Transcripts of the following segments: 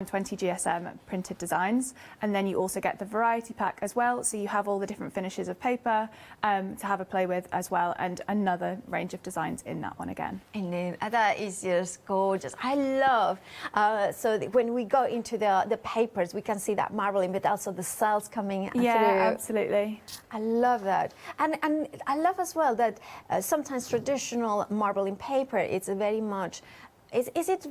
20 GSM printed designs, and then you also get the variety pack as well, so you have all the different finishes of paper to have a play with as well, and another range of designs in that one again. And that is just gorgeous. I love when we go into the papers, we can see that marbling, but also the cells coming through. Absolutely. I love that, and I love as well that sometimes traditional marbling paper, it's very much. Is it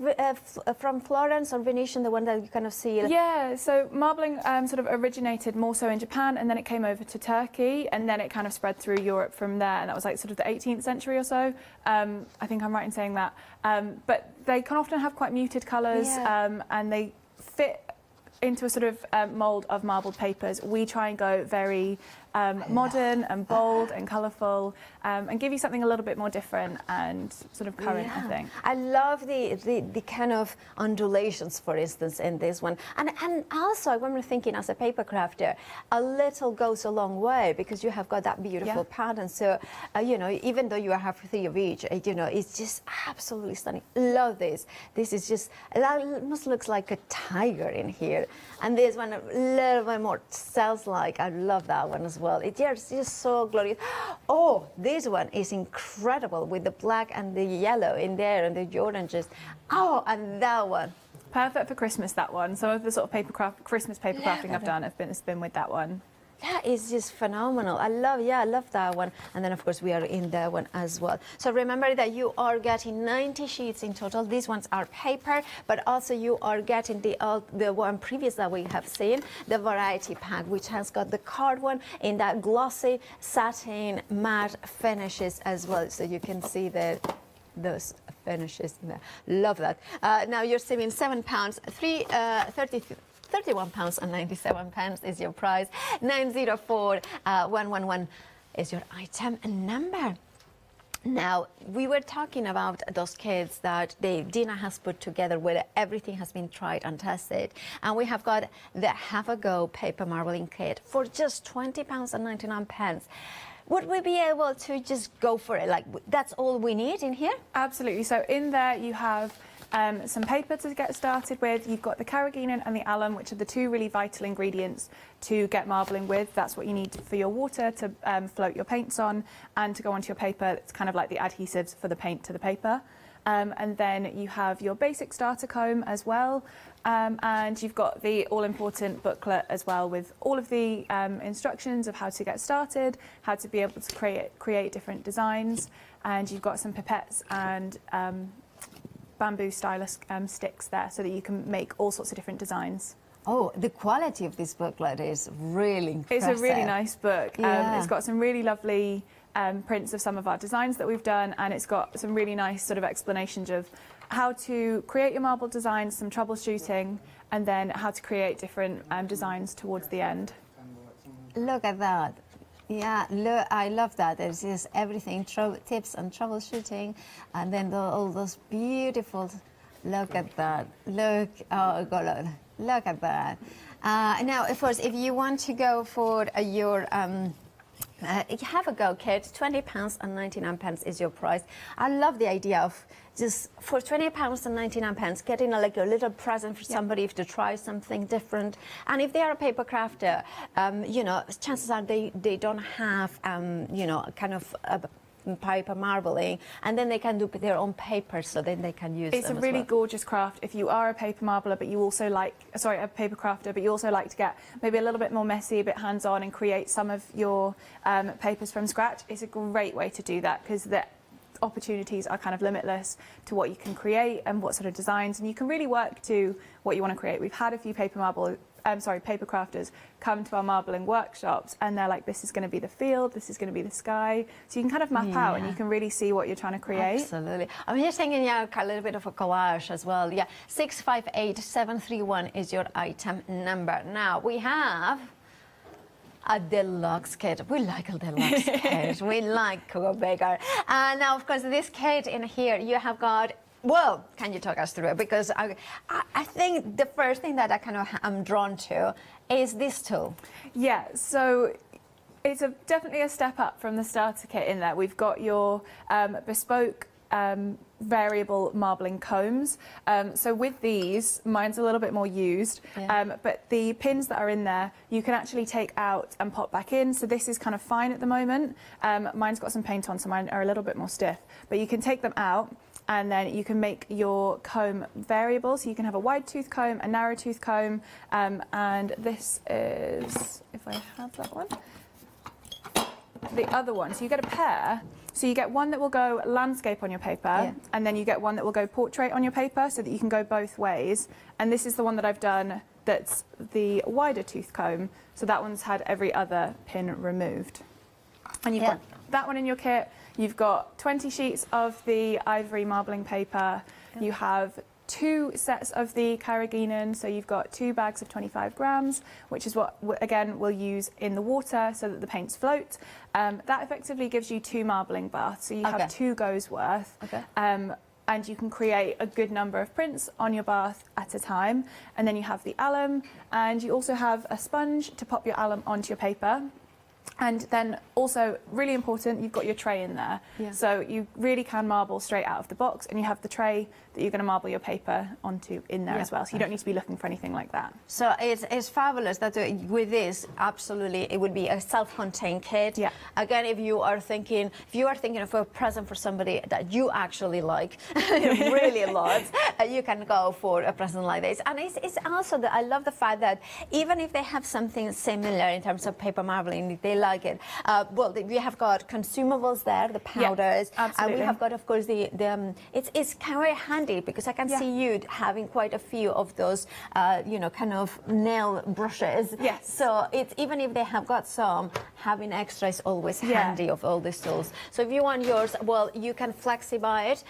from Florence or Venetian, the one that you kind of see? Yeah, so marbling sort of originated more so in Japan, and then it came over to Turkey, and then it kind of spread through Europe from there, and that was like sort of the 18th century or so. I think I'm right in saying that. But they can often have quite muted colours, and they fit into a sort of mould of marbled papers. We try and go very modern and bold and colourful, and give you something a little bit more different and sort of current, I think. I love the kind of undulations, for instance, in this one. And also, I remember thinking, as a paper crafter, a little goes a long way, because you have got that beautiful pattern. So, you know, even though you have 3 of each, you know, it's just absolutely stunning. Love this. This is just, it almost looks like a tiger in here. And this one, a little bit more cells-like. I love that one as well. It's just so glorious. Oh, this one is incredible, with the black and the yellow in there and the oranges. Oh, and that one. Perfect for Christmas, that one. Some of the sort of Christmas paper crafting I've done has been with that one. That is just phenomenal. I love that one. And then, of course, we are in that one as well. So remember that you are getting 90 sheets in total. These ones are paper, but also you are getting the one previous that we have seen, the variety pack, which has got the card one in that glossy satin matte finishes as well. So you can see those finishes in there. Love that. Now you're saving £7, 31 pounds and 97 pence is your price. 904111 is your item number. Now, we were talking about those kits that Dina has put together, where everything has been tried and tested. And we have got the Have a Go paper marbling kit for just £20 and 99 pence. Would we be able to just go for it? Like, that's all we need in here? Absolutely. So in there you have some paper to get started with. You've got the carrageenan and the alum, which are the 2 really vital ingredients to get marbling with. That's what you need for your water to float your paints on, and to go onto your paper. It's kind of like the adhesives for the paint to the paper. And then you have your basic starter comb as well, and you've got the all-important booklet as well, with all of the instructions of how to get started, how to be able to create different designs, and you've got some pipettes and bamboo stylus sticks there, so that you can make all sorts of different designs. Oh, the quality of this booklet is really impressive. It's a really nice book. It's got some really lovely prints of some of our designs that we've done, and it's got some really nice sort of explanations of how to create your marble designs, some troubleshooting, and then how to create different designs towards the end. Look at that. Yeah, look, I love that. There's just everything, tips and troubleshooting, and then all those beautiful, look at that. Look, oh God, look at that. Now, of course, if you want to go for your Have a Go kit, £20 and 99 pence is your price. I love the idea of just for £20 and 99 pence getting like a little present for somebody if to try something different. And if they are a paper crafter, you know, chances are they don't have you know, kind of paper marbling, and then they can do their own paper, so then they can use it's them a really as well. gorgeous craft if you are a paper marbler, but you also like, sorry, a paper crafter, but you also like to get maybe a little bit more messy, a bit hands-on, and create some of your papers from scratch. It's a great way to do that, because the opportunities are kind of limitless to what you can create and what sort of designs, and you can really work to what you want to create. We've had a few paper crafters come to our marbling workshops, and they're like, this is going to be the field, this is going to be the sky. So you can kind of map out, and you can really see what you're trying to create. Absolutely. I'm just thinking, yeah, a little bit of a collage as well. Yeah, 658731 is your item number. Now we have a deluxe kit. We like a deluxe kit. We like Coco Baker. Now, of course, this kit in here, you have got, well, can you talk us through it? Because I think the first thing that I kind of am drawn to is this tool. Yeah, so it's definitely a step up from the starter kit in that we've got your bespoke variable marbling combs. So with these, mine's a little bit more used, but the pins that are in there, you can actually take out and pop back in. So this is kind of fine at the moment. Mine's got some paint on, so mine are a little bit more stiff, but you can take them out and then you can make your comb variable. So you can have a wide tooth comb, a narrow tooth comb, and this is, if I have that one, the other one. So you get a pair. So you get one that will go landscape on your paper, and then you get one that will go portrait on your paper, so that you can go both ways. And this is the one that I've done that's the wider tooth comb. So that one's had every other pin removed. And you've got that one in your kit. You've got 20 sheets of the ivory marbling paper. You have 2 sets of the carrageenan, so you've got 2 bags of 25 grams, which is what, again, we'll use in the water so that the paints float. That effectively gives you 2 marbling baths, so you have 2 goes worth. And you can create a good number of prints on your bath at a time. And then you have the alum, and you also have a sponge to pop your alum onto your paper. And then also, really important, you've got your tray in there. So you really can marble straight out of the box, and you have the tray that you're going to marble your paper onto in there as well. So you don't need to be looking for anything like that. So it's fabulous that with this, absolutely, it would be a self-contained kit. Again, if you are thinking of a present for somebody that you actually like, really a lot, you can go for a present like this. And it's also I love the fact that even if they have something similar in terms of paper marbling, if they like it, well, we have got consumables there, the powders, and we have got, of course, it's kind of handy because I can see you having quite a few of those, you know, kind of nail brushes. So it's, even if they have got some, having extra is always handy of all these tools. So if you want yours, well, you can flexify it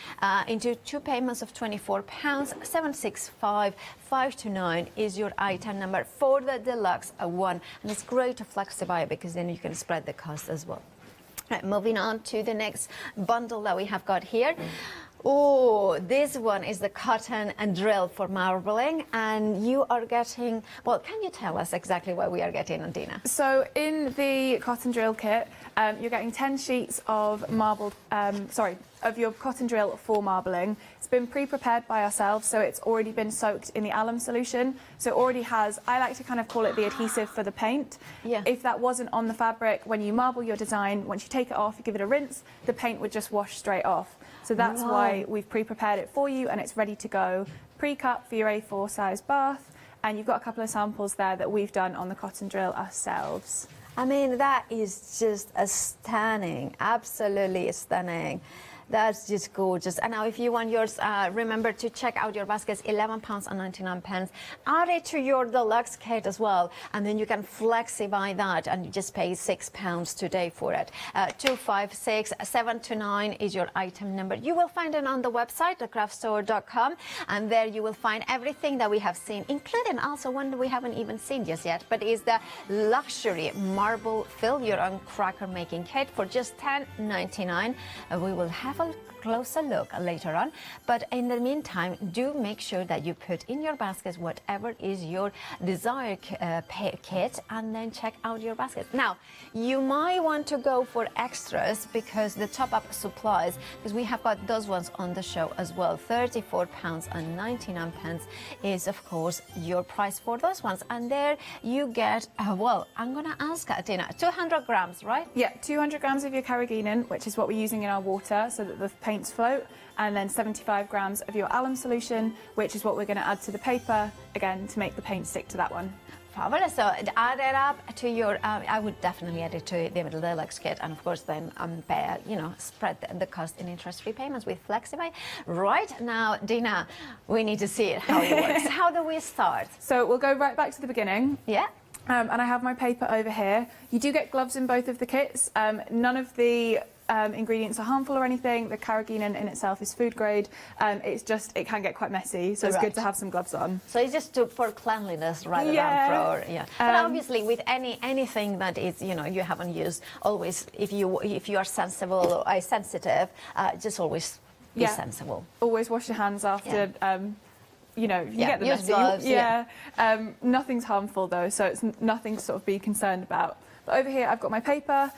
into 2 payments of £24. 765 529 is your item number for the deluxe one, and it's great to flexify because then you can spread the cost as well. Right, moving on to the next bundle that we have got here. Oh, this one is the cotton and drill for marbling, and you are getting, well, can you tell us exactly what we are getting, Dina? So in the cotton drill kit, you're getting 10 sheets of marbled, of your cotton drill for marbling. It's been pre-prepared by ourselves, so it's already been soaked in the alum solution. So it already has, I like to kind of call it the adhesive for the paint. If that wasn't on the fabric, when you marble your design, once you take it off, you give it a rinse, the paint would just wash straight off. So that's why we've pre-prepared it for you, and it's ready to go, pre-cut for your A4 size bath. And you've got a couple of samples there that we've done on the cotton drill ourselves. I mean, that is just a stunning, absolutely stunning. That's just gorgeous. And now if you want yours, remember to check out your baskets, £11.99. Add it to your deluxe kit as well, and then you can flexify that, and you just pay £6 today for it. 256 729 is your item number. You will find it on the website, thecraftstore.com, and there you will find everything that we have seen, including also one that we haven't even seen just yet, but is the luxury marble fill your own cracker making kit for just $10.99. We will have a closer look later on, but in the meantime, do make sure that you put in your baskets whatever is your desired kit, and then check out your baskets. Now, you might want to go for extras because the top-up supplies, because we have got those ones on the show as well. £34.99 is, of course, your price for those ones, and there you get, well, I'm gonna ask Dina, 200 grams, right? 200 grams of your carrageenan, which is what we're using in our water so that the paints float, and then 75 grams of your alum solution, which is what we're going to add to the paper, again, to make the paint stick to that one. Fabulous. So add it up to your, I would definitely add it to the deluxe kit, and of course then pay, you know, spread the cost in interest-free payments with Flexify. Right now, Dina, we need to see it, how it works. How do we start? So we'll go right back to the beginning. And I have my paper over here. You do get gloves in both of the kits. None of the ingredients are harmful or anything. The carrageenan in itself is food grade. It's just, it can get quite messy, so it's good to have some gloves on. So it's just for cleanliness rather than for, but obviously with anything that is, you know, you haven't used, always, if you are sensible or sensitive, just always be sensible. Always wash your hands after. You know, you get the messy. Gloves, nothing's harmful though, so it's nothing to sort of be concerned about. But over here, I've got my paper.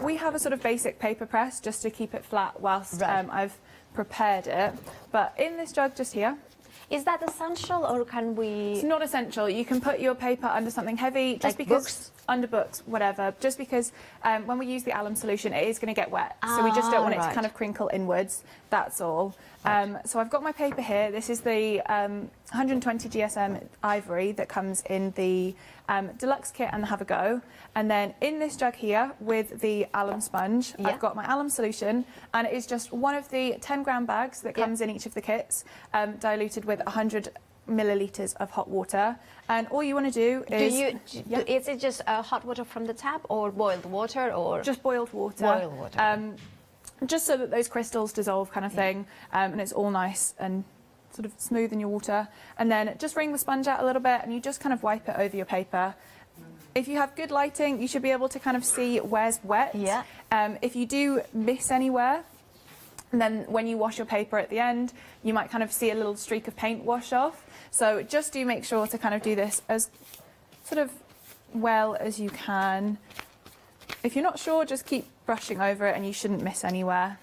We have a sort of basic paper press just to keep it flat whilst I've prepared it. But in this jug just here, Is that essential, or can we? it's not essential. You can put your paper under something heavy, just Like because books? under books, whatever. Just because when we use the alum solution, it is going to get wet, so we just don't want it to right. kind of crinkle inwards. That's all. So I've got my paper here. This is the 120 GSM ivory that comes in the deluxe kit and the Have a Go. And then in this jug here with the alum sponge, Yeah. I've got my alum solution, and it is just one of the 10-gram bags that comes in each of the kits, diluted with 100 millilitres of hot water. And all you want to do is... Is it just hot water from the tap, or boiled water, or just boiled water. boiled water? Just so that those crystals dissolve, kind of thing, and it's all nice and sort of smooth in your water. And then just wring the sponge out a little bit, and you just kind of wipe it over your paper. If you have good lighting, you should be able to kind of see where's wet. Yeah. If you do miss anywhere, and then when you wash your paper at the end, you might kind of see a little streak of paint wash off. So just do make sure to kind of do this as sort of well as you can. If you're not sure, just keep brushing over it and you shouldn't miss anywhere.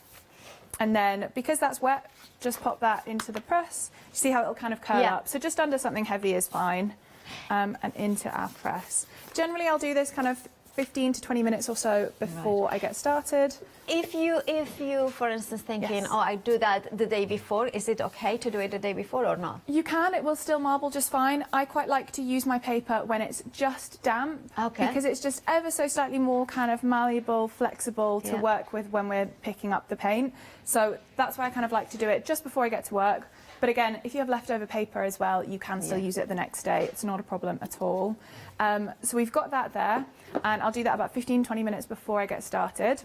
And then because that's wet, just pop that into the press. See how it'll kind of curl up. So just under something heavy is fine. And into our press. Generally, I'll do this kind of 15 to 20 minutes or so before I get started. If you, for instance, thinking, oh, I do that the day before, is it okay to do it the day before or not? You can, it will still marble just fine. I quite like to use my paper when it's just damp, because it's just ever so slightly more kind of malleable, flexible to work with when we're picking up the paint. So that's why I kind of like to do it just before I get to work. But again, if you have leftover paper as well, you can still use it the next day. It's not a problem at all. So we've got that there, and I'll do that about 15-20 minutes before I get started.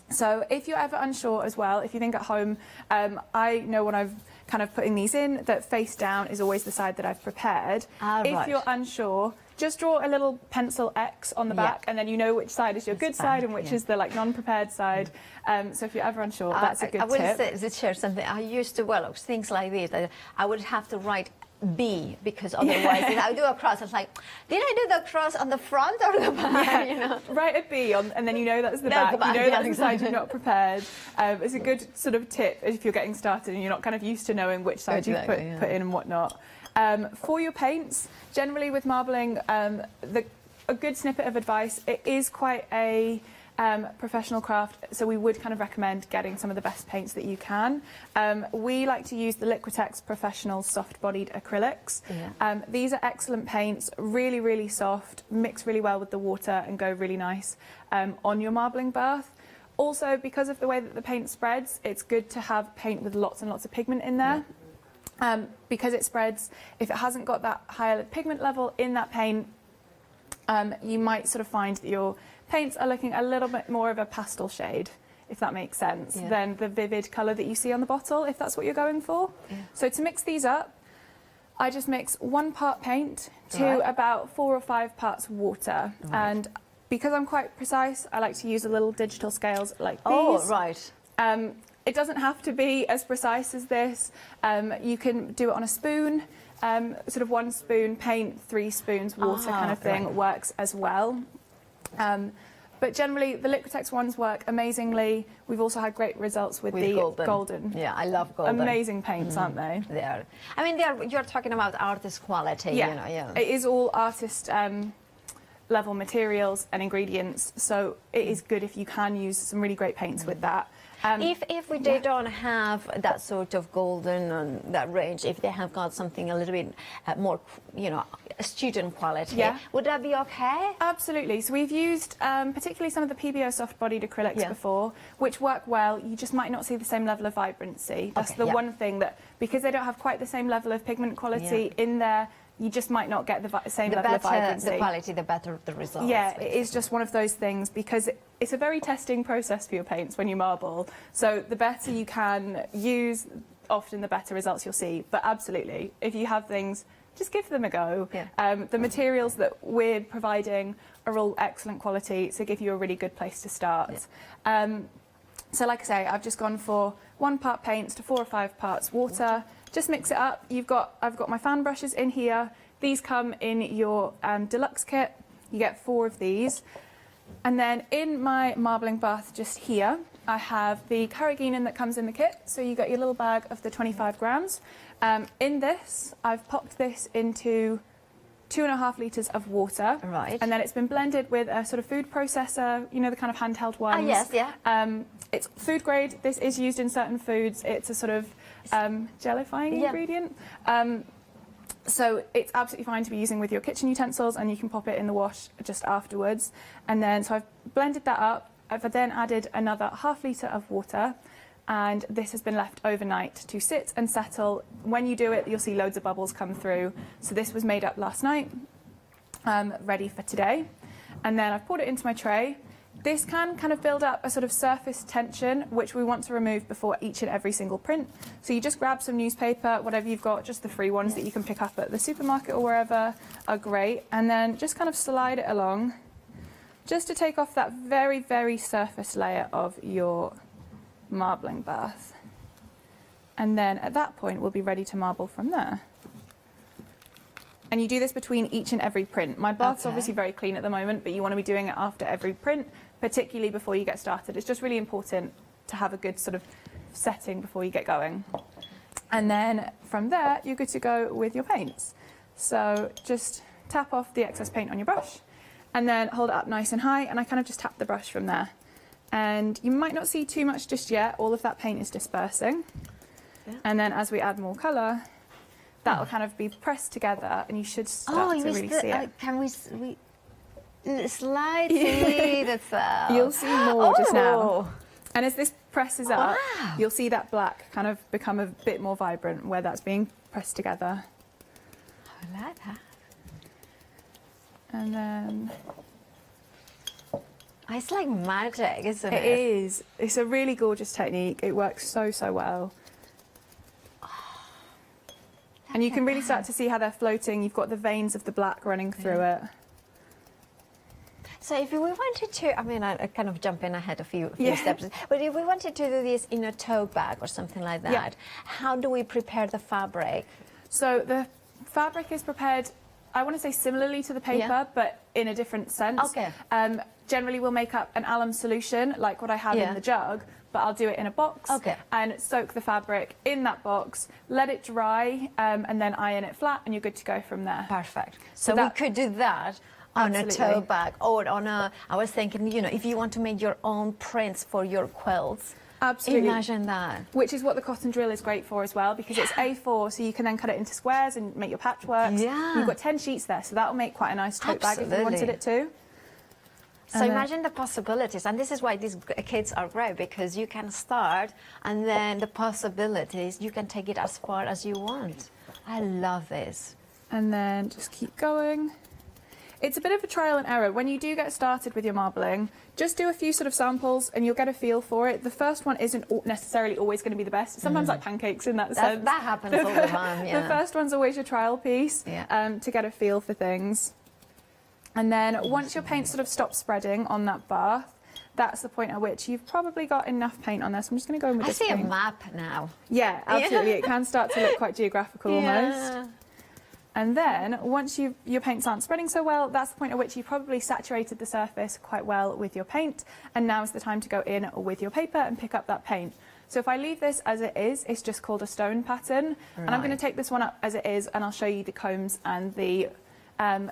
So if you're ever unsure as well, if you think at home, I know when I've kind of putting these in, that face down is always the side that I've prepared. If you're unsure, just draw a little pencil X on the back, and then you know which side is your good side and which is the like non-prepared side. So if you're ever unsure, that's a good tip. I will share something. I used to, well, things like this, I would have to write B, because otherwise if I do a cross, it's like, did I do the cross on the front or the back? You know? Write a B on, and then you know that's the back. You know that's the side you're not prepared. It's a good sort of tip if you're getting started and you're not kind of used to knowing which side you put in and whatnot. For your paints, generally with marbling, a good snippet of advice, it is quite a professional craft, so we would kind of recommend getting some of the best paints that you can. We like to use the Liquitex Professional soft-bodied acrylics. These are excellent paints, really, really soft, mix really well with the water and go really nice on your marbling bath. Also, because of the way that the paint spreads, it's good to have paint with lots and lots of pigment in there. Because it spreads, if it hasn't got that higher pigment level in that paint, you might sort of find that your paints are looking a little bit more of a pastel shade, if that makes sense, than the vivid colour that you see on the bottle, if that's what you're going for. So to mix these up, I just mix 1 part paint to about 4 or 5 parts water. And because I'm quite precise, I like to use a little digital scales like these. It doesn't have to be as precise as this. You can do it on a spoon, sort of 1 spoon paint, 3 spoons water kind of thing works as well. But generally, the Liquitex ones work amazingly. We've also had great results with the golden. Yeah, I love golden. Amazing paints, aren't they? They are. I mean, you're talking about artist quality. Yeah, you know, it is all artist level materials and ingredients. So it is good if you can use some really great paints with that. If they don't have that sort of golden and that range, if they have got something a little bit more, you know, student quality, would that be okay? Absolutely. So we've used particularly some of the PBO soft-bodied acrylics before, which work well. You just might not see the same level of vibrancy. That's the one thing that, because they don't have quite the same level of pigment quality in there, you just might not get the same level of vibrancy. The quality, the better the results. Yeah, it is just one of those things, because it's a very testing process for your paints when you marble. So the better you can use, often the better results you'll see. But absolutely, if you have things, just give them a go. The materials that we're providing are all excellent quality, so give you a really good place to start. So like I say, I've just gone for 1 part paints to 4 or 5 parts water. Just mix it up. I've got my fan brushes in here. These come in your deluxe kit. You get 4 of these. And then in my marbling bath just here, I have the carrageenan that comes in the kit. So you got your little bag of the 25 grams. In this, I've popped this into 2.5 litres of water. Right. And then it's been blended with a sort of food processor, you know, the kind of handheld ones. Ah, yes, yeah. It's food grade. This is used in certain foods. It's a sort of gellifying ingredient. So it's absolutely fine to be using with your kitchen utensils, and you can pop it in the wash just afterwards. And then, so I've blended that up. I've then added another 1/2 litre of water, and this has been left overnight to sit and settle. When you do it, you'll see loads of bubbles come through. So this was made up last night, ready for today. And then I've poured it into my tray. This can kind of build up a sort of surface tension, which we want to remove before each and every single print. So you just grab some newspaper, whatever you've got, just the free ones that you can pick up at the supermarket or wherever are great. And then just kind of slide it along, just to take off that very, very surface layer of your marbling bath. And then at that point, we'll be ready to marble from there. And you do this between each and every print. My bath's obviously very clean at the moment, but you want to be doing it after every print, particularly before you get started. It's just really important to have a good sort of setting before you get going. And then from there, you're good to go with your paints. So just tap off the excess paint on your brush and then hold it up nice and high, and I kind of just tap the brush from there. And you might not see too much just yet. All of that paint is dispersing. Yeah. And then as we add more colour, that will kind of be pressed together, and you should start to really see it. Can we slide it? You'll see more just now. And as this presses up, you'll see that black kind of become a bit more vibrant where that's being pressed together. I like that. And then... It's like magic, isn't it? It is. It's a really gorgeous technique. It works so, so well. And you can really start to see how they're floating. You've got the veins of the black running through it. So if we wanted to, I mean, I kind of jump in ahead a few steps, but if we wanted to do this in a tote bag or something like that, how do we prepare the fabric? So the fabric is prepared, I want to say similarly to the paper, but in a different sense. Okay. Generally, we'll make up an alum solution, like what I have in the jug, but I'll do it in a box and soak the fabric in that box, let it dry, and then iron it flat, and you're good to go from there. Perfect. So we could do that on a tote bag or on a, I was thinking, you know, if you want to make your own prints for your quilts. Absolutely. Imagine that. Which is what the cotton drill is great for as well, because it's A4, so you can then cut it into squares and make your patchworks. Yeah. You've got 10 sheets there, so that'll make quite a nice tote bag if you wanted it to. So imagine the possibilities, and this is why these kits are great, because you can start, and then the possibilities, you can take it as far as you want. I love this. And then just keep going. It's a bit of a trial and error. When you do get started with your marbling, just do a few sort of samples and you'll get a feel for it. The first one isn't necessarily always going to be the best. It's sometimes like pancakes in that sense. That happens all the time, The first one's always your trial piece to get a feel for things. And then once your paint sort of stops spreading on that bath, that's the point at which you've probably got enough paint on there. So I'm just going to go in with this I see paint. a map now. Yeah, absolutely. It can start to look quite geographical almost. And then once your paints aren't spreading so well, that's the point at which you've probably saturated the surface quite well with your paint. And now is the time to go in with your paper and pick up that paint. So if I leave this as it is, it's just called a stone pattern. And I'm going to take this one up as it is, and I'll show you the combs and the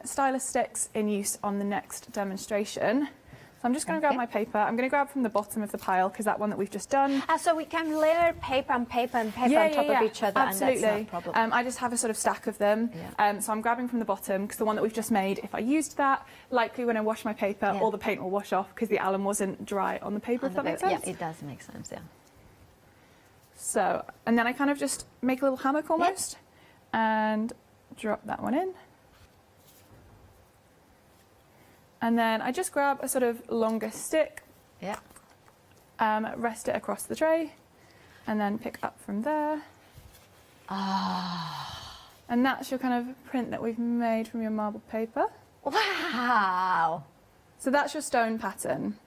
stylus sticks in use on the next demonstration. So I'm just going to grab my paper. I'm going to grab from the bottom of the pile, because that one that we've just done. So we can layer paper and paper and paper on top of each other. Absolutely. And that's no problem. I just have a sort of stack of them. So I'm grabbing from the bottom, because the one that we've just made, if I used that, likely when I wash my paper, all the paint will wash off because the alum wasn't dry on the paper, if that makes sense. Yeah, it does make sense, yeah. So, and then I kind of just make a little hammock almost and drop that one in. And then I just grab a sort of longer stick, rest it across the tray, and then pick up from there. And that's your kind of print that we've made from your marbled paper. Wow! So that's your stone pattern.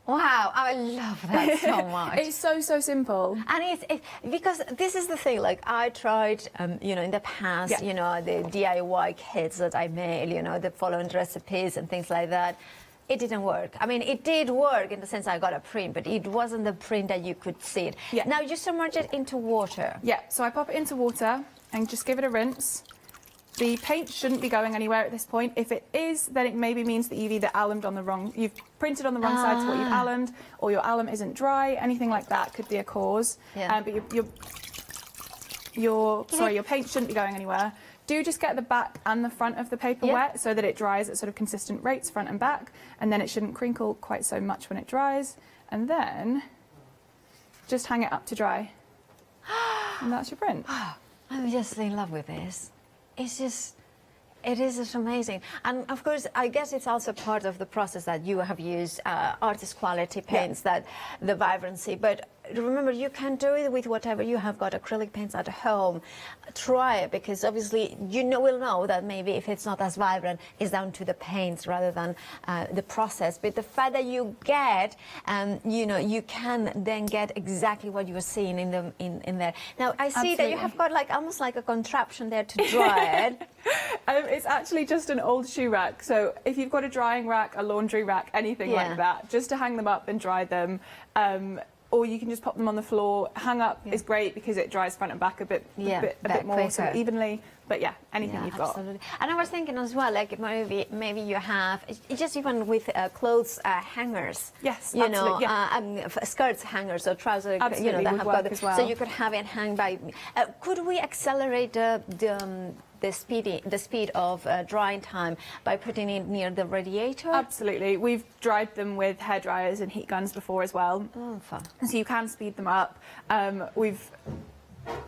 Wow, I love that so much. It's so, so simple. And it's because this is the thing, like I tried, you know, in the past, you know, the DIY kits that I made, you know, the following recipes and things like that. it didn't work. I mean, it did work in the sense I got a print, but it wasn't the print that you could see it. Yeah. Now you submerge it into water. Yeah, so I pop it into water and just give it a rinse. The paint shouldn't be going anywhere at this point. If it is, then it maybe means that you've either allumed on the wrong, you've printed on the wrong side to what you've allumed, or your alum isn't dry. Anything like that could be a cause. Yeah. But your paint shouldn't be going anywhere. Do just get the back and the front of the paper wet so that it dries at sort of consistent rates, front and back, and then it shouldn't crinkle quite so much when it dries. And then just hang it up to dry. And that's your print. I'm just in love with this. It is just amazing. And of course, I guess it's also part of the process that you have used artist quality paints, that the vibrancy. But remember, you can do it with whatever you have got, acrylic paints at home. Try it, because obviously will know that maybe if it's not as vibrant, it's down to the paints rather than the process. But the fact that you get, you can then get exactly what you were seeing in there. Now I see that you have got almost like a contraption there to dry it. It's actually just an old shoe rack. So if you've got a drying rack, a laundry rack, anything like that, just to hang them up and dry them. Or you can just pop them on the floor. Hang up is great because it dries front and back a bit more sort of evenly. But yeah, anything you've got. Absolutely. And I was thinking as well, like maybe you have just even with clothes hangers. Yes, absolutely. Skirts hangers or trousers. Absolutely, that have got as well. So you could have it hang by. Could we accelerate the speed of drying time by putting it near the radiator? Absolutely. We've dried them with hair dryers and heat guns before as well. Oh, fun. So you can speed them up.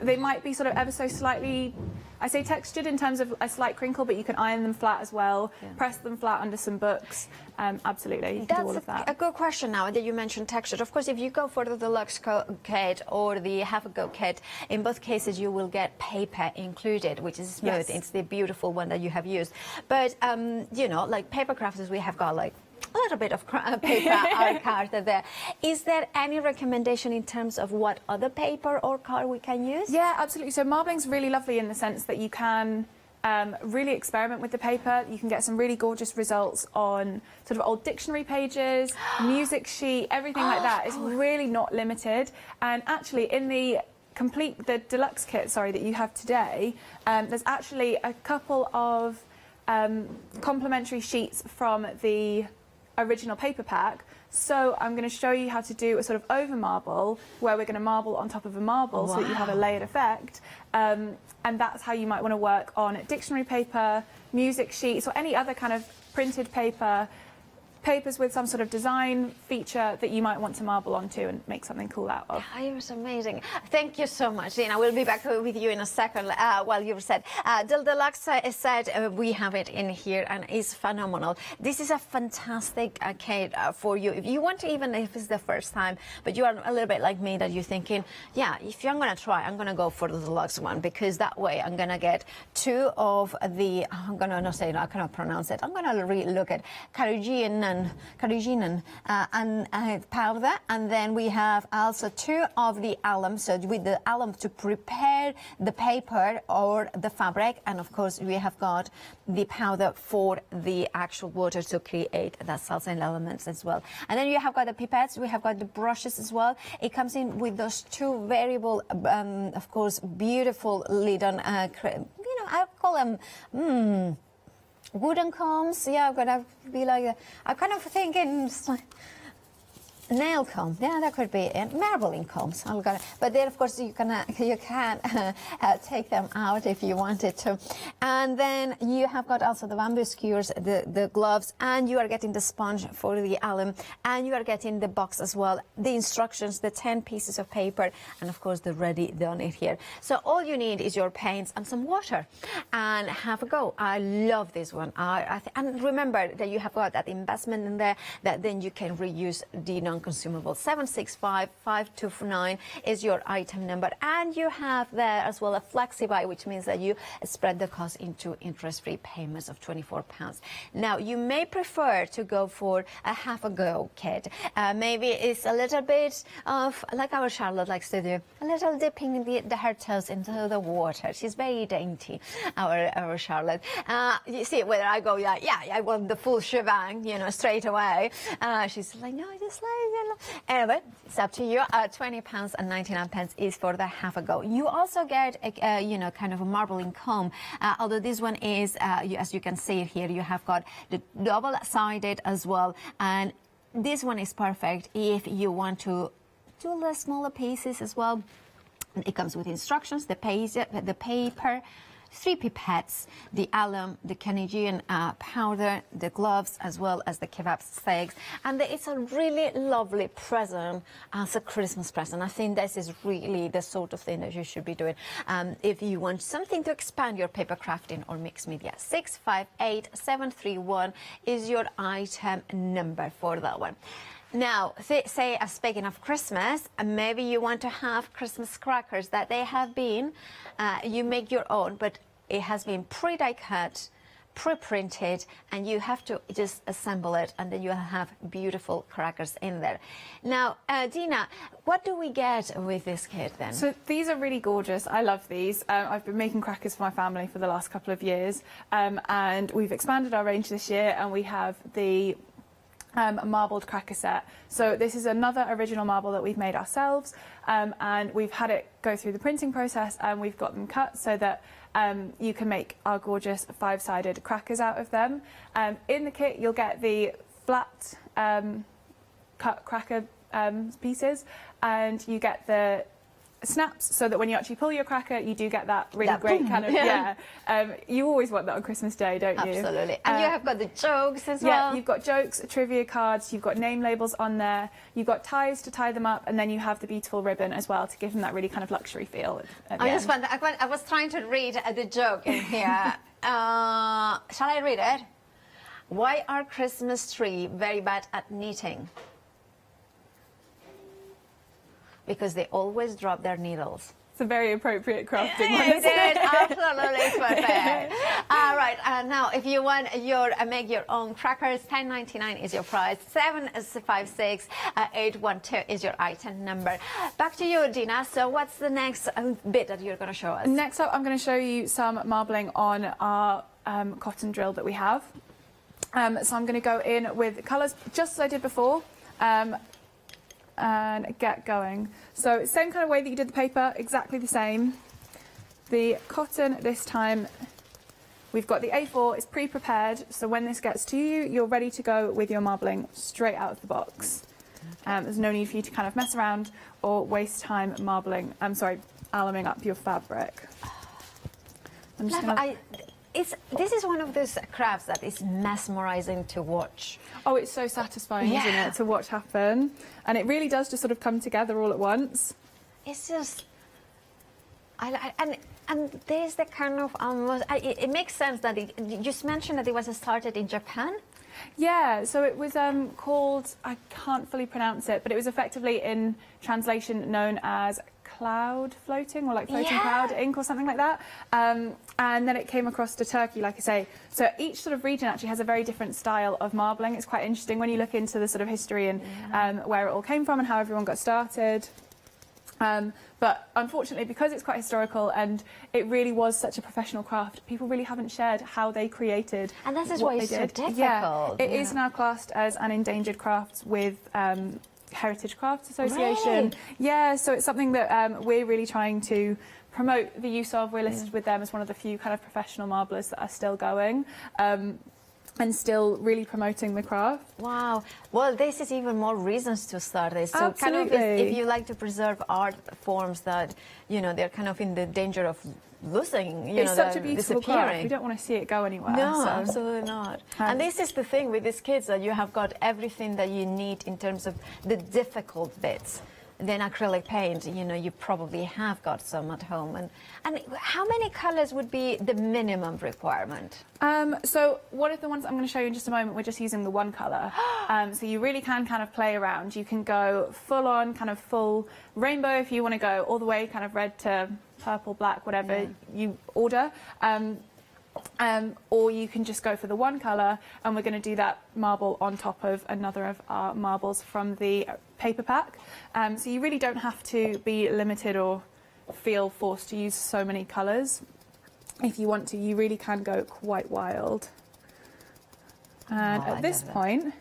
They might be sort of ever so slightly, I say textured in terms of a slight crinkle, but you can iron them flat as well, press them flat under some books. Absolutely, you can do all of that. That's a good question now that you mentioned textured. Of course, if you go for the deluxe kit or the have-a-go kit, in both cases you will get paper included, which is smooth. It's the beautiful one that you have used. But, like paper crafts, we have got like a little bit of paper art card there. Is there any recommendation in terms of what other paper or card we can use? Yeah, absolutely. So marbling's really lovely in the sense that you can really experiment with the paper. You can get some really gorgeous results on sort of old dictionary pages, music sheet, everything like that. It's really not limited. And actually in the deluxe kit, that you have today, there's actually a couple of complementary sheets from the original paper pack. So I'm going to show you how to do a sort of over marble, where we're going to marble on top of a marble so that you have a layered effect. And that's how you might want to work on dictionary paper, music sheets, or any other kind of printed papers with some sort of design feature that you might want to marble onto and make something cool out of. It was amazing. Thank you so much, Dina. We'll be back with you in a second. While you said, the deluxe set, we have it in here and it's phenomenal. This is a fantastic kit for you. If you want to, even if it's the first time, but you are a little bit like me that you're thinking, if I'm going to try, I'm going to go for the deluxe one, because that way I'm going to get two of the, I cannot pronounce it. I'm going to look at carrageenan and powder, and then we have also two of the alum, so with the alum to prepare the paper or the fabric, and of course we have got the powder for the actual water to create that salsa and elements as well. And then you have got the pipettes, we have got the brushes as well. It comes in with those two variable, of course, beautiful lid on, I call them wooden combs. I'm gonna be like I'm kind of thinking nail comb. That could be it. Marbling combs. But then of course you can take them out if you wanted to. And then you have got also the bamboo skewers, the gloves, and you are getting the sponge for the alum, and you are getting the box as well, the instructions, the 10 pieces of paper, and of course the ready done it here. So all you need is your paints and some water, and have a go. I love this one. And remember that you have got that investment in there that then you can reuse the consumables. 765529 is your item number, and you have there as well a flexi-buy, which means that you spread the cost into interest-free payments of £24. Now, you may prefer to go for a half-a-go kit. Maybe it's a little bit of, like our Charlotte likes to do, a little dipping her toes into the water. She's very dainty, our Charlotte. You see, whether I go, yeah, I want the full shebang, you know, straight away. She's like, no, just like, you know. Anyway, it's up to you. £20.99 is for the half-a-go. You also get, you know, kind of a marbling comb, although this one is, as you can see here, you have got the double-sided as well, and this one is perfect if you want to do the smaller pieces as well. It comes with instructions, the paper, 3 pipettes, the alum, the Canadian powder, the gloves, as well as the kebab sticks. And it's a really lovely present as a Christmas present. I think this is really the sort of thing that you should be doing if you want something to expand your paper crafting or mixed media. 658731 is your item number for that one. Now, say, speaking of Christmas, maybe you want to have Christmas crackers that they have been, you make your own, but it has been pre-die cut, pre-printed, and you have to just assemble it, and then you have beautiful crackers in there. Now, Dina, what do we get with this kit then? So these are really gorgeous. I love these. I've been making crackers for my family for the last couple of years, and we've expanded our range this year, and we have the marbled cracker set. So this is another original marble that we've made ourselves, and we've had it go through the printing process, and we've got them cut so that you can make our gorgeous 5-sided crackers out of them. In the kit you'll get the flat cut cracker pieces, and you get the snaps so that when you actually pull your cracker you do get that really great kind of you always want that on Christmas Day, don't you? Absolutely. And you have got the jokes as well. Yeah, you've got jokes, trivia cards, you've got name labels on there, you've got ties to tie them up, and then you have the beautiful ribbon as well to give them that really kind of luxury feel at the end. I was trying to read the joke in here. Shall I read it? Why are Christmas tree very bad at knitting? Because they always drop their needles. It's a very appropriate crafting one, It isn't it? is absolutely perfect. All right, now if you want make your own crackers, $10.99 is your price. 756812 is your item number. Back to you, Dina. So what's the next bit that you're going to show us? Next up, I'm going to show you some marbling on our cotton drill that we have. So I'm going to go in with colours just as I did before. And get going. So same kind of way that you did the paper, exactly the same. The cotton this time, we've got the A4, it's pre-prepared, so when this gets to you, you're ready to go with your marbling straight out of the box. There's no need for you to kind of mess around or waste time aluming up your fabric. I'm just gonna... This is one of those crafts that is mesmerizing to watch. Oh, it's so satisfying, isn't it, to watch happen? And it really does just sort of come together all at once. It's just, and there's the kind of almost. It makes sense that you just mentioned that it was started in Japan. Yeah, so it was called, I can't fully pronounce it, but it was effectively in translation known as cloud floating, or like floating cloud ink or something like that. And then it came across to Turkey, like I say. So each sort of region actually has a very different style of marbling. It's quite interesting when you look into the sort of history and where it all came from and how everyone got started. But unfortunately, because it's quite historical and it really was such a professional craft, people really haven't shared how they created. And this is why it's so difficult. Yeah, it is now classed as an endangered craft with Heritage Crafts Association. Right. Yeah, so it's something that we're really trying to promote the use of. We're listed with them as one of the few kind of professional marblers that are still going. And still really promoting the craft. Wow. Well, this is even more reasons to start this. So Absolutely. kind of if you like to preserve art forms that, you know, they're kind of in the danger of losing, you know, such a beautiful craft. We don't want to see it go anywhere. No, so. absolutely not. And this is the thing with these kids, that you have got everything that you need in terms of the difficult bits. then acrylic paint, you know, you probably have got some at home. And how many colors would be the minimum requirement? So one of the ones I'm going to show you in just a moment, we're just using the one color. So you really can kind of play around. You can go full on, kind of full rainbow if you want to go all the way kind of red to purple, black, whatever you order. Or you can just go for the one colour, and we're going to do that marble on top of another of our marbles from the paper pack. So you really don't have to be limited or feel forced to use so many colours. If you want to, you really can go quite wild. And at this point,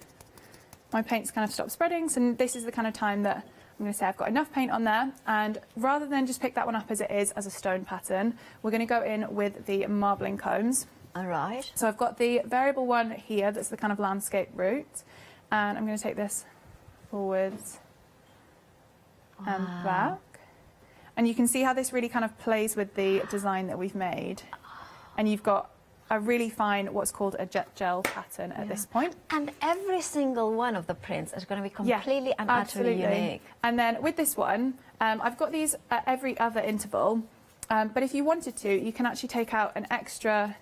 my paint's kind of stopped spreading, so this is the kind of time that I'm going to say I've got enough paint on there, and rather than just pick that one up as it is as a stone pattern, we're going to go in with the marbling combs. All right. So I've got the variable one here, that's the kind of landscape route, and I'm going to take this forwards and back. And you can see how this really kind of plays with the design that we've made. And you've got a really fine, what's called a jet gel pattern at this point. And every single one of the prints is going to be completely and utterly unique. And then with this one, I've got these at every other interval, but if you wanted to, you can actually take out an extra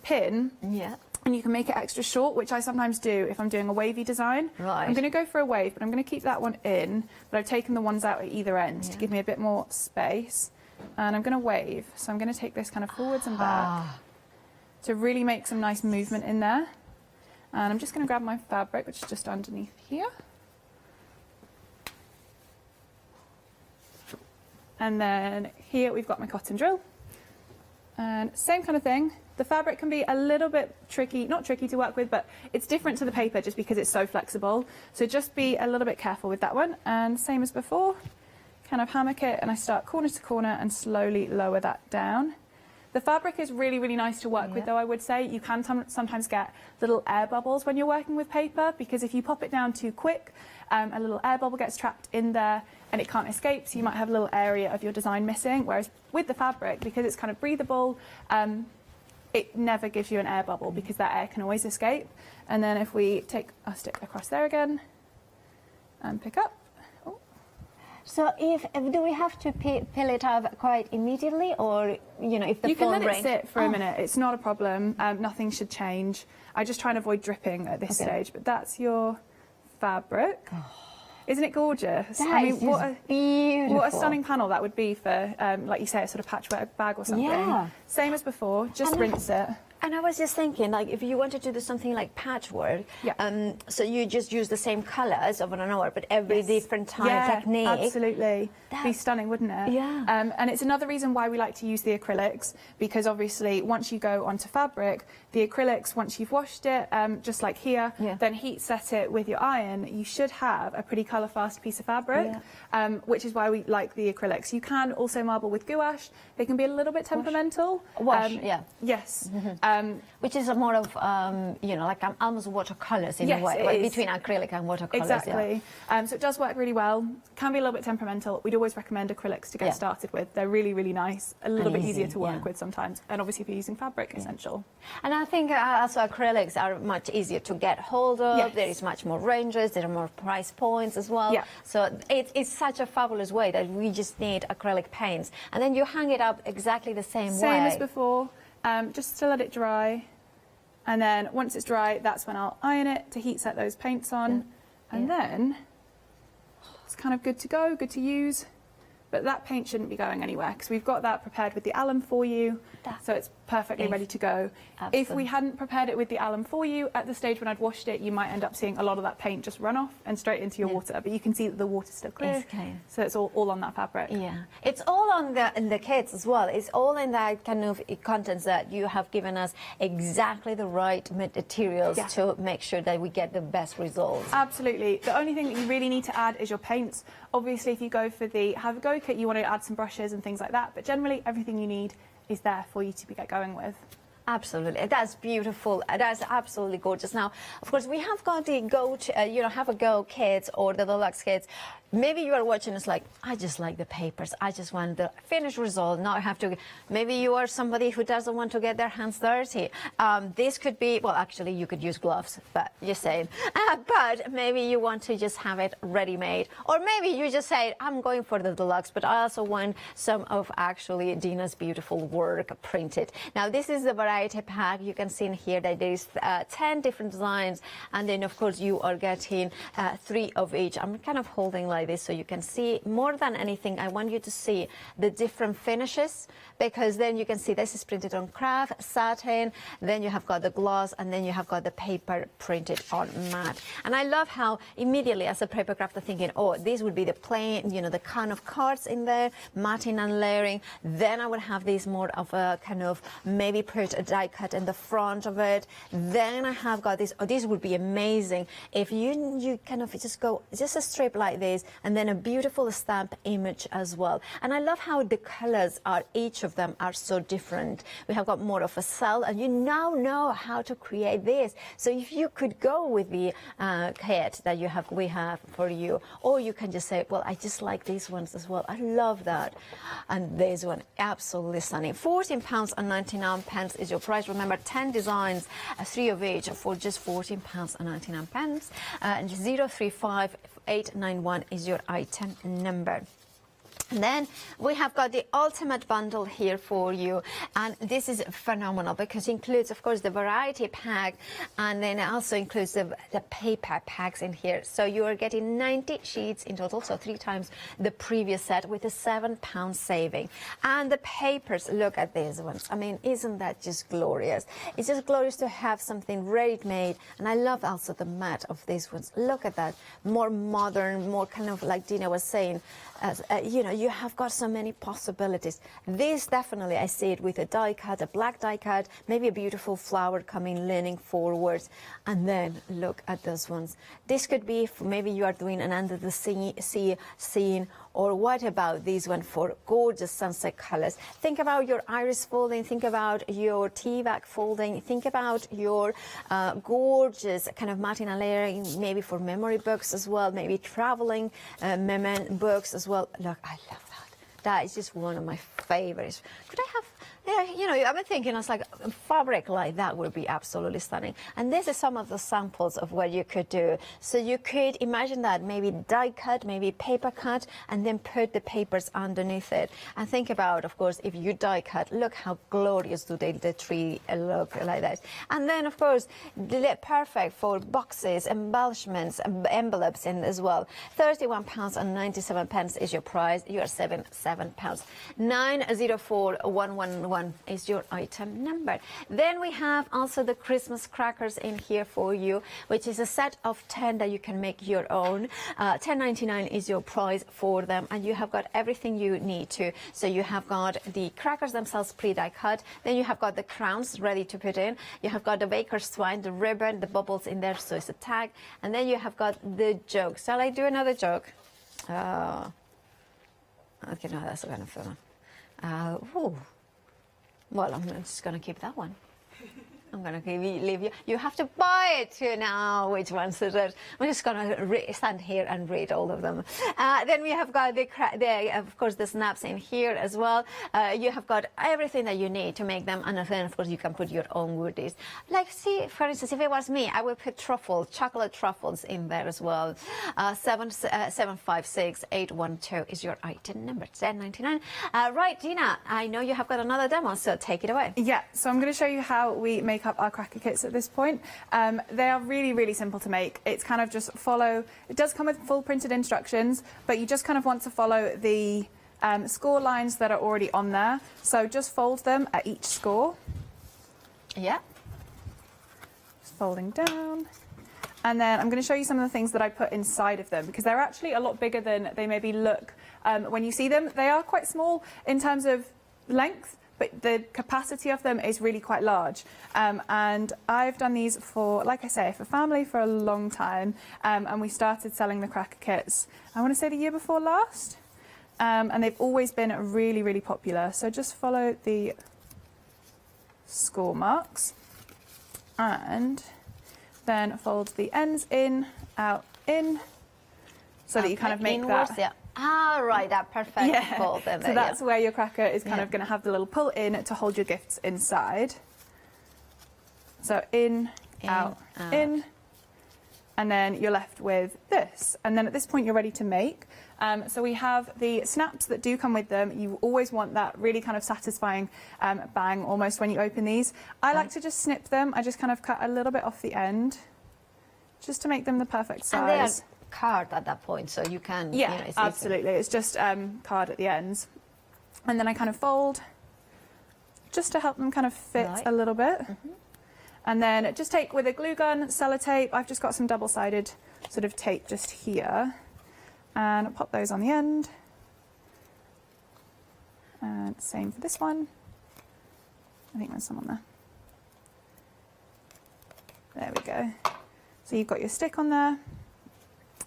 pin. Yeah. And you can make it extra short, which I sometimes do if I'm doing a wavy design. Right. I'm going to go for a wave, but I'm going to keep that one in, but I've taken the ones out at either end to give me a bit more space. And I'm going to wave, so I'm going to take this kind of forwards and back to really make some nice movement in there. And I'm just going to grab my fabric, which is just underneath here. And then here we've got my cotton drill. And same kind of thing. The fabric can be a little bit tricky, not tricky to work with, but it's different to the paper just because it's so flexible. So just be a little bit careful with that one. And same as before, kind of hammock it, and I start corner to corner and slowly lower that down. The fabric is really, really nice to work with, though, I would say. You can sometimes get little air bubbles when you're working with paper, because if you pop it down too quick, a little air bubble gets trapped in there and it can't escape, so you might have a little area of your design missing. Whereas with the fabric, because it's kind of breathable, it never gives you an air bubble because that air can always escape. And then if we take our stick across there again and pick up. So do we have to peel it up quite immediately, or, you know, if the phone rings? You can let it sit for a minute. It's not a problem. Nothing should change. I just try and avoid dripping at this stage. But that's your fabric. Isn't it gorgeous? That is beautiful. What a stunning panel that would be for, like you say, a sort of patchwork bag or something. Yeah. Same as before, just rinse it. And I was just thinking, like, if you wanted to do something like patchwork, so you just use the same colours over and over, but every different technique. Absolutely. That'd be stunning, wouldn't it? Yeah. And it's another reason why we like to use the acrylics, because obviously once you go onto fabric, the acrylics, once you've washed it, just like here, then heat set it with your iron, you should have a pretty colour fast piece of fabric, which is why we like the acrylics. You can also marble with gouache. They can be a little bit temperamental. Yes. Which is a more of, you know, like almost watercolours in a way, like between acrylic and watercolours. Exactly. So it does work really well. Can be a little bit temperamental. We'd always recommend acrylics to get started with. They're really, really nice. A little bit easier to work with sometimes. And obviously if you're using fabric, essential. And I think also acrylics are much easier to get hold of. There is much more ranges. There are more price points as well. So it's such a fabulous way that we just need acrylic paints. And then you hang it up exactly the same way. Same as before. Just to let it dry, and then once it's dry, that's when I'll iron it to heat set those paints on, and then it's kind of good to go, good to use. But that paint shouldn't be going anywhere because we've got that prepared with the alum for you, so it's perfectly ready to go. If we hadn't prepared it with the alum for you, at the stage when I'd washed it, you might end up seeing a lot of that paint just run off and straight into your water. But you can see that the water's still clear, so it's all on that fabric. Yeah, it's all on the kits as well. It's all in that kind of contents that you have given us exactly the right materials to make sure that we get the best results. Absolutely. The only thing that you really need to add is your paints. Obviously, if you go for the Have a Go kit, you want to add some brushes and things like that, but generally everything you need is there for you to get going with. Absolutely, that's beautiful. That's absolutely gorgeous. Now, of course, we have got the have a go kits or the deluxe kits. Maybe you are watching us like, I just like the papers. I just want the finished result. Now I have to. Maybe you are somebody who doesn't want to get their hands dirty. This could be, well, actually, you could use gloves, but you're saying. But maybe you want to just have it ready-made, or maybe you just say, I'm going for the deluxe, but I also want some of actually Dina's beautiful work printed. Now, this is the variety pack. You can see in here that there is 10 different designs, and then of course you are getting 3 of each. I'm kind of holding like this so you can see. More than anything, I want you to see the different finishes, because then you can see this is printed on craft, satin, then you have got the gloss, and then you have got the paper printed on matte. And I love how immediately as a paper crafter thinking, oh, this would be the plain, the kind of cards in there, matting and layering. Then I would have this more of a kind of maybe put a die cut in the front of it. Then I have got this. Oh, this would be amazing if you kind of just a strip like this, and then a beautiful stamp image as well. And I love how the colors are, each of them are so different. We have got more of a cell, and you now know how to create this. So if you could go with the kit that we have for you, or you can just say, well, I just like these ones as well. I love that. And this one, absolutely stunning. £14.99 is your price. Remember, 10 designs, 3 of each for just £14.99. And 035891 is your item number. And then we have got the ultimate bundle here for you, and this is phenomenal because it includes, of course, the variety pack, and then it also includes the paper packs in here. So you are getting 90 sheets in total, so 3 times the previous set, with a £7 saving. And the papers, look at these ones. I mean, isn't that just glorious? It's just glorious to have something ready-made, and I love also the matte of these ones. Look at that, more modern, more kind of like Dina was saying, you have got so many possibilities. This definitely, I see it with a die cut, a black die cut, maybe a beautiful flower coming, leaning forwards. And then look at those ones. This could be, maybe you are doing an under the sea scene, or what about this one for gorgeous sunset colors? Think about your iris folding, think about your tea bag folding, think about your gorgeous kind of matting and layering, maybe for memory books as well, maybe traveling books as well. Look, I love that. That is just one of my favorites. Could I have, I've been thinking, I was like, fabric like that would be absolutely stunning. And this is some of the samples of what you could do. So you could imagine that, maybe die cut, maybe paper cut, and then put the papers underneath it. And think about, of course, if you die cut, look how glorious do the tree look like that. And then, of course, perfect for boxes, embellishments, envelopes in as well. £31.97 is your price. You are £7. £904,111 is your item number. Then we have also the Christmas crackers in here for you, which is a set of 10 that you can make your own. $10.99 is your price for them, and you have got everything you need to. So you have got the crackers themselves pre-die cut, then you have got the crowns ready to put in, you have got the baker's twine, the ribbon, the bubbles in there, so it's a tag, and then you have got the joke. Shall I do another joke? Okay, no, that's kind of fun. Well, I'm just going to keep that one. I'm going to leave you. You have to buy it to know which ones it is. I'm just going to stand here and read all of them. Then we have got of course, the snaps in here as well. You have got everything that you need to make them, and then, of course, you can put your own goodies. Like, see, for instance, if it was me, I would put chocolate truffles in there as well. 756812 is your item number. $10.99. Right, Dina, I know you have got another demo, so take it away. Yeah, so I'm going to show you how we make up our cracker kits at this point. They are really, really simple to make. It's kind of just follow, it does come with full printed instructions, but you just kind of want to follow the score lines that are already on there. So just fold them at each score. Yeah. Just folding down. And then I'm going to show you some of the things that I put inside of them, because they're actually a lot bigger than they maybe look when you see them. They are quite small in terms of length, but the capacity of them is really quite large. And I've done these for, like I say, for family for a long time. And we started selling the cracker kits, I want to say the year before last. And they've always been really, really popular. So just follow the score marks, and then fold the ends in, out, in, so that you kind of make inwards, that. Yeah. Ah, right, that perfect Yeah. fold. So that's where your cracker is kind Yeah. of going to have the little pull in to hold your gifts inside. So in, out, in, and then you're left with this. And then at this point you're ready to make. So we have the snaps that do come with them. You always want that really kind of satisfying bang almost when you open these. I like to just snip them. I just kind of cut a little bit off the end just to make them the perfect size. And they are card at that point, so you can. Yeah, you know, it's absolutely. It's just card at the ends. And then I kind of fold just to help them kind of fit a little bit. And then just take with a glue gun, sellotape. I've just got some double-sided sort of tape just here. And pop those on the end. And same for this one. I think there's some on there. There we go. So you've got your stick on there.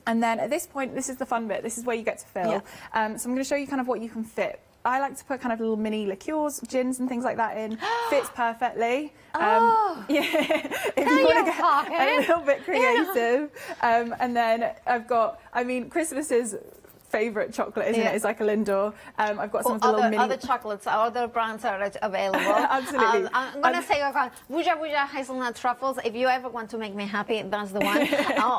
And then at this point, this is the fun bit. This is where you get to fill. So I'm going to show you kind of what you can fit. I like to put kind of little mini liqueurs, gins and things like that in. Fits perfectly. Yeah, if you want to get a little bit creative. And then I've got, I mean, Christmas's favourite chocolate, isn't it? It's like a Lindor. I've got some of the little mini... Other chocolates, other brands are available. Absolutely. I'm going to say, Wuja Wuja hazelnut truffles. If you ever want to make me happy, that's the one.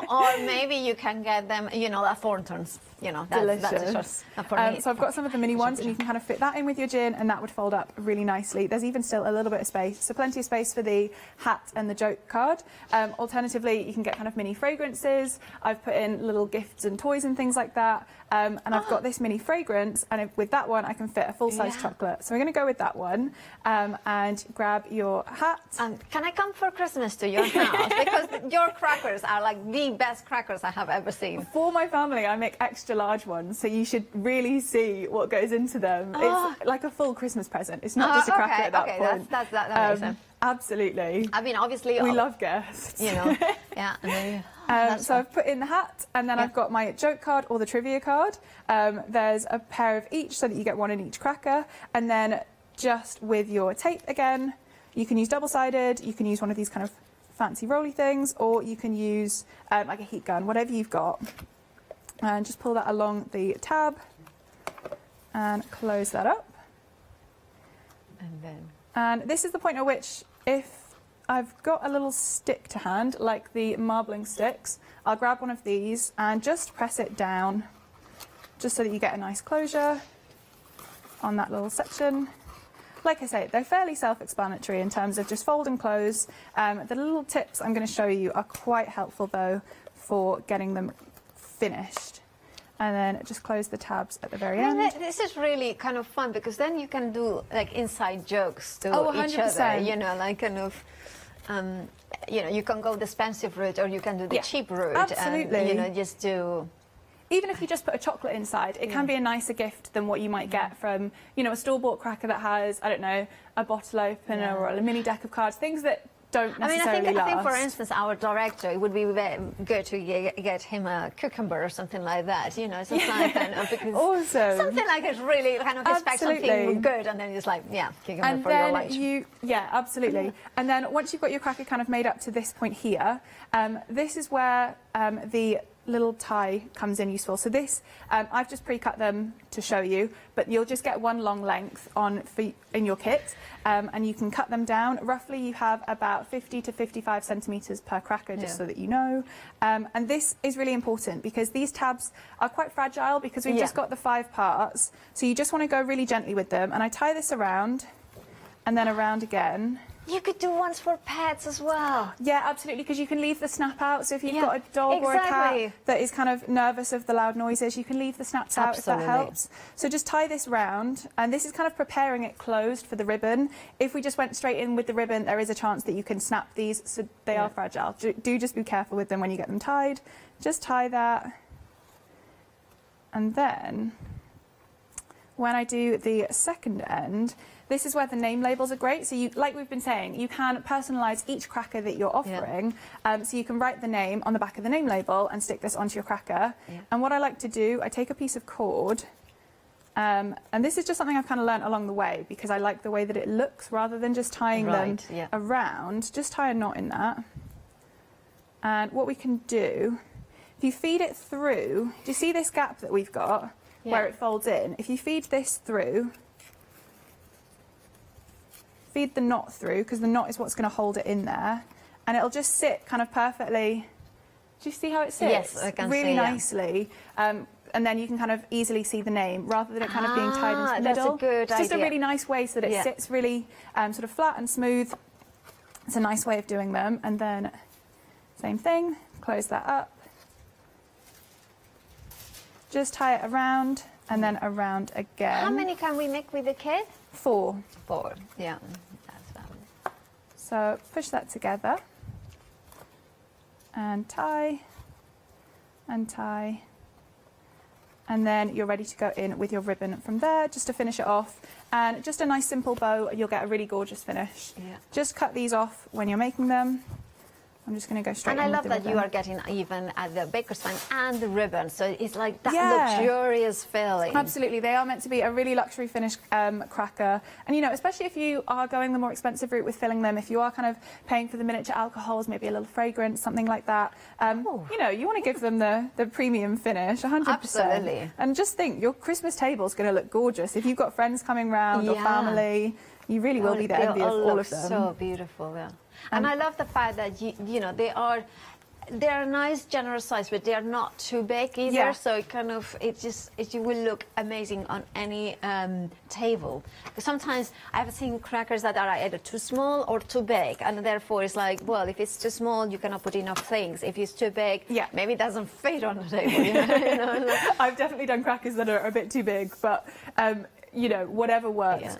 Or maybe you can get them, you know, at Thornton's. You know, that's just for me. So I've got some of the mini ones, and you can kind of fit that in with your gin, and that would fold up really nicely. There's even still a little bit of space, so plenty of space for the hat and the joke card. Alternatively, you can get kind of mini fragrances. I've put in little gifts and toys and things like that. And I've got this mini fragrance, and with that one, I can fit a full-size chocolate. So we're going to go with that one, and grab your hat. Can I come for Christmas to your house? Because your crackers are like the best crackers I have ever seen. For my family, I make extra large ones, so you should really see what goes into them. It's like a full Christmas present. It's not just a cracker at that point. That makes sense. Absolutely. I mean, obviously... We love guests. You know, yeah. And so I've put in the hat, and then I've got my joke card or the trivia card. There's a pair of each, so that you get one in each cracker. And then just with your tape again, you can use double-sided, you can use one of these kind of fancy rolly things, or you can use like a heat gun, whatever you've got. And just pull that along the tab and close that up. And this is the point at which, if I've got a little stick to hand, like the marbling sticks, I'll grab one of these and just press it down, just so that you get a nice closure on that little section. Like I say, they're fairly self-explanatory in terms of just fold and close. The little tips I'm going to show you are quite helpful, though, for getting them finished. And then just close the tabs at the very end. This is really kind of fun, because then you can do like inside jokes to each 100%. other, you know, like kind of, you know, you can go the expensive route, or you can do the cheap route. Absolutely. And, you know, just do... Even if you just put a chocolate inside, it can be a nicer gift than what you might get from, you know, a store-bought cracker that has, I don't know, a bottle opener or a mini deck of cards, things that don't necessarily last. I think, for instance, our director, it would be very good to get him a cucumber or something like that, you know, something like that. Because awesome. Something like it's really kind of expect something good, and then it's like, yeah, cucumber and for your lunch. Yeah, absolutely. And then once you've got your cracker kind of made up to this point here, this is where the little tie comes in useful. So this, I've just pre-cut them to show you, but you'll just get one long length in your kit, and you can cut them down. Roughly you have about 50 to 55 centimetres per cracker, just so that you know. And this is really important, because these tabs are quite fragile, because we've just got the 5 parts. So you just want to go really gently with them. And I tie this around, and then around again. You could do ones for pets as well. Yeah, absolutely, because you can leave the snap out. So if you've got a dog or a cat that is kind of nervous of the loud noises, you can leave the snaps out if that helps. So just tie this round, and this is kind of preparing it closed for the ribbon. If we just went straight in with the ribbon, there is a chance that you can snap these, so they are fragile. Do just be careful with them when you get them tied. Just tie that. And then when I do the second end, this is where the name labels are great. So you, like we've been saying, you can personalise each cracker that you're offering. So you can write the name on the back of the name label and stick this onto your cracker. And what I like to do, I take a piece of cord And this is just something I've kind of learnt along the way because I like the way that it looks rather than just tying them around. Just tie a knot in that. And what we can do, if you feed it through, do you see this gap that we've got where it folds in? If you feed this through, feed the knot through, because the knot is what's going to hold it in there, and it'll just sit kind of perfectly. Do you see how it sits? Yes, I can really see, nicely. And then you can kind of easily see the name rather than it kind of being tied into the middle. That's a good it's just idea. a really nice way so that it sits really sort of flat and smooth. It's a nice way of doing them. And then same thing, close that up. Just tie it around and then around again. How many can we make with the kit? 4. 4, yeah. That's fine. So push that together and tie and tie. And then you're ready to go in with your ribbon from there just to finish it off. And just a nice simple bow, you'll get a really gorgeous finish. Yeah. Just cut these off when you're making them. I'm just going to go straight in. And I with love the that you ribbon. are getting even at the baker's twine and the ribbon, so it's like that Yeah. luxurious feeling. Absolutely, they are meant to be a really luxury finished cracker. And you know, especially if you are going the more expensive route with filling them, if you are kind of paying for the miniature alcohols, maybe a little fragrance, something like that. You know, you want to give them the premium finish, 100%. Absolutely. And just think, your Christmas table is going to look gorgeous if you've got friends coming round or family. You really will be the envy of all of them. So beautiful, yeah. And I love the fact that you know they are a nice, generous size, but they are not too big either. Yeah. So it will look amazing on any table. Because sometimes I've seen crackers that are either too small or too big, and therefore it's like, well, if it's too small, you cannot put enough things. If it's too big, maybe it doesn't fit on the table. You know? I've definitely done crackers that are a bit too big, but you know, whatever works.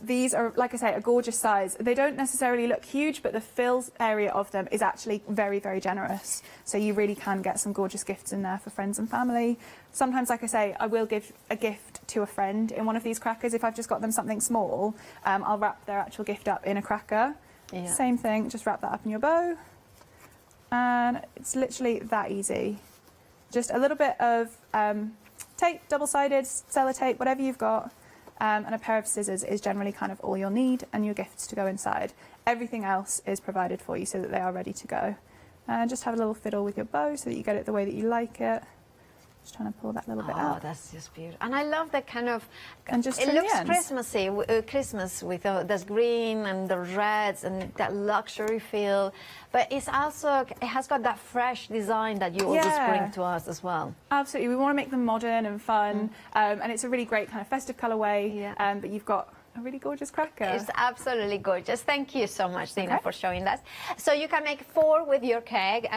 These are, like I say, a gorgeous size. They don't necessarily look huge, but the fills area of them is actually very, very generous. So you really can get some gorgeous gifts in there for friends and family. Sometimes, like I say, I will give a gift to a friend in one of these crackers. If I've just got them something small, I'll wrap their actual gift up in a cracker. Yeah. Same thing, just wrap that up in your bow. And it's literally that easy. Just a little bit of tape, double-sided, sellotape, whatever you've got. And a pair of scissors is generally kind of all you'll need, and your gifts to go inside. Everything else is provided for you so that they are ready to go. And just have a little fiddle with your bow so that you get it the way that you like it. Just trying to pull that little bit out. Oh, that's just beautiful. And I love the kind of, and just it looks Christmassy, Christmas with this green and the reds and that luxury feel. But it's also, it has got that fresh design that you always bring to us as well. Absolutely. We want to make them modern and fun. And it's a really great kind of festive colourway. But you've got a really gorgeous cracker. It's absolutely gorgeous. Thank you so much, Dina, for showing that. So you can make 4 with your kit.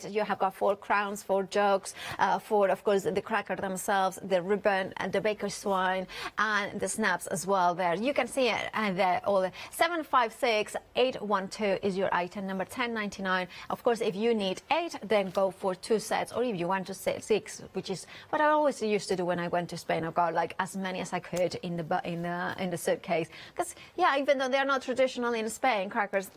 You have got 4 crowns, 4 jugs, 4, of course, the cracker themselves, the ribbon, and the baker's twine, and the snaps as well there. You can see it there. All 756-812 is your item number, 10.99. Of course, if you need 8, then go for 2 sets, or if you want to say 6, which is what I always used to do when I went to Spain. I got like as many as I could in the suitcase. Because even though they're not traditional in Spain, crackers,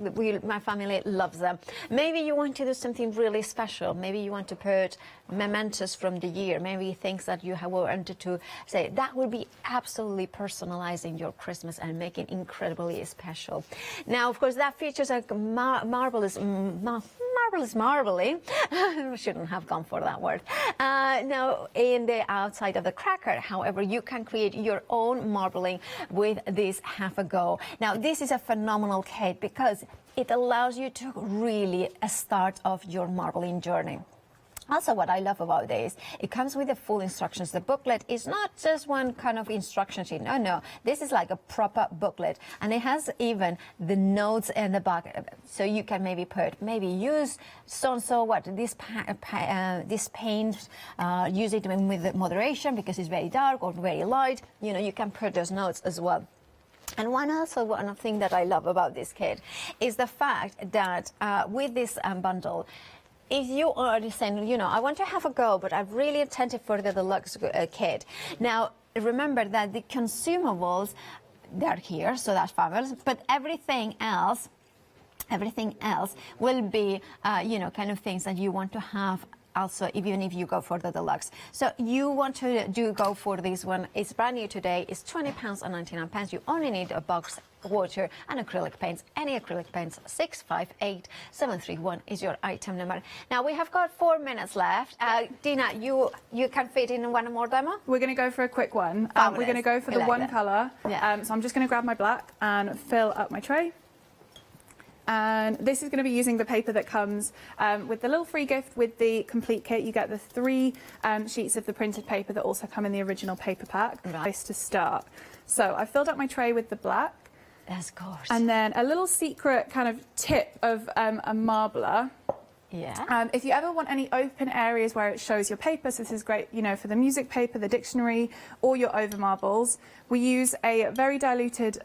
my family loves them. Maybe you want to do something really special. Maybe you want to put mementos from the year, maybe things that you have wanted to say. That would be absolutely personalizing your Christmas and making incredibly special. Now, of course, that features a marvelous marbling. I shouldn't have gone for that word. Now, in the outside of the cracker, however, you can create your own marbling with this half a go. Now, this is a phenomenal kit because it allows you to really start off your marbling journey. Also, what I love about this, it comes with the full instructions. The booklet is not just one kind of instruction sheet. No. This is like a proper booklet. And it has even the notes in the back. So you can maybe use this paint, use it with moderation because it's very dark or very light. You know, you can put those notes as well. And one thing that I love about this kit is the fact that with this bundle, if you are saying, you know, I want to have a go, but I'm really attentive for the deluxe kit. Now, remember that the consumables, they're here, so that's fabulous. But everything else will be, you know, kind of things that you want to have also even if you go for the deluxe. So you want to go for this one. It's brand new today. It's £20 and 99 pence. You only need a box, water and acrylic paints. Any acrylic paints. 658731 is your item number. Now we have got 4 minutes left. Dina, you can fit in one more demo. We're going to go for a quick one. We're going to go for the like one that. colour. Yeah. So I'm just going to grab my black and fill up my tray. And this is going to be using the paper that comes with the little free gift with the complete kit. You get the 3 sheets of the printed paper that also come in the original paper pack. Right. Place to start. So I filled up my tray with the black. Of course. And then a little secret kind of tip of a marbler. Yeah. If you ever want any open areas where it shows your paper, so this is great, you know, for the music paper, the dictionary, or your over marbles, we use a very diluted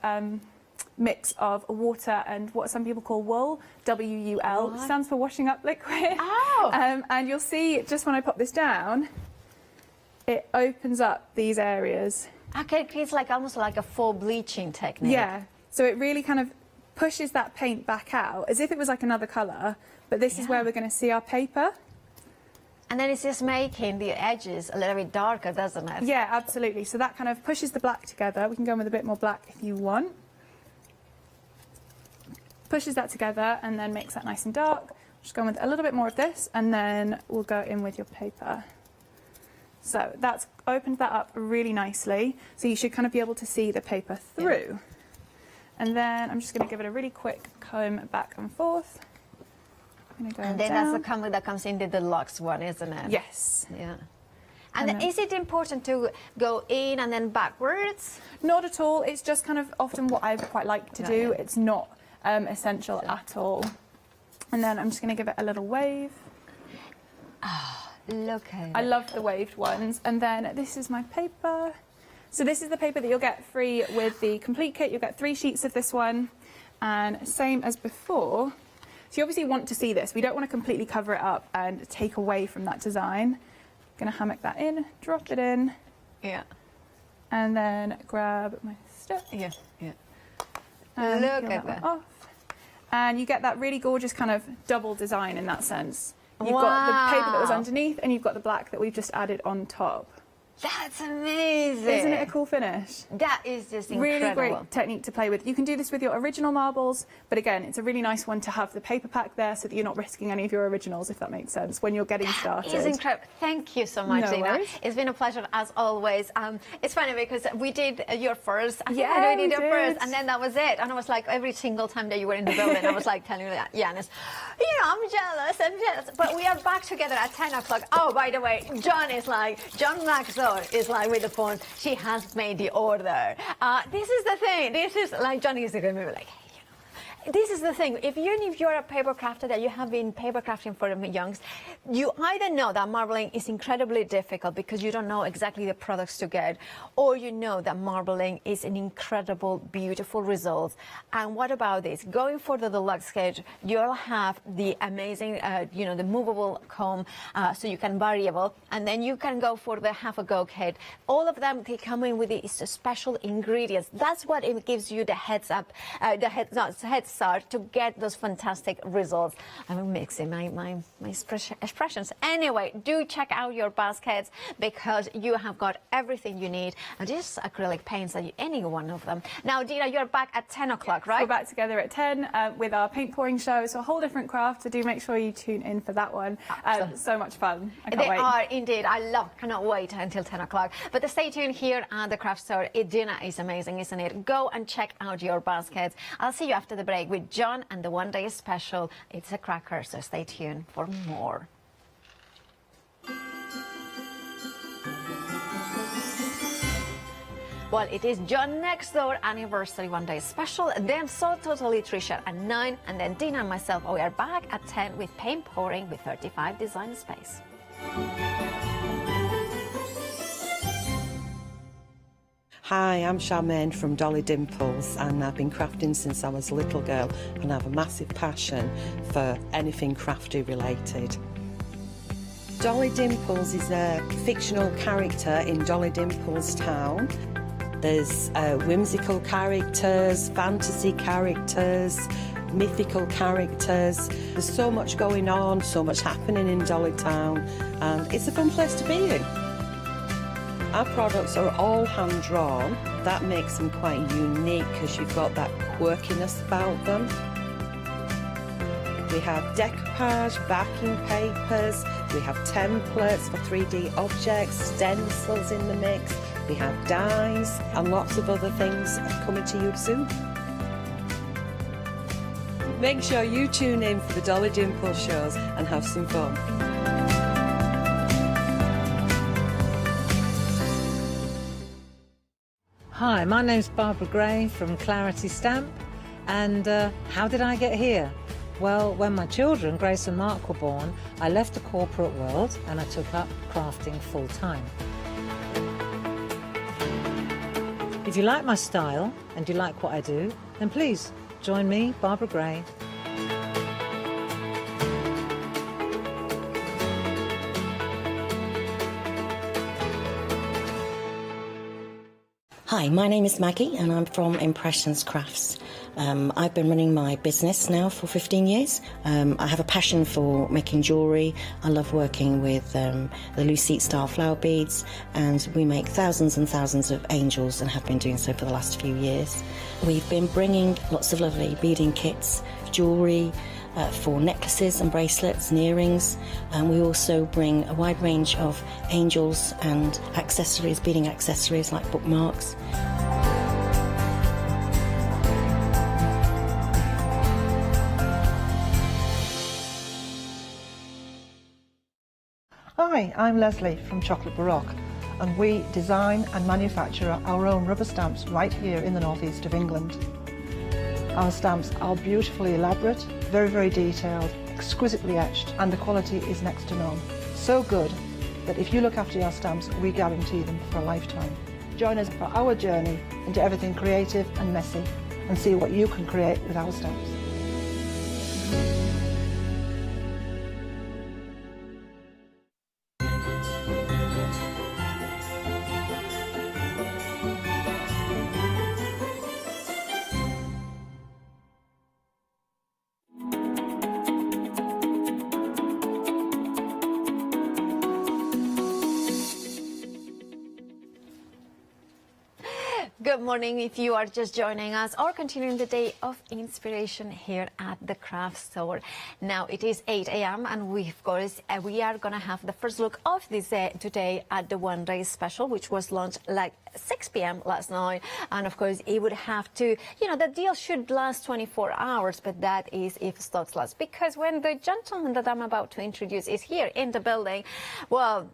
mix of water and what some people call wool, W-U-L, stands for washing up liquid. Oh. And you'll see, just when I pop this down, it opens up these areas. Okay, it's like almost like a full bleaching technique. Yeah, so it really kind of pushes that paint back out as if it was like another colour, but this is where we're going to see our paper. And then it's just making the edges a little bit darker, doesn't it? Yeah, absolutely. So that kind of pushes the black together. We can go in with a bit more black if you want. Pushes that together and then makes that nice and dark. Just go in with a little bit more of this and then we'll go in with your paper. So that's opened that up really nicely. So you should kind of be able to see the paper through. Yeah. And then I'm just going to give it a really quick comb back and forth. I'm go and then down. that's the comb that comes in the deluxe one, isn't it? Yes. Yeah. And then, is it important to go in and then backwards? Not at all. It's just kind of often what I quite like to do. It's not essential at all. And then I'm just going to give it a little wave. Oh, look at it. I love the waved ones. And then this is my paper. So this is the paper that you'll get free with the complete kit. You'll get 3 sheets of this one. And same as before. So you obviously want to see this. We don't want to completely cover it up and take away from that design. I'm going to hammock that in, drop it in. Yeah. And then grab my stick. Yeah, yeah. And look peel at that that. one off. And you get that really gorgeous kind of double design in that sense. You've got the paper that was underneath and you've got the black that we've just added on top. That's amazing. Isn't it a cool finish? That is just incredible. Really great technique to play with. You can do this with your original marbles, but again, it's a really nice one to have the paper pack there so that you're not risking any of your originals, if that makes sense, when you're getting started. It's incredible. Thank you so much, No Dina. worries. It's been a pleasure as always. It's funny because we did your first. I think Yeah, we did your we first, did. and then that was it. And I was like, every single time that you were in the building, I was like telling you that, Yanis, you know, I'm jealous. But we are back together at 10 o'clock. Oh, by the way, John Maxor is like with the phone. She has made the order. This is the thing. This is like Johnny is going to be like, hey, you know, this is the thing. If you're a paper crafter that you have been paper crafting for the youngs, you either know that marbling is incredibly difficult because you don't know exactly the products to get, or you know that marbling is an incredible, beautiful result. And what about this? Going for the deluxe kit, you'll have the amazing, you know, the movable comb, so you can variable, and then you can go for the half a go kit. All of them, they come in with these special ingredients. That's what it gives you the heads up, head start to get those fantastic results. I'm mixing my expressions. Anyway, do check out your baskets because you have got everything you need. And just acrylic paints, any one of them. Now, Dina, you're back at 10 o'clock, right? We're back together at 10 with our paint pouring show. So a whole different craft. So do make sure you tune in for that one. So much fun. I can't They wait. are indeed. Cannot wait until 10 o'clock. But stay tuned here at the craft store. Dina is amazing, isn't it? Go and check out your baskets. I'll see you after the break with John and the one day special. It's a cracker, so stay tuned for more. Well, it is John Next Door anniversary one day special, then So Totally Trisha at 9, and then Dina and myself, we are back at 10 with paint pouring with 35 design space. Hi, I'm Charmaine from Dolly Dimples, and I've been crafting since I was a little girl, and I have a massive passion for anything crafty related. Dolly Dimples is a fictional character in Dolly Dimples town. There's whimsical characters, fantasy characters, mythical characters. There's so much going on, so much happening in Dolly Town, and it's a fun place to be in. Our products are all hand-drawn. That makes them quite unique because you've got that quirkiness about them. We have decoupage, backing papers, we have templates for 3D objects, stencils in the mix, we have dies and lots of other things coming to you soon. Make sure you tune in for the Dolly Dimple shows and have some fun. Hi, my name's Barbara Gray from Clarity Stamp, and how did I get here? Well, when my children, Grace and Mark, were born, I left the corporate world and I took up crafting full-time. If you like my style and you like what I do, then please join me, Barbara Gray. Hi, my name is Maggie and I'm from Impressions Crafts. I've been running my business now for 15 years. I have a passion for making jewellery. I love working with the Lucite style flower beads, and we make thousands and thousands of angels and have been doing so for the last few years. We've been bringing lots of lovely beading kits, jewellery, for necklaces and bracelets and earrings, and we also bring a wide range of angels and accessories, beading accessories like bookmarks. Hi, I'm Leslie from Chocolate Baroque, and we design and manufacture our own rubber stamps right here in the northeast of England. Our stamps are beautifully elaborate, very, very detailed, exquisitely etched, and the quality is next to none. So good that if you look after your stamps, we guarantee them for a lifetime. Join us for our journey into everything creative and messy, and see what you can create with our stamps. Good morning if you are just joining us or continuing the day of inspiration here at the craft store. Now it is 8 a.m. and we are going to have the first look of this today at the one day special, which was launched like 6 p.m. last night. And of course it would have to, the deal should last 24 hours, but that is if stocks last, because when the gentleman that I'm about to introduce is here in the building, well,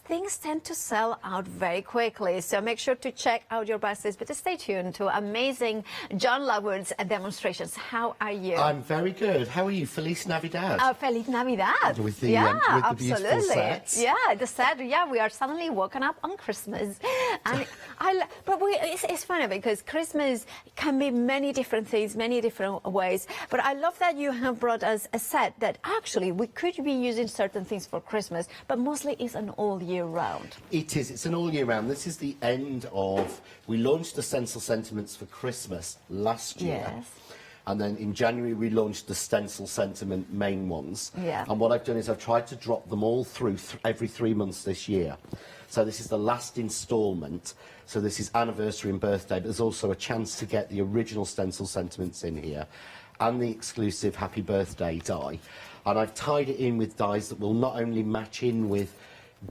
things tend to sell out very quickly, so make sure to check out your buses, but stay tuned to amazing John Lovewood's demonstrations. How are you? I'm very good. How are you? Feliz Navidad. Feliz Navidad. With the, yeah, with the beautiful sets. Yeah, the set. Yeah, we are suddenly woken up on Christmas, and it's funny because Christmas can be many different things, many different ways. But I love that you have brought us a set that actually we could be using certain things for Christmas, but mostly is an all year round. It is. It's an all year round. This is the end of. We launched the Stencil Sentiments for Christmas last year. Yes. And then in January we launched the Stencil Sentiment main ones. Yeah. And what I've done is I've tried to drop them all through every 3 months this year. So this is the last instalment. So this is anniversary and birthday, but there's also a chance to get the original Stencil Sentiments in here and the exclusive Happy Birthday die. And I've tied it in with dies that will not only match in with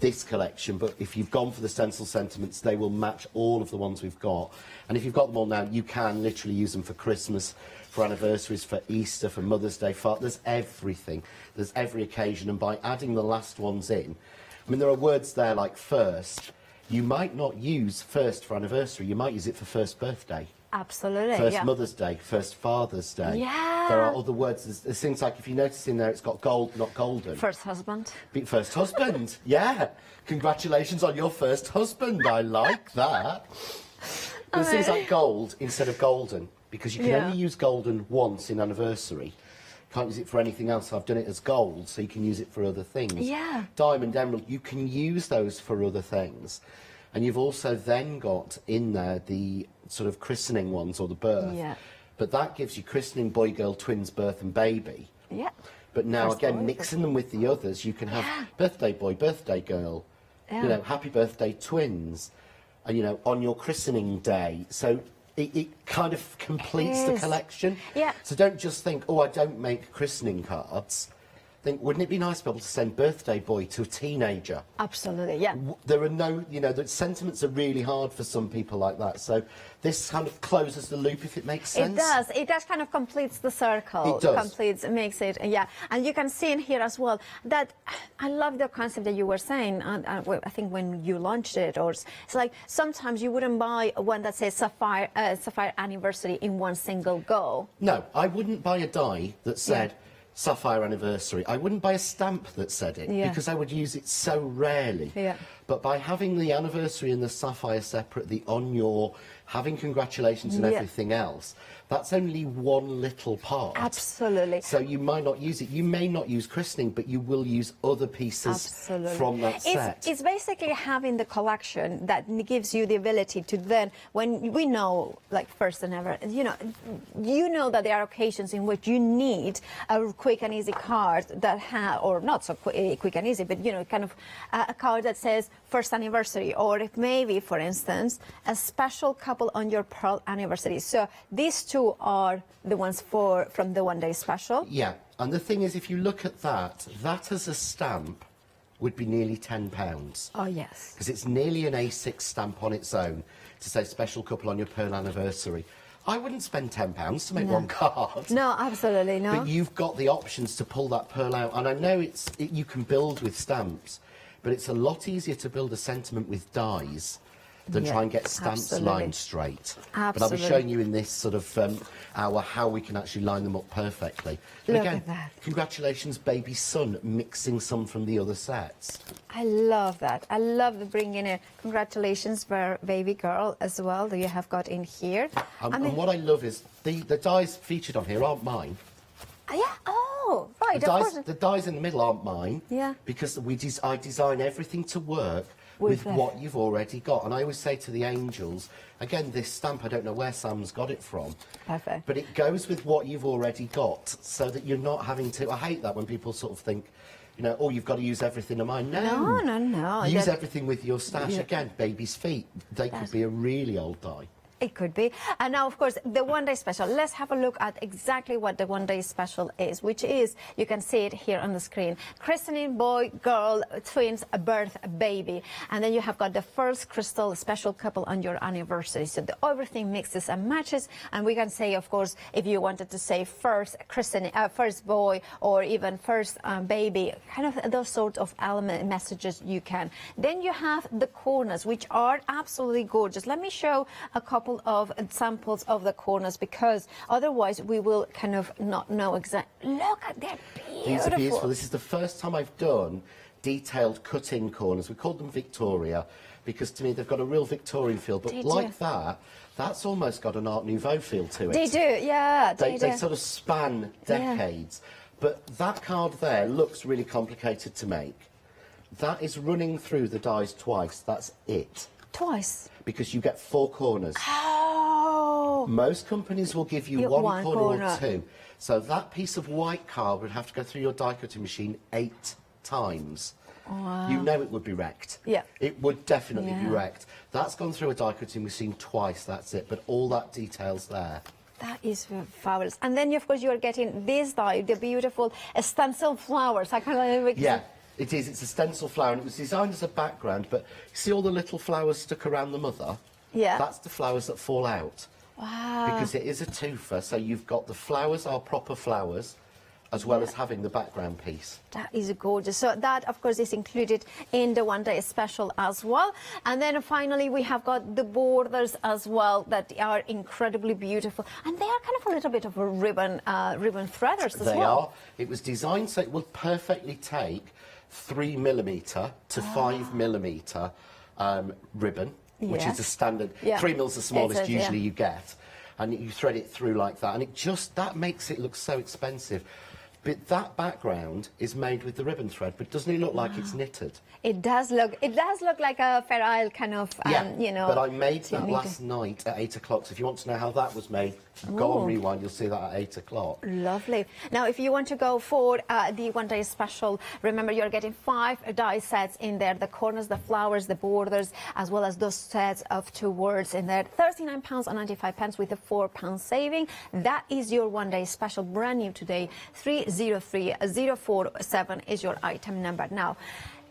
this collection, but if you've gone for the Stencil Sentiments, they will match all of the ones we've got. And if you've got them all now, you can literally use them for Christmas, for anniversaries, for Easter, for Mother's Day. There's everything. There's every occasion. And by adding the last ones in, I mean, there are words there like first. You might not use first for anniversary. You might use it for first birthday. Absolutely. First yeah. Mother's Day, first Father's Day. Yeah. There are other words. There's things like, if you notice in there, it's got gold, not golden. First husband. First husband, yeah. Congratulations on your first husband. I like that. There's things like gold instead of golden, because you can only use golden once in anniversary. Can't use it for anything else. I've done it as gold, so you can use it for other things. Yeah. Diamond, emerald, you can use those for other things. And you've also then got in there the sort of christening ones, or the birth. Yeah. but that gives you christening, boy, girl, twins, birth and baby. Yeah. But now First again, boy, mixing them with the others, you can have birthday boy, birthday girl, Yeah. you know, happy birthday twins, and you know, on your christening day. So it kind of completes the Yes. collection. Yeah. So don't just think, oh, I don't make christening cards. Think, wouldn't it be nice to be able to send birthday boy to a teenager? Absolutely, yeah. There are no, you know, the sentiments are really hard for some people like that. So this kind of closes the loop, if it makes sense. It does. It does kind of completes the circle. It does. Completes, makes it, yeah. And you can see in here as well that I love the concept that you were saying. I think when you launched it, or it's like sometimes you wouldn't buy one that says Sapphire Anniversary in one single go. No, I wouldn't buy a die that said Sapphire Anniversary. I wouldn't buy a stamp that said it because I would use it so rarely. Yeah. But by having the anniversary and the sapphire separate, the on your, having congratulations and everything else, that's only one little part. Absolutely. So you might not use it. You may not use christening, but you will use other pieces from that set. It's basically having the collection that gives you the ability to then, when we know, like first and ever, you know that there are occasions in which you need a quick and easy card that or not so quick and easy, but you know, kind of a card that says first anniversary, or if maybe, for instance, a special couple on your pearl anniversary. So these two are the ones from the one day special. Yeah, and the thing is, if you look at that as a stamp would be nearly £10. Oh, yes. Because it's nearly an A6 stamp on its own to say special couple on your pearl anniversary. I wouldn't spend £10 to make one card. No, absolutely no. But you've got the options to pull that pearl out. And I know you can build with stamps, but it's a lot easier to build a sentiment with dies than try and get stamps lined straight. But I'll be showing you in this sort of hour how we can actually line them up perfectly. And Look again, at that. congratulations, baby son, mixing some from the other sets. I love that. I love the bringing in congratulations for baby girl as well that you have got in here. And what I love is the dies featured on here aren't mine. Yeah. Oh, right. The dies in the middle aren't mine. Yeah. Because I design everything to work with what you've already got. And I always say to the angels, again, this stamp, I don't know where Sam's got it from. Perfect. But it goes with what you've already got, so that you're not having to... I hate that when people sort of think, you know, oh, you've got to use everything of mine. No. Use everything with your stash. Again, baby's feet. They could be a really old die. It could be. And now, of course, the one-day special. Let's have a look at exactly what the one-day special is, which is, you can see it here on the screen, christening, boy, girl, twins, a birth, a baby. And then you have got the first crystal special couple on your anniversary. So everything mixes and matches. And we can say, of course, if you wanted to say first christening, first boy, or even first baby, kind of those sort of element messages you can. Then you have the corners, which are absolutely gorgeous. Let me show a couple of samples of the corners, because otherwise we will kind of not know exactly. Look at that, beautiful. These are beautiful. This is the first time I've done detailed cut-in corners. We called them Victoria because to me they've got a real Victorian feel, but that's almost got an Art Nouveau feel to it. They do, yeah. They sort of span decades. Yeah. But that card there looks really complicated to make. That is running through the dies twice. That's it. Twice? Because you get 4 corners. Oh! Most companies will give you one corner or 2. So that piece of white card would have to go through your die cutting machine 8 times. Wow. You know it would be wrecked. Yeah. It would definitely be wrecked. That's gone through a die cutting machine twice, that's it. But all that detail's there. That is fabulous. And then, of course, you're getting this die, the beautiful stencil flowers. I kind of... Yeah. It is. It's a stencil flower, and it was designed as a background, but you see all the little flowers stuck around the mother? Yeah. That's the flowers that fall out. Wow. Because it is a twofer, so you've got the flowers are proper flowers, as well as having the background piece. That is gorgeous. So that, of course, is included in the one-day special as well. And then finally, we have got the borders as well that are incredibly beautiful. And they are kind of a little bit of a ribbon threaders as well. They are. It was designed so it will perfectly take 3mm to 5mm ribbon, which is a standard. 3mm is the smallest usually you get, and you thread it through like that, and that makes it look so expensive. But that background is made with the ribbon thread, but doesn't it look like it's knitted? It does look like a Fair Isle kind of, you know. But I made that last night at 8 o'clock. So if you want to know how that was made, go on Rewind. You'll see that at 8 o'clock. Lovely. Now, if you want to go for the one-day special, remember you're getting 5 die sets in there: the corners, the flowers, the borders, as well as those sets of 2 words in there. £39.95 with a £4 saving. That is your one-day special, brand new today. 303047 is your item number. Now,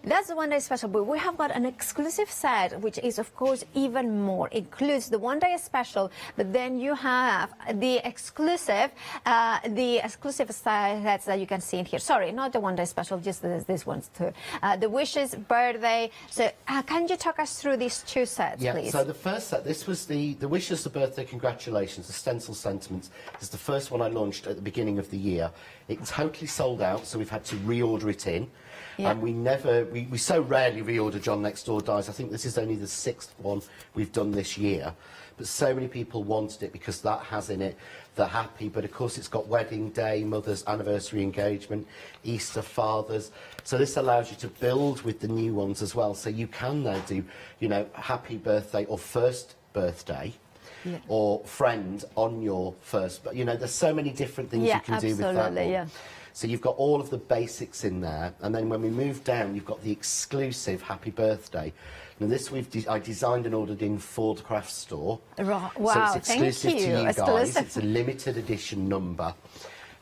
that's the one-day special, but we have got an exclusive set, which is, of course, even more. It includes the one-day special, but then you have the exclusive sets that you can see in here. Sorry, not the one-day special, just these ones too. The Wishes, Birthday. So can you talk us through these 2 sets, please? So the first set, this was the Wishes, the Birthday Congratulations, the stencil sentiments. This is the first one I launched at the beginning of the year. It totally sold out, so we've had to reorder it in. Yeah. And we so rarely reorder John Next Door dies. I think this is only the 6th one we've done this year. But so many people wanted it because that has in it the happy, but of course it's got wedding day, mother's anniversary, engagement, Easter, Father's. So this allows you to build with the new ones as well. So you can now do, you know, happy birthday or first birthday. Yeah. Or friend on your first, but you know, there's so many different things you can do with that one. Yeah. So you've got all of the basics in there, and then when we move down, you've got the exclusive Happy Birthday. Now this I designed and ordered in for the craft store. Wow, so it's exclusive thank you. to you guys. It's a limited edition number,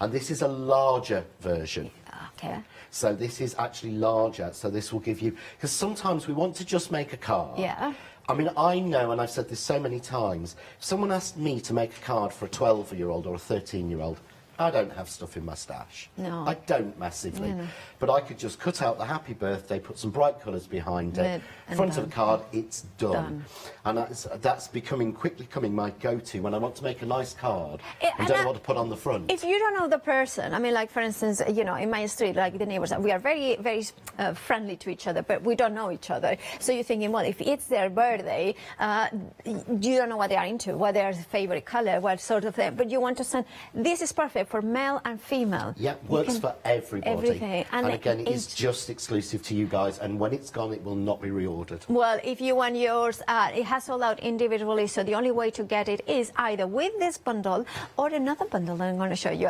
and this is a larger version. Okay. So this is actually larger. So this will give you, because sometimes we want to just make a card. Yeah. I mean, I know, and I've said this so many times, if someone asked me to make a card for a 12-year-old or a 13-year-old, I don't have stuff in my stash. No. I don't massively. No. But I could just cut out the happy birthday, put some bright colours behind it, front of the card, it's done. And that's quickly becoming my go-to when I want to make a nice card and don't know what to put on the front. If you don't know the person, I mean, like, for instance, you know, in my street, like the neighbours, we are very, very friendly to each other, but we don't know each other. So you're thinking, well, if it's their birthday, you don't know what they are into, what their favourite colour, what sort of thing, but you want to send, this is perfect for male and female. Yeah, works for everybody. Everything. And again, it is just exclusive to you guys, and when it's gone, it will not be reordered. Well, if you want yours, it has sold out individually, so the only way to get it is either with this bundle or another bundle that I'm going to show you.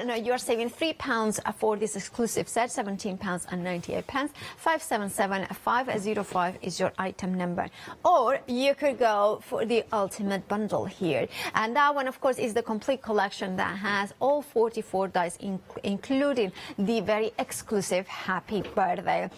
No, you're saving £3 for this exclusive set, £17.98. 577505 is your item number. Or you could go for the ultimate bundle here. And that one, of course, is the complete collection that has all 44 dies, including the very exclusive Happy Birthday.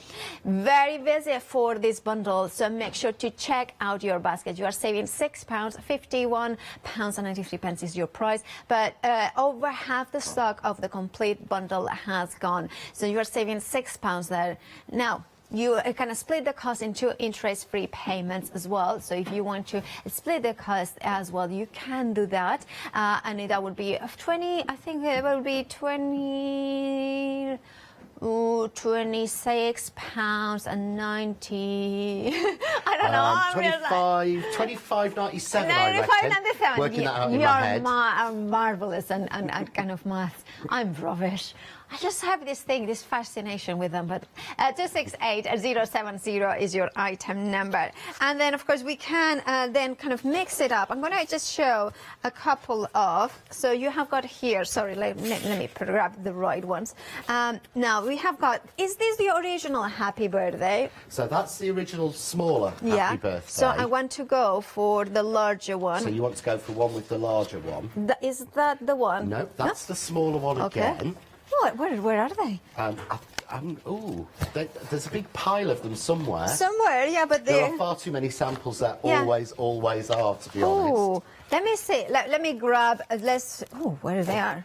Very busy for this bundle, so make sure to check out your basket. You are saving £6, £51.93 is your price, but over half the stock of the complete bundle has gone. So you are saving £6 there. Now, you can split the cost into interest-free payments as well. So if you want to split the cost as well, you can do that. And that would be 20, I think it will be 26 and 90. I don't know. 25.97. I reckon. 95.97. Working that out in You're my head. Marvelous and kind of maths. I'm rubbish. I just have this thing, this fascination with them. But 268070 is your item number. And then, of course, we can then kind of mix it up. I'm going to just show a couple of. So you have got here, sorry, let me grab the right ones. Now, we have got, is this the original Happy Birthday? So that's the original smaller Happy Birthday. So I want to go for the larger one. So you want to go for one with the larger one? Is that the one? No, that's the smaller one again. Where are they? There's a big pile of them somewhere. Somewhere, yeah, but there are far too many samples there. Always are, to be honest. Let me see. Let me grab. Where they are?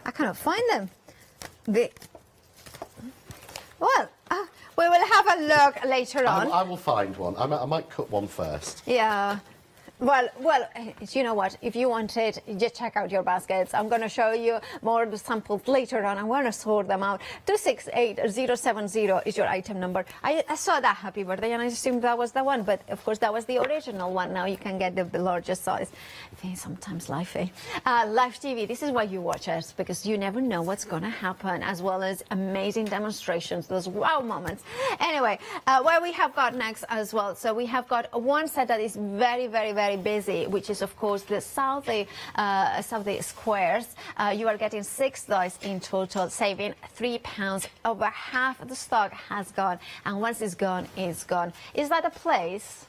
I cannot find them. Well, we will have a look later on. I will find one. I might cut one first. Yeah. Well, you know what? If you want it, just check out your baskets. I'm going to show you more of the samples later on. I'm going to sort them out. 268070 is your item number. I saw that happy birthday and I assumed that was the one, but of course that was the original one. Now you can get the largest size. I think sometimes life, live TV, this is why you watch us, because you never know what's going to happen, as well as amazing demonstrations, those wow moments. Anyway, what we have got next as well. So we have got one set that is very, very, very busy, which is of course the Southie squares. You are getting 6 dies in total, saving £3. Over half of the stock has gone, and once it's gone, it's gone. Is that a place?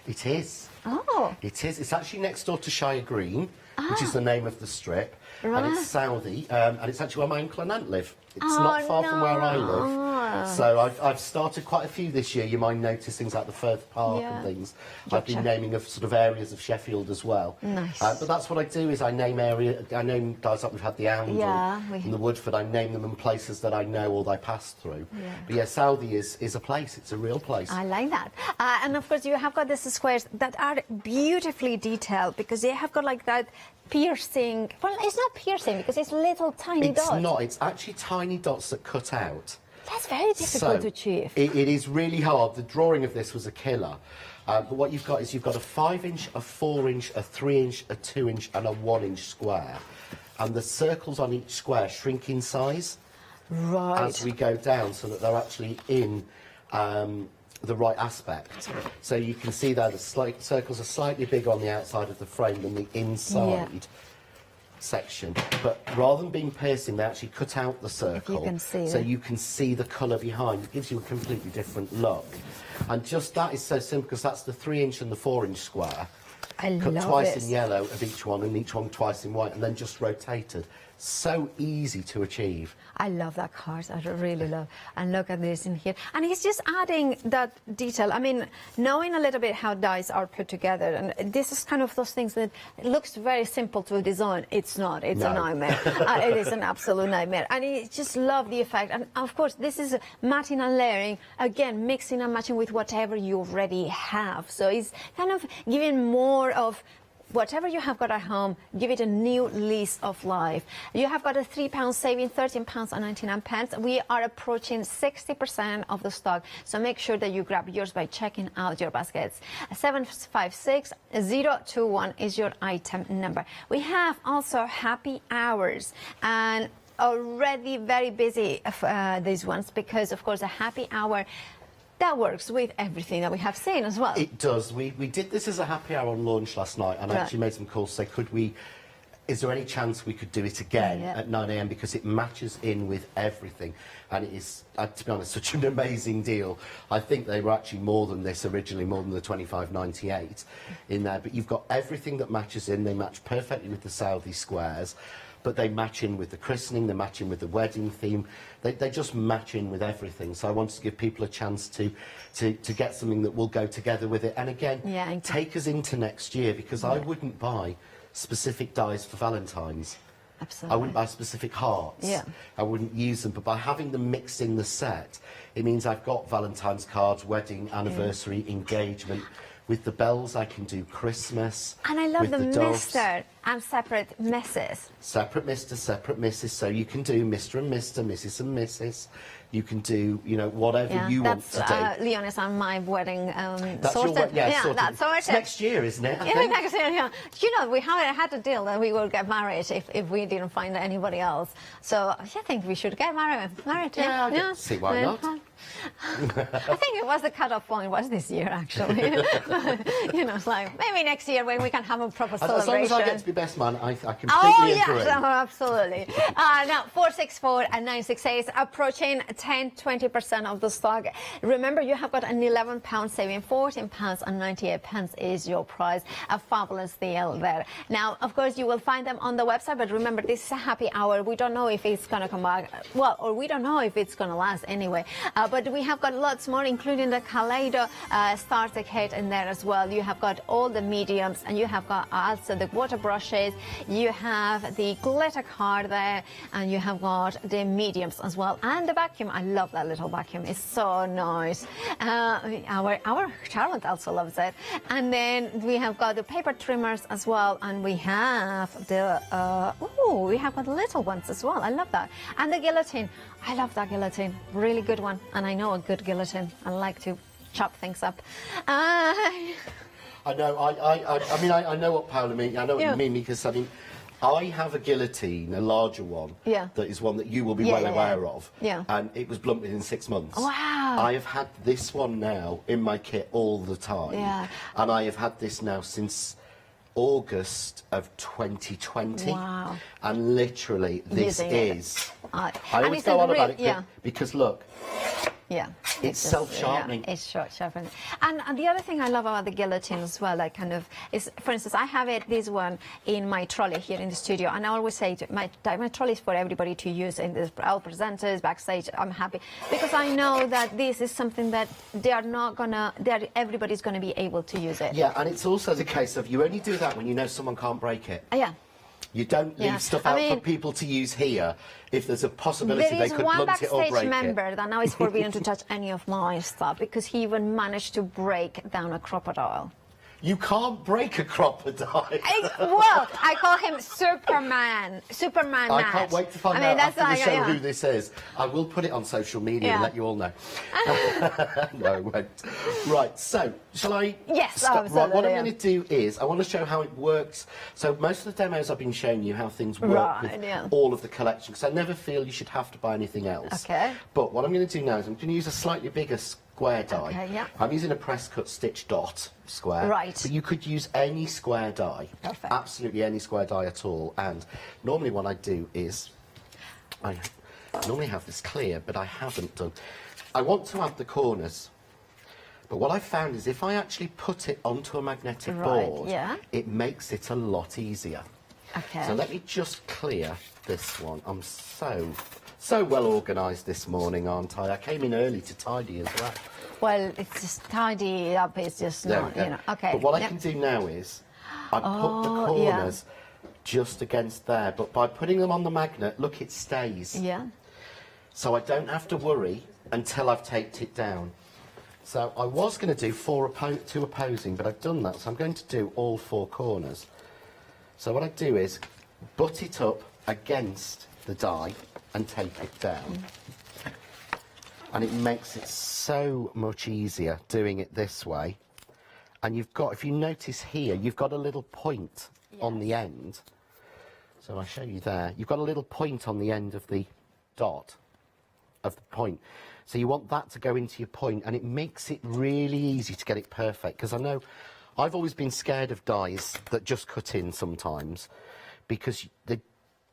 It is. Oh. It is. It's actually next door to Shire Green, which is the name of the strip. Right. And it's Southie, and it's actually where my uncle and aunt live. It's not far from where I live. So I've started quite a few this year. You might notice things like the Firth Park and things. Gotcha. I've been naming of sort of areas of Sheffield as well. Nice. But that's what I do, is I name dies like we've had the Oundle and the Woodford. I name them in places that I know or that I pass through. Yeah. But yeah, Southie is a place. It's a real place. I like that. And of course you have got these squares that are beautifully detailed, because they have got like that piercing. Well, it's not piercing because it's little tiny dots. It's not. It's actually tiny dots that cut out. That's very difficult to achieve. It is really hard. The drawing of this was a killer. But what you've got is you've got a 5-inch, a 4-inch, a 3-inch, a 2-inch and a 1-inch square. And the circles on each square shrink in size as we go down, so that they're actually in the right aspect. So you can see there the circles are slightly bigger on the outside of the frame than the inside section. But rather than being piercing, they actually cut out the circle. You can see so you can see the colour behind. It gives you a completely different look. And just that is so simple, because that's the 3-inch and the 4-inch square. Cut twice in yellow of each one, and each one twice in white, and then just rotated. So easy to achieve. I love that card. I really love. And look at this in here. And he's just adding that detail. I mean, knowing a little bit how dies are put together, and this is kind of those things that it looks very simple to design. It's not. It's a nightmare. It is an absolute nightmare. And I just love the effect. And of course, this is matting and layering. Again, mixing and matching with whatever you already have. So it's kind of giving more of whatever you have got at home, give it a new lease of life. You have got a £3 saving, £13.99. We are approaching 60% of the stock, so make sure that you grab yours by checking out your baskets. 756021 is your item number. We have also happy hours, and already very busy these ones, because of course a happy hour that works with everything that we have seen as well. It does. We did this as a happy hour on launch last night, and I actually made some calls to say, is there any chance we could do it again at 9 AM, because it matches in with everything, and it is, to be honest, such an amazing deal. I think they were actually more than this originally, more than the £25.98 in there, but you've got everything that matches in. They match perfectly with the Southie squares, but they match in with the christening, they match in with the wedding theme. They just match in with everything. So I wanted to give people a chance to get something that will go together with it. And again, take us into next year, because I wouldn't buy specific dies for Valentine's. Absolutely. I wouldn't buy specific hearts. Yeah. I wouldn't use them. But by having them mixed in the set, it means I've got Valentine's cards, wedding, anniversary, engagement. With the bells, I can do Christmas. And I love the Mr. and separate Mrs. Separate Mr., separate Mrs. So you can do Mr. and Mr., Mrs. and Mrs. You can do, you know, whatever you want to do. Leon is on my wedding that's sorted. Sorted. That's sorted. It's next year, isn't it? Next year, yeah. You know, we had a deal that we would get married if we didn't find anybody else. So I think we should get married. Yeah. See why not? I think it was the cut-off point was this year, actually. You know, it's like maybe next year when we can have a proper celebration. As long as I get to be best man, I completely agree. Absolutely. Now, 464 and 968 approaching 10-20% of the stock. Remember, you have got an £11 saving, £14.98 is your price. A fabulous deal there. Now, of course, you will find them on the website, but remember, this is a happy hour. We don't know if it's going to come back, well, or we don't know if it's going to last anyway. But we have got lots more, including the Kaleido starter kit in there as well. You have got all the mediums, and you have got also the water brushes. You have the glitter card there, and you have got the mediums as well, and the vacuum. I love that little vacuum. It's so nice. Our Charlotte also loves it. And then we have got the paper trimmers as well, and we have the we have got little ones as well. I love that. And the guillotine. I love that guillotine. Really good one. And I know a good guillotine. I like to chop things up. I know. I mean, I know what Paola means. I know what you mean, because I mean, I have a guillotine, a larger one. Yeah. That is one that you will be well aware of. Yeah. And it was blunt within 6 months. Wow. I have had this one now in my kit all the time. Yeah. And I have had this now since August of 2020. Wow. And literally, this Using it. is. I always go on about it because look. Yeah. It's self-sharpening. Yeah, it's sharpening. And the other thing I love about the guillotine as well, like kind of, is, for instance, I have this one in my trolley here in the studio, and I always say my trolley is for everybody to use in the all presenters, backstage. I'm happy because I know that this is something that everybody's gonna be able to use it. Yeah, and it's also the case of you only do that when you know someone can't break it. Yeah. You don't leave stuff out for people to use here if there's a possibility they could blunt it or break it. There is one backstage member that now is forbidden to touch any of my stuff because he even managed to break down a crocodile. You can't break a crocodile. Well, I call him Superman. Superman. I can't wait to find out after the show who this is. I will put it on social media and let you all know. No, I won't. Right, so shall I? Yes, right, what I'm absolutely. going to do is I want to show how it works. So most of the demos I've been showing you how things work with all of the collection, because I never feel you should have to buy anything else. Okay. But what I'm going to do now is I'm going to use a slightly bigger square die. Okay, yeah. I'm using a press cut stitch dot square. Right. But you could use any square die. Perfect. Absolutely any square die at all. And normally what I do is I normally have this clear, but I haven't done. I want to add the corners. But what I found is if I actually put it onto a magnetic board, it makes it a lot easier. Okay. So let me just clear this one. I'm so well organised this morning, aren't I? I came in early to tidy as well. Well, it's just tidy up. It's just not, you know. Okay. But what I can do now is I put the corners just against there. But by putting them on the magnet, look, it stays. Yeah. So I don't have to worry until I've taped it down. So I was going to do two opposing, but I've done that. So I'm going to do all 4 corners. So what I do is butt it up against the die and take it down. And it makes it so much easier doing it this way. And you've got, if you notice here, you've got a little point on the end. So I'll show you there. You've got a little point on the end of the dot, of the point. So you want that to go into your point, and it makes it really easy to get it perfect. Because I know I've always been scared of dies that just cut in sometimes, because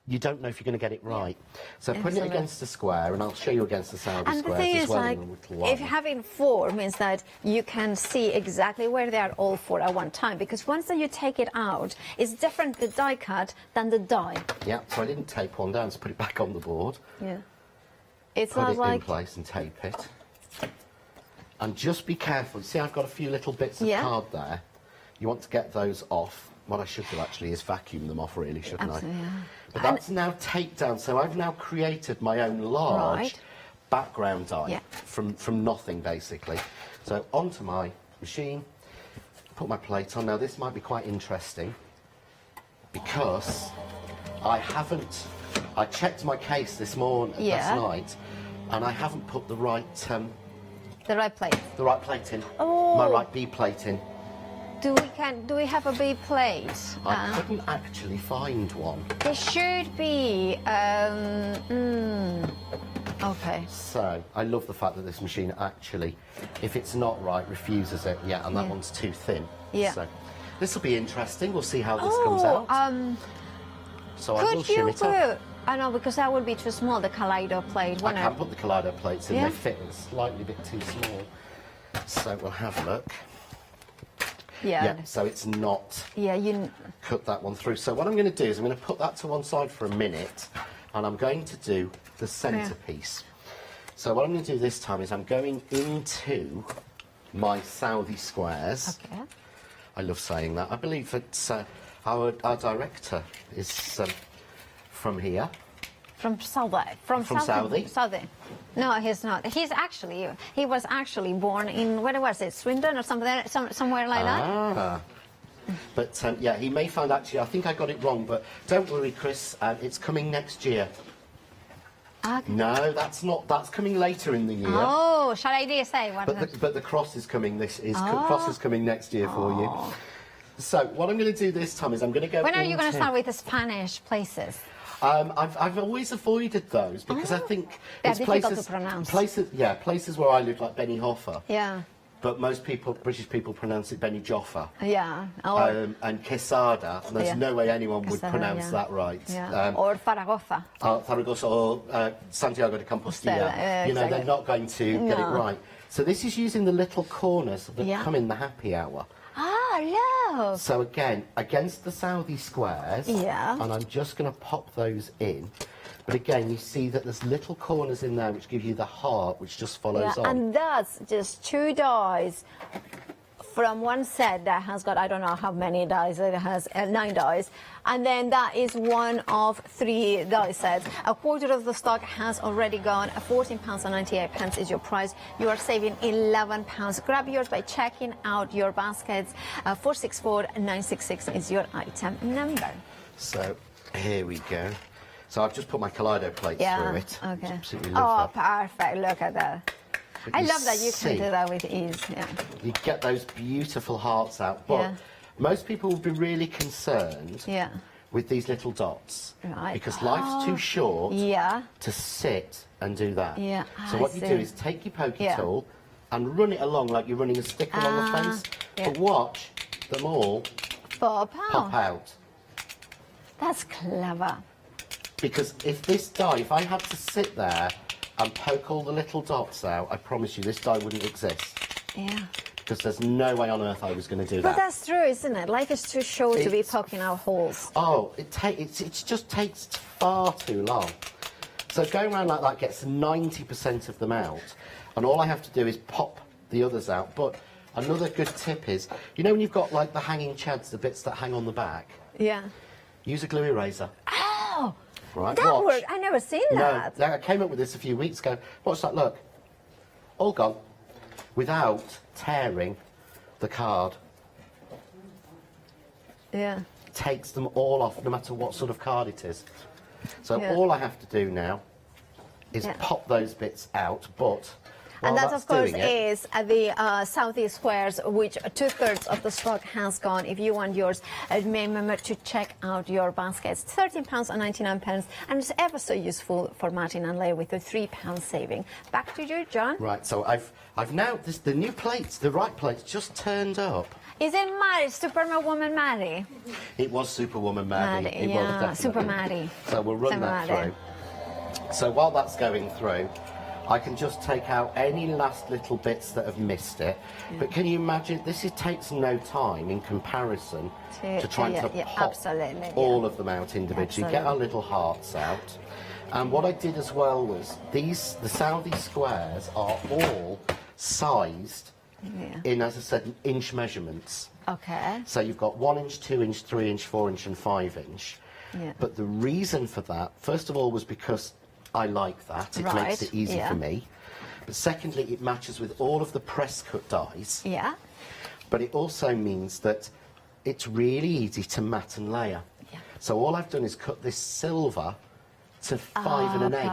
you don't know if you're going to get it right. So putting it against the square, and I'll show you against the Saudi and the squares thing as is, well. like, if having 4 means that you can see exactly where they are all 4 at one time, because once that you take it out, it's different the die cut than the die. Yeah, so I didn't tape one down, so put it back on the board. Yeah. It's put not it like in place and tape it. And just be careful. See, I've got a few little bits of card there. You want to get those off. What I should do actually is vacuum them off, really, shouldn't I? But that's now taped down, so I've now created my own large background die from nothing, basically. So onto my machine, put my plate on. Now this might be quite interesting because I checked my case this morning, last night, and I haven't put the right plate. The right plate in. Oh. My right B plate in. Do we have a B plate? I couldn't actually find one. There should be. Okay. So I love the fact that this machine actually, if it's not right, refuses it. Yeah, and that one's too thin. Yeah. So this will be interesting. We'll see how this comes out. So I will shim it up. I know, because that would be too small, the Kaleido plate. I can put the Kaleido plates in. They fit slightly a bit too small. So we'll have a look. Yeah, so it's not cut that one through. So what I'm going to do is I'm going to put that to one side for a minute, and I'm going to do the centrepiece. So what I'm going to do this time is I'm going into my Saudi squares. Okay. I love saying that. I believe that our director is from here. From Saudi. From Saudi? Saudi. No, he's not. He was actually born in, where was it, Swindon or something, somewhere like that? But yeah, he may find actually, I think I got it wrong, but don't worry, Chris, it's coming next year. Okay. No, that's not. That's coming later in the year. Oh, shall I say what? But the cross is coming. Cross is coming next year for you. So what I'm going to do this time is I'm going to go. When are you going to start with the Spanish places? I've always avoided those because I think they're it's difficult places, to pronounce. Places where I live, like Benihoffer. Yeah. But most people, British people, pronounce it Benny Joffa. Yeah. And Quesada. There's Yeah. no way anyone would Quesada, pronounce yeah. that right. Yeah. Or Zaragoza. Zaragoza or Santiago de Compostela. Exactly. They're not going to get it right. So this is using the little corners that Yeah. come in the happy hour. Ah, love. So again, against the Saudi squares. Yeah. And I'm just going to pop those in. But again, you see that there's little corners in there which give you the heart, which just follows on. And that's just 2 dies from one set that has got, I don't know how many dies, it has 9 dies. And then that is one of 3 die sets. A quarter of the stock has already gone. £14.98 is your price. You are saving £11. Grab yours by checking out your baskets. 464966 is your item number. So here we go. So I've just put my Kaleido plates through it. Okay. Absolutely Oh, love that. perfect. Look at that. But I you love that you see, can do that with ease. Yeah. You get those beautiful hearts out. But Yeah. most people will be really concerned Yeah. with these little dots. Right. Because life's too short Yeah. to sit and do that. Yeah, So I what you do see. is take your pokey Yeah. tool and run it along like you're running a stick along the fence. yeah. But watch them all £4. pop out. That's clever. Because if I had to sit there and poke all the little dots out, I promise you this die wouldn't exist. Yeah. Because there's no way on earth I was going to do But that. that's true, isn't it? Life is too short to be It's- poking out holes. Oh, it just takes far too long. So going around like that gets 90% of them out. And all I have to do is pop the others out. But another good tip is, you know when you've got like the hanging chads, the bits that hang on the back? Yeah. Use a glue eraser. Oh, Right, that watch. worked. I never seen that. No, I came up with this a few weeks ago. Watch that, look. All gone. Without tearing the card. Yeah. Takes them all off, no matter what sort of card it is. So Yeah. all I have to do now is Yeah. pop those bits out, but And while that, of course, doing it, is the Southeast Squares, which 2/3 of the stock has gone. If you want yours, remember to check out your baskets. £13.99, and it's ever so useful for matting and layer with a £3 saving. Back to you, John. Right, so I've now, the new plates, the right plates just turned up. Is it Mary, Superman Woman Mary? It was Superwoman Maddie. Maddie, It was yeah, definitely. Super Maddie. So we'll run Super that Maddie. through. So while that's going through, I can just take out any last little bits that have missed it. But can you imagine, takes no time in comparison to trying to pop absolutely, all of them out individually. Get our Absolutely. little hearts out. And what I did as well was, the Saudi squares are all sized in, as I said, inch measurements. Okay. So you've got 1 inch, 2 inch, 3 inch, 4 inch and 5 inch. Yeah. But the reason for that, first of all, was because I like that. It makes Right, it easy yeah. for me. But secondly, it matches with all of the press cut dies. Yeah. But it also means that it's really easy to mat and layer. Yeah. So all I've done is cut this silver to 5 1/8.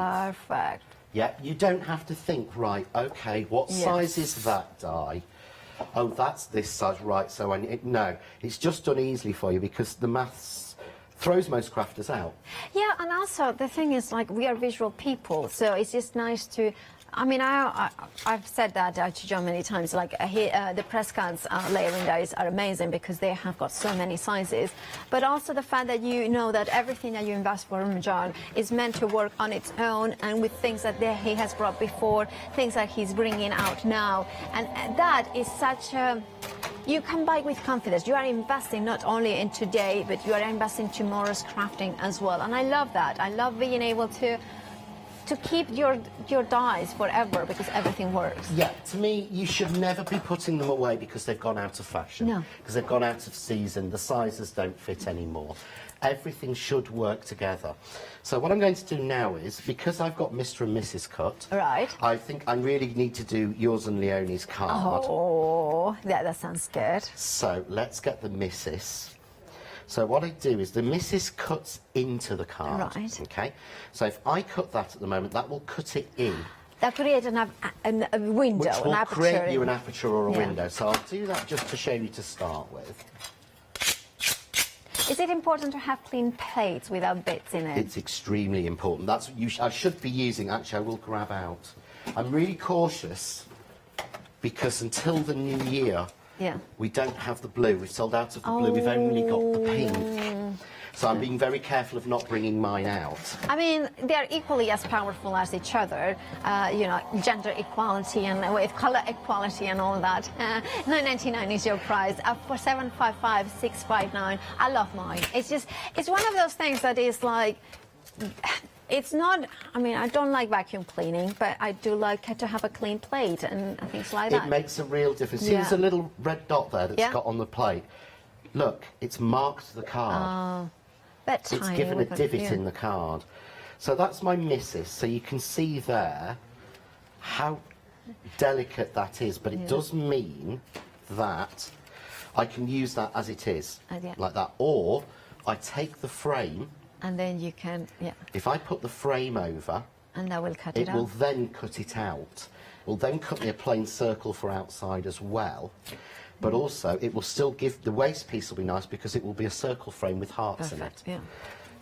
Perfect. Yeah, you don't have to think, right, okay, what Yes. size is that die? Oh, that's this size, right, so no, it's just done easily for you because the maths throws most crafters out. Yeah, and also the thing is, like, we are visual people, so it's just nice to. I mean, I've said that to John many times. Like the press cuts layering dies are amazing because they have got so many sizes. But also the fact that you know that everything that you invest from John is meant to work on its own and with things that he has brought before, things that he's bringing out now, and that is such a. You can buy with confidence. You are investing not only in today, but you are investing tomorrow's crafting as well. And I love that. I love being able to to keep your dies forever because everything works. Yeah, to me, you should never be putting them away because they've gone out of fashion. No. Because they've gone out of season, the sizes don't fit anymore. Everything should work together. So what I'm going to do now is, because I've got Mr. and Mrs. cut, Right. I think I really need to do yours and Leonie's card. Oh, that sounds good. So let's get the Mrs. So what I do is the Mrs. cuts into the card. Right. Okay. So if I cut that at the moment, that will cut it in. That creates a window, Which an will aperture. create you an aperture or a Yeah. window. So I'll do that just to show you to start with. Is it important to have clean plates without bits in it? It's extremely important. That's what I should be using. Actually, I will grab out. I'm really cautious because until the new year, Yeah. we don't have the blue. We've sold out of the blue. We've only got the pink. So I'm being very careful of not bringing mine out. I mean, they're equally as powerful as each other. You know, gender equality and with color equality and all that. $9.99 is your price. For $7.55, $6.59. I love mine. It's just, it's one of those things that is like. It's not, I mean, I don't like vacuum cleaning, but I do like to have a clean plate and things like that. It makes a real difference. See, Yeah. there's a little red dot there that's Yeah. got on the plate. Look, it's marked the card. But It's tiny, given a we've got- divot yeah. in the card. So that's my Mrs. So you can see there how delicate that is, but it does mean that I can use that as it is, Yeah. like that. Or I take the frame, And then you can, yeah, if I put the frame over, and that will cut it it will out. then cut it out. It will then cut me a plain circle for outside as well. But also, it will still give, the waist piece will be nice because it will be a circle frame with hearts Perfect, in it. yeah.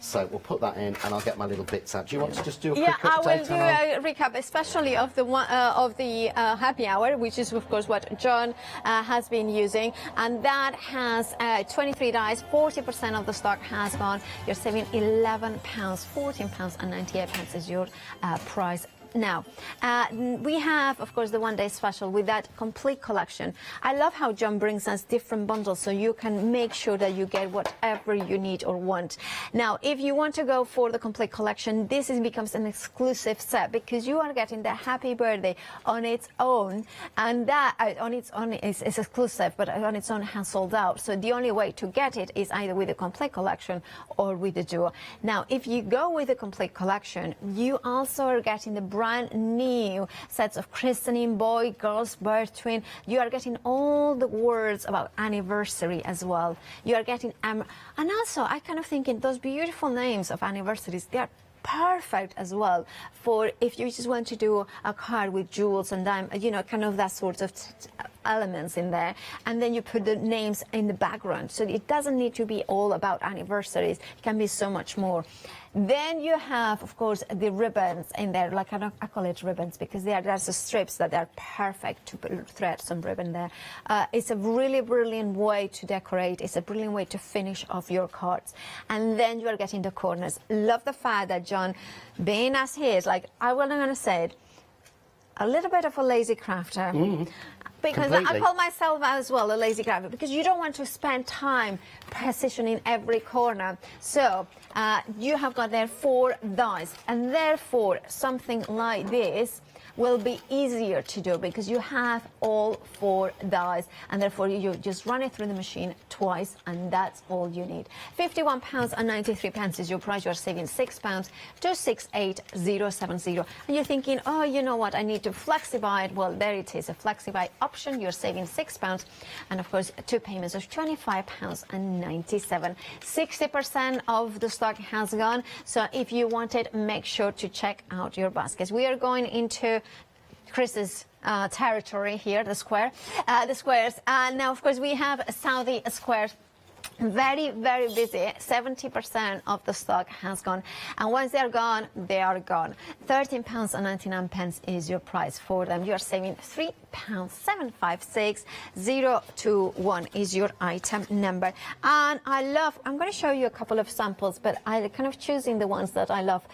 So we'll put that in and I'll get my little bits out. Do you want to just do a Yeah, quick I will update do on our... a recap, especially of the one of the happy hour, which is of course what John has been using, and that has 23 dies. 40% of the stock has gone. You're saving £11, £14 and 98 pence is your price. Now, we have, of course, the one-day special with that complete collection. I love how John brings us different bundles so you can make sure that you get whatever you need or want. Now, if you want to go for the complete collection, this becomes an exclusive set because you are getting the Happy Birthday on its own, and that on its own is exclusive, but on its own has sold out. So the only way to get it is either with the complete collection or with the duo. Now, if you go with the complete collection, you also are getting the brand new sets of christening, boy, girls, birth, twin. You are getting all the words about anniversary as well. You are getting and also I kind of thinking those beautiful names of anniversaries, they are perfect as well for if you just want to do a card with jewels and diamonds, you know, kind of that sort of elements in there, and then you put the names in the background, so it doesn't need to be all about anniversaries. It can be so much more. Then you have, of course, the ribbons in there, like I call it ribbons because there's the strips that are perfect to thread some ribbon there. It's a really brilliant way to decorate. It's a brilliant way to finish off your cards. And then you are getting the corners. Love the fact that John, being as he is, like I wasn't going to say it, a little bit of a lazy crafter. Because Completely. I call myself as well a lazy crafter because you don't want to spend time positioning every corner. So you have got there 4 dies, and therefore something like this will be easier to do because you have all 4 dies, and therefore you just run it through the machine twice and that's all you need. £51 and 93 pence is your price. You're saving £6 to 68070. And you're thinking, oh, you know what, I need to flexify it. Well, there it is, a flexify option. You're saving £6 and of course 2 payments of £25 and 97. 60% of the stock has gone, so if you want it, make sure to check out your baskets. We are going into Chris's territory here, the squares. And now, of course, we have Saudi squares. Very, very busy. 70% of the stock has gone. And once they're gone, they are gone. £13 and 99 pence is your price for them. You're saving £3. 756021 is your item number. And I'm going to show you a couple of samples, but I'm kind of choosing the ones that I love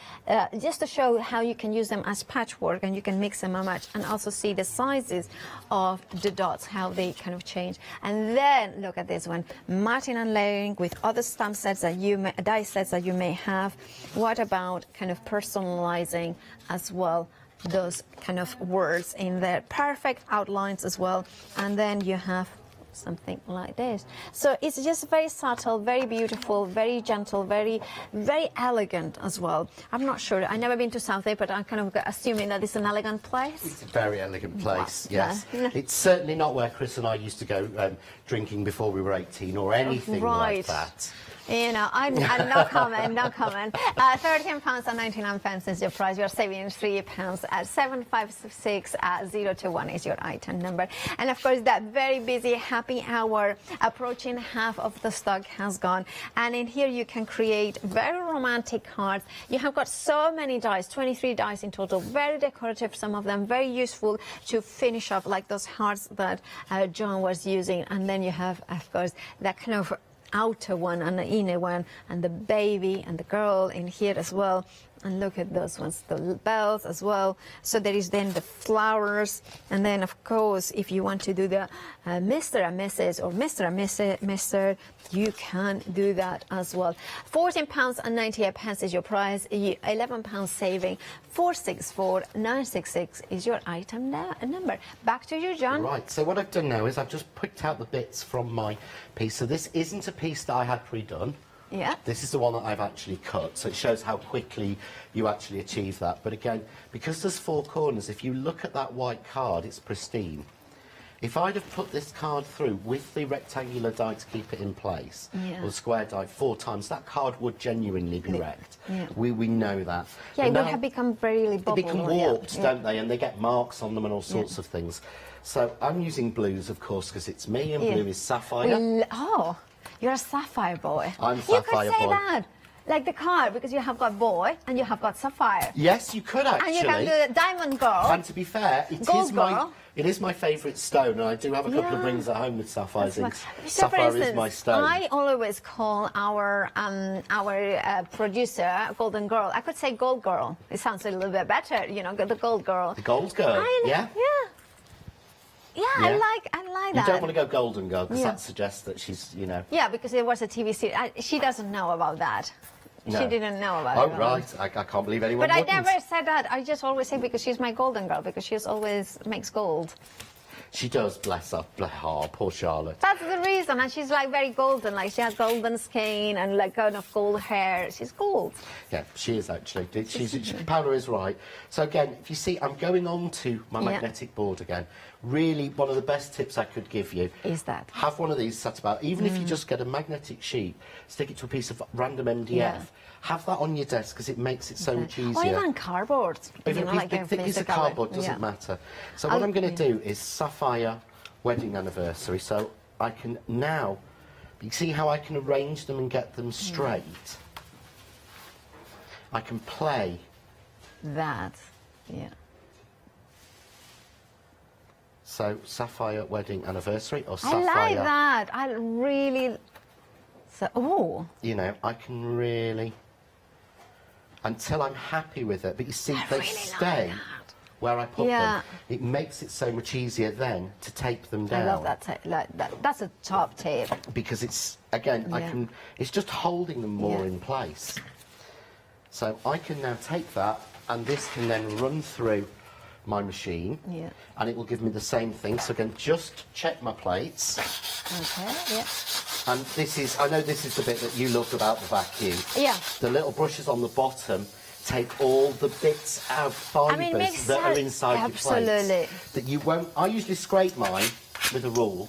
just to show how you can use them as patchwork and you can mix them and match and also see the sizes of the dots, how they kind of change. And then look at this one, Martin and and layering with other stamp sets that die sets that you may have. What about kind of personalizing as well those kind of words in there? Perfect outlines as well. And then you have something like this. So it's just very subtle, very beautiful, very gentle, very, very elegant as well. I'm not sure. I've never been to Southgate, but I'm kind of assuming that it's an elegant place. It's a very elegant place, yes. Yeah. It's certainly not where Chris and I used to go drinking before we were 18 or anything like that. You know, I'm no comment, no comment. £13.99 is your price. You're saving £3 at 756-021 is your item number. And of course, that very busy happy hour approaching, half of the stock has gone. And in here, you can create very romantic cards. You have got so many dies, 23 dies in total, very decorative, some of them very useful to finish up like those hearts that John was using. And then you have, of course, that kind of outer one and the inner one, and the baby and the girl in here as well. And look at those ones, the bells as well. So there is then the flowers, and then of course if you want to do the Mr. and Mrs. or Mr. and Mr. you can do that as well. £14.98 is your price, £11 saving, 464,966 is your item number. Back to you, John. Right, so what I've done now is I've just picked out the bits from my piece. So this isn't a piece that I had pre-done. Yeah. This is the one that I've actually cut, so it shows how quickly you actually achieve that. But again, because there's 4 corners, if you look at that white card, it's pristine. If I'd have put this card through with the rectangular die to keep it in place, or the square die 4 times, that card would genuinely be wrecked. Yeah. We know that. Yeah, But it would now have become really bubble. they become warped, yeah. don't they? And they get marks on them and all sorts of things. So I'm using blues, of course, because it's me, and blue is sapphire. Oh. You're a sapphire boy. I'm You sapphire could say boy. that, like the card, because you have got boy and you have got sapphire. Yes, you could actually. And you can do the diamond girl. And to be fair, it is my favourite stone, and I do have a couple of rings at home with sapphires in. So for Sapphire is instance, my stone. I always call our producer Golden Girl. I could say Gold Girl. It sounds a little bit better, you know, the Gold Girl. The Gold Girl, yeah? Yeah, I like that. You don't want to go Golden Girl, because that suggests that she's, you know... Yeah, because it was a TV series. She doesn't know about that. No. She didn't know about it. Oh, right. I can't believe anyone But wouldn't. I never said that. I just always say because she's my Golden Girl, because she always makes gold. She does, bless her. Oh, poor Charlotte. That's the reason. And she's like very golden. Like she has golden skin and like kind of gold hair. She's gold. Yeah, she is actually. Paula is right. So again, if you see, I'm going on to my magnetic board again. Really, one of the best tips I could give you is that have one of these sat about. Even if you just get a magnetic sheet, stick it to a piece of random MDF. Have that on your desk, because it makes it so much easier. Or even cardboard. Even a big piece of cardboard doesn't matter. So what I'm going to do is sapphire wedding anniversary. So I can now, you see how I can arrange them and get them straight? I can play that, So sapphire wedding anniversary, or sapphire. I like that. I really. So, you know, I can really, until I'm happy with it. But you see, they stay where I put them. It makes it so much easier then to tape them down. I love that. That's a top tip. Because it's, again, it's just holding them more in place. So I can now take that, and this can then run through my machine, and it will give me the same thing. So again, just check my plates. Okay, And this is, I know this is the bit that you love about the vacuum. Yeah. The little brushes on the bottom take all the bits out, fibres that are inside your plates. That you won't, I usually scrape mine with a rule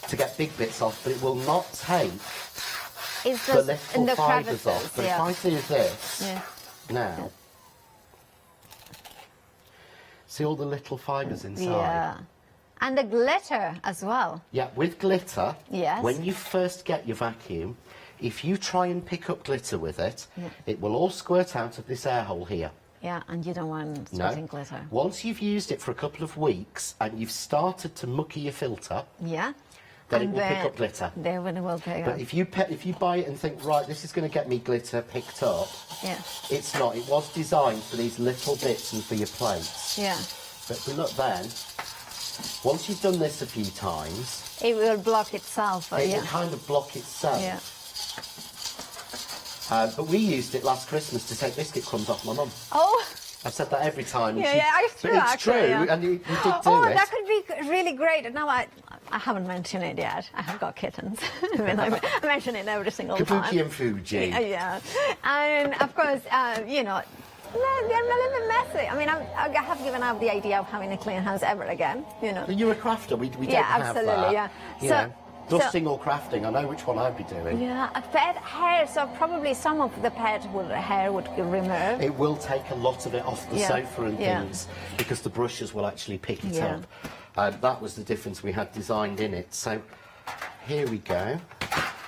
to get big bits off, but it will not take the little fibres off. But if I do this now, see all the little fibres inside? Yeah. And the glitter as well. Yeah, with glitter, yes. When you first get your vacuum, if you try and pick up glitter with it, it will all squirt out of this air hole here. Yeah, and you don't want squirting glitter. Once you've used it for a couple of weeks and you've started to mucky your filter, then it will pick up glitter. Then it will pick up. But if you buy it and think, right, this is going to get me glitter picked up, it's not. It was designed for these little bits and for your plates. Yeah. But if we look then, Once you've done this a few times, It will block itself. it Yeah. will kind of block itself. Yeah. But we used it last Christmas to take biscuit crumbs off my mum. Oh. I've said that every time. Yeah, yeah, it's true, But it's actually, true, yeah. and you did do Oh, it. that could be really great. Now I haven't mentioned it yet. I have got kittens. I mean, I mention it every single time. Kabuki and Fuji. Yeah, and of course, you know, they're a little bit messy. I mean, I have given up the idea of having a clean house ever again. You know. You're a crafter. We don't Yeah, have absolutely, that. yeah. You So- know, dusting or crafting, I know which one I'd be doing. Yeah, a pet hair. So probably some of the hair would remove. It will take a lot of it off the Yeah, sofa and yeah. things because the brushes will actually pick it Yeah. up. That was the difference we had designed in it. So here we go.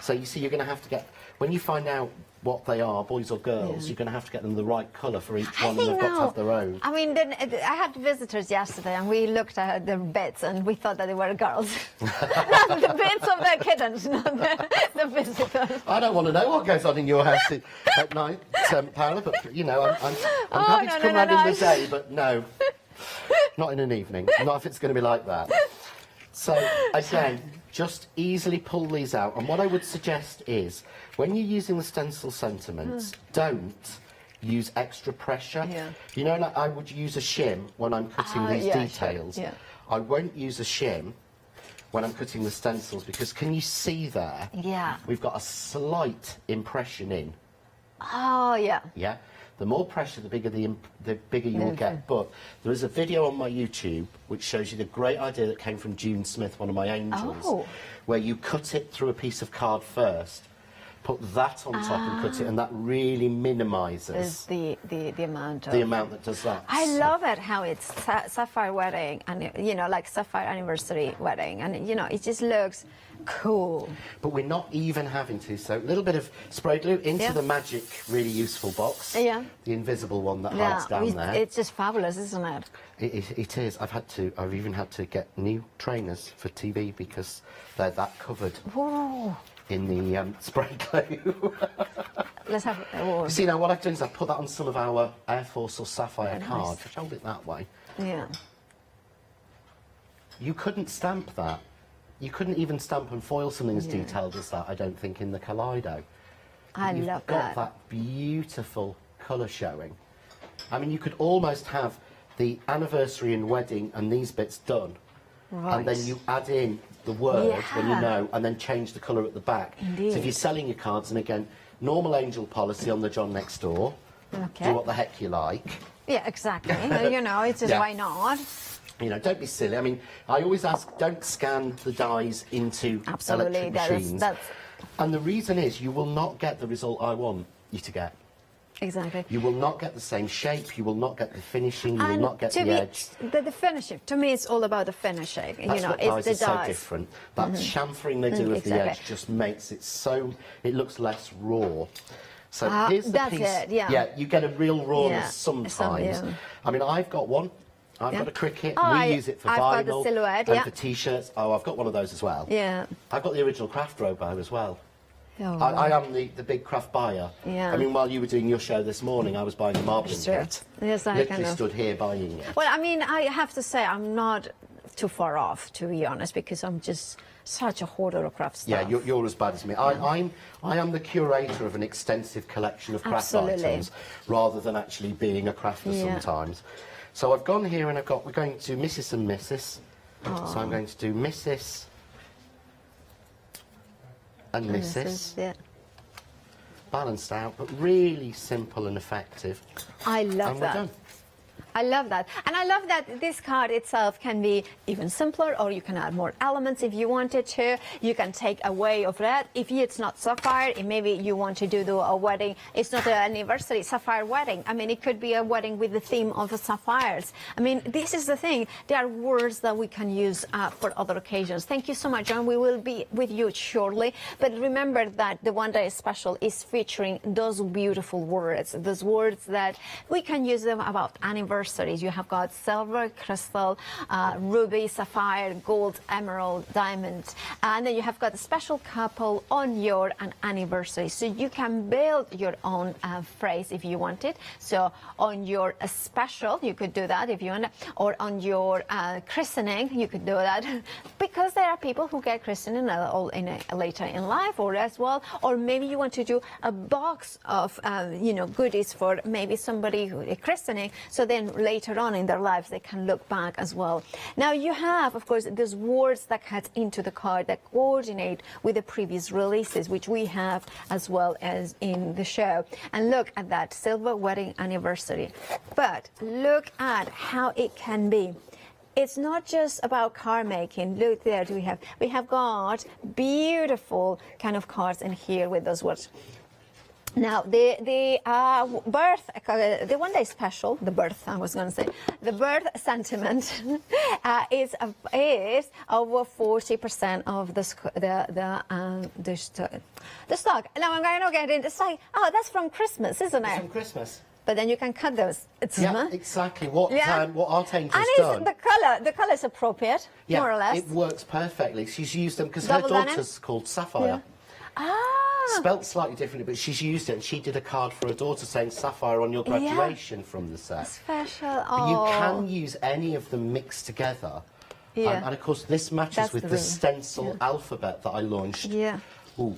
So you see, you're going to have to get, when you find out what they are, boys or girls, you're going to have to get them the right colour for each one, and they've got to have their own. I mean, then, I had visitors yesterday, and we looked at their beds, and we thought that they were girls. Not the beds of the kittens, not the visitors. I don't want to know what goes on in your house at night, Paola, but, you know, I'm happy to come round in the day, but no, not in an evening, not if it's going to be like that. So, again, just easily pull these out, and what I would suggest is, when you're using the stencil sentiments, don't use extra pressure. Yeah. You know, like I would use a shim when I'm cutting these yeah, details. sure, yeah. I won't use a shim when I'm cutting the stencils, because can you see there? Yeah. We've got a slight impression in. Oh, yeah. Yeah. The more pressure, the bigger you will get. But there is a video on my YouTube which shows you the great idea that came from June Smith, one of my angels, where you cut it through a piece of card first, put that on top and cut it, and that really minimises The amount of... the amount that does that. I love it how it's sapphire wedding, and, you know, like sapphire anniversary wedding, and, you know, it just looks cool. But we're not even having to, so a little bit of spray glue into the magic, really useful box. Yeah. The invisible one that hides down there. It's just fabulous, isn't it? It is. I've even had to get new trainers for TV because they're that covered Whoa. in the spray glue. Let's have... Oh. You see, now what I've done is I've put that on some of our Air Force or Sapphire cards. I've held it that way. Yeah. You couldn't stamp that. You couldn't even stamp and foil something as detailed as that, I don't think, in the Kaleido. You've got that. that beautiful colour showing. I mean, you could almost have the anniversary and wedding and these bits done. Right. And then you add in the word when you Yeah. know, and then change the colour at the back. Indeed. So if you're selling your cards, and again, normal angel policy on the John next door. Okay. Do what the heck you like. Yeah, exactly. You know, it's just Yeah. why not? You know, don't be silly. I mean, I always ask, don't scan the dies into Absolutely. electric machines. That's And the reason is you will not get the result I want you to get. exactly. You will not get the same shape, you will not get the finishing, you will And not get to the me, edge. the finishing, to me, it's all about the finishing. That's you know, what it's dies the are so dies. different. That chamfering they do of the exactly. edge just makes it so, it looks less raw. So Ah, here's the that's piece. it, yeah. Yeah, you get a real rawness Yeah, sometimes. yeah. I mean, I've got one. I've Yeah. got a Cricut. Oh, we I- use it for I've got the vinyl silhouette, and yeah. for T-shirts. Oh, I've got one of those as well. Yeah. I've got the original craft robo as well. Oh, I am the big craft buyer. Yeah. I mean, while you were doing your show this morning, I was buying a marbling Sure. kit. Yes, I Literally kind of- stood here buying it. Well, I mean, I have to say, I'm not too far off, to be honest, because I'm just such a hoarder of craft stuff. Yeah, you're as bad as me. I am the curator of an extensive collection of craft Absolutely. items, rather than actually being a crafter Yeah. sometimes. So I've gone here and we're going to Mrs. and Mrs. So I'm going to do Mrs. and Mrs. Yeah. Balanced out, but really simple and effective. I love And we're that. done. I love that. And I love that this card itself can be even simpler, or you can add more elements if you wanted to. You can take away of that. If it's not sapphire, if maybe you want to do a wedding, it's not an anniversary, sapphire wedding. I mean, it could be a wedding with the theme of the sapphires. I mean, this is the thing. There are words that we can use for other occasions. Thank you so much, John. We will be with you shortly. But remember that the One Day Special is featuring those beautiful words, those words that we can use them about anniversary, anniversaries. You have got silver, crystal, ruby, sapphire, gold, emerald, diamond, and then you have got a special couple on your anniversary. So you can build your own phrase if you want it. So on your special, you could do that if you want, or on your christening, you could do that, because there are people who get christening later in life, or as well, or maybe you want to do a box of goodies for maybe somebody who is christening, so then later on in their lives they can look back as well. Now you have, of course, these words that cut into the card that coordinate with the previous releases, which we have as well as in the show. And look at that, silver wedding anniversary. But look at how it can be. It's not just about card making. Look there, we have got beautiful kind of cards in here with those words. Now, the birth, the one day special, the birth, I was going to say, the birth sentiment is over 40% of the stock. Now, I'm going to get into, it's like, oh, that's from Christmas, isn't it? It's from Christmas. But then you can cut those. Yeah, exactly. What our Angel's and done. The colour is appropriate, more or less. It works perfectly. She's used them because her Double denim? daughter's called Sapphire. Ah. Spelt slightly differently, but she's used it, and she did a card for her daughter saying Sapphire on your graduation from the set. Special. But you can use any of them mixed together. Yeah. And of course, this matches with the stencil alphabet that I launched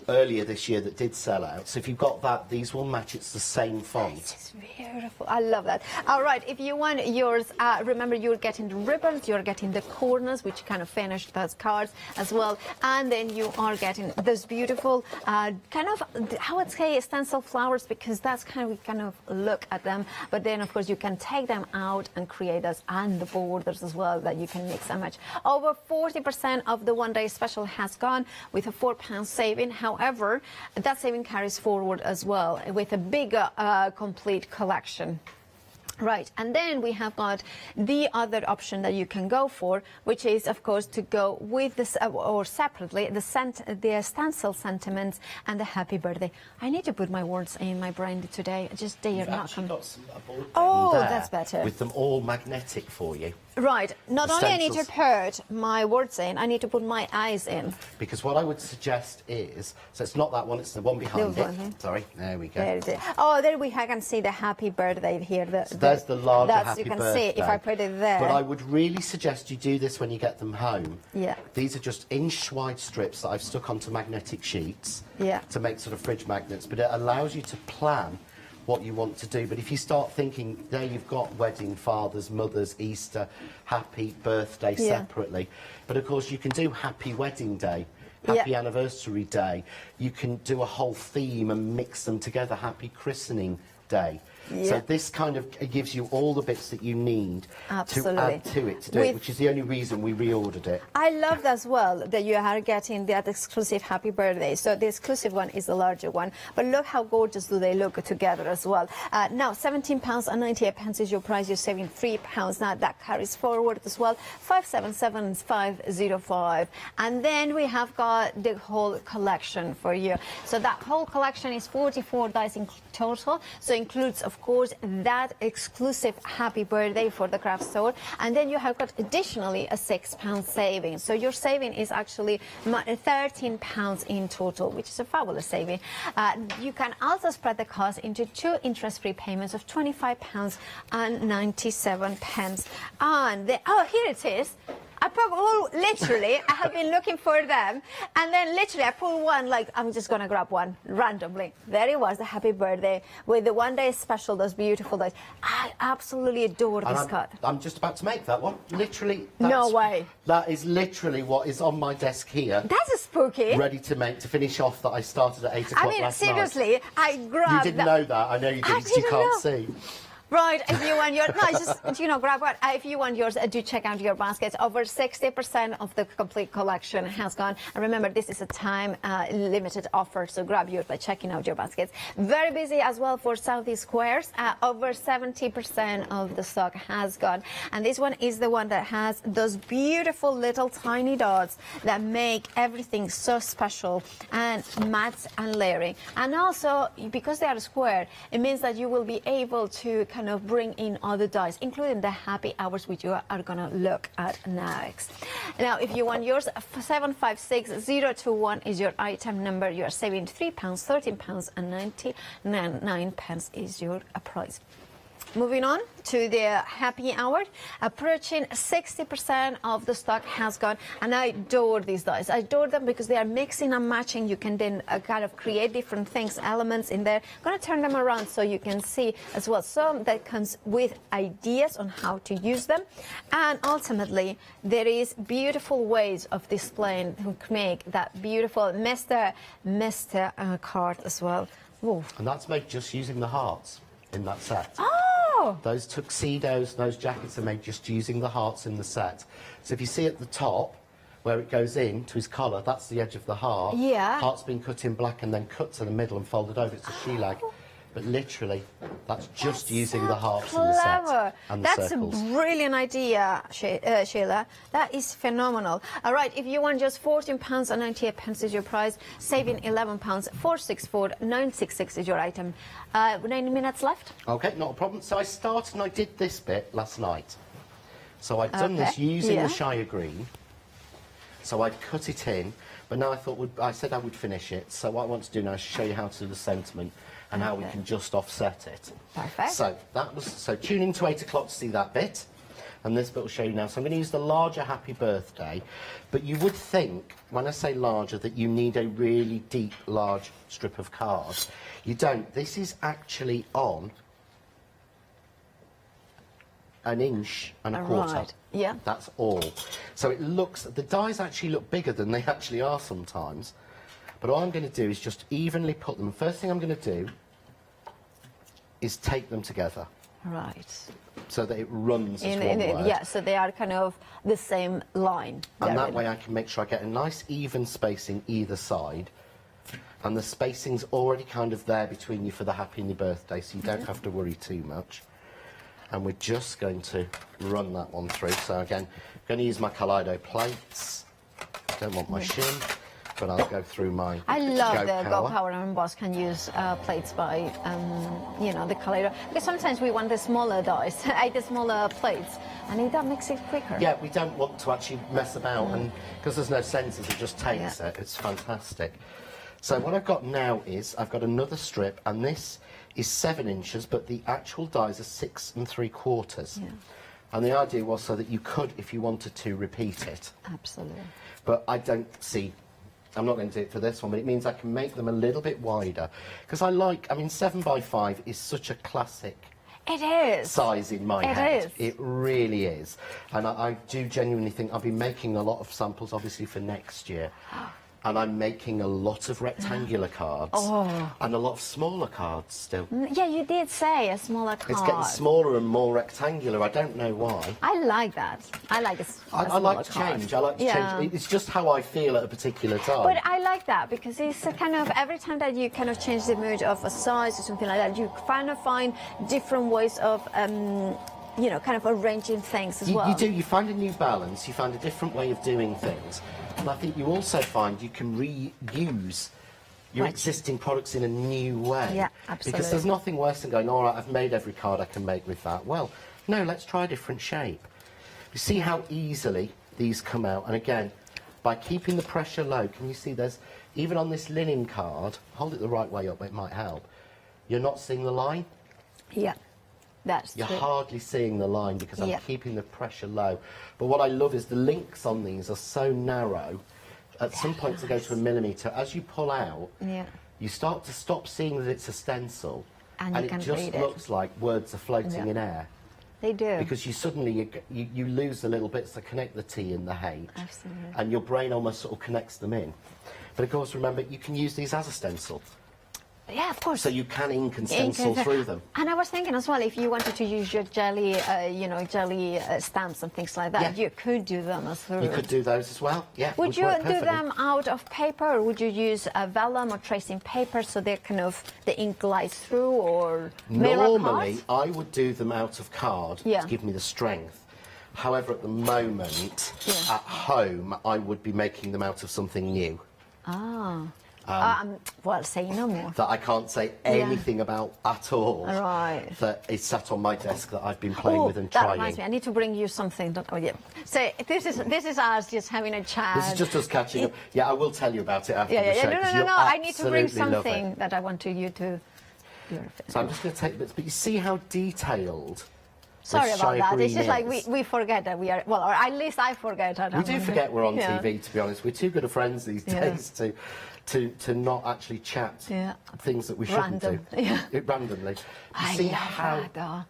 earlier this year that did sell out. So if you've got that, these will match. It's the same font. It's beautiful. I love that. All right, if you want yours, remember you're getting the ribbons, you're getting the corners, which kind of finish those cards as well. And then you are getting those beautiful kind of, I would say, stencil flowers, because that's we kind of look at them. But then, of course, you can take them out and create those, and the borders as well that you can mix and match. Over 40% of the one day special has gone with a £4 saving. However, that saving carries forward as well with a bigger complete collection. Right, and then we have got the other option that you can go for, which is, of course, to go with this, or separately, the stencil sentiments and the happy birthday. I need to put my words in my brain today. They are not coming. Oh, that's better. With them all magnetic for you. Right, not only I need to put my words in, I need to put my eyes in. Because what I would suggest is, so it's not that one, it's the one behind it. Sorry, there we go. There it is. Oh, there we can see the happy birthday here. There's the larger happy birthday. You can see if I put it there. But I would really suggest you do this when you get them home. Yeah. These are just inch-wide strips that I've stuck onto magnetic sheets to make sort of fridge magnets, but it allows you to plan what you want to do. But if you start thinking, there you've got wedding, fathers, mothers, Easter, happy birthday separately. But of course you can do happy wedding day, happy anniversary day. You can do a whole theme and mix them together, happy christening day. So this kind of gives you all the bits that you need to add to it, to do it, which is the only reason we reordered it. I love as well that you are getting that exclusive happy birthday. So the exclusive one is the larger one, but look how gorgeous do they look together as well. Now £17.98 is your price. You're saving £3. Now that carries forward as well. 577-505, and then we have got the whole collection for you. So that whole collection is 44 dies in total. So includes, of course, that exclusive happy birthday for the craft store, and then you have got additionally a £6 saving. So your saving is actually £13 in total, which is a fabulous saving. You can also spread the cost into 2 interest-free payments of £25.97. And here it is. I literally, I have been looking for them, and then literally I pulled one, like, I'm just going to grab one randomly. There it was, the happy birthday, with the one day special, those beautiful days. I absolutely adore this card. I'm just about to make that one. Literally. No way. That is literally what is on my desk here. That's a spooky. Ready to make, to finish off, that I started at 8 o'clock last night. I mean, seriously, I grabbed You didn't know that. I know you didn't, because you can't see. Right, if you want your, grab what, if you want yours, do check out your baskets. Over 60% of the complete collection has gone. And remember, this is a time limited offer, so grab yours by checking out your baskets. Very busy as well for Southeast Squares. Over 70% of the stock has gone. And this one is the one that has those beautiful little tiny dots that make everything so special, and matte and layering. And also, because they are square, it means that you will be able to kind of bring in other dies, including the happy hours, which you are going to look at next. Now, if you want yours, 756021 is your item number. You are saving £3, £13 and 99 pence is your price. Moving on to the happy hour, approaching 60% of the stock has gone, and I adore these dies. I adore them because they are mixing and matching. You can then kind of create different things, elements in there. I'm going to turn them around so you can see as well. Some that comes with ideas on how to use them, and ultimately there is beautiful ways of displaying to make that beautiful Mr. card as well. Ooh. And that's made just using the hearts in that set. Oh! Those tuxedos, those jackets are made just using the hearts in the set. So if you see at the top, where it goes in to his collar, that's the edge of the heart. Yeah. Heart's been cut in black and then cut to the middle and folded over. It's a shelag. But literally, that's just using the hearts in the set and the circles. That's a brilliant idea, Sheila. That is phenomenal. All right, if you want just £14 and 98 pence is your price, saving £11, 464,966 is your item. 90 minutes left. OK, not a problem. So I started and I did this bit last night. So I'd done this using the Shire Green. So I'd cut it in, but now I said I would finish it. So what I want to do now is show you how to do the sentiment and how we can just offset it. Perfect. So tune in to 8 o'clock to see that bit, and this bit will show you now. So I'm going to use the larger happy birthday, but you would think, when I say larger, that you need a really deep, large strip of card. You don't. This is actually on 1.25 inches. Right. Yeah. That's all. So it looks, the dies actually look bigger than they actually are sometimes. But all I'm going to do is just evenly put them. First thing I'm going to do is tape them together. Right. So that it runs as one word. Yeah, so they are kind of the same line. And that way I can make sure I get a nice even spacing either side. And the spacing's already kind of there between you for the happy and your birthday, so you don't have to worry too much. And we're just going to run that one through. So again, I'm going to use my Kaleido plates. Don't want my shim, but I'll go through my I love Go the Power. Go Power and Boss can use plates by, you know, the Kaleido. Because sometimes we want the smaller dies, the smaller plates, and that makes it quicker. Yeah, we don't want to actually mess about, and because there's no sensors, it just takes it. It's fantastic. So what I've got now is I've got another strip, and this is 7 inches, but the actual dies are 6 3/4. Yeah. And the idea was so that you could, if you wanted to, repeat it. Absolutely. But I don't see, I'm not going to do it for this one, but it means I can make them a little bit wider. Because I mean, 7 by 5 is such a classic It is. size in my head. It is. It really is. And I do genuinely think I'll be making a lot of samples, obviously, for next year. And I'm making a lot of rectangular cards and a lot of smaller cards still. Yeah, you did say a smaller card. It's getting smaller and more rectangular. I don't know why. I like that. I like a I like to change. I like to change. It's just how I feel at a particular time. But I like that because it's a kind of every time that you kind of change the mood of a size or something like that, you kind of find different ways of, you know, kind of arranging things as well. You do. You find a new balance. You find a different way of doing things. And I think you also find you can reuse your existing products in a new way. Yeah, absolutely. Because there's nothing worse than going, all right, I've made every card I can make with that. Well, no, let's try a different shape. You see how easily these come out. And again, by keeping the pressure low, can you see there's, even on this linen card, hold it the right way up, it might help. You're not seeing the line? Yeah. That's You're true. hardly seeing the line because I'm keeping the pressure low. But what I love is the links on these are so narrow. At some points they go to 1 millimetre. As you pull out, you start to stop seeing that it's a stencil. And it just looks like words are floating in air. They do. Because you suddenly, you lose the little bits that connect the T and the H. Absolutely. And your brain almost sort of connects them in. But of course, remember, you can use these as a stencil. Yeah, of course. So you can ink and stencil through them. And I was thinking as well, if you wanted to use your jelly, you know, jelly stamps and things like that, you could do them as well. You could do those as well, yeah. Would you do them out of paper, or would you use vellum or tracing paper so they kind of the ink glides through, or normally I would do them out of card Yeah. to give me the strength. However, at the moment, at home, I would be making them out of something new. Ah. Well, say no more. that I can't say anything about at all. Right. That is sat on my desk that I've been playing with and that trying. reminds me. I need to bring you something. Oh yeah. So this is us just having a chat. This is just us catching up. Yeah, I will tell you about it after Yeah, the yeah, show. yeah. 'cause No. you'll I need to bring absolutely love it. something that I want you to. So I'm just going to take bits, but you see how detailed. Sorry this about that. It's shagreen just like is? we forget that we are. Well, or at least I forget. We do forget we're on Yeah. TV. To be honest, we're too good of friends these Yeah. days to not actually chat Yeah. things that we shouldn't Random. do. Yeah. Randomly. You I see love how that, though.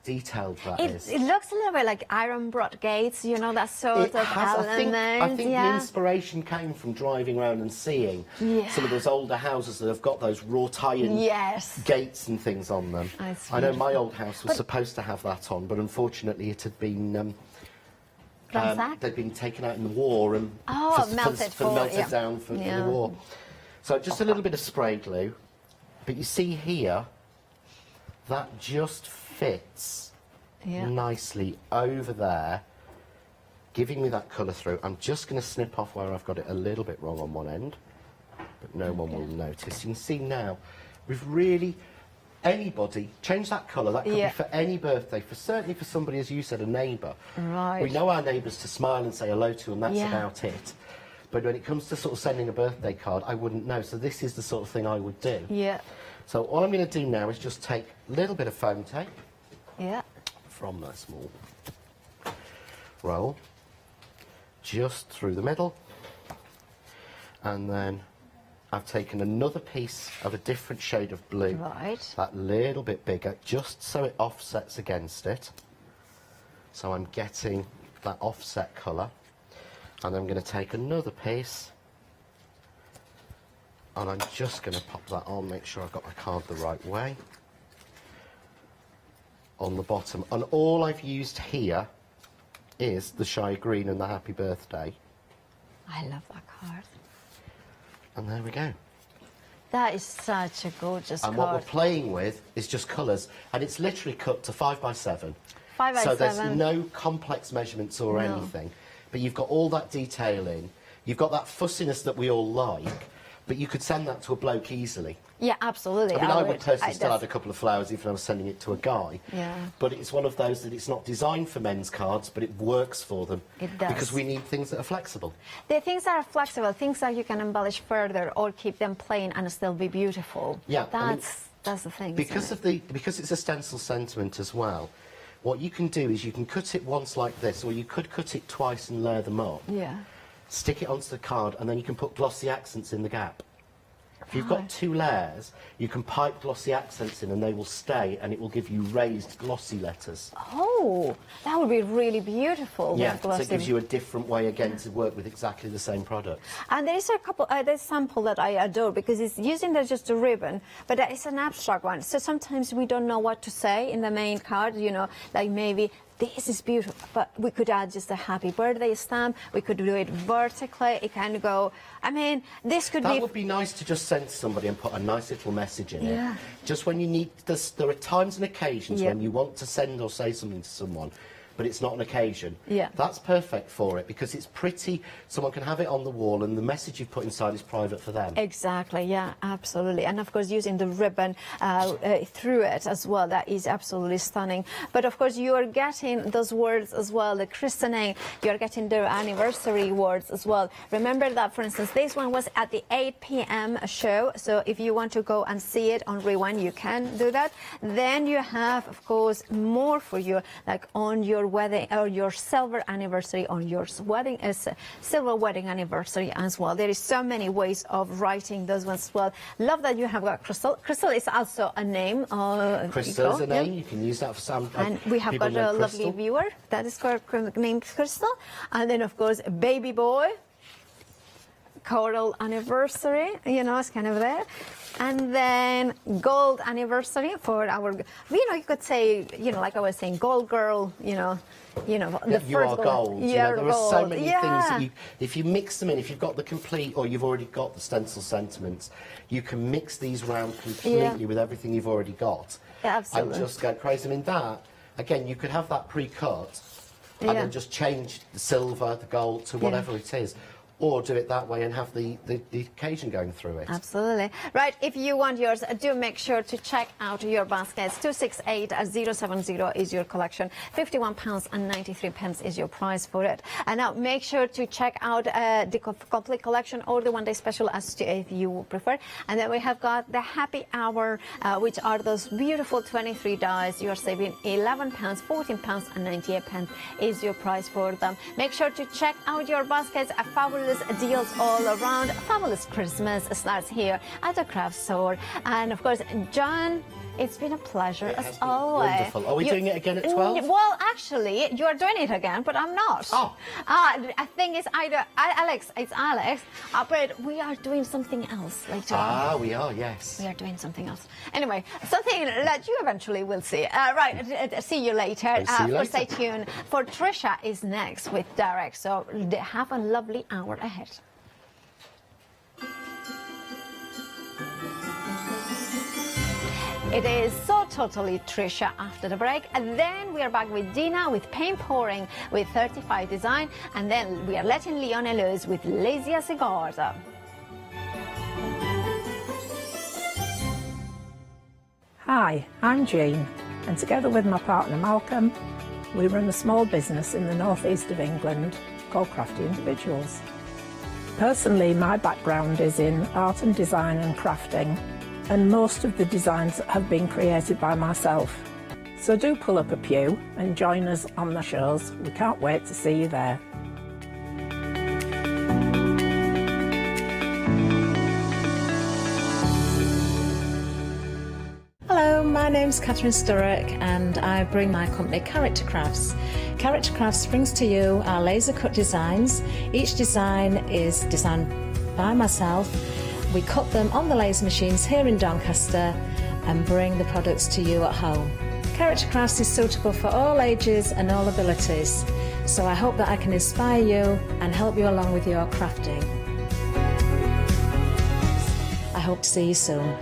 detailed that is. It looks a little bit like iron brought gates, you know, that sort of element. I think the yeah. inspiration came from driving around and seeing Yeah. some of those older houses that have got those wrought iron Yes. gates and things on them. That's I know my beautiful. old house was supposed to have that on, but unfortunately it had been Ransacked? they'd been taken out in the war and melted melted yeah. down for Yeah. the war. So just a little bit of spray glue, but you see here that just fits Yeah. nicely over there, giving me that colour through. I'm just going to snip off where I've got it a little bit wrong on one end, but no one will notice. You can see now we've really, anybody, change that colour. That could Yeah. be for any birthday, certainly for somebody, as you said, a neighbour. Right. We know our neighbours to smile and say hello to, and that's Yeah. about it. But when it comes to sort of sending a birthday card, I wouldn't know. So this is the sort of thing I would do. Yeah. So all I'm going to do now is just take a little bit of foam tape Yeah. from that small roll, just through the middle, and then I've taken another piece of a different shade of blue, Right. that little bit bigger, just so it offsets against it. So I'm getting that offset colour, and I'm going to take another piece, and I'm just going to pop that on, make sure I've got my card the right way. On the bottom, and all I've used here is the shy green and the happy birthday, I love that card. and there we go. That is such a gorgeous And what card. we're playing with is just colours, and it's literally cut to 5 by 7. 5 by so 7. there's no complex measurements or No. anything, but you've got all that detail in. You've got that fussiness that we all like, but you could send that to a bloke easily. Yeah, absolutely. I mean, I would personally still that's- add a couple of flowers if I was sending it to a guy. Yeah. But it's one of those that it's not designed for men's cards, but it works for them. It does. Because we need things that are flexible. The things that are flexible, things that you can embellish further or keep them plain and still be beautiful. Yeah, I mean, That's the thing. Because isn't it? because it's a stencil sentiment as well, what you can do is you can cut it once like this, or you could cut it twice and layer them up. Yeah. Stick it onto the card, and then you can put glossy accents in the gap. If you've got 2 layers, you can pipe glossy accents in and they will stay, and it will give you raised glossy letters. Oh, that would be really beautiful. Yeah, with so it glossy. gives you a different way again to work with exactly the same product. And there is a couple, there's a sample that I adore because it's using just a ribbon, but it's an abstract one. So sometimes we don't know what to say in the main card, you know, like maybe this is beautiful, but we could add just a happy birthday stamp. We could do it vertically. It can go, I mean, this could That be... would be nice to just send to somebody and put a nice little message in Yeah. it. Just when you need, there are times and occasions Yeah. when you want to send or say something to someone, but it's not an occasion. Yeah. That's perfect for it because it's pretty, someone can have it on the wall and the message you've put inside is private for them. Exactly, yeah, absolutely. And of course, using the ribbon through it as well, that is absolutely stunning. But of course, you are getting those words as well, the christening, you're getting the anniversary words as well. Remember that, for instance, this one was at the 8 p.m. show. So if you want to go and see it on Rewind, you can do that. Then you have, of course, more for you, like on your wedding or your silver anniversary, on your wedding silver wedding anniversary as well. There is so many ways of writing those ones as well. Love that you have got Crystal. Crystal is also a name. Crystal is a name. You can use that for some. And we have got a lovely viewer that is named Crystal. And then, of course, Baby Boy. Coral anniversary, you know, it's kind of there. And then gold anniversary for our, you know, you could say, you know, like I was saying, gold girl, you know, the you are gold. You know, there are so many things that if you mix them in, if you've got the complete or you've already got the stencil sentiments, you can mix these round completely with everything you've already got. Yeah, absolutely. And just go crazy. I mean, that, again, you could have that pre-cut and then just change the silver, the gold to whatever it is. or do it that way and have the occasion going through it. Absolutely. Right, if you want yours, do make sure to check out your baskets. 268070 is your collection. £51.93 is your price for it. And now make sure to check out the complete collection or the one-day special if you prefer. And then we have got the happy hour, which are those beautiful 23 dies. You are saving £11, £14.98 is your price for them. Make sure to check out your baskets. A fabulous deals all around. Fabulous Christmas starts here at the craft store. And of course, John, it's been a pleasure as always. Wonderful. Are we doing it again at 12? Well, actually, you are doing it again, but I'm not. Oh. I think it's either Alex, but we are doing something else later on. We are, yes. We are doing something else. Anyway, something that you eventually will see. Right, see you later. See you later. Stay tuned. For Trisha is next with Derek, so have a lovely hour ahead. It is so totally Trisha after the break, and then we are back with Dina with paint pouring with 35 design, and then we are letting Leone loose with Lazy as Cigars. Hi, I'm Jean, and together with my partner Malcolm, we run a small business in the northeast of England called Crafty Individuals. Personally, my background is in art and design and crafting, and most of the designs have been created by myself. So do pull up a pew and join us on the shows. We can't wait to see you there. Hello, my name's Catherine Sturrock and I bring my company Character Crafts. Character Crafts brings to you our laser cut designs. Each design is designed by myself. We cut them on the laser machines here in Doncaster and bring the products to you at home. Character Crafts is suitable for all ages and all abilities, so I hope that I can inspire you and help you along with your crafting. I hope to see you soon.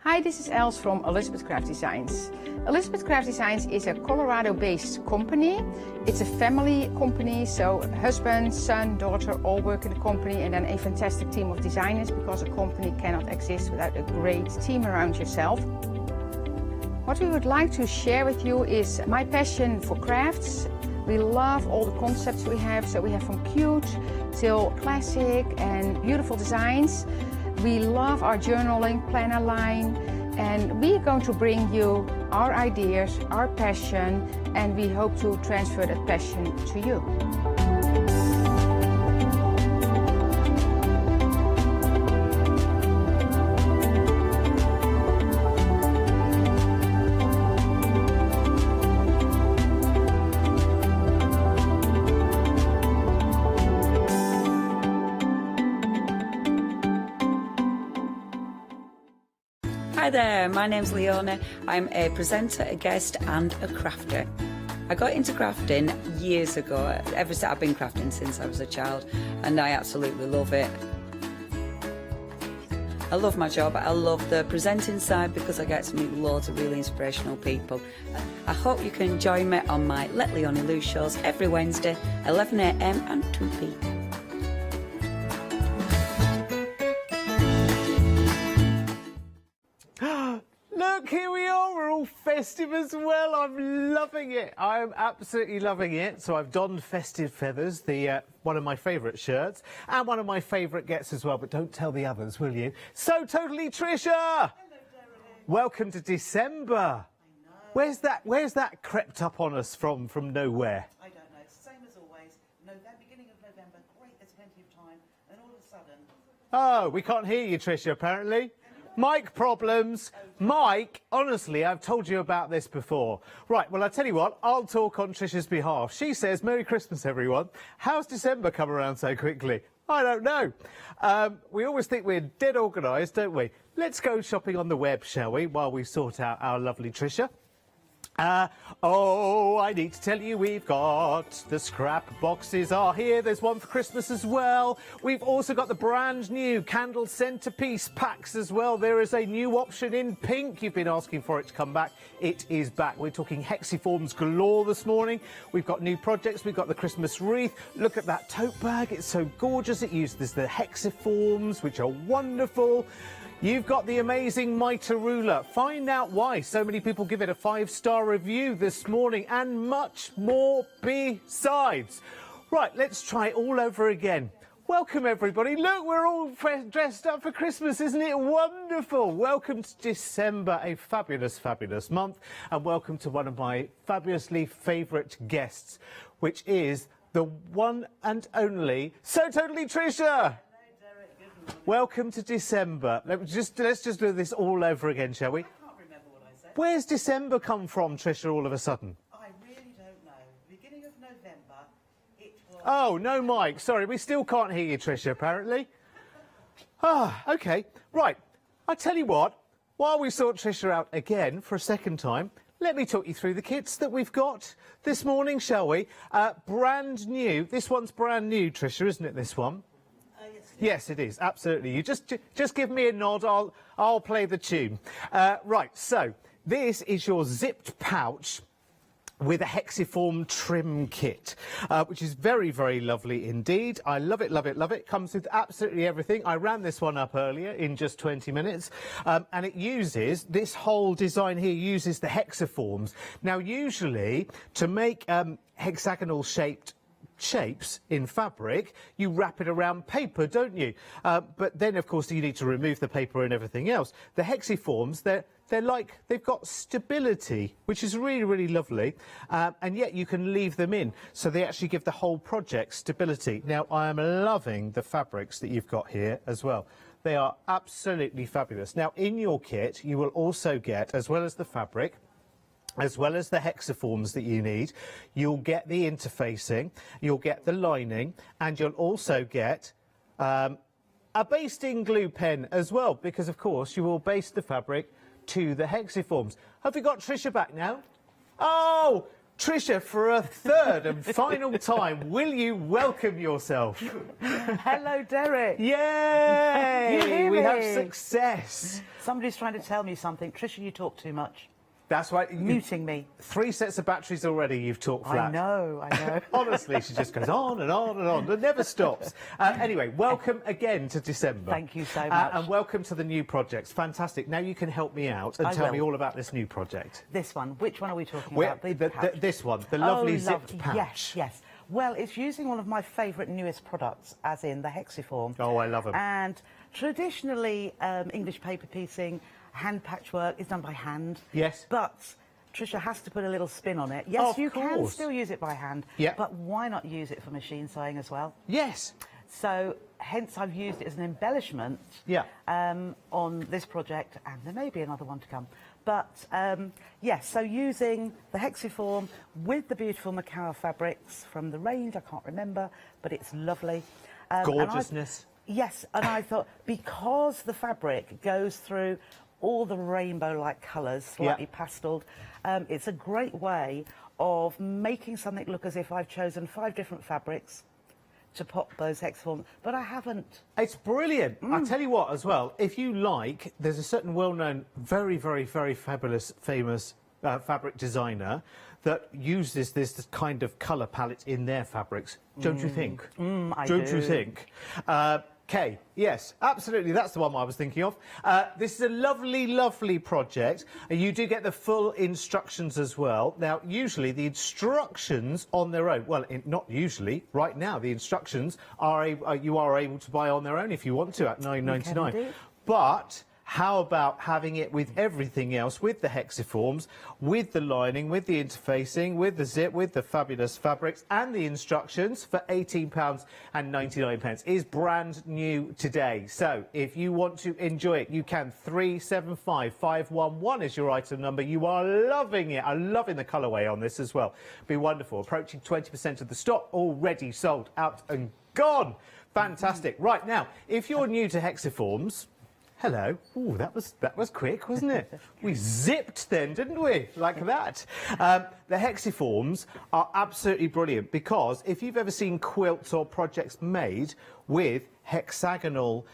Hi, this is Els from Elizabeth Craft Designs. Elizabeth Craft Designs is a Colorado-based company. It's a family company, so husband, son, daughter all work in the company, and then a fantastic team of designers, because a company cannot exist without a great team around yourself. What we would like to share with you is my passion for crafts. We love all the concepts we have, so we have from cute till classic and beautiful designs. We love our journaling planner line, and we are going to bring you our ideas, our passion, and we hope to transfer that passion to you. Hi there, my name's Leona. I'm a presenter, a guest and a crafter. I got into crafting years ago. I've been crafting since I was a child and I absolutely love it. I love my job. I love the presenting side because I get to meet loads of really inspirational people. I hope you can join me on my Let Leonie Loose shows every Wednesday, 11 AM and 2 PM. Look, here we are, we're all festive as well. I'm loving it. I'm absolutely loving it. So I've donned festive feathers, one of my favourite shirts, and one of my favourite gets as well, but don't tell the others, will you? So totally Trisha! Hello, welcome to December. Where's that crept up on us from nowhere? I don't know. Same as always. Beginning of November, great, there's plenty of time, and all of a sudden... Oh, we can't hear you, Trisha, apparently. Mic problems. Mike, honestly, I've told you about this before. Right, well, I'll tell you what, I'll talk on Trisha's behalf. She says, Merry Christmas, everyone. How's December come around so quickly? I don't know. We always think we're dead organised, don't we? Let's go shopping on the web, shall we, while we sort out our lovely Trisha. Oh, I need to tell you we've got the scrap boxes are here. There's one for Christmas as well. We've also got the brand new candle centerpiece packs as well. There is a new option in pink. You've been asking for it to come back. It is back. We're talking hexiforms galore this morning. We've got new projects. We've got the Christmas wreath. Look at that tote bag. It's so gorgeous. It uses the hexiforms, which are wonderful. You've got the amazing mitre ruler. Find out why so many people give it a 5-star review this morning, and much more besides. Right, let's try it all over again. Welcome, everybody. Look, we're all dressed up for Christmas. Isn't it wonderful? Welcome to December, a fabulous, fabulous month. And welcome to one of my fabulously favourite guests, which is the one and only So Totally Tricia. Welcome to December. Let's just do this all over again, shall we? I can't remember what I said. Where's December come from, Tricia, all of a sudden? I really don't know. Beginning of November, it was... Oh, no mic. Sorry, we still can't hear you, Tricia, apparently. OK. Right. I tell you what, while we sort Tricia out again for a second time, let me talk you through the kits that we've got this morning, shall we? Brand new. This one's brand new, Tricia, isn't it, this one? Yes, it is, absolutely. You just give me a nod, I'll play the tune. Right, so this is your zipped pouch with a hexiform trim kit, which is very, very lovely indeed. I love it, love it, love it. Comes with absolutely everything. I ran this one up earlier in just 20 minutes, and it uses, this whole design here uses the hexiforms. Now, usually, to make hexagonal shapes in fabric, you wrap it around paper, don't you? But then, of course, you need to remove the paper and everything else. The hexiforms, they've got stability, which is really, really lovely, and yet you can leave them in. So they actually give the whole project stability. Now, I am loving the fabrics that you've got here as well. They are absolutely fabulous. Now, in your kit, you will also get, as well as the fabric, as well as the hexiforms that you need, you'll get the interfacing, you'll get the lining, and you'll also get a basting glue pen as well, because, of course, you will baste the fabric to the hexiforms. Have we got Tricia back now? Oh, Tricia, for a third and final time, will you welcome yourself? Hello, Derek. Yay! You hear we me? have success. Somebody's trying to tell me something. Tricia, you talk too much. That's right. Muting me. 3 sets of batteries already, you've talked flat. I know. Honestly, she just goes on and on and on. It never stops. Anyway, welcome again to December. Thank you so much. And welcome to the new projects. Fantastic. Now you can help me out and tell me all about this new project. This one. Which one are we talking about? This one, the lovely zipped pouch. Yes, yes. Well, it's using one of my favourite newest products, as in the hexiform. Oh, I love them. And traditionally, English paper piecing, hand patchwork is done by hand. Yes. But Tricia has to put a little spin on it. Yes, you can still use it by hand. Yeah. But why not use it for machine sewing as well? Yes. So, hence I've used it as an embellishment on this project, and there may be another one to come. But, yes, so using the hexiform with the beautiful Macao fabrics from the range, I can't remember, but it's lovely. Gorgeousness. Yes, and I thought, because the fabric goes through all the rainbow-like colours, slightly pasteled, it's a great way of making something look as if I've chosen 5 different fabrics to pop those hexiforms, but I haven't. It's brilliant. I tell you what, as well, if you like, there's a certain well-known, very, very, very fabulous, famous fabric designer that uses this kind of colour palette in their fabrics. Don't you think? I Don't do. you think? Okay, yes, absolutely, that's the one I was thinking of. This is a lovely, lovely project. You do get the full instructions as well. Now, usually the instructions on their own, well, not usually, right now, the instructions you are able to buy on their own if you want to at $9.99. But how about having it with everything else, with the hexiforms, with the lining, with the interfacing, with the zip, with the fabulous fabrics and the instructions for £18.99 is brand new today. So if you want to enjoy it, you can. 375511 is your item number. You are loving it. I'm loving the colourway on this as well. Be wonderful. Approaching 20% of the stock already sold out and gone. Fantastic. Right, now, if you're new to hexiforms, Hello. Ooh, that was quick, wasn't it? We zipped then, didn't we? Like that. The hexiforms are absolutely brilliant because if you've ever seen quilts or projects made with hexagonal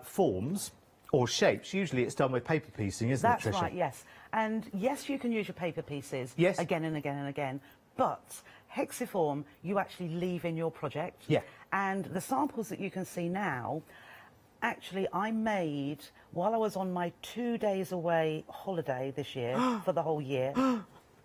forms or shapes, usually it's done with paper piecing, isn't it, Tricia? That's right, yes. And yes, you can use your paper pieces again and again and again, but hexiform you actually leave in your project. Yeah. And the samples that you can see now, actually, I made while I was on my 2 days away holiday this year for the whole year.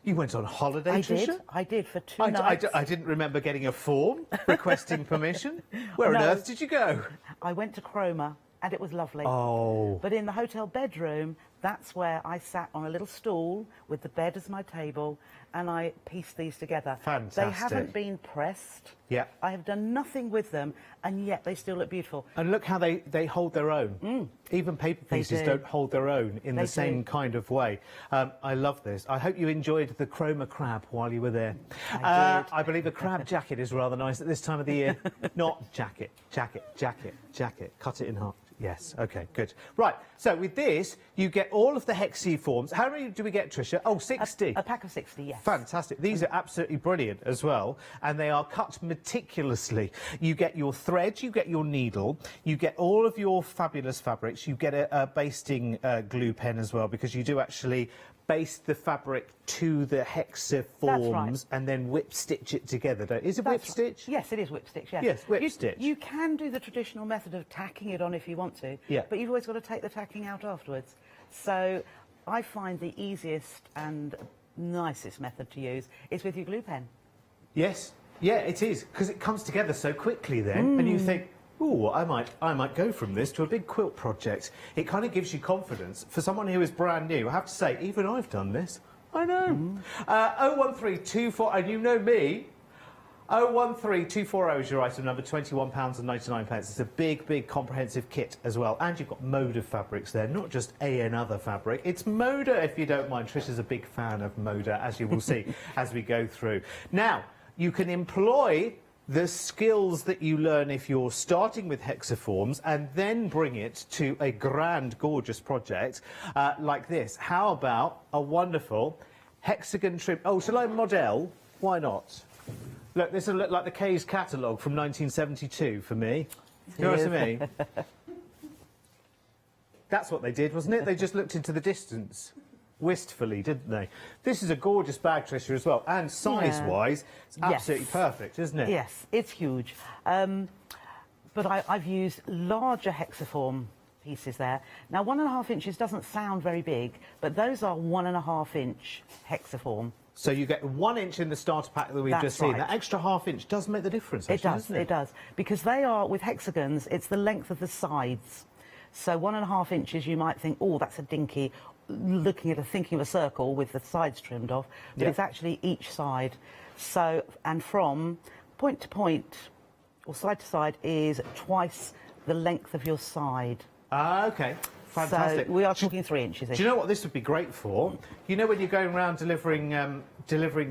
You went on holiday, Tricia? I did for 2 nights. I didn't remember getting a form requesting permission. Where on earth did you go? I went to Cromer and it was lovely. Oh. But in the hotel bedroom, that's where I sat on a little stool with the bed as my table and I pieced these together. Fantastic. They haven't been pressed. Yeah. I have done nothing with them and yet they still look beautiful. And look how they hold their own. Even paper pieces don't hold their own in the same kind of way. I love this. I hope you enjoyed the Cromer crab while you were there. I did. I believe a crab jacket is rather nice at this time of the year. Not jacket. Cut it in half. Yes, OK, good. Right, so with this, you get all of the hexiforms. How many do we get, Tricia? Oh, 60. A pack of 60, yes. Fantastic. These are absolutely brilliant as well, and they are cut meticulously. You get your thread, you get your needle, you get all of your fabulous fabrics, you get a basting glue pen as well, because you do actually baste the fabric to the hexiforms and then whip stitch it together. Is it whip stitch? Yes, it is whip stitch, yes. Yes, whip stitch. You can do the traditional method of tacking it on if you want to, but you've always got to take the tacking out afterwards. So I find the easiest and nicest method to use is with your glue pen. Yes, yeah, it is, because it comes together so quickly then, and you think, ooh, I might go from this to a big quilt project. It kind of gives you confidence. For someone who is brand new, I have to say, even I've done this. I know. 01324, and you know me. 01324 is your item number, £21.99. It's a big comprehensive kit as well. And you've got Moda fabrics there, not just another fabric. It's Moda, if you don't mind. Tricia's a big fan of Moda, as you will see as we go through. Now, you can employ the skills that you learn if you're starting with hexiforms and then bring it to a grand, gorgeous project like this. How about a wonderful hexagon trim? Oh, shall I model? Why not? Look, this will look like the K's catalogue from 1972 for me. You know what I mean? That's what they did, wasn't it? They just looked into the distance. Wistfully, didn't they? This is a gorgeous bag, Tricia, as well, and size-wise, it's absolutely perfect, isn't it? Yes, it's huge. But I've used larger hexiform pieces there. Now, 1.5 inches doesn't sound very big, but those are 1.5 inch hexiform. So you get 1 inch in the starter pack that we've just seen. That extra ½ inch does make the difference, actually, doesn't it? It does, because they are, with hexagons, it's the length of the sides. So 1.5 inches, you might think, oh, that's a dinky, thinking of a circle with the sides trimmed off, but it's actually each side. So, and from point to point, or side to side, is twice the length of your side. Ah, OK. Fantastic. So we are talking 3 inches. Do you know what this would be great for? You know when you're going around delivering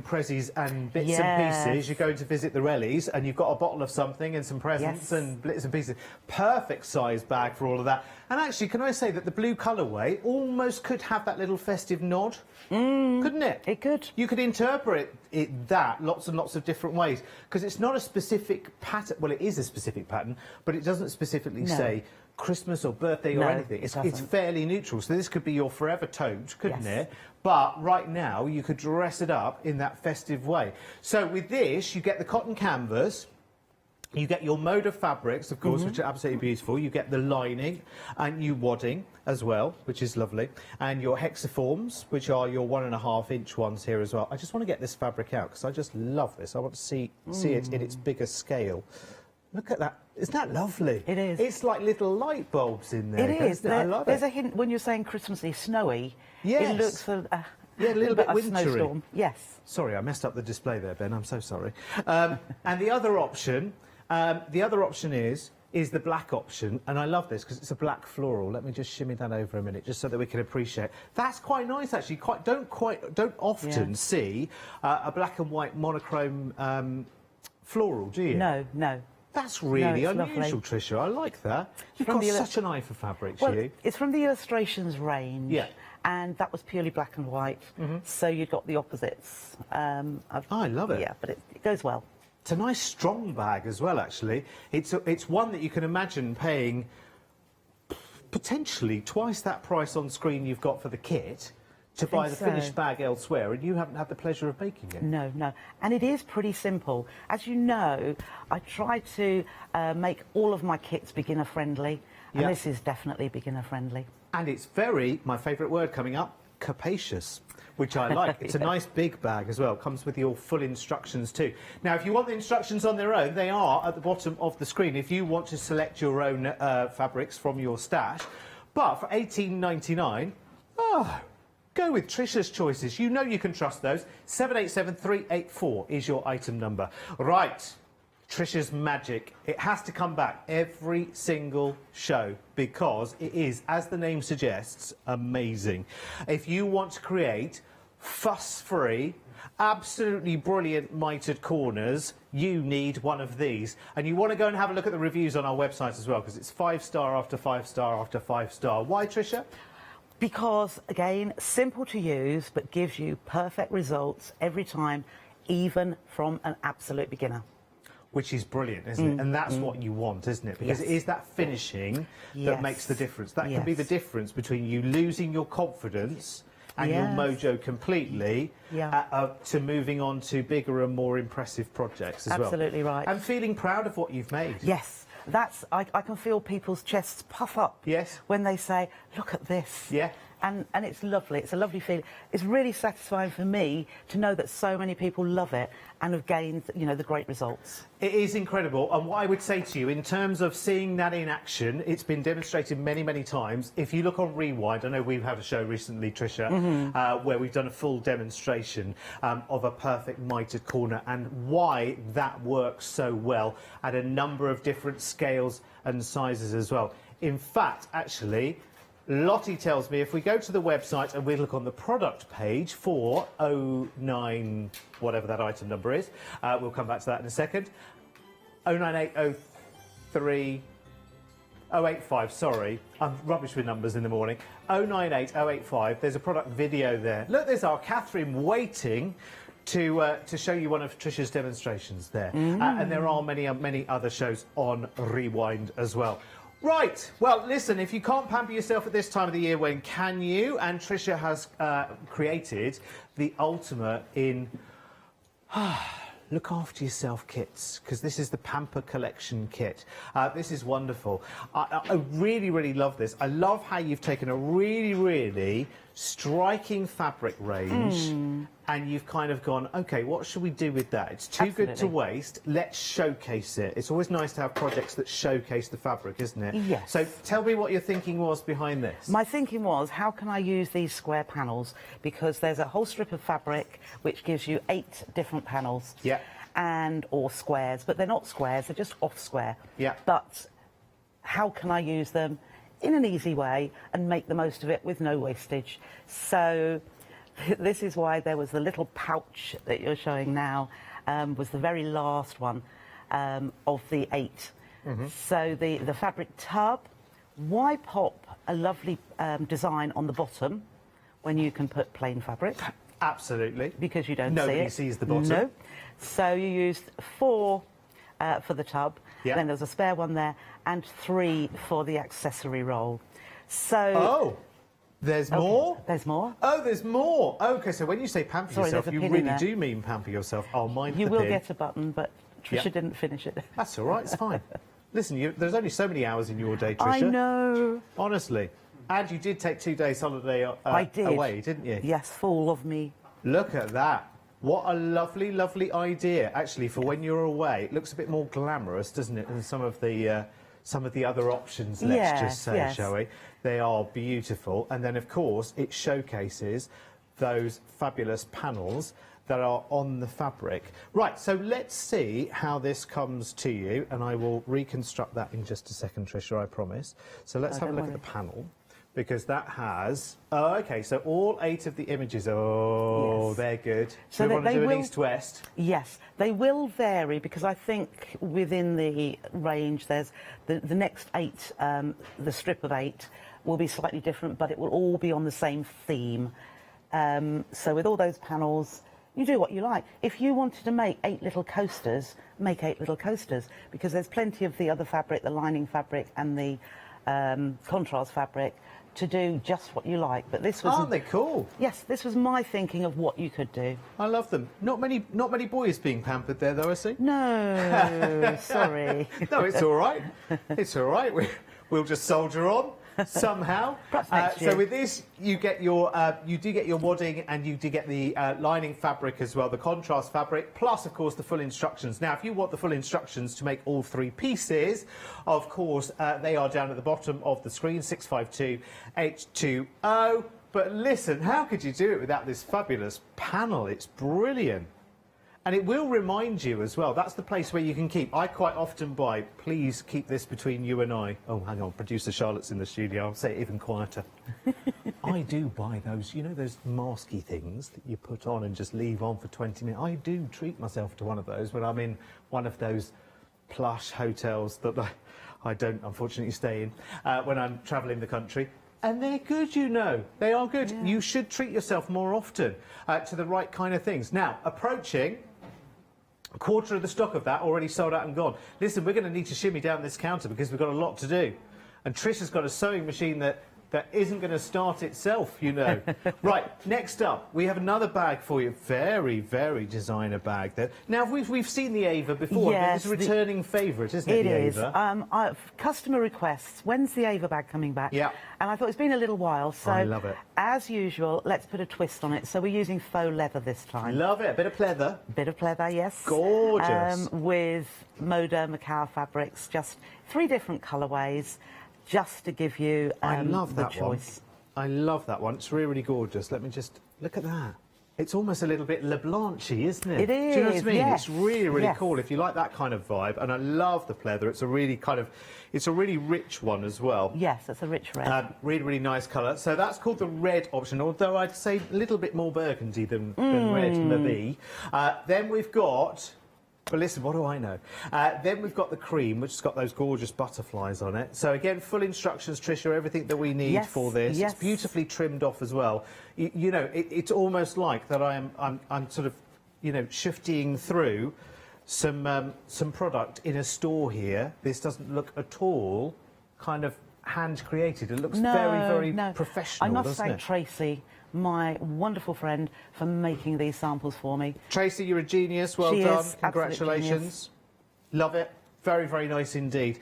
prezzies and bits and pieces, you're going to visit the Rellies and you've got a bottle of something and some presents and bits and pieces. Perfect size bag for all of that. And actually, can I say that the blue colourway almost could have that little festive nod? Couldn't it? It could. You could interpret it that lots and lots of different ways, because it's not a specific pattern. Well, it is a specific pattern, but it doesn't specifically say Christmas or birthday or anything. It's fairly neutral. So this could be your forever tote, couldn't it? But right now, you could dress it up in that festive way. So with this, you get the cotton canvas, you get your Moda fabrics, of course, which are absolutely beautiful. You get the lining and you wadding as well, which is lovely. And your hexiforms, which are your 1.5 inch ones here as well. I just want to get this fabric out because I just love this. I want to see it in its bigger scale. Look at that. Isn't that lovely? It is. It's like little light bulbs in there. It is. I love There's it. a hint when you're saying Christmassy, snowy. Yes. It looks a little bit of wintry. snowstorm. Yes. Sorry, I messed up the display there, Ben. I'm so sorry. And the other option is the black option, and I love this because it's a black floral. Let me just shimmy that over a minute, just so that we can appreciate. That's quite nice, actually. Don't often see a black and white monochrome floral, do you? No. That's really it's unusual, lovely. Tricia. I like that. You've from got the such an eye for fabrics, Well, you. it's from the illustrations range. Yeah. And that was purely black and white. So you've got the opposites. I love it. Yeah, but it goes well. It's a nice strong bag as well, actually. It's one that you can imagine paying potentially twice that price on screen you've got for the kit to buy the finished bag elsewhere, and you haven't had the pleasure of making it. No, no. And it is pretty simple. As you know, I try to make all of my kits beginner-friendly, and Yeah. this is definitely beginner-friendly. And it's very, my favourite word coming up, capacious, which I like. It's a nice big bag as well. Comes with your full instructions too. Now, if you want the instructions on their own, they are at the bottom of the screen if you want to select your own fabrics from your stash. But for $18.99, go with Tricia's choices. You know you can trust those. 787384 is your item number. Right. Tricia's magic. It has to come back every single show because it is, as the name suggests, amazing. If you want to create fuss-free, absolutely brilliant mitered corners, you need one of these. And you want to go and have a look at the reviews on our website as well because it's 5-star after 5-star after 5-star. Why, Tricia? Because, again, simple to use, but gives you perfect results every time, even from an absolute beginner. Which is brilliant, isn't it? And that's what you want, isn't it? Because it is that finishing that makes the difference. That can be the difference between you losing your confidence and your mojo completely to moving on to bigger and more impressive projects as well. Absolutely right. And feeling proud of what you've made. Yes. I can feel people's chests puff up when they say, look at this. Yeah. And it's lovely. It's a lovely feeling. It's really satisfying for me to know that so many people love it and have gained, you know, the great results. It is incredible. And what I would say to you, in terms of seeing that in action, it's been demonstrated many, many times. If you look on Rewind, I know we've had a show recently, Tricia, where we've done a full demonstration of a perfect mitered corner and why that works so well at a number of different scales and sizes as well. In fact, actually, Lottie tells me if we go to the website and we look on the product page for 09, whatever that item number is, we'll come back to that in a second, 09803, 085, sorry, I'm rubbish with numbers in the morning, 098085, there's a product video there. Look, there's our Catherine waiting to show you one of Tricia's demonstrations there. And there are many other shows on Rewind as well. Right, well, listen, if you can't pamper yourself at this time of the year, when can you? And Tricia has created the ultimate in look after yourself kits, because this is the Pamper Collection kit. This is wonderful. I really, really love this. I love how you've taken a really, really striking fabric range and you've kind of gone, OK, what should we do with that? It's too good to waste. Let's showcase it. It's always nice to have projects that showcase the fabric, isn't it? Yes. So tell me what your thinking was behind this. My thinking was, how can I use these square panels? Because there's a whole strip of fabric which gives you 8 different panels. Yeah. Or squares, but they're not squares, they're just off square. Yeah. But how can I use them in an easy way and make the most of it with no wastage? So this is why there was the little pouch that you're showing now, was the very last one of the 8. So the fabric tub, why pop a lovely design on the bottom when you can put plain fabric? Absolutely. Because you don't see it. Nobody sees the bottom. No. So you used 4 for the tub, then there's a spare one there, and 3 for the accessory roll. So... Oh! There's more? There's more. Oh, there's more. OK, so when you say pamper yourself, you really do mean pamper yourself. I'll mind the pin. You will get a button, but Tricia didn't finish it. That's all right, it's fine. Listen, there's only so many hours in your day, Tricia. I know. Honestly. And you did take 2 days holiday I did. away, didn't you? Yes, full of me. Look at that. What a lovely, lovely idea. Actually, for when you're away, it looks a bit more glamorous, doesn't it, than some of the other options, let's just say, shall we? They are beautiful. And then, of course, it showcases those fabulous panels that are on the fabric. Right, so let's see how this comes to you, and I will reconstruct that in just a second, Tricia, I promise. So let's have a look at the panel. because that has... Oh, OK, so all 8 of the images. Oh, Yes. They're good. So we that want to they do an will- east-west. Yes, they will vary because I think within the range there's the next 8, the strip of 8 will be slightly different, but it will all be on the same theme. So with all those panels, you do what you like. If you wanted to make 8 little coasters, make 8 little coasters, because there's plenty of the other fabric, the lining fabric and the contrast fabric, to do just what you like. But this was... Aren't they cool? Yes, this was my thinking of what you could do. I love them. Not many boys being pampered there, though, I see. No, sorry. No, it's all right. It's all right. We'll just soldier on somehow. Perhaps next year. So with this, you get your you do get your wadding, and you do get the lining fabric as well, the contrast fabric, plus of course the full instructions. Now, if you want the full instructions to make all 3 pieces, of course they are down at the bottom of the screen, 652-820. But listen, how could you do it without this fabulous panel? It's brilliant. And it will remind you as well. That's the place where you can keep. I quite often buy, please keep this between you and I. Oh, hang on, producer Charlotte's in the studio. I'll say it even quieter. I do buy those, you know, those masky things that you put on and just leave on for 20 minutes. I do treat myself to one of those when I'm in one of those plush hotels that I don't, unfortunately, stay in when I'm travelling the country. And they're good, you know. They are good. Yeah. You should treat yourself more often to the right kind of things. Now, approaching... a quarter of the stock of that already sold out and gone. Listen, we're going to need to shimmy down this counter because we've got a lot to do. And Trisha's got a sewing machine that isn't going to start itself, you know. Right, next up, we have another bag for you. Very, very designer bag there. Now, we've seen the Ava before. Yes, it's a returning favourite, isn't it, It is. Ava? Customer requests, when's the Ava bag coming back? Yeah. And I thought it's been a little while, so... I love it. As usual, let's put a twist on it. So we're using faux leather this time. Love it. A bit of pleather. Bit of pleather, yes. Gorgeous. With Moda Macau fabrics, just 3 different colourways, just to give you I love the that choice. one. I love that one. It's really, really gorgeous. Let me just look at that. It's almost a little bit LeBlanc-y, isn't it? It is. Do you know what I mean? Yes. It's really, really Yes. cool. If you like that kind of vibe, and I love the pleather. It's a really it's a really rich one as well. Yes, it's a rich red. Really, really nice colour. So that's called the red option, although I'd say a little bit more burgundy than red, maybe. Then we've got... But listen, what do I know? Then we've got the cream, which has got those gorgeous butterflies on it. So again, full instructions, Tricia, everything that we need for this. Yes. It's beautifully trimmed off as well. You know, it's almost like that I'm sort of, you know, shifting through some product in a store here. This doesn't look at all kind of hand created. It looks very professional. I must doesn't thank it? Tracy, my wonderful friend, for making these samples for me. Tracy, you're a genius. Well She done. is, absolute Congratulations. genius. Love it. Very, very nice indeed.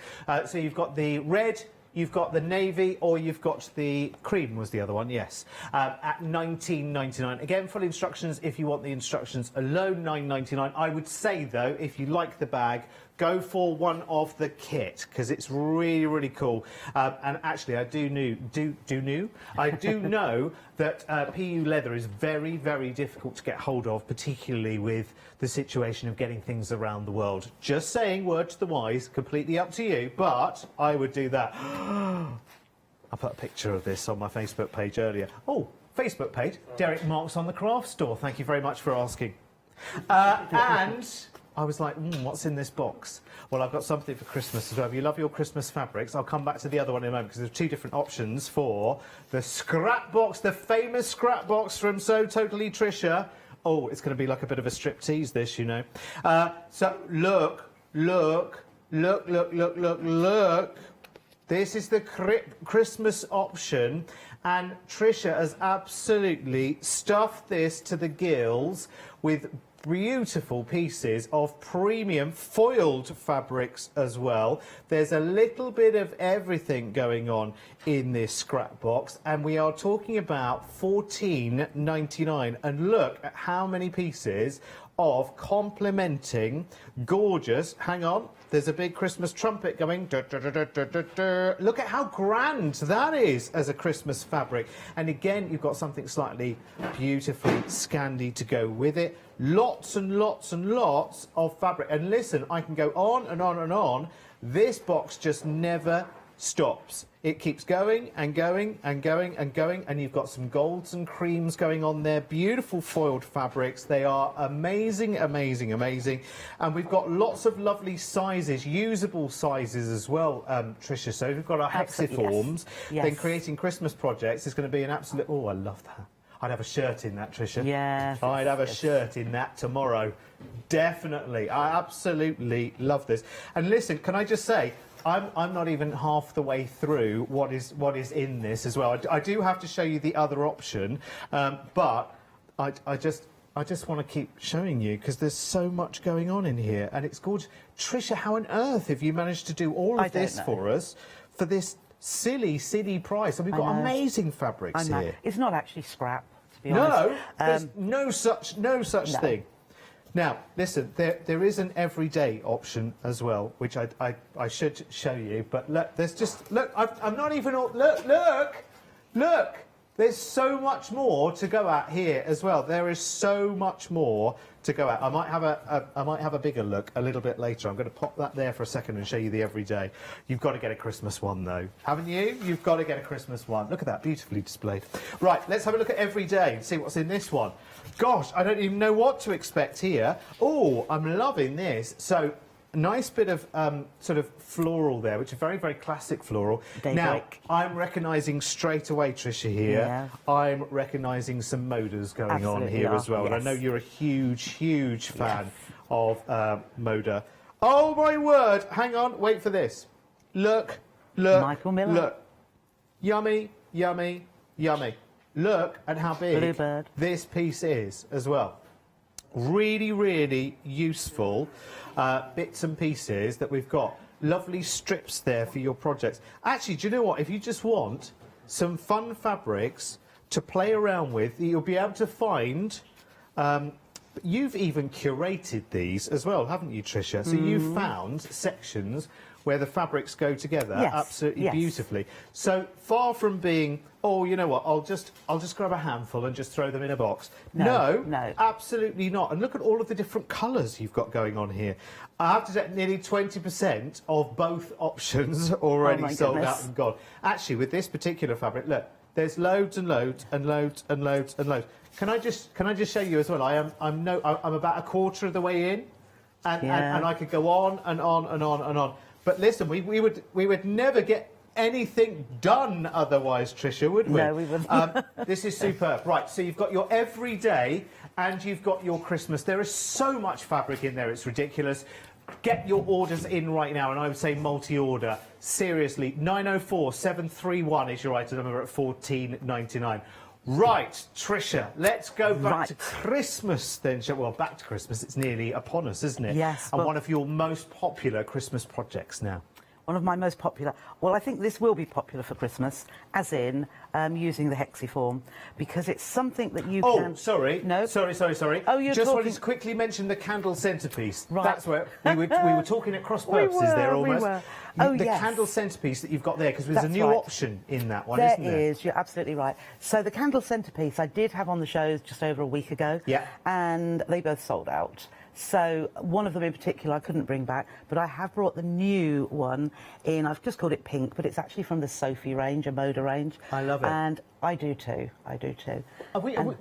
So you've got the red, you've got the navy, or you've got the cream was the other one, yes, at $19.99. Again, full instructions if you want the instructions alone, $9.99. I would say, though, if you like the bag, go for one of the kit, because it's really, really cool. And actually, I do know that PU leather is very, very difficult to get hold of, particularly with the situation of getting things around the world. Just saying, word to the wise, completely up to you, but I would do that. I put a picture of this on my Facebook page earlier. Oh, Facebook page, Derek Marks on the Craft Store. Thank you very much for asking. And I was like, what's in this box? Well, I've got something for Christmas as well. If you love your Christmas fabrics, I'll come back to the other one in a moment, because there's 2 different options for the scrap box, the famous scrap box from So Totally Trisha. Oh, it's going to be like a bit of a striptease, this, you know. So look. This is the Christmas option, and Trisha has absolutely stuffed this to the gills with beautiful pieces of premium foiled fabrics as well. There's a little bit of everything going on in this scrap box, and we are talking about $14.99. And look at how many pieces of complementing gorgeous, hang on, there's a big Christmas trumpet going. Look at how grand that is as a Christmas fabric. And again, you've got something slightly beautifully Scandi to go with it. Lots and lots and lots of fabric. And listen, I can go on and on and on. This box just never stops. It keeps going and going and going and going, and you've got some golds and creams going on there. Beautiful foiled fabrics. They are amazing, amazing, amazing. And we've got lots of lovely sizes, usable sizes as well, Tricia. So we've got our hexiforms. Yes. Then creating Christmas projects is going to be an absolute... Oh, I love that. I'd have a shirt in that, Tricia. Yes. I'd have a shirt in that tomorrow. Definitely. I absolutely love this. And listen, can I just say, I'm not even half the way through what is in this as well. I do have to show you the other option, but I just want to keep showing you because there's so much going on in here, and it's gorgeous. Tricia, how on earth have you managed to do all of this for us for this silly price? And we've got amazing fabrics here. It's not actually scrap, to be honest. There's no such thing. Now, listen, there is an everyday option as well, which I should show you. But look, there's just... Look, I'm not even... Look! There's so much more to go at here as well. There is so much more to go at. I might have a bigger look a little bit later. I'm going to pop that there for a second and show you the everyday. You've got to get a Christmas one, though. Haven't you? You've got to get a Christmas one. Look at that, beautifully displayed. Right, let's have a look at everyday and see what's in this one. Gosh, I don't even know what to expect here. Oh, I'm loving this. So, a nice bit of sort of floral there, which is very, very classic floral. Now, I'm recognising straight away, Tricia, here. Yeah. I'm recognising some Modas going on here as well. Yes. And I know you're a huge fan of Moda. Oh, my word. Hang on. Wait for this. Look. Michael Miller. Look. Yummy. Look at how big Bluebird. This piece is as well. Really useful bits and pieces that we've got. Lovely strips there for your projects. Actually, do you know what? If you just want some fun fabrics to play around with, you'll be able to find... you've even curated these as well, haven't you, Tricia? So you've found sections where the fabrics go together absolutely beautifully. So far from being, oh, you know what, I'll just grab a handful and just throw them in a box. No, absolutely not. And look at all of the different colours you've got going on here. I have to say, nearly 20% of both options already sold out and gone. Actually, with this particular fabric, look, there's loads and loads and loads and loads and loads. Can I just show you as well? I'm about a quarter of the way in, and I could go on and on and on and on. But listen, we would never get anything done otherwise, Tricia, would we? No, we wouldn't. This is superb. Right, so you've got your everyday and you've got your Christmas. There is so much fabric in there, it's ridiculous. Get your orders in right now, and I would say multi-order. Seriously, 904 731 is your item number at $14.99. Right, Tricia, let's go back to Christmas then. Well, back to Christmas. It's nearly upon us, isn't it? Yes. And one of your most popular Christmas projects now. One of my most popular. Well, I think this will be popular for Christmas, as in using the hexiform, because it's something that you can... Oh, sorry. No? Sorry. Oh, you're just talking... wanted to quickly mention the candle centrepiece. Right. That's where we were talking at cross purposes there almost. We were. Oh, the yes. candle centrepiece that you've got there, because there's a new option in that one, there isn't there? There is, you're absolutely right. So the candle centrepiece I did have on the shows just over a week ago. Yeah. And they both sold out. So one of them in particular I couldn't bring back, but I have brought the new one in. I've just called it pink, but it's actually from the Sophie range, a Moda range. I love it. And I do too.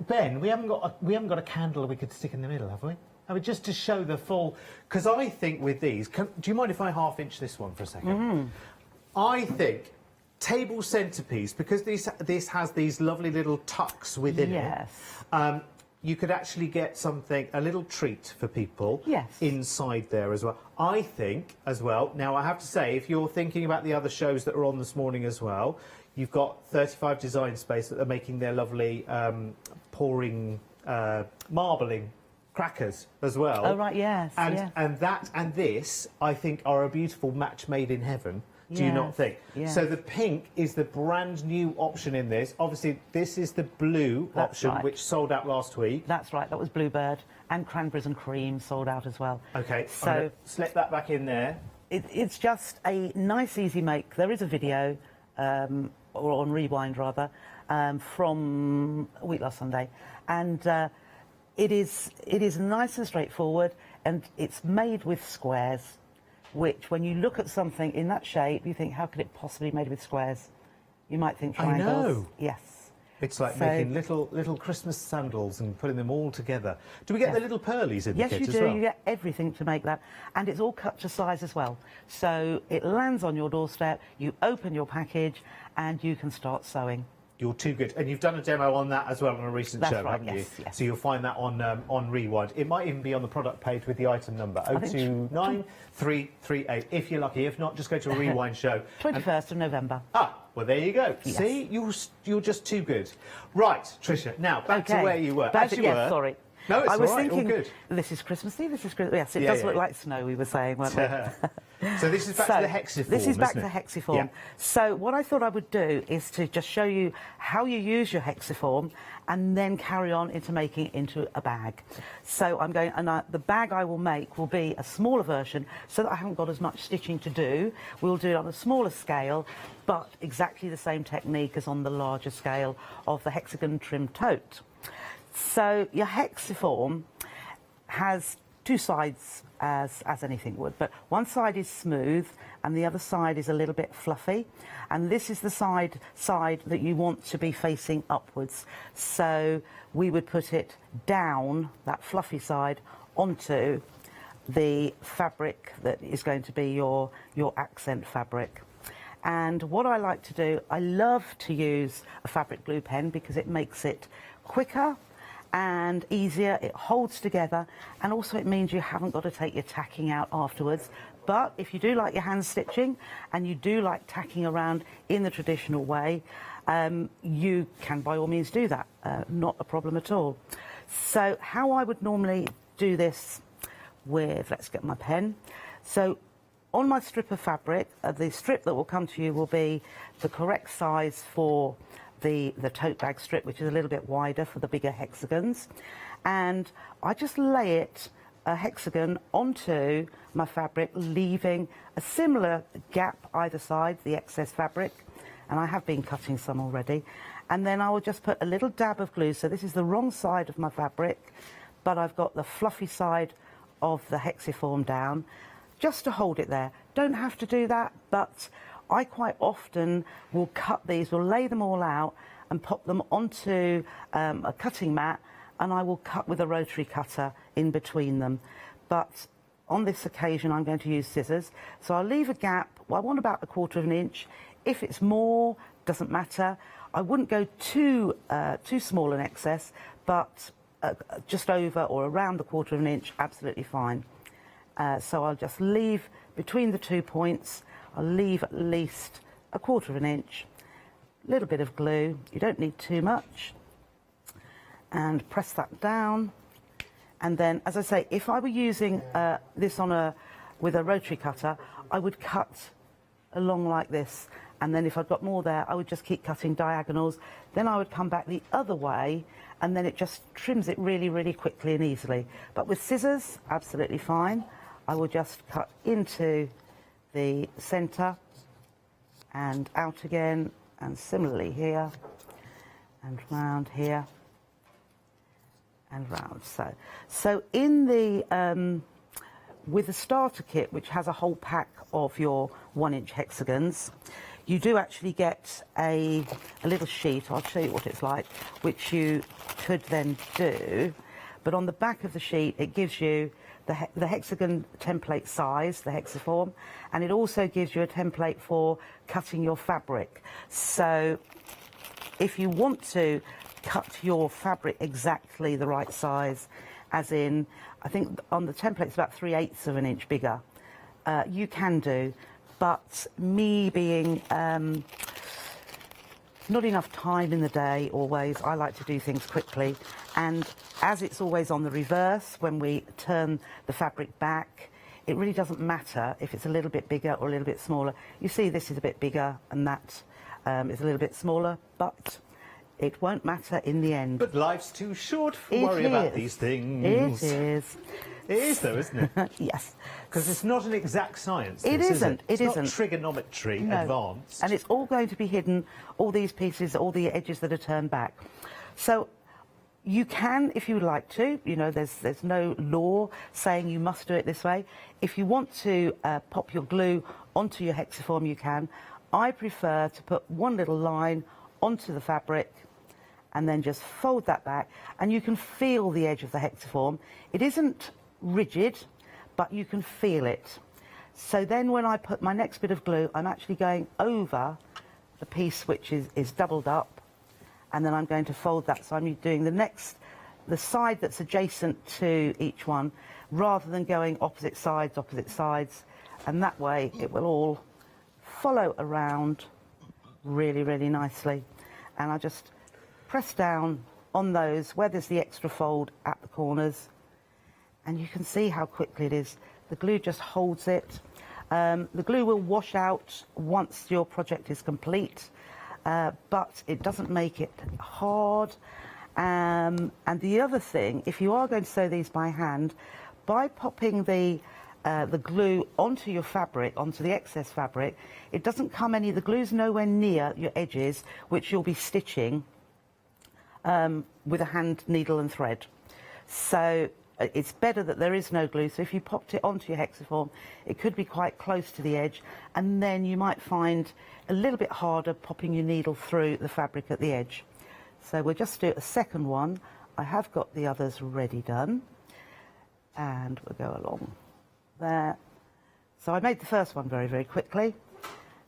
Ben, we haven't got a candle we could stick in the middle, have we? I mean, just to show the full... Because I think with these... do you mind if I half-inch this one for a second? I think table centrepiece, because this has these lovely little tucks within it... you could actually get something, a little treat for people inside there as well. I think, as well, now I have to say, if you're thinking about the other shows that are on this morning as well, you've got 35 Design Space that are making their lovely pouring, marbling crackers as well. Oh, right, yes. And that and this, I think, are a beautiful match made in heaven. Do you not think? Yes. So the pink is the brand new option in this. Obviously, this is the blue option, which sold out last week. That's right. That was Bluebird, and Cranberries and Cream sold out as well. OK, so slip that back in there. It's just a nice, easy make. There is a video, or on Rewind rather, from a week last Sunday, and it is nice and straightforward, and it's made with squares. which when you look at something in that shape, you think, how could it possibly be made with squares? You might think triangles. I know. Yes. It's like So- making little Christmas sandals and putting them all together. Do we get the little pearlies in Yes, the kit you as do. well? You get everything to make that. And it's all cut to size as well. So it lands on your doorstep, you open your package, and you can start sewing. You're too good. And you've done a demo on that as well on a recent That's show, right, haven't yes, you? yes. So you'll find that on Rewind. It might even be on the product page with the item number, I think 029338, if you're lucky. If not, just go to a Rewind show. 21st of November. Well, there you go. Yes. See, you're just too good. Right, Tricia, now back to where you were. Sorry. No, it's I was all right, all thinking, good. this is Christmassy, this is Christmas. Yes, it Yeah, does yeah. look like snow, we were saying, weren't we? So this is back to the hexiform, This is back isn't to it? hexiform. Yeah. So what I thought I would do is to just show you how you use your hexiform and then carry on into making it into a bag. So I'm going, and the bag I will make will be a smaller version so that I haven't got as much stitching to do. We'll do it on a smaller scale, but exactly the same technique as on the larger scale of the hexagon trim tote. So your hexiform has two sides as anything would, but one side is smooth and the other side is a little bit fluffy, and this is the side that you want to be facing upwards. So we would put it down, that fluffy side, onto the fabric that is going to be your accent fabric. And what I like to do, I love to use a fabric glue pen because it makes it quicker and easier, it holds together, and also it means you haven't got to take your tacking out afterwards. But if you do like your hand stitching and you do like tacking around in the traditional way, you can by all means do that, not a problem at all. So how I would normally do this with, let's get my pen. So on my strip of fabric, the strip that will come to you will be the correct size for the tote bag strip, which is a little bit wider for the bigger hexagons, and I just lay it a hexagon onto my fabric, leaving a similar gap either side, the excess fabric, and I have been cutting some already, and then I will just put a little dab of glue. So this is the wrong side of my fabric, but I've got the fluffy side of the hexiform down, just to hold it there. Don't have to do that, but I quite often will cut these, will lay them all out and pop them onto a cutting mat, and I will cut with a rotary cutter in between them. But on this occasion I'm going to use scissors, so I'll leave a gap. Well, I want about 1/4 inch. If it's more, doesn't matter. I wouldn't go too small in excess, but just over or around 1/4 inch, absolutely fine. So I'll just leave between the 2 points, I'll leave at least 1/4 inch, a little bit of glue, you don't need too much, and press that down. And then, as I say, if I were using this with a rotary cutter, I would cut along like this, and then if I've got more there, I would just keep cutting diagonals. Then I would come back the other way, and then it just trims it really, really quickly and easily. But with scissors, absolutely fine. I will just cut into the centre and out again, and similarly here and round here and round. So in the with the starter kit, which has a whole pack of your 1-inch hexagons, you do actually get a little sheet. I'll show you what it's like, which you could then do. But on the back of the sheet, it gives you the hexagon template size, the hexiform, and it also gives you a template for cutting your fabric. So if you want to cut your fabric exactly the right size, as in, I think on the template it's about 3/8 of an inch bigger, you can do. But me being not enough time in the day always, I like to do things quickly, and as it's always on the reverse when we turn the fabric back, it really doesn't matter if it's a little bit bigger or a little bit smaller. You see this is a bit bigger and that is a little bit smaller, but it won't matter in the end. But life's too short to worry about these things. It is. It is, though, isn't it? Yes. Because it's not an exact science. It this, isn't. Is it? It's It not isn't. trigonometry advanced. And it's all going to be hidden, all these pieces, all the edges that are turned back. So You can, if you would like to, you know, there's no law saying you must do it this way. If you want to pop your glue onto your hexiform, you can. I prefer to put one little line onto the fabric and then just fold that back, and you can feel the edge of the hexiform. It isn't rigid, but you can feel it. So then when I put my next bit of glue, I'm actually going over the piece which is doubled up, and then I'm going to fold that. So I'm doing the side that's adjacent to each one, rather than going opposite sides, and that way it will all follow around really, really nicely. And I just press down on those where there's the extra fold at the corners, and you can see how quickly it is. The glue just holds it. The glue will wash out once your project is complete, but it doesn't make it hard. And the other thing, if you are going to sew these by hand, by popping the glue onto your fabric, onto the excess fabric, it doesn't come the glue's nowhere near your edges, which you'll be stitching with a hand needle and thread. So it's better that there is no glue. So if you popped it onto your hexiform, it could be quite close to the edge, and then you might find a little bit harder popping your needle through the fabric at the edge. So we'll just do a second one. I have got the others ready done, and we'll go along there. So I made the first one very, very quickly,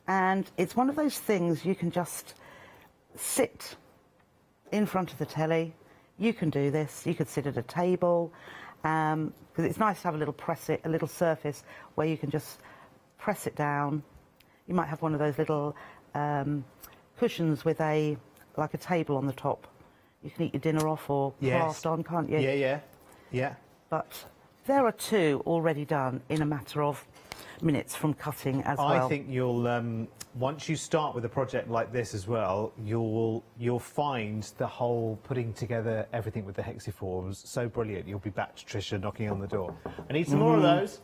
and it's one of those things you can just sit in front of the telly. You can do this. You could sit at a table, because it's nice to have a little surface where you can just press it down. You might have one of those little cushions with like a table on the top. You can eat your dinner off or craft on, can't you? Yeah. But there are two already done in a matter of minutes from cutting as well. I think you'll once you start with a project like this as well, you'll find the whole putting together everything with the hexiforms so brilliant. You'll be back to Tricia knocking on the door. I need some more of those.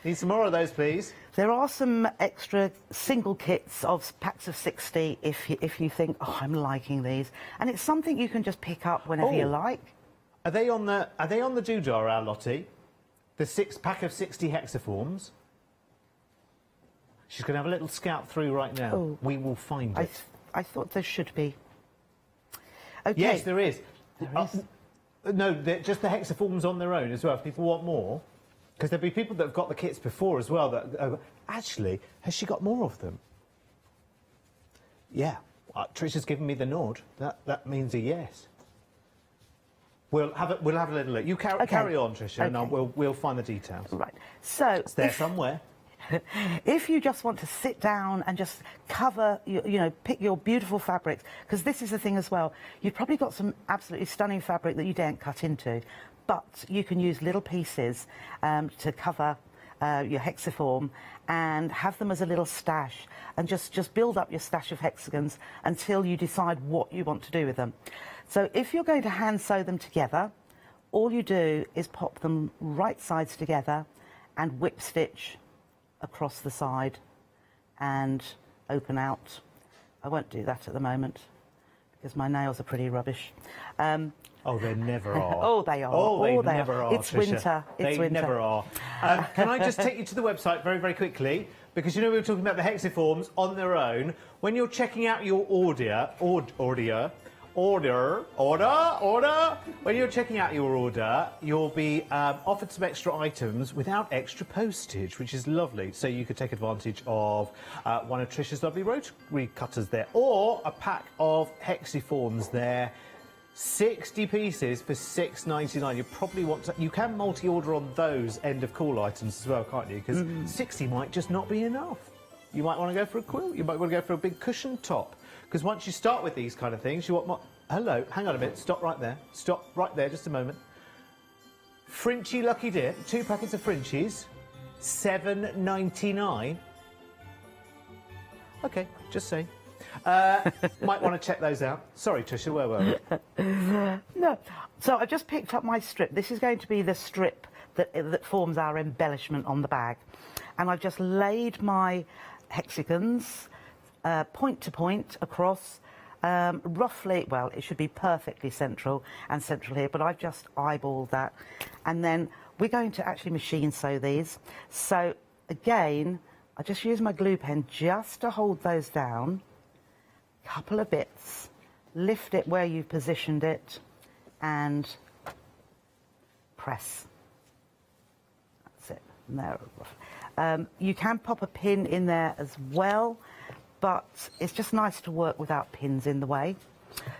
Need some more of those, please. There are some extra single kits of packs of 60 if you think, oh, I'm liking these, and it's something you can just pick up whenever you like. Are they on the doodah, our Lottie? The 6-pack of 60 hexiforms. She's going to have a little scout through right now. Oh. We will find it. I thought there should be. Okay. Yes, there is. No, just the hexiforms on their own as well, if people want more. Because there'll be people that have got the kits before as well that actually, has she got more of them? Yeah. Tricia's given me the nod. That means a yes. We'll have a little look. You carry on, Tricia, and we'll find the details. Right. So it's there somewhere. If you just want to sit down and just cover, pick your beautiful fabrics, because this is the thing as well. You've probably got some absolutely stunning fabric that you daren't cut into, but you can use little pieces to cover your hexiform and have them as a little stash, and just build up your stash of hexagons until you decide what you want to do with them. So if you're going to hand sew them together, all you do is pop them right sides together and whip stitch across the side and open out. I won't do that at the moment because my nails are pretty rubbish. Oh, they never are. Oh, they are. Oh, they never are. It's Tricia. winter. It's winter. They never are. Can I just take you to the website very, very quickly? Because we were talking about the hexiforms on their own. When you're checking out your order. When you're checking out your order, you'll be offered some extra items without extra postage, which is lovely. So you could take advantage of one of Tricia's lovely rotary cutters there, or a pack of hexiforms there. 60 pieces for $6.99. You probably want to. You can multi-order on those end of call items as well, can't you? Because 60 might just not be enough. You might want to go for a quilt. You might want to go for a big cushion top. Because once you start with these kind of things, you want more. Hello, hang on a minute. Stop right there. Stop right there. Just a moment. Frinchie Lucky Dip. 2 packets of Frinchies. $7.99. Okay, just saying. Might want to check those out. Sorry, Tricia, where were we? No. So I just picked up my strip. This is going to be the strip that forms our embellishment on the bag. And I've just laid my hexagons point to point across roughly, well, it should be perfectly central and central here, but I've just eyeballed that. And then we're going to actually machine sew these. So again, I just use my glue pen just to hold those down. Couple of bits, lift it where you've positioned it, and press. That's it. And there. You can pop a pin in there as well, but it's just nice to work without pins in the way.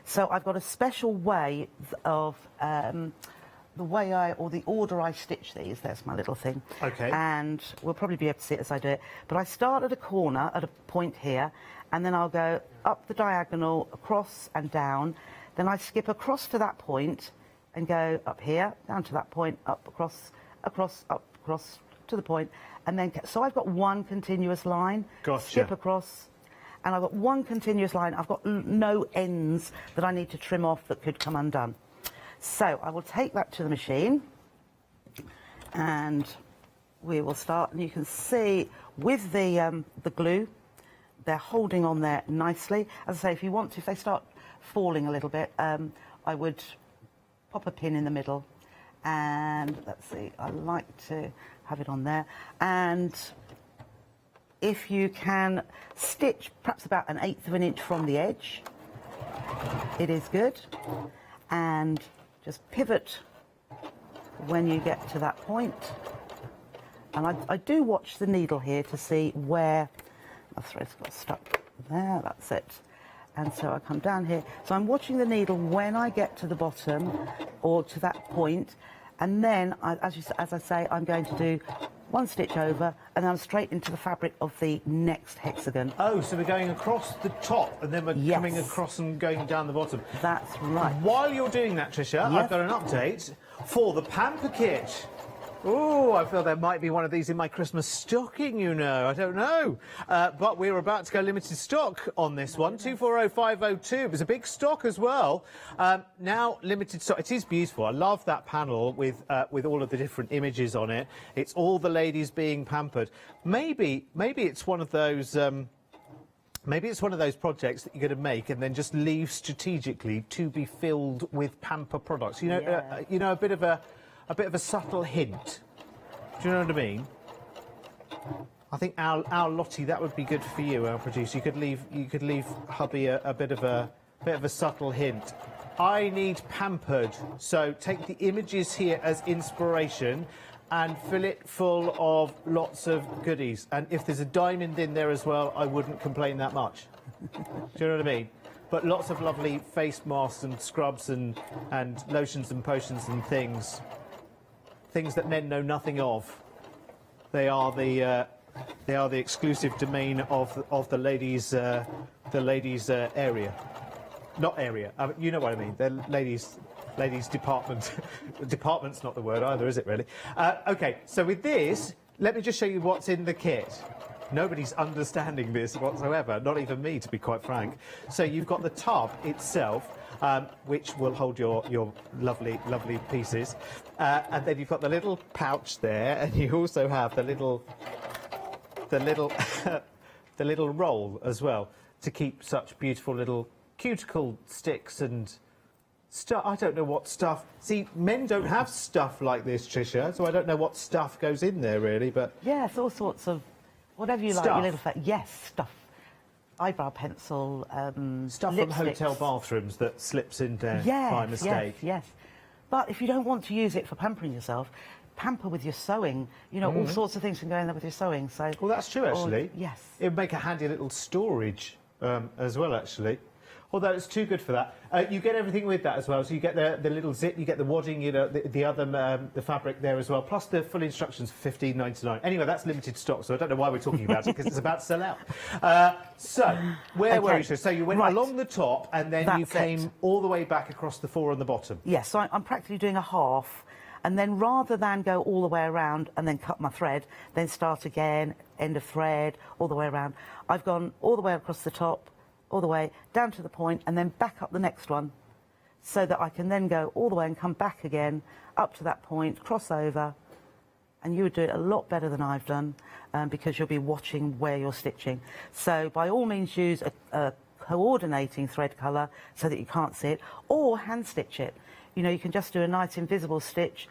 So I've got a special way of the way or the order I stitch these. There's my little thing. Okay. And we'll probably be able to see it as I do it. But I start at a corner, at a point here, and then I'll go up the diagonal, across and down. Then I skip across to that point and go up here, down to that point, up, across, across, up, across to the point, and then, so I've got one continuous line. Gotcha. Skip across, and I've got one continuous line. I've got no ends that I need to trim off that could come undone. So I will take that to the machine, and we will start. And you can see with the glue, they're holding on there nicely. As I say, if you want to, if they start falling a little bit, I would pop a pin in the middle. And let's see, I like to have it on there. And if you can stitch perhaps about 1/8 of an inch from the edge, it is good. And just pivot when you get to that point. And I do watch the needle here to see where my thread's got stuck there, that's it. And so I come down here. So I'm watching the needle when I get to the bottom or to that point. And then, as I say, I'm going to do one stitch over and then I'm straight into the fabric of the next hexagon. Oh, so we're going across the top and then we're coming across and going down the bottom. That's right. While you're doing that, Tricia, I've got an update for the Pamper Kit. Oh, I feel there might be one of these in my Christmas stocking, you know. I don't know. But we're about to go limited stock on this one. 240502. It was a big stock as well. Now, limited stock. It is beautiful. I love that panel with all of the different images on it. It's all the ladies being pampered. Maybe it's one of those... maybe it's one of those projects that you're going to make and then just leave strategically to be filled with pamper products. You know, you know, a bit of a subtle hint. Do you know what I mean? I think our Lottie, that would be good for you, our producer. You could leave hubby a bit of a subtle hint. I need pampered, so take the images here as inspiration and fill it full of lots of goodies. And if there's a diamond in there as well, I wouldn't complain that much. Do you know what I mean? But lots of lovely face masks and scrubs and lotions and potions and things that men know nothing of. They are the exclusive domain of the ladies' area, not area. You know what I mean? They're ladies' department. Department's not the word either, is it really? Okay, so with this, let me just show you what's in the kit. Nobody's understanding this whatsoever, not even me, to be quite frank. So you've got the tub itself, which will hold your lovely pieces, and then you've got the little pouch there, and you also have the little the little roll as well to keep such beautiful little cuticle sticks and stuff. I don't know what stuff. See, men don't have stuff like this, Tricia, so I don't know what stuff goes in there really. But yes, all sorts of whatever you like. Your little stuff. Eyebrow pencil, stuff lipsticks. from hotel bathrooms that slips in there by mistake. Yes. But if you don't want to use it for pampering yourself, pamper with your sewing. You know, all sorts of things can go in there with your sewing. So, well, that's true actually. Yes. It would make a handy little storage as well, actually. Although it's too good for that. You get everything with that as well. So you get the little zip, you get the wadding, you know, the other the fabric there as well, plus the full instructions for $15.99. Anyway, that's limited stock, so I don't know why we're talking about it because it's about to sell out. So where were you? So you went along the top and then you came all the way back across the four on the bottom. Yes. So I'm practically doing a half, and then rather than go all the way around and then cut my thread, then start again, end of thread, all the way around, I've gone all the way across the top, all the way down to the point and then back up the next one so that I can then go all the way and come back again up to that point, cross over, and you would do it a lot better than I've done because you'll be watching where you're stitching. So by all means use a coordinating thread colour so that you can't see it, or hand stitch it. You know, you can just do a nice invisible stitch,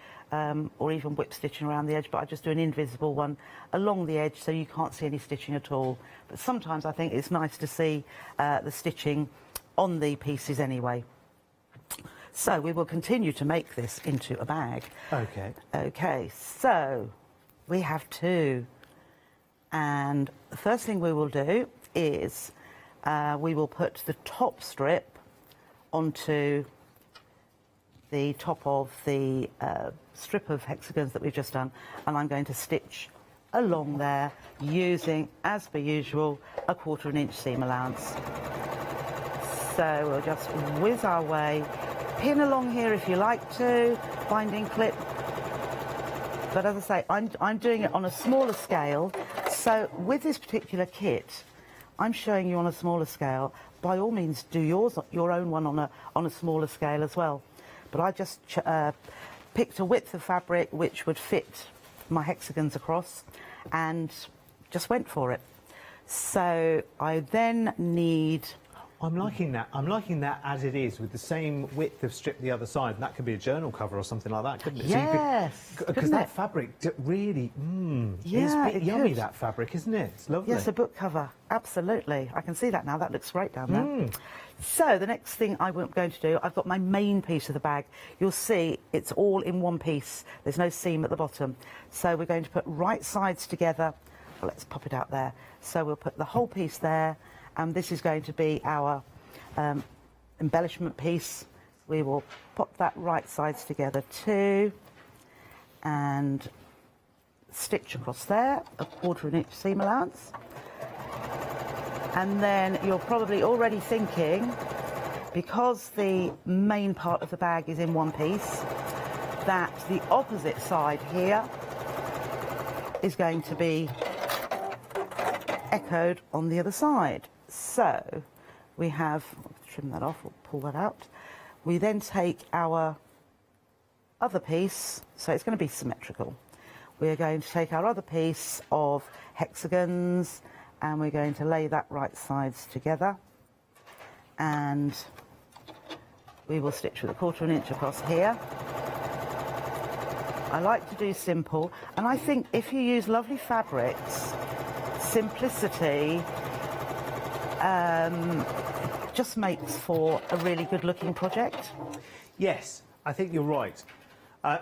or even whip stitching around the edge, but I just do an invisible one along the edge so you can't see any stitching at all. But sometimes I think it's nice to see the stitching on the pieces anyway. So we will continue to make this into a bag. Okay. Okay, so we have two. And the first thing we will do is we will put the top strip onto the top of the strip of hexagons that we've just done, and I'm going to stitch along there using, as per usual, a 1/4 inch seam allowance. So we'll just whiz our way, pin along here if you like to, binding clip. But as I say, I'm doing it on a smaller scale, so with this particular kit, I'm showing you on a smaller scale. By all means, do your own one on a smaller scale as well. But I just picked a width of fabric which would fit my hexagons across and just went for it. So I then need... I'm liking that. I'm liking that as it is, with the same width of strip the other side. And that could be a journal cover or something like that, couldn't it? Yes. Because that fabric really, yeah, it's yummy, that fabric, isn't it? It's lovely. Yes, a book cover. Absolutely. I can see that now. That looks great down there. So the next thing I'm going to do, I've got my main piece of the bag. You'll see it's all in one piece. There's no seam at the bottom. So we're going to put right sides together. Well, let's pop it out there. So we'll put the whole piece there. And this is going to be our embellishment piece. We will pop that right sides together too, and stitch across there, a 1/4 inch seam allowance. And then you're probably already thinking, because the main part of the bag is in one piece, that the opposite side here is going to be echoed on the other side. So we have, trim that off, we'll pull that out. We then take our other piece, so it's going to be symmetrical. We're going to take our other piece of hexagons and we're going to lay that right sides together, and we will stitch with a 1/4 inch across here. I like to do simple, and I think if you use lovely fabrics, simplicity just makes for a really good looking project. Yes, I think you're right.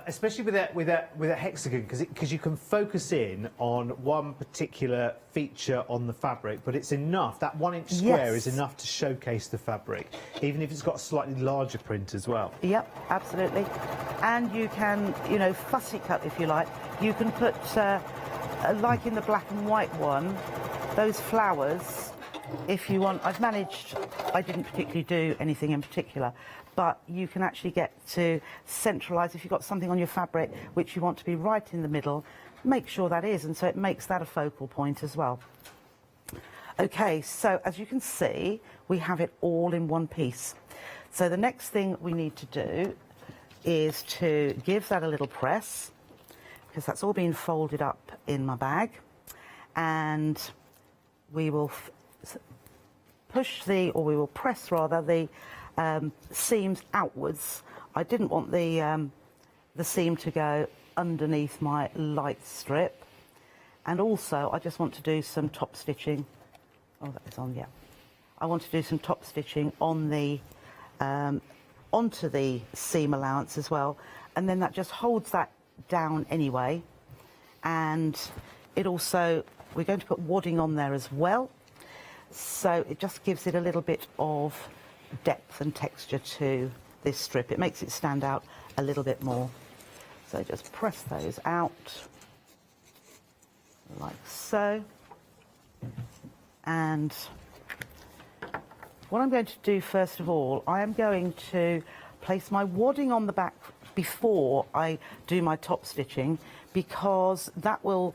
Especially with a hexagon, because you can focus in on one particular feature on the fabric, but it's enough. That 1 inch square is enough to showcase the fabric, even if it's got a slightly larger print as well. Yep, absolutely. And you can, you know, fussy cut if you like. You can put, like in the black and white one, those flowers, if you want. I've managed, I didn't particularly do anything in particular, but you can actually get to centralise. If you've got something on your fabric which you want to be right in the middle, make sure that is, and so it makes that a focal point as well. Okay, so as you can see, we have it all in one piece. So the next thing we need to do is to give that a little press, because that's all been folded up in my bag, and we will we will press rather the seams outwards. I didn't want the seam to go underneath my light strip, and also I just want to do some top stitching. Oh, that is on, yeah. I want to do some top stitching on the onto the seam allowance as well, and then that just holds that down anyway. And it also, we're going to put wadding on there as well, so it just gives it a little bit of depth and texture to this strip. It makes it stand out a little bit more. So just press those out like so. And what I'm going to do first of all, I am going to place my wadding on the back before I do my top stitching, because that will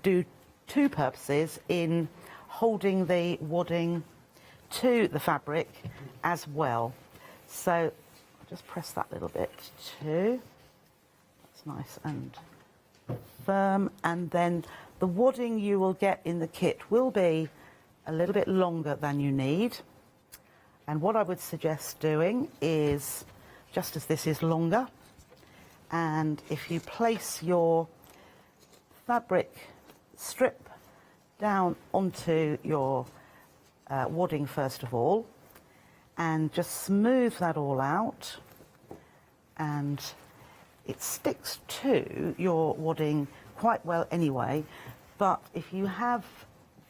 do two purposes in holding the wadding to the fabric as well. So I'll just press that little bit too. That's nice and firm. And then the wadding you will get in the kit will be a little bit longer than you need. And what I would suggest doing is, just as this is longer, and if you place your fabric strip down onto your wadding first of all, and just smooth that all out, and it sticks to your wadding quite well anyway, but if you have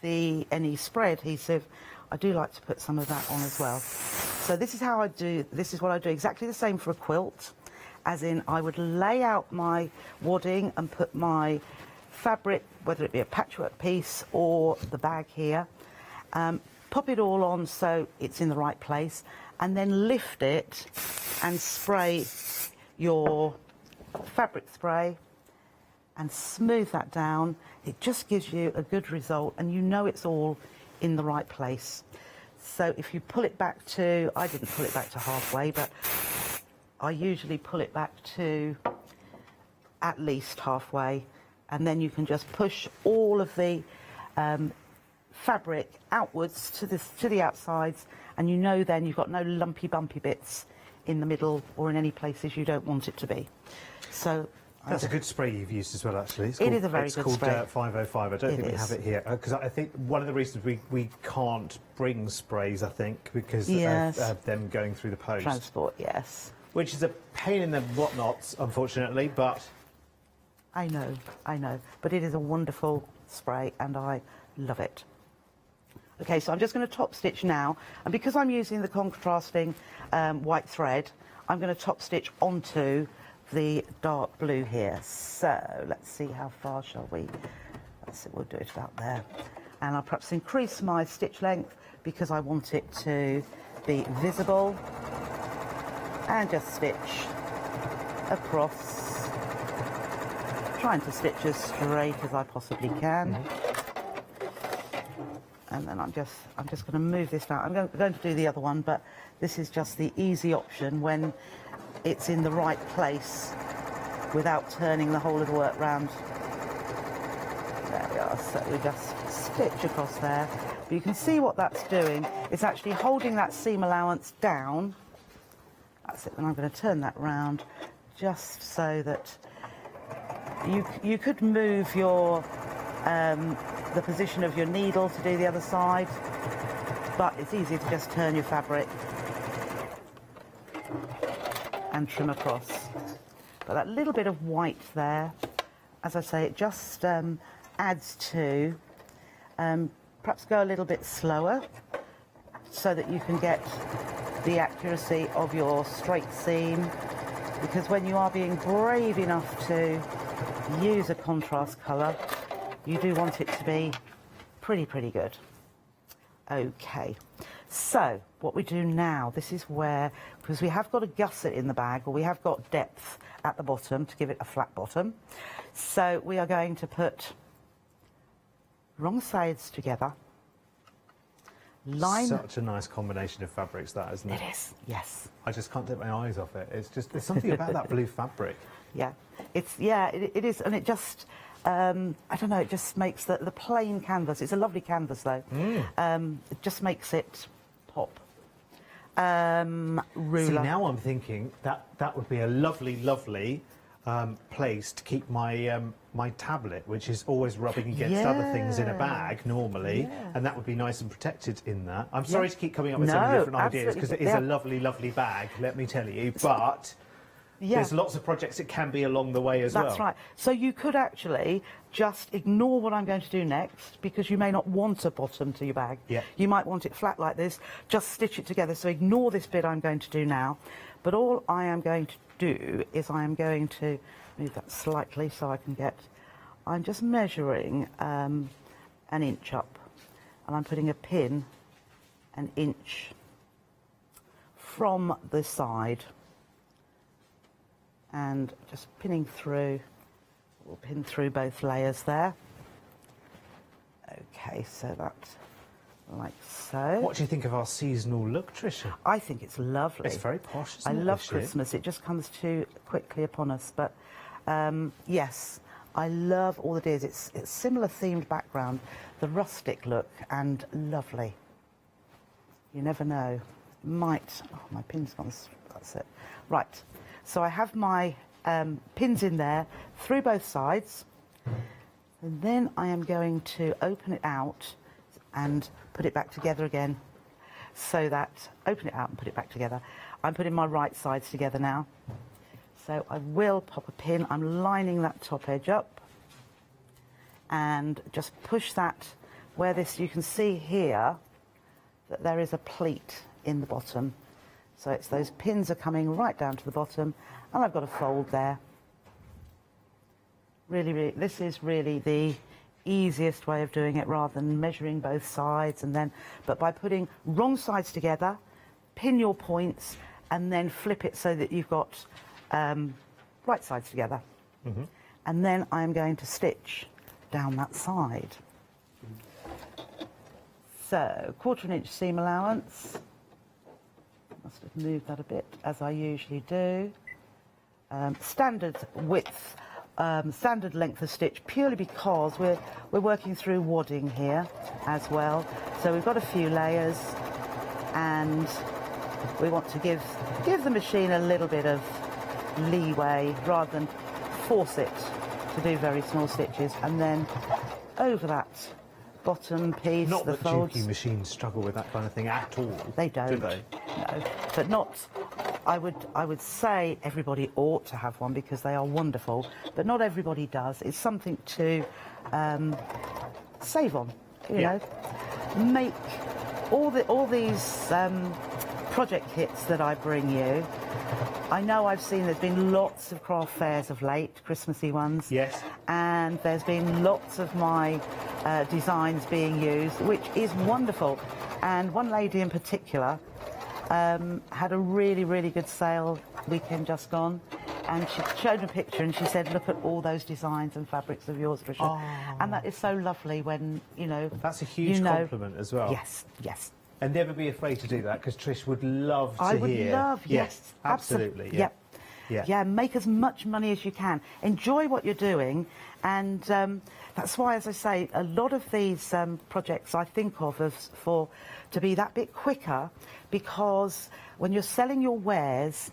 any spray adhesive, I do like to put some of that on as well. So this is how I do, this is what I do exactly the same for a quilt, as in I would lay out my wadding and put my fabric, whether it be a patchwork piece or the bag here, pop it all on so it's in the right place, and then lift it and spray your fabric spray and smooth that down. It just gives you a good result, and you know it's all in the right place. So if you pull it back to, I didn't pull it back to halfway, but I usually pull it back to at least halfway, and then you can just push all of the fabric outwards to the outsides, and you know then you've got no lumpy bumpy bits in the middle or in any places you don't want it to be. So that's a good spray you've used as well, actually. It is a very good spray. It's called 505. I don't think we have it here, because I think one of the reasons we can't bring sprays, I think, because of them going through the post. Transport, yes. Which is a pain in the whatnots, unfortunately, but... I know, but it is a wonderful spray, and I love it. Okay, so I'm just going to top stitch now, and because I'm using the contrasting white thread, I'm going to top stitch onto the dark blue here. So let's see how far shall we. Let's see, we'll do it about there, and I'll perhaps increase my stitch length because I want it to be visible, and just stitch across, trying to stitch as straight as I possibly can. And then I'm just going to move this down. I'm going to do the other one, but this is just the easy option when it's in the right place without turning the whole of the work round. There we are. So we just stitch across there. But you can see what that's doing. It's actually holding that seam allowance down. That's it. And I'm going to turn that round just so that you could move your the position of your needle to do the other side, but it's easy to just turn your fabric and trim across. But that little bit of white there, as I say, it just adds to, perhaps go a little bit slower so that you can get the accuracy of your straight seam, because when you are being brave enough to use a contrast colour, you do want it to be pretty good. Okay, so what we do now, this is where, because we have got a gusset in the bag, or we have got depth at the bottom to give it a flat bottom, so we are going to put wrong sides together, line. Such a nice combination of fabrics, that, isn't it? It is, yes. I just can't take my eyes off it. It's just, there's something about that blue fabric. Yeah, it is, and it just, I don't know, it just makes the plain canvas, it's a lovely canvas though, it just makes it pop. Ruler. See, now I'm thinking that would be a lovely place to keep my my tablet, which is always rubbing against other things in a bag normally, and that would be nice and protected in that. I'm sorry to keep coming up with so many different ideas, because it is a lovely bag, let me tell you, but there's lots of projects it can be along the way as well. That's right. So you could actually just ignore what I'm going to do next, because you may not want a bottom to your bag. Yeah. You might want it flat like this. Just stitch it together. So ignore this bit I'm going to do now. But all I am going to do is I am going to move that slightly so I can get... I'm just measuring an inch up, and I'm putting a pin an inch from the side, and just pinning through. We'll pin through both layers there. Okay, so that's like so. What do you think of our seasonal look, Tricia? I think it's lovely. It's very posh, isn't it? I love Christmas. It just comes too quickly upon us, but yes, I love all it is. It's similar themed background, the rustic look, and lovely. You never know. Might, oh, my pin's gone, that's it. Right, so I have my pins in there through both sides, and then I am going to open it out and put it back together again, so that, open it out and put it back together. I'm putting my right sides together now. So I will pop a pin, I'm lining that top edge up, and just push that where this, you can see here that there is a pleat in the bottom. So it's those pins are coming right down to the bottom, and I've got a fold there. Really, this is really the easiest way of doing it, rather than measuring both sides and then, but by putting wrong sides together, pin your points, and then flip it so that you've got right sides together. And then I'm going to stitch down that side. So, 1/4 inch seam allowance. Must have moved that a bit, as I usually do. Standard width, standard length of stitch, purely because we're working through wadding here as well. So we've got a few layers, and we want to give the machine a little bit of leeway rather than force it to do very small stitches. And then over that bottom piece, Not the that folds. Juki machines struggle with that kind of thing at all. They don't. Do they? No, but not. I would say everybody ought to have one because they are wonderful, but not everybody does. It's something to save on. You know, make all these project kits that I bring you. I know I've seen there's been lots of craft fairs of late, Christmassy ones. Yes. And there's been lots of my designs being used, which is wonderful. And one lady in particular had a really, really good sale weekend just gone, and she showed me a picture and she said, look at all those designs and fabrics of yours, Tricia. Oh. And that is so lovely when, you know... That's a huge compliment as well. Yes, yes. And never be afraid to do that, because Trish would love to hear. I would love, yes. Absolutely, yeah. Yeah. Yeah, make as much money as you can. Enjoy what you're doing, and that's why, as I say, a lot of these projects I think of as to be that bit quicker, because when you're selling your wares,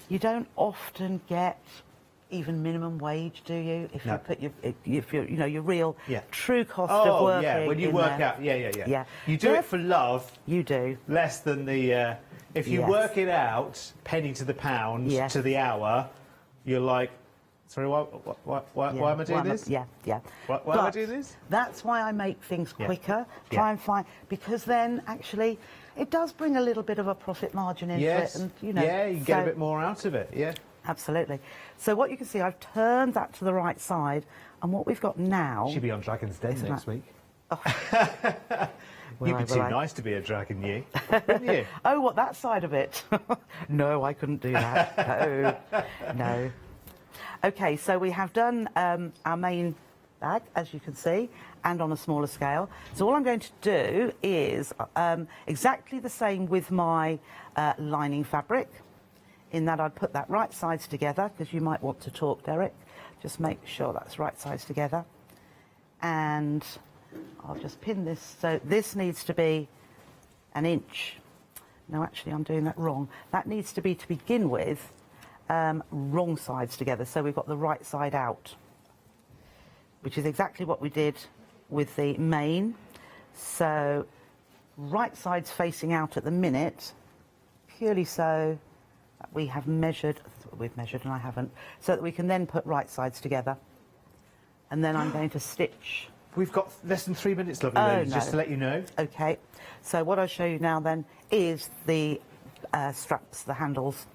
you don't often get even minimum wage, do you? If you put your real true cost of working. Yeah, when you work out, yeah. You do it for love. You do. Less than the. If you work it out, penny to the pound to the hour, you're like, sorry, why am I doing this? Yeah. Why am I doing this? That's why I make things quicker. Try and find, because then actually it does bring a little bit of a profit margin into it, and you know. Yeah, you get a bit more out of it. Yeah. Absolutely. So what you can see, I've turned that to the right side, and what we've got now... She'll be on Dragon's Den next week. Oh. You'd be too nice to be a dragon, you. Wouldn't you? Oh, what, that side of it? No, I couldn't do that. No. OK, so we have done our main bag, as you can see, and on a smaller scale. So all I'm going to do is exactly the same with my lining fabric, in that I'd put that right sides together, because you might want to talk, Derek. Just make sure that's right sides together. And I'll just pin this. So this needs to be 1 inch. No, actually, I'm doing that wrong. That needs to be, to begin with, wrong sides together. So we've got the right side out, which is exactly what we did with the main. So right sides facing out at the minute, purely so that we have measured, we've measured and I haven't, so that we can then put right sides together. And then I'm going to stitch. We've got less than 3 minutes, lovely ladies, just to let you know. OK. So what I'll show you now then is the straps, the handles.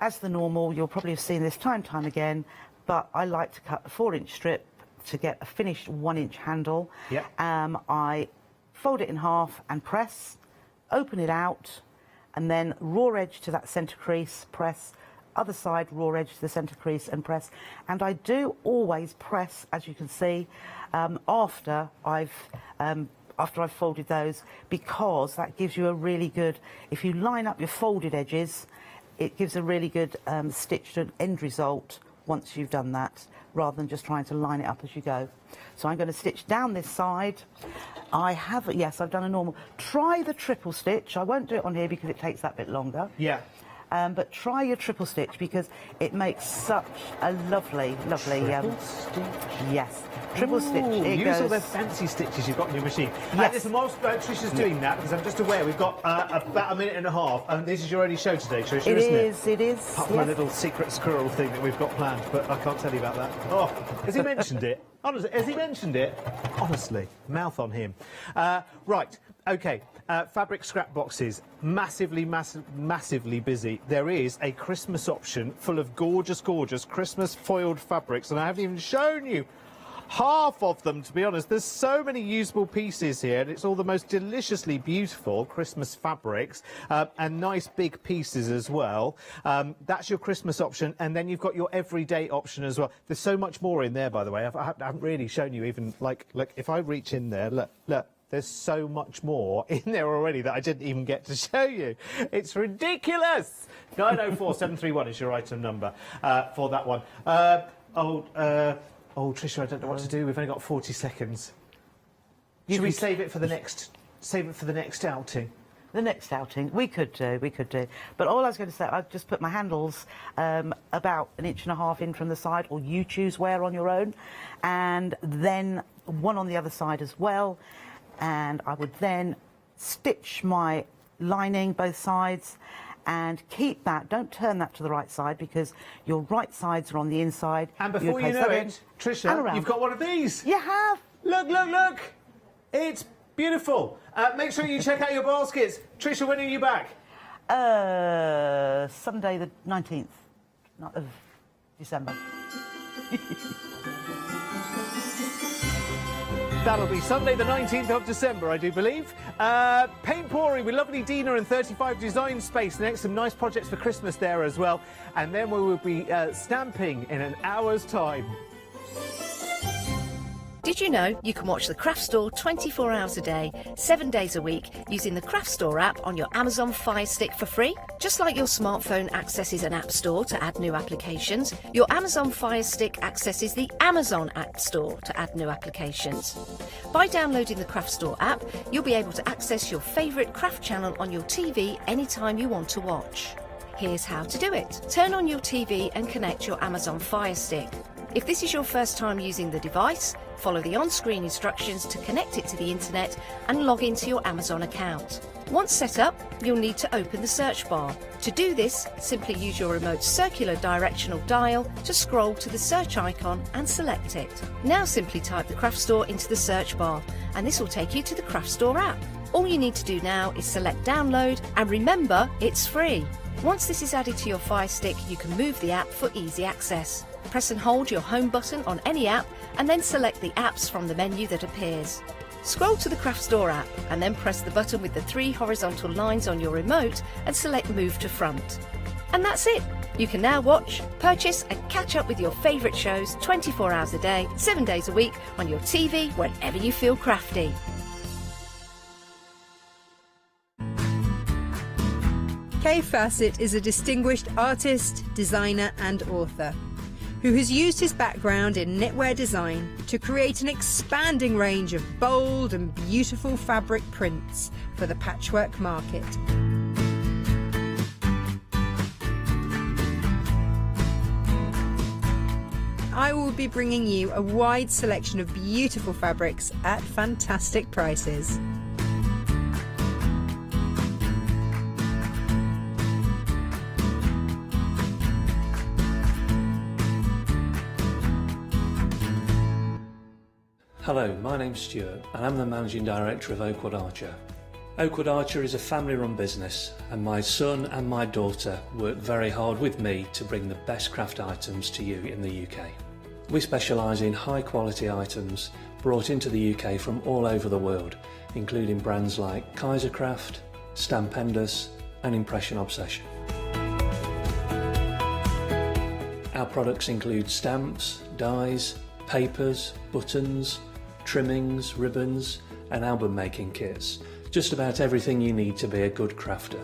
As the normal, you'll probably have seen this time again, but I like to cut a 4-inch strip to get a finished 1-inch handle. Yep. I fold it in half and press, open it out, and then raw edge to that centre crease, press, other side raw edge to the centre crease and press. And I do always press, as you can see, after I've folded those, because that gives you a really good, if you line up your folded edges, it gives a really good stitched end result once you've done that, rather than just trying to line it up as you go. So I'm going to stitch down this side. Yes, I've done a normal. Try the triple stitch. I won't do it on here because it takes that bit longer. Yeah. But try your triple stitch because it makes such a lovely, lovely... Triple stitch? Yes. Triple stitch. Use all the fancy stitches you've got in your machine. Yes. Listen, whilst Trisha's doing that, because I'm just aware we've got about a minute and a half, and this is your only show today, Trisha, isn't it? It is. Apart from a little secret squirrel thing that we've got planned, but I can't tell you about that. Oh, has he mentioned it? Honestly, has he mentioned it? Honestly, mouth on him. Right, OK. Fabric scrap boxes, massively busy. There is a Christmas option full of gorgeous Christmas foiled fabrics, and I haven't even shown you half of them, to be honest. There's so many usable pieces here, and it's all the most deliciously beautiful Christmas fabrics, and nice big pieces as well. That's your Christmas option, and then you've got your everyday option as well. There's so much more in there, by the way. I haven't really shown you even, like, look, if I reach in there, look. There's so much more in there already that I didn't even get to show you. It's ridiculous! 904731 is your item number for that one. Trisha, I don't know what to do. We've only got 40 seconds. Should we save it for the next outing? The next outing, we could do. But all I was going to say, I've just put my handles about 1.5 inches in from the side, or you choose where on your own, and then one on the other side as well. And I would then stitch my lining both sides and keep that. Don't turn that to the right side because your right sides are on the inside. And before you know it, Trisha, you've got one of these. You have. Look. It's beautiful. Make sure you check out your baskets. Trisha, when are you back? Sunday the 19th of December. That'll be Sunday the 19th of December, I do believe. Paint pouring with lovely Dina and 35 Design Space. Next, some nice projects for Christmas there as well. And then we will be stamping in an hour's time. Did you know you can watch the Craft Store 24 hours a day, 7 days a week, using the Craft Store app on your Amazon Fire Stick for free? Just like your smartphone accesses an app store to add new applications, your Amazon Fire Stick accesses the Amazon App Store to add new applications. By downloading the Craft Store app, you'll be able to access your favourite craft channel on your TV anytime you want to watch. Here's how to do it. Turn on your TV and connect your Amazon Fire Stick. If this is your first time using the device, follow the on-screen instructions to connect it to the internet and log into your Amazon account. Once set up, you'll need to open the search bar. To do this, simply use your remote circular directional dial to scroll to the search icon and select it. Now simply type the Craft Store into the search bar, and this will take you to the Craft Store app. All you need to do now is select download, and remember, it's free. Once this is added to your Fire Stick, you can move the app for easy access. Press and hold your home button on any app and then select the apps from the menu that appears. Scroll to the Craft Store app and then press the button with the 3 horizontal lines on your remote and select Move to Front. And that's it! You can now watch, purchase and catch up with your favourite shows 24 hours a day, 7 days a week on your TV whenever you feel crafty. Kay Fassett is a distinguished artist, designer and author who has used his background in knitwear design to create an expanding range of bold and beautiful fabric prints for the patchwork market. I will be bringing you a wide selection of beautiful fabrics at fantastic prices. Hello, my name's Stuart and I'm the Managing Director of Oakwood Archer. Oakwood Archer is a family-run business and my son and my daughter work very hard with me to bring the best craft items to you in the UK. We specialise in high-quality items brought into the UK from all over the world, including brands like Kaisercraft, Stampendous and Impression Obsession. Our products include stamps, dies, papers, buttons, trimmings, ribbons and album making kits. Just about everything you need to be a good crafter.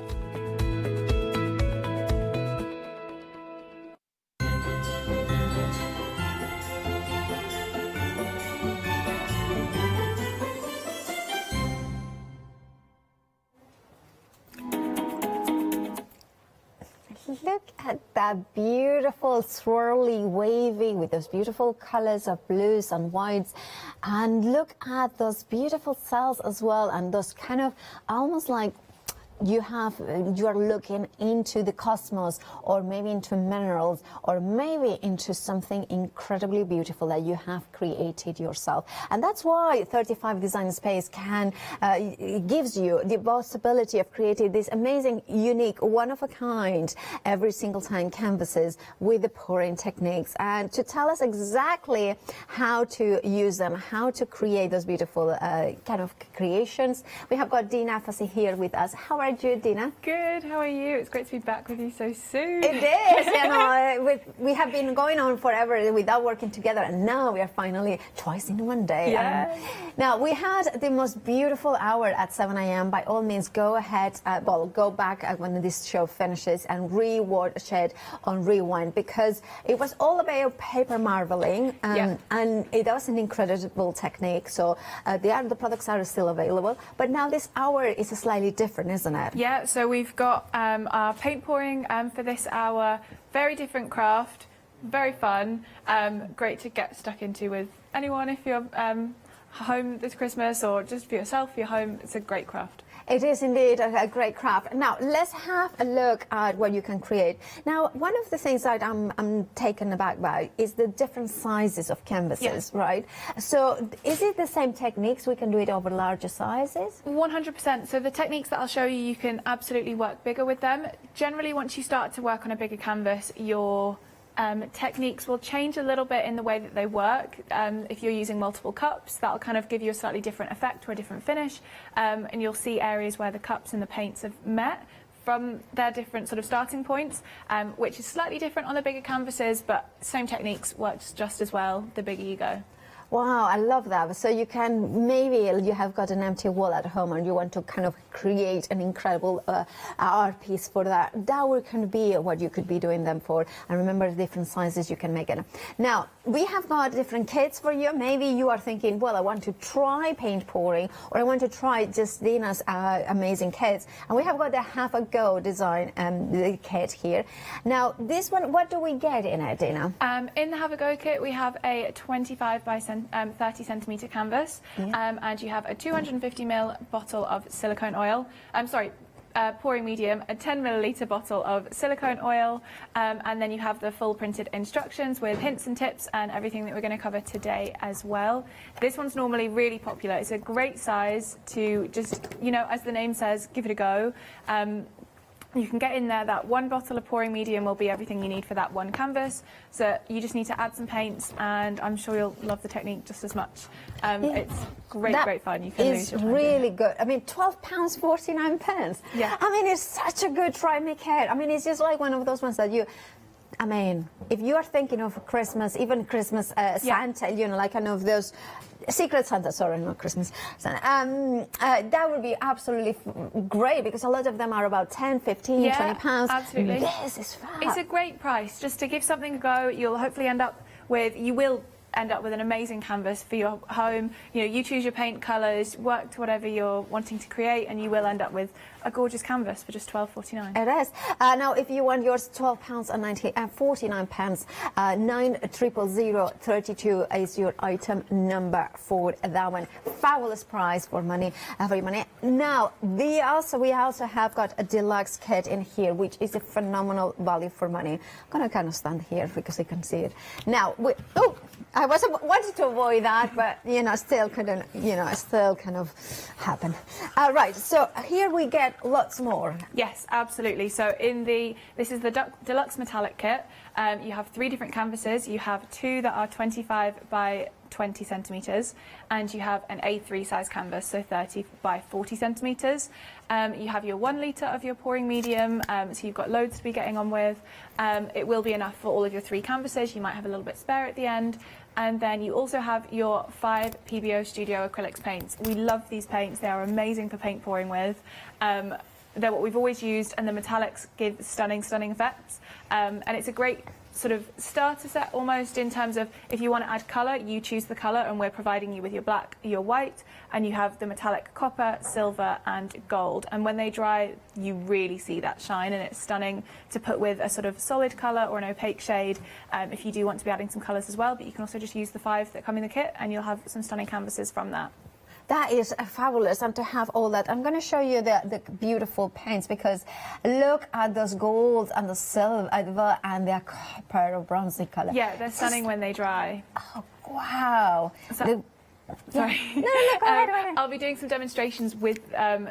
look at that beautiful swirly wavy with those beautiful colors of blues and whites, and look at those beautiful cells as well, and those kind of almost like you are looking into the cosmos, or maybe into minerals, or maybe into something incredibly beautiful that you have created yourself. And that's why 35 Design Space gives you the possibility of creating these amazing, unique, one-of-a-kind, every single time canvases with the pouring techniques. And to tell us exactly how to use them, how to create those beautiful kind of creations, we have got Dina Fassi here with us. How are you, Dina? Good, how are you? It's great to be back with you so soon. It is, you know, we have been going on forever without working together, and now we are finally twice in one day. Yeah. Now, we had the most beautiful hour at 7 a.m. By all means, go ahead, go back when this show finishes and re-watch it on Rewind, because it was all about paper marbling, and it was an incredible technique. So the products are still available, but now this hour is slightly different, isn't it? Yeah, so we've got our paint pouring for this hour. Very different craft, very fun, great to get stuck into with anyone if you're home this Christmas, or just for yourself, for your home. It's a great craft. It is indeed a great craft. Now, let's have a look at what you can create. Now, one of the things that I'm taken aback by is the different sizes of canvases, right? So is it the same techniques? We can do it over larger sizes? 100%. So the techniques that I'll show you, you can absolutely work bigger with them. Generally, once you start to work on a bigger canvas, your techniques will change a little bit in the way that they work. If you're using multiple cups, that'll kind of give you a slightly different effect or a different finish, and you'll see areas where the cups and the paints have met from their different sort of starting points, which is slightly different on the bigger canvases, but same techniques works just as well the bigger you go. Wow, I love that. So you can, maybe you have got an empty wall at home and you want to kind of create an incredible art piece for that. That would kind of be what you could be doing them for. And remember, the different sizes you can make it. Now, we have got different kits for you. Maybe you are thinking, well, I want to try paint pouring, or I want to try just Dina's amazing kits. And we have got the Have a Go design the kit here. Now, this one, what do we get in it, Dina? In the Have a Go kit, we have a 25 by 30 centimetre canvas, and you have a 250ml bottle of silicone oil. Pouring medium, a 10 millilitre bottle of silicone oil, and then you have the full printed instructions with hints and tips and everything that we're going to cover today as well. This one's normally really popular. It's a great size to just, you know, as the name says, give it a go. You can get in there. That one bottle of pouring medium will be everything you need for that one canvas. So you just need to add some paints, and I'm sure you'll love the technique just as much. It's great fun. You can lose your time. Really good. I mean, £12.49. Yeah. I mean, it's such a good try me kit. I mean, it's just like one of those ones that you. I mean, if you are thinking of Christmas, even Christmas Santa, you know, like kind of those Secret Santa, sorry, not Christmas Santa, that would be absolutely great, because a lot of them are about 10, 15, 20 pounds. Absolutely. This is fab. It's a great price. Just to give something a go, you'll hopefully end up with, an amazing canvas for your home. You know, you choose your paint colours, work to whatever you're wanting to create, and you will end up with a gorgeous canvas for just £12.49. It is. Now, if you want yours, £12.49, 9000032 is your item number for that one. Fabulous price for money, for your money. Now, we also have got a deluxe kit in here, which is a phenomenal value for money. I'm gonna kind of stand here because you can see it. Now, I wanted to avoid that, but you know, still couldn't. You know, still kind of happened. Right. So here we get lots more. Yes, absolutely. So this is the deluxe metallic kit. You have 3 different canvases. You have 2 that are 25 by 20 centimetres, and you have an A3 size canvas, so 30 by 40 centimetres. You have your 1 litre of your pouring medium, so you've got loads to be getting on with. It will be enough for all of your 3 canvases. You might have a little bit spare at the end. And then you also have your 5 PBO Studio acrylics paints. We love these paints. They are amazing for paint pouring with. They're what we've always used, and the metallics give stunning effects. And it's a great sort of starter set almost, in terms of if you want to add colour, you choose the colour, and we're providing you with your black, your white, and you have the metallic copper, silver and gold. And when they dry, you really see that shine, and it's stunning to put with a sort of solid colour or an opaque shade if you do want to be adding some colours as well. But you can also just use the 5 that come in the kit, and you'll have some stunning canvases from that. That is fabulous, and to have all that. I'm going to show you the beautiful paints, because look at those golds and the silver and the copper or bronzy colour. Yeah, they're stunning when they dry. Oh, wow. So, sorry. No, go ahead. I'll be doing some demonstrations with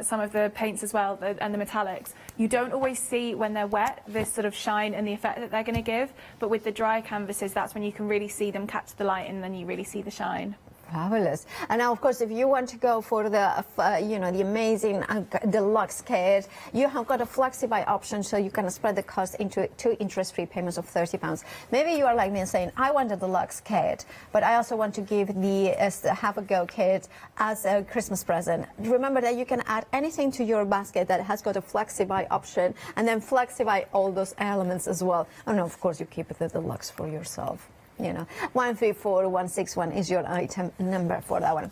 some of the paints as well, and the metallics. You don't always see when they're wet this sort of shine and the effect that they're going to give, but with the dry canvases, that's when you can really see them catch the light, and then you really see the shine. Fabulous. And now, of course, if you want to go for the, the amazing deluxe kit, you have got a flexi-buy option, so you can spread the cost into 2 interest-free payments of £30. Maybe you are like me and saying, I want a deluxe kit, but I also want to give the have-a-go kit as a Christmas present. Remember that you can add anything to your basket that has got a flexi-buy option, and then flexi-buy all those elements as well. And of course, you keep the deluxe for yourself. 134161 is your item number for that one.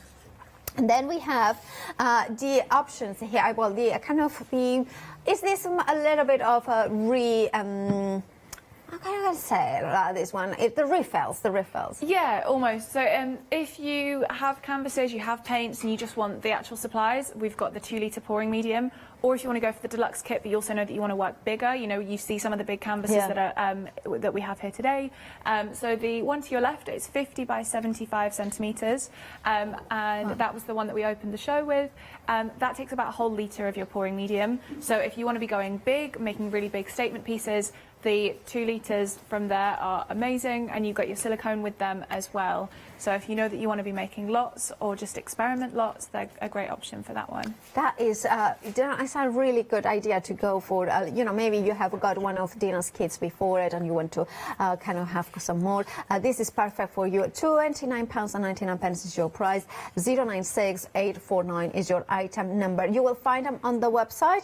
And then we have the options here. Well, is this a little bit of a how can I say this one? The refills. Yeah, almost. So if you have canvases, you have paints, and you just want the actual supplies, we've got the 2-litre pouring medium. Or if you want to go for the deluxe kit, but you also know that you want to work bigger, you see some of the big canvases that we have here today. So the one to your left is 50 by 75 centimetres, and that was the one that we opened the show with. That takes about a whole litre of your pouring medium. So if you want to be going big, making really big statement pieces, the 2 litres from there are amazing, and you've got your silicone with them as well. So if you know that you want to be making lots or just experiment lots, they're a great option for that one. That is it's a really good idea to go for. Maybe you have got one of Dina's kits before it, and you want to kind of have some more. This is perfect for you. £29.99 is your price. 096849 is your item number. You will find them on the website,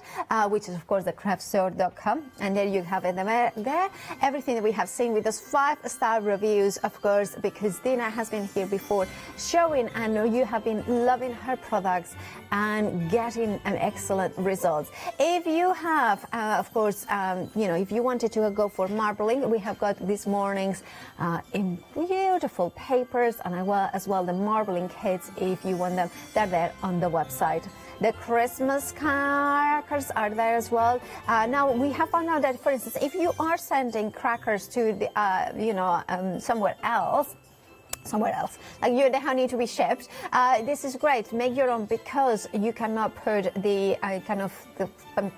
which is of course thecraftstore.com, and there you have it there. Everything that we have seen with those 5-star reviews, of course, because Dina has been here before showing, and you have been loving her products and getting an excellent results. If you have, of course, if you wanted to go for marbling, we have got this morning's in beautiful papers, and as well the marbling kits. If you want them, they're there on the website. The Christmas crackers are there as well. Now we have found out that, for instance, if you are sending crackers to the, somewhere else, like they need to be shipped. This is great. Make your own, because you cannot put the the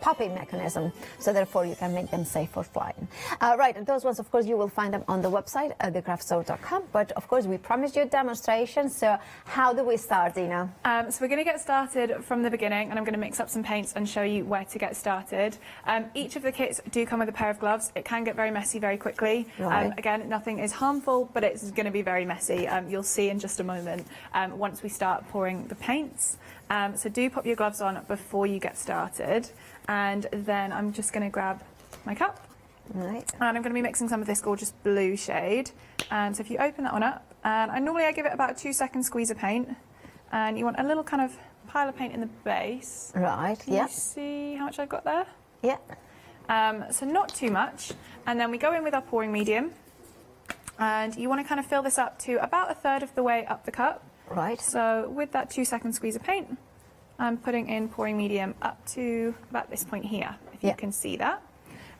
popping mechanism, so therefore you can make them safe for flying. Right, those ones, of course, you will find them on the website, thecraftstore.com. But of course, we promised you a demonstration. So how do we start, Dina? So we're going to get started from the beginning, and I'm going to mix up some paints and show you where to get started. Each of the kits do come with a pair of gloves. It can get very messy very quickly. Right. Again, nothing is harmful, but it's going to be very messy. You'll see in just a moment once we start pouring the paints. So do pop your gloves on before you get started. And then I'm just going to grab my cup. Right. And I'm going to be mixing some of this gorgeous blue shade. And so if you open that one up, and I give it about a 2-second squeeze of paint. And you want a little kind of pile of paint in the base. Right, Can you see how much I've got there? Yeah. So not too much. And then we go in with our pouring medium. And you want to kind of fill this up to about 1/3 of the way up the cup. Right. So with that 2-second squeeze of paint, I'm putting in pouring medium up to about this point here, if you can see that.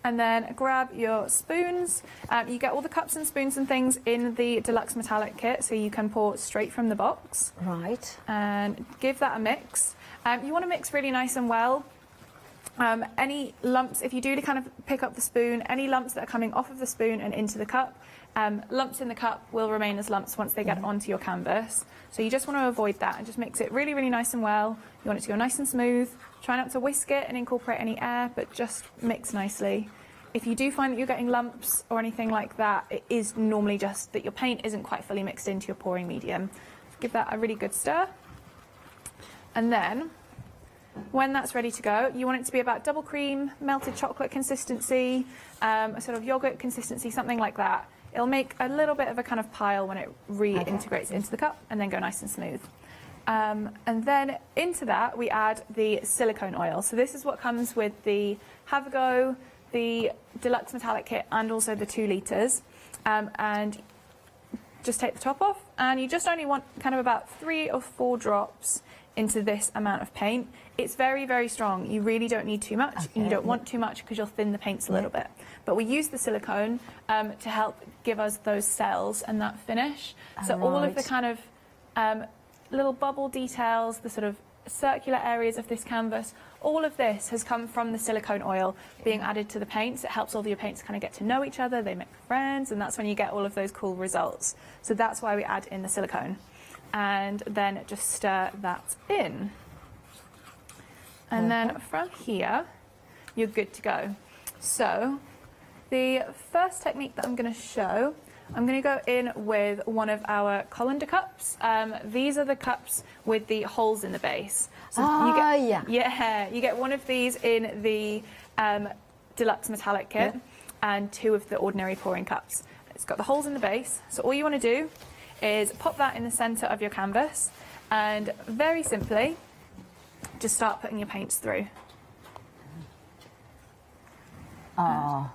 And then grab your spoons. You get all the cups and spoons and things in the deluxe metallic kit, so you can pour straight from the box. Right. And give that a mix. You want to mix really nice and well. Any lumps, if you do kind of pick up the spoon, any lumps that are coming off of the spoon and into the cup, lumps in the cup will remain as lumps once they get onto your canvas. So you just want to avoid that and just mix it really, really nice and well. You want it to go nice and smooth. Try not to whisk it and incorporate any air, but just mix nicely. If you do find that you're getting lumps or anything like that, it is normally just that your paint isn't quite fully mixed into your pouring medium. Give that a really good stir. And then When that's ready to go, you want it to be about double cream, melted chocolate consistency, a sort of yogurt consistency, something like that. It'll make a little bit of a kind of pile when it reintegrates into the cup and then go nice and smooth. And then into that we add the silicone oil. So this is what comes with the Have a Go, the Deluxe Metallic Kit, and also the 2 litres. And just take the top off, and you just only want kind of about 3 or 4 drops into this amount of paint. It's very, very strong. You really don't need too much, and you don't want too much because you'll thin the paints a little bit. But we use the silicone to help give us those cells and that finish. So all of the kind of little bubble details, the sort of circular areas of this canvas, all of this has come from the silicone oil being added to the paints. It helps all of your paints kind of get to know each other, they make friends, and that's when you get all of those cool results. So that's why we add in the silicone. And then just stir that in. And then from here, you're good to go. So the first technique that I'm going to show, I'm going to go in with one of our colander cups. These are the cups with the holes in the base. So you get one of these in the Deluxe Metallic Kit and 2 of the ordinary pouring cups. It's got the holes in the base. So all you want to do is pop that in the centre of your canvas and very simply just start putting your paints through. Oh.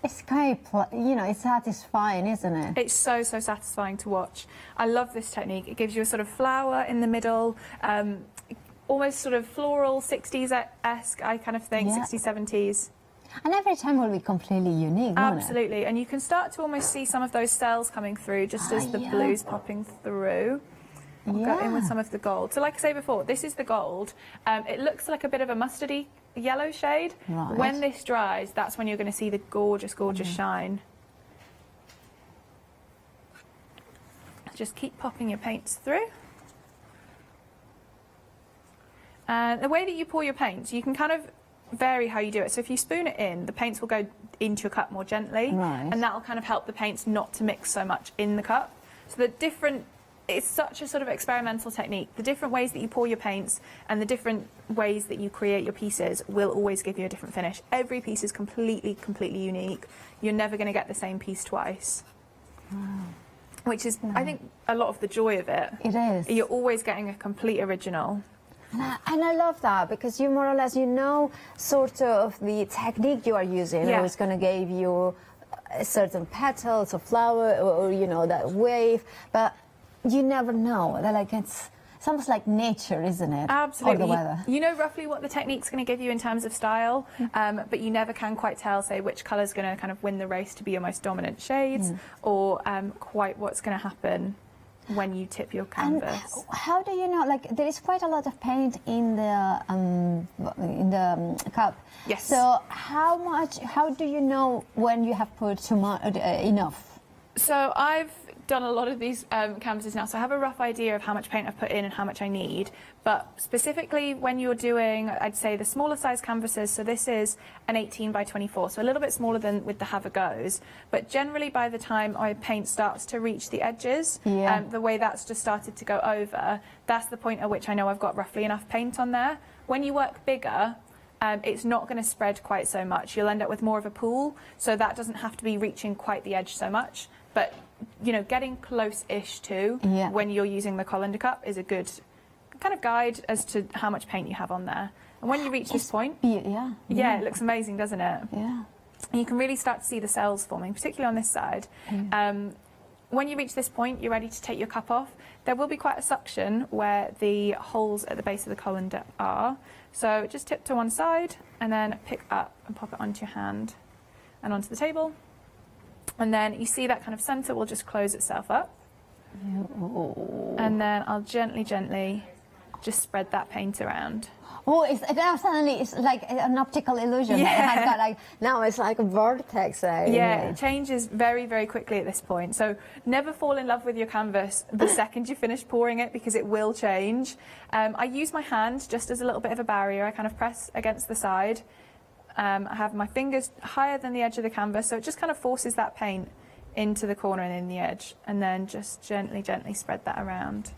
It's kind of, it's satisfying, isn't it? It's so, so satisfying to watch. I love this technique. It gives you a sort of flower in the middle, almost sort of floral, 60s-esque, I kind of think, 60s, 70s. And every time will be completely unique, won't it? Absolutely. And you can start to almost see some of those cells coming through just as the blue's popping through. We'll go in with some of the gold. So like I say before, this is the gold. It looks like a bit of a mustardy yellow shade. Right. When this dries, that's when you're going to see the gorgeous, gorgeous shine. Just keep popping your paints through. And the way that you pour your paints, you can kind of vary how you do it. So if you spoon it in, the paints will go into your cup more gently, and that will kind of help the paints not to mix so much in the cup. So it's such a sort of experimental technique. The different ways that you pour your paints and the different ways that you create your pieces will always give you a different finish. Every piece is completely, completely unique. You're never going to get the same piece twice. Which is, I think, a lot of the joy of it. It is. You're always getting a complete original. And I love that because you more or less, sort of the technique you are using. It's going to give you certain petals of flower or that wave, but you never know. It's almost like nature, isn't it? Absolutely. Or the weather. You know roughly what the technique's going to give you in terms of style, but you never can quite tell, say, which colour's going to kind of win the race to be your most dominant shades, or quite what's going to happen when you tip your canvas. And how do you know? There is quite a lot of paint in the cup. Yes. So how do you know when you have put enough? So I've done a lot of these canvases now, so I have a rough idea of how much paint I've put in and how much I need. But specifically when you're doing, I'd say, the smaller size canvases, so this is an 18 by 24, so a little bit smaller than with the Have a Goes. But generally by the time my paint starts to reach the edges, the way that's just started to go over, that's the point at which I know I've got roughly enough paint on there. When you work bigger, it's not going to spread quite so much. You'll end up with more of a pool, so that doesn't have to be reaching quite the edge so much. But getting close-ish to when you're using the colander cup is a good kind of guide as to how much paint you have on there. And when you reach this point, it looks amazing, doesn't it? Yeah. And you can really start to see the cells forming, particularly on this side. When you reach this point, you're ready to take your cup off. There will be quite a suction where the holes at the base of the colander are. So just tip to one side and then pick up and pop it onto your hand and onto the table. And then you see that kind of centre will just close itself up. And then I'll gently, gently just spread that paint around. Oh, now suddenly it's like an optical illusion. Yeah. Now it's like a vortex. It changes very, very quickly at this point. So never fall in love with your canvas the second you finish pouring it, because it will change. I use my hand just as a little bit of a barrier. I kind of press against the side. I have my fingers higher than the edge of the canvas, so it just kind of forces that paint into the corner and in the edge, and then just gently, gently spread that around.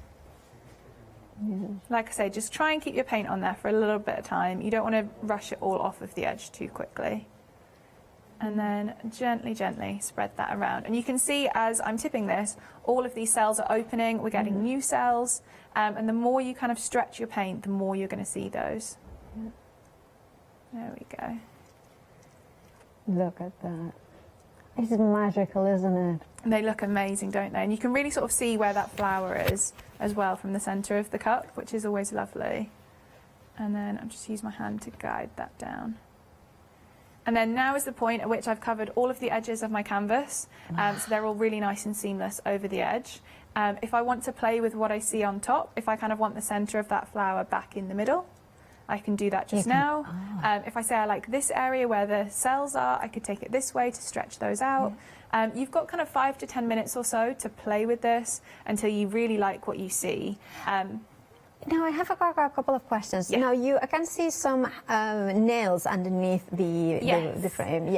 Like I say, just try and keep your paint on there for a little bit of time. You don't want to rush it all off of the edge too quickly. And then gently, gently spread that around. And you can see as I'm tipping this, all of these cells are opening, we're getting new cells, and the more you kind of stretch your paint, the more you're going to see those. There we go. Look at that. It's magical, isn't it? And they look amazing, don't they? And you can really sort of see where that flower is as well from the centre of the cup, which is always lovely. And then I'll just use my hand to guide that down. And then now is the point at which I've covered all of the edges of my canvas, so they're all really nice and seamless over the edge. If I want to play with what I see on top, if I kind of want the centre of that flower back in the middle, I can do that just now. If I say I like this area where the cells are, I could take it this way to stretch those out. You've got kind of 5 to 10 minutes or so to play with this until you really like what you see. Now I have a couple of questions. Now I can see some nails underneath the frame.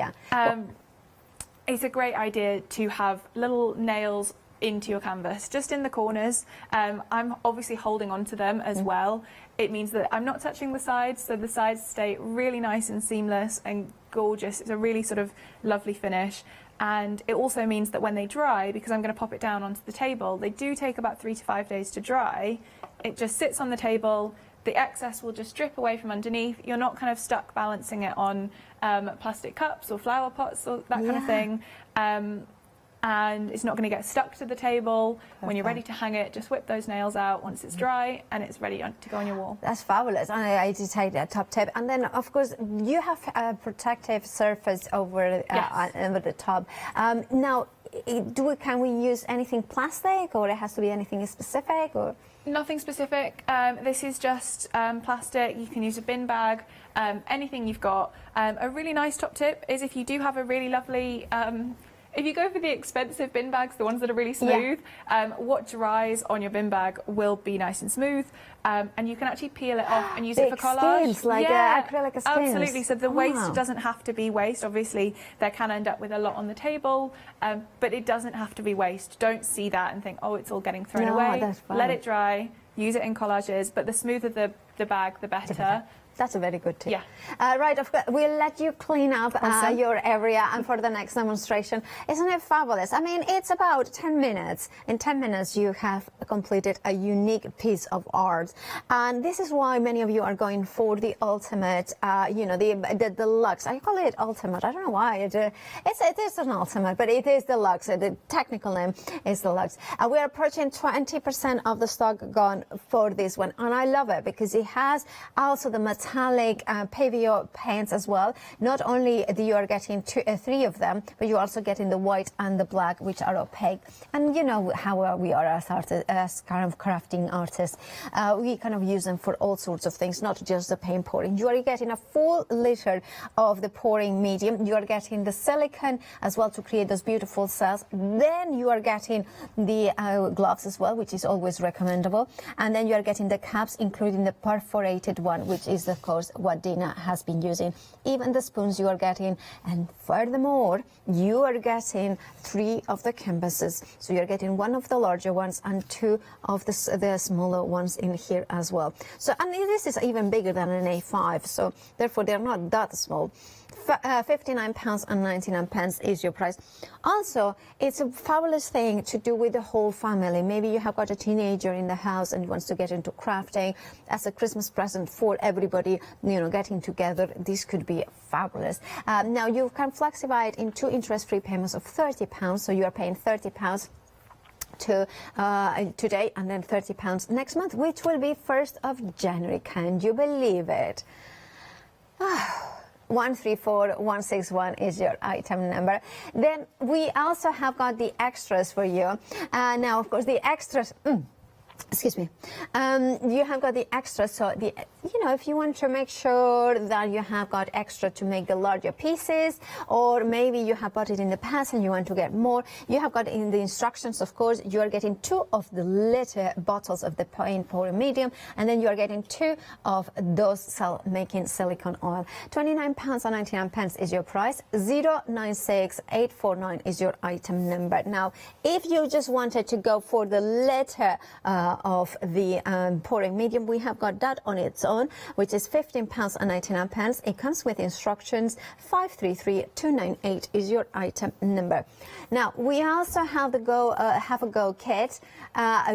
It's a great idea to have little nails into your canvas, just in the corners. I'm obviously holding on to them as well. It means that I'm not touching the sides, so the sides stay really nice and seamless and gorgeous. It's a really sort of lovely finish. And it also means that when they dry, because I'm going to pop it down onto the table, they do take about 3 to 5 days to dry. It just sits on the table, the excess will just drip away from underneath. You're not kind of stuck balancing it on plastic cups or flower pots or that kind of thing. And it's not going to get stuck to the table. When you're ready to hang it, just whip those nails out once it's dry and it's ready to go on your wall. That's fabulous. And I did take that top tip. And then, of course, you have a protective surface over the top. Now, can we use anything plastic, or it has to be anything specific? Or Nothing specific. This is just plastic. You can use a bin bag, anything you've got. A really nice top tip is if you do have a really lovely... if you go for the expensive bin bags, the ones that are really smooth, what dries on your bin bag will be nice and smooth, and you can actually peel it off and use it for collage. Skins, like acrylic skins. Absolutely. So the waste doesn't have to be waste. Obviously, there can end up with a lot on the table, but it doesn't have to be waste. Don't see that and think, oh, it's all getting thrown away. That's fine. Let it dry. Use it in collages, but the smoother the bag, the better. That's a very good tip. Right, of course, we'll let you clean up your area and for the next demonstration. Isn't it fabulous? I mean, it's about 10 minutes. In 10 minutes, you have completed a unique piece of art. And this is why many of you are going for the ultimate, the deluxe. I call it ultimate. I don't know why. It is an ultimate, but it is deluxe. The technical name is deluxe. We are approaching 20% of the stock gone for this one. And I love it because it has also the metallic pavio paints as well. Not only you are getting 3 of them, but you're also getting the white and the black, which are opaque. And you know how we are as artists, as kind of crafting artists. We kind of use them for all sorts of things, not just the paint pouring. You are getting a full liter of the pouring medium. You are getting the silicone as well to create those beautiful cells. Then you are getting the gloves as well, which is always recommendable. And then you are getting the caps, including the perforated one, which is of course what Dina has been using. Even the spoons you are getting, and furthermore you are getting 3 of the canvases, so you're getting 1 of the larger ones and 2 of the smaller ones in here as well. So, and this is even bigger than an A5, so therefore they're not that small. £59.99 is your price. Also, it's a fabulous thing to do with the whole family. Maybe you have got a teenager in the house and wants to get into crafting as a Christmas present for everybody, getting together. This could be fabulous. Now you can flexify it in 2 interest-free payments of £30, so you are paying £30 today and then £30 next month, which will be 1st of January. Can you believe it? 134161 is your item number. Then we also have got the extras for you. Now, of course, the extras. Excuse me. You have got the extra, so if you want to make sure that you have got extra to make the larger pieces, or maybe you have bought it in the past and you want to get more, you have got in the instructions, of course, you are getting 2 of the little bottles of the paint pouring medium, and then you are getting 2 of those cell-making silicone oil. £29.99 is your price. 096849 is your item number. Now, if you just wanted to go for the litter of the pouring medium. We have got that on its own, which is £15.99. It comes with instructions. 533298 is your item number. Now we also have the have a go kit,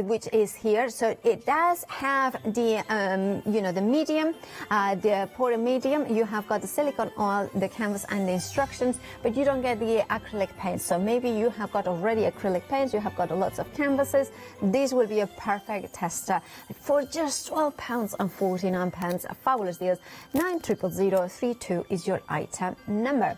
which is here. So it does have the the medium, the pouring medium. You have got the silicone oil, the canvas, and the instructions, but you don't get the acrylic paint. So maybe you have got already acrylic paints, you have got lots of canvases. This will be a perfect tester for just £12.49. A fabulous deal. 900032 is your item number.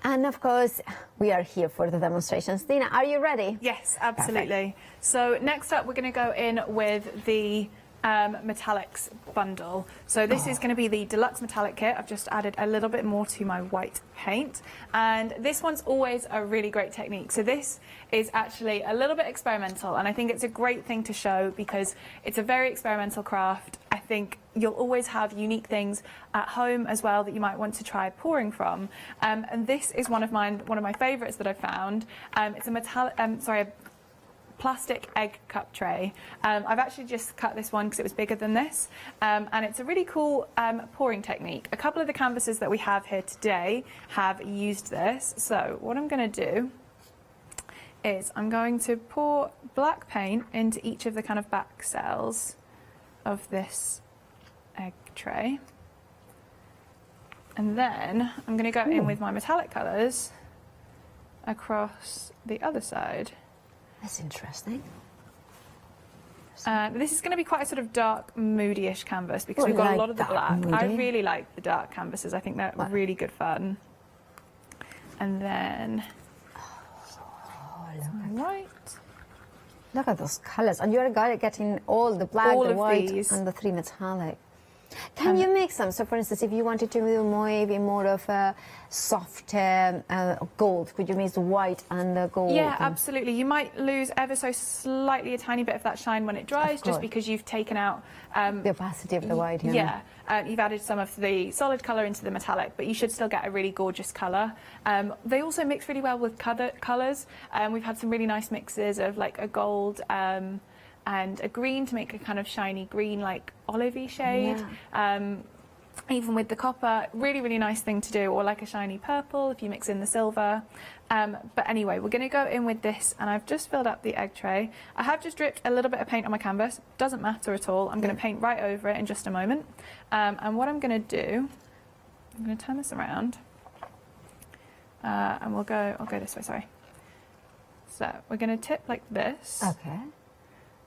And of course, we are here for the demonstrations. Dina, are you ready? Yes, absolutely. Perfect. So next up, we're going to go in with the metallics bundle. So this is going to be the deluxe metallic kit. I've just added a little bit more to my white paint, and this one's always a really great technique. So this is actually a little bit experimental, and I think it's a great thing to show because it's a very experimental craft. I think you'll always have unique things at home as well that you might want to try pouring from, and this is one of my favorites that I found. It's a plastic egg cup tray. I've actually just cut this one because it was bigger than this, and it's a really cool pouring technique. A couple of the canvases that we have here today have used this. So what I'm going to do is I'm going to pour black paint into each of the kind of back cells of this egg tray, and then I'm going to go in with my metallic colours across the other side. That's interesting. This is going to be quite a sort of dark, moody-ish canvas because we've got a lot of the black. Moody. I really like the dark canvases. I think they're really good fun. And then white. Look at those colours. And you're getting all the black, all the of white, these. and the three metallic. Can you mix them? So, for instance, if you wanted to do maybe more of a soft gold, could you mix the white and the gold? Yeah, absolutely. You might lose ever so slightly a tiny bit of that shine when it dries, just because you've taken out the opacity of the white. Yeah, you've added some of the solid colour into the metallic, but you should still get a really gorgeous colour. They also mix really well with colours. We've had some really nice mixes of like a gold and a green to make a kind of shiny green, like olivey shade. Yeah. Even with the copper, really, really nice thing to do, or like a shiny purple if you mix in the silver. But anyway, we're going to go in with this, and I've just filled up the egg tray. I have just dripped a little bit of paint on my canvas. Doesn't matter at all. I'm going to paint right over it in just a moment. And what I'm going to do, I'm going to turn this around, and I'll go this way, sorry. So we're going to tip like this. Okay.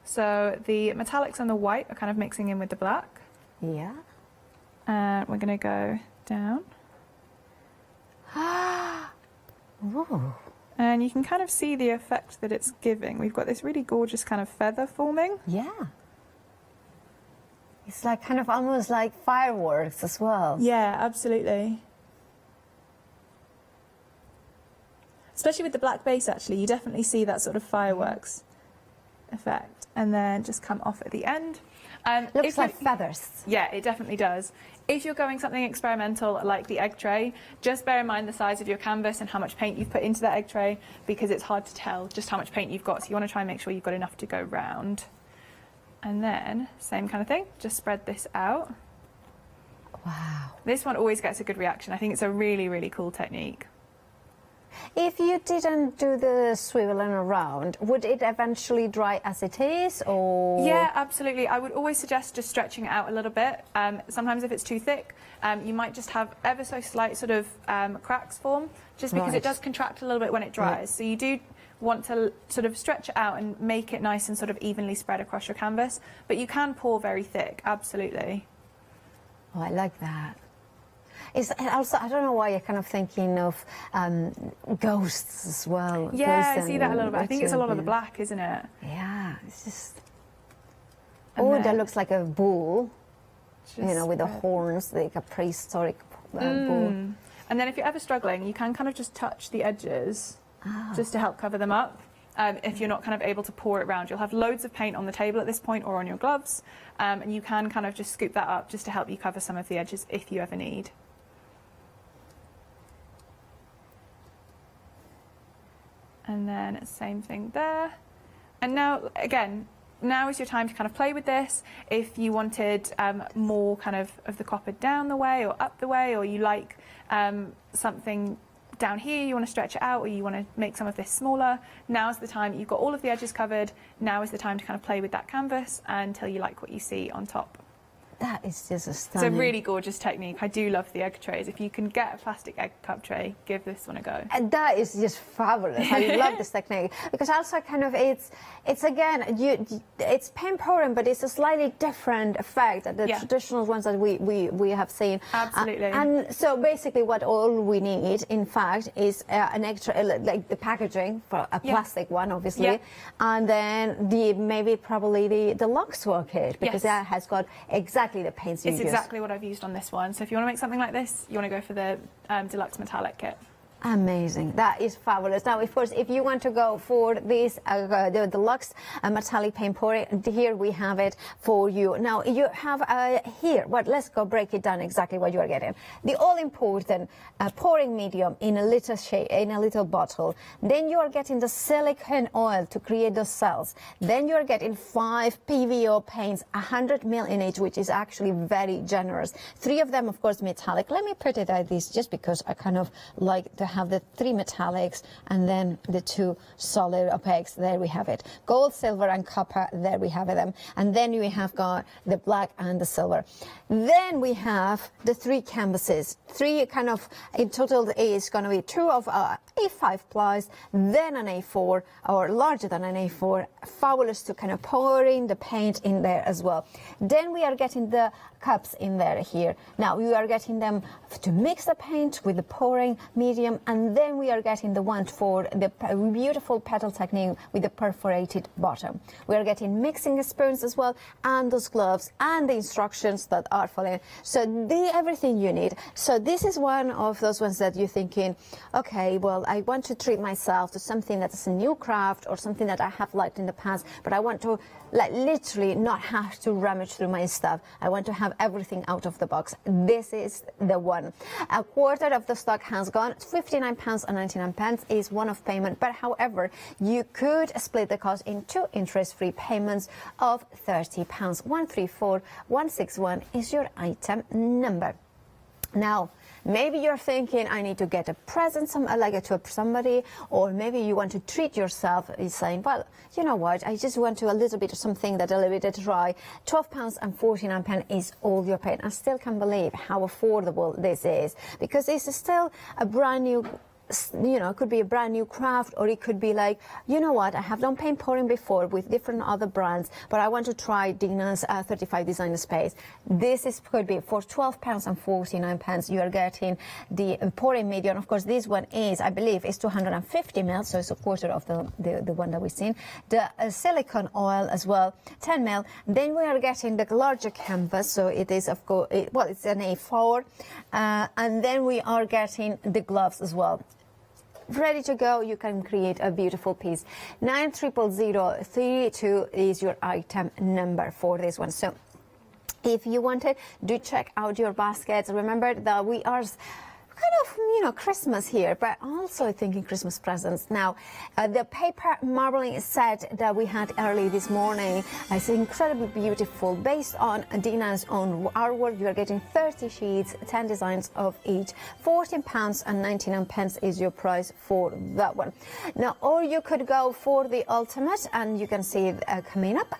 So the metallics and the white are kind of mixing in with the black. Yeah. And we're going to go down. Ooh. And you can kind of see the effect that it's giving. We've got this really gorgeous kind of feather forming. Yeah. It's like kind of almost like fireworks as well. Yeah, absolutely. Especially with the black base, actually, you definitely see that sort of fireworks effect. And then just come off at the end. Looks like feathers. Yeah, it definitely does. If you're going something experimental like the egg tray, just bear in mind the size of your canvas and how much paint you've put into that egg tray, because it's hard to tell just how much paint you've got. So you want to try and make sure you've got enough to go round. And then, same kind of thing, just spread this out. Wow. This one always gets a good reaction. I think it's a really, really cool technique. If you didn't do the swiveling around, would it eventually dry as it is, or...? Yeah, absolutely. I would always suggest just stretching it out a little bit. Sometimes if it's too thick, you might just have ever so slight sort of cracks form, just because it does contract a little bit when it dries. So you do want to sort of stretch it out and make it nice and sort of evenly spread across your canvas. But you can pour very thick, absolutely. Oh, I like that. It's also, I don't know why you're kind of thinking of ghosts as well. Yeah, I see that a little bit. I think it's a lot of the black, isn't it? Yeah, it's just... And that looks like a bull, you know, with the horns, like a prehistoric bull. And then if you're ever struggling, you can kind of just touch the edges just to help cover them up. If you're not kind of able to pour it around, you'll have loads of paint on the table at this point or on your gloves, and you can kind of just scoop that up just to help you cover some of the edges if you ever need. And then same thing there. And now, again, now is your time to kind of play with this. If you wanted more kind of the copper down the way or up the way, or you like something down here, you want to stretch it out, or you want to make some of this smaller, now's the time. You've got all of the edges covered. Now is the time to kind of play with that canvas until you like what you see on top. That is just It's stunning. a really gorgeous technique. I do love the egg trays. If you can get a plastic egg cup tray, give this one a go. And that is just fabulous. I love this technique because also kind of it's again it's paint pouring, but it's a slightly different effect than the traditional ones that we have seen. Absolutely. And so basically, what all we need, in fact, is an extra like the packaging for a plastic one, obviously, and then maybe probably the Luxwork kit because that has got exactly the paints you use. It's exactly what I've used on this one. So if you want to make something like this, you want to go for the deluxe metallic kit. Amazing. That is fabulous. Now, of course, if you want to go for this, the deluxe metallic paint pouring, here we have it for you. Now, you have here, let's go break it down exactly what you are getting. The all-important pouring medium in a little bottle. Then you are getting the silicone oil to create those cells. Then you are getting 5 PVO paints, 100 ml in each, which is actually very generous. 3 of them, of course, metallic. Let me put it like this, just because I kind of like to have the 3 metallics and then the 2 solid opaques. There we have it. Gold, silver, and copper. There we have them. And then we have got the black and the silver. Then we have the 3 canvases. 3 kind of, in total is going to be 2 of A5 plies, then an A4 or larger than an A4. Fabulous to kind of pouring the paint in there as well. Then we are getting the cups in there here. Now we are getting them to mix the paint with the pouring medium, and then we are getting the one for the beautiful petal technique with the perforated bottom. We are getting mixing spoons as well, and those gloves, and the instructions that are following. So everything you need. So this is one of those ones that you're thinking, okay, well, I want to treat myself to something that is a new craft or something that I have liked in the past, but I want to literally not have to rummage through my stuff. I want to have everything out of the box. This is the one. A quarter of the stock has gone. £59.99 is one of payment, but however, you could split the cost in 2 interest-free payments of £30. 134161 is your item number. Now, maybe you're thinking, I need to get a present to somebody, or maybe you want to treat yourself. You're saying, well, you know what, I just want to a little bit of something that a little bit dry. £12.49 is all you're paying. I still can't believe how affordable this is, because it's still a brand new, it could be a brand new craft, or it could be like, you know what, I have done paint pouring before with different other brands, but I want to try Dina's 35 designer space. This could be for £12.49. You are getting the pouring medium. Of course, this one is, I believe, is 250 ml, so it's a quarter of the one that we've seen. The silicone oil as well, 10 ml. Then we are getting the larger canvas, so it is, of course, it's an A4, and then we are getting the gloves as well. Ready to go, you can create a beautiful piece. 900032 is your item number for this one. So if you want it, do check out your baskets. Remember that we are kind of, Christmas here, but also thinking Christmas presents. Now, the paper marbling set that we had early this morning is incredibly beautiful. Based on Dina's own artwork, you are getting 30 sheets, 10 designs of each. £14.99 is your price for that one. Now, or you could go for the ultimate, and you can see it coming up.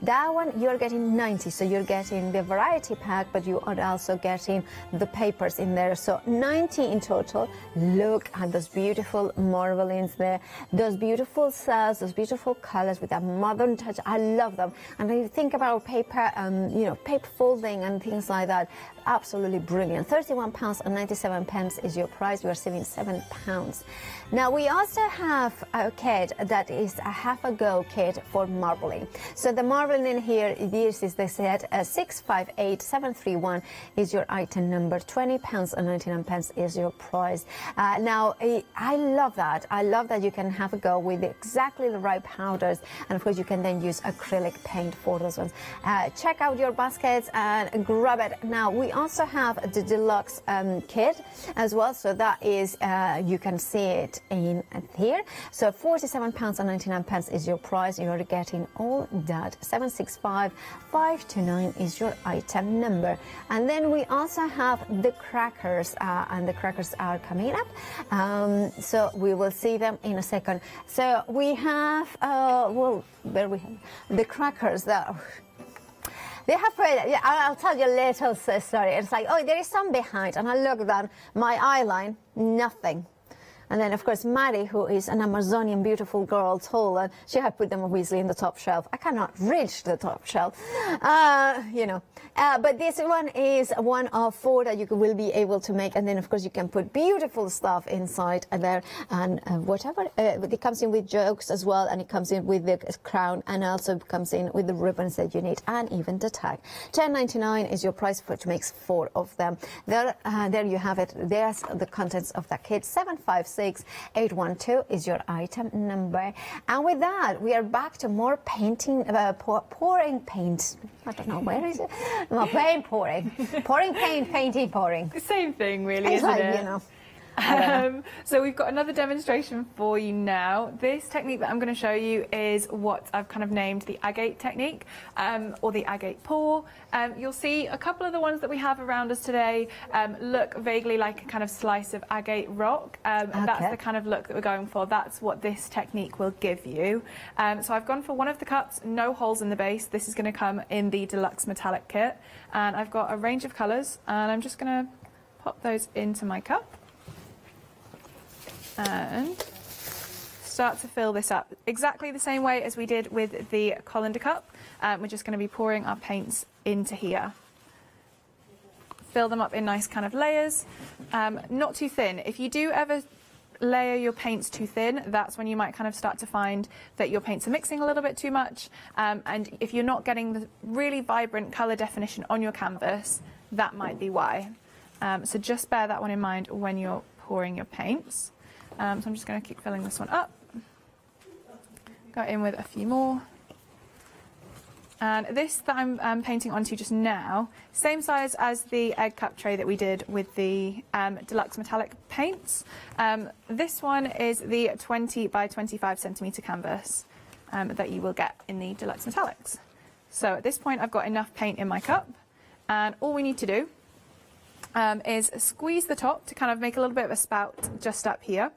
That one, you're getting 90, so you're getting the variety pack, but you are also getting the papers in there. So 90 in total. Look at those beautiful marblings there, those beautiful cells, those beautiful colors with a modern touch. I love them. And I think about paper, paper folding and things like that. Absolutely brilliant. £31.97 is your price. You are saving £7. Now we also have a kit that is a half a go kit for marbling. So the marbling in here, this is the set 658731 is your item number. £20.99. pence is your price. Now, I love that. I love that you can have a go with exactly the right powders, and of course you can then use acrylic paint for those ones. Check out your baskets and grab it. Now, we also have the deluxe kit as well, so that is, you can see it in here. So £47.99 is your price. You're getting all that. 765529 is your item number. And then we also have the crackers, and the crackers are coming up. So we will see them in a second. So we have, well, where we have the crackers that. They have put, yeah, I'll tell you a little story. It's like, oh, there is some behind. And I look down, my eyeline, nothing. And then, of course, Maddie, who is an Amazonian beautiful girl, tall, and she had put them obviously in the top shelf. I cannot reach the top shelf, you know. But this one is one of 4 that you will be able to make. And then, of course, you can put beautiful stuff inside there. And whatever, it comes in with jokes as well. And it comes in with the crown, and also comes in with the ribbons that you need, and even the tag. £10.99 is your price, which makes 4 of them. There you have it. There's the contents of that kit. 756812 is your item number. And with that, we are back to more painting, pouring paint. I don't know, where is it? No, paint pouring. Pouring paint, painting pouring. Same thing, really, It's isn't like, it? you know. So we've got another demonstration for you now. This technique that I'm going to show you is what I've kind of named the agate technique, or the agate pour. You'll see a couple of the ones that we have around us today look vaguely like a kind of slice of agate rock. That's the kind of look that we're going for. That's what this technique will give you. So I've gone for one of the cups, no holes in the base. This is going to come in the deluxe metallic kit. And I've got a range of colours, and I'm just going to pop those into my cup and start to fill this up exactly the same way as we did with the colander cup. We're just going to be pouring our paints into here. Fill them up in nice kind of layers, not too thin. If you do ever layer your paints too thin, that's when you might kind of start to find that your paints are mixing a little bit too much, and if you're not getting the really vibrant colour definition on your canvas, that might be why. So just bear that one in mind when you're pouring your paints. So I'm just going to keep filling this one up. Go in with a few more. And this that I'm painting onto just now, same size as the egg cup tray that we did with the deluxe metallic paints. This one is the 20 by 25 centimetre canvas that you will get in the deluxe metallics. So at this point I've got enough paint in my cup, and all we need to do is squeeze the top to kind of make a little bit of a spout just up here.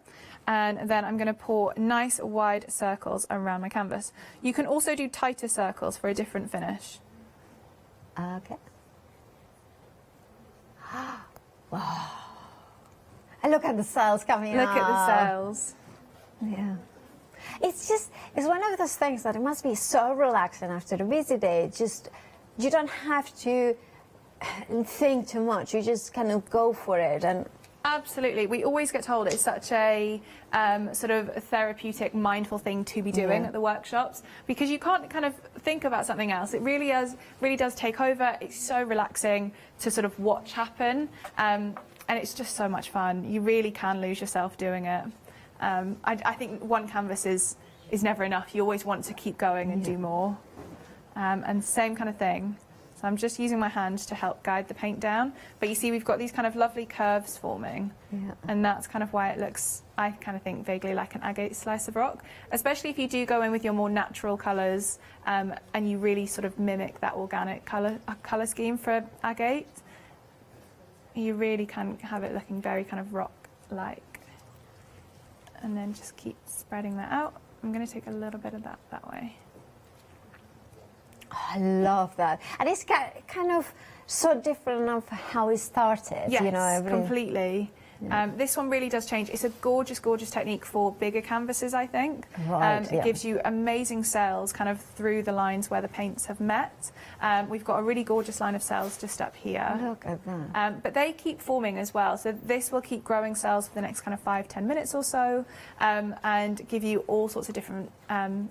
And then I'm going to pour nice wide circles around my canvas. You can also do tighter circles for a different finish. Okay. Wow. And look at the sails coming Look out. at the sails. Yeah. It's one of those things that it must be so relaxing after a busy day. Just, you don't have to think too much. You just kind of go for it. And absolutely. We always get told it's such a sort of therapeutic, mindful thing to be doing at the workshops, because you can't kind of think about something else. It really does take over. It's so relaxing to sort of watch happen, and it's just so much fun. You really can lose yourself doing it. I think one canvas is never enough. You always want to keep going and do more. And same kind of thing. So I'm just using my hand to help guide the paint down. But you see we've got these kind of lovely curves forming. Yeah. And that's kind of why it looks, I kind of think, vaguely like an agate slice of rock. Especially if you do go in with your more natural colours, and you really sort of mimic that organic colour scheme for agate. You really can have it looking very kind of rock-like. And then just keep spreading that out. I'm going to take a little bit of that way. I love that. And it's kind of so different of how it started. Yes, you know, completely. This one really does change. It's a gorgeous, gorgeous technique for bigger canvases, I think. It gives you amazing cells kind of through the lines where the paints have met. We've got a really gorgeous line of cells just up here. Look at that. But they keep forming as well. So this will keep growing cells for the next kind of 5-10 minutes or so, and give you all sorts of different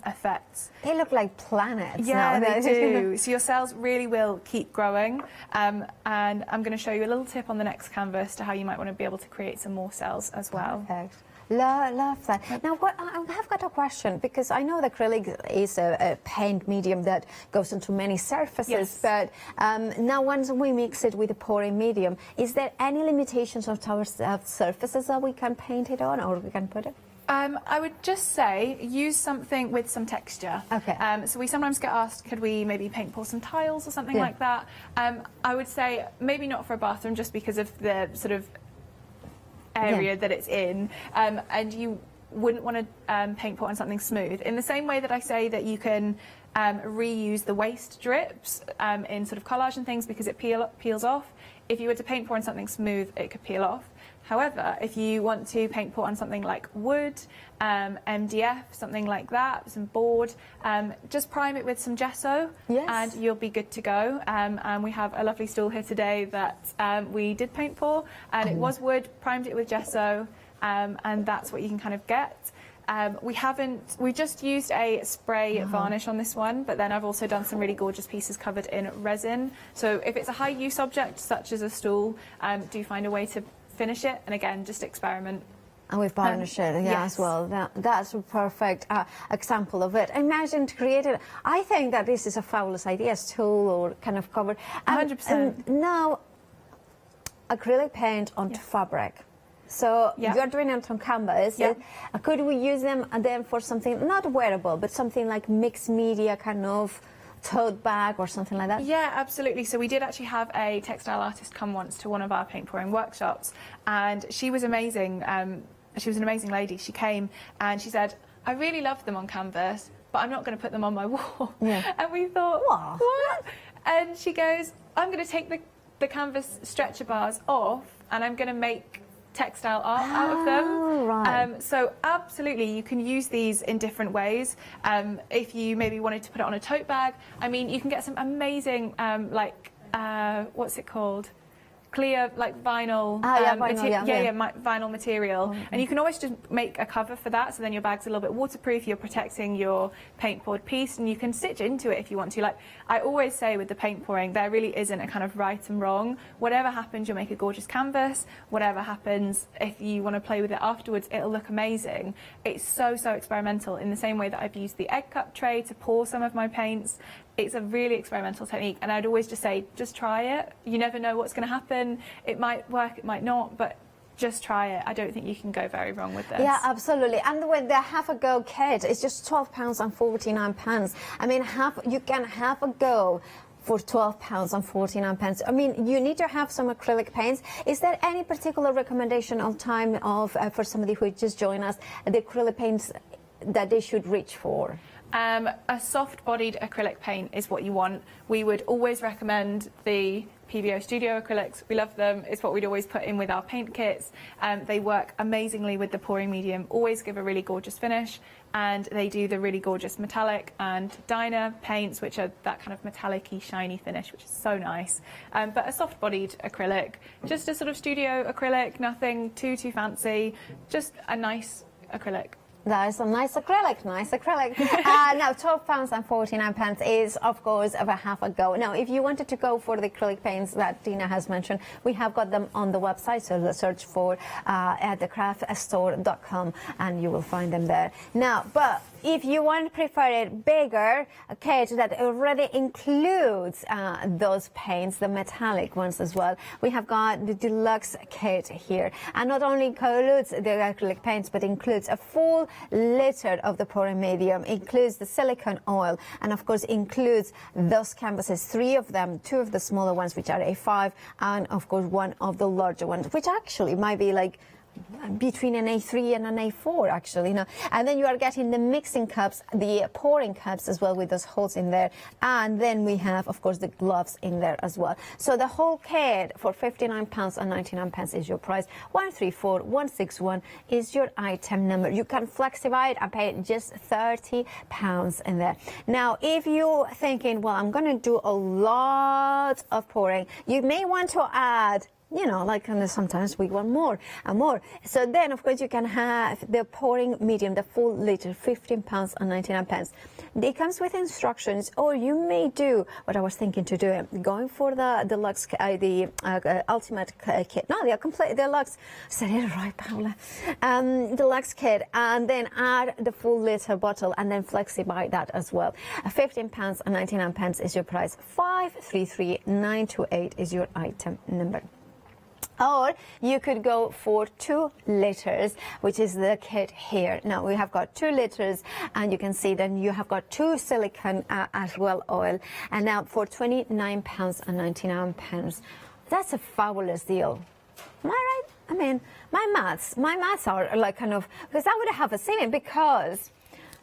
effects. They look like planets. Yeah, now. they do. So your cells really will keep growing. And I'm going to show you a little tip on the next canvas to how you might want to be able to create some more cells as well. Perfect. Love that. Now, I have got a question, because I know that acrylic is a paint medium that goes into many surfaces, but now once we mix it with the pouring medium, is there any limitations of our surfaces that we can paint it on, or we can put it? I would just say use something with some texture. Okay. So we sometimes get asked, could we maybe paint pour some tiles or something like that? I would say maybe not for a bathroom, just because of the sort of area that it's in, and you wouldn't want to paint pour on something smooth. In the same way that I say that you can reuse the waste drips in sort of collage and things, because it peels off. If you were to paint pour on something smooth, it could peel off. However, if you want to paint pour on something like wood, MDF, something like that, some board, just prime it with some gesso, and you'll be good to go. And we have a lovely stool here today that we did paint pour, and it was wood, primed it with gesso, and that's what you can kind of get. We just used a spray varnish on this one, but then I've also done some really gorgeous pieces covered in resin. So if it's a high use object, such as a stool, do find a way to finish it, and again, just experiment. And we've varnished it, as well. That's a perfect example of it. Imagine to create it. I think that this is a fabulous idea, stool or kind of cover. 100%. And now, acrylic paint onto fabric. So you're doing it on canvas. Could we use them then for something not wearable, but something like mixed media kind of tote bag or something like that? Yeah, absolutely. So we did actually have a textile artist come once to one of our paint pouring workshops, and she was amazing. She was an amazing lady. She came and she said, I really love them on canvas, but I'm not going to put them on my wall. And we thought, what? And she goes, I'm going to take the canvas stretcher bars off, and I'm going to make textile art out of them. So absolutely, you can use these in different ways. If you maybe wanted to put it on a tote bag, I mean, you can get some amazing what's it called? Clear, like vinyl, vinyl material, and you can always just make a cover for that, so then your bag's a little bit waterproof, you're protecting your paint poured piece, and you can stitch into it if you want to. Like I always say with the paint pouring, there really isn't a kind of right and wrong. Whatever happens, you'll make a gorgeous canvas. Whatever happens, if you want to play with it afterwards, it'll look amazing. It's so experimental, in the same way that I've used the egg cup tray to pour some of my paints. It's a really experimental technique, and I'd always just say, just try it. You never know what's going to happen. It might work, it might not, but just try it. I don't think you can go very wrong with this. Yeah, absolutely. And with the Have a Go kit, it's just £12 and 49 pence. I mean, you can have a go for £12 and 49 pence. I mean, you need to have some acrylic paints. Is there any particular recommendation of time for somebody who just joined us, the acrylic paints that they should reach for? A soft-bodied acrylic paint is what you want. We would always recommend the PBO Studio acrylics. We love them. It's what we'd always put in with our paint kits. They work amazingly with the pouring medium, always give a really gorgeous finish, and they do the really gorgeous metallic and Dyna paints, which are that kind of metallic-y, shiny finish, which is so nice. But a soft-bodied acrylic, just a sort of studio acrylic, nothing too fancy, just a nice acrylic. That is a nice acrylic, now, £12 and 49 pence is, of course, of a Have a Go. Now, if you wanted to go for the acrylic paints that Tina has mentioned, we have got them on the website, so search for at thecraftstore.com, and you will find them there. Now, but if you want to prefer it bigger, a kit that already includes those paints, the metallic ones as well, we have got the deluxe kit here. And not only includes the acrylic paints, but includes a full liter of the pouring medium, includes the silicone oil, and of course includes those canvases, 3 of them, 2 of the smaller ones, which are A5, and of course 1 of the larger ones, which actually might be like between an A3 and an A4 actually, you know. And then you are getting the mixing cups, the pouring cups as well with those holes in there. And then we have, of course, the gloves in there as well. So the whole kit for £59.99 is your price. 134161 is your item number. You can flexify it and pay just £30 in there. Now, if you're thinking, well, I'm going to do a lot of pouring, you may want to add, you know, like sometimes we want more and more. So then, of course, you can have the pouring medium, the full liter, £15.99. It comes with instructions, or you may do what I was thinking to do, going for the deluxe, ultimate kit. No, the complete deluxe. Said it right, Paula. Deluxe kit, and then add the full liter bottle, and then flexify that as well. £15.99 is your price. 533928 is your item number. Or you could go for 2 liters, which is the kit here. Now we have got 2 liters, and you can see then you have got 2 silicone as well oil, and now for £29.99. That's a fabulous deal. Am I right? I mean, my maths are like kind of, because I would have a saving because,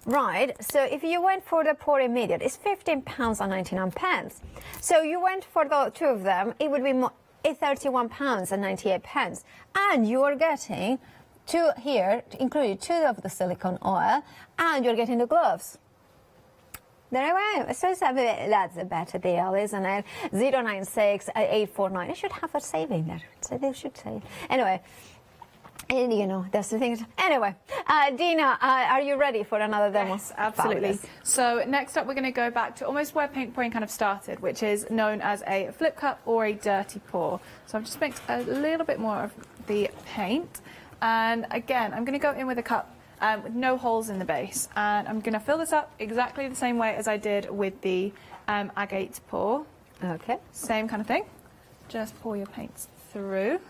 right, so if you went for the pour immediate, it's £15.99. So you went for the 2 of them, it would be more, £31.98, and you are getting 2 here, including 2 of the silicone oil, and you're getting the gloves. There I am. So that's a better deal, isn't it? 096-849. It should have a saving there. So they should save. Anyway, and you know, that's the thing. Anyway, Dina, are you ready for another demo? Yes, absolutely. Fabulous. So next up, we're going to go back to almost where paint pouring kind of started, which is known as a flip cup or a dirty pour. So I've just mixed a little bit more of the paint. And again, I'm going to go in with a cup with no holes in the base. And I'm going to fill this up exactly the same way as I did with the agate pour. Okay. Same kind of thing. Just pour your paints through.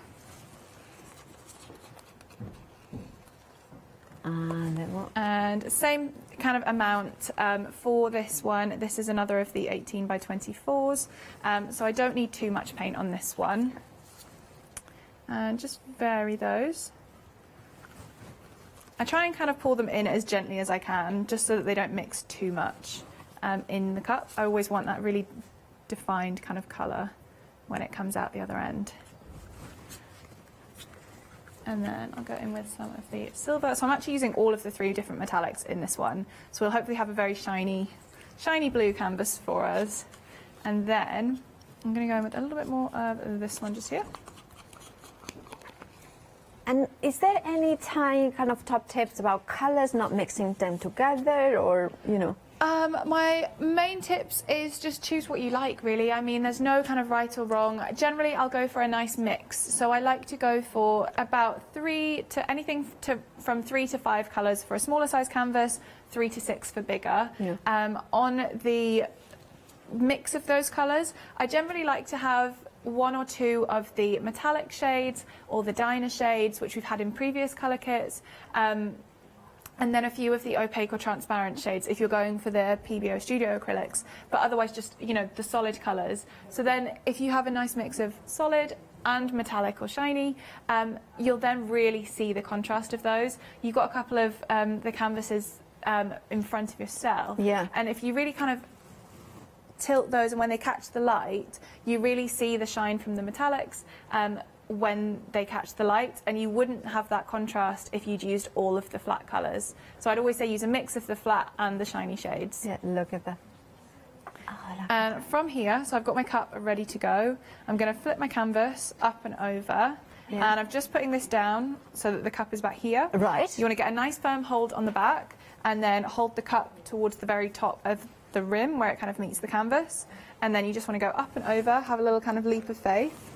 And same kind of amount for this one. This is another of the 18 by 24s, so I don't need too much paint on this one. And just vary those. I try and kind of pour them in as gently as I can, just so that they don't mix too much in the cup. I always want that really defined kind of colour when it comes out the other end. And then I'll go in with some of the silver. So I'm actually using all of the 3 different metallics in this one. So we'll hopefully have a very shiny blue canvas for us. And then I'm going to go in with a little bit more of this one just here. And is there any tiny kind of top tips about colours, not mixing them together, or, you know? My main tips is just choose what you like, really. I mean, there's no kind of right or wrong. Generally, I'll go for a nice mix. So I like to go for about from 3 to 5 colours for a smaller size canvas, 3 to 6 for bigger. Yeah. On the mix of those colours, I generally like to have 1 or 2 of the metallic shades or the diner shades, which we've had in previous colour kits. And then a few of the opaque or transparent shades if you're going for the PBO Studio acrylics, but otherwise just, you know, the solid colours. So then if you have a nice mix of solid and metallic or shiny, you'll then really see the contrast of those. You've got a couple of the canvases in front of yourself. Yeah. And if you really kind of tilt those, and when they catch the light, you really see the shine from the metallics when they catch the light, and you wouldn't have that contrast if you'd used all of the flat colours. So I'd always say use a mix of the flat and the shiny shades. Yeah, look at that. And from here, so I've got my cup ready to go. I'm going to flip my canvas up and over. Yeah. And I'm just putting this down so that the cup is back here. Right. You want to get a nice firm hold on the back, and then hold the cup towards the very top of the rim where it kind of meets the canvas. And then you just want to go up and over, have a little kind of leap of faith.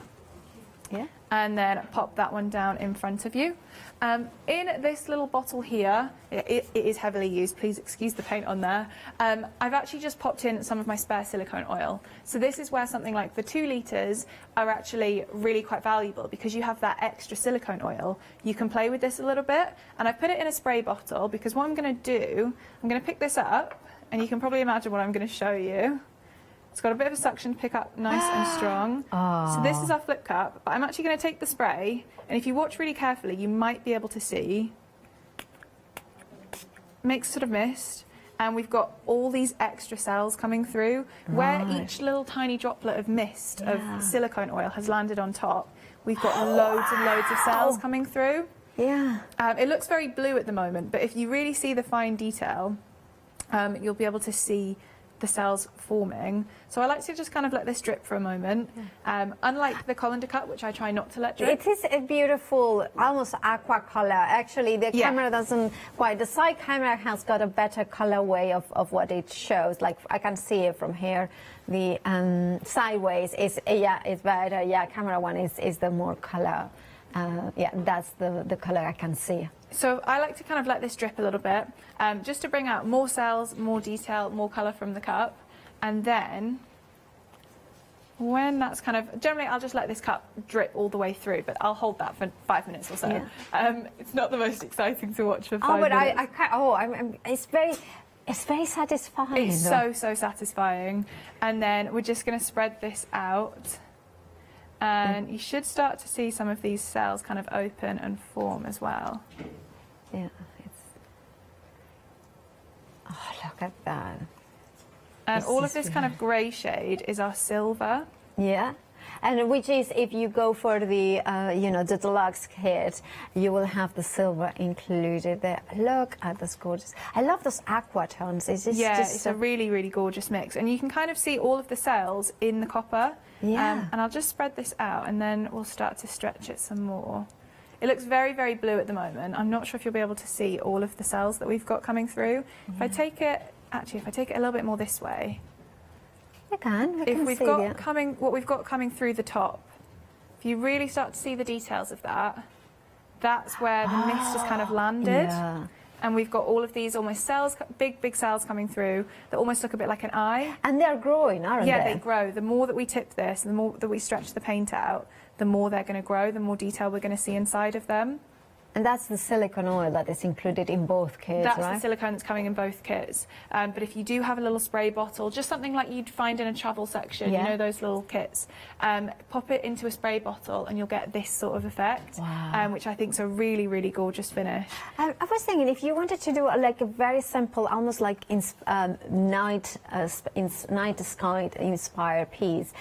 Yeah. And then pop that one down in front of you. In this little bottle here, it is heavily used, please excuse the paint on there. I've actually just popped in some of my spare silicone oil. So this is where something like the 2 litres are actually really quite valuable, because you have that extra silicone oil. You can play with this a little bit, and I've put it in a spray bottle because what I'm going to do, I'm going to pick this up, and you can probably imagine what I'm going to show you. It's got a bit of a suction to pick up nice and strong. So this is our flip cup, but I'm actually going to take the spray, and if you watch really carefully, you might be able to see, makes sort of mist, and we've got all these extra cells coming through. Where each little tiny droplet of mist of silicone oil has landed on top, we've got loads and loads of cells coming through. Yeah. It looks very blue at the moment, but if you really see the fine detail, you'll be able to see the cells forming. So I like to just kind of let this drip for a moment. Unlike the colander cut, which I try not to let drip. It is a beautiful, almost aqua color. Actually, the camera doesn't quite, the side camera has got a better colorway of what it shows. Like I can see it from here. The sideways is, it's better. Yeah, camera one is the more color. That's the color I can see. So I like to kind of let this drip a little bit, just to bring out more cells, more detail, more colour from the cup. And then, when that's kind of, generally I'll just let this cup drip all the way through, but I'll hold that for 5 minutes or so. Yeah. It's not the most exciting to watch for 5 minutes. I can't, it's very satisfying. It's so satisfying. And then we're just going to spread this out. And you should start to see some of these cells kind of open and form as well. Yeah, look at that. And all of this kind of grey shade is our silver. Yeah, and which is, if you go for the, the deluxe kit, you will have the silver included there. Look at this gorgeous. I love those aqua tones. It's just, it's a really, really gorgeous mix. And you can kind of see all of the cells in the copper. Yeah. And I'll just spread this out, and then we'll start to stretch it some more. It looks very, very blue at the moment. I'm not sure if you'll be able to see all of the cells that we've got coming through. Yeah. If I take it a little bit more this way. I can we've see got it. What we've got coming through the top, if you really start to see the details of that, that's where the mist has kind of landed. Yeah. And we've got all of these almost cells, big cells coming through that almost look a bit like an eye. And they're growing, aren't they? Yeah, they grow. The more that we tip this, and the more that we stretch the paint out, the more they're going to grow, the more detail we're going to see inside of them. And that's the silicone oil that is included in both kits, that's right? The silicone that's coming in both kits. But if you do have a little spray bottle, just something like you'd find in a travel section, you know, those little kits, pop it into a spray bottle and you'll get this sort of effect, which I think is a really, really gorgeous finish. I was thinking, if you wanted to do like a very simple, almost like night sky inspired piece,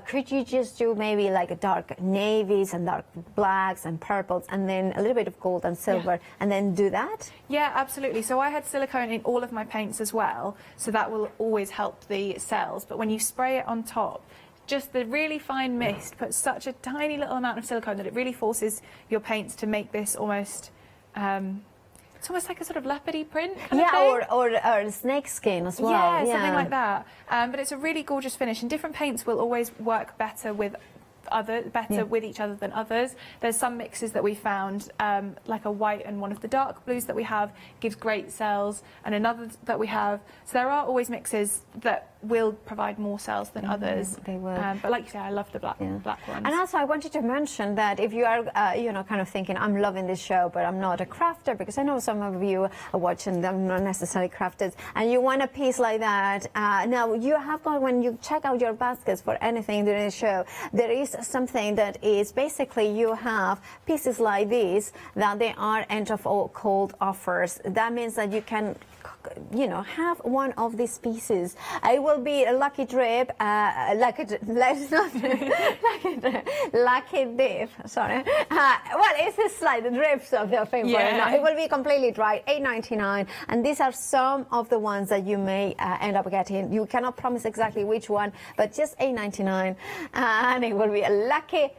could you just do maybe like a dark navies and dark blacks and purples, and then a little bit of gold and silver, and then do that? Yeah, absolutely. So I had silicone in all of my paints as well, so that will always help the cells. But when you spray it on top, just the really fine mist puts such a tiny little amount of silicone that it really forces your paints to make this almost, it's almost like a sort of leopardy print kind of thing. or snake skin as well. Yeah, something like that. But it's a really gorgeous finish, and different paints will always work better with with each other than others. There's some mixes that we found, like a white and one of the dark blues that we have gives great cells, and another that we have. So there are always mixes that will provide more cells than others. They will. But like you say, I love the black ones. And also, I wanted to mention that if you are, kind of thinking, I'm loving this show, but I'm not a crafter, because I know some of you are watching them, not necessarily crafters, and you want a piece like that. Now, you have got, when you check out your baskets for anything during the show, there is something that is basically, you have pieces like these that they are end of all cold offers. That means that you can, have one of these pieces. It will be a lucky drip, lucky dip. Sorry. Well, it's just like the drips of the thing. No, it will be completely dry. $8.99, and these are some of the ones that you may end up getting. You cannot promise exactly which one, but just $8.99, and it will be a lucky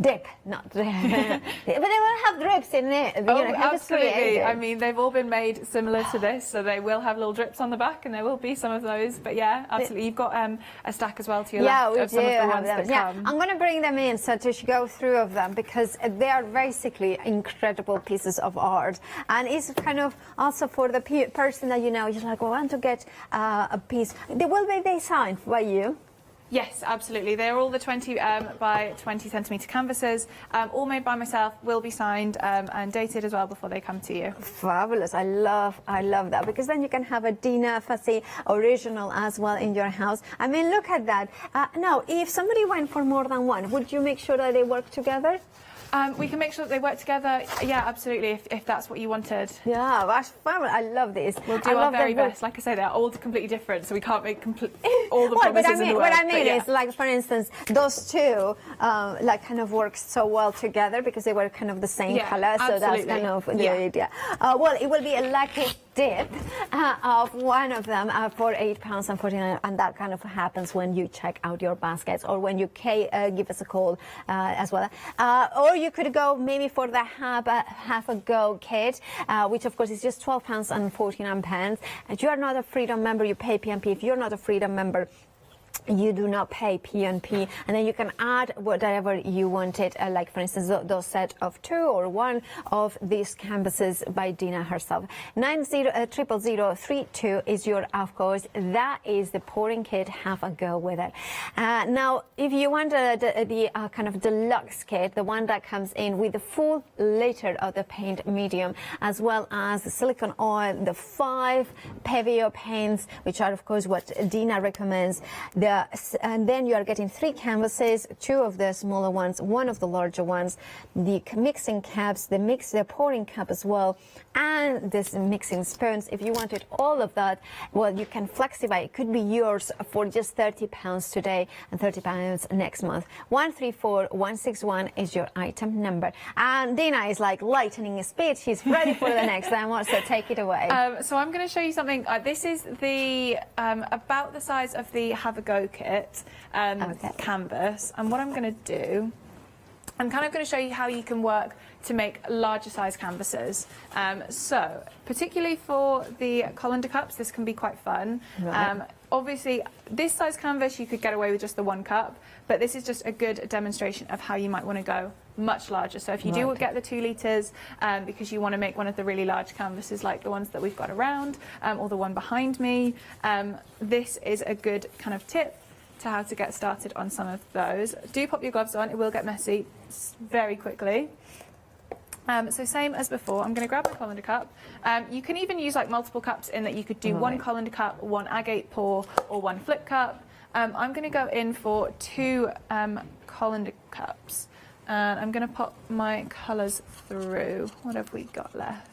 dip, not drip. But they will have drips in it. Absolutely. I mean, they've all been made similar to this, so they will have little drips on the back, and there will be some of those. But yeah, absolutely. You've got a stack as well to your left of some of the ones that come. I'm going to bring them in so to go through of them, because they are basically incredible pieces of art, and it's kind of also for the person that you're like, I want to get a piece. They will be designed by you. Yes, absolutely. They're all the 20 by 20 centimetre canvases, all made by myself, will be signed and dated as well before they come to you. Fabulous. I love that, because then you can have a Dina Fassi original as well in your house. I mean, look at that. Now, if somebody went for more than one, would you make sure that they work together? We can make sure that they work together. Yeah, absolutely, if that's what you wanted. Yeah, that's fabulous. I love this. We'll do our very best. Like I say, they're all completely different, so we can't make all the promises in the world. What I mean is, like, for instance, those two, like, kind of work so well together because they were kind of the same color. So absolutely. that's kind of the idea. Well, it will be a lucky dip of one of them for £8.49, and that kind of happens when you check out your baskets or when you give us a call as well. Or you could go maybe for the half a go kit, which of course is just £12.49. And you are not a Freedom member, you pay P&P. If you're not a Freedom member, you do not pay P&P, and then you can add whatever you wanted, like for instance those set of 2 or 1 of these canvases by Dina herself. 900032 is your, of course, that is the pouring kit. Have a go with it. Now, if you want the kind of deluxe kit, the one that comes in with the full liter of the paint medium, as well as the silicone oil, the 5 Pevio paints, which are of course what Dina recommends, and then you are getting 3 canvases, 2 of the smaller ones, 1 of the larger ones, the mixing cups, the pouring cup as well, and this mixing spoons. If you wanted all of that, well, you can flexify. It could be yours for just £30 today and £30 next month. 134161 is your item number. And Dina is like lightning speed. She's ready for the next one, so take it away. So I'm going to show you something. This is the about the size of the Have a Go kit canvas, and what I'm going to do, I'm kind of going to show you how you can work to make larger size canvases. So particularly for the colander cups, this can be quite fun. Right. Obviously, this size canvas you could get away with just the 1 cup, but this is just a good demonstration of how you might want to go much larger. So if you do get the 2 litres because you want to make one of the really large canvases like the ones that we've got around or the one behind me, this is a good kind of tip to how to get started on some of those. Do pop your gloves on, it will get messy very quickly. So same as before, I'm going to grab my colander cup. You can even use like multiple cups in that you could do 1 colander cup, 1 agate pour, or 1 flip cup. I'm going to go in for 2 colander cups. And I'm going to pop my colours through. What have we got left?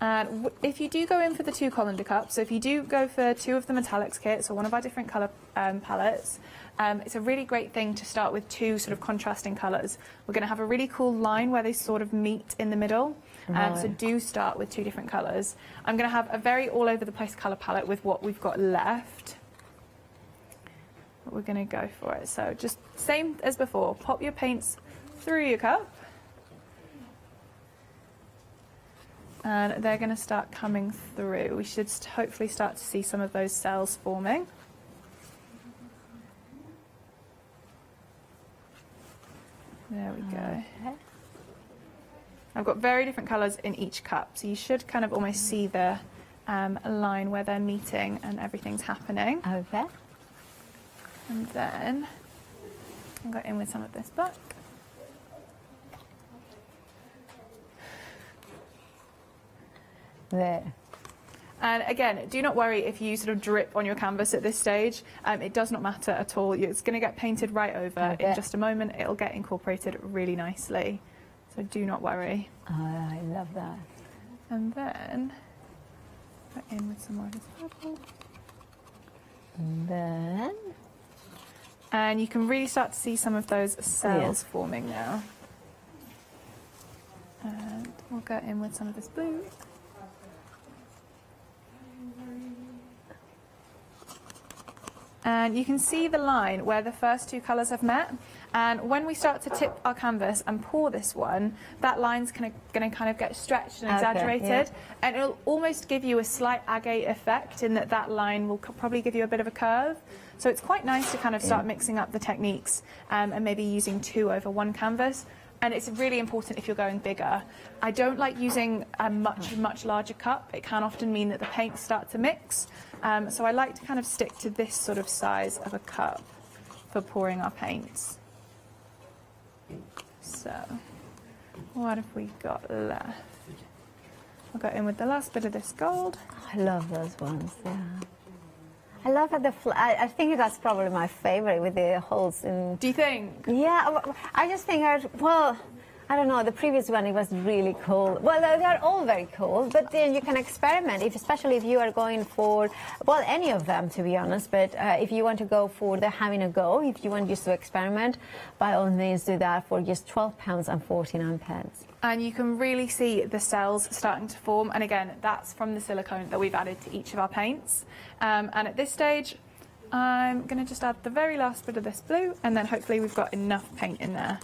And if you do go in for the 2 colander cups, so if you do go for 2 of the metallics kits or one of our different colour palettes, it's a really great thing to start with 2 sort of contrasting colours. We're going to have a really cool line where they sort of meet in the middle. So do start with 2 different colours. I'm going to have a very all over the place colour palette with what we've got left. But we're going to go for it. So just same as before, pop your paints through your cup. And they're going to start coming through. We should hopefully start to see some of those cells forming. There we go. I've got very different colours in each cup, so you should kind of almost see the line where they're meeting and everything's happening. Okay. And then I'll go in with some of this back. There. And again, do not worry if you sort of drip on your canvas at this stage. It does not matter at all. It's going to get painted right over in just a moment. It'll get incorporated really nicely. So do not worry. Oh, I love that. And then put in with some more of this purple. And then. And you can really start to see some of those cells forming now. And we'll go in with some of this blue. And you can see the line where the first 2 colours have met. And when we start to tip our canvas and pour this one, that line's going to kind of get stretched and exaggerated. And it'll almost give you a slight agate effect in that line will probably give you a bit of a curve. So it's quite nice to kind of start mixing up the techniques and maybe using 2 over 1 canvas. And it's really important if you're going bigger. I don't like using a much larger cup. It can often mean that the paints start to mix. So I like to kind of stick to this sort of size of a cup for pouring our paints. So what have we got left? I'll go in with the last bit of this gold. I love those ones, yeah. I love how I think that's probably my favorite with the holes in. Do you think? Yeah, I just think, well, I don't know, the previous one, it was really cool. Well, they're all very cool, but then you can experiment, especially if you are going for, well, any of them, to be honest, but if you want to go for the having a go, if you want just to experiment, by all means do that for just £12.49. And you can really see the cells starting to form. And again, that's from the silicone that we've added to each of our paints. And at this stage, I'm going to just add the very last bit of this blue, and then hopefully we've got enough paint in there.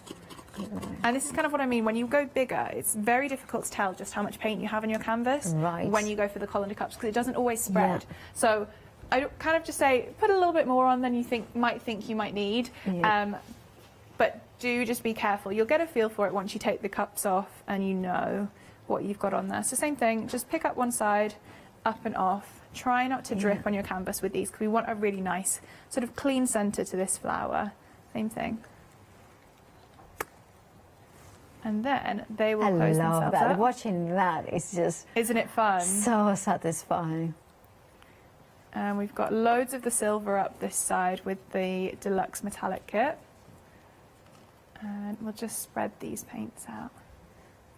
And this is kind of what I mean. When you go bigger, it's very difficult to tell just how much paint you have in your canvas when you go for the colander cups, because it doesn't always spread. Yeah. So I kind of just say, put a little bit more on than you might think you might need. Yeah. But do just be careful. You'll get a feel for it once you take the cups off and you know what you've got on there. So same thing, just pick up one side, up and off. Try not to drip on your canvas with these, because we want a really nice sort of clean centre to this flower. Same thing. And then they will close themselves up. Watching that is just... Isn't it fun? So satisfying. And we've got loads of the silver up this side with the deluxe metallic kit. And we'll just spread these paints out.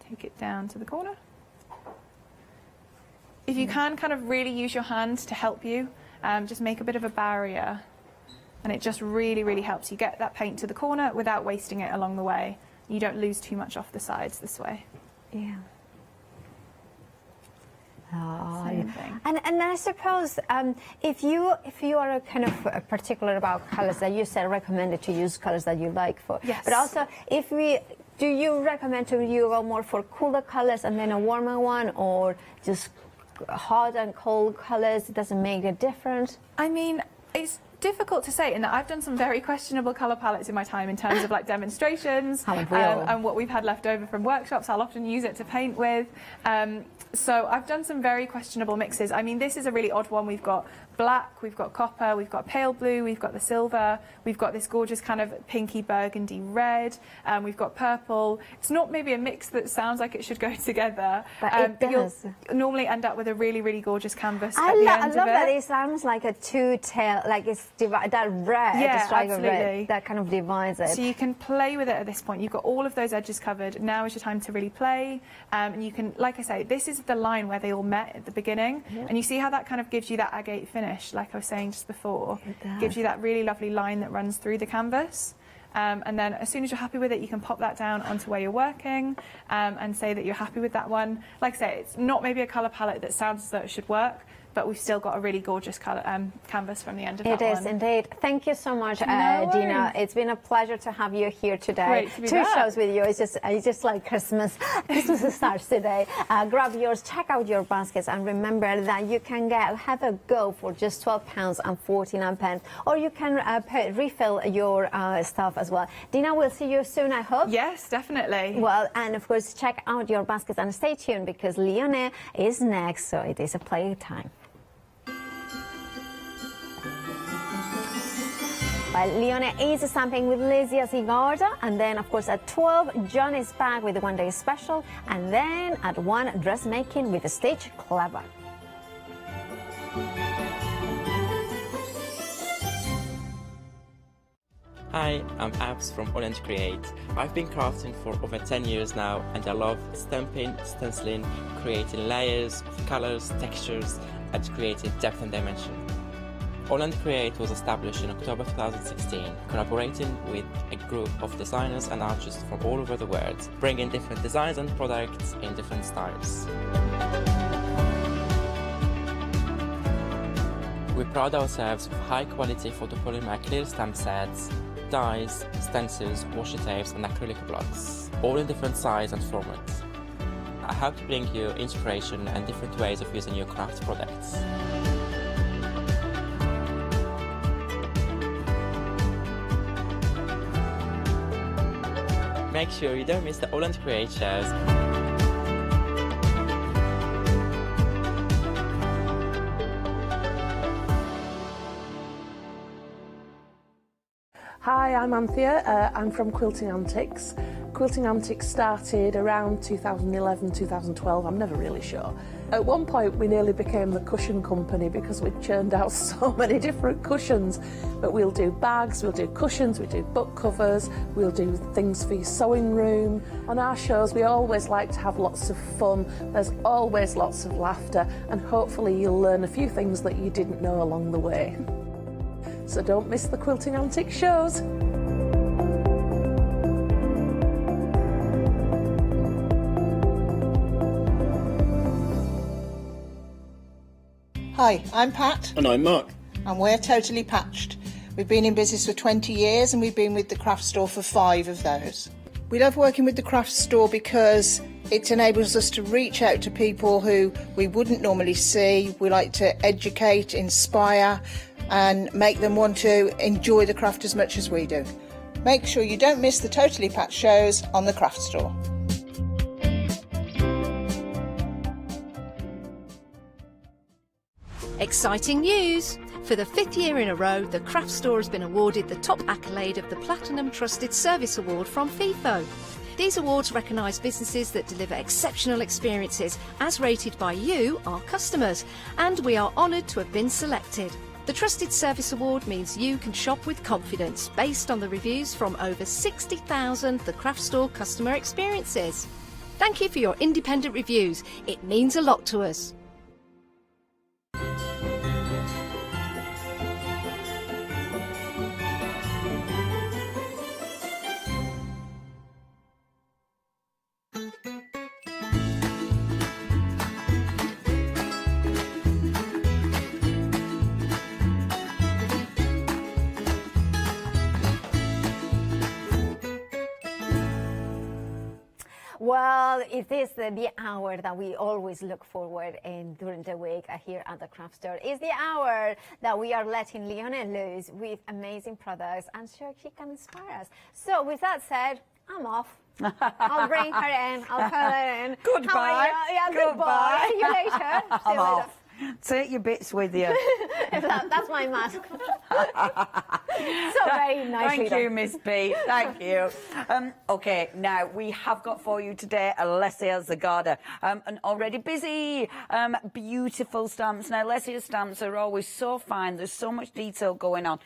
Take it down to the corner. If you can kind of really use your hand to help you, just make a bit of a barrier. And it just really, really helps you get that paint to the corner without wasting it along the way. You don't lose too much off the sides this way. Yeah. And I suppose if you are kind of particular about colours, that you said recommended to use colours that you like for. Yes. But also, do you recommend to you go more for cooler colours and then a warmer one, or just hot and cold colours? It doesn't make a difference. I mean, it's difficult to say in that I've done some very questionable colour palettes in my time in terms of like demonstrations and what we've had left over from workshops. I'll often use it to paint with. So I've done some very questionable mixes. I mean, this is a really odd one. We've got black, we've got copper, we've got pale blue, we've got the silver, we've got this gorgeous kind of pinky burgundy red, we've got purple. It's not maybe a mix that sounds like it should go together, but you'll normally end up with a really, really gorgeous canvas I love that it sounds like a two-tail, like it's that red, yeah, the absolutely. Red, that kind of divides it. So you can play with it at this point. You've got all of those edges covered. Now is your time to really play. And you can, like I say, this is the line where they all met at the beginning. Yeah. And you see how that kind of gives you that agate finish, like I was saying just before. It gives you that really lovely line that runs through the canvas. And then as soon as you're happy with it, you can pop that down onto where you're working and say that you're happy with that one. Like I say, it's not maybe a colour palette that sounds as though it should work, but we've still got a really gorgeous colour canvas from the end of that one. It is indeed. Thank you so much, Dina. It's been a pleasure to have you here today. Great to be Two back. shows with you. It's just like Christmas. Christmas starts today. Grab yours, check out your baskets, and remember that you can have a go for just £12.49, or you can refill your stuff as well. Dina, we'll see you soon, I hope. Yes, definitely. Well, and of course, check out your baskets and stay tuned, because Leone is next, so it is a playtime. Well, Leone is stamping with Lizzie Zigarda, and then of course at 12 John is back with the one day special, and then at 1 dressmaking with the Stage Clever. Hi, I'm Abs from AALL Create. I've been crafting for over 10 years now, and I love stamping, stenciling, creating layers of colors, textures, and creating depth and dimension. AALL Create was established in October 2016, collaborating with a group of designers and artists from all over the world, bringing different designs and products in different styles. We pride ourselves with high-quality photopolymer clear stamp sets, dies, stencils, washi tapes and acrylic blocks, all in different sizes and formats. I hope to bring you inspiration and different ways of using your craft products. make sure you don't miss the AALL Create shows. Hi, I'm Anthea. I'm from Quilting Antics. Quilting Antics started around 2011, 2012, I'm never really sure. At one point we nearly became the cushion company because we churned out so many different cushions. But we'll do bags, we'll do cushions, we do book covers, we'll do things for your sewing room. On our shows we always like to have lots of fun, there's always lots of laughter, and hopefully you'll learn a few things that you didn't know along the way. So don't miss the Quilting Antics shows. Hi, I'm Pat. And I'm Mark. And we're Totally Patched. We've been in business for 20 years and we've been with the craft store for 5 of those. We love working with the craft store because it enables us to reach out to people who we wouldn't normally see. We like to educate, inspire and make them want to enjoy the craft as much as we do. Make sure you don't miss the Totally Patched shows on the craft store. Exciting news! For the 5th year in a row, the Craft Store has been awarded the top accolade of the Platinum Trusted Service Award from FIFO. These awards recognise businesses that deliver exceptional experiences as rated by you, our customers, and we are honoured to have been selected. The Trusted Service Award means you can shop with confidence based on the reviews from over 60,000 The Craft Store customer experiences. Thank you for your independent reviews. It means a lot to us. Well, it is the hour that we always look forward in during the week here at the craft store. It's the hour that we are letting Leona loose with amazing products and sure she can inspire us. So with that said, I'm off. I'll bring her in. I'll put her in. Goodbye. Yeah, goodbye. See you later. See I'm you later. off. Take your bits with you. That's my mask. So very nicely Thank you, done. Miss P. Thank you. Okay, now we have got for you today Alessia Zagada. And already busy, beautiful stamps. Now, Alessia's stamps are always so fine. There's so much detail going on.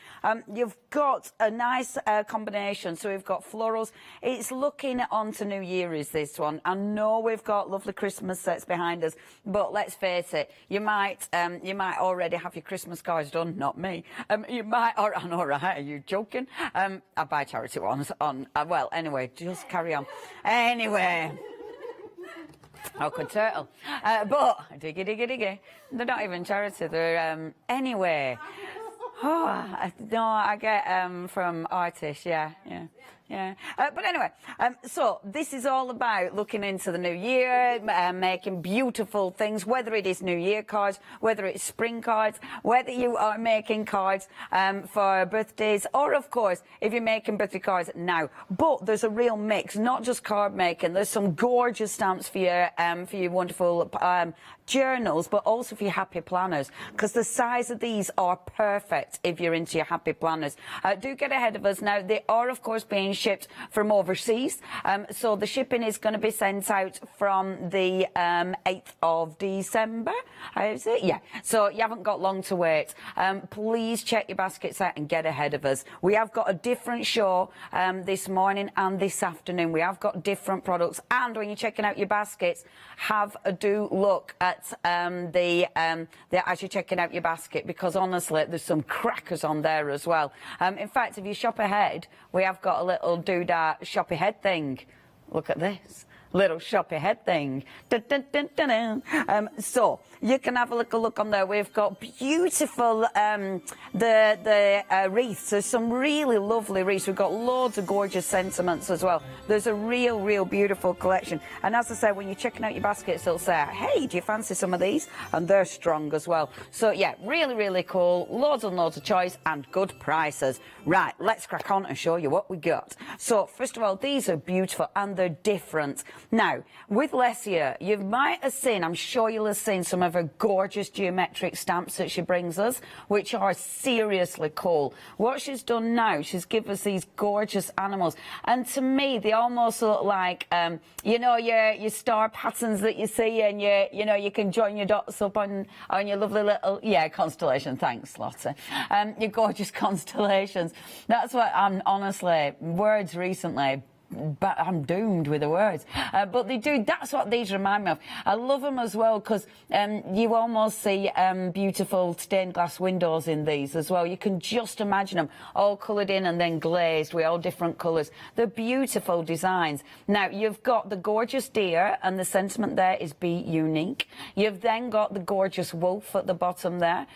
You've got a nice combination. So we've got florals. It's looking on to New Year, is this one. I know we've got lovely Christmas sets behind us, but let's face it, you might already have your Christmas cards done. Not me. You might, or I know, right? Are you joking? I buy charity ones on. Well, anyway, just carry on. Anyway. Awkward turtle. But, diggy. They're not even charity. They're, anyway. Oh, no, I get from artists, yeah. But anyway, so this is all about looking into the new year, making beautiful things, whether it is New Year cards, whether it's spring cards, whether you are making cards for birthdays, or of course, if you're making birthday cards now. But there's a real mix, not just card making. There's some gorgeous stamps for your wonderful journals, but also for your happy planners, because the size of these are perfect if you're into your happy planners. Do get ahead of us now. They are, of course, being shipped from overseas, so the shipping is going to be sent out from the 8th of December. Is it? Yeah. So you haven't got long to wait. Please check your baskets out and get ahead of us. We have got a different show this morning and this afternoon. We have got different products, and when you're checking out your baskets, do look at as you're checking out your basket, because honestly there's some crackers on there as well. In fact, if you shop ahead, we have got a little doodah shop ahead thing. Look at this. little shop ahead thing. Dun, dun, dun, dun, dun. So you can have a little look on there. We've got beautiful wreaths. There's some really lovely wreaths. We've got loads of gorgeous sentiments as well. There's a real beautiful collection. And as I say, when you're checking out your baskets, it'll say, hey, do you fancy some of these? And they're strong as well. So yeah, really cool. Loads and loads of choice and good prices. Right, let's crack on and show you what we got. So first of all, these are beautiful and they're different. Now, with Lesia, you might have seen, I'm sure you'll have seen some of her gorgeous geometric stamps that she brings us, which are seriously cool. What she's done now, she's given us these gorgeous animals. And to me, they almost look like, you know, your star patterns that you see, and you can join your dots up on your lovely little, constellation. Thanks, Lotte. Your gorgeous constellations. That's what I'm honestly, words recently, but I'm doomed with the words. But they do, that's what these remind me of. I love them as well because you almost see beautiful stained glass windows in these as well. You can just imagine them all coloured in and then glazed with all different colours. They're beautiful designs. Now, you've got the gorgeous deer, and the sentiment there is be unique. You've then got the gorgeous wolf at the bottom there,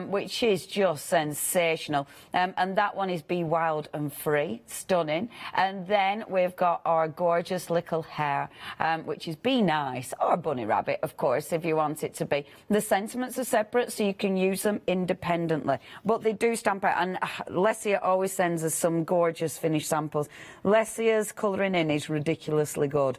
which is just sensational. And that one is be wild and free. Stunning. And then we've got our gorgeous little hare, which is be nice, or bunny rabbit, of course, if you want it to be. The sentiments are separate, so you can use them independently, but they do stamp out. And Lesia always sends us some gorgeous finished samples. Lesia's colouring in is ridiculously good.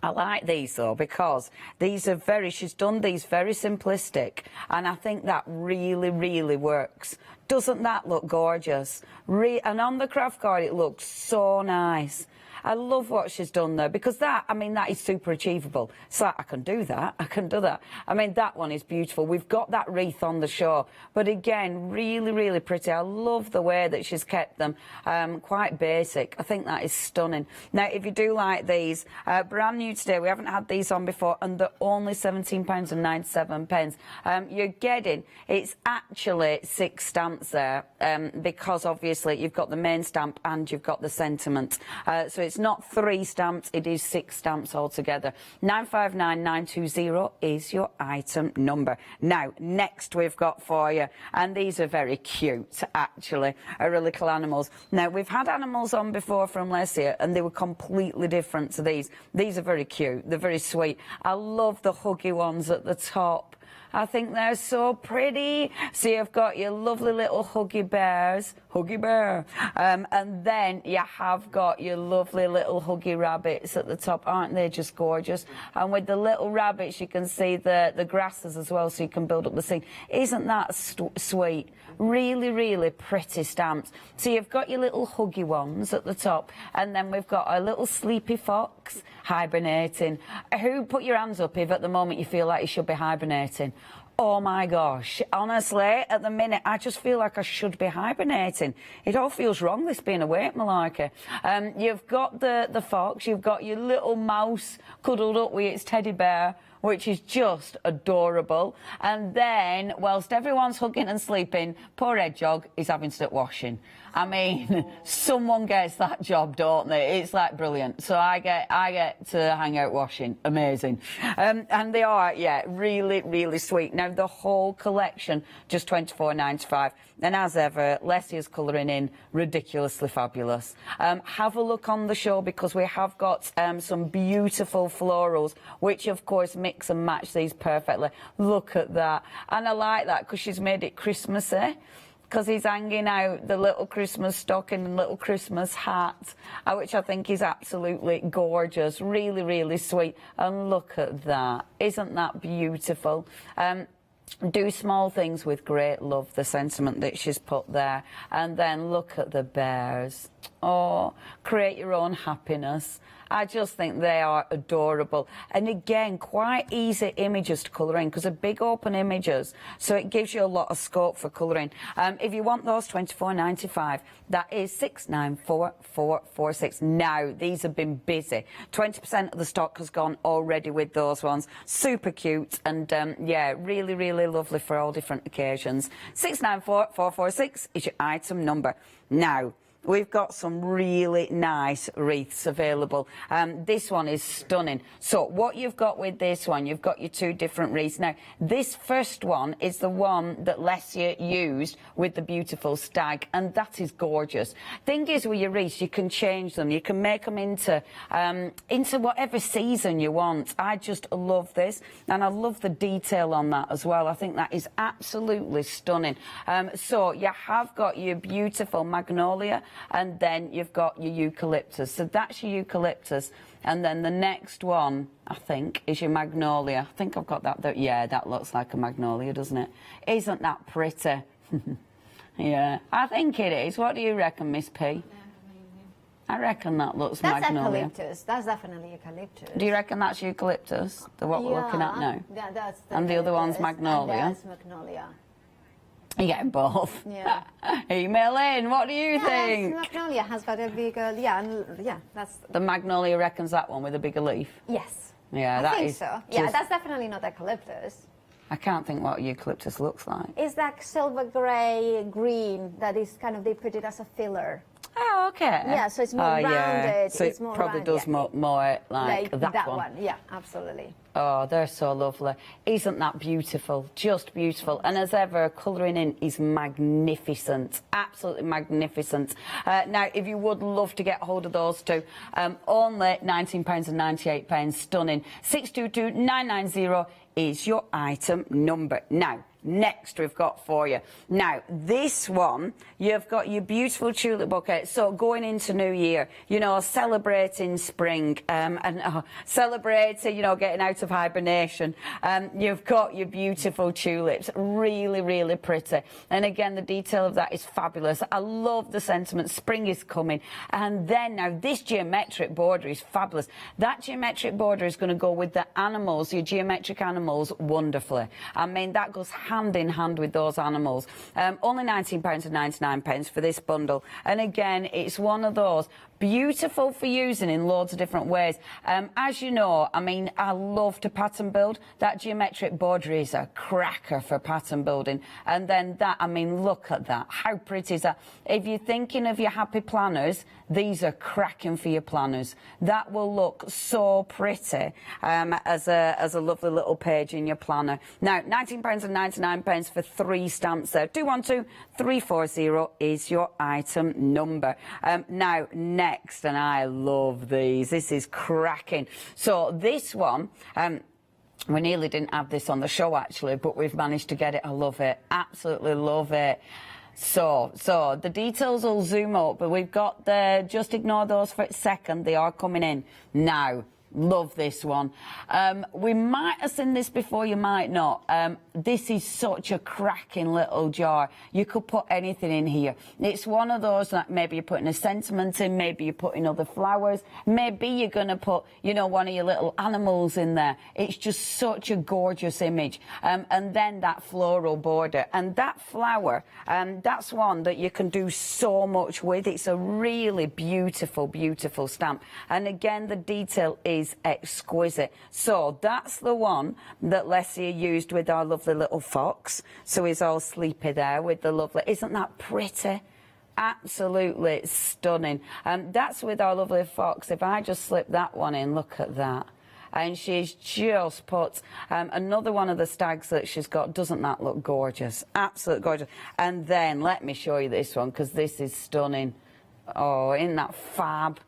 I like these though, because these are she's done these very simplistic, and I think that really works. Doesn't that look gorgeous? And on the craft card it looks so nice. I love what she's done there, because that is super achievable. It's like, I can do that, I can do that. I mean, that one is beautiful. We've got that wreath on the show, but again, really pretty. I love the way that she's kept them quite basic. I think that is stunning. Now, if you do like these, brand new today, we haven't had these on before, and they're only £17.97. You're getting, it's actually 6 stamps there, because obviously you've got the main stamp and you've got the sentiment. So it's not 3 stamps, it is 6 stamps altogether. 959920 is your item number. Now, next we've got for you, and these are very cute, actually, are little animals. Now, we've had animals on before from Lesia, and they were completely different to these. These are very cute, they're very sweet. I love the huggy ones at the top. I think they're so pretty. So you've got your lovely little huggy bears, huggy bear, and then you have got your lovely little huggy rabbits at the top. Aren't they just gorgeous? And with the little rabbits, you can see the grasses as well, so you can build up the scene. Isn't that sweet? Really pretty stamps. So you've got your little huggy ones at the top, and then we've got a little sleepy fox hibernating. Who put your hands up if at the moment you feel like you should be hibernating? Oh my gosh, honestly, at the minute, I just feel like I should be hibernating. It all feels wrong, this being awake, Malika. You've got the fox, you've got your little mouse cuddled up with its teddy bear, which is just adorable. And then, whilst everyone's hugging and sleeping, poor Hedgehog is having to start washing. I mean, someone gets that job, don't they? It's like brilliant. So I get to hang out washing. Amazing. And they are, really sweet. Now, the whole collection, just £24.95. And as ever, Lesia's colouring in, ridiculously fabulous. Have a look on the show, because we have got some beautiful florals, which of course mix and match these perfectly. Look at that. And I like that because she's made it Christmassy, because he's hanging out the little Christmas stocking and little Christmas hat, which I think is absolutely gorgeous. Really sweet. And look at that. Isn't that beautiful? Do small things with great love, the sentiment that she's put there. And then look at the bears. Oh, create your own happiness. I just think they are adorable. And again, quite easy images to colour in, because they're big open images, so it gives you a lot of scope for colouring. If you want those, £24.95. That is 694446. Now, these have been busy. 20% of the stock has gone already with those ones. Super cute, and really lovely for all different occasions. 694446 is your item number. Now, we've got some really nice wreaths available. This one is stunning. So what you've got with this one, you've got your 2 different wreaths. Now, this first one is the one that Lesia used with the beautiful stag, and that is gorgeous. Thing is, with your wreaths, you can change them. You can make them into whatever season you want. I just love this, and I love the detail on that as well. I think that is absolutely stunning. So you have got your beautiful magnolia, and then you've got your eucalyptus. So that's your eucalyptus, and then the next one, I think, is your magnolia. I think I've got that there. Yeah, that looks like a magnolia, doesn't it? Isn't that pretty? Yeah, I think it is. What do you reckon, Miss P? I reckon that looks magnolia. Eucalyptus. That's definitely eucalyptus. Do you reckon that's eucalyptus, what we're looking at now? Yeah, that's and the other one's magnolia? And that's magnolia. You're getting both. Yeah. Email in. What do you think? Magnolia has got a bigger, that's... The magnolia reckons that one with a bigger leaf? Yes. Yeah, I that think is so. Yeah, that's definitely not eucalyptus. I can't think what eucalyptus looks like. It's that silver grey green that is kind of, they put it as a filler. Oh, okay. Yeah, so it's more rounded. Yeah. So it's it more probably rounded, does more like that one. Yeah, absolutely. Oh, they're so lovely. Isn't that beautiful? Just beautiful. And as ever, colouring in is magnificent. Absolutely magnificent. Now, if you would love to get hold of those two, only £19.98. Stunning. 622990 is your item number. Now, next we've got for you. Now, this one, you've got your beautiful tulip bouquet. So going into New Year, you know, celebrating spring and celebrating, you know, getting out of hibernation. You've got your beautiful tulips. Really, really pretty. And again, the detail of that is fabulous. I love the sentiment. Spring is coming. And then now this geometric border is fabulous. That geometric border is going to go with the animals, your geometric animals, wonderfully. I mean, that goes hand in hand with those animals. Only £19.99 for this bundle. And again, it's one of those beautiful for using in loads of different ways. As you know, I mean, I love to pattern build. That geometric border is a cracker for pattern building. And then that, I mean, look at that. How pretty is that? If you're thinking of your happy planners, these are cracking for your planners. That will look so pretty as a lovely little page in your planner. Now, £19.99 for 3 stamps there. 212340 is your item number. Now, next, and I love these. This is cracking. So this one, we nearly didn't have this on the show actually, but we've managed to get it. I love it. Absolutely love it. So the details will zoom up, but we've got the, just ignore those for a second. They are coming in now. Love this one. We might have seen this before, you might not. This is such a cracking little jar. You could put anything in here. It's one of those that maybe you're putting a sentiment in, maybe you're putting other flowers, maybe you're going to put, you know, one of your little animals in there. It's just such a gorgeous image. And then that floral border. And that flower, that's one that you can do so much with. It's a really beautiful, beautiful stamp. And again, the detail is exquisite. So that's the one that Lesia used with our lovely little fox. So he's all sleepy there with the lovely, isn't that pretty? Absolutely stunning. That's with our lovely fox. If I just slip that one in, look at that. And she's just put another one of the stags that she's got. Doesn't that look gorgeous? Absolutely gorgeous. And then let me show you this one, because this is stunning. Oh, isn't that fab?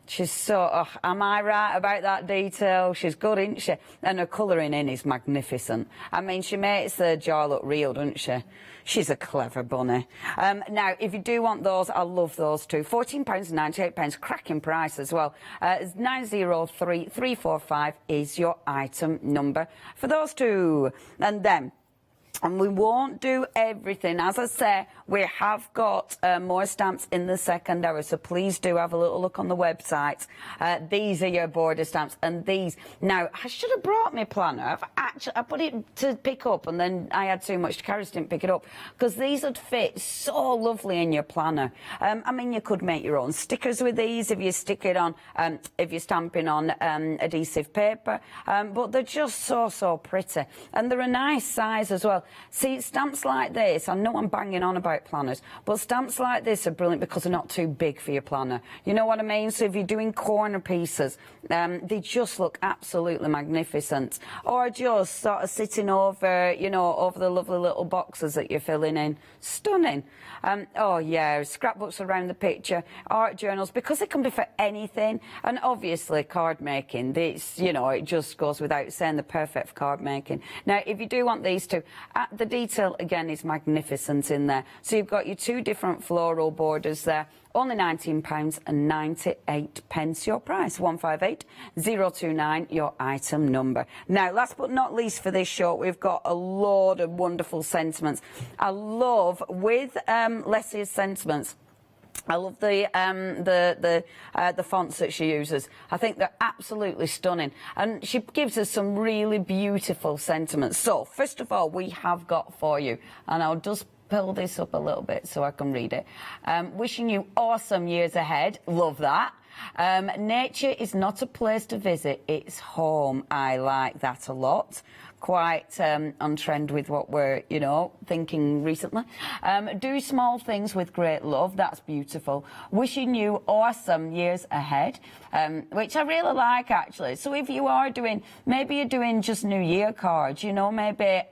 She's so, am I right about that detail? She's good, isn't she? And her colouring in is magnificent. I mean, she makes the jar look real, doesn't she? She's a clever bunny. Now, if you do want those, I love those too. £14.98, cracking price as well. 903345 is your item number for those two. And then, and we won't do everything. As I say, we have got more stamps in the second hour, so please do have a little look on the website. These are your border stamps, and these... Now, I should have brought my planner. I put it to pick up, and then I had too much to carry, so didn't pick it up, because these would fit so lovely in your planner. I mean, you could make your own stickers with these if you stick it on, if you're stamping on adhesive paper, but they're just so, so pretty. And they're a nice size as well. see, stamps like this, I know I'm banging on about planners, but stamps like this are brilliant because they're not too big for your planner. You know what I mean? So if you're doing corner pieces, they just look absolutely magnificent. Or just sort of sitting over, you know, over the lovely little boxes that you're filling in. Stunning. Oh yeah, scrapbooks around the picture, art journals, because it can be for anything. And obviously card making, this, you know, it just goes without saying, the perfect for card making. Now, if you do want these two, the detail again is magnificent in there. So you've got your two different floral borders there. Only £19.98 your price. 158029 your item number. Now, last but not least for this short, we've got a load of wonderful sentiments. I love with Lessia's sentiments. I love the fonts that she uses. I think they're absolutely stunning, and she gives us some really beautiful sentiments. So, first of all, we have got for you, and I'll just pull this up a little bit so I can read it. Wishing you awesome years ahead. Love that. Nature is not a place to visit, it's home. I like that a lot. Quite on trend with what we're, you know, thinking recently. Do small things with great love. That's beautiful. Wishing you awesome years ahead, which I really like, actually. So if you are doing, maybe you're doing just New Year cards, you know, maybe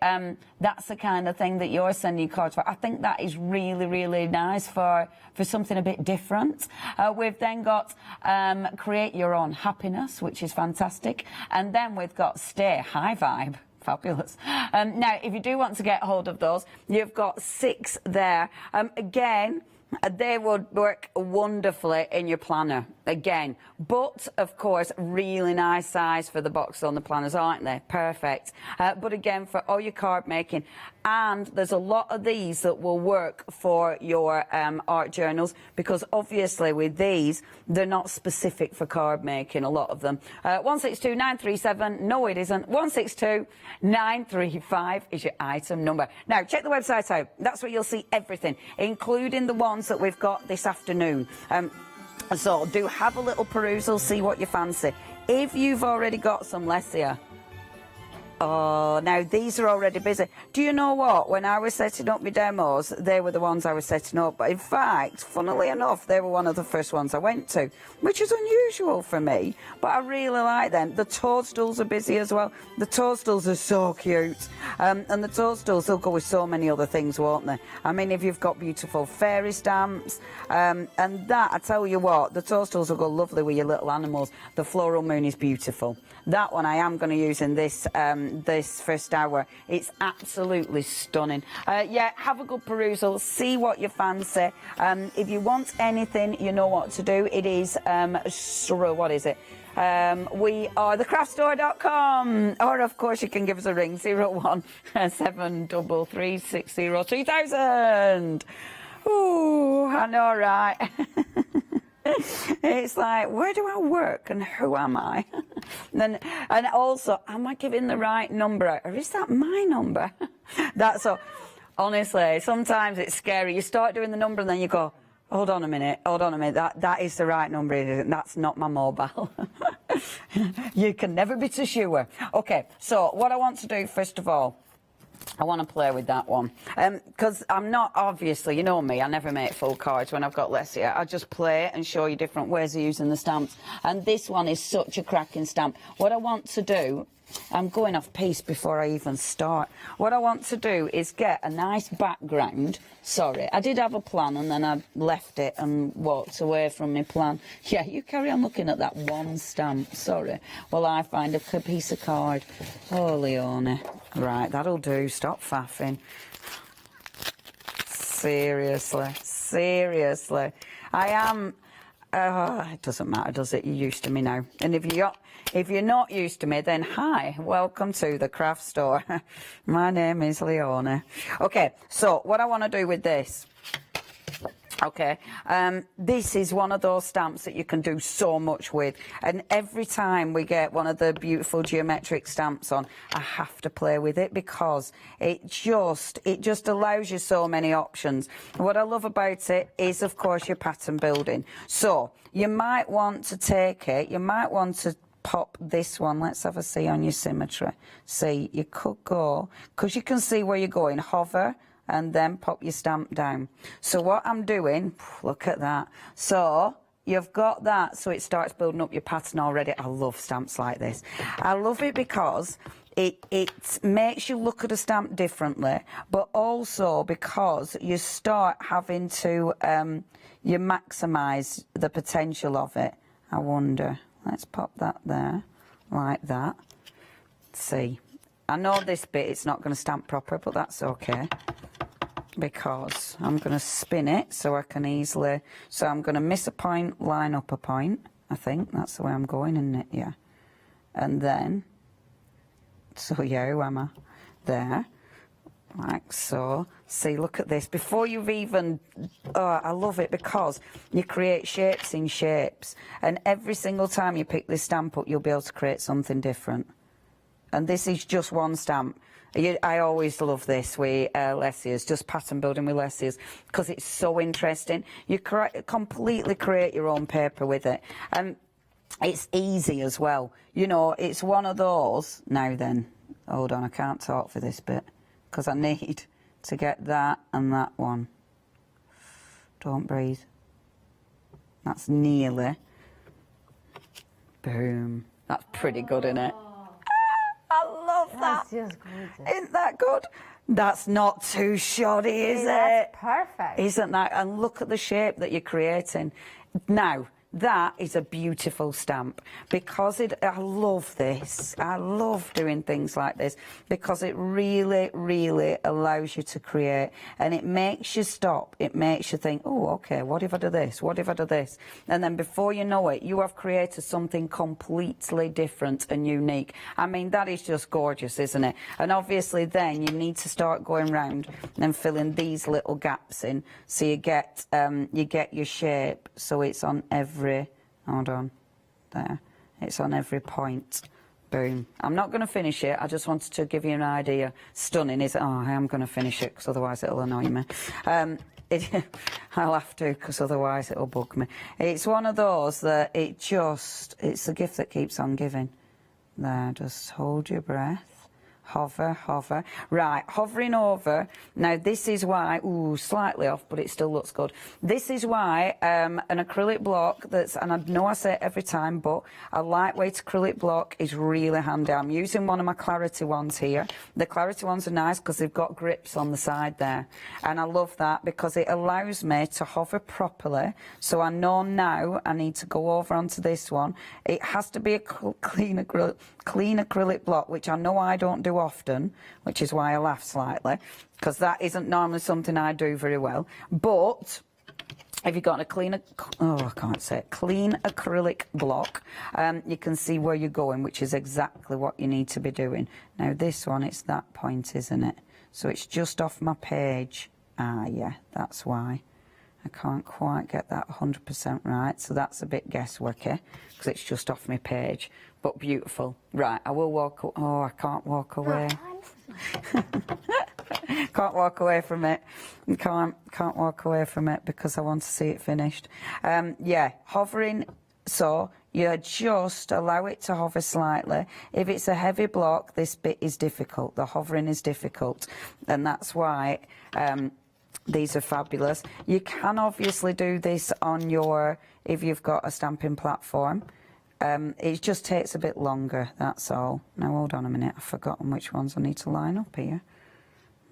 that's the kind of thing that you're sending cards for. I think that is really, really nice for something a bit different. We've then got Create Your Own Happiness, which is fantastic. And then we've got Stay High Vibe. Fabulous. Now, if you do want to get hold of those, you've got 6 there. Again, they would work wonderfully in your planner, again. But, of course, really nice size for the boxes on the planners, aren't they? Perfect. But, again, for all your card making. And there's a lot of these that will work for your art journals, because, obviously, with these, they're not specific for card making, a lot of them. 162937, no, it isn't. 162935 is your item number. Now, check the website out. That's where you'll see everything, including the ones that we've got this afternoon. So do have a little perusal, see what you fancy. If you've already got some, Lessia, oh, now these are already busy. Do you know what? When I was setting up my demos, they were the ones I was setting up. But in fact, funnily enough, they were one of the first ones I went to, which is unusual for me. But I really like them. The toadstools are busy as well. The toadstools are so cute. And the toadstools will go with so many other things, won't they? I mean, if you've got beautiful fairy stamps, and that, I tell you what, the toadstools will go lovely with your little animals. The floral moon is beautiful. That one I am going to use in this this first hour. It's absolutely stunning. Yeah, have a good perusal, see what you fancy. If you want anything, you know what to do. It is what is it? We are thecraftstore.com, or of course you can give us a ring, 01733603000. Ooh, I know, right? It's like, where do I work and who am I? And also, am I giving the right number out, or is that my number? That's all. Honestly, sometimes it's scary. You start doing the number and then you go, hold on a minute, that is the right number, isn't it? That's not my mobile. You can never be too sure. Okay, so what I want to do, first of all, I want to play with that one, because I'm not, obviously, you know me, I never make full cards when I've got Lessia. I just play and show you different ways of using the stamps, and this one is such a cracking stamp. What I want to do, I'm going off piece before I even start. What I want to do is get a nice background. Sorry, I did have a plan and then I left it and walked away from my plan. Yeah, you carry on looking at that one stamp, sorry. Well, I find a piece of card. Oh, Leone. Right, that'll do. Stop faffing. Seriously. I am... it doesn't matter, does it? You're used to me now. And if you're not used to me, then hi, welcome to the craft store. My name is Leone. Okay, so what I want to do with this, okay, this is one of those stamps that you can do so much with, and every time we get one of the beautiful geometric stamps on, I have to play with it, because it just allows you so many options. What I love about it is, of course, your pattern building. So you might want to take it, you might want to pop this one. Let's have a see on your symmetry. See, you could go, because you can see where you're going, hover and then pop your stamp down. So what I'm doing, look at that. So you've got that, so it starts building up your pattern already. I love stamps like this. I love it because it makes you look at a stamp differently, but also because you start having to, you maximise the potential of it. I wonder, let's pop that there, like that. See, I know this bit, it's not going to stamp proper, but that's okay, because I'm going to spin it so I can easily, so I'm going to miss a point, line up a point. I think that's the way I'm going, isn't it? Yeah. And then, so yeah, who am I? There, like so. See, look at this. Before you've even, oh, I love it because you create shapes in shapes. And every single time you pick this stamp up, you'll be able to create something different. And this is just one stamp. I always love this with Lessiers, just pattern building with Lessiers, because it's so interesting. You completely create your own paper with it. And it's easy as well. You know, it's one of those. Now then, hold on, I can't talk for this bit, because I need to get that and that one. Don't breathe. That's nearly. Boom. That's pretty good, isn't it? I love that. That's just gorgeous. Isn't that good? That's not too shoddy, is it? That's perfect. Isn't that? And look at the shape that you're creating. Now, that is a beautiful stamp, because I love this. I love doing things like this, because it really, really allows you to create, and it makes you stop. It makes you think, oh, okay, what if I do this? What if I do this? And then before you know it, you have created something completely different and unique. I mean, that is just gorgeous, isn't it? And obviously then you need to start going round and filling these little gaps in, so you get your shape, so it's on every, hold on, there, it's on every point. Boom. I'm not going to finish it, I just wanted to give you an idea. Stunning, is it? Oh, I am going to finish it, because otherwise it'll annoy me. I'll have to, because otherwise it'll bug me. It's one of those that it's a gift that keeps on giving. There, just hold your breath. Hover, hover. Right, hovering over. Now, this is why, ooh, slightly off, but it still looks good. This is why an acrylic block that's, and I know I say it every time, but a lightweight acrylic block is really handy. I'm using one of my Clarity ones here. The Clarity ones are nice because they've got grips on the side there. And I love that because it allows me to hover properly. So I know now I need to go over onto this one. It has to be a clean acrylic block, which I know I don't do often, which is why I laugh slightly, because that isn't normally something I do very well. But if you've got a clean acrylic block, you can see where you're going, which is exactly what you need to be doing. Now this one, it's that point, isn't it? So it's just off my page. Ah, yeah, that's why. I can't quite get that 100% right, so that's a bit guessworky, because it's just off my page, but beautiful. Right, I will walk, oh, I can't walk away. Can't walk away from it. Can't walk away from it, because I want to see it finished. Yeah, hovering, so you just allow it to hover slightly. If it's a heavy block, this bit is difficult. The hovering is difficult, and that's why these are fabulous. You can obviously do this on your, if you've got a stamping platform. It just takes a bit longer, that's all. Now, hold on a minute, I've forgotten which ones I need to line up here.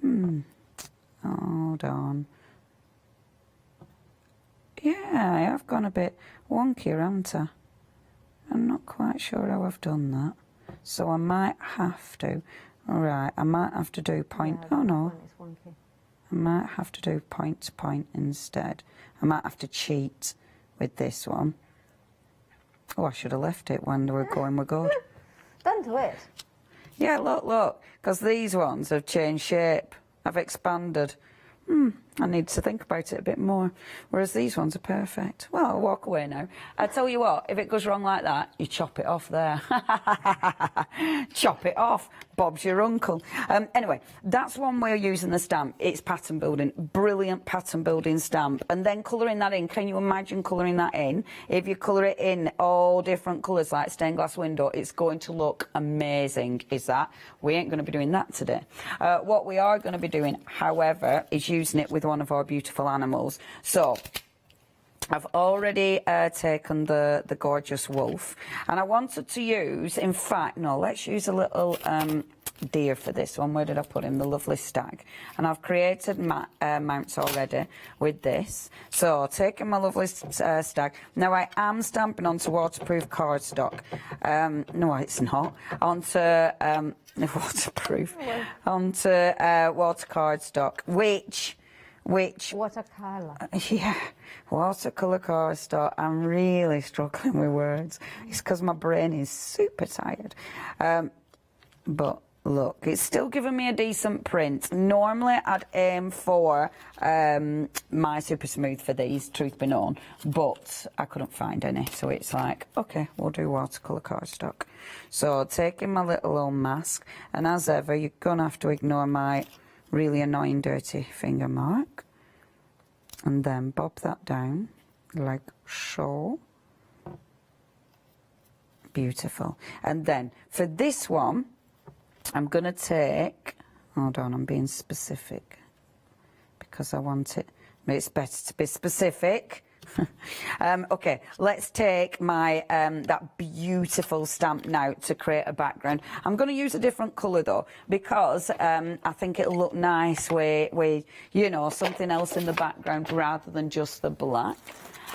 Hold on. Yeah, I have gone a bit wonky, haven't I? I'm not quite sure how I've done that. So I might have to, right, I might have to do point, oh no. I might have to do point to point instead. I might have to cheat with this one. Oh, I should have left it when we're going, we're good. Don't do it. Yeah, look, because these ones have changed shape. I've expanded. I need to think about it a bit more. Whereas these ones are perfect. Well, I'll walk away now. I tell you what, if it goes wrong like that, you chop it off there. Chop it off. Bob's your uncle. Anyway, that's one way of using the stamp. It's pattern building. Brilliant pattern building stamp. And then colouring that in. Can you imagine colouring that in? If you colour it in all different colours like stained glass window, it's going to look amazing, is that? We ain't going to be doing that today. What we are going to be doing, however, is using it with one of our beautiful animals. So I've already taken the gorgeous wolf, and I wanted to use, in fact, no, let's use a little deer for this one. Where did I put him? The lovely stag. And I've created mounts already with this. So taking my lovely stag. Now I am stamping onto waterproof cardstock. No, it's not. Onto waterproof. Onto water cardstock, which watercolor. Yeah, watercolor cardstock. I'm really struggling with words. It's because my brain is super tired. But look, it's still giving me a decent print. Normally I'd aim for my super smooth for these, truth be known, but I couldn't find any, so it's like, okay, we'll do watercolor cardstock. So taking my little old mask, and as ever, you're gonna have to ignore my really annoying dirty finger mark, and then bob that down like so. Beautiful. And then for this one, I'm going to take, hold on, I'm being specific because I want it, it's better to be specific. Okay, let's take my that beautiful stamp now to create a background. I'm going to use a different colour though, because I think it'll look nice with you know, something else in the background rather than just the black.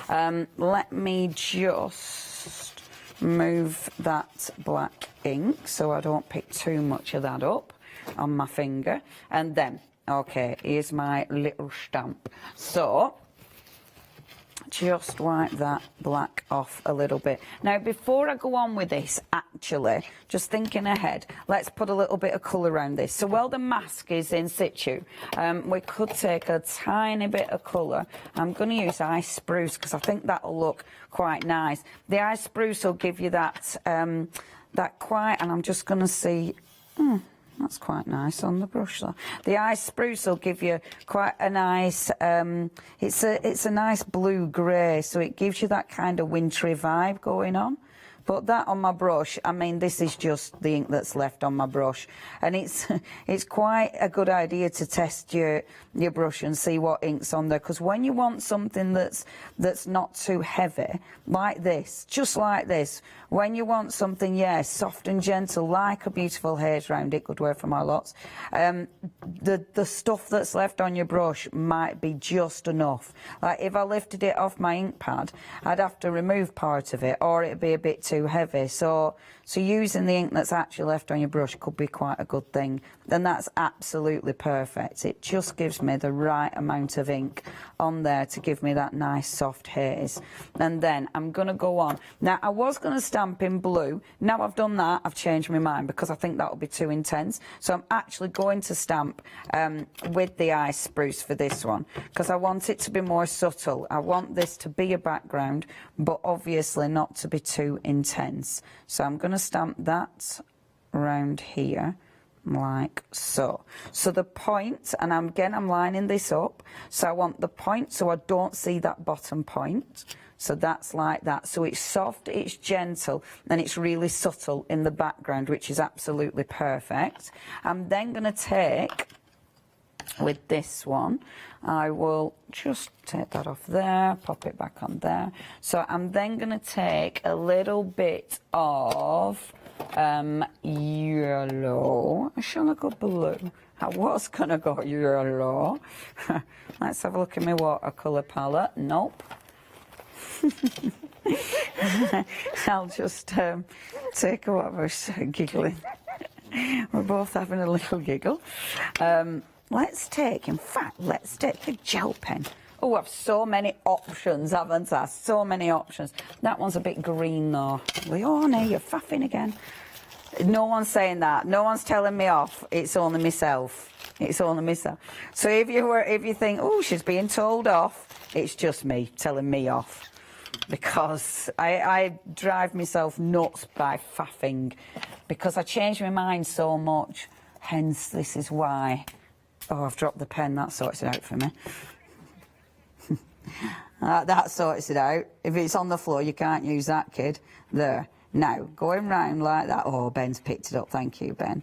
Let me just move that black ink so I don't pick too much of that up on my finger. And then, okay, here's my little stamp. So just wipe that black off a little bit. Now, before I go on with this, actually, just thinking ahead, let's put a little bit of colour around this. So while the mask is in situ, we could take a tiny bit of colour. I'm going to use ice spruce because I think that'll look quite nice. The ice spruce will give you that, that quite, and I'm just going to see, that's quite nice on the brush though. The ice spruce will give you quite a nice, it's a nice blue grey, so it gives you that kind of wintry vibe going on. Put that on my brush. I mean, this is just the ink that's left on my brush, and it's quite a good idea to test your brush and see what ink's on there, because when you want something that's not too heavy, like this, just like this, when you want something, yeah, soft and gentle, like a beautiful haze round it, good word from our lots, the stuff that's left on your brush might be just enough. Like if I lifted it off my ink pad, I'd have to remove part of it, or it'd be a bit too heavy. So using the ink that's actually left on your brush could be quite a good thing. And that's absolutely perfect. It just gives me the right amount of ink on there to give me that nice soft haze. And then I'm going to go on. Now, I was going to stamp in blue. Now I've done that, I've changed my mind because I think that will be too intense. So I'm actually going to stamp with the ice spruce for this one, because I want it to be more subtle. I want this to be a background, but obviously not to be too intense. So I'm going to stamp that around here like so. So the point, and I'm lining this up, so I want the point so I don't see that bottom point. So that's like that. So it's soft, it's gentle, and it's really subtle in the background, which is absolutely perfect. I'm then going to take, with this one, I will just take that off there, pop it back on there. So I'm then going to take a little bit of yellow. Shall I go blue? I was going to go yellow. Let's have a look at my watercolour palette. Nope. I'll just take a what was giggling. We're both having a little giggle. Let's take the gel pen. Oh, I've so many options, haven't I? So many options. That one's a bit green though. Leonie, you're faffing again. No one's saying that. No one's telling me off. It's only myself. It's only myself. So if you think, oh, she's being told off, it's just me telling me off. Because I drive myself nuts by faffing. Because I change my mind so much. Hence, this is why. Oh, I've dropped the pen. That sorts it out for me. That sorts it out. If it's on the floor, you can't use that, kid. There. Now, going round like that. Oh, Ben's picked it up. Thank you, Ben.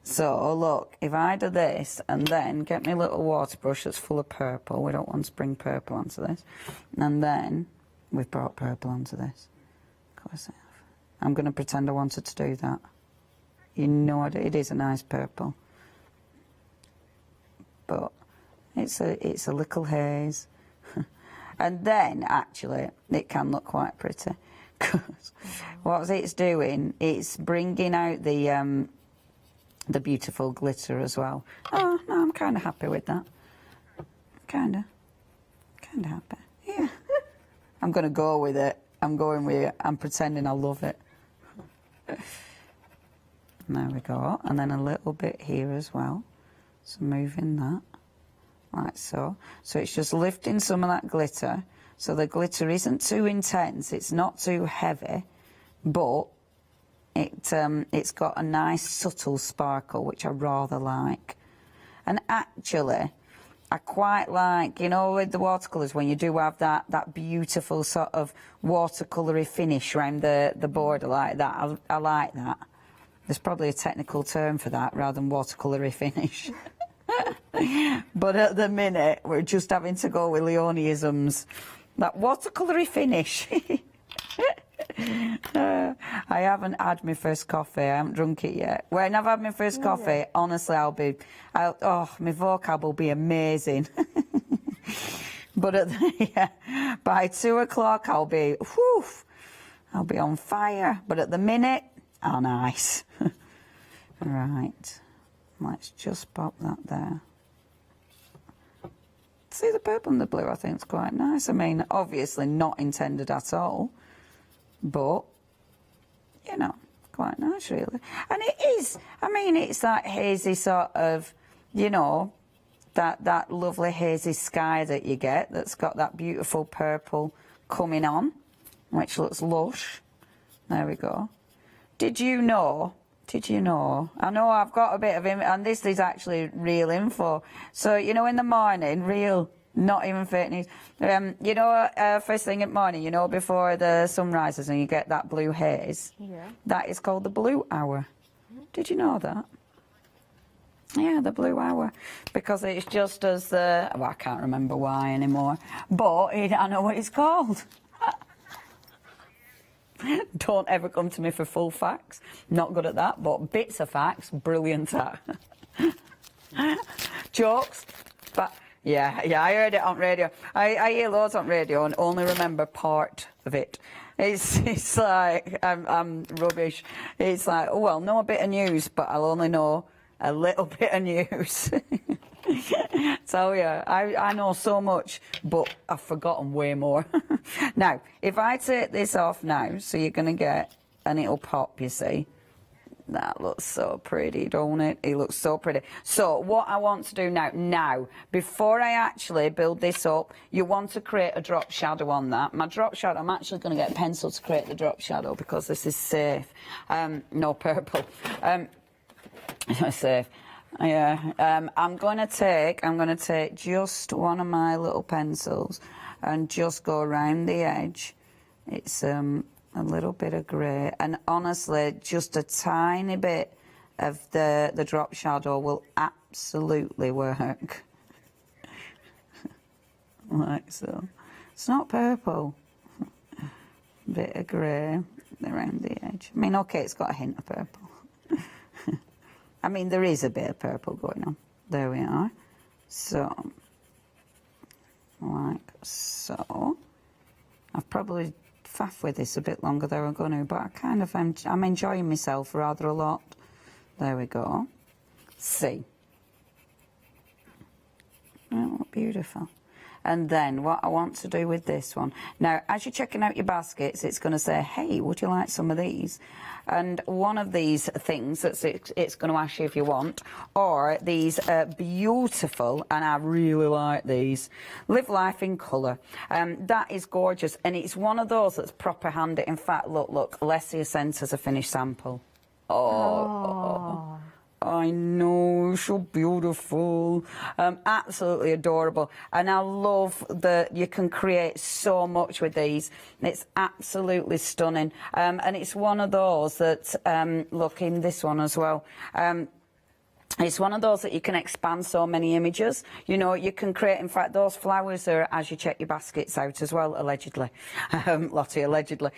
So, look, if I do this and then get my little water brush that's full of purple. We don't want to bring purple onto this. And then we've brought purple onto this. Of course I have. I'm going to pretend I wanted to do that. You know it is a nice purple. But it's a little haze. And then, actually, it can look quite pretty. Because what it's doing, it's bringing out the beautiful glitter as well. Oh, no, I'm kind of happy with that. Kind of happy. Yeah. I'm going to go with it. I'm going with it. I'm pretending I love it. There we go. And then a little bit here as well. So moving that. Like so. So it's just lifting some of that glitter. So the glitter isn't too intense. It's not too heavy. But it's got a nice subtle sparkle, which I rather like. And actually, I quite like, you know, with the watercolours, when you do have that beautiful sort of watercolour-y finish around the border like that. I like that. There's probably a technical term for that rather than watercolour-y finish. But at the minute, we're just having to go with Leonieisms. That watercolour-y finish. I haven't had my first coffee. I haven't drunk it yet. When I've had my first coffee, honestly, my vocab will be amazing. But by 2 o'clock, I'll be on fire. But at the minute, nice. Right. Let's just pop that there. See the purple and the blue, I think it's quite nice. I mean, obviously not intended at all, but, you know, quite nice, really. And it is, I mean, it's that hazy sort of, you know, that lovely hazy sky that you get that's got that beautiful purple coming on, which looks lush. There we go. Did you know? I know I've got a bit of info, and this is actually real info. So, you know, in the morning, real, not even fake news. You know, first thing in the morning, you know, before the sun rises and you get that blue haze? Yeah. That is called the blue hour. Did you know that? Yeah, the blue hour. Because it's just as well, I can't remember why anymore, but I know what it's called. Don't ever come to me for full facts. Not good at that, but bits of facts, brilliant at. Jokes, but yeah, I heard it on radio. I hear loads on radio and only remember part of it. It's like I'm rubbish. It's like, oh well, know a bit of news, but I'll only know a little bit of news. So yeah, I know so much, but I've forgotten way more. Now, if I take this off now, so you're going to get, and it'll pop, you see. That looks so pretty, don't it? It looks so pretty. So what I want to do now, before I actually build this up, you want to create a drop shadow on that. My drop shadow, I'm actually going to get a pencil to create the drop shadow because this is safe. No purple. Safe. Yeah, I'm going to take just one of my little pencils and just go around the edge. It's a little bit of grey, and honestly, just a tiny bit of the drop shadow will absolutely work. Like so. It's not purple. Bit of grey around the edge. I mean, okay, it's got a hint of purple. I mean, there is a bit of purple going on. There we are. So, like so. I've probably faffed with this a bit longer than I'm going to, but I'm enjoying myself rather a lot. There we go. See. Oh, beautiful. And then what I want to do with this one, now as you're checking out your baskets, it's going to say, hey, would you like some of these? And one of these things that it's going to ask you if you want, or these beautiful, and I really like these, Live Life in Colour. That is gorgeous, and it's one of those that's proper handy. In fact, look, Alessia sent us a finished sample. Oh. I know, so beautiful, absolutely adorable, and I love that you can create so much with these. It's absolutely stunning, and it's one of those that, look, in this one as well, it's one of those that you can expand so many images. You know, you can create, in fact, those flowers are as you check your baskets out as well, allegedly. Lottie, allegedly.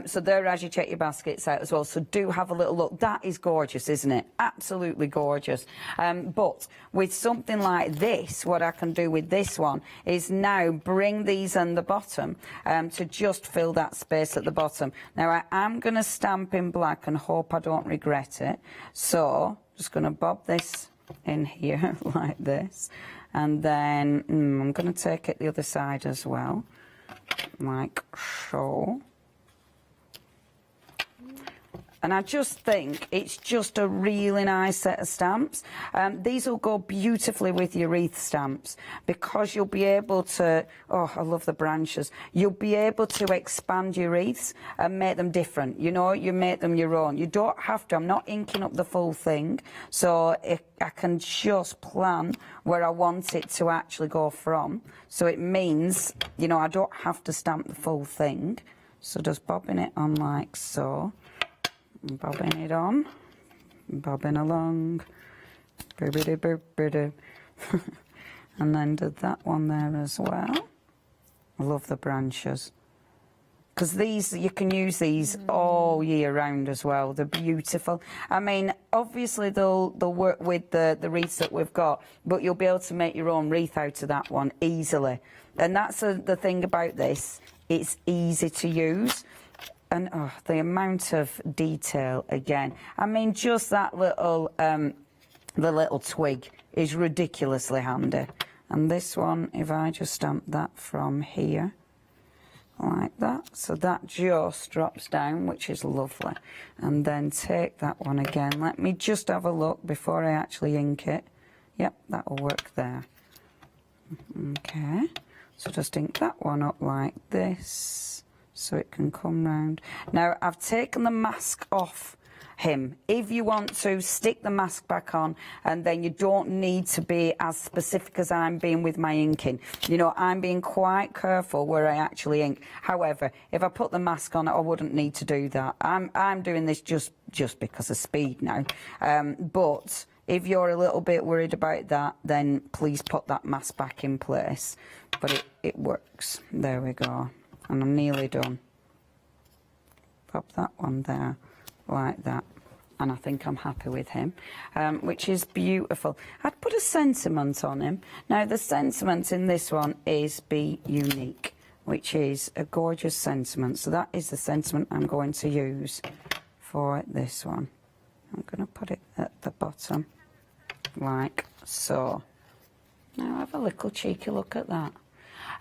So they're as you check your baskets out as well. So do have a little look. That is gorgeous, isn't it? Absolutely gorgeous. But with something like this, what I can do with this one is now bring these on the bottom to just fill that space at the bottom. Now, I am going to stamp in black and hope I don't regret it. So just going to bob this in here like this, and then I'm going to take it the other side as well, like so. And I just think it's just a really nice set of stamps. These will go beautifully with your wreath stamps because you'll be able to, oh, I love the branches. You'll be able to expand your wreaths and make them different. You know, you make them your own. You don't have to. I'm not inking up the full thing. So I can just plan where I want it to actually go from. So it means, you know, I don't have to stamp the full thing. So just bobbing it on like so. Bobbing it on, bobbing along, and then did that one there as well. I love the branches, because these, you can use these all year round as well. They're beautiful. I mean, obviously they'll work with the wreaths that we've got, but you'll be able to make your own wreath out of that one easily. And that's the thing about this, it's easy to use. And oh, the amount of detail again. I mean, just that little, the little twig is ridiculously handy. And this one, if I just stamp that from here, like that, so that just drops down, which is lovely. And then take that one again. Let me just have a look before I actually ink it. Yep, that'll work there. Okay, so just ink that one up like this, so it can come round. Now, I've taken the mask off him. If you want to, stick the mask back on, and then you don't need to be as specific as I'm being with my inking. You know, I'm being quite careful where I actually ink. However, if I put the mask on, I wouldn't need to do that. I'm doing this just because of speed now. But if you're a little bit worried about that, then please put that mask back in place. But it works. There we go. And I'm nearly done. Pop that one there, like that. And I think I'm happy with him, which is beautiful. I'd put a sentiment on him. Now, the sentiment in this one is be unique, which is a gorgeous sentiment. So that is the sentiment I'm going to use for this one. I'm going to put it at the bottom, like so. Now, have a little cheeky look at that.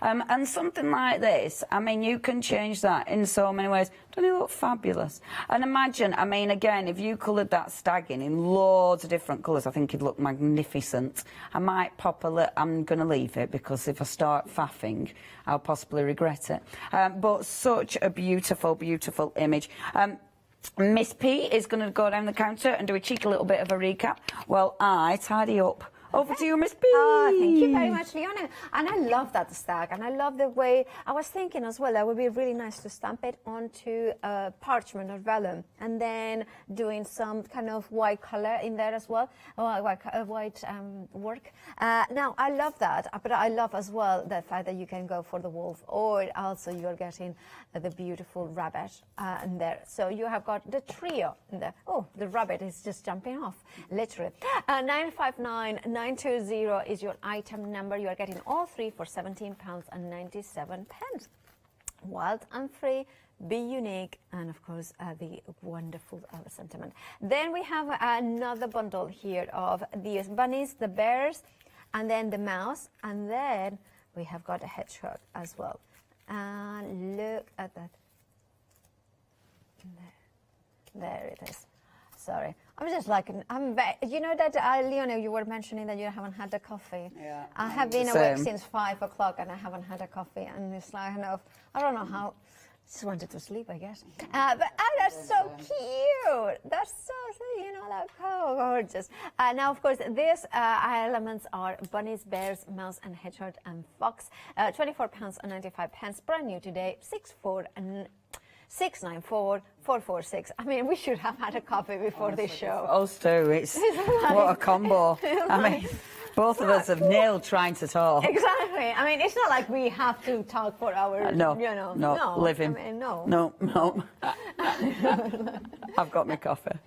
And something like this, I mean, you can change that in so many ways. Doesn't it look fabulous? And imagine, I mean, again, if you coloured that stag in loads of different colours, I think it'd look magnificent. I might pop a little, I'm going to leave it, because if I start faffing, I'll possibly regret it. But such a beautiful, beautiful image. Miss P is going to go down the counter and do a cheeky little bit of a recap while I tidy up. Over to you, Miss B. Oh, thank you very much, Leona. And I love that stag, and I love the way, I was thinking as well, that would be really nice to stamp it onto parchment or vellum, and then doing some kind of white color in there as well, white work. Now, I love that, but I love as well the fact that you can go for the wolf, or also you're getting the beautiful rabbit in there. So you have got the trio in there. Oh, the rabbit is just jumping off, literally. 959 920 is your item number. You are getting all three for £17.97. Wild and free, be unique, and of course the wonderful sentiment. Then we have another bundle here of the bunnies, the bears, and then the mouse, and then we have got a hedgehog as well. And look at that. There it is. Sorry, I'm just like, you know that, Leonie, you were mentioning that you haven't had a coffee. Yeah. I have been awake since 5 o'clock and I haven't had a coffee, and it's like, I don't know how, just wanted to sleep, I guess. But that's so cute. That's so, like, oh, gorgeous. Now, of course, these elements are bunnies, bears, mouse, and hedgehog, and fox. £24.95, brand new today, 694-446. I mean, we should have had a coffee before this show. Us too. It's what a combo. I mean, both of us have nailed trying to talk. Exactly. I mean, it's not like we have to talk for hours. No, no, living. I mean, no. No. I've got my coffee.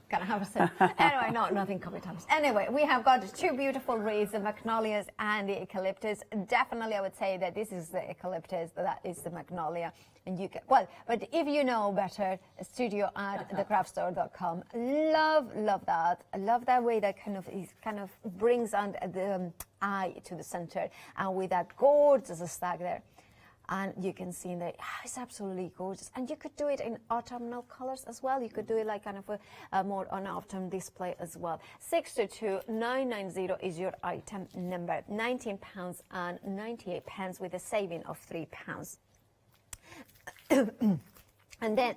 Gonna have a sip. Anyway, no, nothing coffee times. Anyway, we have got two beautiful wreaths, the magnolias and the eucalyptus. Definitely, I would say that this is the eucalyptus, that is the magnolia. And you can, well, but if you know better, studio@thecraftstore.com. Love that. I love that way that kind of brings on the eye to the center, and with that gorgeous stack there. And you can see that it's absolutely gorgeous. And you could do it in autumnal colors as well. You could do it like kind of a more on autumn display as well. 622-990 is your item number. £19.98 with a saving of £3. And then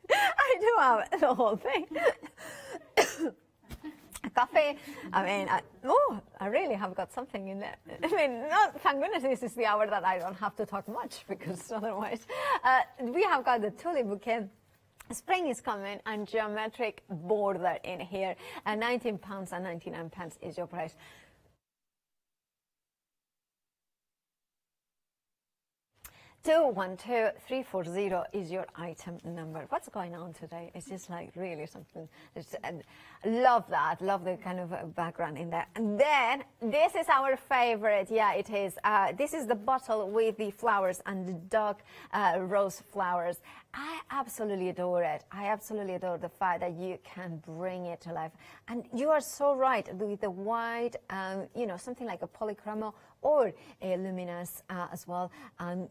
I do have the whole thing. Coffee. I mean, I really have got something in there. I mean, thank goodness this is the hour that I don't have to talk much, because otherwise, we have got the tulip bouquet. Spring is coming, and geometric border in here. £19.99 is your price. 212-340 is your item number. What's going on today? It's just like really something. Love that. Love the kind of background in there. And then this is our favorite. Yeah, it is. This is the bottle with the flowers and the dark rose flowers. I absolutely adore it. I absolutely adore the fact that you can bring it to life. And you are so right with the white, something like a polychroma or a luminous as well.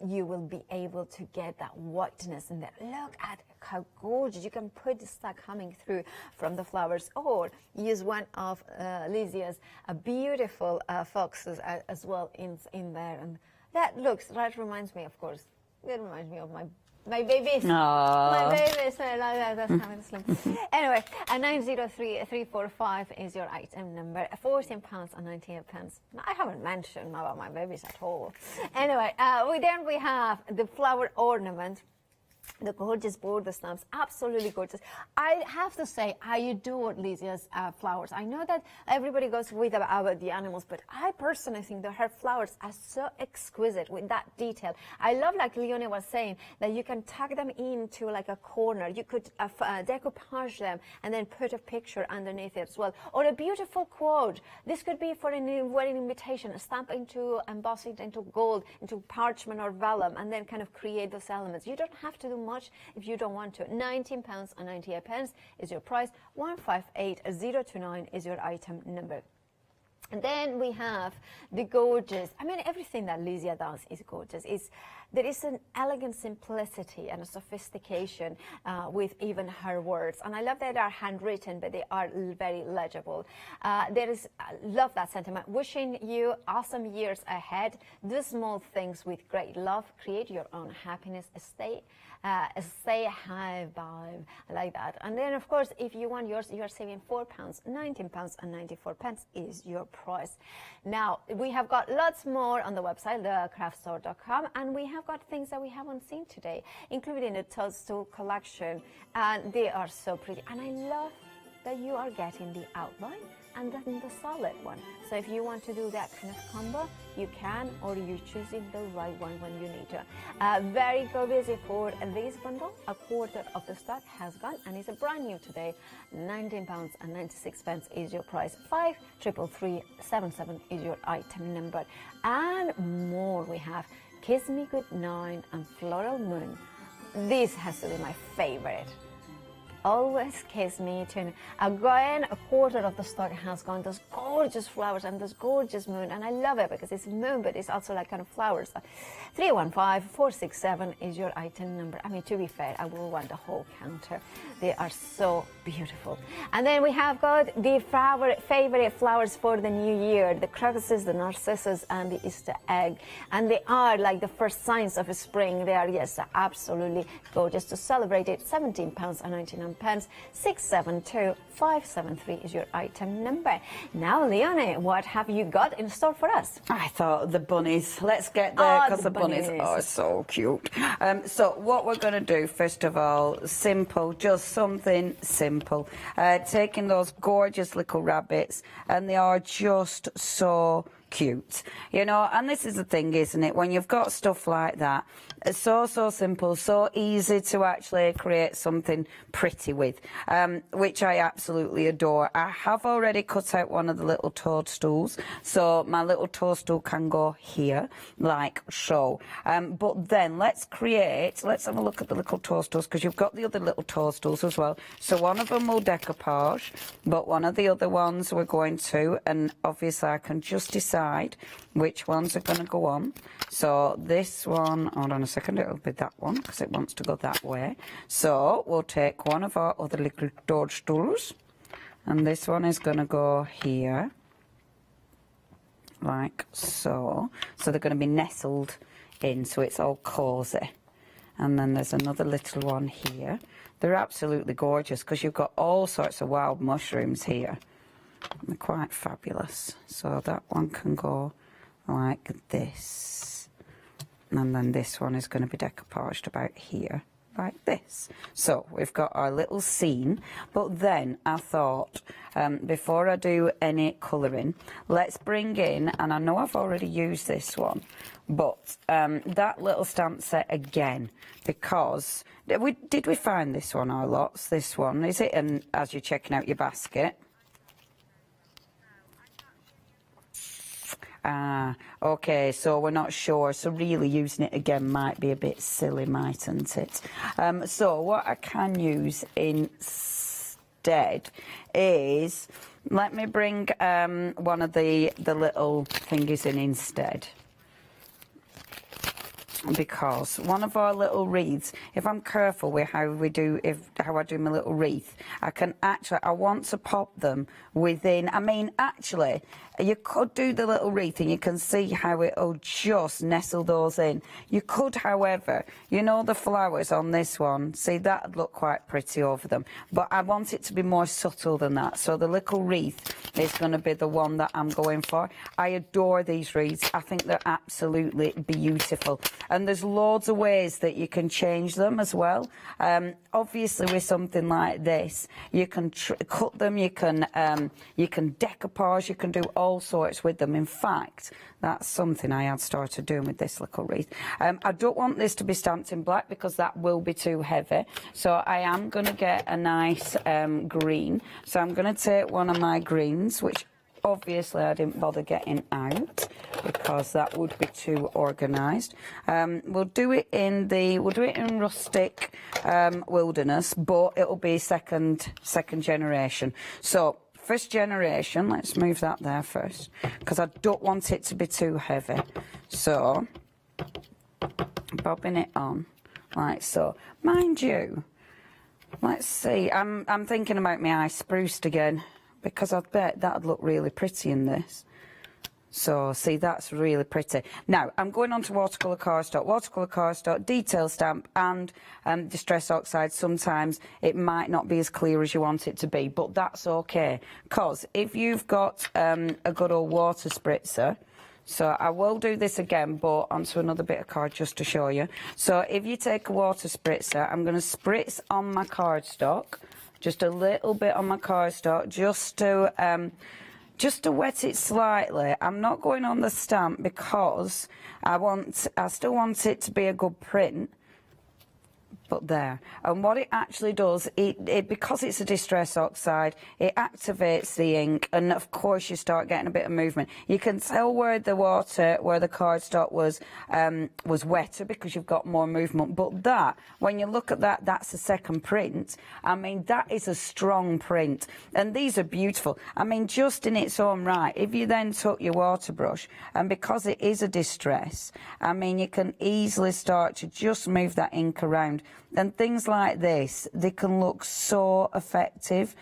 You will be able to get that whiteness in there. Look at how gorgeous. You can put the stack coming through from the flowers, or use one of Lysia's beautiful foxes as well in there. And that reminds me, of course, it reminds me of my babies. Aww. My babies. That's kind of slim. Anyway, 903345 is your item number. £14.98. I haven't mentioned about my babies at all. Anyway, then we have the flower ornament. The gorgeous border stamps, absolutely gorgeous. I have to say, I adore Lysia's flowers. I know that everybody goes with about the animals, but I personally think that her flowers are so exquisite with that detail. I love, like Leonie was saying, that you can tuck them into like a corner. You could decoupage them and then put a picture underneath it as well. Or a beautiful quote. This could be for a wedding invitation, a stamp emboss it into gold, into parchment or vellum, and then kind of create those elements. You don't have to do much if you don't want to. £19.98 is your price. 158029 is your item number. And then we have the gorgeous, I mean, everything that Lysia does is gorgeous. There is an elegant simplicity and a sophistication with even her words. And I love that they are handwritten, but they are very legible. Love that sentiment. Wishing you awesome years ahead. Do small things with great love. Create your own happiness. Stay high vibe. I like that. And then, of course, if you want yours, you are saving £4. £19.94 is your price. Now, we have got lots more on the website, thecraftstore.com, and we have got things that we haven't seen today, including the toadstool collection, and they are so pretty. And I love that you are getting the outline and then the solid one. So if you want to do that kind of combo, you can, or you're choosing the right one when you need to. Very go busy for this bundle. A quarter of the stock has gone, and it's a brand new today. £19.96 is your price. 533377 is your item number. And more we have. Kiss Me Goodnight and Floral Moon. This has to be my favorite. always keeps me tuning. Again, a quarter of the stock has gone those gorgeous flowers and this gorgeous moon, and I love it because it's moon, but it's also like kind of flowers. 315467 is your item number. I mean, to be fair, I will want the whole counter. They are so beautiful. And then we have got the favorite flowers for the new year, the crocuses, the narcissus, and the Easter egg. And they are like the first signs of spring. They are, yes, absolutely gorgeous to celebrate it. £17.99. 672573 is your item number. Now, Leonie, what have you got in store for us? I thought the bunnies. Let's get there, because the bunnies are so cute. So what we're going to do, first of all, simple, just something simple. Taking those gorgeous little rabbits, and they are just so cute, you know. And this is the thing, isn't it, when you've got stuff like that, it's so simple, so easy to actually create something pretty with, which I absolutely adore. I have already cut out one of the little toadstools, so my little toadstool can go here like so. But then let's have a look at the little toadstools, because you've got the other little toadstools as well. So one of them will decoupage, but one of the other ones we're going to, and obviously I can just decide which ones are going to go on. So this one, hold on a second, it'll be that one because it wants to go that way. So we'll take one of our other little toadstools, and this one is going to go here like so. So they're going to be nestled in, so it's all cosy. And then there's another little one here. They're absolutely gorgeous because you've got all sorts of wild mushrooms here. They're quite fabulous. So that one can go like this, and then this one is going to be decoupaged about here like this. So we've got our little scene, but then I thought before I do any colouring, let's bring in, and I know I've already used this one, but that little stamp set again, because did we find this one or lots? This one, is it? And as you're checking out your basket. Okay, so we're not sure, so really using it again might be a bit silly, mightn't it? So what I can use instead is, let me bring one of the little thingies in instead. Because one of our little wreaths, if I'm careful with how I do my little wreath, I want to pop them within. I mean, actually, you could do the little wreath and you can see how it'll just nestle those in. You could, however, you know the flowers on this one, see, that'd look quite pretty over them. But I want it to be more subtle than that. So the little wreath is going to be the one that I'm going for. I adore these wreaths. I think they're absolutely beautiful. And there's loads of ways that you can change them as well. Obviously, with something like this, you can cut them, you can decoupage, you can do all sorts with them. In fact, that's something I had started doing with this little wreath. I don't want this to be stamped in black because that will be too heavy. So I am going to get a nice green. So I'm going to take one of my greens, which obviously I didn't bother getting out because that would be too organised. We'll do it in rustic wilderness, but it'll be second generation. So first generation, let's move that there first because I don't want it to be too heavy. So bobbing it on like so. Mind you, let's see, I'm thinking about my eye spruced again, because I bet that'd look really pretty in this. So, see, that's really pretty. Now, I'm going on to watercolour cardstock, detail stamp and Distress Oxide. Sometimes it might not be as clear as you want it to be, but that's okay. Because if you've got a good old water spritzer, so I will do this again, but onto another bit of card just to show you. So if you take a water spritzer, I'm going to spritz on my cardstock, just a little bit on my cardstock, just to wet it slightly. I'm not going on the stamp because I still want it to be a good print, but there. And what it actually does, because it's a distress oxide, it activates the ink, and of course you start getting a bit of movement. You can tell where the cardstock was wetter because you've got more movement. But that, when you look at that, that's the second print. I mean, that is a strong print, and these are beautiful. I mean, just in its own right, if you then took your water brush, and because it is a distress, I mean, you can easily start to just move that ink around, and things like this, they can look so effective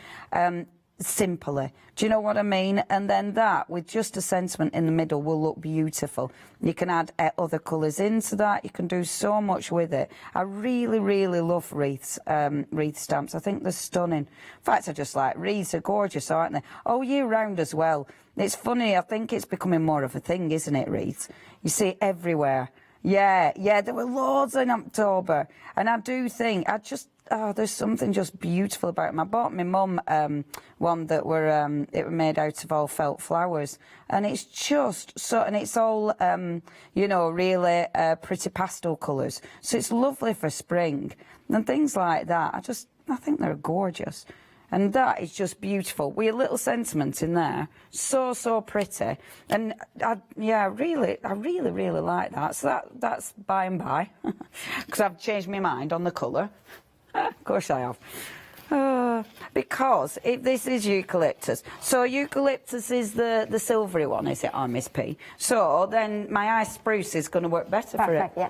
simply. Do you know what I mean? And then that, with just a sentiment in the middle, will look beautiful. You can add other colours into that. You can do so much with it. I really, really love wreath stamps. I think they're stunning. In fact, I just like wreaths. Are gorgeous, aren't they? All year round as well. It's funny, I think it's becoming more of a thing, isn't it, wreaths? You see it everywhere. Yeah, there were loads in October. And I do think, there's something just beautiful about them. I bought my mum one that were made out of all felt flowers, and it's just so, and it's all you know, really pretty pastel colours. So it's lovely for spring and things like that. I think they're gorgeous. And that is just beautiful. With a little sentiment in there. So pretty. And I really like that. So that's by and by. Because I've changed my mind on the colour. Of course I have. Because if this is eucalyptus. So eucalyptus is the silvery one, is it, on Miss P? So then my ice spruce is going to work better for it. Yeah.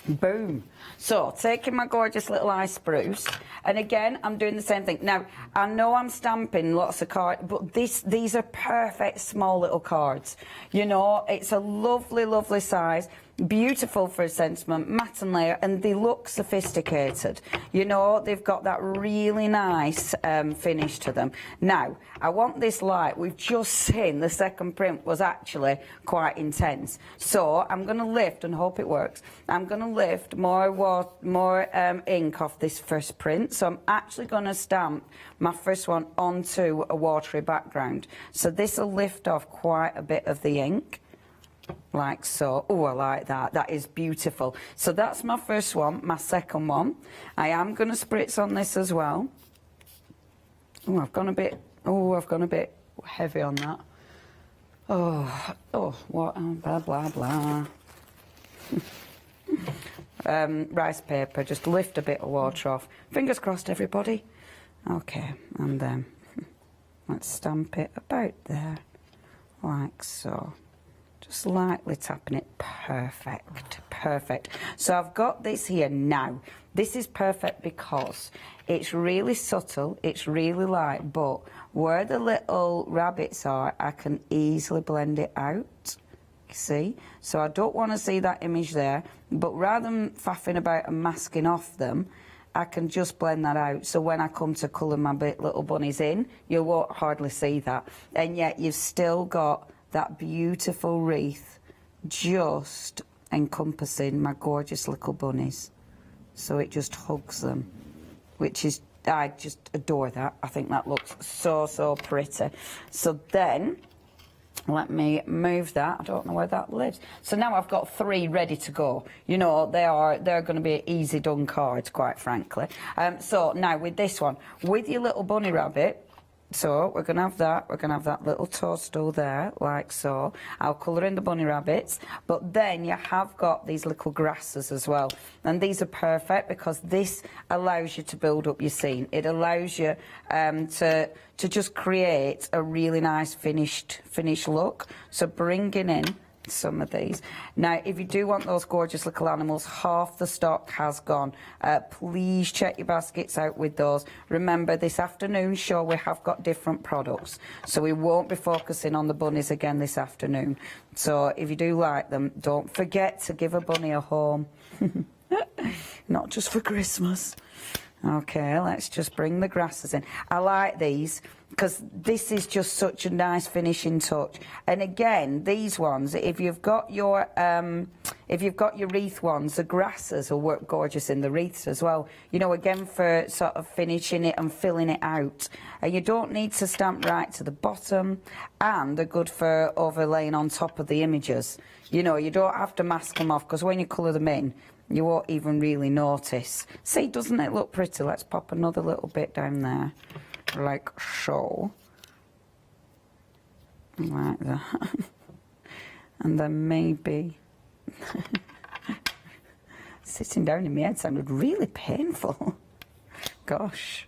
Boom. So, taking my gorgeous little ice spruce, and again, I'm doing the same thing. Now, I know I'm stamping lots of cards, but these are perfect small little cards. You know, it's a lovely, lovely size. Beautiful for a sentiment, matte and layer, and they look sophisticated. You know, they've got that really nice finish to them. Now, I want this light. We've just seen the second print was actually quite intense. So I'm going to lift, and hope it works, I'm going to lift more ink off this first print. So I'm actually going to stamp my first one onto a watery background. So this will lift off quite a bit of the ink. Like so. Oh, I like that. That is beautiful. So that's my first one. My second one, I am going to spritz on this as well. Oh, I've gone a bit heavy on that. What? Blah, blah, blah. Rice paper, just lift a bit of water off. Fingers crossed, everybody. Okay, and then let's stamp it about there, like so. Just lightly tapping it. Perfect. So I've got this here now. This is perfect because it's really subtle, it's really light, but where the little rabbits are, I can easily blend it out. See? So I don't want to see that image there, but rather than faffing about and masking off them, I can just blend that out. So when I come to colour my little bunnies in, you won't hardly see that. And yet you've still got that beautiful wreath just encompassing my gorgeous little bunnies. So it just hugs them, which is, I just adore that. I think that looks so pretty. So then, let me move that. I don't know where that lives. So now I've got 3 ready to go. You know, they're going to be easy done cards, quite frankly. So now with this one, with your little bunny rabbit, so we're going to have that. We're going to have that little toadstool there, like so. I'll colour in the bunny rabbits. But then you have got these little grasses as well. And these are perfect because this allows you to build up your scene. It allows you to just create a really nice finished look. So bringing in some of these. Now, if you do want those gorgeous little animals, half the stock has gone. Please check your baskets out with those. Remember, this afternoon's show, we have got different products, so we won't be focusing on the bunnies again this afternoon. So if you do like them, don't forget to give a bunny a home. Not just for Christmas. Okay, let's just bring the grasses in. I like these because this is just such a nice finishing touch. And again, these ones, if you've got your wreath ones, the grasses will work gorgeous in the wreaths as well. You know, again, for sort of finishing it and filling it out. And you don't need to stamp right to the bottom, and they're good for overlaying on top of the images. You know, you don't have to mask them off because when you colour them in, You won't even really notice. See, doesn't it look pretty? Let's pop another little bit down there, like so. Like that. And then maybe... Sitting down in my head sounded really painful. Gosh.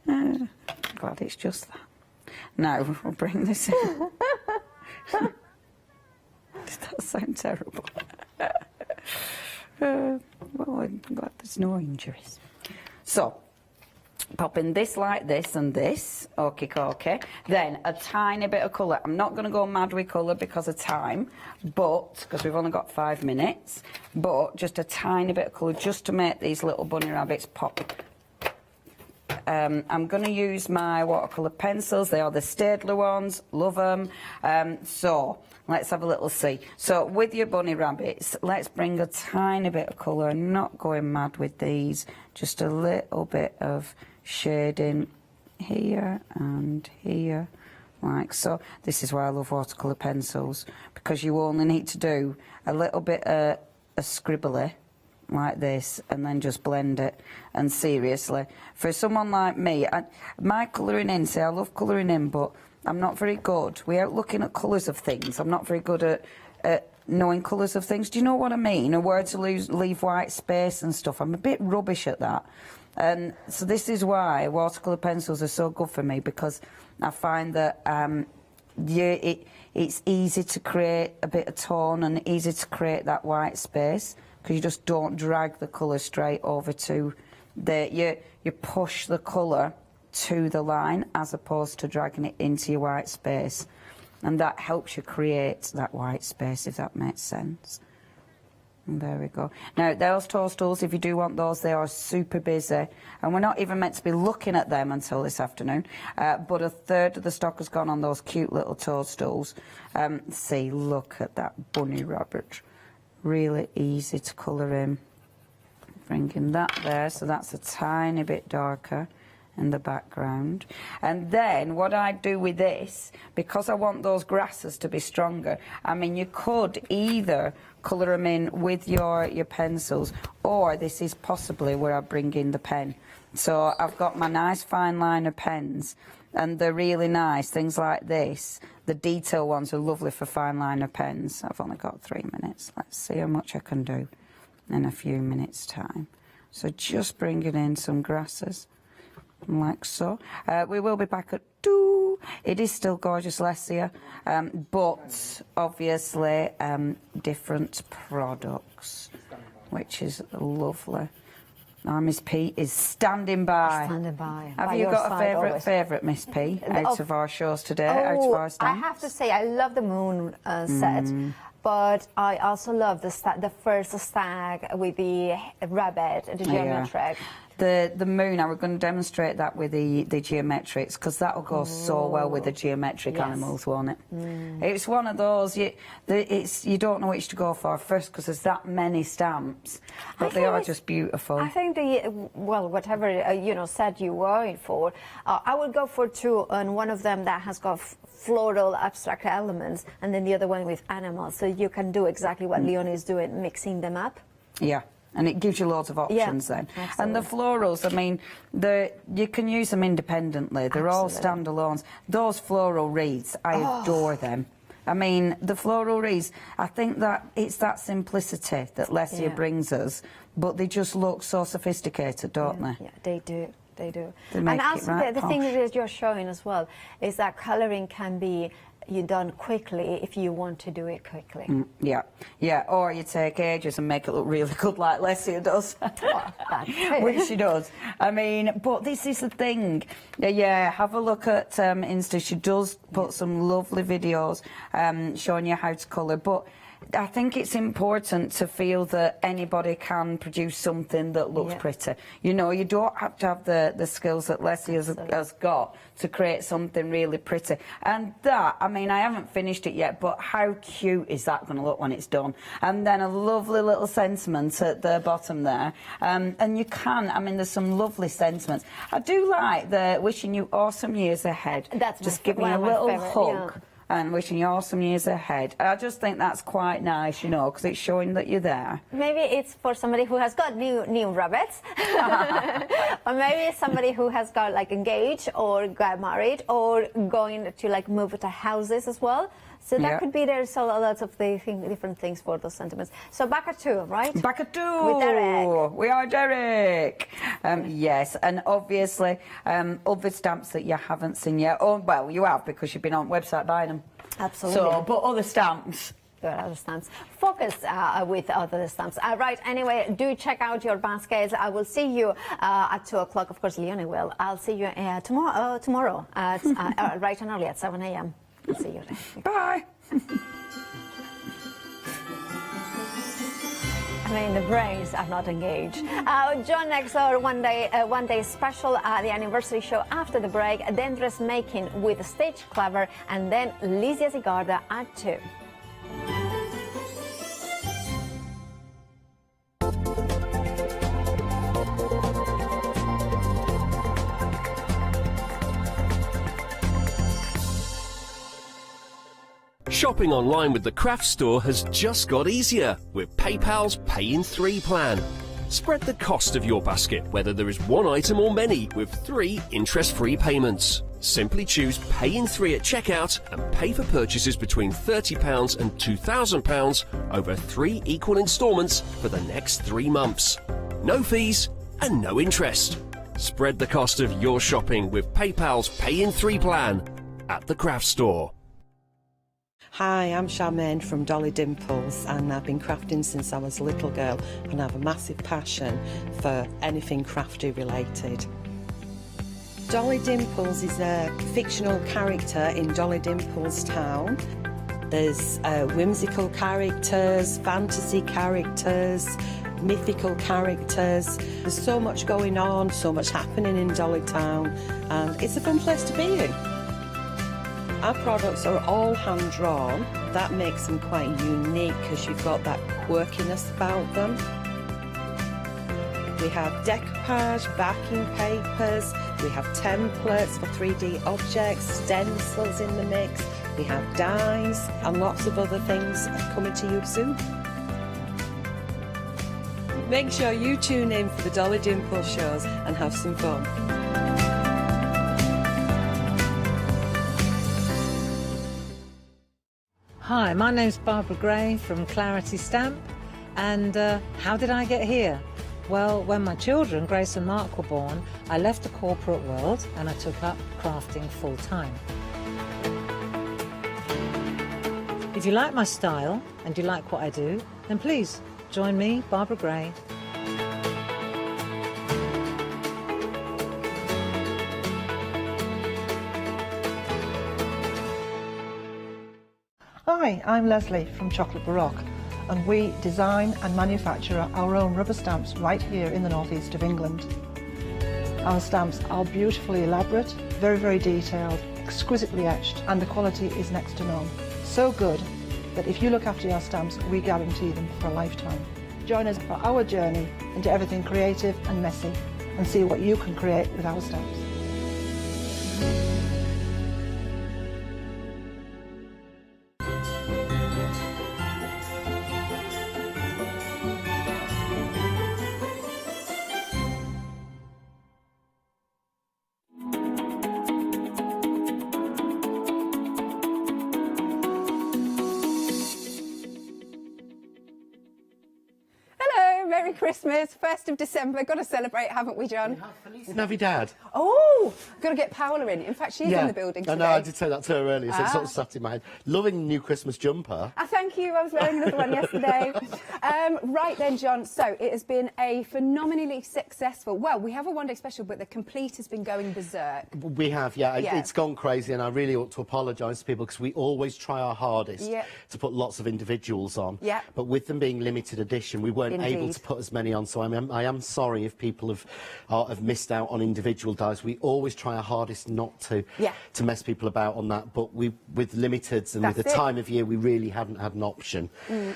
Glad it's just that. Now, we'll bring this in. Does that sound terrible? Well, I'm glad there's no injuries. So, popping this like this and this, okay. Then a tiny bit of colour. I'm not going to go mad with colour because of time, but, because we've only got 5 minutes, but just a tiny bit of colour just to make these little bunny rabbits pop. I'm going to use my watercolour pencils. They are the Staedtler ones. Love them. So, let's have a little see. So, with your bunny rabbits, let's bring a tiny bit of colour. I'm not going mad with these. Just a little bit of shading here and here, like so. This is why I love watercolour pencils, because you only need to do a little bit of a scribbly, like this, and then just blend it. And seriously, for someone like me, my colouring in, see, I love colouring in, but I'm not very good. Without looking at colours of things, I'm not very good at knowing colours of things. Do you know what I mean? Or where to leave white space and stuff. I'm a bit rubbish at that. And so this is why watercolour pencils are so good for me, because I find that it's easy to create a bit of tone and easy to create that white space, because you just don't drag the colour straight over to you push the colour to the line as opposed to dragging it into your white space, and that helps you create that white space, if that makes sense. And there we go. Now those toadstools, if you do want those, they are super busy, and we're not even meant to be looking at them until this afternoon, but a third of the stock has gone on those cute little toadstools. See, look at that bunny rabbit, really easy to colour in. Bringing that there, so that's a tiny bit darker in the background. And then what I do with this, because I want those grasses to be stronger, I mean, you could either colour them in with your pencils, or this is possibly where I bring in the pen. So I've got my nice fine liner pens, and they're really nice, things like this. The detail ones are lovely for fine liner pens. I've only got 3 minutes. Let's see how much I can do in a few minutes' time. So just bringing in some grasses, like so. We will be back at 2. It is still gorgeous, Lesia, but obviously different products, which is lovely. Now Miss P is standing by. Standing by. Have you got a favourite, Miss P, out of our shows today, out of our stamps? I have to say, I love the moon set. But I also love the first stag with the rabbit, the geometric. The moon, I was going to demonstrate that with the geometrics, because that'll go so well with the geometric animals, won't it? It's one of those, you don't know which to go for first, because there's that many stamps, but they are just beautiful. I think whatever set you were in for, I would go for 2, and one of them that has got floral abstract elements, and then the other one with animals, so you can do exactly what Leonie is doing, mixing them up. Yeah. And it gives you loads of options then. Absolutely. And the florals, I mean, you can use them independently. They're all standalones. Those floral wreaths, I adore them. I mean, the floral wreaths, I think that it's that simplicity that Lesia brings us, but they just look so sophisticated, don't they? Yeah, they do. They do. They make and also it right the posh. thing that you're showing as well is that colouring can be done quickly if you want to do it quickly. Yeah, or you take ages and make it look really good like Lesia does. Which she does. I mean, but this is the thing. Yeah, have a look at Insta. She does put some lovely videos showing you how to colour, but I think it's important to feel that anybody can produce something that looks pretty. You know, you don't have to have the skills that Lesia has got to create something really pretty. And that, I mean, I haven't finished it yet, but how cute is that going to look when it's done? And then a lovely little sentiment at the bottom there. And you can, I mean, there's some lovely sentiments. I do like the wishing you awesome years ahead. That's just giving you a little hug. and wishing you awesome years ahead. I just think that's quite nice, you know, because it's showing that you're there. Maybe it's for somebody who has got new rabbits, or maybe somebody who has got like engaged or got married or going to like move to houses as well. So that could be, there's a lot of different things for those sentiments. So back at 2, right? Back at 2. With Derek. We are Derek. Yes, and obviously other stamps that you haven't seen yet. Oh, well, you have because you've been on the website buying them. Absolutely. So, but other stamps. There are other stamps. Focus with other stamps. Right, anyway, do check out your baskets. I will see you at 2 o'clock. Of course, Leonie will. I'll see you tomorrow at, right and early at 7 a.m. I'll see you then. Bye. I mean, the brains are not engaged. John next, our one day special, the anniversary show after the break, then dressmaking with Stage Clever, and then Lysia Zigarda at 2. Shopping online with the craft store has just got easier with PayPal's Pay in 3 plan. Spread the cost of your basket, whether there is one item or many, with 3 interest-free payments. Simply choose Pay in 3 at checkout and pay for purchases between £30 and £2,000 over 3 equal instalments for the next 3 months. No fees and no interest. Spread the cost of your shopping with PayPal's Pay in 3 plan at the craft store. Hi, I'm Charmaine from Dolly Dimples, and I've been crafting since I was a little girl, and I have a massive passion for anything crafty related. Dolly Dimples is a fictional character in Dolly Dimples town. There's whimsical characters, fantasy characters, mythical characters. There's so much going on, so much happening in Dolly town, and it's a fun place to be in. Our products are all hand-drawn. That makes them quite unique because you've got that quirkiness about them. We have decoupage, backing papers, we have templates for 3D objects, stencils in the mix, we have dies and lots of other things coming to you soon. Make sure you tune in for the Dolly Dimple shows and have some fun. Hi, my name's Barbara Gray from Clarity Stamp, and how did I get here? Well, when my children, Grace and Mark, were born, I left the corporate world and I took up crafting full-time. If you like my style and you like what I do, then please join me, Barbara Gray. Hi, I'm Leslie from Chocolate Baroque, and we design and manufacture our own rubber stamps right here in the northeast of England. Our stamps are beautifully elaborate, very, very detailed, exquisitely etched, and the quality is next to none. So good that if you look after your stamps, we guarantee them for a lifetime. Join us for our journey into everything creative and messy, and see what you can create with our stamps. Merry Christmas, 1st of December. Got to celebrate, haven't we, John? Feliz Navidad. Oh, got to get Paola in. In fact, she's in the building today. I know, I did say that to her earlier, so it sort of sat in my head. Loving the new Christmas jumper. Thank you, I was wearing another one yesterday. Right then, John, so it has been a phenomenally successful, well, we have a one-day special, but the complete has been going berserk. We have, yeah. It's gone crazy, and I really ought to apologise to people because we always try our hardest to put lots of individuals on. Yeah. But with them being limited edition, we weren't able to put as many on, so I am sorry if people have missed out on individual dies. We always try our hardest not to mess people about on that, but with limiteds and with the time of year, we really hadn't had an option.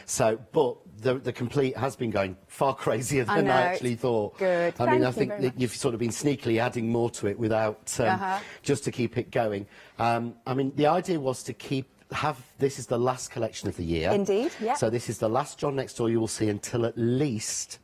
So, but the complete has been going far crazier than I actually thought. Good. I mean, I think that you've sort of been sneakily adding more to it without just to keep it going. I mean, the idea was to keep this is the last collection of the year. Indeed, yeah. So this is the last John Next Door you will see until at least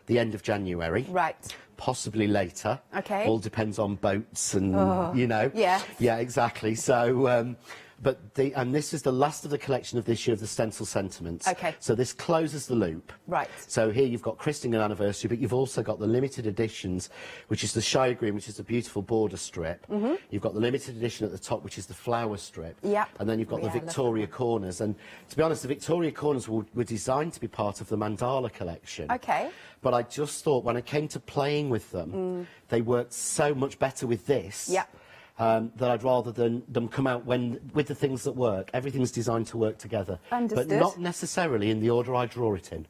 the end of January. Right. Possibly later. Okay. All depends on boats and, you know. Yeah. Yeah, exactly. So, and this is the last of the collection of this year of the stencil sentiments. Okay. So this closes the loop. Right. So here you've got christening and anniversary, but you've also got the limited editions, which is the Shire Green, which is a beautiful border strip. You've got the limited edition at the top, which is the flower strip. Yep. And then you've got the Victoria Corners. And to be honest, the Victoria Corners were designed to be part of the Mandala collection. Okay. But I just thought when I came to playing with them, they worked so much better with this. Yep. That I'd rather than them come out with the things that work. Everything's designed to work together. Understood. But not necessarily in the order I draw it in.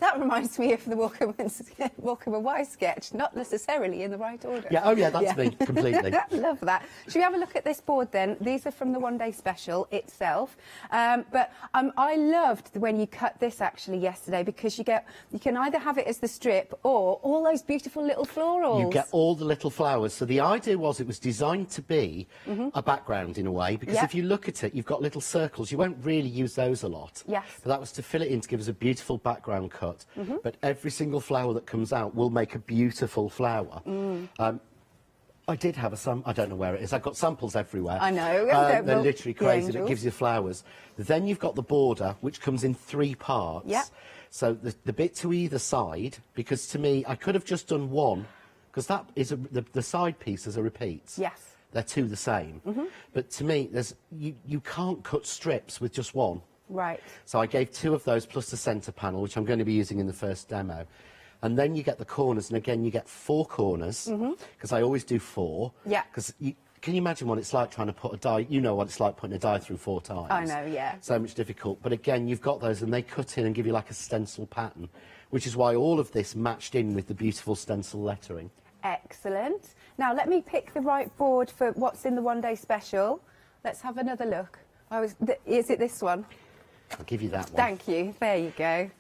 That reminds me of the Walker Wise sketch, not necessarily in the right order. Yeah, oh yeah, that's me, completely. Love that. Should we have a look at this board then? These are from the One Day Special itself. But I loved when you cut this actually yesterday, because you can either have it as the strip or all those beautiful little florals. You get all the little flowers. So the idea was it was designed to be a background in a way, because if you look at it, you've got little circles. You won't really use those a lot. Yes. But that was to fill it in to give us a beautiful background cut. But every single flower that comes out will make a beautiful flower. I did have I don't know where it is. I've got samples everywhere. I know. They're literally crazy. It gives you flowers. Then you've got the border, which comes in 3 parts. Yeah. So the bit to either side, because to me, I could have just done one, because that is the side pieces are repeats. Yes. They're 2 the same. But to me, you can't cut strips with just one. Right. So I gave 2 of those plus the centre panel, which I'm going to be using in the first demo. And then you get the corners, and again you get 4 corners, because I always do 4. Yeah. Because can you imagine what it's like trying to put a die? You know what it's like putting a die through 4 times. I know, yeah. So much difficult. But again, you've got those, and they cut in and give you like a stencil pattern, which is why all of this matched in with the beautiful stencil lettering. Excellent. Now let me pick the right board for what's in the One Day Special. Let's have another look. Is it this one? I'll give you that one. Thank you. There you go.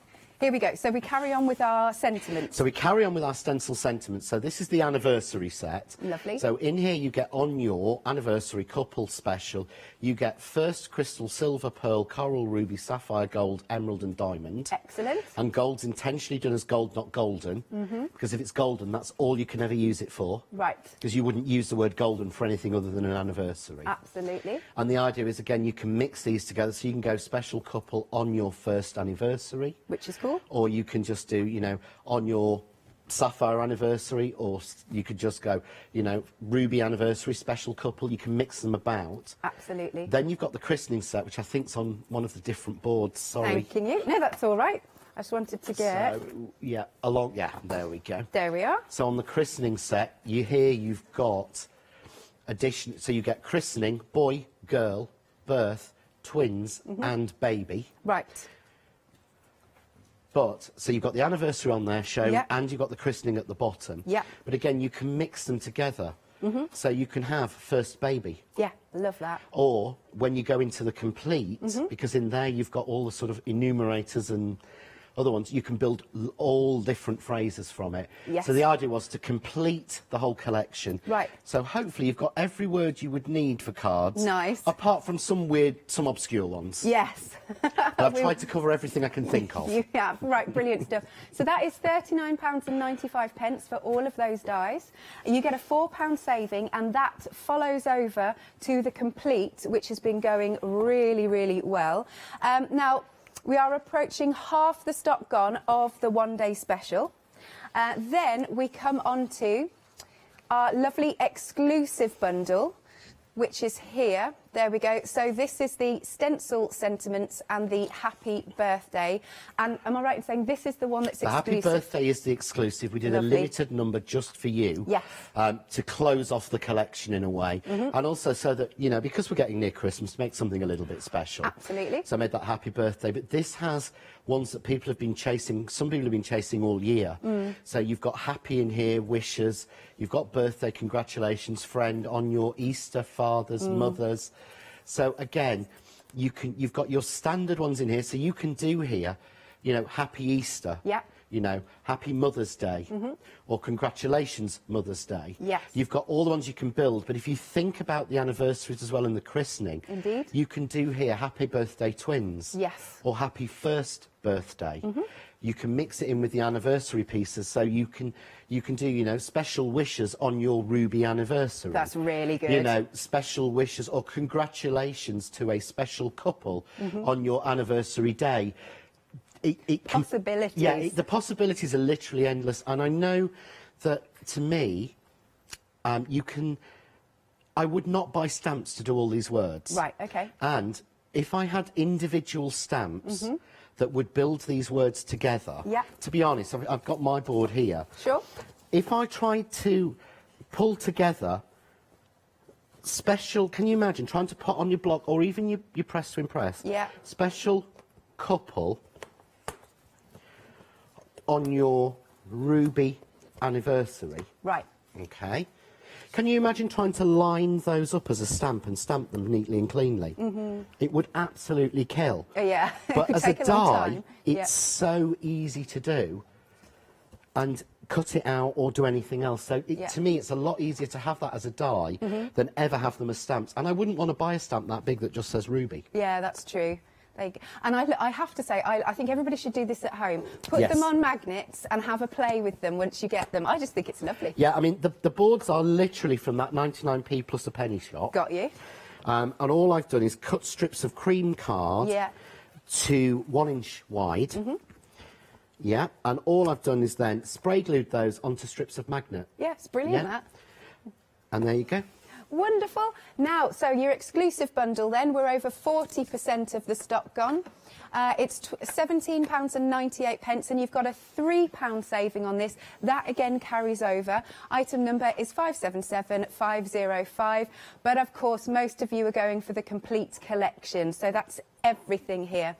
Here we go. So we carry on with our sentiments. So we carry on with our stencil sentiments. So this is the anniversary set. Lovely. So in here you get on your anniversary couple special, you get first crystal, silver, pearl, coral, ruby, sapphire, gold, emerald and diamond. Excellent. And gold's intentionally done as gold, not golden. Because if it's golden, that's all you can ever use it for. Right. Because you wouldn't use the word golden for anything other than an anniversary. Absolutely. And the idea is, again, you can mix these together, so you can go special couple on your first anniversary. Which is cool. Or you can just do, you know, on your sapphire anniversary, or you could just go, you know, ruby anniversary, special couple. You can mix them about. Absolutely. Then you've got the christening set, which I think's on one of the different boards. Sorry. Thanking you. No, that's all right. I just wanted to get... So, yeah, there we go. There we are. So on the christening set, you've got addition. So you get christening, boy, girl, birth, twins, and baby. Right. But, so you've got the anniversary on there shown, Yep. and you've got the christening at the bottom. Yeah. But again, you can mix them together. So you can have first baby. Yeah, love that. Or when you go into the complete, because in there you've got all the sort of enumerators and other ones, you can build all different phrases from it. Yes. So the idea was to complete the whole collection. Right. So hopefully you've got every word you would need for cards. Nice. Apart from some obscure ones. Yes. I've tried to cover everything I can think of. You have, right, brilliant stuff. So that is £39.95 for all of those dies. You get a £4 saving, and that follows over to the complete, which has been going really, really well. Now, we are approaching half the stock gone of the One Day Special. Then we come on to our lovely exclusive bundle, which is here. There we go. So this is the stencil sentiments and the happy birthday. And am I right in saying this is the one that's The exclusive? happy birthday is the exclusive. We did Lovely. a limited number just for you. Yes. To close off the collection in a way. And also so that, you know, because we're getting near Christmas, make something a little bit special. Absolutely. So I made that happy birthday. But this has ones that people have been chasing, some people have been chasing all year. So you've got happy in here, wishes. You've got birthday, congratulations, friend, on your Easter, fathers, mothers. So again, you've got your standard ones in here, so you can do here, you know, happy Easter. Yeah. you know, Happy Mother's Day, or Congratulations Mother's Day. Yes. You've got all the ones you can build, but if you think about the anniversaries as well and the christening, Indeed. you can do here Happy Birthday Twins. Yes. Or Happy First Birthday. You can mix it in with the anniversary pieces, so you can do, you know, special wishes on your ruby anniversary. That's really good. You know, special wishes or congratulations to a special couple on your anniversary day. Possibilities. Yeah, the possibilities are literally endless, and I know that to me, I would not buy stamps to do all these words. Right. Okay. And if I had individual stamps that would build these words together, to be honest, I've got my board here. Sure. If I tried to pull together special, can you imagine trying to put on your block or even your press to impress? Yeah. Special couple on your ruby anniversary. Right. Okay. Can you imagine trying to line those up as a stamp and stamp them neatly and cleanly? It would absolutely kill. Yeah. But It would as a take long die, time. it's so easy to do and cut it out or do anything else. So to me, it's a lot easier to have that as a die than ever have them as stamps. And I wouldn't want to buy a stamp that big that just says Ruby. Yeah, that's true. And I have to say, I think everybody should do this at home. Put Yes. them on magnets and have a play with them once you get them. I just think it's lovely. Yeah, I mean, the boards are literally from that 99p plus a penny shop. Got you. And all I've done is cut strips of cream card to 1 inch wide. Yeah, and all I've done is then spray glued those onto strips of magnet. Yeah, it's brilliant, Yeah. that. And there you go. Wonderful. Now, so your exclusive bundle then, we're over 40% of the stock gone. It's £17.98 and you've got a £3 saving on this. That again carries over. Item number is 577505. But of course, most of you are going for the complete collection. So that's everything here.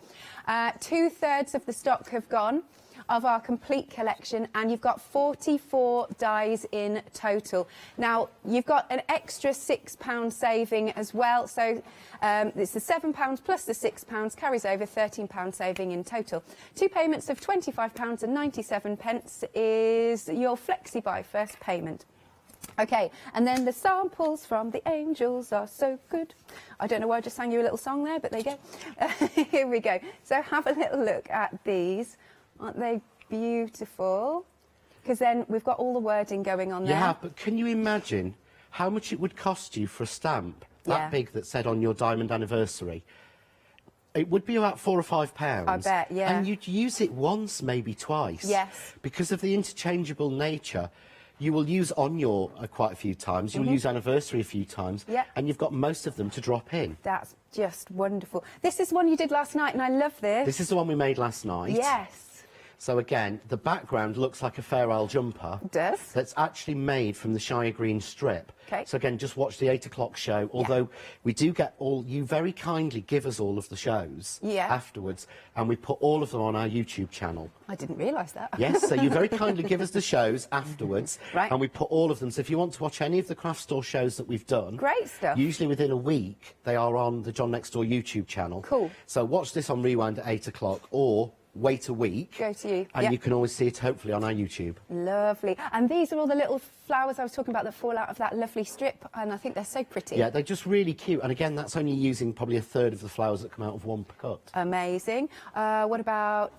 2/3 of the stock have gone of our complete collection, and you've got 44 dies in total. Now, you've got an extra £6 saving as well, so it's the £7 plus the £6 carries over £13 saving in total. 2 payments of £25.97 is your flexi-buy first payment. Okay, and then the samples from the angels are so good. I don't know why I just sang you a little song there, but there you go. Here we go. So have a little look at these. Aren't they beautiful? Because then we've got all the wording going on there. Yeah, but can you imagine how much it would cost you for a stamp that big that said on your diamond anniversary? It would be about £4 or £5. I bet, yeah. And you'd use it once, maybe twice. Yes. Because of the interchangeable nature, you will use on your quite a few times, you'll use anniversary a few times, and you've got most of them to drop in. That's just wonderful. This is one you did last night, and I love this. This is the one we made last night. Yes. So again, the background looks like a Fair Isle jumper. It does. That's actually made from the Shire Green strip. Okay. So again, just watch the 8 o'clock show, although we do get you very kindly give us all of the shows afterwards, and we put all of them on our YouTube channel. I didn't realise that. Yes, so you very kindly give us the shows afterwards, Right. and we put all of them. So if you want to watch any of the craft store shows that we've done, Great stuff. usually within a week, they are on the John Next Door YouTube channel. Cool. So watch this on Rewind at 8 o'clock, or wait a week. Go to you. And you can always see it, hopefully, on our YouTube. Lovely. And these are all the little flowers I was talking about that fall out of that lovely strip, and I think they're so pretty. Yeah, they're just really cute. And again, that's only using probably 1/3 of the flowers that come out of one cut. Amazing. What about...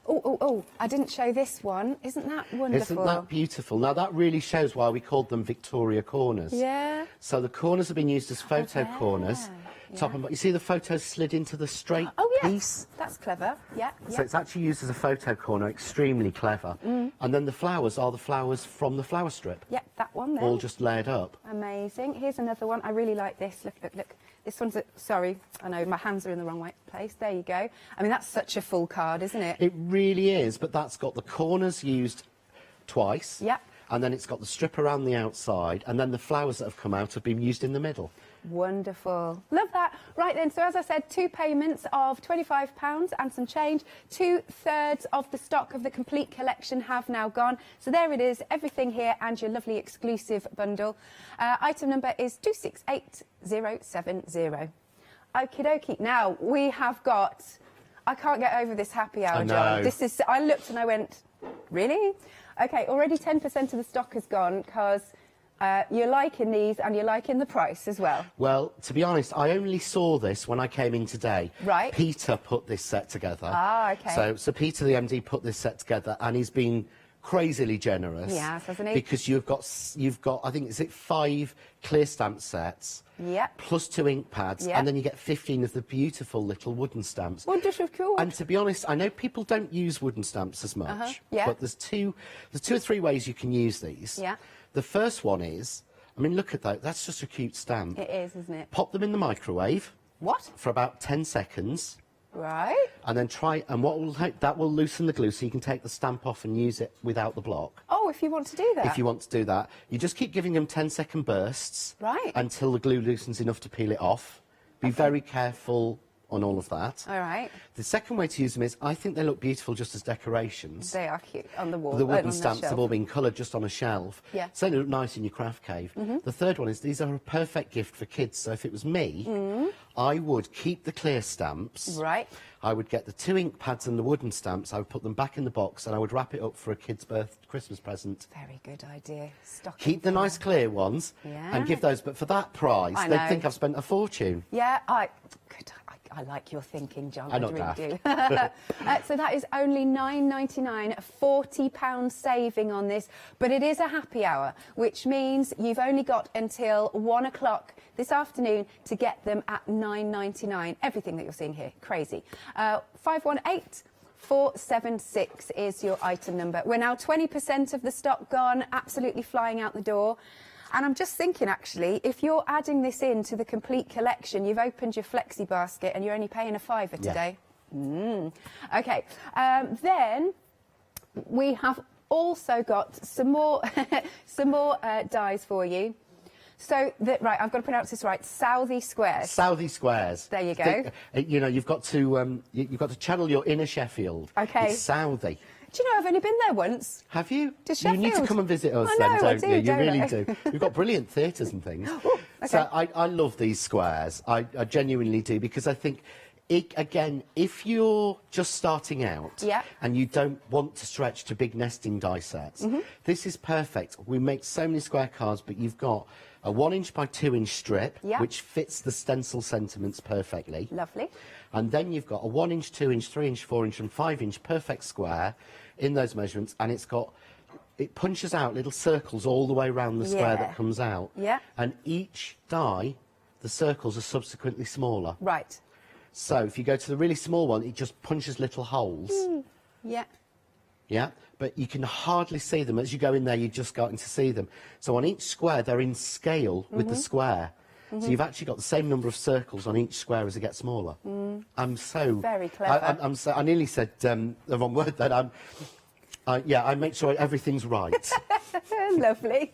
Oh, I didn't show this one. Isn't that wonderful? Isn't that beautiful? Now, that really shows why we called them Victoria corners. Yeah. So the corners have been used as photo corners. Top and bottom. You see the photos slid into the straight piece? That's clever. Yeah. So it's actually used as a photo corner, extremely clever. And then the flowers are the flowers from the flower strip. Yeah, that one there. All just layered up. Amazing. Here's another one. I really like this. Look, look, look. This one's... Sorry, I know, my hands are in the wrong place. There you go. I mean, that's such a full card, isn't it? It really is, but that's got the corners used twice. Yeah. And then it's got the strip around the outside, and then the flowers that have come out have been used in the middle. Wonderful. Love that. Right then, so as I said, 2 payments of £25 and some change. 2/3 of the stock of the complete collection have now gone. So there it is, everything here and your lovely exclusive bundle. Item number is 268070. Okie dokie. Now, we have got... I can't get over this happy hour, I know. John. This is... I looked and I went... Really? Okay, already 10% of the stock has gone because you're liking these and you're liking the price as well. Well, to be honest, I only saw this when I came in today. Right. Peter put this set together. Ah, okay. So Peter, the MD, put this set together, and he's been crazily generous. Yes, hasn't he? Because you've got, I think, is it 5 clear stamp sets? Yeah. Plus 2 ink pads, Yeah. and then you get 15 of the beautiful little wooden stamps. Wonderful, cool. And to be honest, I know people don't use wooden stamps as much, Yeah. but there's two or three ways you can use these. Yeah. The first one is, I mean, look at that. That's just a cute stamp. It is, isn't it? Pop them in the microwave. What? For about 10 seconds. Right. And then that will loosen the glue, so you can take the stamp off and use it without the block. Oh, if you want to do that. If you want to do that, you just keep giving them 10-second bursts. Right. Until the glue loosens enough to peel it off. Be very careful on all of that. All right. The second way to use them is, I think they look beautiful just as decorations. They are cute on the wall. The wooden on stamps the have all been coloured just on a shelf. Yeah. So they look nice in your craft cave. The third one is, these are a perfect gift for kids. So if it was me, I would keep the clear stamps. Right. I would get the 2 ink pads and the wooden stamps. I would put them back in the box, and I would wrap it up for a kid's Christmas present. Very good idea. Stock Keep the nice clear ones and give those. But for that price, I they'd know. think I've spent a fortune. Yeah, I like your thinking, John. I'm I not really daft. do. So that is only £9.99, a £40 saving on this, but it is a happy hour, which means you've only got until 1 o'clock this afternoon to get them at £9.99. Everything that you're seeing here, crazy. 518476 is your item number. We're now 20% of the stock gone, absolutely flying out the door. And I'm just thinking, actually, if you're adding this into the complete collection, you've opened your flexi basket and you're only paying a £5 today. Okay. Then we have also got some more dies for you. So, right, I've got to pronounce this right. Southie squares. Southie squares. There you go. You know, you've got to channel your inner Sheffield. Okay. It's Southie. Do you know, I've only been there once. Have you? To You need to Sheffield. come and visit us I then, know, don't I do, you? You don't really I? do. We've got brilliant theatres and things. Okay. So I love these squares. I genuinely do, because I think, again, if you're just starting out and you don't want to stretch to big nesting die sets, this is perfect. We make so many square cards, but you've got a 1-inch by 2-inch strip, which fits the stencil sentiments perfectly. Lovely. And then you've got a 1-inch, 2-inch, 3-inch, 4-inch and 5-inch perfect square in those measurements, and it punches out little circles all the way around the square that comes out. Yeah. And each die, the circles are subsequently smaller. Right. So if you go to the really small one, it just punches little holes. Yeah. Yeah, but you can hardly see them. As you go in there, you're just starting to see them. So on each square, they're in scale with the square. So you've actually got the same number of circles on each square as it gets smaller. I'm so... Very clever. I nearly said the wrong word then. I make sure everything's right. Lovely.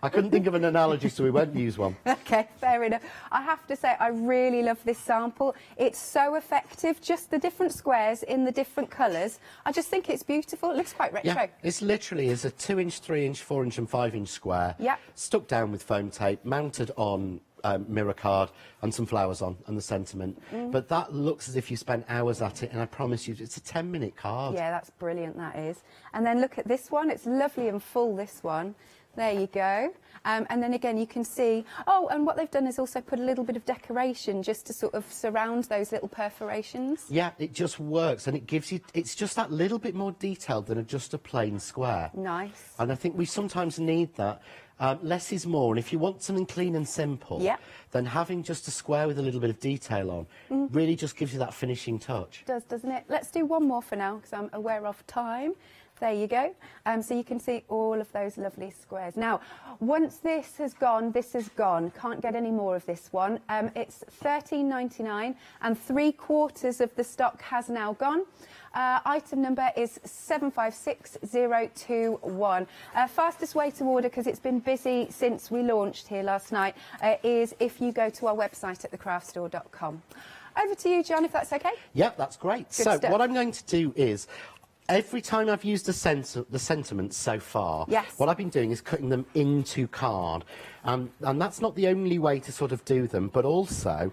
I couldn't think of an analogy, so we won't use one. Okay, fair enough. I have to say, I really love this sample. It's so effective, just the different squares in the different colours. I just think it's beautiful. It looks quite retro. Yeah, it's literally is a 2-inch, 3-inch, 4-inch and 5-inch square. Yeah. Stuck down with foam tape, mounted on mirror card and some flowers on and the sentiment. But that looks as if you spent hours at it, and I promise you, it's a 10-minute card. Yeah, that's brilliant, that is. And then look at this one. It's lovely and full, this one. There you go. And then again, you can see... Oh, and what they've done is also put a little bit of decoration just to sort of surround those little perforations. Yeah, it just works, and it gives you... It's just that little bit more detailed than just a plain square. Nice. And I think we sometimes need that. Less is more, and if you want something clean and simple, then having just a square with a little bit of detail on really just gives you that finishing touch. It does, doesn't it? Let's do one more for now, because I'm aware of time. There you go. So you can see all of those lovely squares. Now, once this has gone, this is gone. Can't get any more of this one. It's £13.99, and 3/4 of the stock has now gone. Item number is 756021. Fastest way to order, because it's been busy since we launched here last night, is if you go to our website at thecraftstore.com. Over to you, John, if that's okay. Yep, that's great. Good So stuff. what I'm going to do is, every time I've used the sentiments so far, what I've been doing is cutting them into card. And that's not the only way to sort of do them, but also,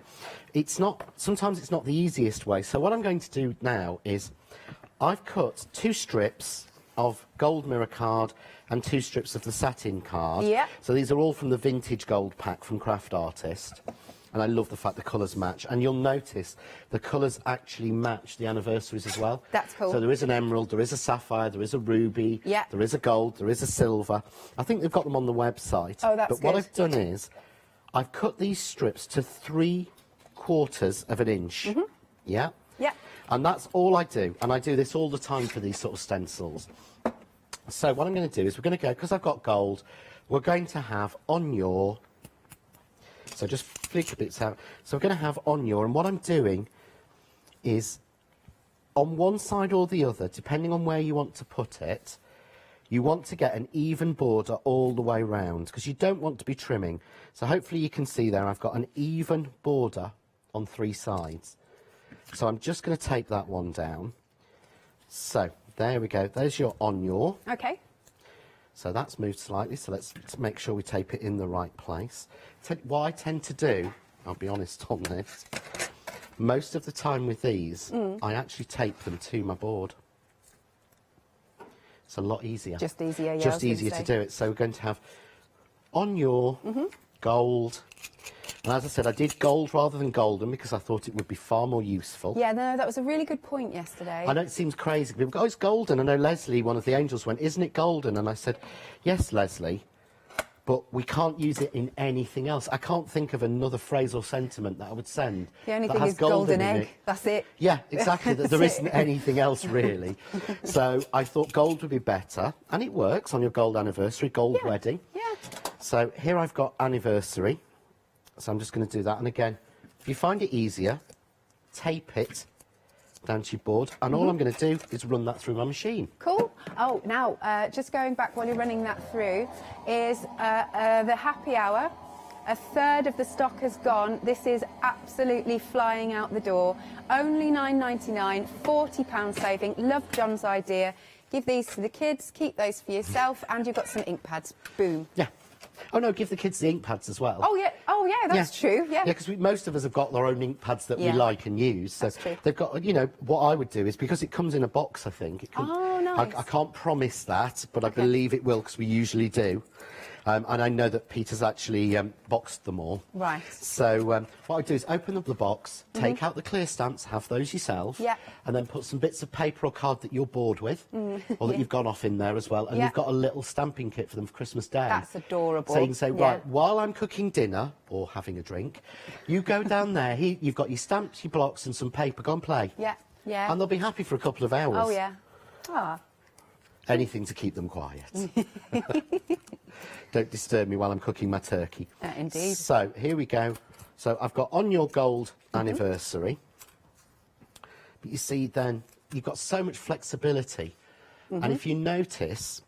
sometimes it's not the easiest way. So what I'm going to do now is, I've cut 2 strips of gold mirror card and 2 strips of the satin card. Yeah. So these are all from the vintage gold pack from Craft Artist. And I love the fact the colours match. And you'll notice the colours actually match the anniversaries as well. That's cool. So there is an emerald, there is a sapphire, there is a ruby, yeah. there is a gold, there is a silver. I think they've got them on the website. Oh, that's But what good. I've done is I've cut these strips to 3/4 of an inch. Mm-hmm. Yeah? Yeah. And that's all I do. And I do this all the time for these sort of stencils. So what I'm going to do is we're going to go, because I've got gold, we're going to have on your... So just flick bits out. So we're going to have on your, and what I'm doing is on one side or the other, depending on where you want to put it, you want to get an even border all the way round, because you don't want to be trimming. So hopefully you can see there I've got an even border on 3 sides. So I'm just going to take that one down. So there we go. There's your on your. Okay. So that's moved slightly, so let's make sure we tape it in the right place. What I tend to do, I'll be honest on this, most of the time with these, I actually tape them to my board. It's a lot easier. Just easier, yeah. Just easier to do it. So we're going to have on your gold. And as I said, I did gold rather than golden because I thought it would be far more useful. Yeah, no, that was a really good point yesterday. I know it seems crazy. People go, oh, it's golden. I know Leslie, one of the angels, went, isn't it golden? And I said, yes, Leslie, but we can't use it in anything else. I can't think of another phrase or sentiment that I would send The only that thing has is golden in egg. it. That's it. Yeah, exactly. That's There it. isn't anything else really. So I thought gold would be better, and it works on your gold anniversary, gold wedding. Yeah. So here I've got anniversary. So I'm just going to do that. And again, if you find it easier, tape it down to your board. And all I'm going to do is run that through my machine. Cool. Oh, now, just going back while you're running that through, is the happy hour. A third of the stock has gone. This is absolutely flying out the door. Only £9.99, £40 saving. Love John's idea. Give these to the kids, keep those for yourself, and you've got some ink pads. Boom. Yeah. Oh, no, give the kids the ink pads as well. Oh, yeah, that's true, yeah. Yeah, because most of us have got their own ink pads that we like and use. So That's true. they've got, you know, what I would do is, because it comes in a box, I think. It comes, Oh, nice. I can't promise that, but I believe it will, because we usually do. And I know that Peter's actually boxed them all. Right. So what I do is open up the box, take out the clear stamps, have those yourself, Yeah. and then put some bits of paper or card that you're bored with, or that you've gone off in there as well, and Yeah. you've got a little stamping kit for them for Christmas Day. That's adorable. So you can say, Yeah. right, while I'm cooking dinner, or having a drink, you go down there, you've got your stamps, your blocks, and some paper, go and play. Yeah, yeah. And they'll be happy for a couple of hours. Oh, yeah. Ah. Anything to keep them quiet. Don't disturb me while I'm cooking my turkey. Indeed. So, here we go. So, I've got on your gold anniversary. But you see, then, you've got so much flexibility. And if you notice,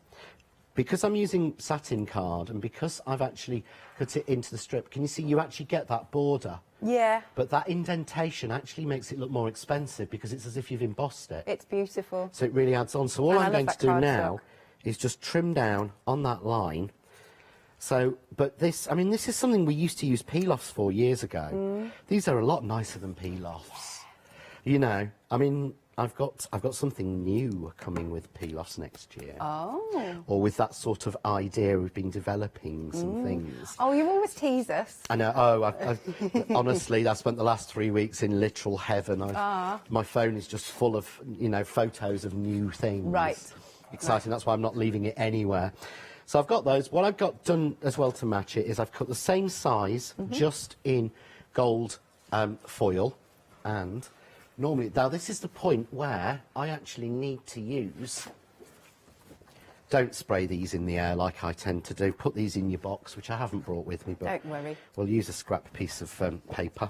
because I'm using satin card and because I've actually cut it into the strip, can you see you actually get that border? Yeah. But that indentation actually makes it look more expensive because it's as if you've embossed it. It's beautiful. So it really adds on. So all And I I'm love going to that do cardstock. now is just trim down on that line. So, but this, I mean, this is something we used to use peel-offs for years ago. These are a lot nicer than peel-offs. You know, I mean, I've got something new coming with peel-offs next year. Oh. Or with that sort of idea we've been developing some things. Oh, you always tease us. I know. Oh, I've honestly, I spent the last 3 weeks in literal heaven. My phone is just full of, you know, photos of new things. Right. Exciting. That's why I'm not leaving it anywhere. So I've got those. What I've got done as well to match it is I've cut the same size, just in gold foil, and normally, now this is the point where I actually need to use. Don't spray these in the air like I tend to do. Put these in your box, which I haven't brought with me, but Don't worry. we'll use a scrap piece of paper.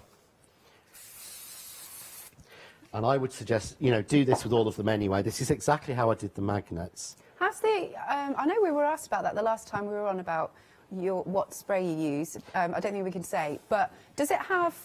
And I would suggest, you know, do this with all of them anyway. This is exactly how I did the magnets. Has the, I know we were asked about that the last time we were on about what spray you use. I don't think we can say, but does it have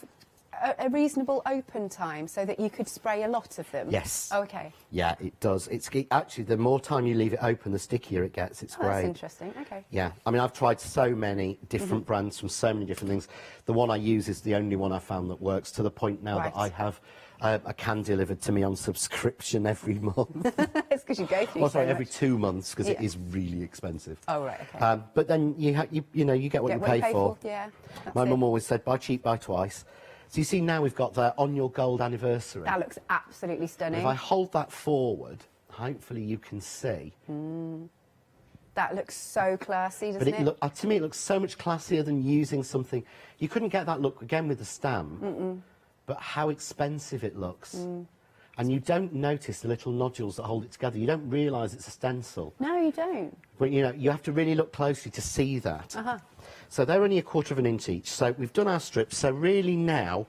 a reasonable open time so that you could spray a lot of them? Yes. Oh, okay. Yeah, it does. Actually, the more time you leave it open, the stickier it gets. It's great. That's interesting. Okay. Yeah, I mean, I've tried so many different brands from so many different things. The one I use is the only one I've found that works, to the point now that I have a can delivered to me on subscription every month. It's because you go through Well, sorry, so every much. 2 months, because it is really expensive. Oh, right, okay. But then you get what you pay for. Yeah. My mum always said, buy cheap, buy twice. So you see now we've got the On Your Gold anniversary. That looks absolutely stunning. If I hold that forward, hopefully you can see. That looks so classy, doesn't But to me, it looks so much classier than using something. You couldn't get that look again with the stamp, but how expensive it looks. And you don't notice the little nodules that hold it together. You don't realise it's a stencil. No, you don't. But, you have to really look closely to see that. So they're only 1/4 of an inch each. So we've done our strips. So really now,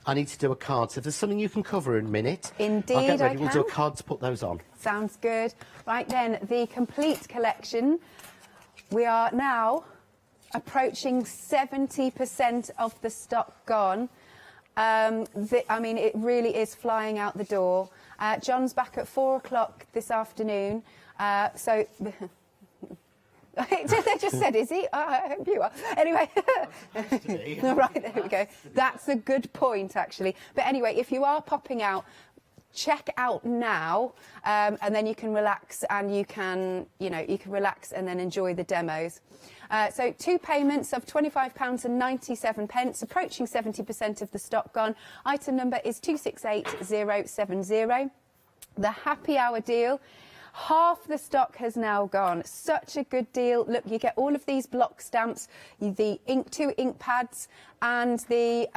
I need to do a card. So if there's something you can cover in a minute, Indeed, I'll get ready. I We'll do a can. card to put those on. Sounds good. Right then, the complete collection. We are now approaching 70% of the stock gone. I mean, it really is flying out the door. John's back at 4 o'clock this afternoon. So they just said, is he? Oh, I hope you are. Anyway, right, there we go. That's a good point, actually. But anyway, if you are popping out, check out now, and then you can relax, and you can relax and then enjoy the demos. So 2 payments of £25.97, approaching 70% of the stock gone. Item number is 268070. The happy hour deal. Half the stock has now gone. Such a good deal. Look, you get all of these block stamps, the 2 ink pads, and the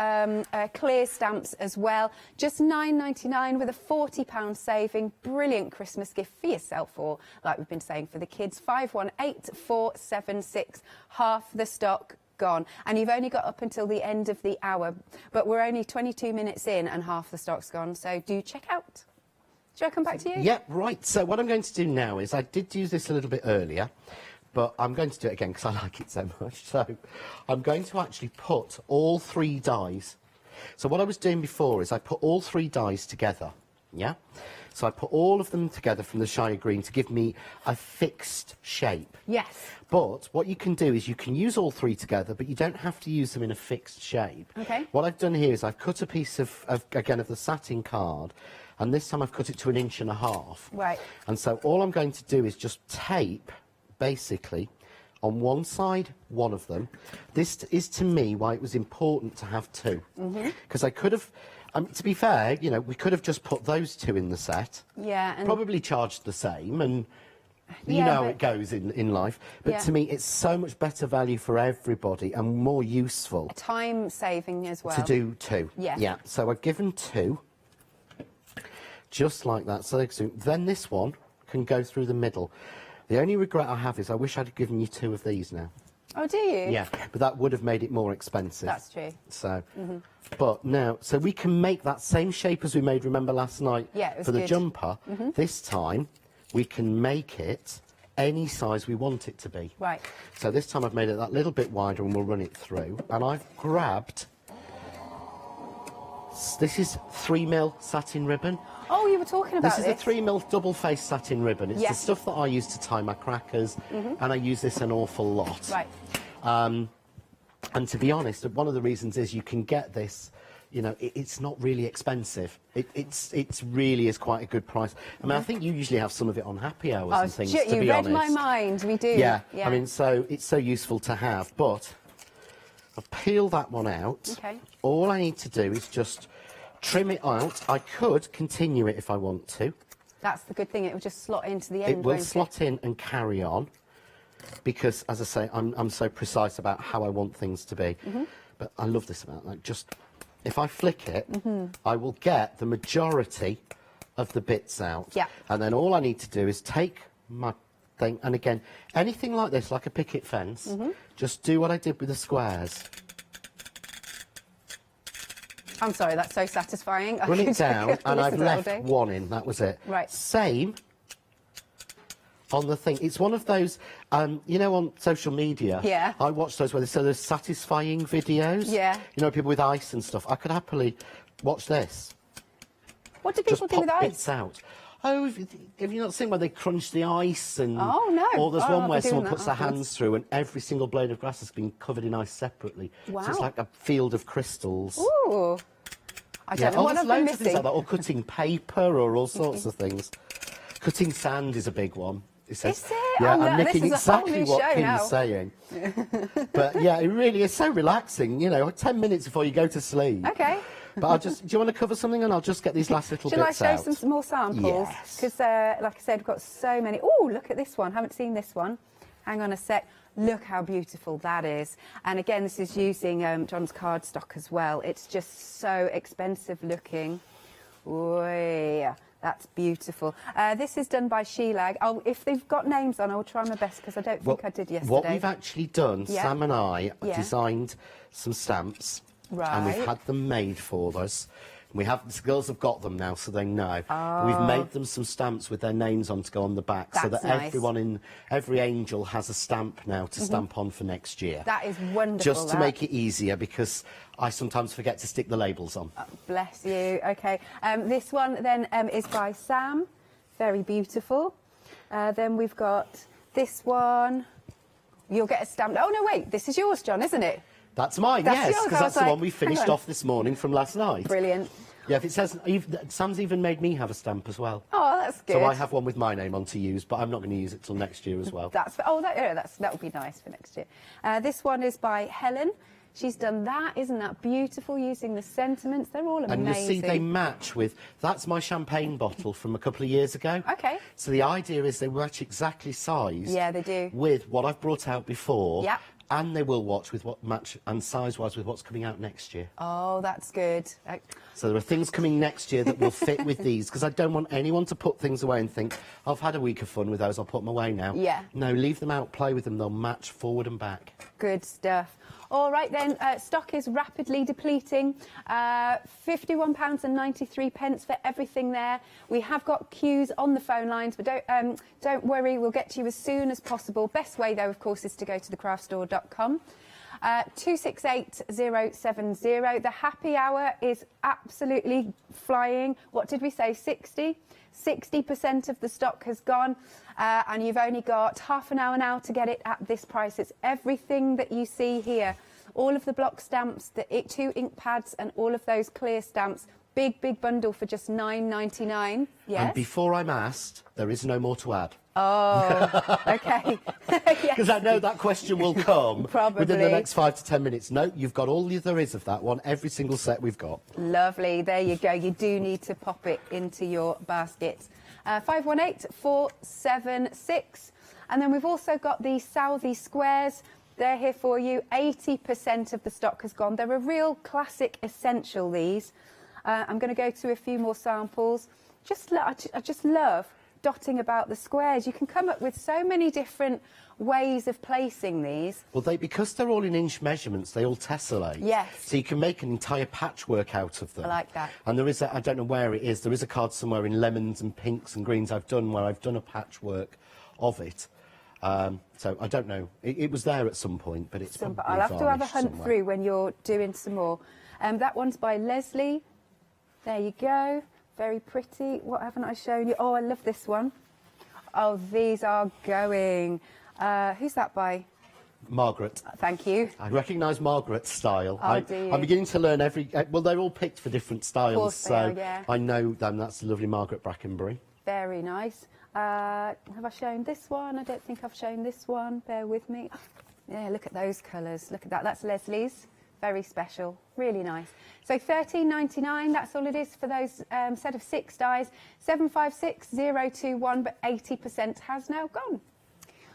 clear stamps as well. Just £9.99 with a £40 saving. Brilliant Christmas gift for yourself, or, like we've been saying, for the kids. 518476. Half the stock gone, and you've only got up until the end of the hour, but we're only 22 minutes in and half the stock's gone, so do check out. Shall I come back to you? Yeah, right. So what I'm going to do now is, I did use this a little bit earlier, but I'm going to do it again because I like it so much. So I'm going to actually put all 3 dies. So what I was doing before is I put all 3 dies together, yeah? So I put all of them together from the shiny green to give me a fixed shape. Yes. But what you can do is you can use all 3 together, but you don't have to use them in a fixed shape. Okay. What I've done here is I've cut a piece of the satin card, and this time I've cut it to 1.5 inches. Right. And so all I'm going to do is just tape, basically, on one side, one of them. This is, to me, why it was important to have 2. Because I could have, to be fair, we could have just put those 2 in the set. Yeah. And probably charged the same, and you Yeah, know how but- it goes in life. But Yeah. to me, it's so much better value for everybody and more useful time saving as well. to do 2. Yeah. Yeah. So I've given 2. Just like that. So then this one can go through the middle. The only regret I have is I wish I'd have given you 2 of these now. Oh, do you? Yeah, but that would have made it more expensive. That's true. So, but now, so we can make that same shape as we made, remember, last night Yeah, it was for the good. jumper. This time, we can make it any size we want it to be. Right. So this time I've made it that little bit wider, and we'll run it through. And I've grabbed, this is 3mm satin ribbon. Oh, you were talking about This is a 3mm double-faced satin ribbon. It's the Yes. stuff that I use to tie my crackers, and I use this an awful lot. Right. And to be honest, one of the reasons is you can get this, it's not really expensive. It's really is quite a good price. I mean, I think you usually have some of it on happy hours and things, shit, to be you read honest. my mind. We do. Yeah, I mean, so it's so useful to have. But I'll peel that one out. Okay. All I need to do is just trim it out. I could continue it if I want to. That's the good thing. It will just slot into the end. It will won't slot in and carry on, because, as I say, I'm so precise about how I want things to be. But I love this about that. Just, if I flick it, I will get the majority of the bits out. Yeah. And then all I need to do is take my thing, and again, anything like this, like a picket fence, just do what I did with the squares. I'm sorry, that's so satisfying. Run I it could down, and I've listen to it all left day. one in. That was it. Right. Same on the thing. It's one of those, you know, on social media. Yeah. I watch those where they say there's satisfying videos. Yeah. You know, people with ice and stuff. I could happily watch this. What do people do with Just pop ice? bits out. Oh, have you not seen where they crunch the ice and... Oh, no. Or there's Oh, one I'll where be doing someone that puts their afterwards. hands through and every single blade of grass has been covered in ice separately. Wow. So it's like a field of crystals. Ooh. I don't know what there's I've been loads of things missing. like that. Or cutting paper or all sorts of things. Cutting sand is a big one. It says, Is it? Yeah, Oh, no, I'm this nicking is a whole exactly new what show Kim's now. saying. But yeah, it really is so relaxing, you know, 10 minutes before you go to sleep. Okay. But I'll just, do you want to cover something and I'll just get these last little Shall I bits show out? some more samples? Yes. Because, like I said, we've got so many. Oh, look at this one. Haven't seen this one. Hang on a sec. Look how beautiful that is. And again, this is using John's cardstock as well. It's just so expensive looking. Oy, that's beautiful. This is done by Shelag. If they've got names on, I'll try my best because I don't think I did yesterday. What we've actually done, Yeah. Sam and I Yeah. designed some stamps. And Right. we've had them made for us. We have, the girls have got them now, so they know. Oh. We've made them some stamps with their names on to go on the back, so That's that nice. everyone in, every angel has a stamp now to stamp on for next year. That is wonderful. Just to make it easier, because I sometimes forget to stick the labels on. Bless you. Okay. This one then is by Sam. Very beautiful. Then we've got this one. You'll get a stamp. Oh, no, wait. This is yours, John, isn't it? That's mine, That's yes, yours. because I that's was the like, one we hang finished on. off this morning from last night. Brilliant. Yeah, if it says, Sam's even made me have a stamp as well. Oh, that's good. So I have one with my name on to use, but I'm not going to use it till next year as well. That would be nice for next year. This one is by Helen. She's done that. Isn't that beautiful? Using the sentiments. They're all amazing. And you see they match with, that's my champagne bottle from a couple of years ago. Okay. So the idea is they match exactly sized. Yeah, they do. With what I've brought out before. Yep. And they will watch with what match and size-wise with what's coming out next year. Oh, that's good. So there are things coming next year that will fit with these, because I don't want anyone to put things away and think, I've had a week of fun with those, I'll put them away now. Yeah. No, leave them out, play with them, they'll match forward and back. Good stuff. All right then, stock is rapidly depleting. £51.93 for everything there. We have got queues on the phone lines, but don't worry, we'll get to you as soon as possible. Best way though, of course, is to go to thecraftstore.com. 268070. The happy hour is absolutely flying. What did we say? 60% of the stock has gone, and you've only got half an hour now to get it at this price. It's everything that you see here. All of the block stamps, the 2 ink pads, and all of those clear stamps. Big bundle for just $9.99. Yes. And before I'm asked, there is no more to add. Oh, okay. Because I know that question will come Probably. within the next 5 to 10 minutes. No, you've got all there is of that one, every single set we've got. Lovely. There you go. You do need to pop it into your basket. 518476. And then we've also got the Southie squares. They're here for you. 80% of the stock has gone. They're a real classic essential, these. I'm going to go to a few more samples. I just love dotting about the squares. You can come up with so many different ways of placing these. Well, because they're all in inch measurements, they all tessellate. Yes. So you can make an entire patchwork out of them. I like that. And there is I don't know where it is, there is a card somewhere in lemons and pinks and greens I've done where I've done a patchwork of it. So I don't know. It was there at some point, but it's probably I'll have to have a hunt somewhere. through when you're doing some more. That one's by Leslie. There you go. Very pretty. What haven't I shown you? Oh, I love this one. Oh, these are going. Who's that by? Margaret. Thank you. I recognise Margaret's style. Oh, do you? I'm beginning to learn well, they're all picked for different styles, course they so are, yeah. I know them. That's the lovely Margaret Brackenbury. Very nice. Have I shown this one? I don't think I've shown this one. Bear with me. Yeah, look at those colours. Look at that. That's Leslie's. Very special. Really nice. So $13.99. That's all it is for those set of 6 dies. 756021, but 80% has now gone.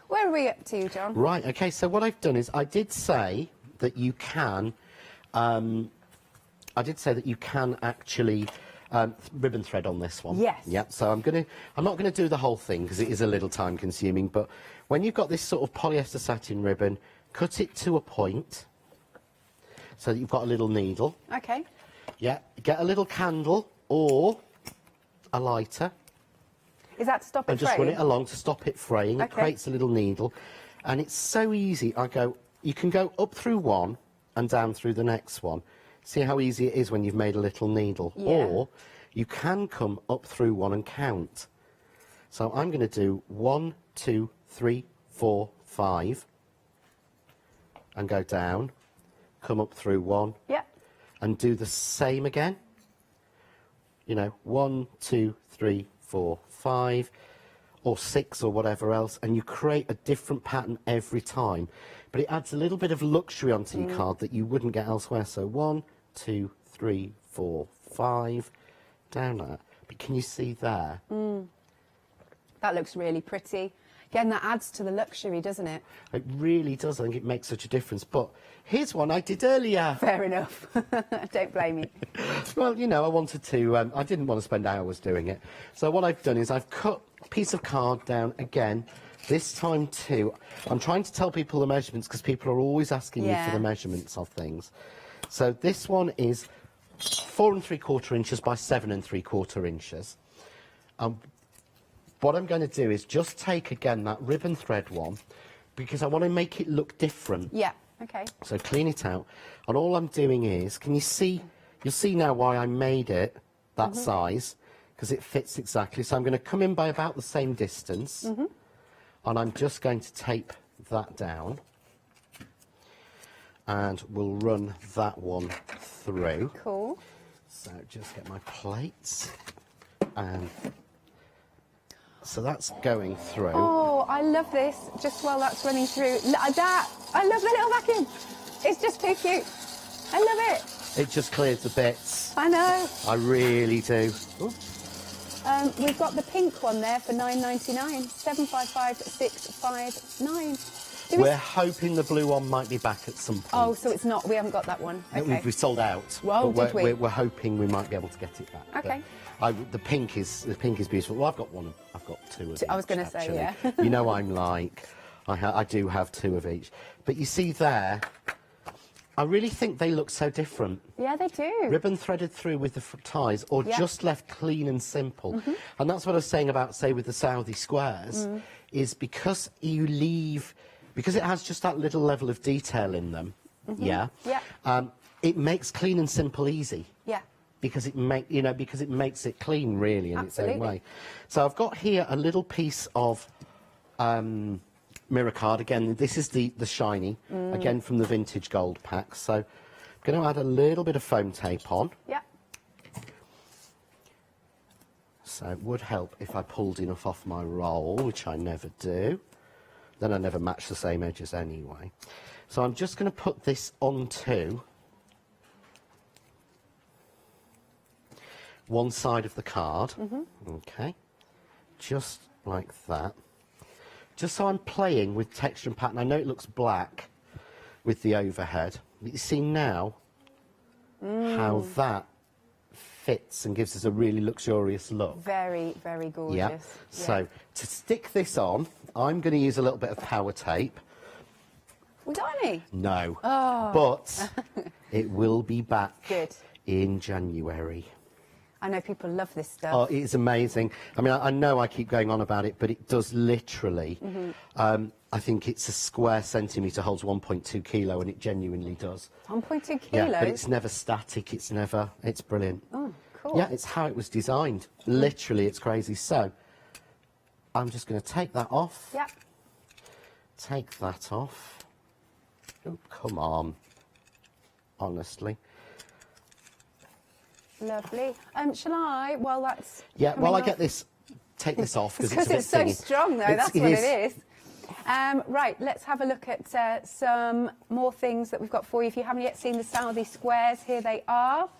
Where are we up to, John? Right. Okay. So what I've done is I did say that you can. I did say that you can actually ribbon thread on this one. Yes. Yep. So I'm not gonna do the whole thing because it is a little time consuming. But when you've got this sort of polyester satin ribbon, cut it to a point so that you've got a little needle. Okay. Yeah. Get a little candle or a lighter. Is that to stop it and just fraying? run it along to stop it fraying. It Okay. creates a little needle, and it's so easy. You can go up through one and down through the next one. See how easy it is when you've made a little needle. Yeah. Or you can come up through one and count. So I'm going to do 1, 2, 3, 4, 5, and go down, come up through one, Yeah. and do the same again. You know, 1, 2, 3, 4, 5, or 6 or whatever else, and you create a different pattern every time. But it adds a little bit of luxury onto your card that you wouldn't get elsewhere. So 1, 2, 3, 4, 5, down that. But can you see there? That looks really pretty. Again, that adds to the luxury, doesn't it? It really does. I think it makes such a difference. But here's one I did earlier. Fair enough. Don't blame me. Well, you know, I wanted to, I didn't want to spend hours doing it. So what I've done is I've cut a piece of card down again, this time too. I'm trying to tell people the measurements because people are always asking me for the measurements of things. So this one is 4 3/4 inches by 7 3/4 inches. What I'm going to do is just take again that ribbon thread one because I want to make it look different. Yeah, okay. So clean it out, and all I'm doing is, can you see, you'll see now why I made it that size, because it fits exactly. So I'm going to come in by about the same distance, and I'm just going to tape that down, and we'll run that one through. Cool. So just get my plates, and so that's going through. Oh, I love this. Just while that's running through. I love the little vacuum. It's just too cute. I love it. It just clears the bits. I know. I really do. Ooh. We've got the pink one there for £9.99. 755659. We're hoping the blue one might be back at some point. Oh, so it's not. We haven't got that one. Okay. We've sold out. Well, but did we? We're hoping we might be able to get it back. Okay. But the pink is beautiful. Well, I've got one. I've got two of each. I was going to say, yeah. You know, I'm like, I do have two of each. But you see there, I really think they look so different. Yeah, they do. Ribbon threaded through with the ties, or just left clean and simple. And that's what I was saying about, say, with the Southie squares, is because you leave, because it has just that little level of detail in them. Yeah. It makes clean and simple easy. Yeah. Because it makes it clean really in its own way. So I've got here a little piece of mirror card. Again, this is the shiny, again from the vintage gold pack. So I'm going to add a little bit of foam tape on. Yeah. So it would help if I pulled enough off my roll, which I never do. Then I never match the same edges anyway. So I'm just going to put this onto one side of the card. Okay. Just like that. Just so I'm playing with texture and pattern. I know it looks black with the overhead, but you see now how that fits and gives us a really luxurious look. Very, very gorgeous. Yeah. So to stick this on, I'm going to use a little bit of power tape. We got any? No. Oh. But it will be back Good. in January. I know people love this stuff. Oh, it's amazing. I mean, I know I keep going on about it, but it does literally. I think it's a square centimetre holds 1.2 kilo, and it genuinely does. 1.2 kilos? Yeah, but it's never static. It's brilliant. Oh, cool. Yeah, it's how it was designed. Literally, it's crazy. So, I'm just going to take that off. Yeah. Take that off. Oh, come on. Honestly. Lovely. Shall I, while that's Yeah, coming while I off? get this, take this off, because Because it's a bit it's so thingy. strong, though. That's what it is. Right, let's have a look at some more things that we've got for you. If you haven't yet seen the Southie squares, here they are.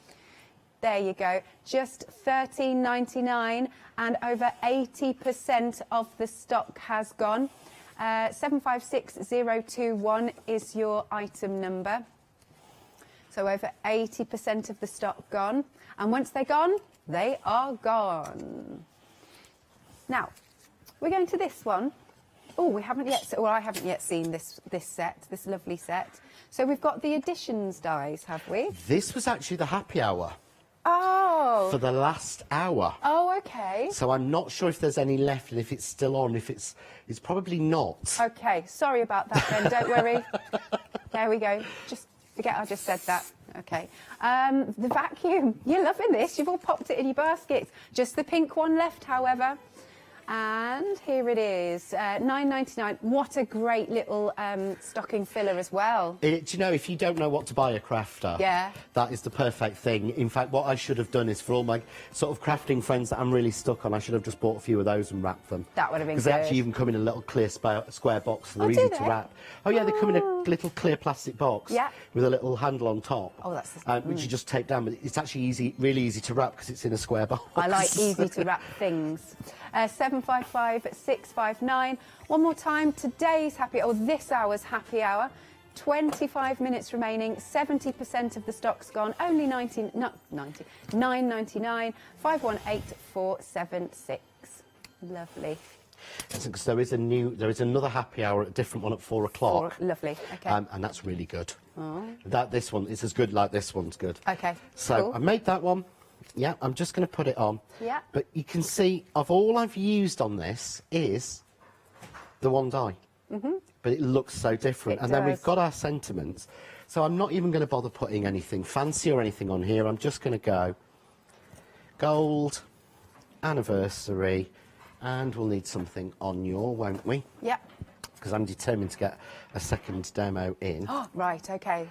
There you go. Just $13.99, and over 80% of the stock has gone. 756021 is your item number. So over 80% of the stock gone. And once they're gone, they are gone. Now, we're going to this one. Oh, we haven't yet. Well, I haven't yet seen this set, this lovely set. So we've got the additions dies, have we? This was actually the happy hour. Oh, for the last hour. Oh, okay. So I'm not sure if there's any left and if it's still on. If it's probably not. Okay, sorry about that then, don't worry. There we go. Just forget I just said that. Okay. The vacuum. You're loving this. You've all popped it in your baskets. Just the pink one left, however. And here it is, $9.99. What a great little stocking filler as well. Do you know, if you don't know what to buy a crafter, Yeah. that is the perfect thing. In fact, what I should have done is for all my sort of crafting friends that I'm really stuck on, I should have just bought a few of those and wrapped them. That would have been Because good. they actually even come in a little clear square box, and they're do easy to they? wrap. Oh yeah, they come in a little clear plastic box Yeah. with a little handle on top. Oh, that's which you just tape down, but it's actually really easy to wrap because it's in a square box. I like easy to wrap things. 755-659. One more time, today's this hour's happy hour. 25 minutes remaining, 70% of the stock's gone, only $9.99, 518476. Lovely. Because there is another happy hour, a different one at 4 o'clock. Lovely, okay. And that's really good. Oh. This one is as good like this one's good. Okay, So cool. I made that one. Yeah, I'm just going to put it on. Yeah. But you can see, of all I've used on this is the one die. Mm-hmm. But it looks so different. It And then we've does. got our sentiments. So I'm not even going to bother putting anything fancy or anything on here. I'm just going to go gold, anniversary, and we'll need something on your, won't we? Yeah. Because I'm determined to get a second demo in. Oh, right, okay.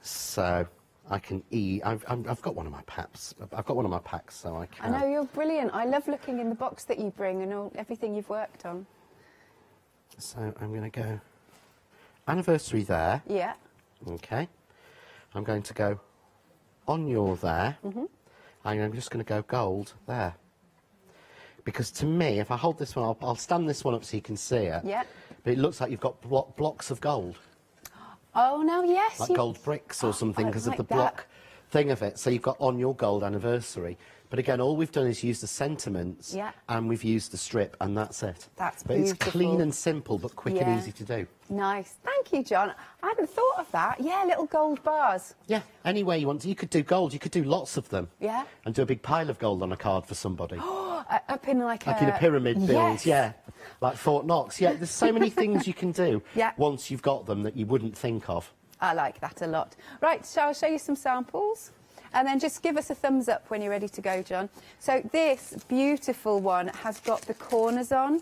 So I can I've got one of my packs. I've got one of my packs, so I I can. know, you're brilliant. I love looking in the box that you bring and everything you've worked on. So I'm going to go anniversary there. Yeah. Okay. I'm going to go on your there. Mm-hmm. And I'm just going to go gold there. Because to me, if I hold this one, I'll stand this one up so you can see it. Yeah. But it looks like you've got blocks of gold. Oh, now, yes. Like gold bricks or something I because like of the that. block thing of it. So you've got on your gold anniversary. But again, all we've done is use the sentiments Yeah. and we've used the strip and that's it. That's But it's beautiful. clean and simple but quick Yeah. and easy to do. Nice. Thank you, John. I hadn't thought of that. Yeah, little gold bars. Yeah, any way you want to. You could do gold, you could do lots of them. Yeah. And do a big pile of gold on a card for somebody. Up in like in a pyramid build, yes. yeah. Like Fort Knox. Yeah, there's so many things you can do Yeah. once you've got them that you wouldn't think of. I like that a lot. Right, shall I show you some samples? And then just give us a thumbs up when you're ready to go, John. So this beautiful one has got the corners on.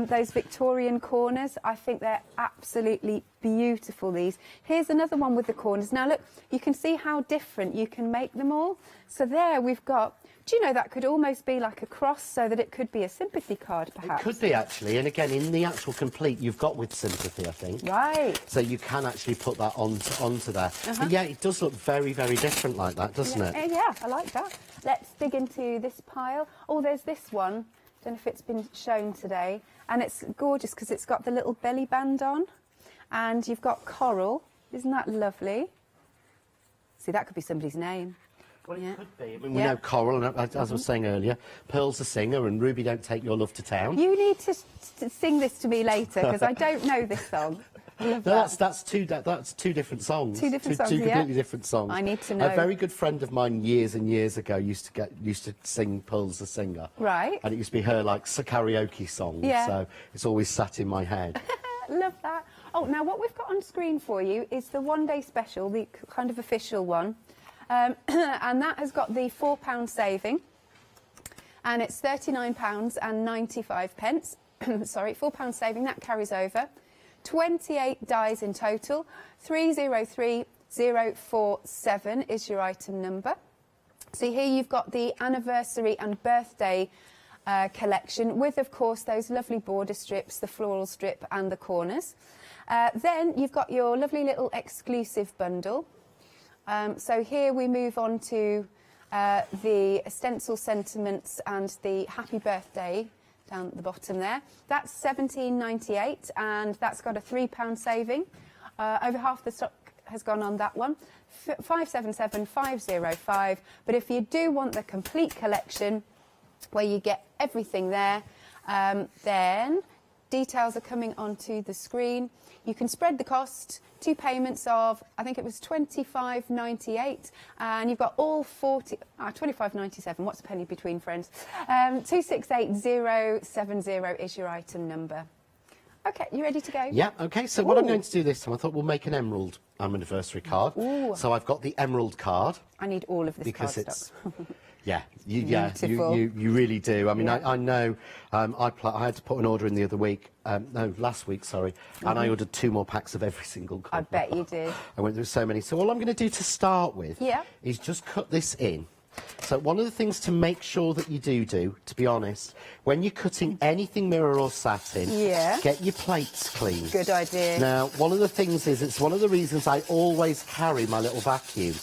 Those Victorian corners, I think they're absolutely beautiful, these. Here's another one with the corners. Now, look, you can see how different you can make them all. So there we've got, do you know, that could almost be like a cross so that it could be a sympathy card, perhaps? It could be, actually. And again, in the actual complete, you've got with sympathy, I think. Right. So you can actually put that onto there. But yeah, it does look very, very different like that, doesn't it? Yeah, I like that. Let's dig into this pile. Oh, there's this one. Don't know if it's been shown today. And it's gorgeous because it's got the little belly band on. And you've got coral. Isn't that lovely? See, that could be somebody's name. Well, it could be. I mean, we know Coral, and as I was saying earlier, Pearl's the singer, and Ruby Don't Take Your Love to Town. You need to sing this to me later because I don't know this song. I love that. That's two different songs. Two different songs, Two yeah. completely different songs. I need to know. A very good friend of mine years and years ago used to sing Pearl's the singer. Right. And it used to be her like karaoke song. Yeah. So it's always sat in my head. Love that. Oh, now what we've got on screen for you is the one-day special, the kind of official one. And that has got the £4 saving. And it's £39.95. Sorry, £4 saving, that carries over. 28 dies in total. 303047 is your item number. So here you've got the anniversary and birthday collection with, of course, those lovely border strips, the floral strip and the corners. Then you've got your lovely little exclusive bundle. So here we move on to the stencil sentiments and the happy birthday down at the bottom there. That's $17.98 and that's got a £3 saving. Over half the stock has gone on that one. 577505. But if you do want the complete collection where you get everything there, then details are coming onto the screen. You can spread the cost, 2 payments of, I think it was £25.98, and you've got all 25.97. What's a penny between friends? 268070 is your item number. Okay, you ready to go? Yeah, okay, so what I'm going to do this time, I thought we'll make an emerald anniversary card. Ooh. So I've got the emerald card. I need all of this because card it's stock. you really do. I mean, Yeah. I know I had to put an order in the other week, last week, sorry, and I ordered 2 more packs of every single card. I bet you did. I went through so many. So all I'm going to do to start with is just cut this in. So one of the things to make sure that you do, to be honest, when you're cutting anything mirror or satin, get your plates clean. Good idea. Now, one of the things is, it's one of the reasons I always carry my little vacuum.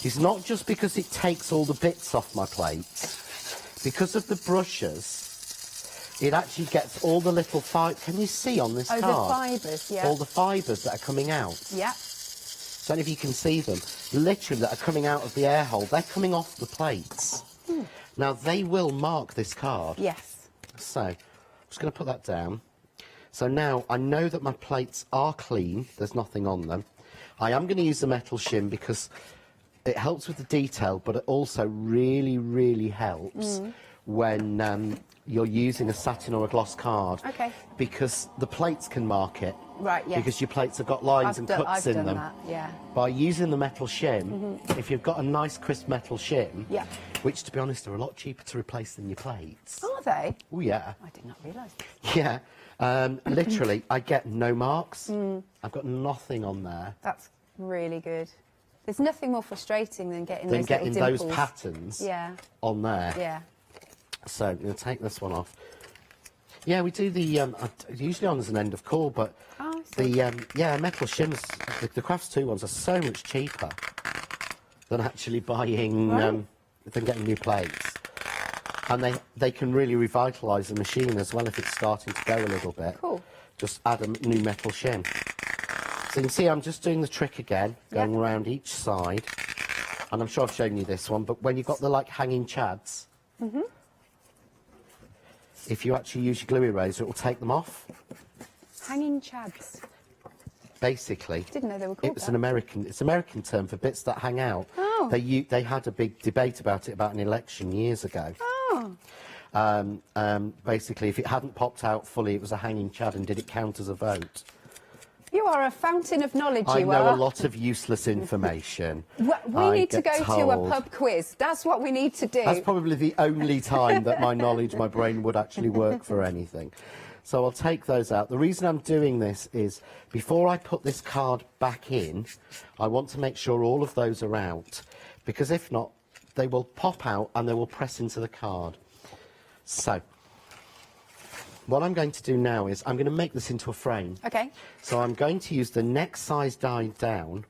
It's not just because it takes all the bits off my plates. Because of the brushes, it actually gets all the little can you see on this card? The fibres, All the fibres that are coming out. Yeah. I don't know if you can see them, literally, that are coming out of the air hole. They're coming off the plates. Now, they will mark this card. Yes. So, I'm just going to put that down. So now, I know that my plates are clean. There's nothing on them. I am going to use the metal shim because it helps with the detail, but it also really, really helps when you're using a satin or a gloss card. Okay. Because the plates can mark it. Right, yes. Because your plates have got lines and cuts in them. That, yeah. By using the metal shim, if you've got a nice crisp metal shim, which to be honest are a lot cheaper to replace than your plates. Are they? Oh yeah. I did not realise. Yeah. Literally, I get no marks. I've got nothing on there. That's really good. There's nothing more frustrating than getting those little those dimples. patterns on there. Yeah. So I'm going to take this one off. Yeah, we do the usually on as an end of call, but the metal shims, the Crafts 2 ones are so much cheaper than actually buying than getting new plates, and they can really revitalise the machine as well if it's starting to go a little bit. Cool. Just add a new metal shim. So you can see I'm just doing the trick again, going around each side, and I'm sure I've shown you this one, but when you've got the hanging chads. If you actually use your glue eraser, it will take them off. Hanging chads. Basically. Didn't know they were called It's an American term for bits that hang out. Oh. They had a big debate about it about an election years ago. Oh. Basically, if it hadn't popped out fully, it was a hanging chad, and did it count as a vote? You are a fountain of knowledge, I you know are. a lot of useless information. We need to go to a told. pub quiz. That's what we need to do. That's probably the only time that my brain would actually work for anything. So I'll take those out. The reason I'm doing this is, before I put this card back in, I want to make sure all of those are out, because if not, they will pop out and they will press into the card. So, what I'm going to do now is I'm going to make this into a frame. Okay. So I'm going to use the next size die down,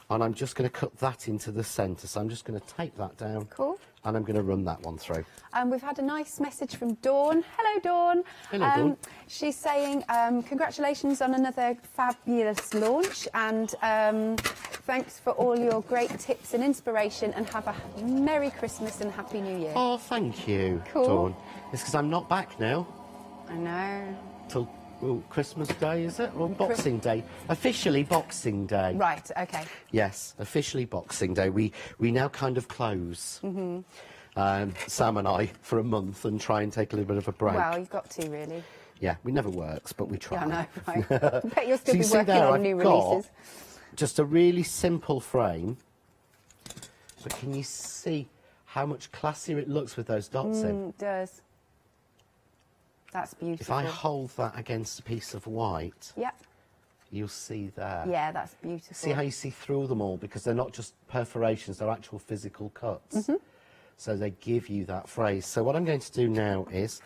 and I'm just going to cut that into the centre. So I'm just going to take that down. Cool. And I'm going to run that one through. We've had a nice message from Dawn. Hello, Dawn. Hello, Dawn. She's saying congratulations on another fabulous launch, and thanks for all your great tips and inspiration, and have a Merry Christmas and Happy New Year. Oh, thank you, Cool. Dawn. It's because I'm not back now. I know. Till Christmas Day, is it? Or Boxing Day? Officially Boxing Day. Right, okay. Yes, officially Boxing Day. We now kind of close, Sam and I, for a month and try and take a little bit of a break. Well, you've got to, really. Yeah, we never works, but we try. Yeah, I know, right. I bet you'll still So you be see working there, on I've new got releases. just a really simple frame, but can you see how much classier it looks with those dots in? It does. That's beautiful. If I hold that against a piece of white, Yep. you'll see there. Yeah, that's beautiful. See how you see through them all, because they're not just perforations, they're actual physical cuts. So they give you that phrase. So what I'm going to do now is,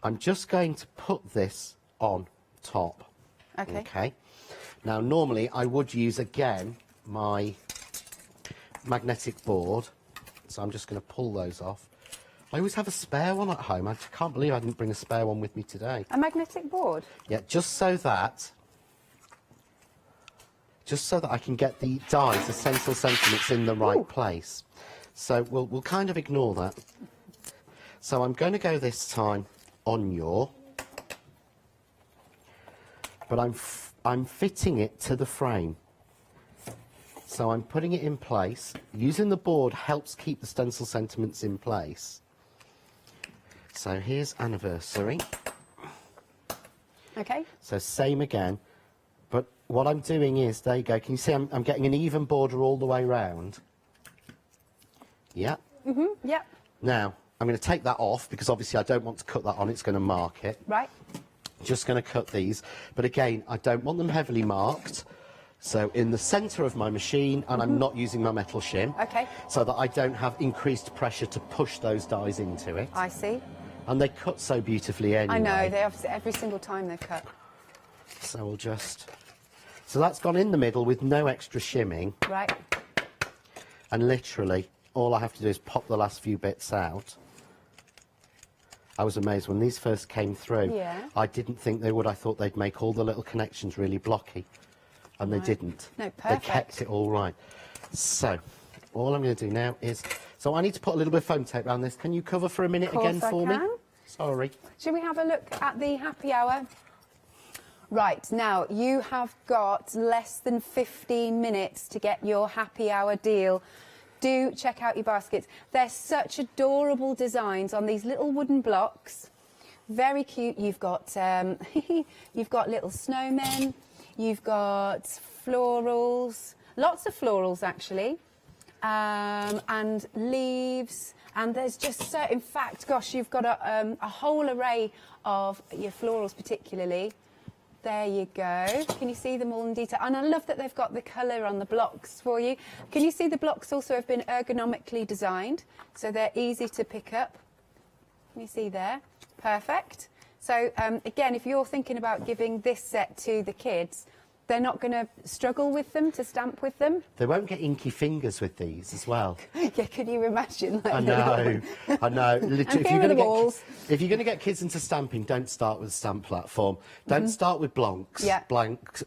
I'm just going to put this on top. Okay. Okay. Now, normally I would use, again, my magnetic board. So I'm just going to pull those off. I always have a spare one at home. I can't believe I didn't bring a spare one with me today. A magnetic board? Yeah, just so that I can get the dies, the stencil sentiments in the right place. So we'll kind of ignore that. So I'm going to go this time on your but I'm fitting it to the frame. So I'm putting it in place. Using the board helps keep the stencil sentiments in place. So here's anniversary. Okay. So same again, but what I'm doing is, there you go, can you see I'm getting an even border all the way round? Yeah. Yep. Now, I'm going to take that off because obviously I don't want to cut that on, it's going to mark it. Right. Just going to cut these, but again, I don't want them heavily marked. So in the centre of my machine, and I'm not using my metal shim, Okay. so that I don't have increased pressure to push those dies into it. I see. And they cut so beautifully anyway. I know, they obviously, every single time they've cut. So we'll just... So that's gone in the middle with no extra shimming. Right. And literally, all I have to do is pop the last few bits out. I was amazed when these first came through. Yeah. I didn't think they would. I thought they'd make all the little connections really blocky. And they didn't. No, perfect. They kept it all right. So, all I'm going to do now is... So I need to put a little bit of foam tape around this. Can you cover for a minute again for me? Sorry. Should we have a look at the happy hour? Right, now you have got less than 15 minutes to get your happy hour deal. Do check out your baskets. They're such adorable designs on these little wooden blocks. Very cute. You've got you've got little snowmen. You've got florals, lots of florals actually, and leaves. And there's just so, in fact, gosh, you've got a whole array of your florals particularly. There you go. Can you see them all in detail? And I love that they've got the colour on the blocks for you. Can you see the blocks also have been ergonomically designed, so they're easy to pick up? Can you see there? Perfect. So again, if you're thinking about giving this set to the kids, they're not going to struggle with them, to stamp with them. They won't get inky fingers with these as well. Yeah, can you imagine? Like I know, I know. Literally, if you're going to get kids into stamping, don't start with a stamp platform. Don't start with blocks. Yeah. Blocks.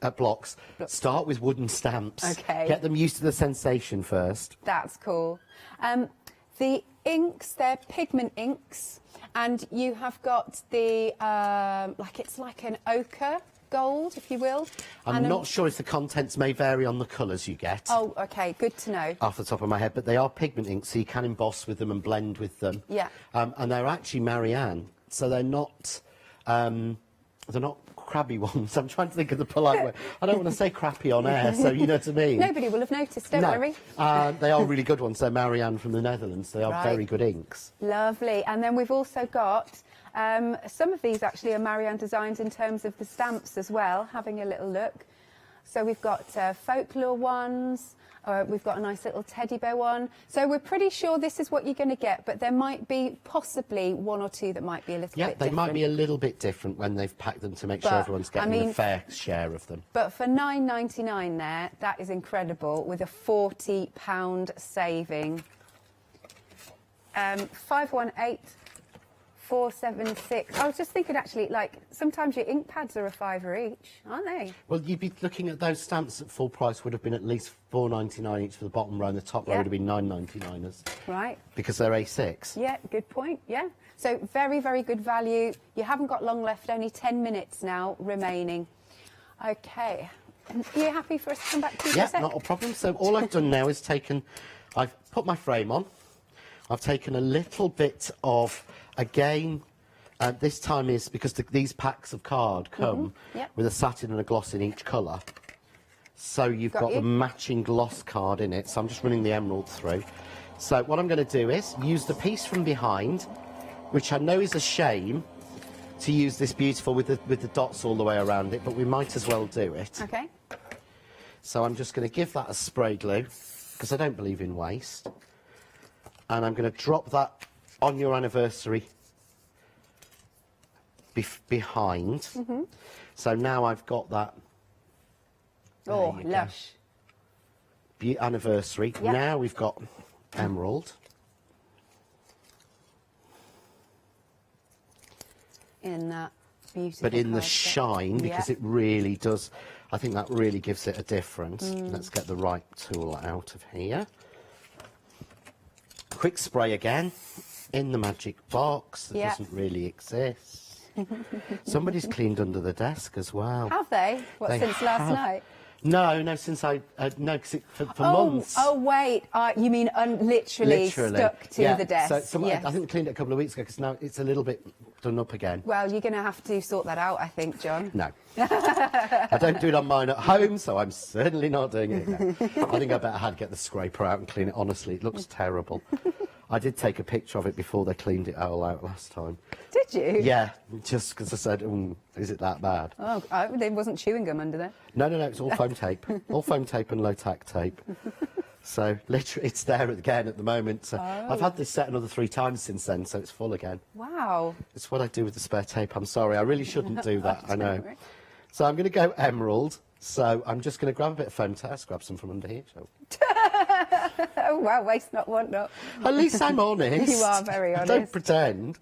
Start with wooden stamps. Okay. Get them used to the sensation first. That's cool. The inks, they're pigment inks, and you have got the it's like an ochre gold, if you will. I'm not sure if the contents may vary on the colours you get. Oh, okay, good to know. Off the top of my head, but they are pigment inks, so you can emboss with them and blend with them. Yeah. And they're actually Marianne, so they're not crabby ones. I'm trying to think of the polite way. I don't want to say crappy on air, so you know what I mean. Nobody will have noticed, don't worry. They are really good ones. They're Marianne from the Netherlands. They are very good inks. Lovely. And then we've also got some of these actually are Marianne designs in terms of the stamps as well, having a little look. So we've got folklore ones, we've got a nice little teddy bear one. So we're pretty sure this is what you're going to get, but there might be possibly one or two that might be a little bit different. Yeah, they might be a little bit different when they've packed them to make sure everyone's getting a fair share of them. But for £9.99 there, that is incredible, with a £40 saving. 518 476. I was just thinking, actually, like, sometimes your ink pads are £5 each, aren't they? Well, you'd be looking at those stamps at full price would have been at least £4.99 each for the bottom row, and the top row would have been £9.99. Right. Because they're A6. Yeah, good point, yeah. So very, very good value. You haven't got long left, only 10 minutes now remaining. OK. Are you happy for us to come back to you? Yeah, not a problem. So all I've done now is I've put my frame on. I've taken a little bit of, again, this time is because these packs of card come with a satin and a gloss in each colour. So you've got the matching gloss card in it. So I'm just running the emerald through. So what I'm going to do is use the piece from behind, which I know is a shame to use this beautiful with the dots all the way around it, but we might as well do it. OK. So I'm just going to give that a spray glue, because I don't believe in waste. And I'm going to drop that on your anniversary behind. So now I've got that. Oh, lush. Anniversary. Yep. Now we've got emerald. In that beautiful But in the card set. shine, because it really does, I think that really gives it a difference. Let's get the right tool out of here. Quick spray again in the magic box that doesn't really exist. Somebody's cleaned under the desk as well. Have they? What, They since last have. night? No, since I... no, 'cause for months. Oh, wait. You mean literally stuck to yeah. the desk? So Yes. I think we cleaned it a couple of weeks ago, because now it's a little bit done up again. Well, you're going to have to sort that out, I think, John. No. I don't do it on mine at home, so I'm certainly not doing it now. I think I better had get the scraper out and clean it. Honestly, it looks terrible. I did take a picture of it before they cleaned it all out last time. Did you? Yeah, just because I said, is it that bad? Oh, there wasn't chewing gum under there. No, it's all foam tape. All foam tape and low-tack tape. So, literally, it's there again at the moment. So I've had this set another 3 times since then, so it's full again. Wow. It's what I do with the spare tape. I'm sorry, I really shouldn't do that, I know. So I'm going to go emerald. So I'm just going to grab a bit of foam tape. Grab some from under here, shall we? Oh, wow, waste not, want not. At least I'm honest. You are very honest. Don't pretend.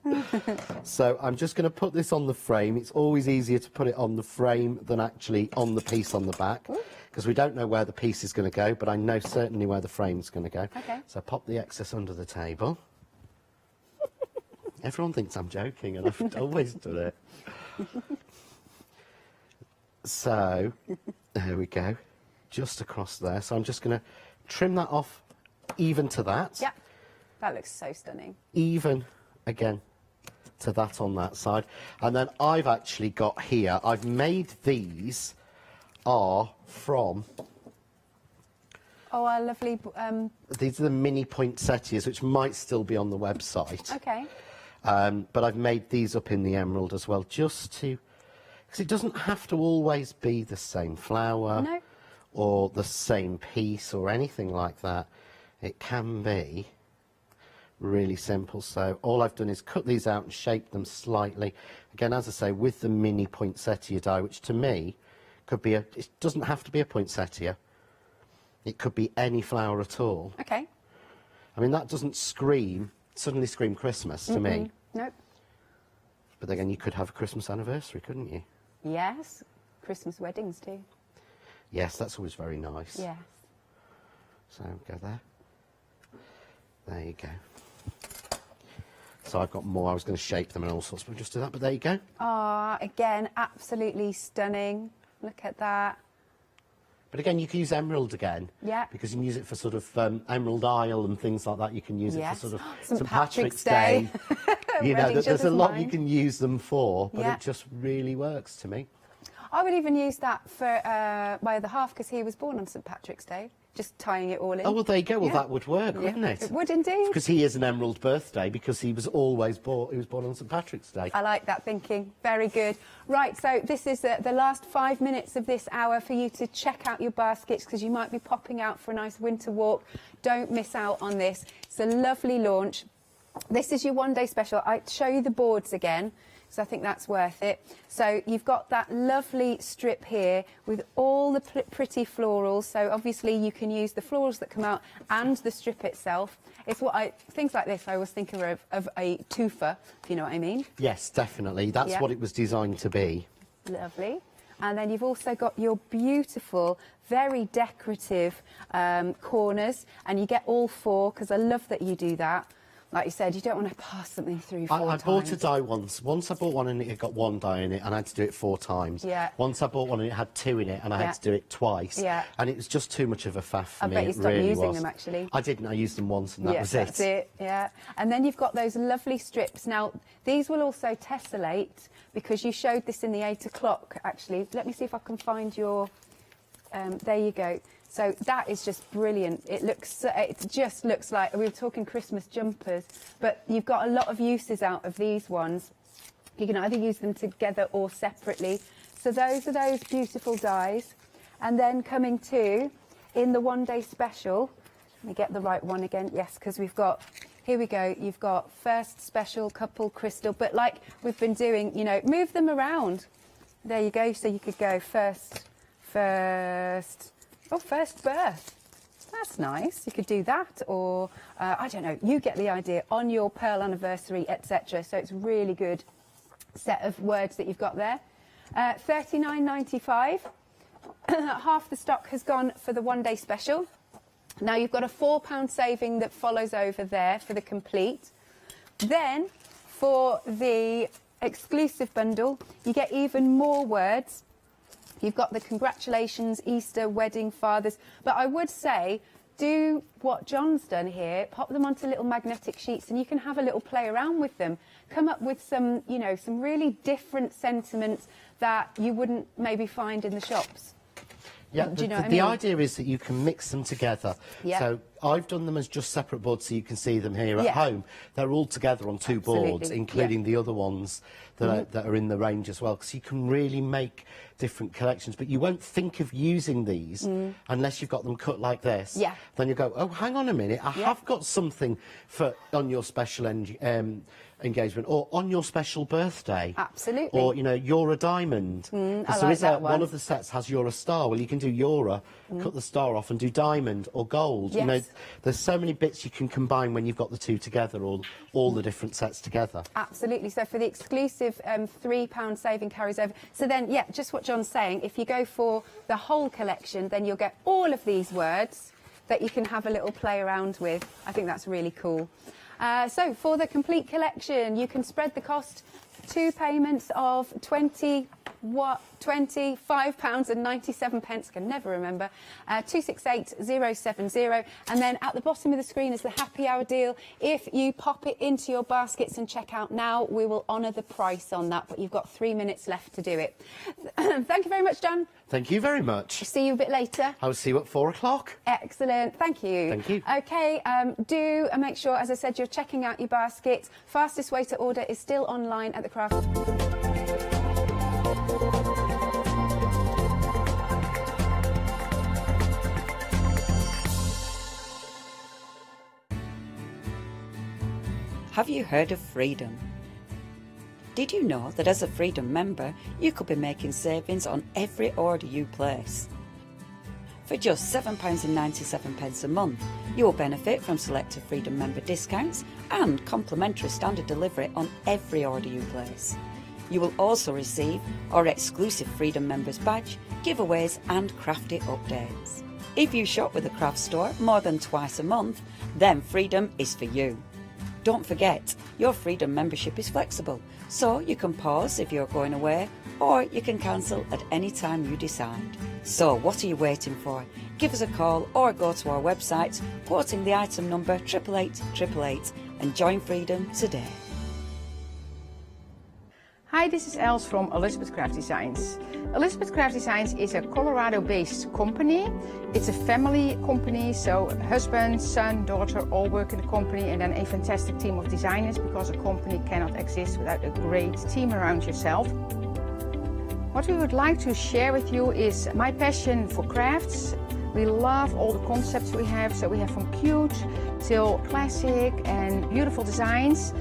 So I'm just going to put this on the frame. It's always easier to put it on the frame than actually on the piece on the back, because we don't know where the piece is going to go, but I know certainly where the frame's going to go. Okay. So pop the excess under the table. Everyone thinks I'm joking, and I've always done it. So, there we go. Just across there. So I'm just going to trim that off even to that. Yeah, that looks so stunning. Even, again, to that on that side. And then I've actually got here, I've made these are from... Oh, our lovely... These are the mini poinsettias, which might still be on the website. Okay. But I've made these up in the emerald as well, just to... Because it doesn't have to always be the same flower or the same piece or anything like that. It can be really simple. So all I've done is cut these out and shape them slightly. Again, as I say, with the mini poinsettia die, which to me could be it doesn't have to be a poinsettia. It could be any flower at all. Okay. I mean, that doesn't suddenly scream Christmas to me. Nope. But again, you could have a Christmas anniversary, couldn't you? Yes. Christmas weddings too. Yes, that's always very nice. Yes. So go there. There you go. So I've got more. I was going to shape them and all sorts, but we'll just do that. But there you go. Ah, again, absolutely stunning. Look at that. But again, you can use emerald again. Yeah. Because you can use it for sort of Emerald Isle and things like that. You can use it for sort of St. Patrick's Day. You know, Reading there's a lot you Mind. can use them for, but Yeah. it just really works to me. I would even use that for my other half, because he was born on St. Patrick's Day. Just tying it all in. Oh, well, there you go. Well, Yeah. that would work, Yeah. wouldn't it? It would indeed. Because he is an emerald birthday, because he was always born. He was born on St. Patrick's Day. I like that thinking. Very good. Right, so this is the last 5 minutes of this hour for you to check out your baskets, because you might be popping out for a nice winter walk. Don't miss out on this. It's a lovely launch. This is your one-day special. I show you the boards again, because I think that's worth it. So you've got that lovely strip here with all the pretty florals. So obviously you can use the florals that come out and the strip itself. It's things like this I always think of a twofer, if you know what I mean. Yes, definitely. That's Yeah. what it was designed to be. Lovely. And then you've also got your beautiful, very decorative corners, and you get all 4, because I love that you do that. Like you said, you don't want to pass something through 4 I times. bought a die once. Once I bought one and it got 1 die in it, and I had to do it 4 times. Yeah. Once I bought one and it had 2 in it, and I had to do it twice. Yeah. And it was just too much of a faff for I me. bet you It stopped really using was. them, actually. I didn't. I used them once, and that Yes, was it. that's it, yeah. And then you've got those lovely strips. Now, these will also tessellate, because you showed this in the 8 o'clock, actually. Let me see if I can find your... there you go. So that is just brilliant. It just looks like, we were talking Christmas jumpers, but you've got a lot of uses out of these ones. You can either use them together or separately. So those are those beautiful dies. And then coming to, in the one-day special, let me get the right one again. Yes, because we've got, here we go, you've got first special, couple, crystal, but like we've been doing, you know, move them around. There you go. So you could go first birth. That's nice. You could do that, or I don't know. You get the idea. On your pearl anniversary, etc. So it's really good set of words that you've got there. $39.95. Half the stock has gone for the one-day special. Now you've got a £4 saving that follows over there for the complete. Then for the exclusive bundle. You get even more words. You've got the congratulations, Easter, wedding, fathers. But I would say, do what John's done here, pop them onto little magnetic sheets and you can have a little play around with them. Come up with some, you know, some really different sentiments that you wouldn't maybe find in the shops. Yeah, Do you know what I the mean? idea is that you can mix them together. Yeah. So I've done them as just separate boards so you can see them here at Yeah. home. They're all together on two boards, Absolutely, including yeah. the other ones that are in the range as well, because you can really make different collections. But you won't think of using these unless you've got them cut like this. Yeah. Then you go, oh, hang on a minute, I Yeah. have got something for on your special engagement or on your special birthday. Absolutely. Or, you know, you're a diamond. I Because like that one one. of the sets has you're a star. Well, you can do you're cut the star off and do diamond or gold. You know, Yes. there's so many bits you can combine when you've got the two together, or all the different sets together. Absolutely. So for the exclusive £3 saving carries over. So then, yeah, just what John's saying, if you go for the whole collection, then you'll get all of these words that you can have a little play around with. I think that's really cool. So for the complete collection, you can spread the cost, 2 payments of £25.97. I can never remember. 268070. And then at the bottom of the screen is the happy hour deal. If you pop it into your baskets and check out now, we will honour the price on that. But you've got 3 minutes left to do it. Thank you very much, John. Thank you very much. See you a bit later. I'll see you at 4 o'clock. Excellent. Thank you. Thank you. OK, do make sure, as I said, you're checking out your basket. Fastest way to order is still online at the craft. Have you heard of Freedom? Did you know that as a Freedom member, you could be making savings on every order you place? For just £7.97 a month, you will benefit from selected Freedom member discounts and complimentary standard delivery on every order you place. You will also receive our exclusive Freedom Members badge, giveaways and crafty updates. If you shop with the craft store more than twice a month, then Freedom is for you. Don't forget, your Freedom membership is flexible, so you can pause if you're going away, or you can cancel at any time you decide. So what are you waiting for? Give us a call or go to our website, quoting the item number 88888 and join Freedom today. Hi, this is Els from Elizabeth Craft Designs. Elizabeth Craft Designs is a Colorado-based company. It's a family company, so husband, son, daughter all work in the company, and then a fantastic team of designers, because a company cannot exist without a great team around yourself. What we would like to share with you is my passion for crafts. We love all the concepts we have, so we have from cute till classic and beautiful designs.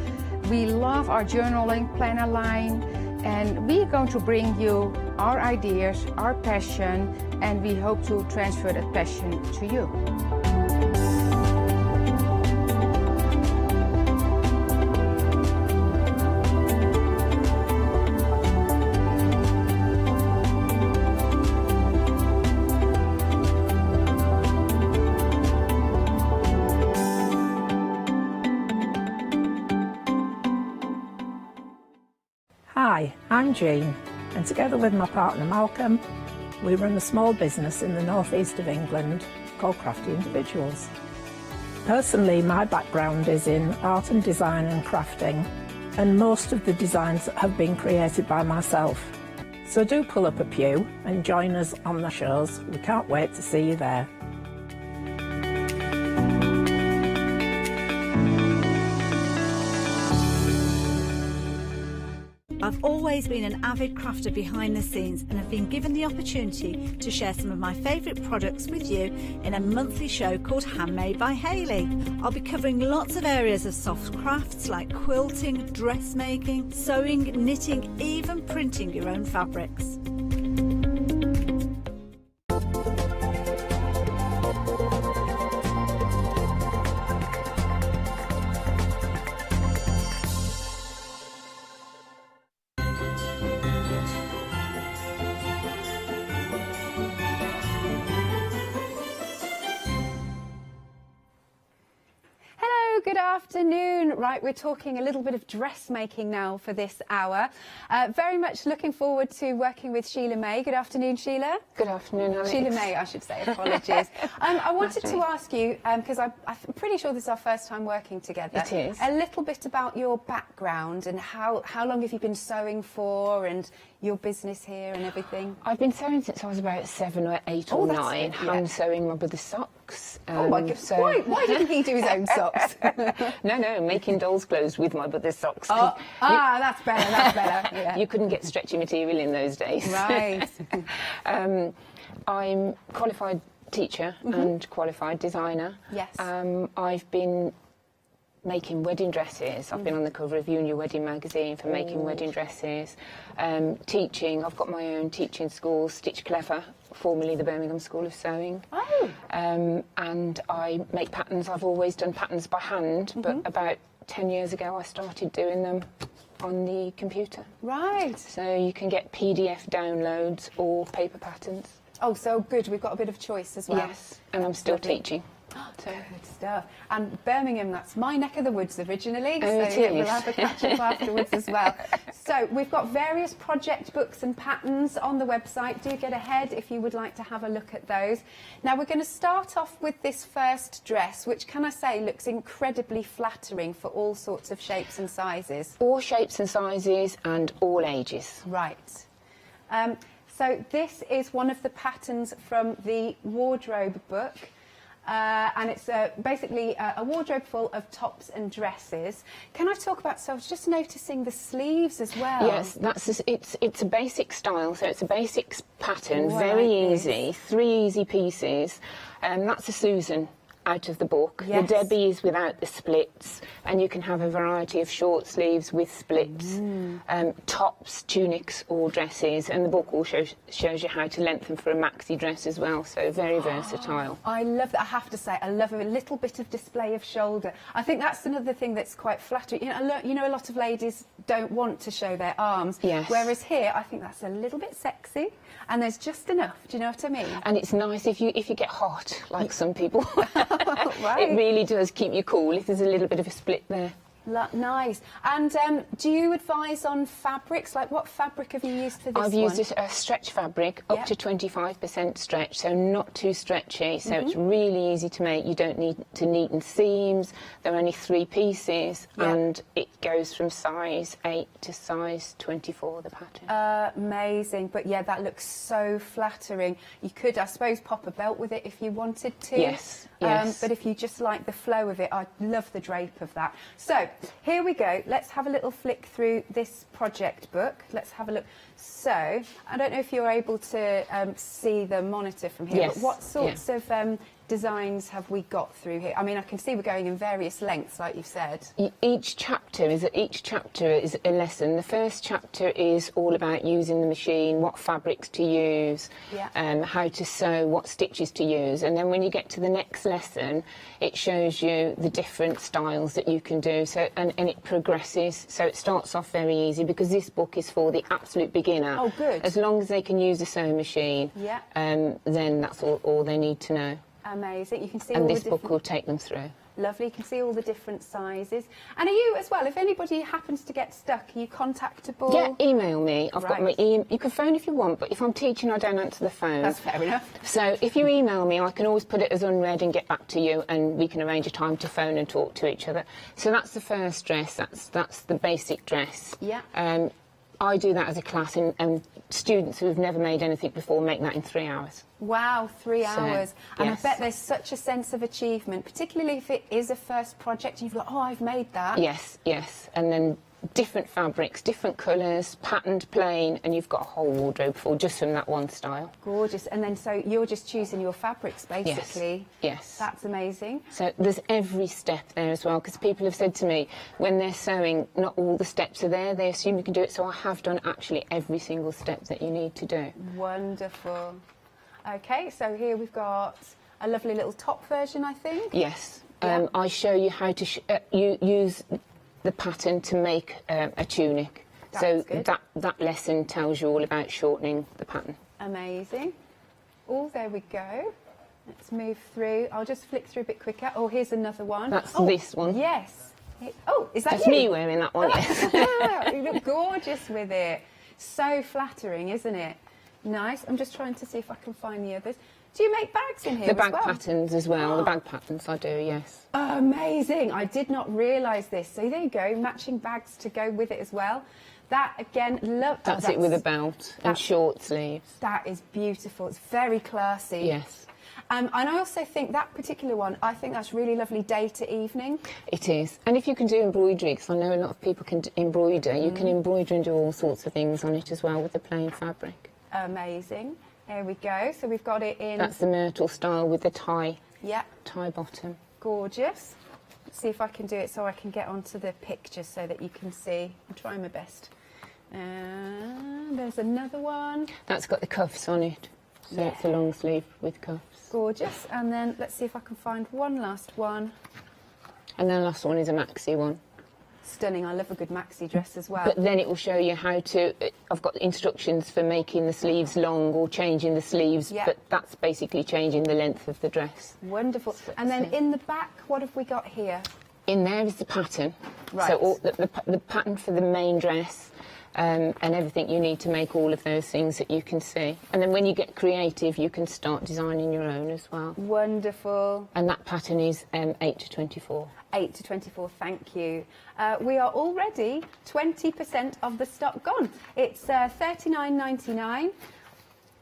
We love our journaling planner line, and we are going to bring you our ideas, our passion, and we hope to transfer that passion to you. Hi, I'm Jean, and together with my partner Malcolm, we run a small business in the northeast of England called Crafty Individuals. Personally, my background is in art and design and crafting, and most of the designs have been created by myself. So do pull up a pew and join us on the shows. We can't wait to see you there. I've always been an avid crafter behind the scenes and have been given the opportunity to share some of my favourite products with you in a monthly show called Handmade by Hayley. I'll be covering lots of areas of soft crafts like quilting, dressmaking, sewing, knitting, even printing your own fabrics. afternoon. Right, we're talking a little bit of dressmaking now for this hour. Very much looking forward to working with Sheila May. Good afternoon, Sheila. Good afternoon, Alex. Sheila May, I should say. Apologies. I wanted to ask you, because I'm pretty sure this is our first time working together. It is. A little bit about your background and how long have you been sewing for, and your business here and everything? I've been sewing since I was about 7 or 8 or 9, hand sewing my brother's socks. Oh my goodness, why didn't he do his own socks? No, making dolls' clothes with my brother's socks. That's better, yeah. You couldn't get stretchy material in those days. Right. I'm qualified teacher and qualified designer. Yes. I've been making wedding dresses. I've been on the cover of You and Your Wedding magazine for making wedding dresses. Teaching, I've got my own teaching school, Stitch Clever, formerly the Birmingham School of Sewing. And I make patterns. I've always done patterns by hand, but about 10 years ago I started doing them on the computer. Right. So you can get PDF downloads or paper patterns. Oh, so good. We've got a bit of choice as well. Yes, and I'm still teaching. So good stuff. And Birmingham, that's my neck of the woods originally, Oh, so it is. we'll have a catch up afterwards as well. So we've got various project books and patterns on the website. Do get ahead if you would like to have a look at those. Now we're going to start off with this first dress, which, can I say, looks incredibly flattering for all sorts of shapes and sizes. All shapes and sizes and all ages. Right. So this is one of the patterns from the wardrobe book. And it's basically a wardrobe full of tops and dresses. Can I talk about, so I was just noticing the sleeves as well. Yes, it's a basic style, so it's a basic pattern, Oh, I very like easy, 3 easy pieces. That's a Susan out of the book. Yes. The Debbie is without the splits, and you can have a variety of short sleeves with splits, tops, tunics or dresses, and the book also shows you how to lengthen for a maxi dress as well, so very versatile. I love that. I have to say, I love a little bit of display of shoulder. I think that's another thing that's quite flattering. You know, a lot of ladies don't want to show their arms, Yes. whereas here I think that's a little bit sexy, and there's just enough. Do you know what I mean? And it's nice if you get hot, like some people. Right. It really does keep you cool if there's a little bit of a split there. Nice. And do you advise on fabrics? Like, what fabric have you used for this I've one? used a stretch fabric, up to 25% stretch, so not too stretchy, so it's really easy to make. You don't need to neaten seams. There are only 3 pieces, and it goes from size 8 to size 24, the pattern. Amazing. But yeah, that looks so flattering. You could, I suppose, pop a belt with it if you wanted to. Yes, yes. But if you just like the flow of it, I love the drape of that. So here we go. Let's have a little flick through this project book. Let's have a look. So I don't know if you're able to see the monitor from here, Yes, but what sorts of designs have we got through here? I mean, I can see we're going in various lengths, like you've said. Each chapter is a lesson. The first chapter is all about using the machine, what fabrics to use, how to sew, what stitches to use, and then when you get to the next lesson, it shows you the different styles that you can do. So and it progresses. So it starts off very easy because this book is for the absolute beginner. Oh, good. As long as they can use a sewing machine, then that's all they need to know. Amazing. You can see And all this the book different... will take them through. Lovely. You can see all the different sizes. And are you as well, if anybody happens to get stuck, are you contactable? Yeah, email me. I've got my Right. email. You can phone if you want, but if I'm teaching, I don't answer the phone. That's fair enough. So if you email me, I can always put it as unread and get back to you, and we can arrange a time to phone and talk to each other. So that's the first dress. That's the basic dress. Yeah. I do that as a class, and students who've never made anything before make that in 3 hours. Wow, 3 So, hours. And yes. I bet there's such a sense of achievement, particularly if it is a first project. You've like, oh, I've made that. Yes, yes. And then different fabrics, different colours, patterned, plain, and you've got a whole wardrobe full just from that one style. Gorgeous. And then so you're just choosing your fabrics, basically. Yes. That's amazing. So there's every step there as well, because people have said to me, when they're sewing, not all the steps are there. They assume you can do it, so I have done actually every single step that you need to do. Wonderful. OK, so here we've got a lovely little top version, I think. Yes. I show you how to use the pattern to make a tunic. That's so good. that lesson tells you all about shortening the pattern. Amazing. Oh, there we go. Let's move through. I'll just flick through a bit quicker. Oh, here's another one. That's Oh, this one. Yes. Oh, is that That's you? me wearing that one, yes. You look gorgeous with it. So flattering, isn't it? Nice. I'm just trying to see if I can find the others. Do you make bags in here The bag as well? patterns as well. The bag patterns I do, yes. Amazing. I did not realise this. So there you go, matching bags to go with it as well. That, again, love... That's it with a belt and short sleeves. That is beautiful. It's very classy. Yes. And I also think that particular one, I think that's really lovely day to evening. It is. And if you can do embroidery, because I know a lot of people can embroider, you can embroider and do all sorts of things on it as well with the plain fabric. Amazing. There we go. So we've got it in... That's the myrtle style with the tie. Yeah. Tie bottom. Gorgeous. Let's see if I can do it so I can get onto the picture so that you can see. I'm trying my best. There's another one. That's got the cuffs on it. So it's a long sleeve with cuffs. Gorgeous. And then let's see if I can find one last one. And the last one is a maxi one. Stunning. I love a good maxi dress as well. But then it will show you how to... I've got instructions for making the sleeves long or changing the sleeves, but that's basically changing the length of the dress. Wonderful. And then in the back, what have we got here? In there is the pattern. Right. So all the pattern for the main dress and everything you need to make all of those things that you can see. And then when you get creative, you can start designing your own as well. Wonderful. And that pattern is 8 to 24. 8 to 24, thank you. We are already 20% of the stock gone. It's $39.99.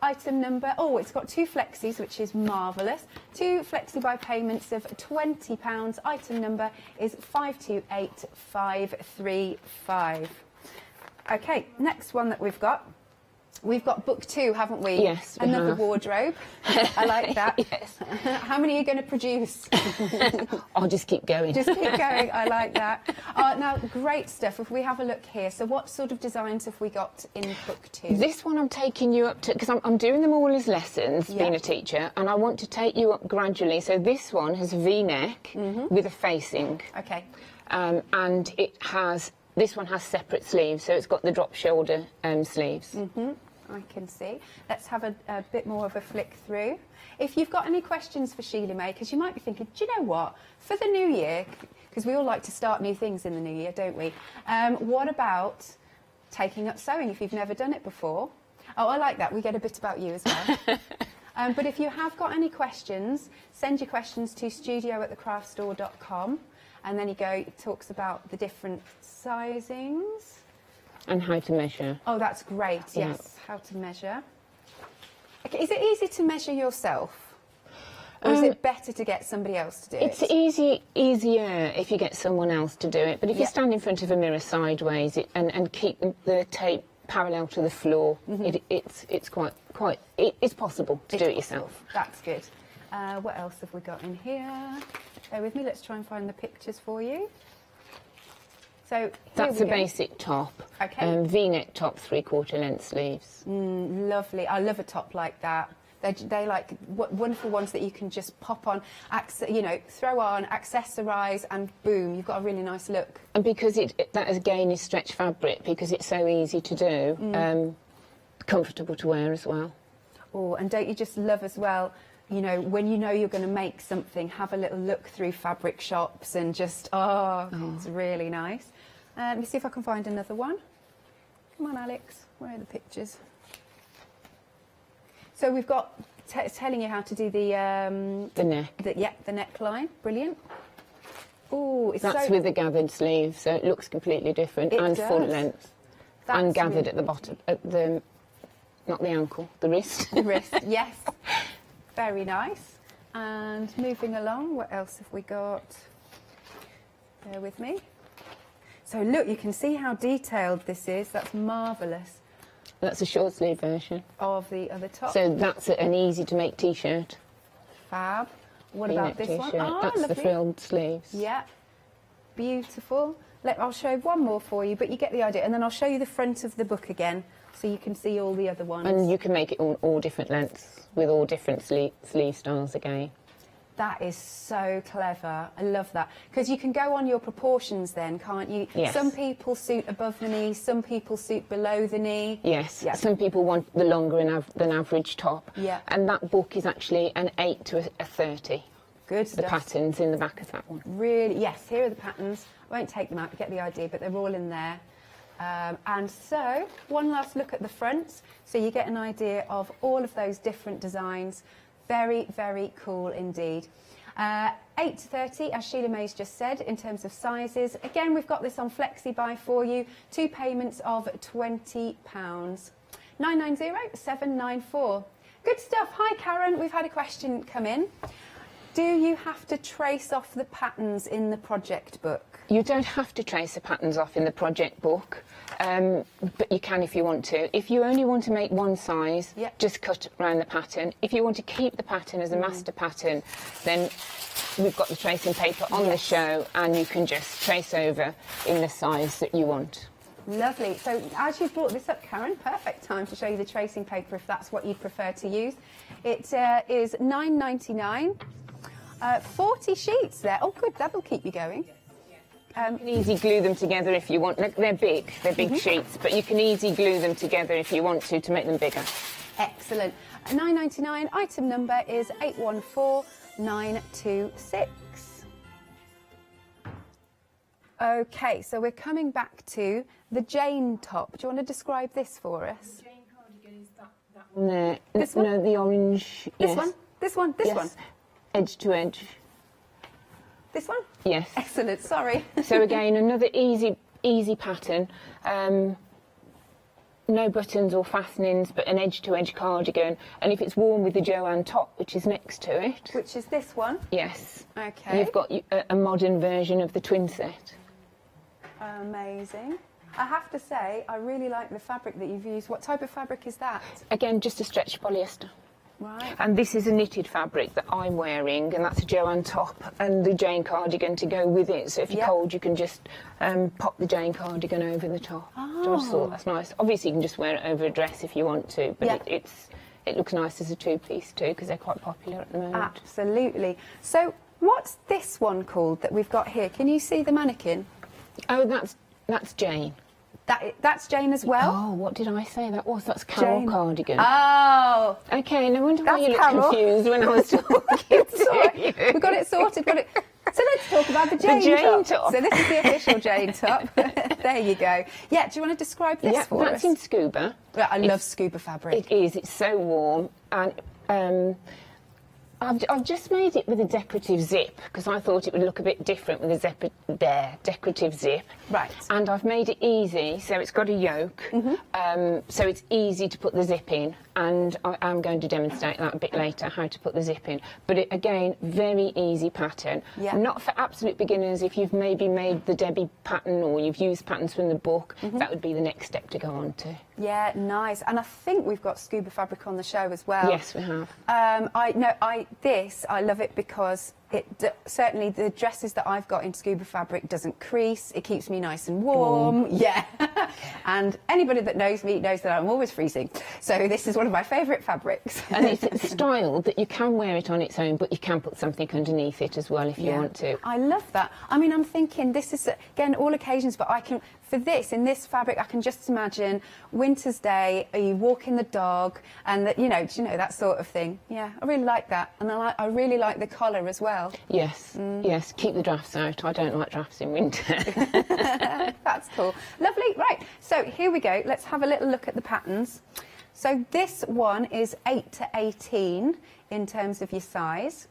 Item number, oh, it's got 2 flexis, which is marvellous. 2 flexi buy payments of £20. Item number is 528535. Okay, next one that we've got. We've got book 2, haven't we? Yes, we Another have. wardrobe. I like that. Yes. How many are you going to produce? I'll just keep going. Just keep going. I like that. Now, great stuff. If we have a look here, so what sort of designs have we got in book 2? This one I'm taking you up to, because I'm doing them all as lessons, being a teacher, and I want to take you up gradually. So this one has a V-neck with a facing. Okay. And this one has separate sleeves, so it's got the drop shoulder sleeves. I can see. Let's have a bit more of a flick through. If you've got any questions for Sheila May, because you might be thinking, do you know what? For the new year, because we all like to start new things in the new year, don't we? What about taking up sewing if you've never done it before? Oh, I like that. We get a bit about you as well. But if you have got any questions, send your questions to studio@thecraftstore.com. And then it talks about the different sizings. And how to measure. Oh, that's great, yes, how to measure. Okay, is it easy to measure yourself? Or is it better to get somebody else to do It's it? easier if you get someone else to do it, but if you stand in front of a mirror sideways and keep the tape parallel to the floor, it's it's possible to do it yourself. That's good. What else have we got in here? Bear with me, let's try and find the pictures for you. So That's a basic top. Okay. V-neck top, 3/4 length sleeves. Lovely. I love a top like that. They like wonderful ones that you can just pop on, throw on, accessorise, and boom, you've got a really nice look. And because that again is stretch fabric, because it's so easy to do, comfortable to wear as well. Oh, and don't you just love as well, when you're going to make something, have a little look through fabric shops and just, it's really nice. Let me see if I can find another one. Come on, Alex, where are the pictures? So we've got telling you how to do the neck. The neckline. Brilliant. Oh, That's with the gathered sleeve, so it looks completely different and full length. And gathered at the bottom, not the ankle, the wrist. The wrist, yes. Very nice. And moving along, what else have we got? Bear with me. So look, you can see how detailed this is. That's marvellous. That's a short sleeve version Of the other top. So that's an easy to make t-shirt. Fab. What about this one? Oh, That's lovely. the frilled sleeves. Yeah. Beautiful. I'll show one more for you, but you get the idea. And then I'll show you the front of the book again, so you can see all the other ones. And you can make it all different lengths with all different sleeve styles again. That is so clever. I love that. Because you can go on your proportions then, can't you? Yes. Some people suit above the knee, some people suit below the knee. Yes. Yeah. Some people want the longer than average top. Yeah. And that book is actually an 8 to a 30. Good the stuff. patterns in the back of that one. Really, yes, here are the patterns. I won't take them out, you get the idea, but they're all in there. And so, one last look at the fronts, so you get an idea of all of those different designs. Very, very cool indeed. 8 to 30, as Sheila May's just said, in terms of sizes. Again, we've got this on FlexiBuy for you. 2 payments of £20. 990 794. Good stuff. Hi, Karen. We've had a question come in. Do you have to trace off the patterns in the project book? You don't have to trace the patterns off in the project book, but you can if you want to. If you only want to make one size, just cut around the pattern. If you want to keep the pattern as a master pattern, then we've got the tracing paper on the show, and you can just trace over in the size that you want. Lovely. So as you brought this up, Karen, perfect time to show you the tracing paper if that's what you prefer to use. It is £9.99. 40 sheets there. Oh, good. That'll keep you going. You can easy glue them together if you want. They're big sheets, but you can easy glue them together if you want to make them bigger. Excellent. £9.99. Item number is 814926. Okay, so we're coming back to the Jane top. Do you want to describe this for us? Jane cardigan is that one there. This one? No, the orange. This yes. one? This one? This one? Edge to edge. This one? Yes. Excellent, sorry. So again, another easy pattern. No buttons or fastenings, but an edge-to-edge cardigan. And if it's worn with the Joanne top, which is next to it. Which is this one? Yes. Okay. You've got a modern version of the twin set. Amazing. I have to say, I really like the fabric that you've used. What type of fabric is that? Again, just a stretch polyester. Right. And this is a knitted fabric that I'm wearing, and that's a Joanne top and the Jane cardigan to go with it. So if you're cold, you can just pop the Jane cardigan over the top. Oh. So I just thought that's nice. Obviously, you can just wear it over a dress if you want to, but it looks nice as a two-piece too, because they're quite popular at the moment. Absolutely. So what's this one called that we've got here? Can you see the mannequin? Oh, that's Jane. That's Jane as well? Oh, what did I say that was? That's Carol Jane. cardigan. Oh. Okay, no wonder why you looked Carol. confused when I was talking to you. We got it sorted. So let's talk about the Jane, top. So this is the official Jane top. There you go. Yeah, do you want to describe this for us? That's in scuba. I love scuba fabric. It is. It's so warm. And I've just made it with a decorative zip because I thought it would look a bit different with a decorative zip. Right. And I've made it easy, so it's got a yoke, so it's easy to put the zip in. And I am going to demonstrate that a bit later, how to put the zip in. But again, very easy pattern. Yeah. Not for absolute beginners. If you've maybe made the Debbie pattern or you've used patterns from the book, that would be the next step to go on to. Yeah, nice. And I think we've got scuba fabric on the show as well. Yes, we have. I love it because certainly the dresses that I've got in scuba fabric doesn't crease. It keeps me nice and warm. Yeah. And anybody that knows me knows that I'm always freezing. So this is one of my favourite fabrics. And it's styled that you can wear it on its own, but you can put something underneath it as well if you want to. I love that. I mean, I'm thinking this is, again, all occasions, but I can, for this, in this fabric, I can just imagine winter's day, you walking the dog, and, that sort of thing. Yeah, I really like that. And I really like the collar as well. Yes, yes, keep the drafts out. I don't like drafts in winter. That's cool. Lovely. Right, so here we go. Let's have a little look at the patterns. So this one is 8 to 18 in terms of your size,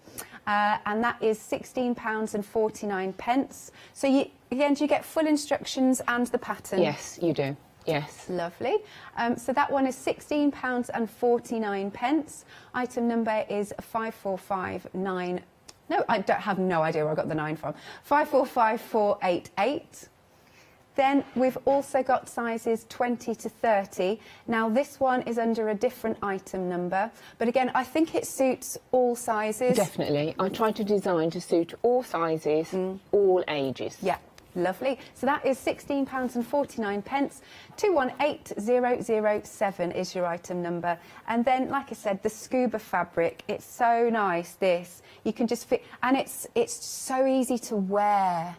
and that is £16.49. So do you get full instructions and the pattern? Yes, you do. Yes. Lovely. So that one is £16.49. Item number is 5459. No, I have no idea where I got the 9 from. 545488. Then we've also got sizes 20 to 30. Now this one is under a different item number, but again, I think it suits all sizes. Definitely. I try to design to suit all sizes, all ages. Yeah. Lovely. So that is £16.49. 218007 is your item number. And then, like I said, the scuba fabric, it's so nice, this. You can just fit, and it's so easy to wear.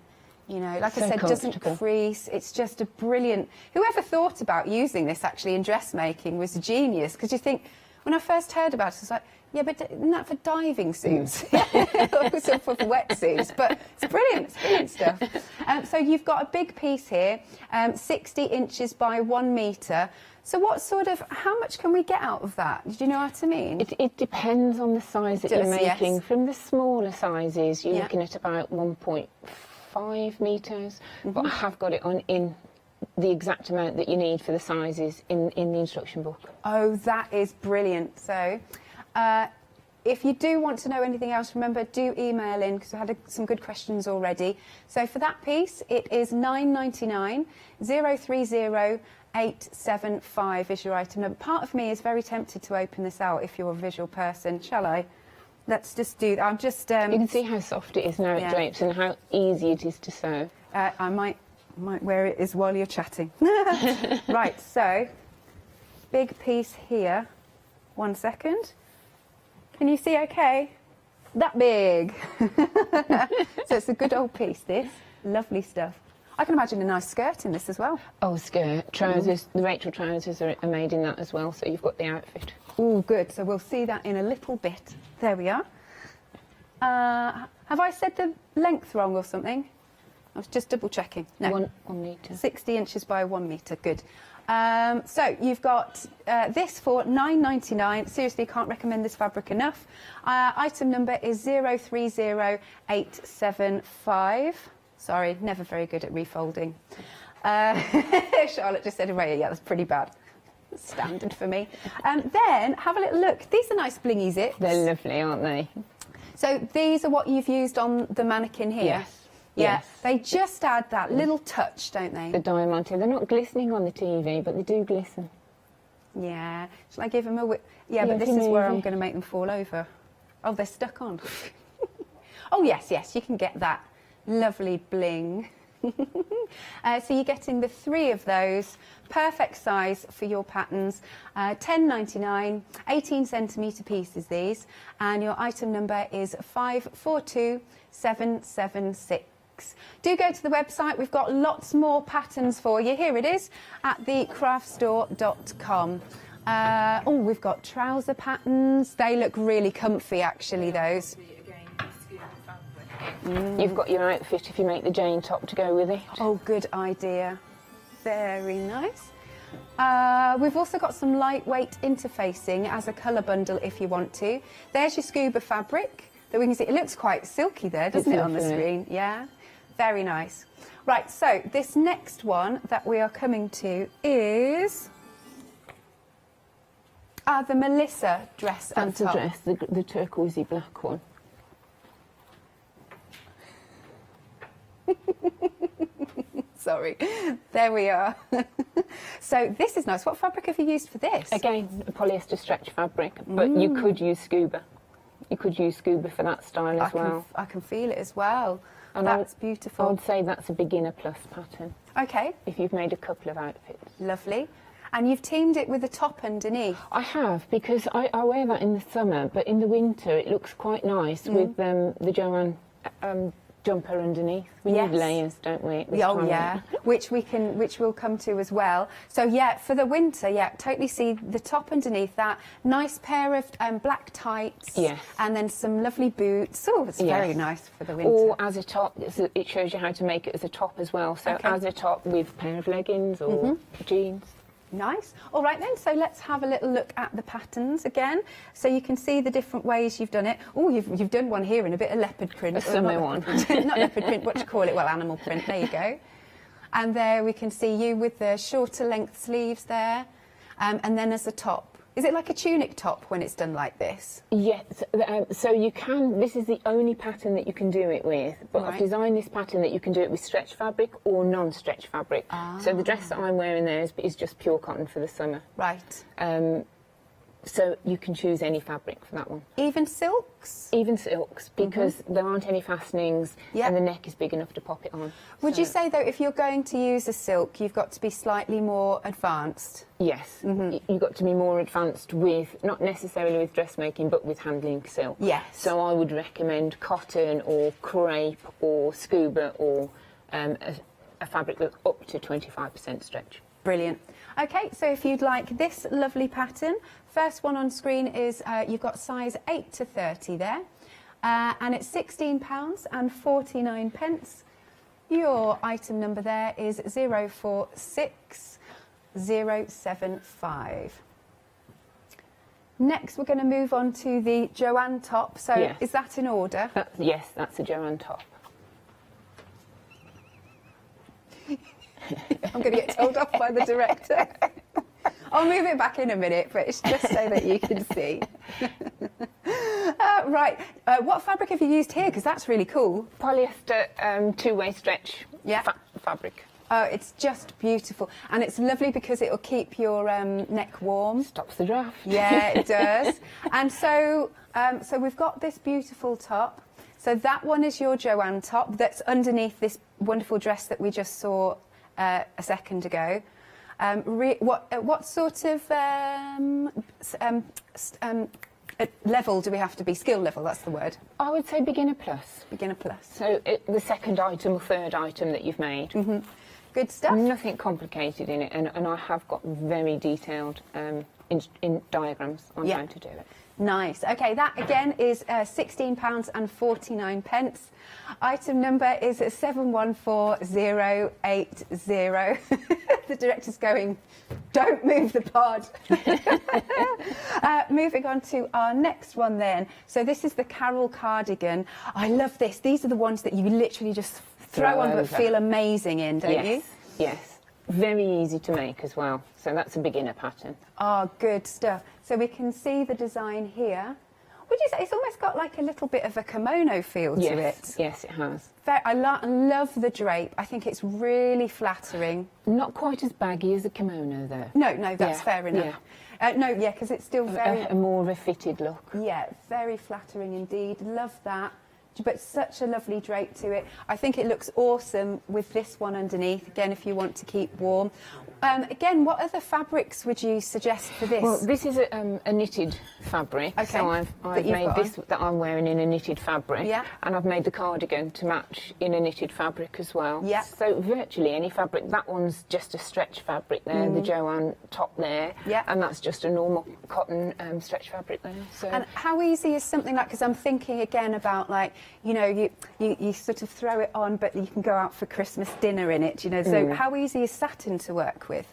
Like I said, doesn't crease. It's just a brilliant... Whoever thought about using this, actually, in dressmaking was a genius, because you think, When I first heard about it, I was like, yeah, but isn't that for diving suits? Also for wetsuits, but it's brilliant stuff. So you've got a big piece here, 60 inches by 1 metre. So what sort of, how much can we get out of that? Do you know what I mean? It depends on the size that you're making. Yes. From the smaller sizes, you're looking at about 1.5 metres, but I have got it on in the exact amount that you need for the sizes in the instruction book. Oh, that is brilliant. So if you do want to know anything else, remember, do email in, because I had some good questions already. So for that piece, it is $9.99, 030-875 is your item number. Part of me is very tempted to open this out if you're a visual person. Shall I? Let's just do that. I'm just... you can see how soft it is now, it drapes, and how easy it is to sew. I might wear it as while you're chatting. Right, so big piece here. 1 second. Can you see okay? That big. So it's a good old piece, this. Lovely stuff. I can imagine a nice skirt in this as well. Oh, skirt, trousers. The Rachel trousers are made in that as well, so you've got the outfit. Oh, good. So we'll see that in a little bit. There we are. Have I said the length wrong or something? I was just double checking. No. 1 metre. 60 inches by 1 metre. Good. So you've got this for $9.99. Seriously, can't recommend this fabric enough. Item number is 030-875. Sorry, never very good at refolding. Charlotte just said, right, yeah, that's pretty bad. Standard for me. Then have a little look. These are nice blingy zips. They're lovely, aren't they? So these are what you've used on the mannequin here? Yes. Yeah, Yes. they just add that little touch, don't they? The diamante. They're not glistening on the TV, but they do glisten. Yeah. Shall I give them a whip? Yeah, Yeah, but this if you is where move I'm it. going to make them fall over. Oh, they're stuck on. Oh, yes, you can get that lovely bling. So you're getting the 3 of those, perfect size for your patterns, $10.99, 18cm pieces these, and your item number is 542776. Do go to the website, we've got lots more patterns for you. Here it is at thecraftstore.com. Oh, we've got trouser patterns. They look really comfy, actually, those. You've got your outfit if you make the Jane top to go with it. Oh, good idea. Very nice. We've also got some lightweight interfacing as a colour bundle if you want to. There's your scuba fabric that we can see. It looks quite silky there, doesn't it, on the screen? Yeah, very nice. Right, so this next one that we are coming to is the Melissa dress and That's the top. dress, the turquoisey black one. Sorry, there we are. So this is nice. What fabric have you used for this? Again, a polyester stretch fabric, but you could use scuba. You could use scuba for that style as well. I can feel it as well. And That's beautiful. I would say that's a beginner plus pattern. Okay. If you've made a couple of outfits. Lovely. And you've teamed it with a top underneath. I have, because I wear that in the summer, but in the winter it looks quite nice with the Joanne jumper underneath. We need layers, don't we? at this Oh time? yeah, which we'll come to as well. So yeah, for the winter, yeah, totally see the top underneath that. Nice pair of black tights. Yes. And then some lovely boots. Oh, it's very nice for the winter. Or as a top, it shows you how to make it as a top as well. So Okay. as a top with a pair of leggings or jeans. Nice. All right then, so let's have a little look at the patterns again. So you can see the different ways you've done it. Oh, you've done one here in a bit of leopard print. A summer one. Not leopard print, what do you call it? Well, animal print, there you go. And there we can see you with the shorter length sleeves there. And then as a top. Is it like a tunic top when it's done like this? Yes, so you can, this is the only pattern that you can do it with, but I've designed this pattern that you can do it with stretch fabric or non-stretch fabric. So the dress that I'm wearing there is just pure cotton for the summer. Right. So you can choose any fabric for that one. Even silks? Even silks, because there aren't any fastenings and the neck is big enough to pop it on. Would you say, though, if you're going to use a silk, you've got to be slightly more advanced? Yes, you've got to be more advanced with, not necessarily with dressmaking, but with handling silk. Yes. So I would recommend cotton or crepe or scuba or a fabric that's up to 25% stretch. Brilliant. Okay, so if you'd like this lovely pattern, first one on screen is you've got size 8 to 30 there, and it's £16.49. Your item number there is 046075. Next, we're going to move on to the Joanne top. So, Yes. is that in order? Yes, that's a Joanne top. I'm going to get told off by the director. I'll move it back in a minute, but it's just so that you can see. Right, what fabric have you used here? Because that's really cool. Polyester two-way stretch fabric. Oh, it's just beautiful. And it's lovely because it'll keep your neck warm. Stops the draft. Yeah, it does. And so, so we've got this beautiful top. So that one is your Joanne top that's underneath this wonderful dress that we just saw a second ago. What sort of level do we have to be? Skill level, that's the word. I would say beginner plus. Beginner plus. So the second item or third item that you've made. Mm-hmm. Good stuff. Nothing complicated in it, and I have got very detailed in diagrams on how to do it. Nice. Okay, that again is £16.49. Item number is 714080. The director's going, don't move the pod. Moving on to our next one then. So this is the Carol cardigan. I love this. These are the ones that you literally just throw on but feel amazing in, don't you? Yes. Very easy to make as well. So that's a beginner pattern. Oh, good stuff. So we can see the design here. Would you say it's almost got like a little bit of a kimono feel to it? Yes, it has. I love the drape. I think it's really flattering. Not quite as baggy as a kimono, though. No, that's fair enough. No, because it's still very... A more of a fitted look. Yeah, very flattering indeed. Love that. But such a lovely drape to it. I think it looks awesome with this one underneath, again, if you want to keep warm. Again, what other fabrics would you suggest for this? Well, this is a knitted fabric. Okay. So I've made this that I'm wearing in a knitted fabric. Yeah. And I've made the cardigan to match in a knitted fabric as well. Yeah. So virtually any fabric. That one's just a stretch fabric there, the Joanne top there. Yeah. And that's just a normal cotton stretch fabric there. So. And how easy is something like, because I'm thinking again about like, you know, you sort of throw it on, but you can go out for Christmas dinner in it, you know. So how easy is satin to work with?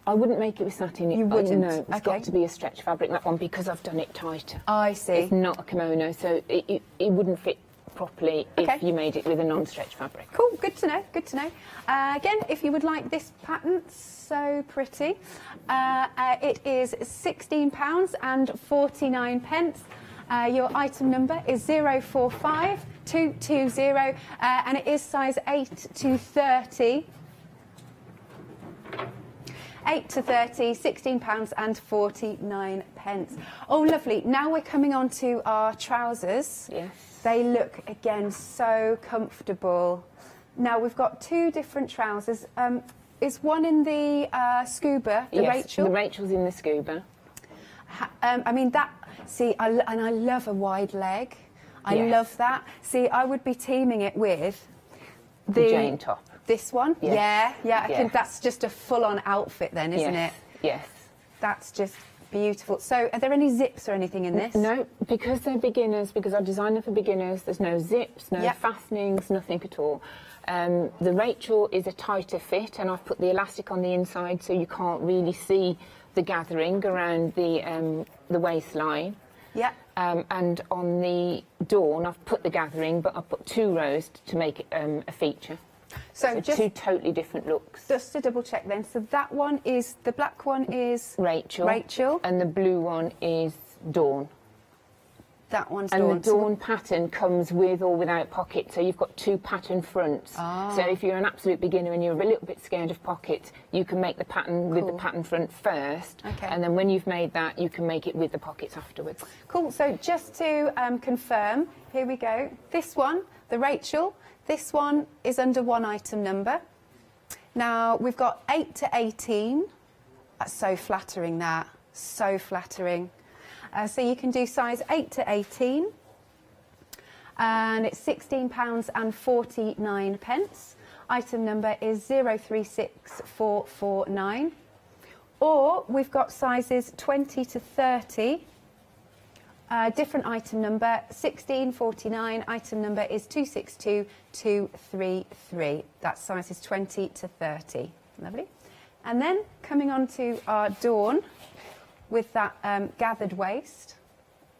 I wouldn't make it with satin. You wouldn't? No, it's got to be a stretch fabric, that one, because I've done it tighter. I see. It's not a kimono, so it wouldn't fit properly if you made it with a non-stretch fabric. Cool, good to know, good to know. Again, if you would like this pattern, so pretty. It is £16.49. Your item number is 045220, and it is size 8 to 30. 8 to 30, £16.49. Oh, lovely. Now we're coming on to our trousers. Yes. They look, again, so comfortable. Now, we've got two different trousers. Is one in the scuba, the Rachel? The Rachel's in the scuba. I mean, that... See, I love a wide leg. I love that. See, I would be teaming it with... The Jane top. This one? Yes. Yeah. I think that's just a full-on outfit then, isn't it? Yes. That's just beautiful. So, are there any zips or anything in this? No, because they're beginners, because I designed them for beginners, there's no zips, no fastenings, nothing at all. The Rachel is a tighter fit, and I've put the elastic on the inside so you can't really see the gathering around the waistline. Yeah. And on the Dawn, I've put the gathering, but I've put 2 rows to make it a feature. So just 2 totally different looks. Just to double check then, so that one is, the black one is... Rachel. And the blue one is Dawn. That one's and Dawn. And the Dawn pattern comes with or without pockets, so you've got 2 pattern fronts. So if you're an absolute beginner and you're a little bit scared of pockets, you can make the pattern with the pattern front first, and then when you've made that, you can make it with the pockets afterwards. Cool, so just to confirm, here we go. This one, the Rachel, this one is under one item number. Now, we've got 8 to 18. That's so flattering, that. So flattering. So you can do size 8 to 18. And it's £16.49. Item number is 036449. Or we've got sizes 20 to 30. Different item number 1649. Item number is 262233. That's sizes 20 to 30. Lovely. And then coming on to our Dawn with that gathered waist.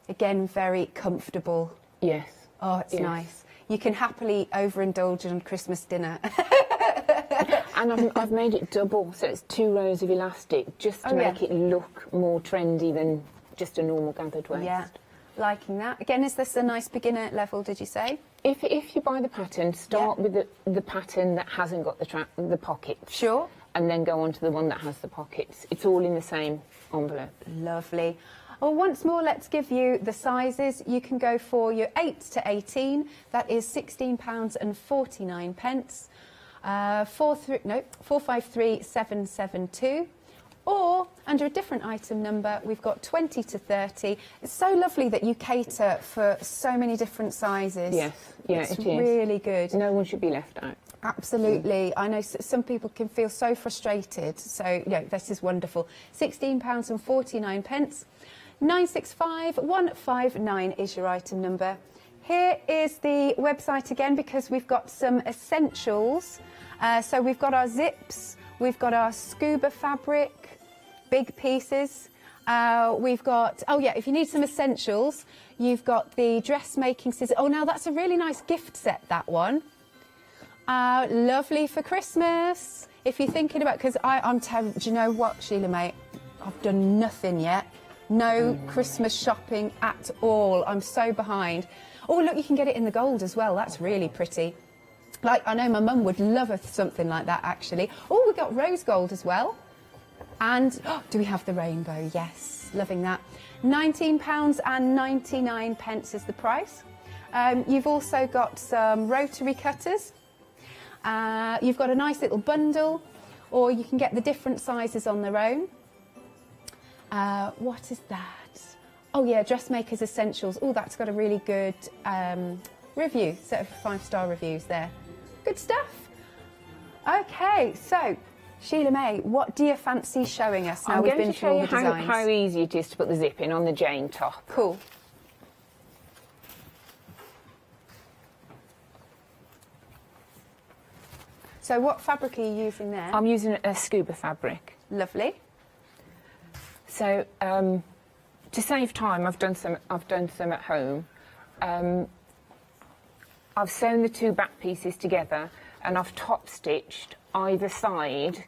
Again, very comfortable. Yes. Oh, it's nice. You can happily overindulge on Christmas dinner. And I've made it double, so it's 2 rows of elastic, just to make it look more trendy than just a normal gathered waist. Yeah, liking that. Again, is this a nice beginner level, did you say? If you buy the pattern, start with the pattern that hasn't got the pockets. Sure. And then go on to the one that has the pockets. It's all in the same envelope. Lovely. Well, once more, let's give you the sizes. You can go for your 8 to 18. That is £16.49. 453772. Or under a different item number, we've got 20 to 30. It's so lovely that you cater for so many different sizes. Yes, yeah, it's it is. Really good. No one should be left out. Absolutely. I know some people can feel so frustrated. So, this is wonderful. £16.49. 965159 is your item number. Here is the website again, because we've got some essentials. So we've got our zips, we've got our scuba fabric, big pieces. We've got, if you need some essentials, you've got the dressmaking scissors. Oh, now that's a really nice gift set, that one. Lovely for Christmas. If you're thinking about, because I'm terrible. Do you know what, Sheila, mate? I've done nothing yet. No Christmas shopping at all. I'm so behind. Oh, look, you can get it in the gold as well. That's really pretty. Like, I know my mum would love something like that, actually. Oh, we've got rose gold as well. And do we have the rainbow? Yes, loving that. £19.99 is the price. You've also got some rotary cutters. You've got a nice little bundle, or you can get the different sizes on their own. What is that? Oh yeah, Dressmakers Essentials. Oh, that's got a really good review, set of 5-star reviews there. Good stuff. Okay, so Sheila May, what do you fancy showing us now? I'm we've going been to show you through all the designs? how easy it is to put the zip in on the Jane top. Cool. So what fabric are you using there? I'm using a scuba fabric. Lovely. So to save time, I've done some at home. I've sewn the 2 back pieces together, and I've top stitched either side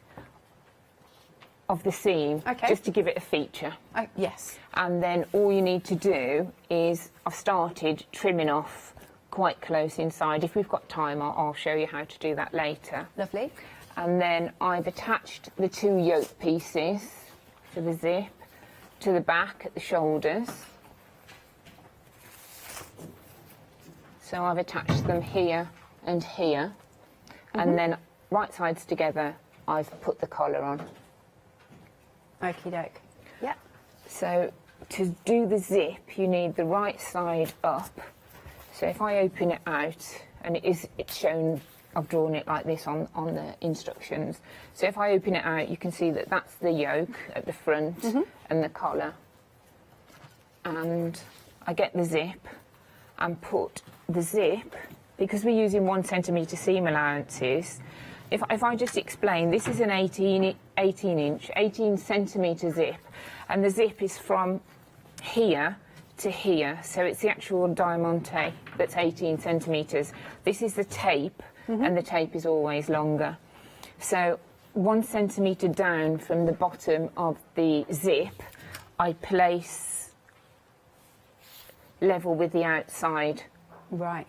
of the seam, just to give it a feature. Yes. And then all you need to do is, I've started trimming off quite close inside. If we've got time, I'll show you how to do that later. Lovely. And then I've attached the 2 yoke pieces for the zip to the back at the shoulders. So I've attached them here and here, and then right sides together, I've put the collar on. Okie doke. Yep. So to do the zip, you need the right side up. So if I open it out, and it's shown, I've drawn it like this on the instructions. So if I open it out, you can see that that's the yoke at the front and the collar. And I get the zip and put the zip, because we're using 1 centimetre seam allowances. If I just explain, this is an 18 centimetre zip, and the zip is from here to here, so it's the actual diamante that's 18 centimetres. This is the tape, and the tape is always longer. So 1 centimetre down from the bottom of the zip, I place level with the outside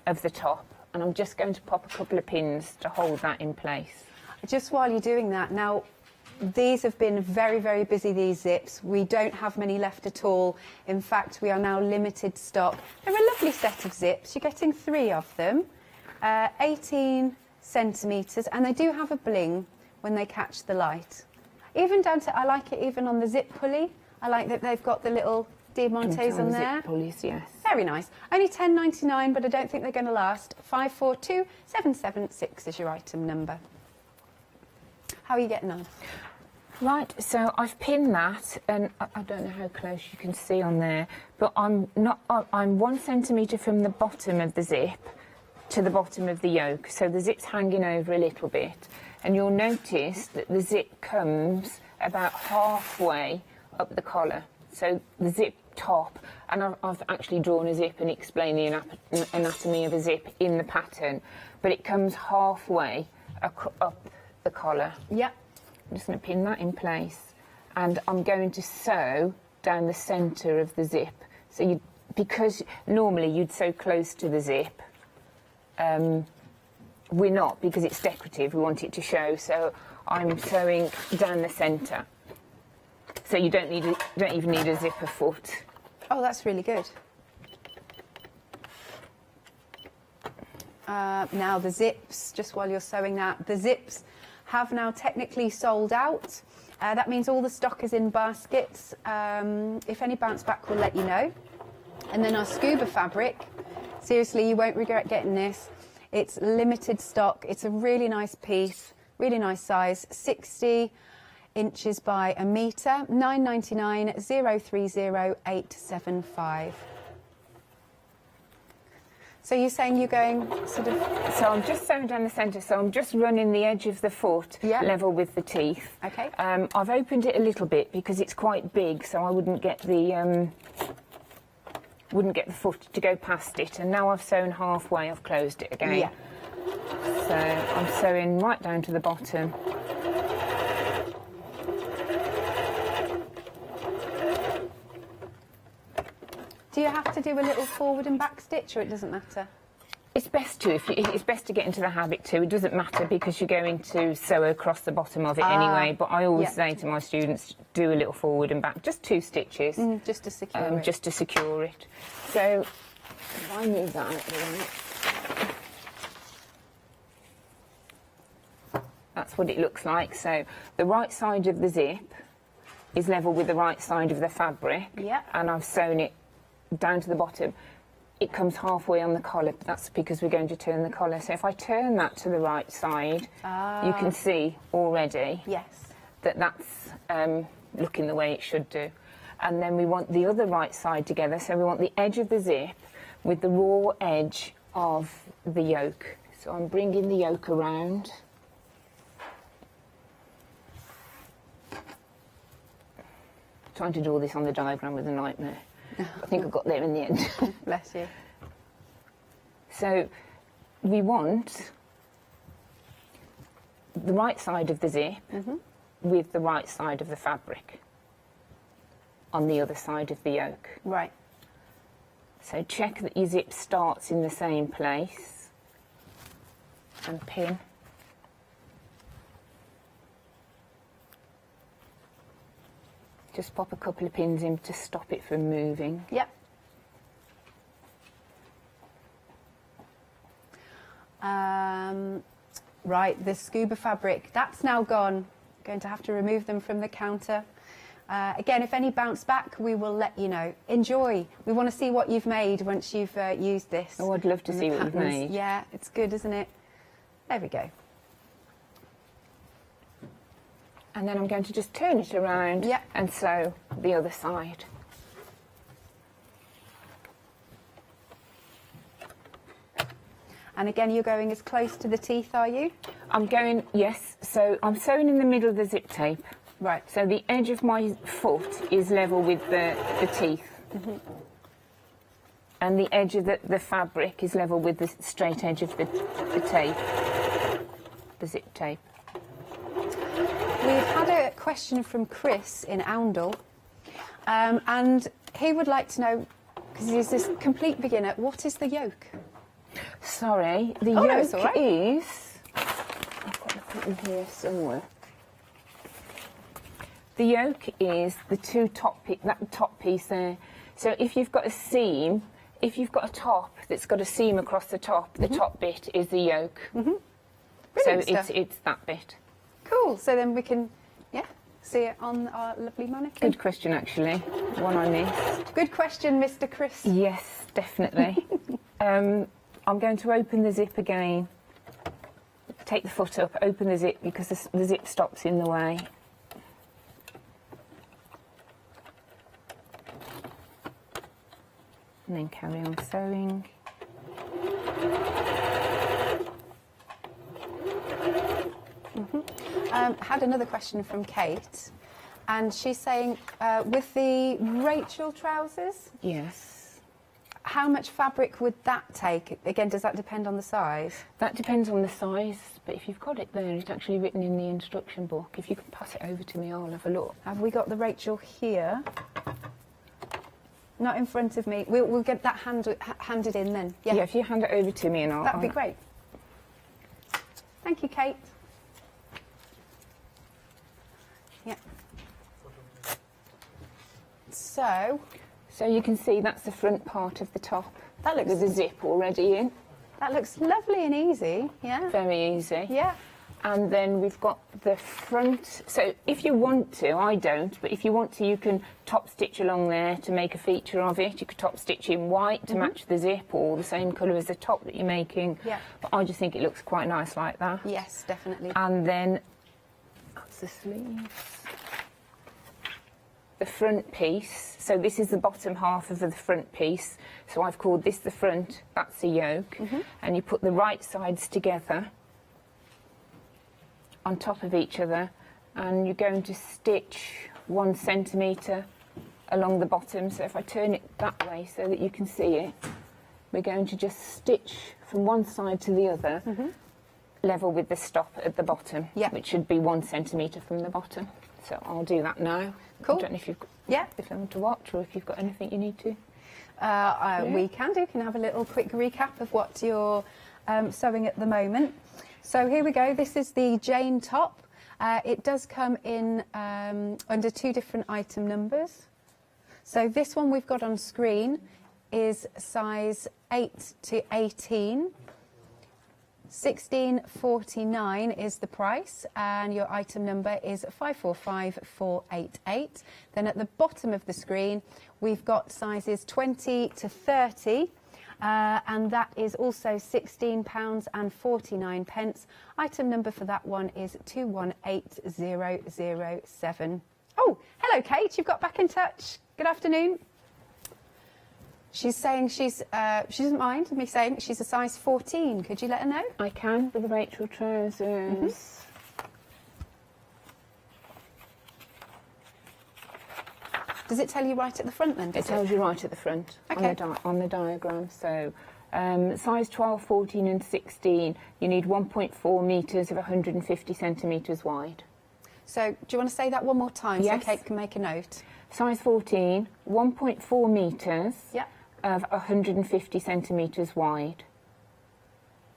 of the top, and I'm just going to pop a couple of pins to hold that in place. Just while you're doing that, now these have been very, very busy, these zips. We don't have many left at all. In fact, we are now limited stock. They're a lovely set of zips. You're getting 3 of them, 18 centimetres, and they do have a bling when they catch the light. Even down to, I like it even on the zip pulley. I like that they've got the little diamantes on there. Zip pulleys, yes. Very nice. Only £10.99, but I don't think they're going to last. 542776 is your item number. How are you getting on? Right, so I've pinned that, and I don't know how close you can see on there, but I'm 1 centimetre from the bottom of the zip to the bottom of the yoke, so the zip's hanging over a little bit, and you'll notice that the zip comes about halfway up the collar, so the zip top, and I've actually drawn a zip and explained the anatomy of a zip in the pattern, but it comes halfway up the collar. Yep. I'm just going to pin that in place, and I'm going to sew down the centre of the zip. So because normally you'd sew close to the zip, we're not, because it's decorative, we want it to show, so I'm sewing down the centre. So you don't even need a zipper foot. Oh, that's really good. Now the zips, just while you're sewing that, the zips have now technically sold out. That means all the stock is in baskets. If any bounce back, we'll let you know. And then our scuba fabric, seriously, you won't regret getting this. It's limited stock. It's a really nice piece, really nice size, 60 inches by a metre, £9.99, 030875. So you're saying you're going sort of... So I'm just sewing down the centre, so I'm just running the edge of the foot level with the teeth. Okay. I've opened it a little bit because it's quite big, so I wouldn't get the foot to go past it. And now I've sewn halfway, I've closed it again. Yeah. So I'm sewing right down to the bottom. Do you have to do a little forward and back stitch, or it doesn't matter? It's best to, it's best to get into the habit too. It doesn't matter because you're going to sew across the bottom of it anyway. But I always say to my students, do a little forward and back, just 2 stitches, just to secure it. Just to secure it. So if I move that out of the way, that's what it looks like. So the right side of the zip is level with the right side of the fabric, and I've sewn it down to the bottom. It comes halfway on the collar, but that's because we're going to turn the collar. So if I turn that to the right side, you can see already that that's looking the way it should do. And then we want the other right side together, so we want the edge of the zip with the raw edge of the yoke. So I'm bringing the yoke around. Trying to draw this on the diagram was a nightmare. I think I got there in the end. Bless you. So we want the right side of the zip with the right side of the fabric on the other side of the yoke. Right. So check that your zip starts in the same place and pin. Just pop a couple of pins in to stop it from moving. Yep. Right, the scuba fabric, that's now gone. Going to have to remove them from the counter. Again, if any bounce back, we will let you know. Enjoy. We want to see what you've made once you've used this. Oh, I'd love to see what you've made. Yeah, it's good, isn't it? There we go. And then I'm going to just turn it around and sew the other side. And again, you're going as close to the teeth, are you? I'm going, yes. So I'm sewing in the middle of the zip tape. Right. So the edge of my foot is level with the teeth. And the edge of the fabric is level with the straight edge of the tape, the zip tape. We've had a question from Chris in Oundle, and he would like to know, because he's this complete beginner, what is the yoke? Sorry, the yoke is... I've got to put it here somewhere. The yoke is the that top piece there. So if you've got a seam, if you've got a top that's got a seam across the top, the top bit is the yoke. So it's that bit. Cool. So then we can, see it on our lovely mannequin? Good question, actually. One I missed. Good question, Mr. Chris. Yes, definitely. I'm going to open the zip again. Take the foot up, open the zip because the zip stops in the way. And then carry on sewing. Had another question from Kate, and she's saying, with the Rachel trousers, yes, how much fabric would that take? Again, does that depend on the size? That depends on the size, but if you've got it there, it's actually written in the instruction book. If you can pass it over to me, I'll have a look. Have we got the Rachel here? Not in front of me. We'll get that handed in then. Yeah, if you hand it over to me and I'll... That'd be great. Thank you, Kate. Yeah. So you can see that's the front part of the top. That looks... With the zip already in. That looks lovely and easy, yeah. Very easy. Yeah. And then we've got the front. So if you want to, I don't, but if you want to, you can top stitch along there to make a feature of it. You could top stitch in white to match the zip or the same colour as the top that you're making. Yeah. But I just think it looks quite nice like that. Yes, definitely. And then that's the sleeves. The front piece. So this is the bottom half of the front piece. So I've called this the front, that's the yoke. And you put the right sides together on top of each other, and you're going to stitch 1 centimetre along the bottom. So if I turn it that way so that you can see it, we're going to just stitch from one side to the other, level with the stop at the bottom, which should be 1 centimetre from the bottom. So I'll do that now. Cool. I don't know if you've if you want to watch or if you've got anything you need to. We can have a little quick recap of what you're sewing at the moment. So here we go. This is the Jane top. It does come in under 2 different item numbers. So this one we've got on screen is size 8 to 18. 16.49 is the price, and your item number is 545488. Then at the bottom of the screen, we've got sizes 20 to 30. And that is also £16.49. Item number for that one is 218007. Oh, hello, Kate. You've got back in touch. Good afternoon. She's saying she doesn't mind me saying she's a size 14. Could you let her know? I can with the Rachel trousers. Does it tell you right at the front then? It tells you right at the front on the diagram. So size 12, 14 and 16, you need 1.4 metres of 150 centimetres wide. So do you want to say that one more time so Kate can make a note? Size 14, 1.4 metres of 150 centimetres wide.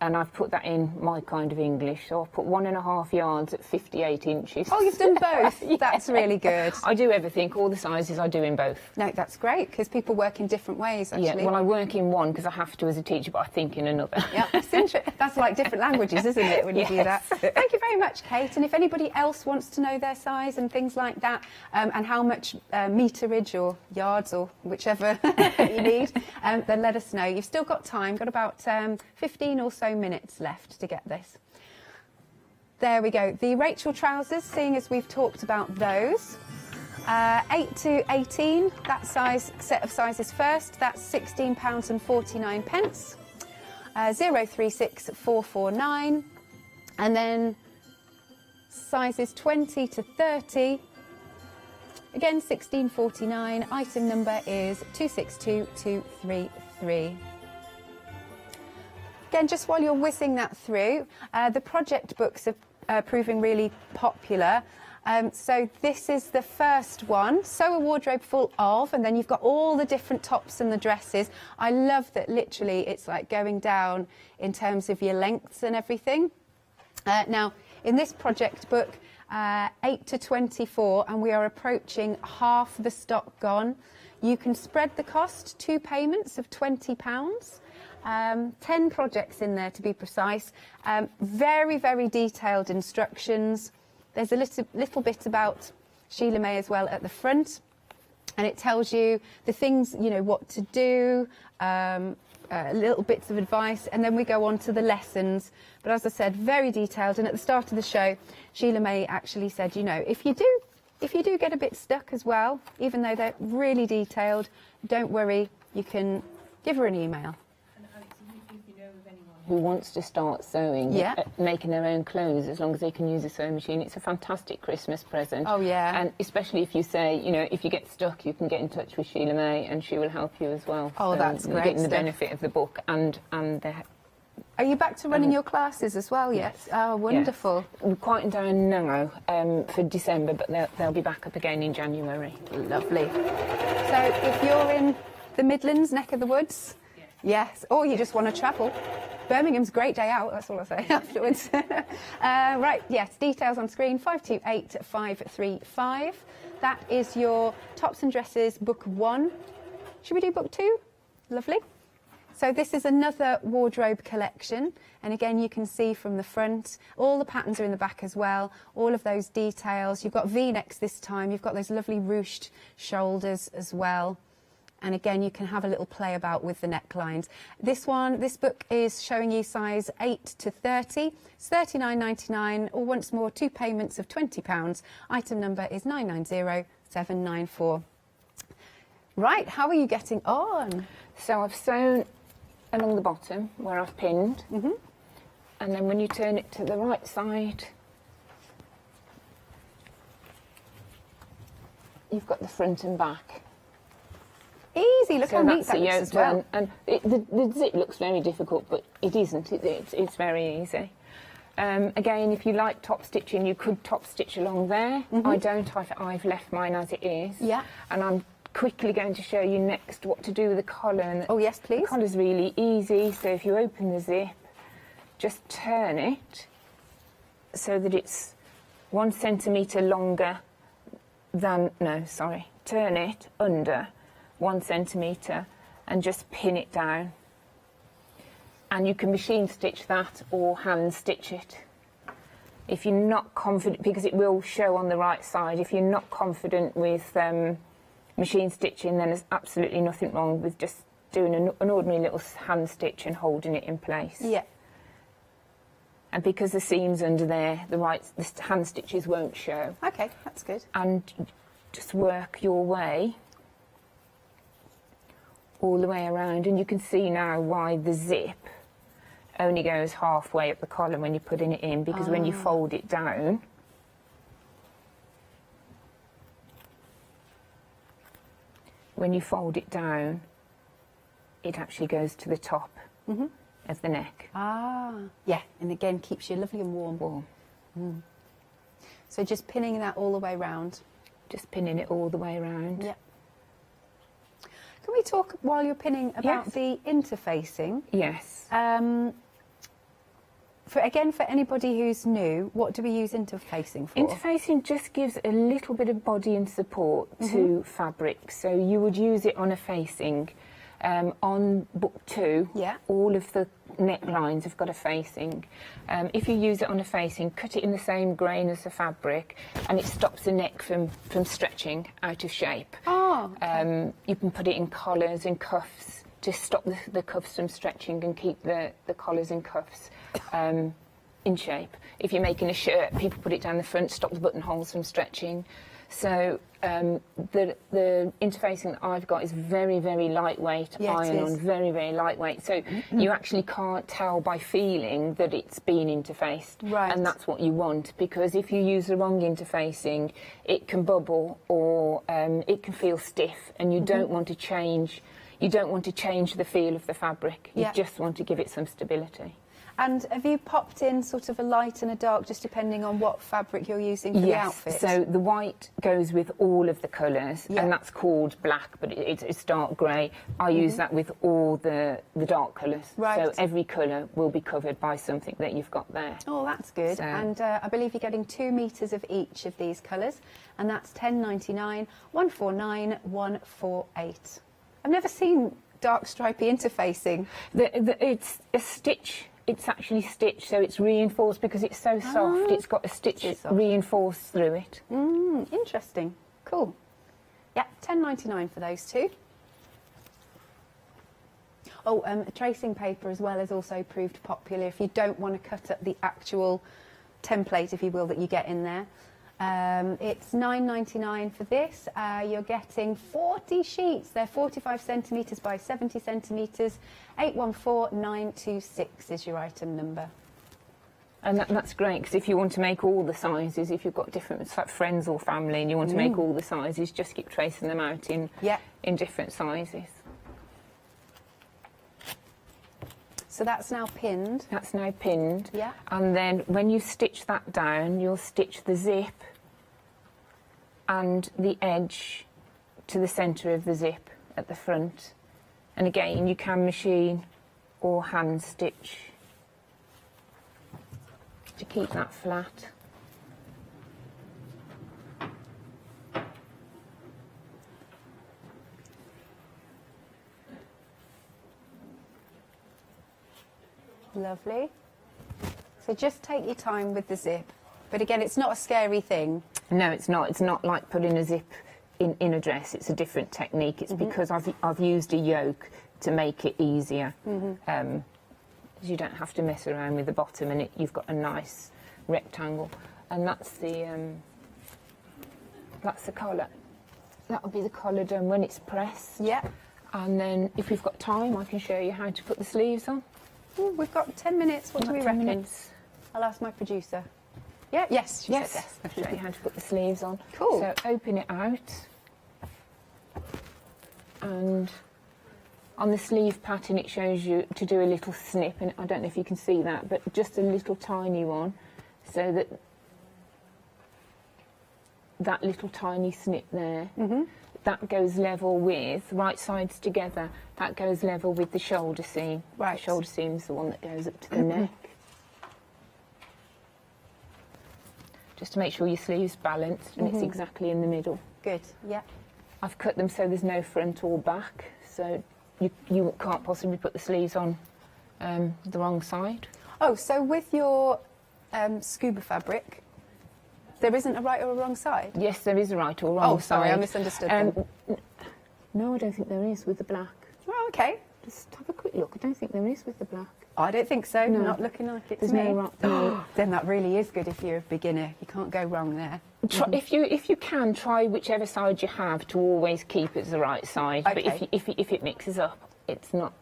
And I've put that in my kind of English. So I've put 1.5 yards at 58 inches. Oh, you've done both? That's really good. I do everything, all the sizes I do in both. No, that's great, because people work in different ways, actually. Yeah, well, I work in one because I have to as a teacher, but I think in another. Yeah, that's interesting. That's like different languages, isn't it, when you do that? Thank you very much, Kate. And if anybody else wants to know their size and things like that, and how much meterage or yards or whichever you need, then let us know. You've still got time, got about 15 or so minutes left to get this. There we go. The Rachel trousers, seeing as we've talked about those. 8 to 18, that size set of sizes first, that's £16.49. 036449, and then sizes 20 to 30, again £16.49. Item number is 262233. Again, just while you're whizzing that through, the project books are proving really popular. So this is the first one, Sew a Wardrobe Full Of, and then you've got all the different tops and the dresses. I love that literally it's like going down in terms of your lengths and everything. Now, in this project book, 8 to 24, and we are approaching half the stock gone. You can spread the cost, 2 payments of £20. 10 projects in there to be precise. Very, very detailed instructions. There's a little bit about Sheila May as well at the front. And it tells you the things, you know, what to do, little bits of advice, and then we go on to the lessons. But as I said, very detailed. And at the start of the show, Sheila May actually said, you know, if you do get a bit stuck as well, even though they're really detailed, don't worry, you can give her an email. Who wants to start sewing, Yeah. Making their own clothes, as long as they can use a sewing machine. It's a fantastic Christmas present. Oh, yeah. And especially if you say, you know, if you get stuck, you can get in touch with Sheila May and she will help you as well. Oh, that's you're great getting the stuff. benefit of the book and the... Are you back to running your classes as well yet? Yes. Oh, wonderful. Yes. We're quieting down now for December, but they'll be back up again in January. Lovely. So if you're in the Midlands, neck of the woods, yes, or you just want to travel, Birmingham's a great day out, that's all I say afterwards. Right, yes, details on screen, 528535. That is your Tops and Dresses book 1. Should we do book 2? Lovely. So this is another wardrobe collection, and again you can see from the front, all the patterns are in the back as well, all of those details. You've got V-necks this time, you've got those lovely ruched shoulders as well. And again, you can have a little play about with the necklines. This book is showing you size 8 to 30. It's $39.99, or once more, 2 payments of £20. Item number is 990794. Right, how are you getting on? So I've sewn along the bottom where I've pinned, and then when you turn it to the right side, you've got the front and back. Easy, look how neat that's that looks as well. And the zip looks very difficult, but it isn't. It's very easy. Again, if you like top stitching, you could top stitch along there. I don't. I've left mine as it is. Yeah. And I'm quickly going to show you next what to do with the collar. And oh yes, please. The collar's really easy. So if you open the zip, just turn it so that it's 1 centimetre longer than. No, sorry. Turn it under 1 centimetre and just pin it down, and you can machine stitch that or hand stitch it if you're not confident, because it will show on the right side. If you're not confident with machine stitching, then there's absolutely nothing wrong with just doing an ordinary little hand stitch and holding it in place. Yeah. And because the seam's under there, the hand stitches won't show. Okay, that's good. And just work your way all the way around, and you can see now why the zip only goes halfway up the collar when you're putting it in, because when you fold it down, it actually goes to the top of the neck. Yeah, and again keeps you lovely and warm. So just pinning that all the way round. Just pinning it all the way around. Yeah. Can we talk while you're pinning about the interfacing? Yes. For anybody who's new, what do we use interfacing for? Interfacing just gives a little bit of body and support to fabric. So you would use it on a facing. On book 2, all of the necklines have got a facing. If you use it on a facing, cut it in the same grain as the fabric, and it stops the neck from stretching out of shape. You can put it in collars and cuffs to stop the cuffs from stretching and keep the collars and cuffs in shape. If you're making a shirt, people put it down the front, stop the buttonholes from stretching. So the interfacing that I've got is very, very lightweight, iron on, very, very lightweight. So you actually can't tell by feeling that it's been interfaced. Right. And that's what you want, because if you use the wrong interfacing, it can bubble or it can feel stiff, and you don't want to change. You don't want to change the feel of the fabric. You just want to give it some stability. And have you popped in sort of a light and a dark, just depending on what fabric you're using for the outfit? So the white goes with all of the colours, and that's called black, but it's dark grey. I use that with all the dark colours. Right. So every colour will be covered by something that you've got there. Oh, that's good. So, and I believe you're getting 2 metres of each of these colours, and that's $10.99, $149, $148. I've never seen dark stripy interfacing. It's a stitch. It's actually stitched, so it's reinforced because it's so soft. It's got a stitch reinforced through it. Interesting. Cool. Yeah, £10.99 for those two. Oh, tracing paper as well has also proved popular if you don't want to cut up the actual template, if you will, that you get in there. It's £9.99 for this. You're getting 40 sheets. They're 45 centimetres by 70 centimetres. 814926 is your item number. And that's great, because if you want to make all the sizes, if you've got different friends or family and you want to make all the sizes, just keep tracing them out in different sizes. So that's now pinned. That's now pinned. Yeah. And then when you stitch that down, you'll stitch the zip and the edge to the centre of the zip at the front. And again, you can machine or hand stitch to keep that flat. Lovely. So just take your time with the zip. But again, it's not a scary thing. No, it's not. It's not like putting a zip in a dress. It's a different technique. It's because I've used a yoke to make it easier. You don't have to mess around with the bottom, and you've got a nice rectangle. And that's the collar. That'll be the collar done when it's pressed. Yeah. And then if we've got time, I can show you how to put the sleeves on. Ooh, we've got 10 minutes. What do we reckon? Minutes. I'll ask my producer. Yeah, yes, she said yes. I'll show you how to put the sleeves on. Cool. So open it out. And on the sleeve pattern, it shows you to do a little snip. And I don't know if you can see that, but just a little tiny one. So that that little tiny snip there, that goes level with, right sides together, that goes level with the shoulder seam. Right. The shoulder seam's the one that goes up to the neck. Just to make sure your sleeve's balanced and it's exactly in the middle. Good, yeah. I've cut them so there's no front or back, so you can't possibly put the sleeves on the wrong side. Oh, so with your scuba fabric, there isn't a right or a wrong side? Yes, there is a right or wrong side. Oh, sorry, I misunderstood then. No, I don't think there is with the black. Oh, okay. Just have a quick look. I don't think there is with the black. I don't think so. No. Not looking like it to There's me. no right. No. Then that really is good if you're a beginner. You can't go wrong there. If you can, try whichever side you have to always keep it the right side. Okay. But if it mixes up, it's not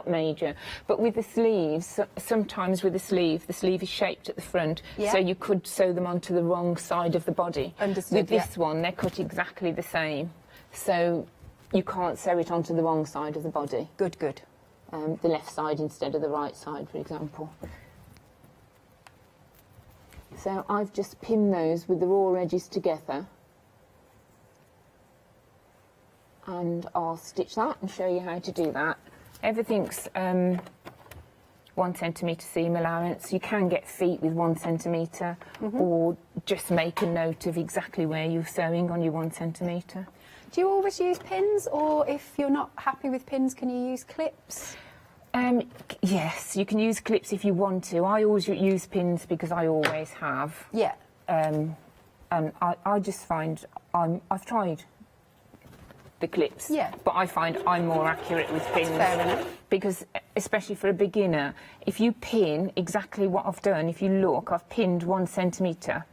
major. But with the sleeves, sometimes with the sleeve is shaped at the front, so you could sew them onto the wrong side of the body. Understood. With this one, they're cut exactly the same, so you can't sew it onto the wrong side of the body. Good, good. The left side instead of the right side, for example. So I've just pinned those with the raw edges together. And I'll stitch that and show you how to do that. Everything's 1 centimetre seam allowance. You can get feet with 1 centimetre or just make a note of exactly where you're sewing on your 1 centimetre. Do you always use pins, or if you're not happy with pins, can you use clips? Yes, you can use clips if you want to. I always use pins because I always have. Yeah. And I just find I've tried the clips, but I find I'm more accurate with pins. Fair enough. Because especially for a beginner, if you pin exactly what I've done, if you look, I've pinned 1 centimetre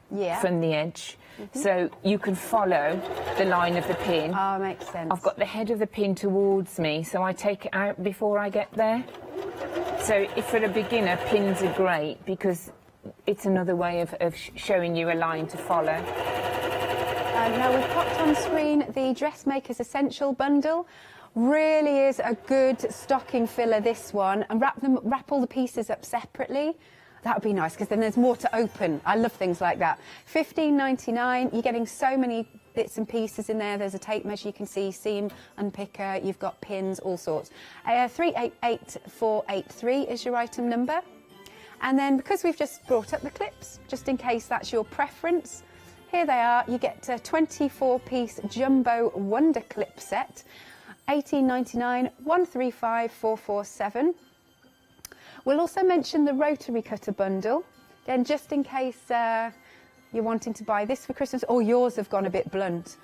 from the edge. So you can follow the line of the pin. Oh, makes sense. I've got the head of the pin towards me, so I take it out before I get there. So if for a beginner, pins are great because it's another way of showing you a line to follow. Now we've popped on screen the Dressmaker's Essential Bundle. Really is a good stocking filler, this one, and wrap all the pieces up separately. That would be nice because then there's more to open. I love things like that. $15.99. You're getting so many bits and pieces in there. There's a tape measure you can see, seam unpicker. You've got pins, all sorts. 388483 is your item number. And then because we've just brought up the clips, just in case that's your preference, here they are. You get a 24-piece jumbo Wonder Clip set. $18.99, 135447. We'll also mention the rotary cutter bundle, again, just in case you're wanting to buy this for Christmas, or yours have gone a bit blunt.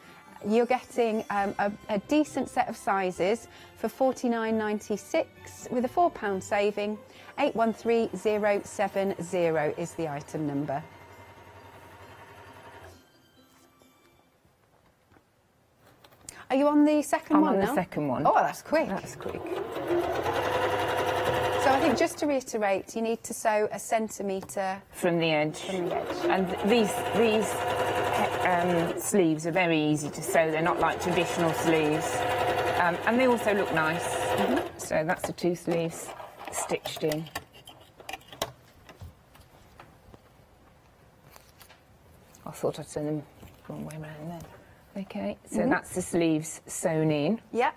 You're getting a decent set of sizes for £49.96 with a £4 saving. 813070 is the item number. Are you on the second one now? I'm on the second one. Oh, that's quick. That's quick. So I think just to reiterate, you need to sew a centimetre From the edge. And these sleeves are very easy to sew. They're not like traditional sleeves. And they also look nice. So that's the 2 sleeves stitched in. I thought I'd sew them the wrong way around then. Okay, so that's the sleeves sewn in. Yeah.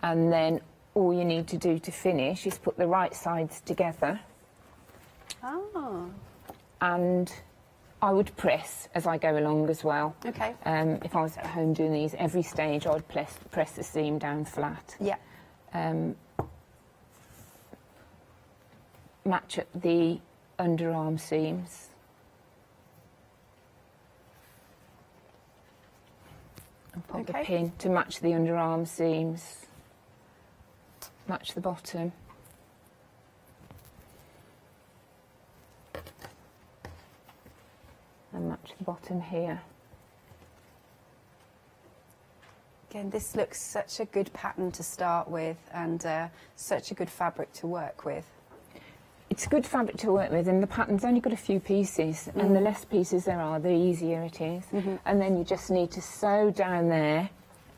And then all you need to do to finish is put the right sides together. Oh. And I would press as I go along as well. Okay. If I was at home doing these, every stage I would press the seam down flat. Yeah. Match up the underarm seams. And pop the pin to match the underarm seams. Match the bottom. And match the bottom here. Again, this looks such a good pattern to start with, and such a good fabric to work with. It's good fabric to work with, and the pattern's only got a few pieces, and the less pieces there are, the easier it is. And then you just need to sew down there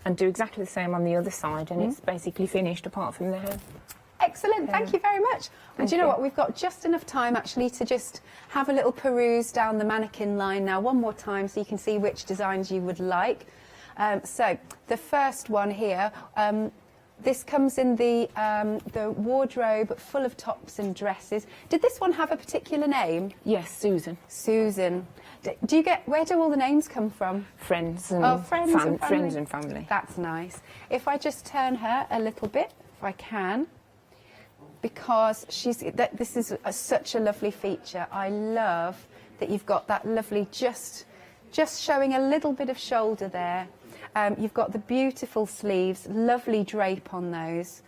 and do exactly the same on the other side, and it's basically finished apart from there. Excellent, thank you very much. And do you know what, we've got just enough time actually to just have a little peruse down the mannequin line now one more time so you can see which designs you would like. So the first one here, this comes in the wardrobe full of tops and dresses. Did this one have a particular name? Yes, Susan. Susan. Do you get, where do all the names come from? Friends and, friends and family. friends and family. That's nice. If I just turn her a little bit, if I can, because this is such a lovely feature. I love that you've got that lovely, just showing a little bit of shoulder there. You've got the beautiful sleeves, lovely drape on those.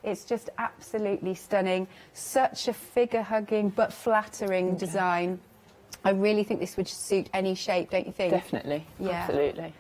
It's just absolutely stunning. Such a figure-hugging but flattering design. I really think this would suit any shape, don't you think? Definitely, absolutely.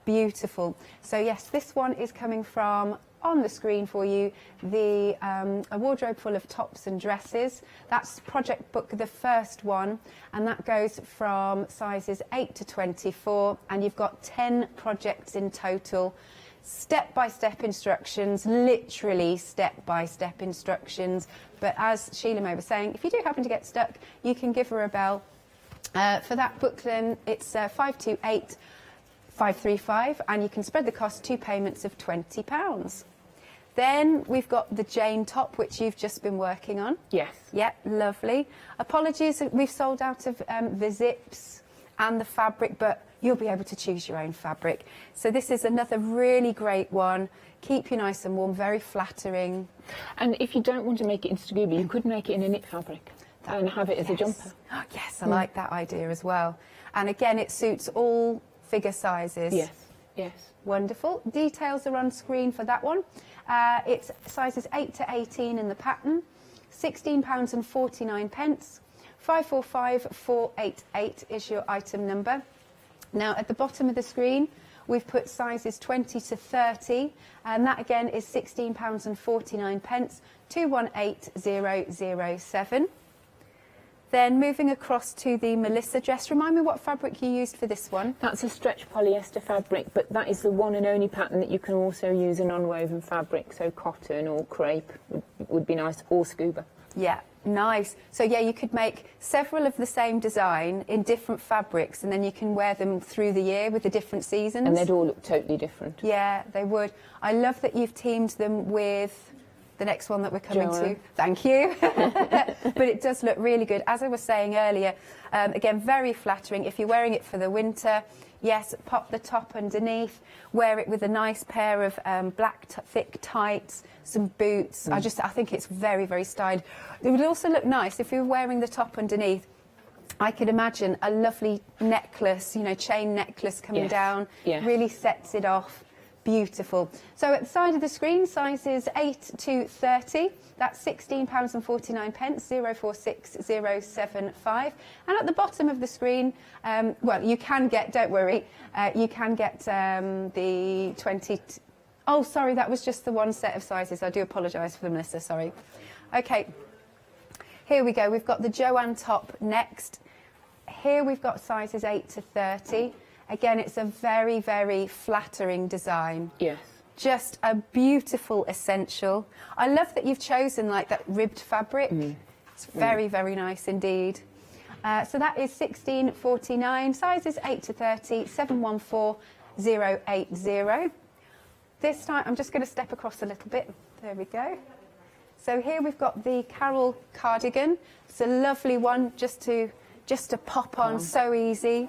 Beautiful. So yes, this one is coming from, on the screen for you, a wardrobe full of tops and dresses. That's Project Book, the first one, and that goes from sizes 8 to 24, and you've got 10 projects in total. Step-by-step instructions, literally step-by-step instructions. But as Sheila May was saying, if you do happen to get stuck, you can give her a bell. For that booklet, it's 528-535, and you can spread the cost 2 payments of £20. Then we've got the Jane top, which you've just been working on. Yes. Yep, lovely. Apologies, we've sold out of the zips and the fabric, but you'll be able to choose your own fabric. So this is another really great one. Keep you nice and warm, very flattering. And if you don't want to make it in scuba, you could make it in a knit fabric and have it as a jumper. Oh, yes, I like that idea as well. And again, it suits all figure sizes. Yes, yes. Wonderful. Details are on screen for that one. It's sizes 8 to 18 in the pattern, £16.49. 545488 is your item number. Now, at the bottom of the screen, we've put sizes 20 to 30, and that again is £16.49, 218007. Then moving across to the Melissa dress, remind me what fabric you used for this one. That's a stretch polyester fabric, but that is the one and only pattern that you can also use a non-woven fabric, so cotton or crepe would be nice, or scuba. Yeah, nice. So yeah, you could make several of the same design in different fabrics, and then you can wear them through the year with the different seasons. And they'd all look totally different. Yeah, they would. I love that you've teamed them with the next one that we're coming Jewellery. to. Thank you. But it does look really good. As I was saying earlier, again, very flattering. If you're wearing it for the winter, Yes, pop the top underneath, wear it with a nice pair of black thick tights, some boots. I think it's very, very stylish. It would also look nice if you were wearing the top underneath. I could imagine a lovely necklace, you know, chain necklace coming down, really sets it off. Beautiful. So at the side of the screen, sizes 8 to 30. That's £16.49, 046075. And at the bottom of the screen, well, you can get, don't worry, you can get the 20... Oh, sorry, that was just the one set of sizes. I do apologise for Melissa, sorry. OK, here we go. We've got the Joanne top next. Here we've got sizes 8 to 30. Again, it's a very, very flattering design. Yes. Just a beautiful essential. I love that you've chosen like that ribbed fabric. It's very, very nice indeed. So that is £16.49, sizes 8 to 30, 714080. This time, I'm just going to step across a little bit. There we go. So here we've got the Carol cardigan. It's a lovely one just to pop on, so easy.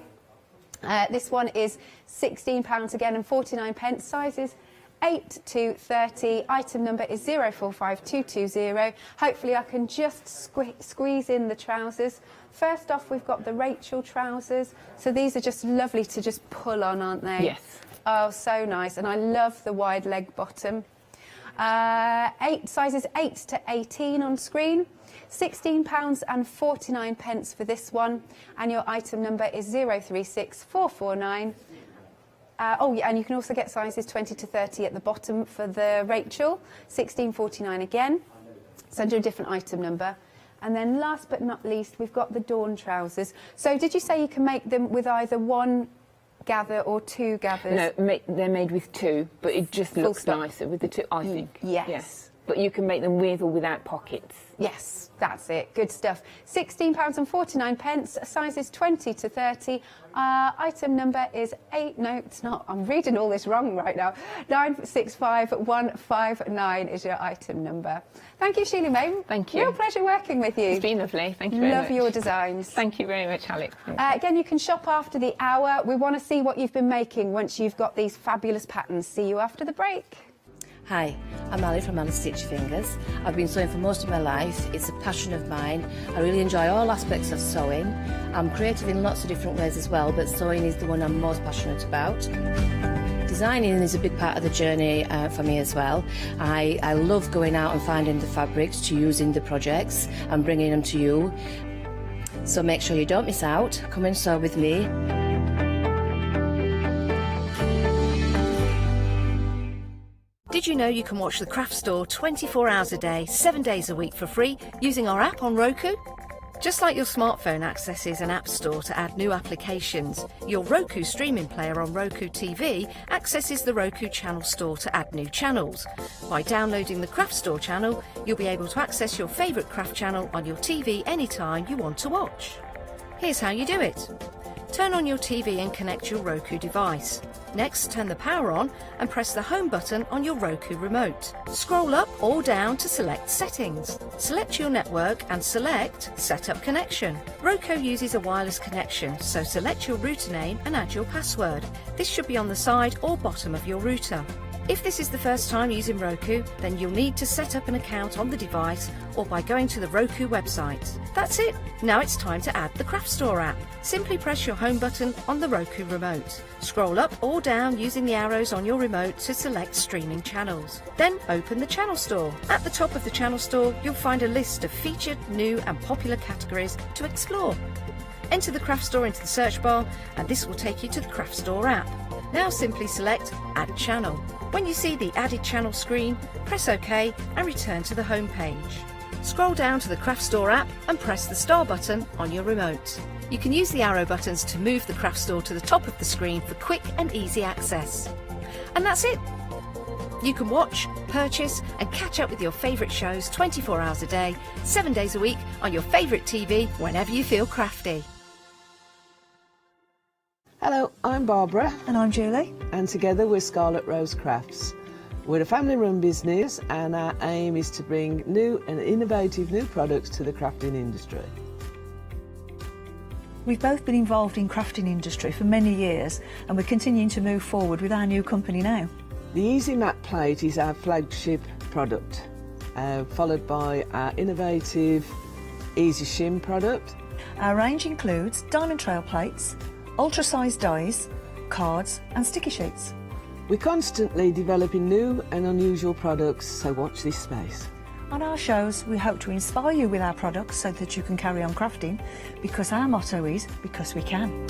This one is £16 again and 49 pence. Sizes 8 to 30. Item number is 045220. Hopefully I can just squeeze in the trousers. First off, we've got the Rachel trousers. So these are just lovely to just pull on, aren't they? Yes. Oh, so nice. And I love the wide leg bottom. Sizes 8 to 18 on screen. £16 and 49 pence for this one, and your item number is 036449. Oh yeah, and you can also get sizes 20 to 30 at the bottom for the Rachel, £16.49 again. It's under a different item number. And then last but not least, we've got the Dawn trousers. So did you say you can make them with either one gather or two gathers? No, they're made with two, but it just looks nicer with the two, I think. Yes. But you can make them with or without pockets. Yes, that's it. Good stuff. £16 and 49 pence. Sizes 20 to 30. Item number is 8. No, it's not. I'm reading all this wrong right now. 965159 is your item number. Thank you, Sheila May. Thank you. Real pleasure working with you. It's been lovely. Thank you very much. Love your designs. Thank you very much, Alex. Again, you can shop after the hour. We want to see what you've been making once you've got these fabulous patterns. See you after the break. Hi, I'm Ali from Anna Stitch Fingers. I've been sewing for most of my life. It's a passion of mine. I really enjoy all aspects of sewing. I'm creative in lots of different ways as well, but sewing is the one I'm most passionate about. Designing is a big part of the journey for me as well. I love going out and finding the fabrics to use in the projects and bringing them to you. So make sure you don't miss out. Come and sew with me. Did you know you can watch the Craft Store 24 hours a day, 7 days a week for free using our app on Roku? Just like your smartphone accesses an app store to add new applications, your Roku streaming player on Roku TV accesses the Roku channel store to add new channels. By downloading the Craft Store channel, you'll be able to access your favourite craft channel on your TV anytime you want to watch. Here's how you do it. Turn on your TV and connect your Roku device. Next, turn the power on and press the home button on your Roku remote. Scroll up or down to select Settings. Select your network and select Set Up Connection. Roku uses a wireless connection, so select your router name and add your password. This should be on the side or bottom of your router. If this is the first time using Roku, then you'll need to set up an account on the device or by going to the Roku website. That's it. Now it's time to add the Craft Store app. Simply press your home button on the Roku remote. Scroll up or down using the arrows on your remote to select streaming channels. Then open the Channel Store. At the top of the Channel Store, you'll find a list of featured, new and popular categories to explore. Enter the Craft Store into the search bar and this will take you to the Craft Store app. Now simply select Add Channel. When you see the Added Channel screen, press OK and return to the home page. Scroll down to the Craft Store app and press the star button on your remote. You can use the arrow buttons to move the Craft Store to the top of the screen for quick and easy access. And that's it! You can watch, purchase and catch up with your favourite shows 24 hours a day, 7 days a week on your favourite TV whenever you feel crafty. Hello, I'm Barbara. And I'm Julie. And together we're Scarlet Rose Crafts. We're a family-run business and our aim is to bring new and innovative new products to the crafting industry. We've both been involved in crafting industry for many years, and we're continuing to move forward with our new company now. The Easy Mat Plate is our flagship product, followed by our innovative Easy Shim product. Our range includes diamond trail plates, ultra-sized dies, cards and sticky sheets. We're constantly developing new and unusual products, so watch this space. On our shows, we hope to inspire you with our products so that you can carry on crafting, because our motto is, because we can.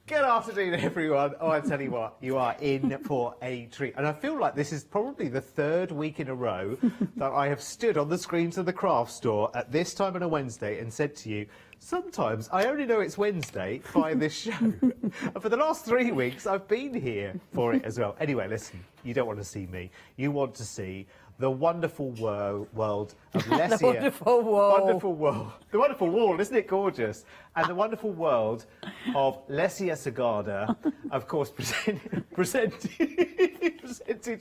Good afternoon, everyone. Oh, I tell you what, you are in for a treat. And I feel like this is probably the third week in a row that I have stood on the screens of the craft store at this time on a Wednesday and said to you, sometimes I only know it's Wednesday by this show. And for the last 3 weeks, I've been here for it as well. Anyway, listen, you don't want to see me. You want to see the wonderful world of Lesia. The wonderful wall. Wonderful world. The wonderful wall, isn't it gorgeous? And the wonderful world of Lesia Sagada, of course, presented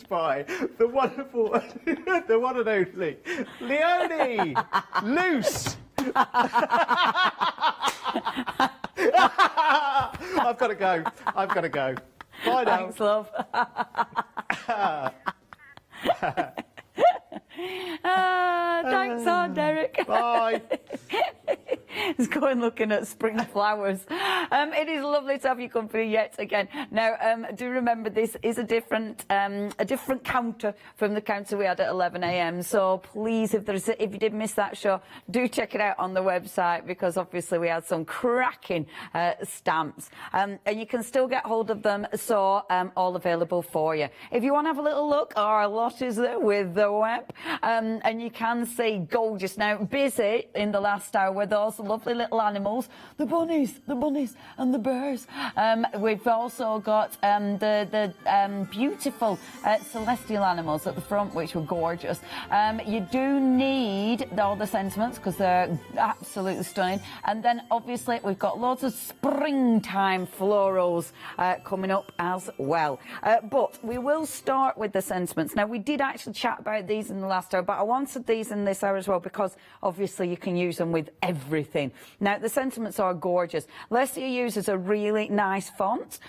by the wonderful, the one and only, Leonie Luce. I've got to go. I've got to go. Bye now. Thanks, love. Thanks, Aunt Derek. Bye. Let's go and looking at spring flowers. It is lovely to have your company yet again. Now, do remember this is a different counter from the counter we had at 11 a.m. So please, if you did miss that show, do check it out on the website, because obviously we had some cracking stamps, and you can still get hold of them. So all available for you. If you want to have a little look, our lot is there with the web, and you can see gorgeous. Now, busy in the last hour with those lovely little animals, the bunnies and the bears. We've also got the beautiful celestial animals at the front, which were gorgeous. You do need all the sentiments because they're absolutely stunning. And then obviously we've got loads of springtime florals coming up as well. But we will start with the sentiments. Now, we did actually chat about these in the last hour, but I wanted these in this hour as well, because obviously you can use them with everything. Now, the sentiments are gorgeous. Lesia uses a really nice font.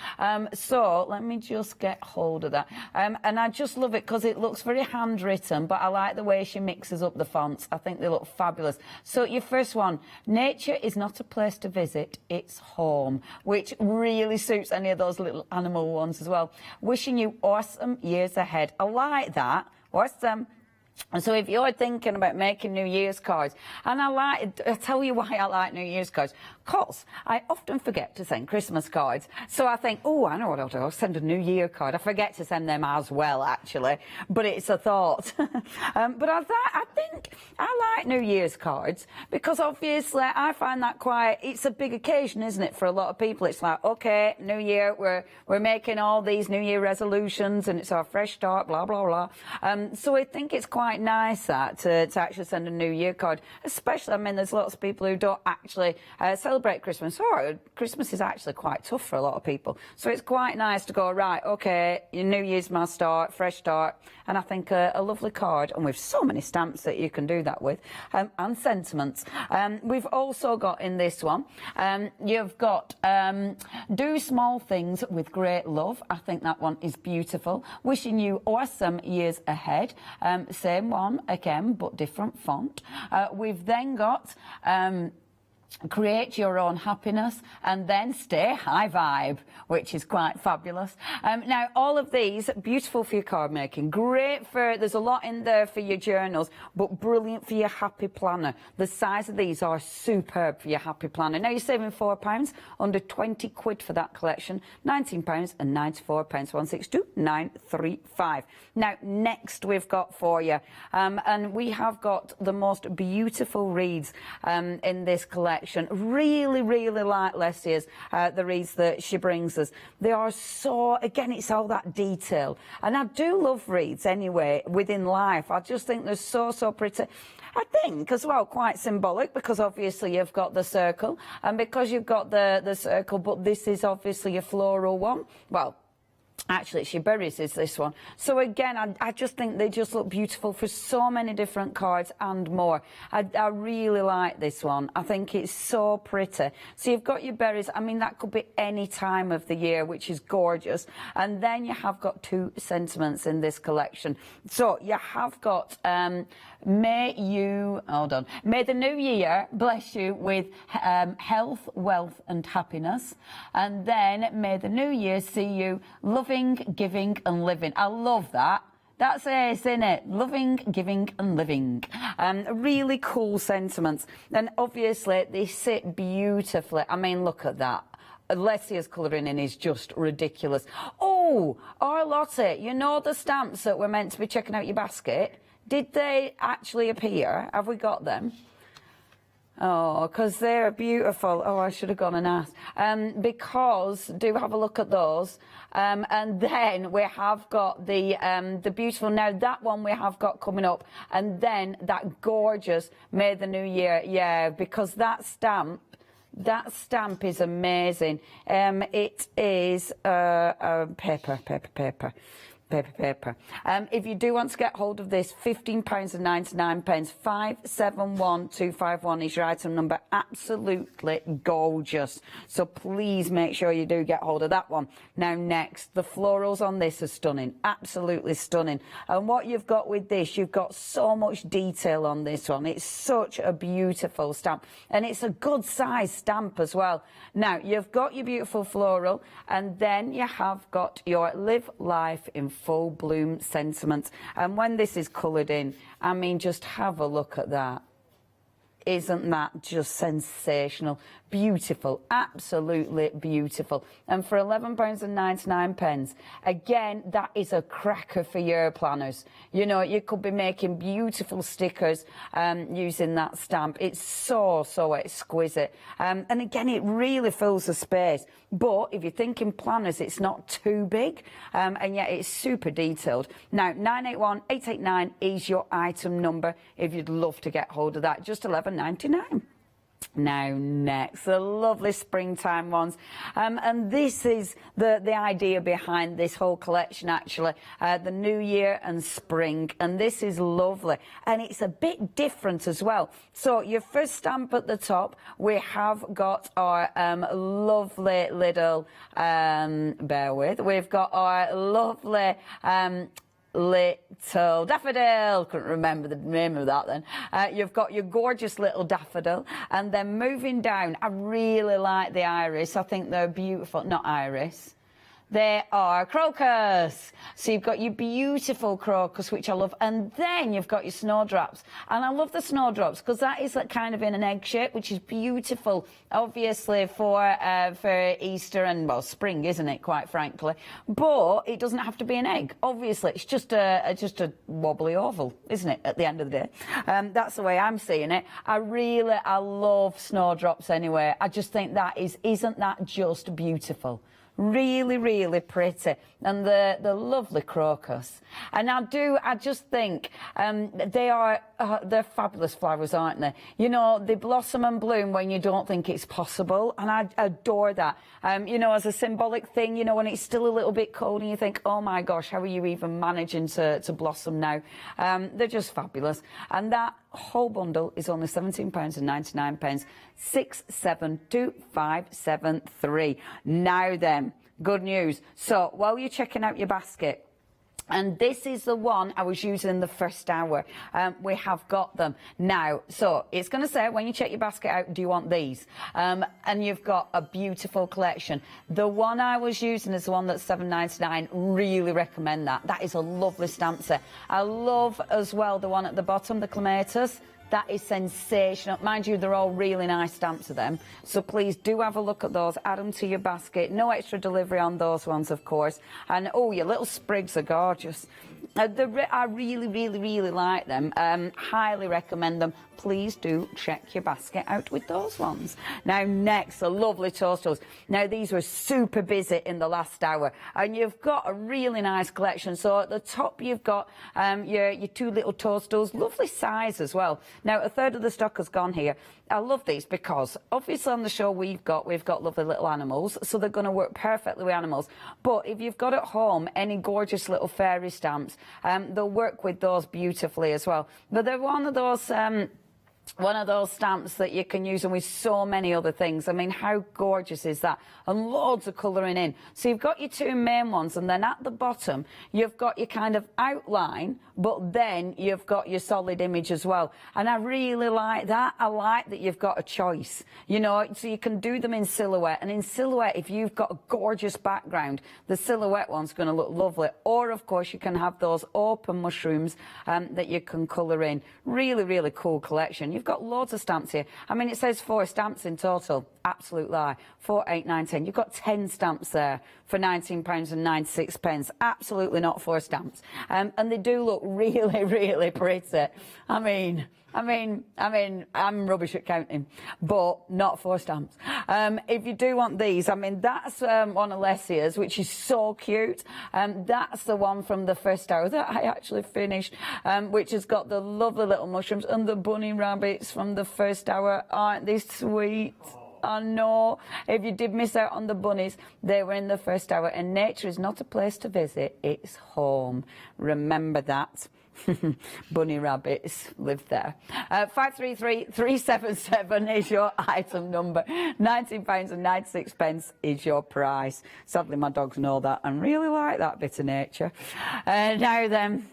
So let me just get hold of that. And I just love it because it looks very handwritten, but I like the way she mixes up the fonts. I think they look fabulous. So your first one, nature is not a place to visit, it's home, which really suits any of those little animal ones as well. Wishing you awesome years ahead. I like that. Awesome. And so if you're thinking about making New Year's cards, and I tell you why I like New Year's cards, because I often forget to send Christmas cards. So I think, oh, I know what I'll do. I'll send a New Year card. I forget to send them as well, actually, but it's a thought. But I think I like New Year's cards because obviously I find that it's a big occasion, isn't it, for a lot of people? It's like, okay, New Year, we're making all these New Year resolutions and it's our fresh start, blah, blah, blah. So I think it's quite nice to actually send a New Year card, especially, I mean, there's lots of people who don't actually celebrate Christmas, or Christmas is actually quite tough for a lot of people. So it's quite nice to go, right, okay, your New Year's my start, fresh start, and I think a lovely card, and with so many stamps that you can do that with, and sentiments. We've also got in this one, you've got do small things with great love. I think that one is beautiful. Wishing you awesome years ahead. Same one again, but different font. We've then got create your own happiness, and then stay high vibe, which is quite fabulous. Now, all of these, beautiful for your card making, great for, there's a lot in there for your journals, but brilliant for your happy planner. The size of these are superb for your happy planner. Now, you're saving £4, under 20 quid for that collection, £19 and £94, 162,935. Now, next we've got for you, and we have got the most beautiful reads in this collection. collection. Really, really like Lessia's, the wreaths that she brings us. They are so, again, it's all that detail. And I do love wreaths anyway, within life. I just think they're so, so pretty. I think as well quite symbolic, because obviously you've got the circle, and because you've got the circle, but this is obviously a floral one. Well, actually, she berries is this one. So again, I just think they just look beautiful for so many different cards and more. I really like this one. I think it's so pretty. So you've got your berries. I mean, that could be any time of the year, which is gorgeous. And then you have got two sentiments in this collection. So you have got may the new year bless you with health, wealth and happiness. And then may the new year see you loving, giving and living. I love that. That's ace, isn't it? Loving, giving and living. Really cool sentiments. And obviously they sit beautifully. I mean, look at that. Lessia's colouring in is just ridiculous. Oh, Arlotte, you know the stamps that were meant to be checking out your basket? Did they actually appear? Have we got them? Oh, because they're beautiful. Oh, I should have gone and asked. Because do have a look at those. And then we have got the beautiful. Now that one we have got coming up, and then that gorgeous May the New Year. Yeah, because that stamp is amazing. It is paper. If you do want to get hold of this, £15.99, 571251 is your item number. Absolutely gorgeous. So please make sure you do get hold of that one. Now next, the florals on this are stunning, absolutely stunning. And what you've got with this, you've got so much detail on this one. It's such a beautiful stamp, and it's a good size stamp as well. Now you've got your beautiful floral, and then you have got your live life in full bloom sentiment. And when this is coloured in, I mean, just have a look at that. Isn't that just sensational? Beautiful, absolutely beautiful. And for £11.99, again, that is a cracker for your planners. You know, you could be making beautiful stickers using that stamp. It's so, so exquisite. And again, it really fills the space. But if you're thinking planners, it's not too big, and yet it's super detailed. Now, 981889 is your item number if you'd love to get hold of that. Just £11.99. Now next, the lovely springtime ones, and this is the idea behind this whole collection actually, the new year and spring, and this is lovely, and it's a bit different as well. So your first stamp at the top, we have got our lovely little we've got our lovely little daffodil. Couldn't remember the name of that then. You've got your gorgeous little daffodil, and then moving down, I really like the iris. I think they're beautiful. Not iris. They are crocus. So you've got your beautiful crocus, which I love, and then you've got your snowdrops. And I love the snowdrops because that is like kind of in an egg shape, which is beautiful, obviously for Easter and, well, spring, isn't it, quite frankly? But it doesn't have to be an egg. Obviously, it's just a wobbly oval, isn't it, at the end of the day? That's the way I'm seeing it. I love snowdrops anyway. I just think that isn't that just beautiful? Really, really pretty. And the lovely crocus. And I just think they're fabulous flowers, aren't they? You know, they blossom and bloom when you don't think it's possible, and I adore that. You know, as a symbolic thing, you know, when it's still a little bit cold and you think, oh my gosh, how are you even managing to blossom now? They're just fabulous. And that whole bundle is only £17.99, 672573. Now then, good news. So while you're checking out your basket, and this is the one I was using in the first hour. We have got them now. So it's going to say, when you check your basket out, do you want these? And you've got a beautiful collection. The one I was using is the one that's £7.99. Really recommend that. That is a lovely stamp set. I love as well the one at the bottom, the clematis. That is sensational. Mind you, they're all really nice stamps of them. So please do have a look at those. Add them to your basket. No extra delivery on those ones, of course. And, oh, your little sprigs are gorgeous. I really, really, really like them. Highly recommend them. Please do check your basket out with those ones. Now, next, the lovely toadstools. Now, these were super busy in the last hour. And you've got a really nice collection. So at the top, you've got your two little toadstools. Lovely size as well. Now, a third of the stock has gone here. I love these because obviously on the show we've got lovely little animals, so they're going to work perfectly with animals. But if you've got at home any gorgeous little fairy stamps, they'll work with those beautifully as well. But they're one of those stamps that you can use them with so many other things. I mean, how gorgeous is that? And loads of colouring in. So you've got your two main ones, and then at the bottom, you've got your kind of outline, but then you've got your solid image as well. And I really like that. I like that you've got a choice, you know, so you can do them in silhouette. And in silhouette, if you've got a gorgeous background, the silhouette one's going to look lovely. Or, of course, you can have those open mushrooms that you can colour in. Really, really cool collection. You've got loads of stamps here. I mean, it says 4 stamps in total. Absolute lie. 4, 8, 9, 10. You've got 10 stamps there for £19.96. Absolutely not 4 stamps. And they do look really, really pretty. I mean, I'm rubbish at counting, but not 4 stamps. If you do want these, I mean, that's one of Lessia's, which is so cute. That's the one from the first hour that I actually finished, which has got the lovely little mushrooms and the bunny rabbits from the first hour. Aren't they sweet? I know. If you did miss out on the bunnies, they were in the first hour. And nature is not a place to visit, it's home. Remember that. Bunny rabbits live there. 533377 is your item number. £19.96 is your price. Sadly, my dogs know that and really like that bit of nature. Now then,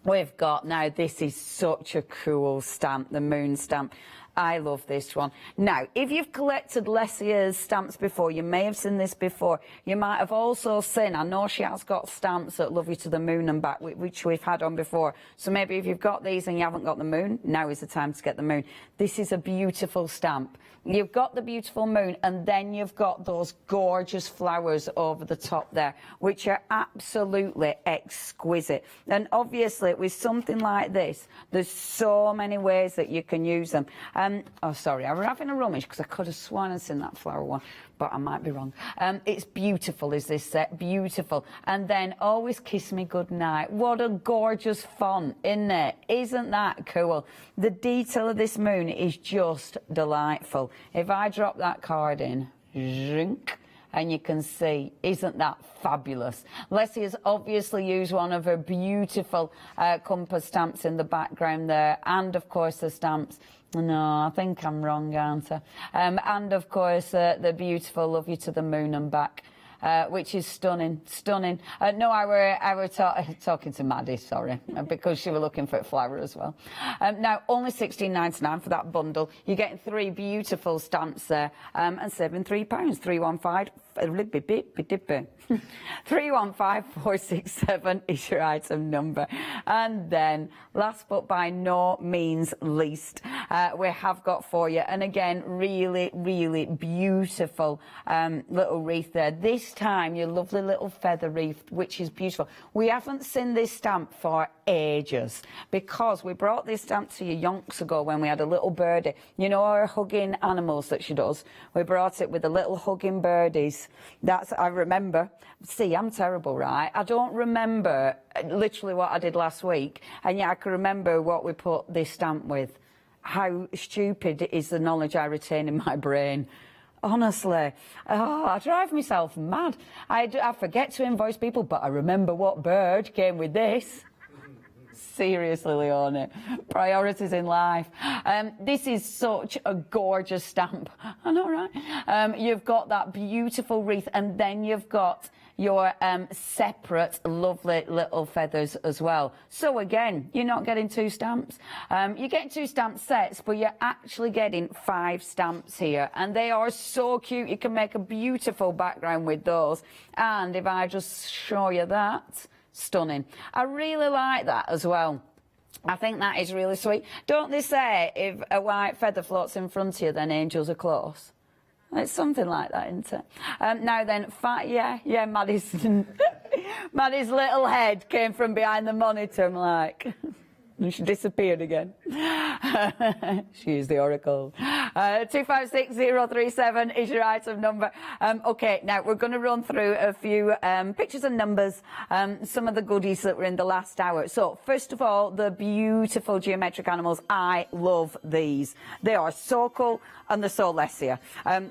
we've got, now this is such a cool stamp, the moon stamp. I love this one. Now, if you've collected Lessia's stamps before, you may have seen this before. You might have also seen, I know she has got stamps that love you to the moon and back, which we've had on before. So maybe if you've got these and you haven't got the moon, now is the time to get the moon. This is a beautiful stamp. You've got the beautiful moon, and then you've got those gorgeous flowers over the top there, which are absolutely exquisite. And obviously, with something like this, there's so many ways that you can use them. Oh, sorry, I was having a rummage because I could have sworn I'd seen that flower one, but I might be wrong. It's beautiful, is this set? Beautiful. And then Always Kiss Me Goodnight. What a gorgeous font, isn't it? Isn't that cool? The detail of this moon is just delightful. If I drop that card in, zink, and you can see, isn't that fabulous? Leslie's obviously used one of her beautiful compass stamps in the background there, and of course the stamps. No, I think I'm wrong, aren't I? And of course the beautiful Love You to the Moon and Back. Which is stunning, stunning. No, I were talking to Maddie, sorry, because she was looking for a flower as well. Now, only £16.99 for that bundle. You're getting 3 beautiful stamps there, and saving £3. 315467 is your item number. And then, last but by no means least, we have got for you, and again, really, really beautiful little wreath there. This time, your lovely little feather wreath, which is beautiful. We haven't seen this stamp for ages, because we brought this stamp to you yonks ago when we had a little birdie. You know our hugging animals that she does? We brought it with the little hugging birdies. That's, I remember. See, I'm terrible, right? I don't remember literally what I did last week, and yet I can remember what we put this stamp with. How stupid is the knowledge I retain in my brain. Honestly, I drive myself mad. I forget to invoice people, but I remember what bird came with this. Seriously, Leonie, priorities in life. This is such a gorgeous stamp. I know, right? You've got that beautiful wreath, and then you've got your separate lovely little feathers as well. So again, you're not getting 2 stamps. You're getting 2 stamp sets, but you're actually getting 5 stamps here, and they are so cute. You can make a beautiful background with those. And if I just show you that, stunning. I really like that as well. I think that is really sweet. Don't they say if a white feather floats in front of you, then angels are close? It's something like that, isn't it? Now then, yeah, Maddie's, Maddie's little head came from behind the monitor. I'm like, and she disappeared again. She is the oracle. 256037 is your item number. Okay, now we're going to run through a few pictures and numbers, some of the goodies that were in the last hour. So, first of all, the beautiful geometric animals. I love these. They are so cool and they're so Lesia.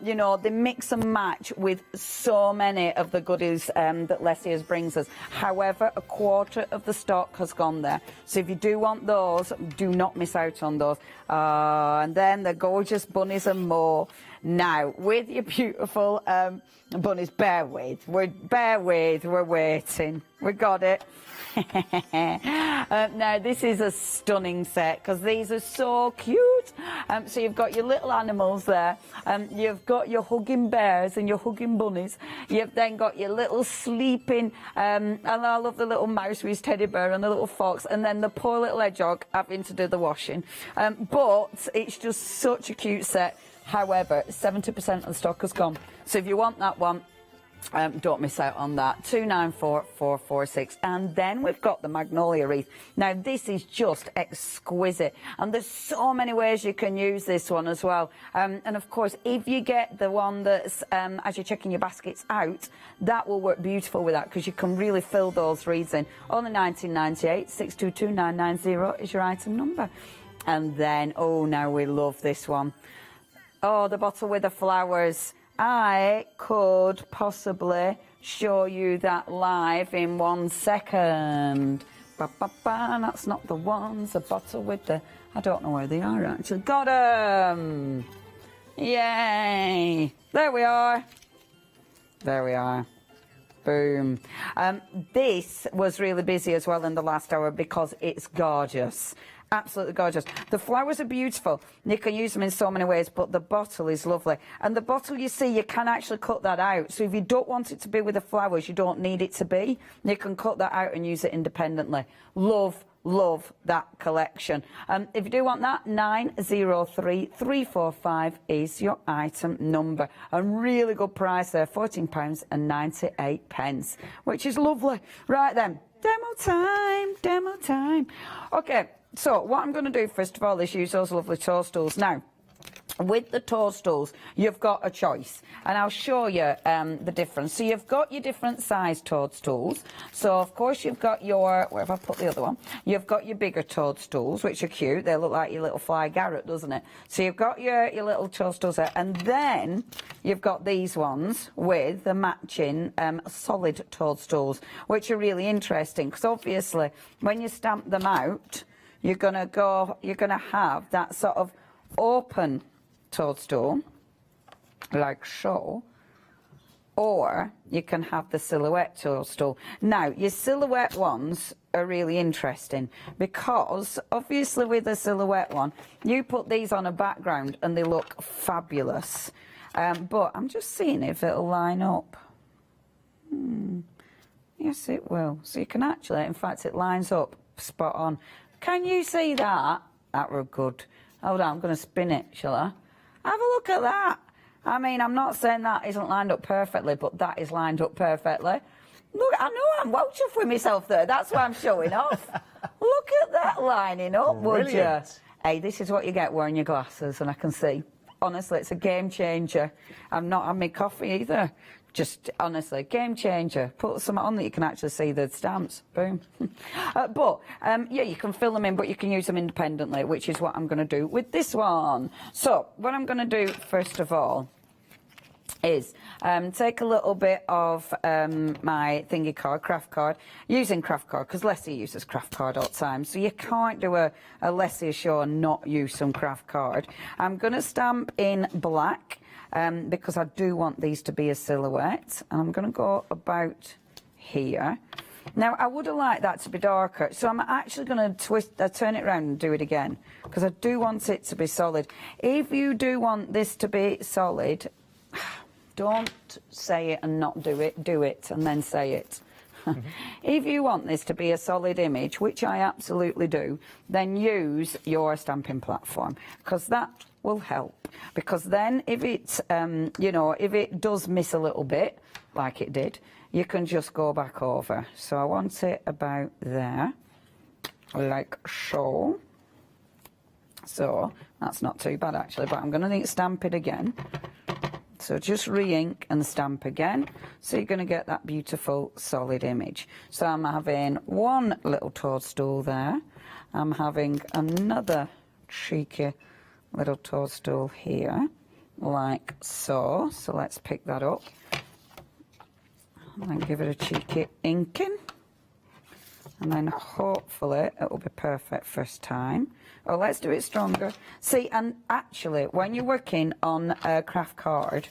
You know, they mix and match with so many of the goodies that Lesia's brings us. However, a quarter of the stock has gone there. So if you do want those, do not miss out on those. And then the gorgeous bunnies and more. Now, with your beautiful bunnies, bear with, we're waiting. We got it. Now, this is a stunning set because these are so cute. So you've got your little animals there. You've got your hugging bears and your hugging bunnies. You've then got your little sleeping, and I love the little mouse with his teddy bear and the little fox, and then the poor little hedgehog having to do the washing. But it's just such a cute set. However, 70% of the stock has gone. So if you want that one, don't miss out on that. 294446. And then we've got the magnolia wreath. Now this is just exquisite, and there's so many ways you can use this one as well. And of course, if you get the one that's as you're checking your baskets out, that will work beautiful with that because you can really fill those wreaths in. Only 1998. 622990 is your item number. And then, oh, now we love this one. Oh, the bottle with the flowers. I could possibly show you that live in 1 second. That's not the ones. The bottle with the... I don't know where they are, actually. Got them! Yay! There we are. There we are. Boom. This was really busy as well in the last hour because it's gorgeous. Absolutely gorgeous. The flowers are beautiful. You can use them in so many ways, but the bottle is lovely. And the bottle, you see, you can actually cut that out. So if you don't want it to be with the flowers, you don't need it to be, you can cut that out and use it independently. Love that collection. If you do want that, 903345 is your item number. A really good price there, £14.98, which is lovely. Right then, demo time. Okay. So what I'm going to do first of all is use those lovely toadstools. Now, with the toadstools, you've got a choice, and I'll show you the difference. So you've got your different size toadstools. So of course you've got your, where have I put the other one? You've got your bigger toadstools, which are cute. They look like your little fly garret, doesn't it? So you've got your little toadstools there, and then you've got these ones with the matching solid toadstools, which are really interesting because obviously when you stamp them out, you're going to have that sort of open toadstool, like so, or you can have the silhouette toadstool. Now, your silhouette ones are really interesting because, obviously, with the silhouette one, you put these on a background and they look fabulous. But I'm just seeing if it'll line up. Yes, it will. So you can actually, in fact, it lines up spot on. Can you see that? That were good. Hold on, I'm going to spin it, shall I? Have a look at that. I mean, I'm not saying that isn't lined up perfectly, but that is lined up perfectly. Look, I know I'm well chuffed with myself there. That's why I'm showing off. Look at that lining up, would you? Hey, this is what you get wearing your glasses, and I can see. Honestly, it's a game changer. I'm not having my coffee either. Just, honestly, game changer. Put some on that you can actually see the stamps. Boom. Yeah, you can fill them in, but you can use them independently, which is what I'm going to do with this one. So, what I'm going to do, first of all, is take a little bit of my thingy card, craft card, using craft card, because Lesia uses craft card all the time, so you can't do a Lesia show and not use some craft card. I'm going to stamp in black, because I do want these to be a silhouette, and I'm going to go about here. Now, I would have liked that to be darker, so I'm actually going to turn it around and do it again, because I do want it to be solid. If you do want this to be solid, don't say it and not do it and then say it. If you want this to be a solid image, which I absolutely do, then use your stamping platform, because that will help. Because then if it, you know, if it does miss a little bit, like it did, you can just go back over. So I want it about there, like so. So that's not too bad actually, but I'm going to need to stamp it again. So just re-ink and stamp again. So you're going to get that beautiful solid image. So I'm having one little toadstool there. I'm having another cheeky little toadstool here, like so. So let's pick that up and then give it a cheeky inking. And then hopefully it will be perfect first time. Oh, let's do it stronger. See, and actually, when you're working on a craft card,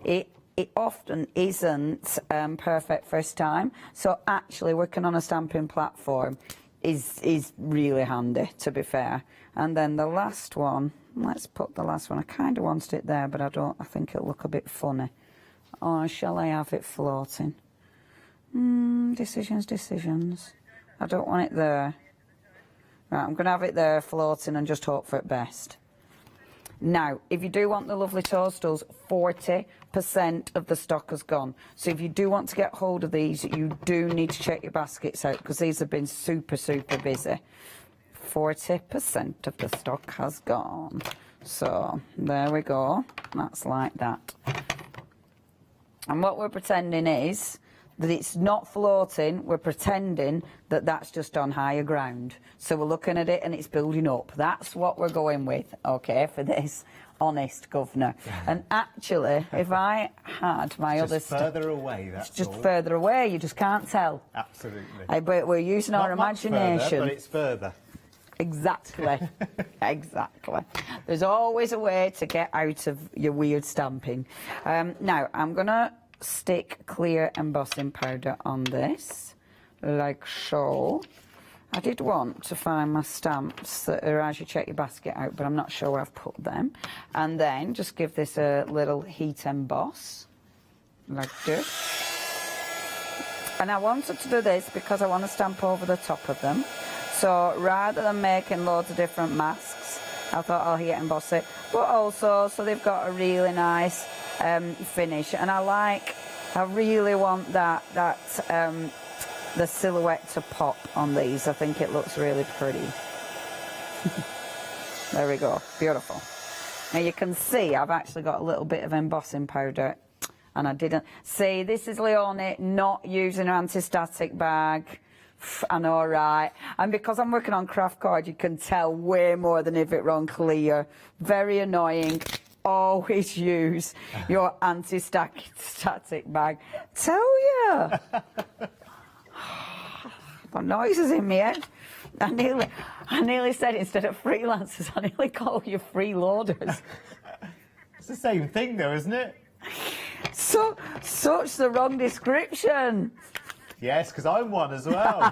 it often isn't perfect first time. So actually, working on a stamping platform is really handy, to be fair. And then the last one, let's put the last one. I kind of wanted it there, but I think it'll look a bit funny. Or shall I have it floating? Decisions. I don't want it there. Right, I'm going to have it there floating and just hope for it best. Now, if you do want the lovely toadstools, 40% of the stock has gone. So if you do want to get hold of these, you do need to check your baskets out, because these have been super, super busy. 40% of the stock has gone. So there we go. That's like that. And what we're pretending is that it's not floating. We're pretending that that's just on higher ground. So we're looking at it and it's building up. That's what we're going with, okay, for this honest governor. And actually, if I had my other stuff... Just further away, that's just all. Further away, you just can't tell. Absolutely. But we're using our imagination. Further, but it's further. Exactly. Exactly. There's always a way to get out of your weird stamping. Now, I'm going to stick clear embossing powder on this, like so. I did want to find my stamps that are as you check your basket out, but I'm not sure where I've put them. And then just give this a little heat emboss, like this. And I wanted to do this because I want to stamp over the top of them. So rather than making loads of different masks, I thought I'll heat emboss it, but also so they've got a really nice finish. And I really want that the silhouette to pop on these. I think it looks really pretty. There we go, beautiful. Now you can see I've actually got a little bit of embossing powder, and I didn't see. This is Leonie not using her anti-static bag. I know, right? And because I'm working on craft card, you can tell way more than if it were on clear. Very annoying. Always use your anti-static bag. Tell you. The noises in my head. I nearly said instead of freelancers, I nearly call you freeloaders. It's the same thing though, isn't it? Such the wrong description. Yes, because I'm one as well.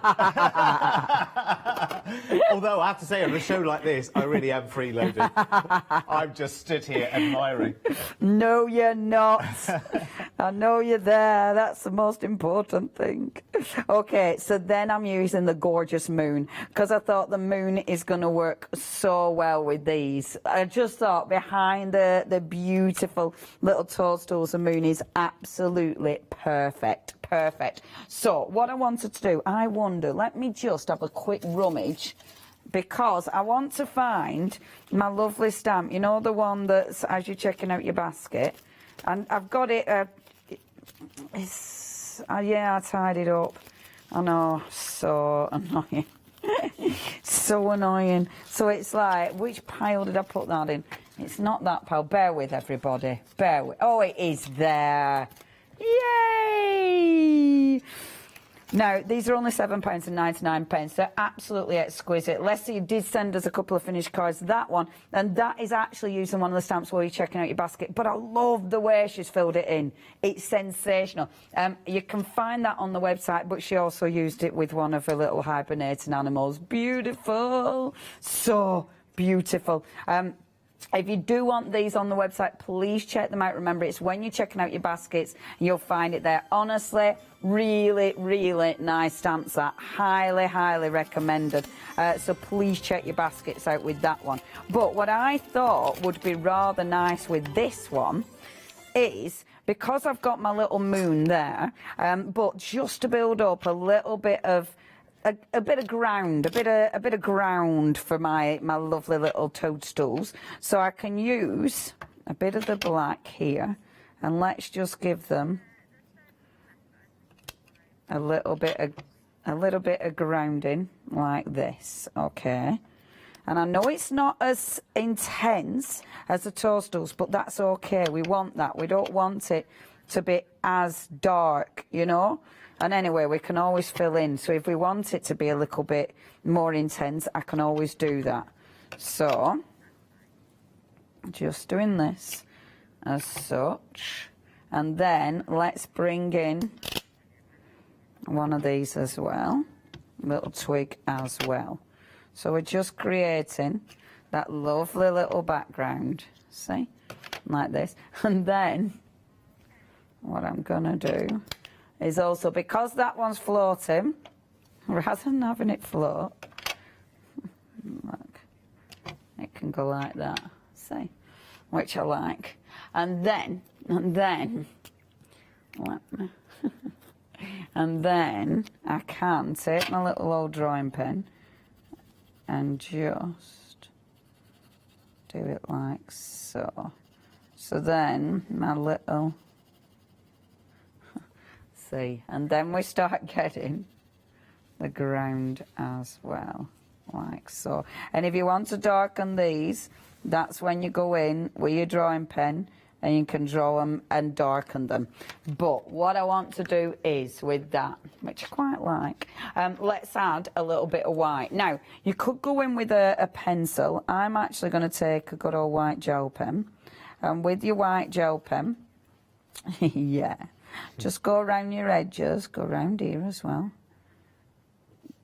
Although I have to say, on a show like this, I really am freeloaded. I'm just stood here admiring. No, you're not. I know you're there. That's the most important thing. Okay, so then I'm using the gorgeous moon, because I thought the moon is going to work so well with these. I just thought behind the beautiful little toadstools, the moon is absolutely perfect. Perfect. So what I wanted to do, I wonder, let me just have a quick rummage, because I want to find my lovely stamp, you know, the one that's as you're checking out your basket. And I've got it, yeah, I tied it up. I know, so annoying. So annoying. So it's like, which pile did I put that in? It's not that pile. Bear with, everybody. Bear with. Oh, it is there. Yay! Now, these are only £7.99. They're absolutely exquisite. Leslie did send us a couple of finished cards, that one, and that is actually using one of the stamps while you're checking out your basket. But I love the way she's filled it in. It's sensational. You can find that on the website, but she also used it with one of her little hibernating animals. Beautiful. So beautiful. If you do want these on the website, please check them out. Remember, it's when you're checking out your baskets, you'll find it there. Honestly, Really, really nice stamps, that. Highly, highly recommended. So please check your baskets out with that one. But what I thought would be rather nice with this one is, because I've got my little moon there, but just to build up a little bit of a bit of ground, a bit of ground for my lovely little toadstools. So I can use a bit of the black here, and let's just give them a little bit of grounding like this, okay? And I know it's not as intense as the toadstools, but that's okay. We want that. We don't want it to be as dark, you know? And anyway, we can always fill in. So if we want it to be a little bit more intense, I can always do that. So, just doing this as such. And then let's bring in one of these as well. Little twig as well. So we're just creating that lovely little background. See? Like this. And then what I'm going to do is also, because that one's floating, rather than having it float, look, it can go like that, see, which I like. And then, and then I can take my little old drawing pen and just do it like so. So then my little, see, and then we start getting the ground as well, like so. And if you want to darken these, that's when you go in with your drawing pen and you can draw them and darken them. But what I want to do is, with that, which I quite like, let's add a little bit of white. Now, you could go in with a pencil. I'm actually going to take a good old white gel pen. And with your white gel pen, yeah, just go around your edges, go around here as well.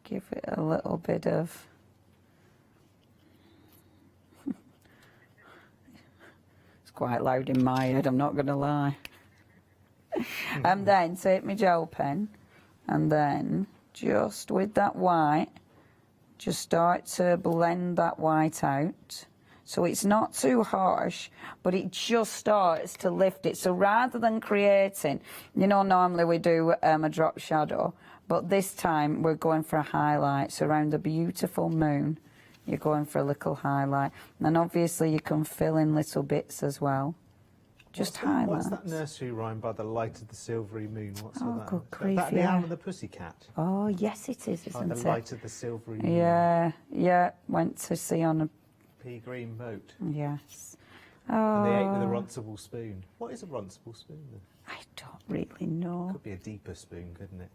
Give it a little bit of, it's quite loud in my head, I'm not going to lie. And then take my gel pen and then just with that white, just start to blend that white out. So it's not too harsh, but it just starts to lift it. So rather than creating, you know, normally we do a drop shadow, but this time we're going for a highlight. So around the beautiful moon, you're going for a little highlight. And obviously you can fill in little bits as well. Just highlights. What's that nursery rhyme by the light of the silvery moon? What's all that? Good grief, That the Owl and the Pussycat? Oh, yes it is, isn't it? By the light of the silvery moon. Yeah, yeah, went to sea on a pea green boat. Yes. And they ate with a runcible spoon. What is a runcible spoon then? I don't really know. Could be a deeper spoon, couldn't it?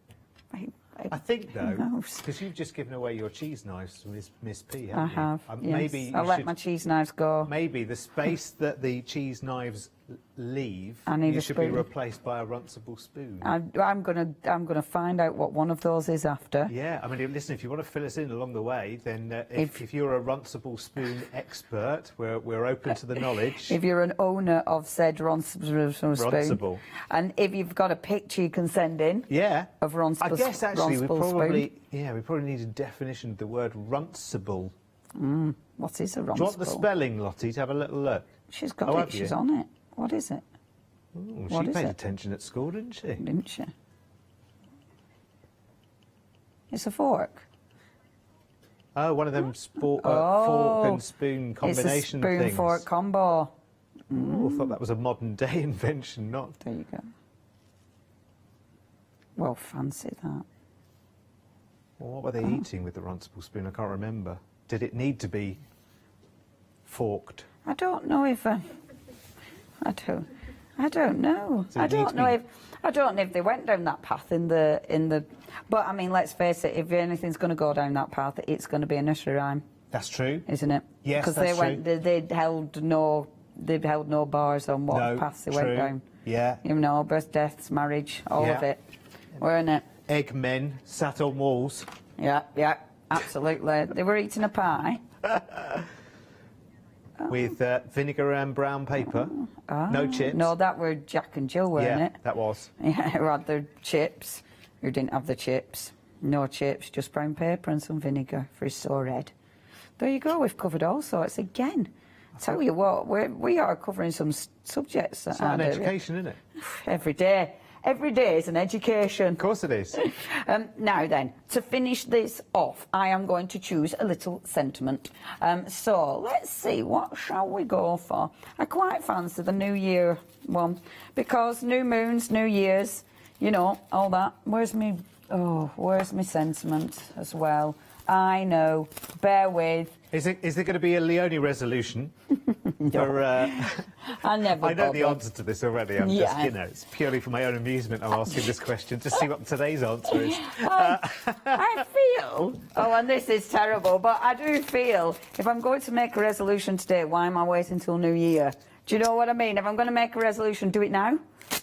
I think though, because you've just given away your cheese knives to Miss P, haven't I you? have. Yes. Maybe I'll let my cheese knives go. Maybe the space that the cheese knives leave, I need you a should spoon. be replaced by a runcible spoon. I'm gonna find out what one of those is after. Yeah, I mean, listen, if you want to fill us in along the way, then if you're a runcible spoon expert, we're open to the knowledge. If you're an owner of said runcible spoon, Runcible. and if you've got a picture you can send in, yeah, of runcible. I guess actually we runcible probably spoon. we probably need a definition of the word runcible. What is a runcible? Do you want the spelling, Lottie, to have a little look? She's got Oh, it. have you? She's on it. What is it? Ooh, What she is paid it? attention at school, didn't she? Didn't she? It's a fork. Oh, one of them fork and spoon combination It's a spoon things. fork combo. Ooh, I thought that was a modern day invention, not. There you go. Well, fancy that. Well, what were they eating with the runcible spoon? I can't remember. Did it need to be forked? I don't know if I don't know. So it I needs don't to know be- if I don't know if they went down that path in the. But I mean, let's face it. If anything's going to go down that path, it's going to be a nursery rhyme. That's true, isn't it? Yes, because that's they held no bars on what No, paths they true. went down. Yeah. You know, birth, deaths, marriage, all of Yeah. it, weren't it? Eggmen sat on walls. Yeah, yeah, absolutely. They were eating a pie. With vinegar and brown paper. No chips. No, that were Jack and Jill, weren't yeah, it? that was. Yeah, who had their chips. who didn't have the chips. No chips, just brown paper and some vinegar for his sore head. There you go, we've covered all sorts again. Tell you what, we are covering some subjects that It's like an education, isn't it? every day. Every day is an education. Of course it is. Now then, to finish this off, I am going to choose a little sentiment. So let's see, what shall we go for? I quite fancy the New Year one, because new moons, New Years, you know, all that. Where's me sentiment as well? I know, bear with. Is there going to be a Leonie resolution? For, I never I know bothered. the answer to this already. I'm just, you know, it's purely for my own amusement I'm asking this question to see what today's answer is. I feel, and this is terrible, but I do feel if I'm going to make a resolution today, why am I waiting till New Year? Do you know what I mean? If I'm going to make a resolution, do it now.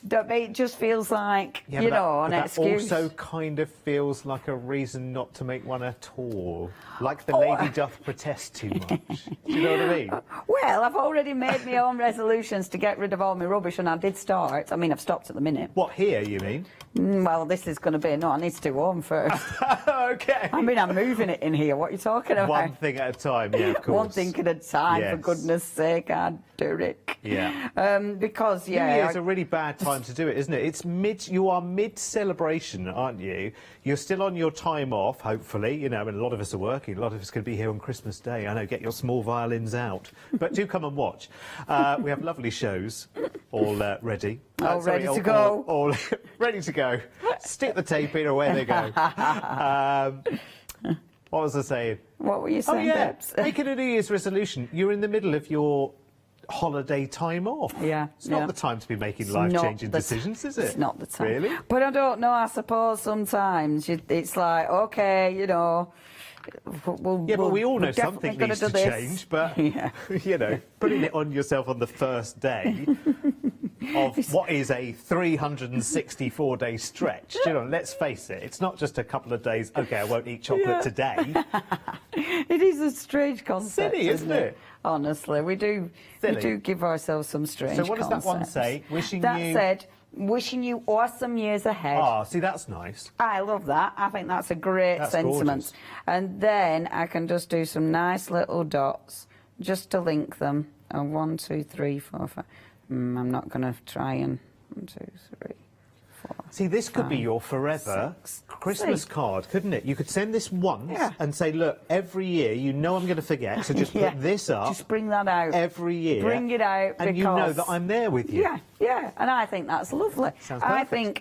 It just feels like, Yeah, you but know, that, an but excuse. that also kind of feels like a reason not to make one at all. Like the lady doth protest too much. Do you know what I mean? Well, I've already made my own resolutions to get rid of all my rubbish, and I did start. I mean, I've stopped at the minute. What, here, you mean? Well, this is going to be... No, I need to do home first. OK. I mean, I'm moving it in here. What are you talking about? One thing at a time, yeah, of course. One thing at a time, for Yes. goodness sake, I'd do it. Yeah. Because, yeah... New Year's a really bad time to do it, isn't it? It's you are mid-celebration, aren't you? You're still on your time off, hopefully. You know, and a lot of us are working. A lot of us could be here on Christmas Day. I know, get your small violins out. But do come and watch. We have lovely shows all ready. Ready to go. All ready to go. Stick the tape in, away they go. What was I saying? What were you saying, Oh, yeah. Babs? Making a New Year's resolution. You're in the middle of your holiday time off. Yeah. It's not the time to be making life-changing decisions, is it? It's not the time. Really? But I don't know, I suppose sometimes it's like, OK, you know... But we all know something needs to do this. change, but, you know, putting it on yourself on the first day of what is a 364-day stretch, you know, let's face it, it's not just a couple of days, OK, I won't eat chocolate today. It is a strange concept, Silly, isn't it? Honestly, we do give ourselves some strange So what does that one concepts. say? That said, wishing you awesome years ahead. Ah, see, that's nice. I love that. I think that's a great sentiment. Gorgeous. And then I can just do some nice little dots just to link them. 1, 2, 3, 4, 5. I'm not going to try and 1, 2, 3, 4. See, this could be your forever Christmas card, couldn't it? You could send this once and say, look, every year, you know I'm going to forget, so just put this up. Just bring that out. Every year. Bring it out and you know that I'm there with you. Yeah, and I think that's lovely. Sounds I perfect.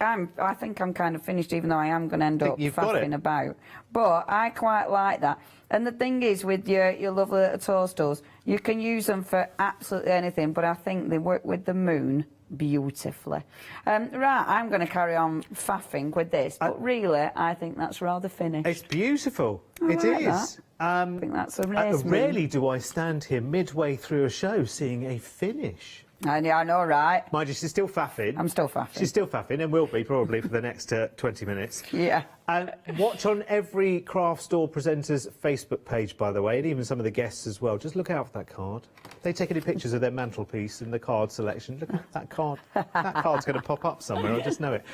think I'm kind of finished, even though I am going to end up you've got it. faffing about. But I quite like that. And the thing is, with your lovely little toasters, you can use them for absolutely anything, but I think they work with the moon beautifully. Right, I'm going to carry on faffing with this, but really, I think that's rather finished. It's beautiful. I It like is. I think that's amazing. Rarely do I stand here midway through a show seeing a finish. I know, right? Mind you, she's still faffing. I'm still faffing. She's still faffing and will be probably for the next 20 minutes. Yeah. And watch on every craft store presenter's Facebook page, by the way, and even some of the guests as well. Just look out for that card. If they take any pictures of their mantelpiece in the card selection, look at that card. That card's going to pop up somewhere, I just know it.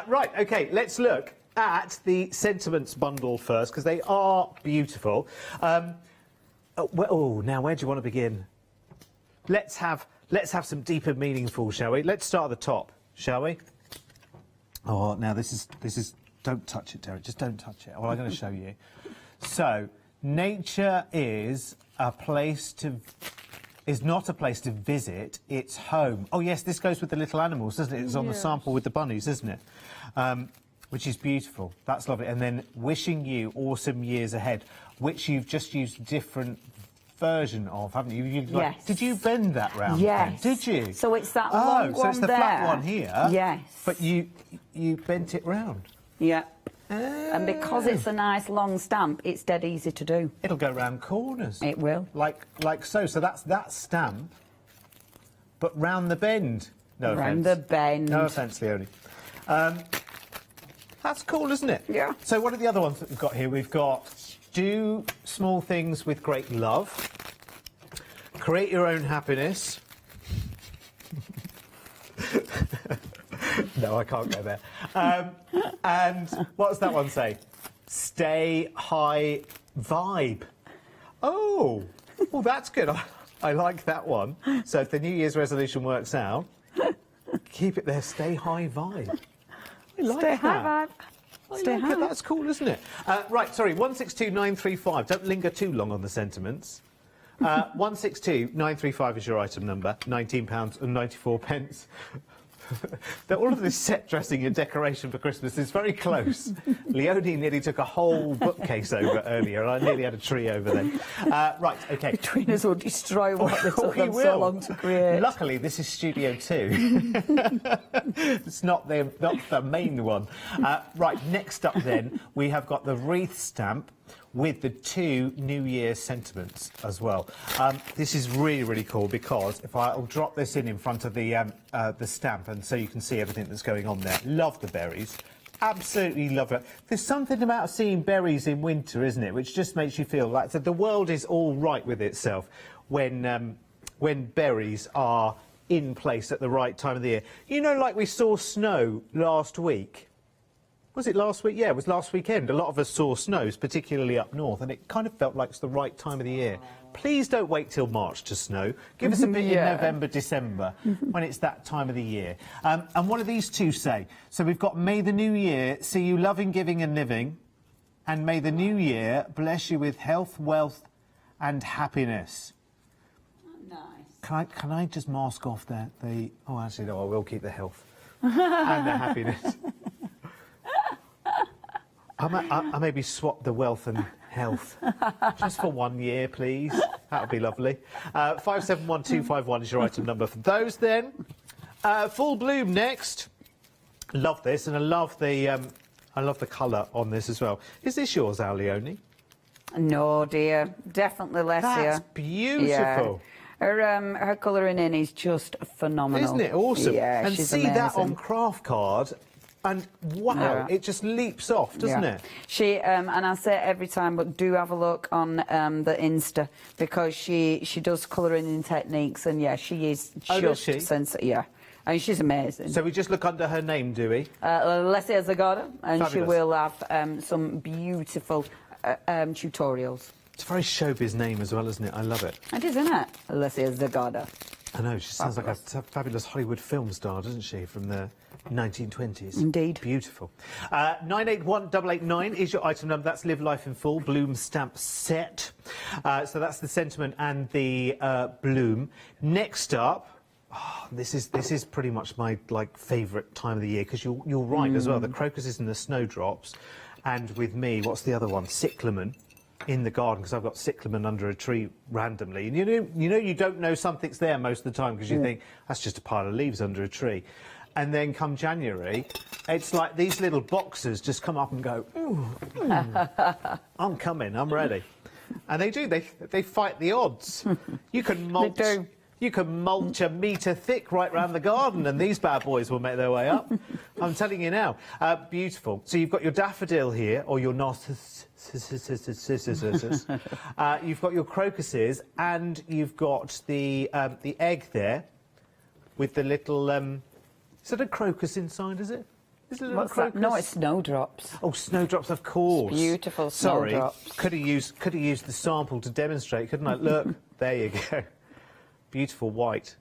Right, OK, let's look at the sentiments bundle first, because they are beautiful. Now, where do you want to begin? Let's have some deep and meaningful, shall we? Let's start at the top, shall we? Oh, now this is. Don't touch it, Derek. Just don't touch it. Well, I'm going to show you. So, nature is not a place to visit. It's home. Oh yes, this goes with the little animals, doesn't it? It's on the sample with the bunnies, isn't it? Which is beautiful. That's lovely. And then wishing you awesome years ahead, which you've just used different version of, haven't you? Yes. Did you bend that round? Yes. Then? Did you? So it's that long so it's one the there. flat one here. Yes. But you bent it round. Yeah. And because it's a nice long stamp, it's dead easy to do. It'll go round corners. It will. Like so. So that's that stamp, but round the bend. No offence. Round the bend. No offence, Leonie. That's cool, isn't it? Yeah. So what are the other ones that we've got here? We've got do small things with great love. Create your own happiness. No, I can't go there. And what does that one say? Stay high vibe. Oh, well, that's good. I like that one. So if the New Year's resolution works out, keep it there. Stay high vibe. I like Stay that. high vibe. Stay high. That's cool, isn't it? Right, sorry, 162935. Don't linger too long on the sentiments. 162935 is your item number, £19.94. All of this set dressing and decoration for Christmas is very close. Leonie nearly took a whole bookcase over earlier, and I nearly had a tree over there. Right, OK. Between us will destroy what they took We them so will. long to create. Luckily, this is Studio 2. It's not the main one. Right, next up then, we have got the wreath stamp with the 2 New Year sentiments as well. This is really, really cool because if I'll drop this in front of the stamp, and so you can see everything that's going on there. Love the berries. Absolutely love it. There's something about seeing berries in winter, isn't it, which just makes you feel like the world is all right with itself when berries are in place at the right time of the year. You know, like we saw snow last week. Was it last week? Yeah, it was last weekend. A lot of us saw snows, particularly up north, and it kind of felt like it's the right time of the year. Please don't wait till March to snow. Give us a bit in November, December, when it's that time of the year. And what do these 2 say? So we've got, may the new year see you loving, giving and living, and may the new year bless you with health, wealth and happiness. Nice. Can I just mask off the... Oh, actually, no, I will keep the health and the happiness. I maybe swap the wealth and health just for 1 year, please. That would be lovely. 571251 is your item number for those. Then full bloom next. Love this, and I love the colour on this as well. Is this yours, Al Leone? No, dear, definitely Lesia. That's beautiful. Yeah. Her colouring in is just phenomenal. Isn't it awesome? Yeah, and she's see amazing. that on craft card. And wow, it just leaps off, doesn't it? She and I say it every time, but do have a look on the Insta because she does colouring in techniques, and yeah, she is just yeah. I mean, she's amazing. So we just look under her name, do we? Lesia Zagada, and Fabulous. she will have some beautiful tutorials. It's a very showbiz name as well, isn't it? I love it. It is, isn't it? Lesia Zagada. I know, she sounds like a fabulous Hollywood film star, doesn't she, from the 1920s. Indeed. Beautiful. 981889 is your item number. That's Live Life in Full Bloom stamp set. So that's the sentiment and the bloom. Next up, this is pretty much my favourite time of the year because you're right as well. The crocuses and the snowdrops, and with me, what's the other one? Cyclamen. In the garden, because I've got cyclamen under a tree randomly, and you don't know something's there most of the time because you think that's just a pile of leaves under a tree, and then come January, it's like these little boxes just come up and go, I'm coming, I'm ready, and they do. They fight the odds. You can mulch. You can mulch a metre thick right round the garden, and these bad boys will make their way up. I'm telling you now. Beautiful. So you've got your daffodil here, or your narcissus. You've got your crocuses, and you've got the egg there with the little. Is it a crocus inside? Is it? Is it a little crocus? No, it's snowdrops. Oh, snowdrops, of course. It's beautiful snowdrops. Sorry, could have used the sample to demonstrate, couldn't I? Look, there you go. Beautiful white.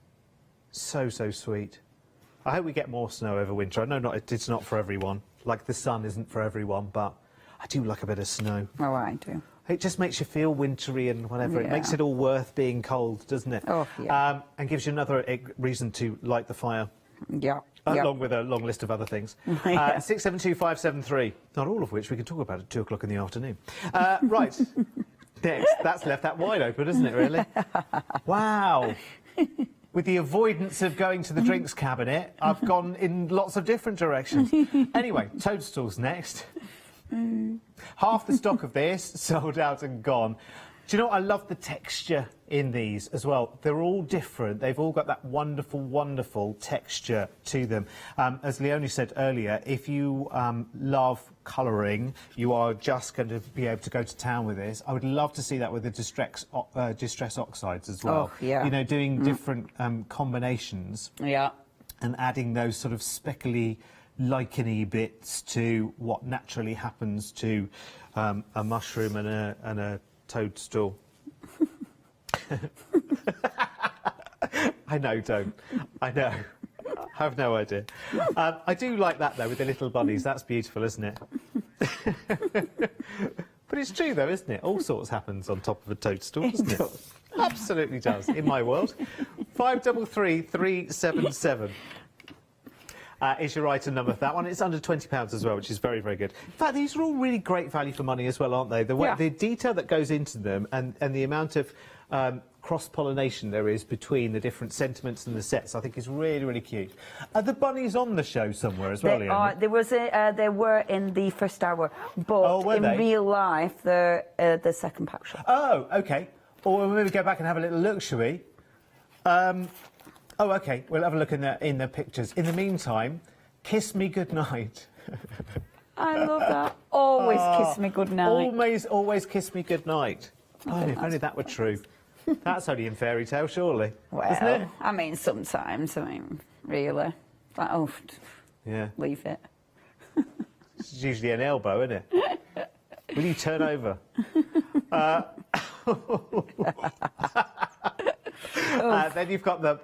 So sweet. I hope we get more snow over winter. I know it's not for everyone. Like the sun isn't for everyone, but I do like a bit of snow. Oh, I do. It just makes you feel wintry and whatever. It makes it all worth being cold, doesn't it? Oh, yeah. And gives you another reason to light the fire. Yeah. Along with a long list of other things. 672573. Not all of which we can talk about at 2 o'clock in the afternoon. Right. Next, that's left that wide open, isn't it, really? Wow. With the avoidance of going to the drinks cabinet, I've gone in lots of different directions. Anyway, toadstools next. Half the stock of this sold out and gone. Do you know what? I love the texture in these as well. They're all different. They've all got that wonderful, wonderful texture to them. As Leonie said earlier, if you love colouring, you are just going to be able to go to town with this. I would love to see that with the distress oxides as well. Oh, yeah. You know, doing different combinations. Yeah. and adding those sort of speckly, lichen-y bits to what naturally happens to a mushroom and a toadstool. I know, don't. I know. I have no idea. I do like that, though, with the little bunnies. That's beautiful, isn't it? But it's true, though, isn't it? All sorts happens on top of a toadstool, doesn't it? Absolutely does, in my world. 533377 is your item number for that one. It's under £20 as well, which is very, very good. In fact, these are all really great value for money as well, aren't they? The detail that goes into them and the amount of cross-pollination there is between the different sentiments and the sets, I think is really, really cute. Are the bunnies on the show somewhere as well, Leonie? They were in the first hour, but real life, they're the second pack shop. Oh, OK. Or we'll maybe go back and have a little look, shall we? Oh, OK. We'll have a look in the pictures. In the meantime, kiss me goodnight. I love that. Always kiss me goodnight. Always kiss me goodnight. Oh, if only that were true. That's only in fairy tale, surely. Well, isn't it? I mean, sometimes. I mean, really. Like, oh, yeah. Leave it. It's usually an elbow, isn't it? Will you turn over? Then you've got the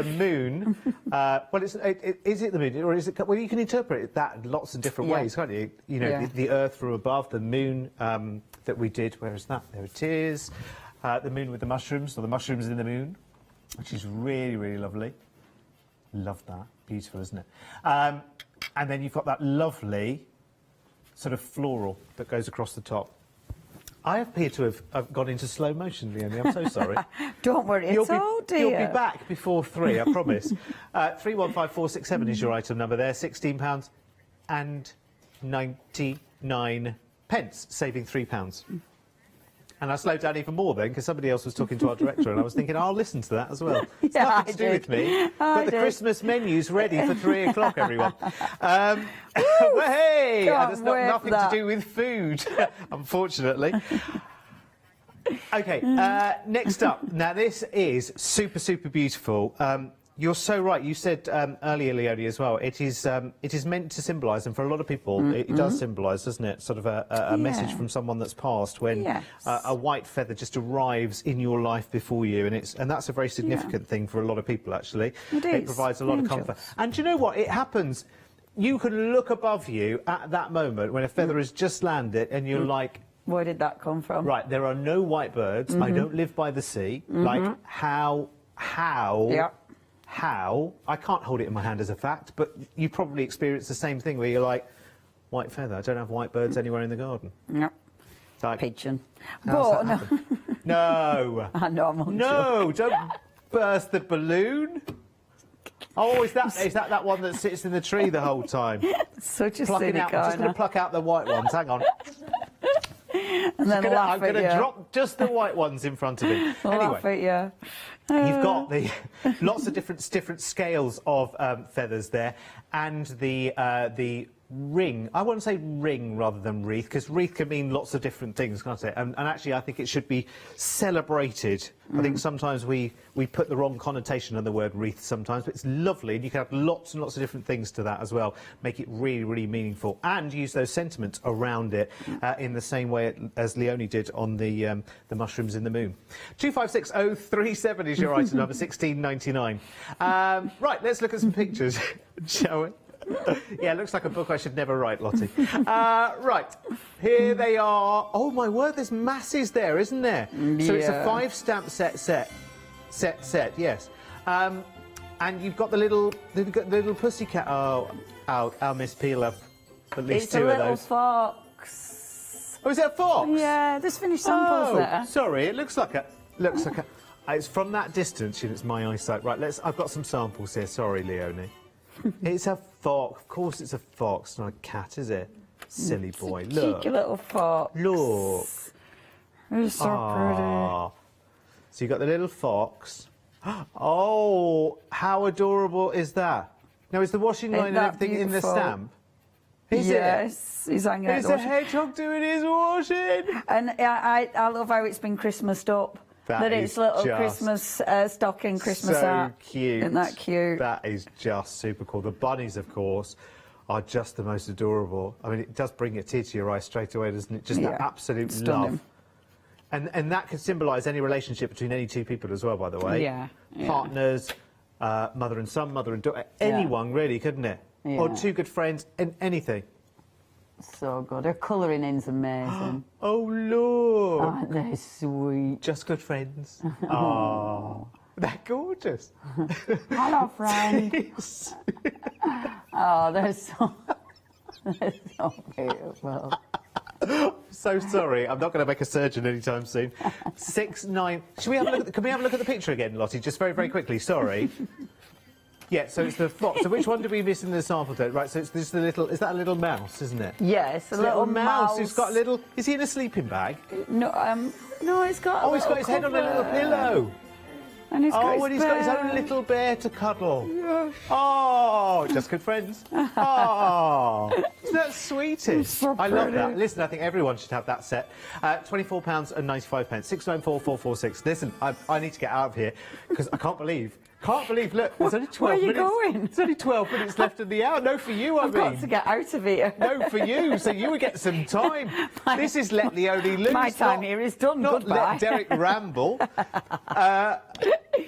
moon. Well, is it the moon, or is it? Well, you can interpret it that in lots of different ways, can't you? You know, the Earth from above, the moon that we did. Where is that? There it is. The moon with the mushrooms, or the mushrooms in the moon, which is really, really lovely. Love that. Beautiful, isn't it? And then you've got that lovely sort of floral that goes across the top. I appear to have gone into slow motion, Leonie. I'm so sorry. Don't worry, dear. You'll be back before 3, I promise. 315467 is your item number there. £16 and 99 pence, saving £3. And I slowed down even more then because somebody else was talking to our director, and I was thinking, I'll listen to that as well. It's nothing to do with me, but the Christmas menu's ready for 3 o'clock, everyone. Well, hey, and it's nothing to do with food, unfortunately. OK, next up. Now, this is super, super beautiful. You're so right. You said earlier, Leonie, as well. It is meant to symbolise, and for a lot of people, it does symbolise, doesn't it? Sort of a message from someone that's passed when a white feather just arrives in your life before you, and that's a very significant thing for a lot of people. Actually, it provides a lot of comfort. And do you know what? It happens. You can look above you at that moment when a feather has just landed, and you're like, where did that come from? Right, there are no white birds. I don't live by the sea. Like how? How? I can't hold it in my hand as a fact, but you probably experience the same thing where you're like, white feather, I don't have white birds anywhere in the garden. Yep. Like, pigeon. But no. No. I know, I'm on No, don't burst the balloon. Oh, is that one that sits in the tree the whole time? Such a Plucking cynic, I'm just going to pluck out the white ones. Hang on. And then I'm going to drop just the white ones in front of him. Laugh at you. You've got the lots of different scales of feathers there, and the ring. I want to say ring rather than wreath, because wreath can mean lots of different things, can't it? And actually, I think it should be celebrated. I think sometimes we put the wrong connotation on the word wreath sometimes, but it's lovely, and you can have lots and lots of different things to that as well. Make it really, really meaningful, and use those sentiments around it in the same way as Leonie did on the mushrooms in the moon. 256037 is your item number, 16.99. Right, let's look at some pictures, shall we? Yeah, it looks like a book I should never write, Lottie. Right, here they are. Oh, my word, there's masses there, isn't there? So it's a 5-stamp set, yes. And you've got the little pussycat. Oh, our Miss Peeler. At least it's 2 a of little those. Fox. Oh, is that a fox? Yeah, there's finished samples there. Sorry, it looks like a... It's from that distance, and it's my eyesight. Right, I've got some samples here. Sorry, Leonie. It's a fox. Of course it's a fox, not a cat, is it? Silly boy. It's a Look. cheeky little fox. Look. It's so pretty. So you've got the little fox. Oh, how adorable is that? Now, is the washing line and everything in the stamp? Is yes, he's hanging out. Is a hedgehog doing his washing? And I love how it's been Christmased up. that it's little just Christmas stocking, Christmas so art. cute. Isn't that cute? That is just super cool. The bunnies, of course, are just the most adorable. I mean, it does bring a tear to your eye straight away, doesn't it? Just that absolute Stunning. love. And that can symbolise any relationship between any two people as well, by the way. Yeah. Partners, mother and son, mother and daughter, anyone really, couldn't it? Yeah. Or two good friends, and anything. So good. Her colouring in's amazing. Oh, look. Aren't they sweet? Just good friends. Oh, they're gorgeous. Hello, friend. Oh, they're so beautiful. So sorry, I'm not going to make a surgeon anytime soon. 6, 9. Should we have a look? Can we have a look at the picture again, Lottie? Just very, very quickly. Sorry. Yeah. So it's the fox. So which one did we miss in the sample date? Right. So it's this the little. Is that a little mouse? Isn't it? Yes, It's a little mouse. Who's got a little. Is he in a sleeping bag? No, no, he's got. Oh, he's got his head on a little pillow. And he's got his and he's got his own bear. little bear to cuddle. Yes. Oh, just good friends. Oh, isn't that sweetest? So I love pretty. that. Listen, I think everyone should have that set. £24.95. 694446. Listen, I need to get out of here because I can't believe. Look, there's only 12 Where are you minutes. going? There's only 12 minutes left of the hour. No, for you, I I've mean. got to get out of here. No, for you, so you would get some time. This is Let Leonie Loose. My time not- here is done. Not Goodbye. Let Derek ramble.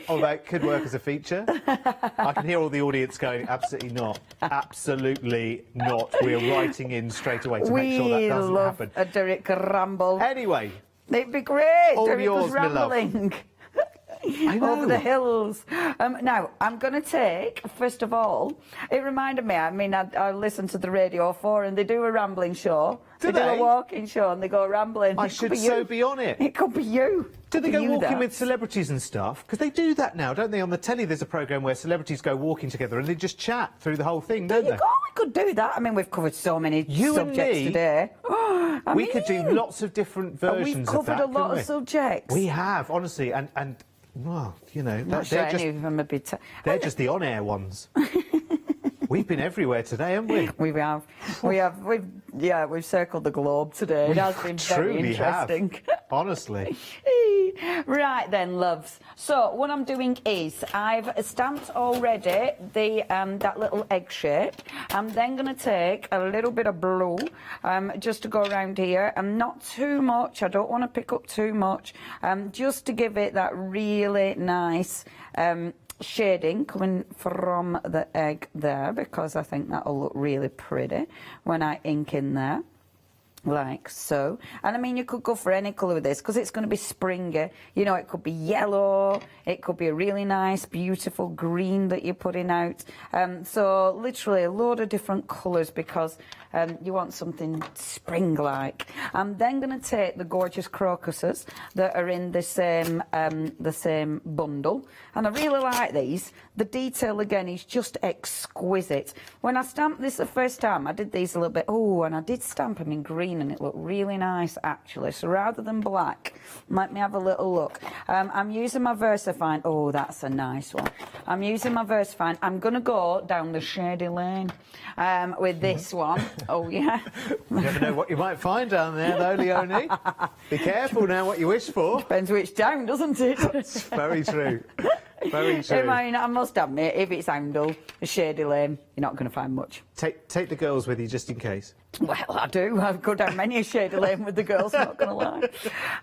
Although it could work as a feature. I can hear all the audience going, absolutely not. Absolutely not. We're writing in straight away to make sure that doesn't love happen. a Derek ramble. Anyway. It'd be great. All Derek yours, was my love. rambling. I know. Over the hills. Now, I'm going to take, first of all, it reminded me, I mean, I listened to the Radio 4 and they do a rambling show. Do they? Do they? a walking show and they go rambling. I It could should be so you. be on it. It could be you. Do they Could go be you walking that. with celebrities and stuff? Because they do that now, don't they? On the telly, there's a programme where celebrities go walking together and they just chat through the whole thing, don't they? We could do that. I mean, we've covered so many You and subjects me, today. We could do lots of different versions We've of that. covered a lot couldn't of we? subjects. We have, honestly, and well, you know, Not sure any of them would be. they're just the on-air ones. We've been everywhere today, haven't we? We've circled the globe today. It has been very Truly have. interesting. Honestly. Right then, loves. So what I'm doing is I've stamped already the that little egg shape. I'm then going to take a little bit of blue just to go around here, and not too much. I don't want to pick up too much, just to give it that really nice shading coming from the egg there, because I think that'll look really pretty when I ink in there. Like so. And I mean, you could go for any colour with this because it's going to be springy. You know, it could be yellow, it could be a really nice, beautiful green that you're putting out. So literally a load of different colours because you want something spring-like. I'm then going to take the gorgeous crocuses that are in the same bundle. And I really like these. The detail, again, is just exquisite. When I stamped this the first time, I did these a little bit, and I did stamp them in green, and it looked really nice, actually. So rather than black, let me have a little look. I'm using my VersaFine. Oh, that's a nice one. I'm using my VersaFine. I'm going to go down the shady lane with this one. Oh, yeah. You never know what you might find down there, though, Leonie. Be careful now what you wish for. Depends which down, doesn't it? That's very true. Very true. I mean, I must admit, if it's Oundle, a shady lane, you're not going to find much. Take the girls with you just in case. Well, I do. I've go down many a shady lane with the girls, not going to lie.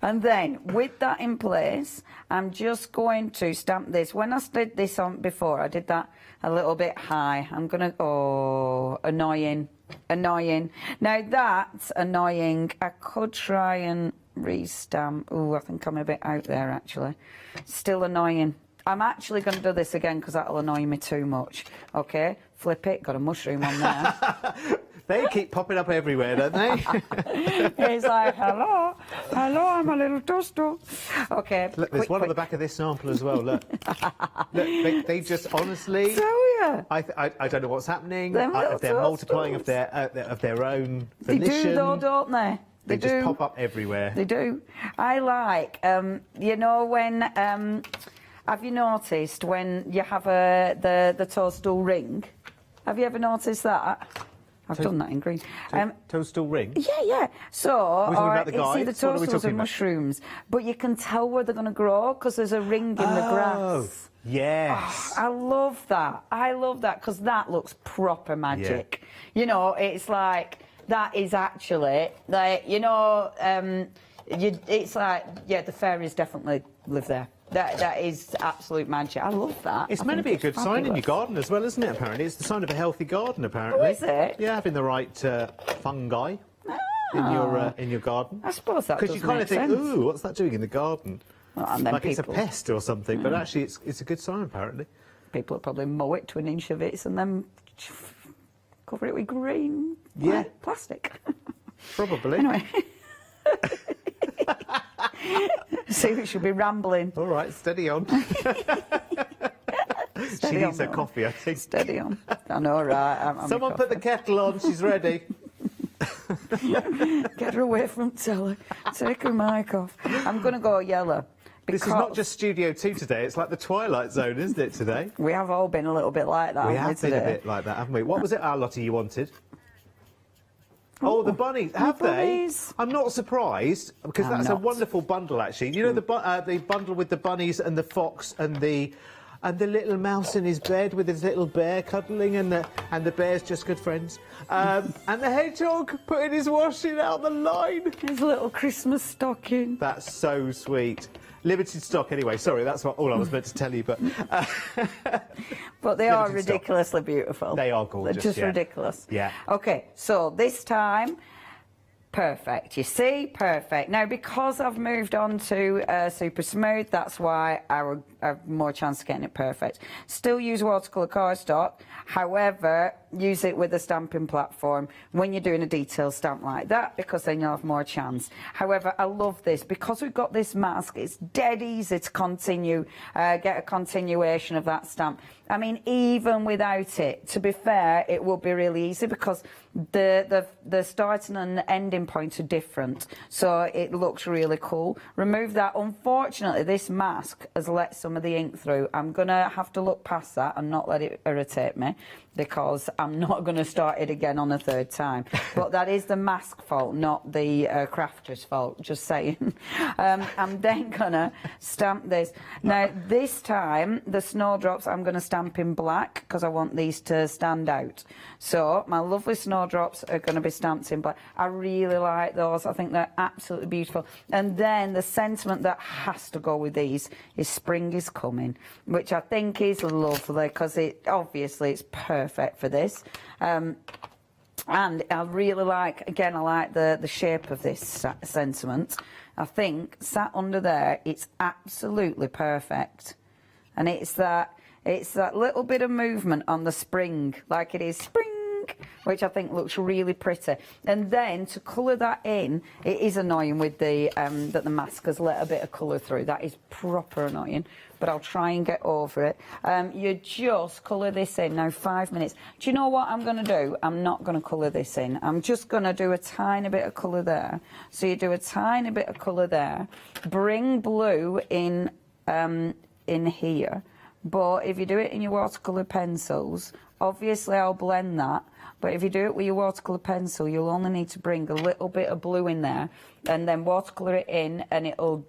And then, with that in place, I'm just going to stamp this. When I did this on before, I did that a little bit high. I'm going to... annoying. Now, that's annoying. I could try and restamp. Oh, I think I'm a bit out there, actually. Still annoying. I'm actually going to do this again because that'll annoy me too much. OK, flip it. Got a mushroom on there. They keep popping up everywhere, don't they? He's like, hello, I'm a little toaster. OK. Look, there's one on the back of this sample as well, look. Look, they just honestly... So, yeah. I don't know what's happening. Them little They're multiplying of toasters. their own They volition. do, though, don't they? They just pop up everywhere. They do. I like, you know, when... have you noticed when you have the toadstool ring? Have you ever noticed that? I've done that in green. Toadstool ring? Yeah. So, We're talking about the it's guides? either What are we toadstools or talking about? mushrooms. But you can tell where they're going to grow because there's a ring in the grass. Yes. I love that. I love that because that looks proper magic. You know, it's like, that is actually, like, you know, it's like, yeah, the fairies definitely live there. That is absolute magic. I love that. It's meant to be a good sign in your garden as well, isn't it, apparently? It's the sign of a healthy garden, apparently. Oh, is it? Yeah, having the right fungi in your garden. I suppose that Because you kind of think, ooh, what's that doing in the garden? Well, and then like it's a people- pest or something, but actually it's a good sign, apparently. People will probably mow it to an inch of it and then cover it with green plastic. Probably. Anyway. See, we should be rambling. All right, steady on. She needs her coffee, I think. Steady on. I know, right? Someone put the kettle on, she's ready. Get her away from telly. Take her mic off. I'm going to go yellow. This is not just Studio 2 today, it's like the Twilight Zone, isn't it, today? We have all been a little bit like that. We haven't have been a today? bit like that, haven't we? What was it, Lottie, you wanted? Oh, the bunnies. Have they? I'm not surprised, because I'm that's not. a wonderful bundle, actually. You know the bundle with the bunnies and the fox and the little mouse in his bed with his little bear cuddling, and the bear's just good friends. And the hedgehog putting his washing out the line. His little Christmas stocking. That's so sweet. Limited stock, anyway. Sorry, that's all I was meant to tell you, but... But they are Limited stock. ridiculously beautiful. They are gorgeous, They're just yeah. ridiculous. Yeah. OK, so this time, perfect. You see? Perfect. Now, because I've moved on to Super Smooth, that's why I have more chance of getting it perfect. Still use watercolour cardstock. However, use it with a stamping platform when you're doing a detailed stamp like that, because then you'll have more chance. However, I love this. Because we've got this mask, it's dead easy to continue, get a continuation of that stamp. I mean, even without it, to be fair, it will be really easy because the starting and ending points are different. So it looks really cool. Remove that. Unfortunately, this mask has let some of the ink through. I'm going to have to look past that and not let it irritate me, because I'm not going to start it again on a third time. But that is the mask fault, not the crafter's fault, just saying. I'm then going to stamp this. Now, this time, the snowdrops I'm going to stamp in black because I want these to stand out. So my lovely snowdrops are going to be stamped in black. I really like those. I think they're absolutely beautiful. And then the sentiment that has to go with these is spring is coming, which I think is lovely because obviously it's perfect for this. And I really like, again, I like the shape of this sentiment. I think sat under there, it's absolutely perfect. And it's that little bit of movement on the spring, like it is spring, which I think looks really pretty. And then to colour that in, it is annoying with the that the mask has let a bit of colour through. That is proper annoying, but I'll try and get over it. You just colour this in. Now, 5 minutes. Do you know what I'm going to do? I'm not going to colour this in. I'm just going to do a tiny bit of colour there. So you do a tiny bit of colour there. Bring blue in here. But if you do it in your watercolour pencils, obviously I'll blend that. But if you do it with your watercolour pencil, you'll only need to bring a little bit of blue in there and then watercolour it in, and it'll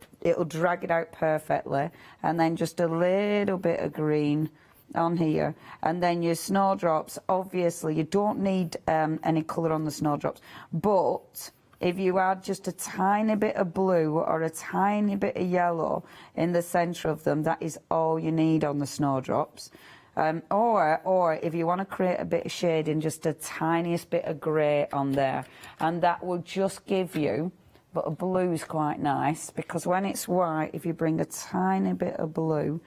drag it out perfectly. And then just a little bit of green on here. And then your snowdrops, obviously you don't need any colour on the snowdrops. But if you add just a tiny bit of blue or a tiny bit of yellow in the centre of them, that is all you need on the snowdrops. Or if you want to create a bit of shading, just a tiniest bit of grey on there. And that will just give you, but a blue's quite nice, because when it's white, if you bring a tiny bit of blue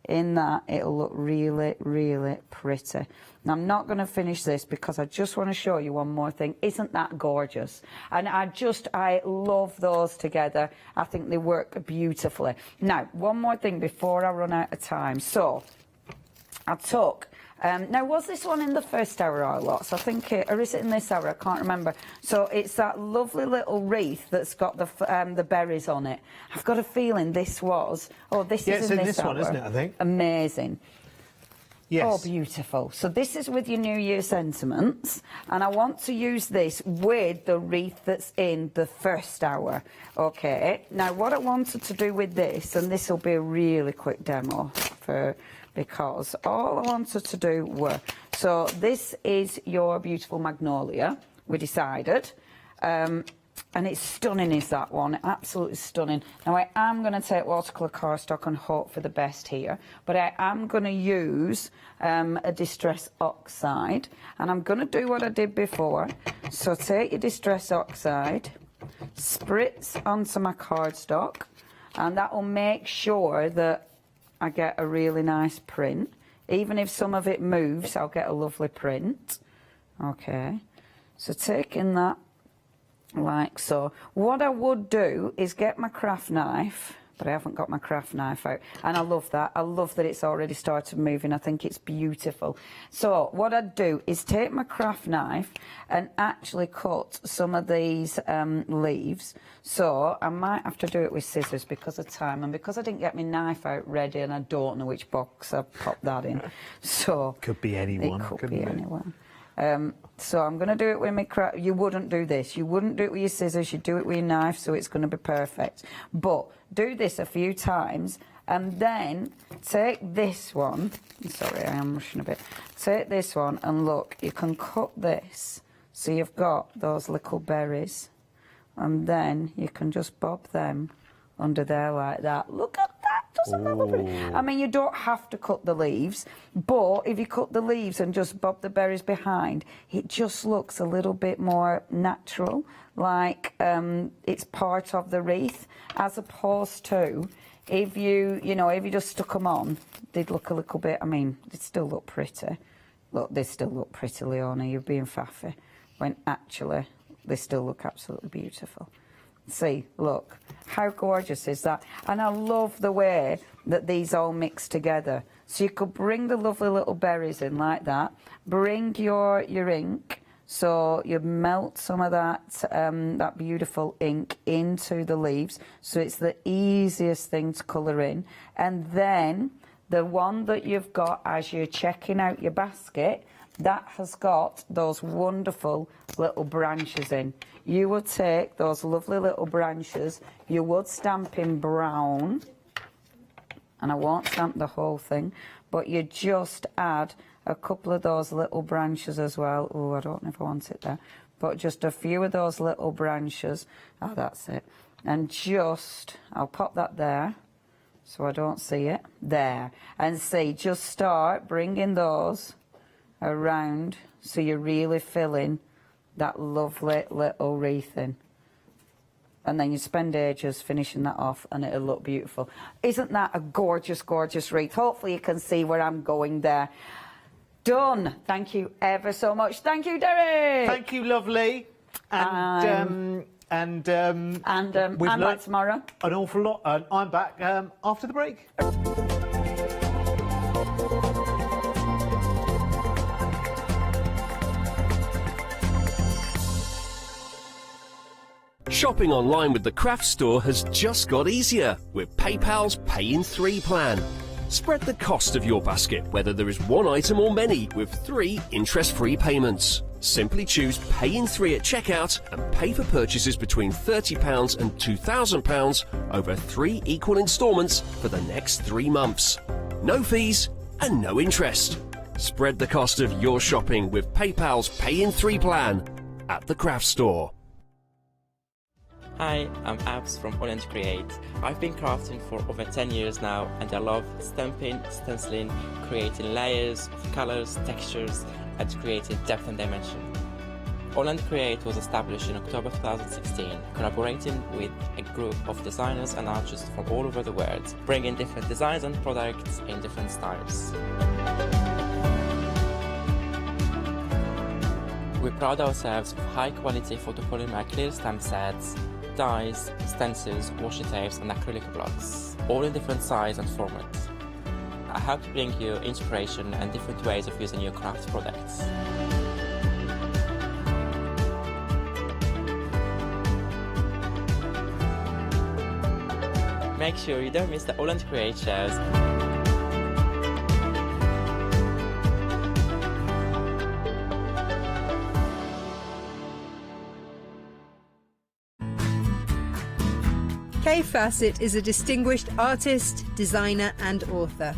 in that, it'll look really, really pretty. And I'm not going to finish this because I just want to show you one more thing. Isn't that gorgeous? And I love those together. I think they work beautifully. Now, one more thing before I run out of time. So I took, now was this one in the first hour or lots? I think or is it in this hour? I can't remember. So it's that lovely little wreath that's got the berries on it. I've got a feeling this was, this is in this hour. one, isn't it, I think? Amazing. Yes. Oh, beautiful. So this is with your New Year sentiments, and I want to use this with the wreath that's in the first hour. Okay, now what I wanted to do with this, and this will be a really quick demo because all I wanted to do were, so this is your beautiful magnolia, we decided. And it's stunning, is that one? Absolutely stunning. Now, I am going to take watercolour cardstock and hope for the best here, but I am going to use a Distress Oxide, and I'm going to do what I did before. So take your Distress Oxide, spritz onto my cardstock, and that will make sure that I get a really nice print. Even if some of it moves, I'll get a lovely print. Okay, so taking that like so. What I would do is get my craft knife, but I haven't got my craft knife out, and I love that. I love that it's already started moving. I think it's beautiful. So what I'd do is take my craft knife and actually cut some of these leaves. So I might have to do it with scissors because of time, and because I didn't get my knife out ready and I don't know which box I've popped that in. So could be anyone. It could be anyone. So I'm going to do it with my craft. You wouldn't do this. You wouldn't do it with your scissors. You do it with your knife, so it's going to be perfect. But do this a few times, and then take this one. Sorry, I am rushing a bit. Take this one, and look, you can cut this. So you've got those little berries, and then you can just bob them under there like that. Look at that. Doesn't that look pretty? I mean, you don't have to cut the leaves, but if you cut the leaves and just bob the berries behind, it just looks a little bit more natural, like it's part of the wreath, as opposed to if you just stuck them on, they'd look a little bit, I mean, they'd still look pretty. Look, they still look pretty, Leona, you're being faffy, when actually they still look absolutely beautiful. See, look, how gorgeous is that? And I love the way that these all mix together. So you could bring the lovely little berries in like that, bring your ink, so you melt some of that, that beautiful ink into the leaves, so it's the easiest thing to colour in. And then the one that you've got as you're checking out your basket, that has got those wonderful little branches in. You would take those lovely little branches, you would stamp in brown, and I won't stamp the whole thing, but you just add a couple of those little branches as well. Oh, I don't know if I want it there, but just a few of those little branches. Oh, that's it. And just, I'll pop that there so I don't see it. There. And see, just start bringing those around so you're really filling that lovely little wreath in. And then you spend ages finishing that off and it'll look beautiful. Isn't that a gorgeous, gorgeous wreath? Hopefully you can see where I'm going there. Done. Thank you ever so much. Thank you, Derek. Thank you, lovely. And I'm we've back learnt tomorrow. An awful lot. And I'm back after the break. Shopping online with the Craft Store has just got easier with PayPal's Pay in 3 plan. Spread the cost of your basket, whether there is one item or many, with 3 interest-free payments. Simply choose Pay in 3 at checkout and pay for purchases between £30 and £2,000 over 3 equal instalments for the next 3 months. No fees and no interest. Spread the cost of your shopping with PayPal's Pay in 3 plan at the Craft Store. Hi, I'm Abs from AALL Create. I've been crafting for over 10 years now, and I love stamping, stenciling, creating layers of colours, textures, and creating depth and dimension. AALL Create was established in October 2016, collaborating with a group of designers and artists from all over the world, bringing different designs and products in different styles. We pride ourselves with high-quality photopolymer clear stamp sets, dyes, stencils, washi tapes and acrylic blocks, all in different size and formats. I hope to bring you inspiration and different ways of using your craft products. Make sure you don't miss the AALL Create shows. Kay Fassett is a distinguished artist, designer and author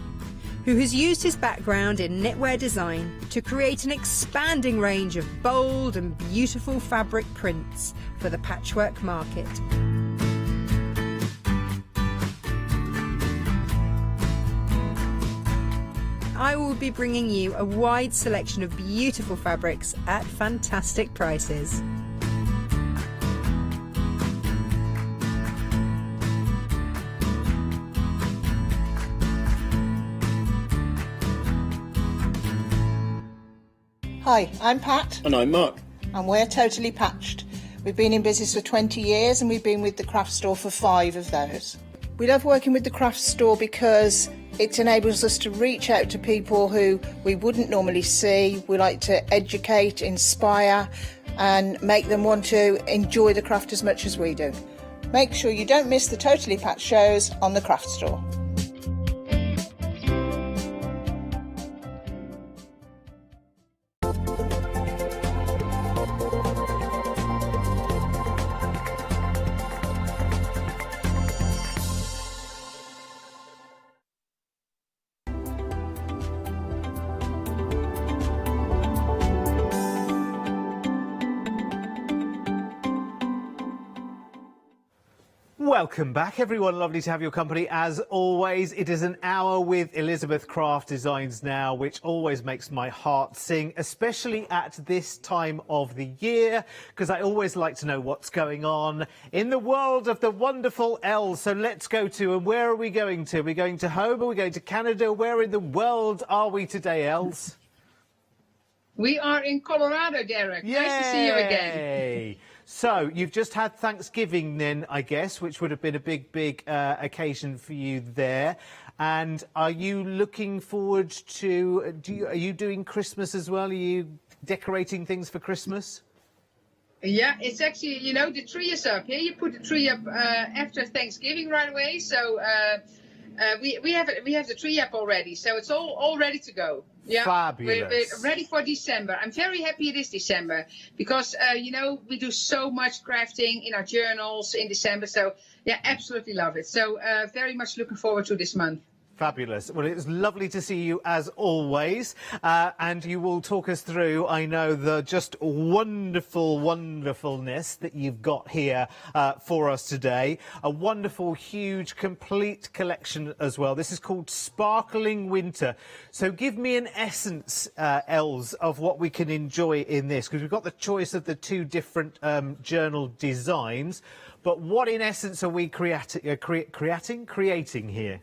who has used his background in knitwear design to create an expanding range of bold and beautiful fabric prints for the patchwork market. I will be bringing you a wide selection of beautiful fabrics at fantastic prices. Hi, I'm Pat. And I'm Mark. And we're Totally Patched. We've been in business for 20 years and we've been with the craft store for 5 of those. We love working with the craft store because it enables us to reach out to people who we wouldn't normally see. We like to educate, inspire and make them want to enjoy the craft as much as we do. Make sure you don't miss the Totally Patched shows on the craft store. Welcome back, everyone. Lovely to have your company as always. It is an hour with Elizabeth Craft Designs now, which always makes my heart sing, especially at this time of the year, because I always like to know what's going on in the world of the wonderful Els. So let's go to, and where are we going to? Are we going to home? Are we going to Canada? Where in the world are we today, Els? We are in Colorado, Derek. Yay! Nice to see you again. So, you've just had Thanksgiving then, I guess, which would have been a big occasion for you there. And are you looking forward to, are you doing Christmas as well? Are you decorating things for Christmas? Yeah, it's actually, you know, the tree is up here. You put the tree up after Thanksgiving right away. So we have the tree up already. So it's all ready to go. Yeah, fabulous. We're ready for December. I'm very happy it is December because, you know, we do so much crafting in our journals in December. So, yeah, absolutely love it. So very much looking forward to this month. Fabulous. Well, it's lovely to see you as always. And you will talk us through, I know, the just wonderfulness that you've got here for us today. A wonderful, huge, complete collection as well. This is called Sparkling Winter. So give me an essence, Els, of what we can enjoy in this, because we've got the choice of the 2 different journal designs. But what, in essence, are we creating here?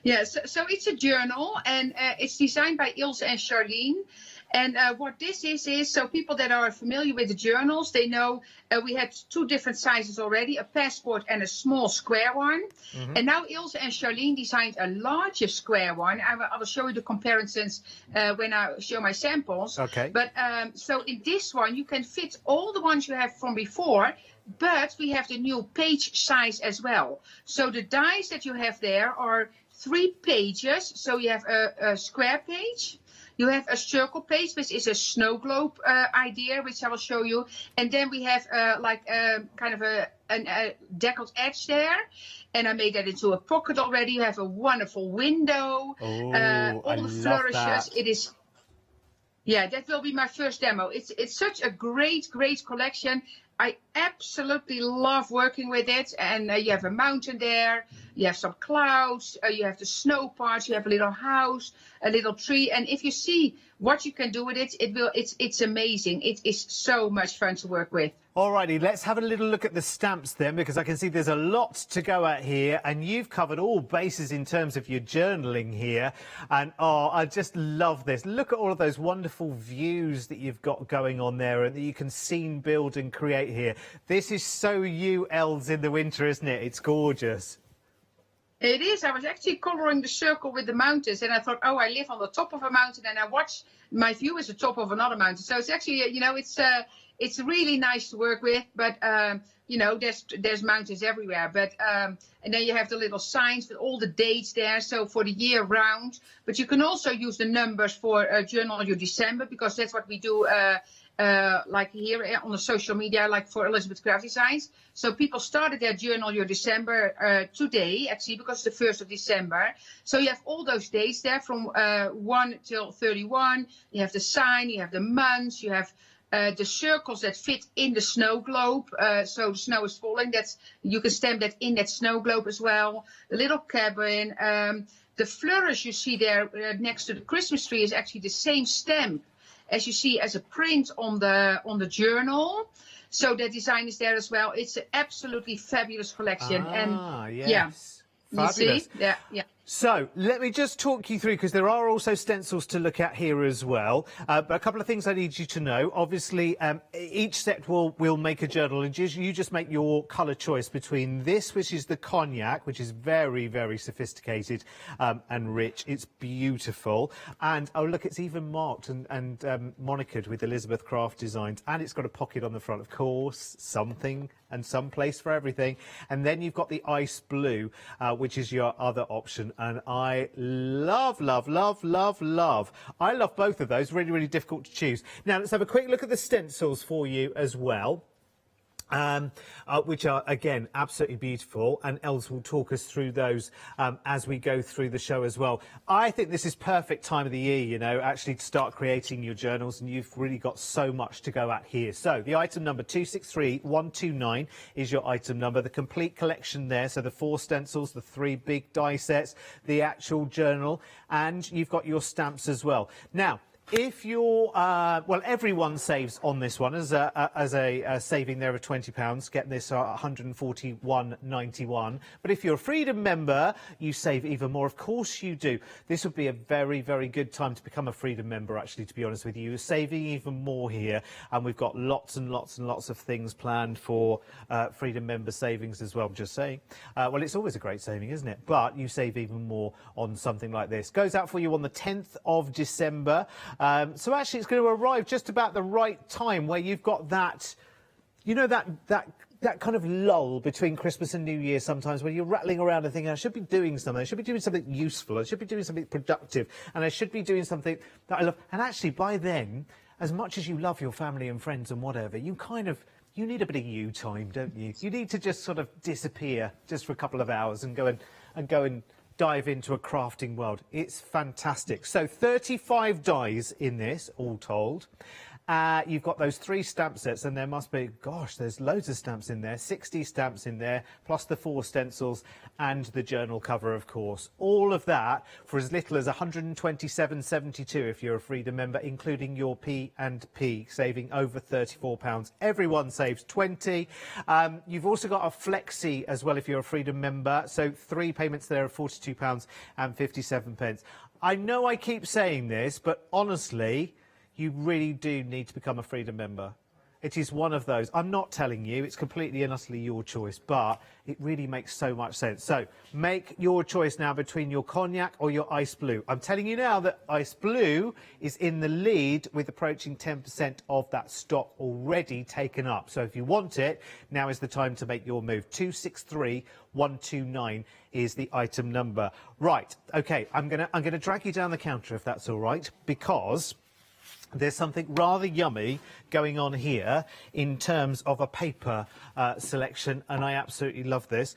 Yeah, so it's a journal and it's designed by Ilse and Charlene. And what this is so people that are familiar with the journals, they know we had 2 different sizes already, a passport and a small square one. Mm-hmm. And now Ilse and Charlene designed a larger square one. I will show you the comparisons when I show my samples. Okay. But so in this one, you can fit all the ones you have from before, but we have the new page size as well. So the dies that you have there are 3 pages. So you have a square page. You have a circle page, which is a snow globe idea, which I will show you. And then we have kind of a deckled edge there. And I made that into a pocket already. You have a wonderful window. Oh, all the flourishes. That. It is. Yeah, that will be my first demo. It's such a great collection. I absolutely love working with it. And you have a mountain there. You have some clouds. You have the snow parts. You have a little house, a little tree. And if you see what you can do with it, it's amazing. It is so much fun to work with. Alrighty, let's have a little look at the stamps then, because I can see there's a lot to go at here, and you've covered all bases in terms of your journaling here. And I just love this. Look at all of those wonderful views that you've got going on there, and that you can scene build and create here. This is so you, Els, in the winter, isn't it? It's gorgeous. It is. I was actually coloring the circle with the mountains, and I thought, oh, I live on the top of a mountain, and I watch my view is the top of another mountain. So it's actually, you know, it's really nice to work with, but you know, there's mountains everywhere. But and then you have the little signs with all the dates there, so for the year round. But you can also use the numbers for journal your December, because that's what we do like here on the social media, like for Elizabeth Craft Designs. So people started their journal your December today, actually, because it's the 1st of December. So you have all those days there from 1 till 31. You have the sign, you have the months, you have the circles that fit in the snow globe. So the snow is falling. You can stamp that in that snow globe as well. The little cabin. The flourish you see there next to the Christmas tree is actually the same stamp as you see as a print on the journal. So the design is there as well. It's an absolutely fabulous collection. Yes. Yeah, Fabulous. you see? Yeah. So let me just talk you through, because there are also stencils to look at here as well. But a couple of things I need you to know. Obviously, each set will make a journal, and you just make your colour choice between this, which is the cognac, which is very, very sophisticated and rich. It's beautiful. And, oh, look, it's even marked and monikered with Elizabeth Craft Designs. And it's got a pocket on the front, of course, something and some place for everything. And then you've got the ice blue, which is your other option. And I love. I love both of those. Really, really difficult to choose. Now, let's have a quick look at the stencils for you as well. Which are, again, absolutely beautiful, and Els will talk us through those as we go through the show as well. I think this is perfect time of the year, you know, actually to start creating your journals, and you've really got so much to go at here. So the item number 263129 is your item number, the complete collection there, so the 4 stencils, the 3 big die sets, the actual journal, and you've got your stamps as well. Now, if you're, well, everyone saves on this one as a saving there of £20, getting this £141.91. But if you're a Freedom member, you save even more. Of course you do. This would be a very, very good time to become a Freedom member, actually, to be honest with you. You're saving even more here. And we've got lots and lots and lots of things planned for Freedom member savings as well, I'm just saying. Well, it's always a great saving, isn't it? But you save even more on something like this. Goes out for you on the 10th of December. So actually it's going to arrive just about the right time, where you've got that, you know, that kind of lull between Christmas and New Year sometimes, when you're rattling around and thinking, I should be doing something, I should be doing something useful, I should be doing something productive, and I should be doing something that I love. And actually by then, as much as you love your family and friends and whatever, you need a bit of you time, don't you? You need to just sort of disappear just for a couple of hours and go and dive into a crafting world. It's fantastic. So 35 dies in this, all told. You've got those 3 stamp sets, and there must be, gosh, there's loads of stamps in there, 60 stamps in there, plus the 4 stencils and the journal cover, of course. All of that for as little as £127.72 if you're a Freedom member, including your P&P, saving over £34. Everyone saves 20. You've also got a flexi as well if you're a Freedom member, so 3 payments there of £42.57. I know I keep saying this, but honestly, you really do need to become a Freedom member. It is one of those. I'm not telling you, it's completely and utterly your choice, but it really makes so much sense. So make your choice now between your cognac or your ice blue. I'm telling you now that ice blue is in the lead with approaching 10% of that stock already taken up. So if you want it, now is the time to make your move. 263129 is the item number. Right, okay, I'm gonna drag you down the counter if that's all right, because there's something rather yummy going on here in terms of a paper selection, and I absolutely love this.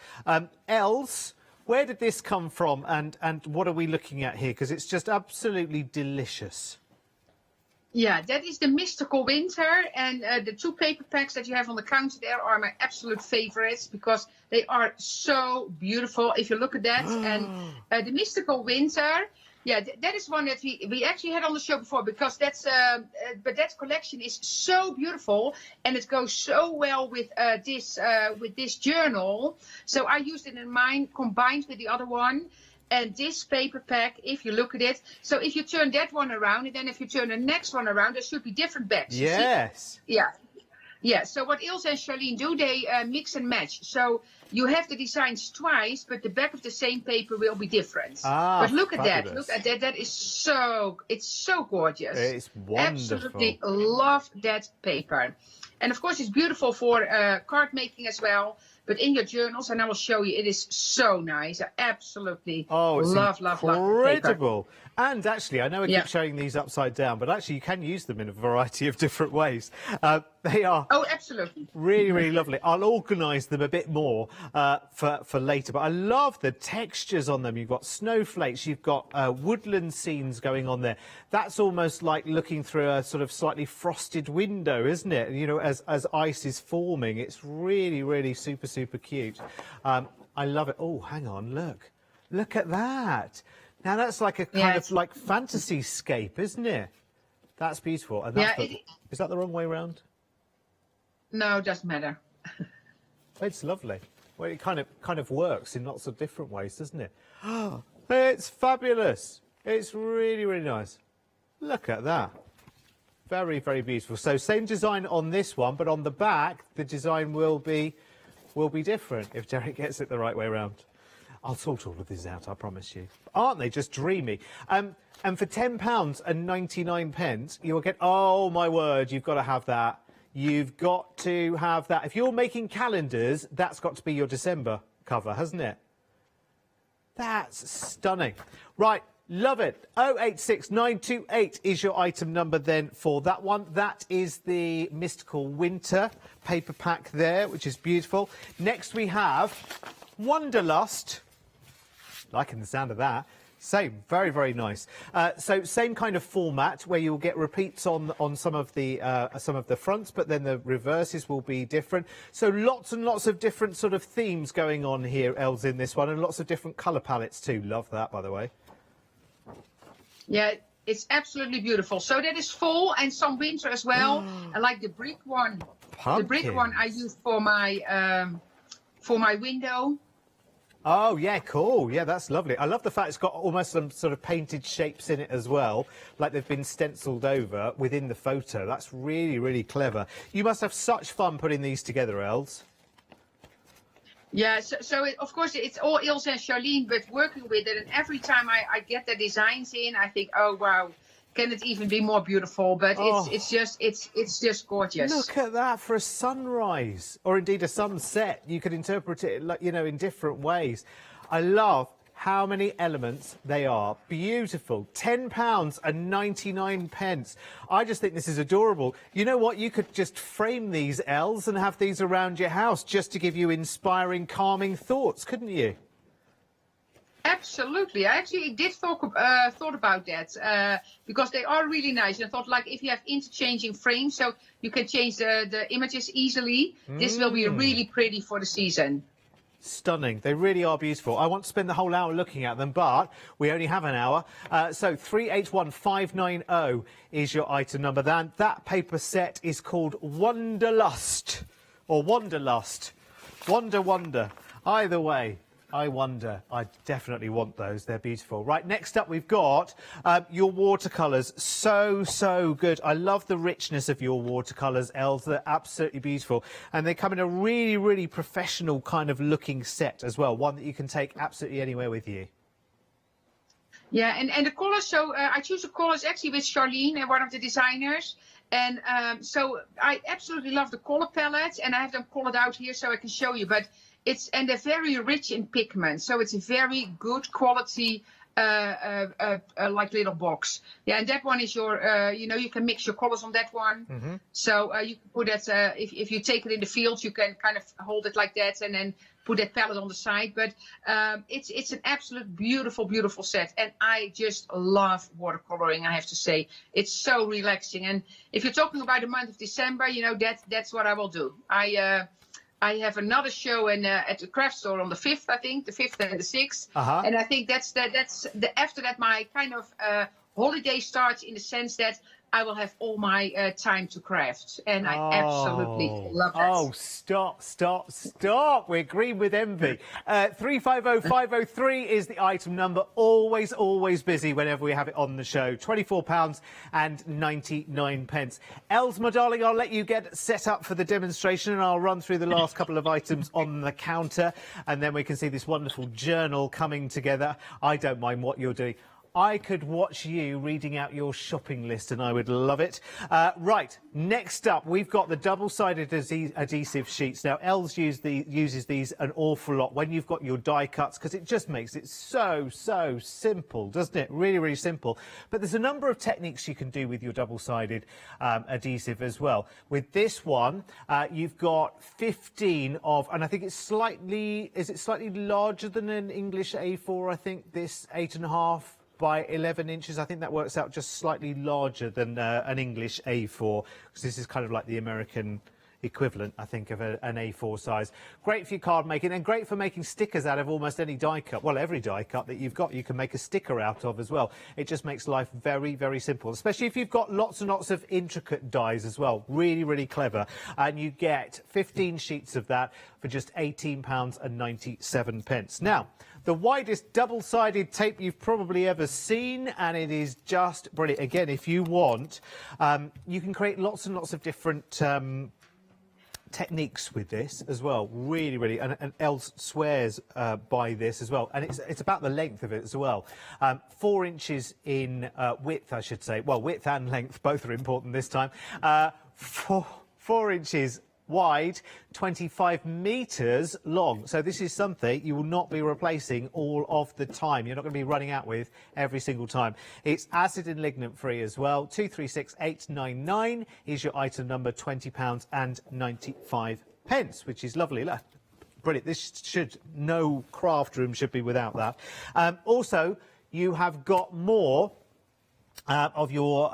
Els, where did this come from, and what are we looking at here? Because it's just absolutely delicious. Yeah, that is the Mystical Winter, and the 2 paper packs that you have on the counter there are my absolute favorites, because they are so beautiful if you look at that. And the Mystical Winter, yeah, that is one that we actually had on the show before, because but that collection is so beautiful, and it goes so well with this journal. So I used it in mine combined with the other one. And this paper pack, if you look at it, so if you turn that one around, and then if you turn the next one around, there should be different backs. Yes. Yeah. So what Ilse and Charlene do, they mix and match. So you have the designs twice, but the back of the same paper will be different. But look at that. Look at that. That is it's so gorgeous. It's wonderful. Absolutely love that paper. And of course, it's beautiful for card making as well. but in your journals, and I will show you. It is so nice. I absolutely it's love incredible. And actually, I know I keep Yeah. showing these upside down, but actually you can use them in a variety of different ways. They are absolutely really lovely. I'll organise them a bit more for later, but I love the textures on them. You've got snowflakes, you've got woodland scenes going on there. That's almost like looking through a sort of slightly frosted window, isn't it? You know, as ice is forming. It's really super cute. I love it. Oh, hang on, look at that. Now that's like a kind of like fantasy scape, isn't it? That's beautiful. And that's is that the wrong way around? No, it doesn't matter. It's lovely. Well, it kind of works in lots of different ways, doesn't it? Oh, it's fabulous. It's really nice. Look at that. Very beautiful. So same design on this one, but on the back the design will be different if Derek gets it the right way around. I'll sort all of this out, I promise you. Aren't they just dreamy? And for £10.99, you will get, oh my word, you've got to have that. You've got to have that. If you're making calendars, that's got to be your December cover, hasn't it? That's stunning. Right, love it. 086928 is your item number then for that one. That is the Mystical Winter paper pack there, which is beautiful. Next we have Wanderlust. Liking the sound of that. Same, very nice. So same kind of format where you'll get repeats on some of the fronts, but then the reverses will be different. So lots and lots of different sort of themes going on here, Els, in this one, and lots of different colour palettes too. Love that, by the way. Yeah, it's absolutely beautiful. So that is fall and some winter as well. I like the brick one. The brick one I use for my window. Oh, yeah, cool. Yeah, that's lovely. I love the fact it's got almost some sort of painted shapes in it as well, like they've been stenciled over within the photo. That's really clever. You must have such fun putting these together, Els. Yeah, so of course, it's all Ilse and Charlene, but working with it, and every time I get the designs in, I think, oh, wow, can it even be more beautiful? But it's just gorgeous. Look at that for a sunrise, or indeed a sunset. You could interpret it, like, you know, in different ways. I love how many elements they are. Beautiful. £10.99. I just think this is adorable. You know what? You could just frame these, Els, and have these around your house just to give you inspiring, calming thoughts, couldn't you? Absolutely. I actually did thought about that because they are really nice. And I thought, like, if you have interchanging frames, so you can change the images easily, this will be really pretty for the season. Stunning. They really are beautiful. I want to spend the whole hour looking at them, but we only have an hour. So 381590 is your item number. Then that paper set is called Wanderlust, or Wanderlust. Wonder. Either way. I wonder. I definitely want those. They're beautiful. Right, next up we've got your watercolours. So good. I love the richness of your watercolours, Els. They're absolutely beautiful. And they come in a really professional kind of looking set as well. One that you can take absolutely anywhere with you. Yeah, and the colours, so I choose the colours actually with Charlene, one of the designers. And so I absolutely love the colour palette, and I have them colored out here so I can show you. But and they're very rich in pigment, so it's a very good quality like little box. Yeah, and that one is your you can mix your colors on that one. So you can put that if you take it in the field, you can kind of hold it like that and then put that palette on the side. But it's an absolute beautiful set, and I just love watercoloring, I have to say. It's so relaxing. And if you're talking about the month of December, that's what I will do. I have another show at the craft store on the 5th, I think, the 5th and the 6th. And I think that's after that my kind of holiday starts, in the sense that I will have all my time to craft. And I absolutely love that. Oh, stop. We're green with envy. 350503 is the item number. Always busy whenever we have it on the show. £24.99. Els, my darling, I'll let you get set up for the demonstration, and I'll run through the last couple of items on the counter, and then we can see this wonderful journal coming together. I don't mind what you're doing. I could watch you reading out your shopping list and I would love it. Right, next up, we've got the double-sided adhesive sheets. Now, Els uses these an awful lot when you've got your die cuts, because it just makes it so simple, doesn't it? Really, really simple. But there's a number of techniques you can do with your double-sided adhesive as well. With this one, you've got 15 of, and I think it's slightly larger than an English A4, I think, this 8.5 by 11 inches. I think that works out just slightly larger than an English A4, because this is kind of like the American equivalent, I think, of an A4 size. Great for your card making, and great for making stickers out of almost any die cut. Well, every die cut that you've got, you can make a sticker out of as well. It just makes life very, very simple, especially if you've got lots and lots of intricate dies as well. Really, really clever. And you get 15 sheets of that for just £18.97. Now, the widest double-sided tape you've probably ever seen, and it is just brilliant. Again, if you want, you can create lots and lots of different techniques with this as well. Really, really, and Els swears by this as well. And it's about the length of it as well. 4 inches in width, I should say. Well, width and length, both are important this time. 4 inches wide, 25 metres long. So this is something you will not be replacing all of the time. You're not going to be running out with every single time. It's acid and ligament free as well. 236899 is your item number, £20.95, which is lovely. Brilliant. This should, no craft room should be without that. Also, you have got more of your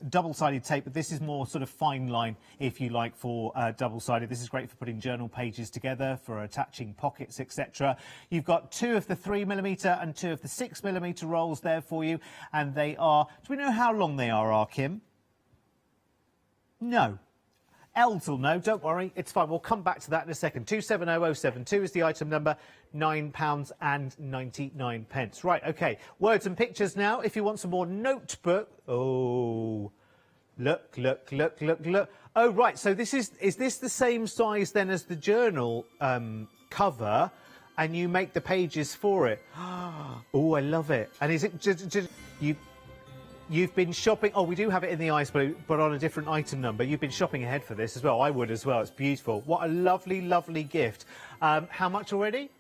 double-sided tape, but this is more sort of fine line, if you like, for double-sided. This is great for putting journal pages together, for attaching pockets, etc. You've got 2 of the 3mm and 2 of the 6mm rolls there for you, and they are, do we know how long they are, Kim? No. Els will know, don't worry, it's fine. We'll come back to that in a second. 270072 is the item number, £9.99. Right, OK, words and pictures now. If you want some more notebook... Oh, look. Oh, right, so this is this the same size then as the journal cover, and you make the pages for it? Oh, I love it. And is it just You've been shopping... Oh, we do have it in the ice blue, but on a different item number. You've been shopping ahead for this as well. I would as well. It's beautiful. What a lovely, lovely gift. How much already?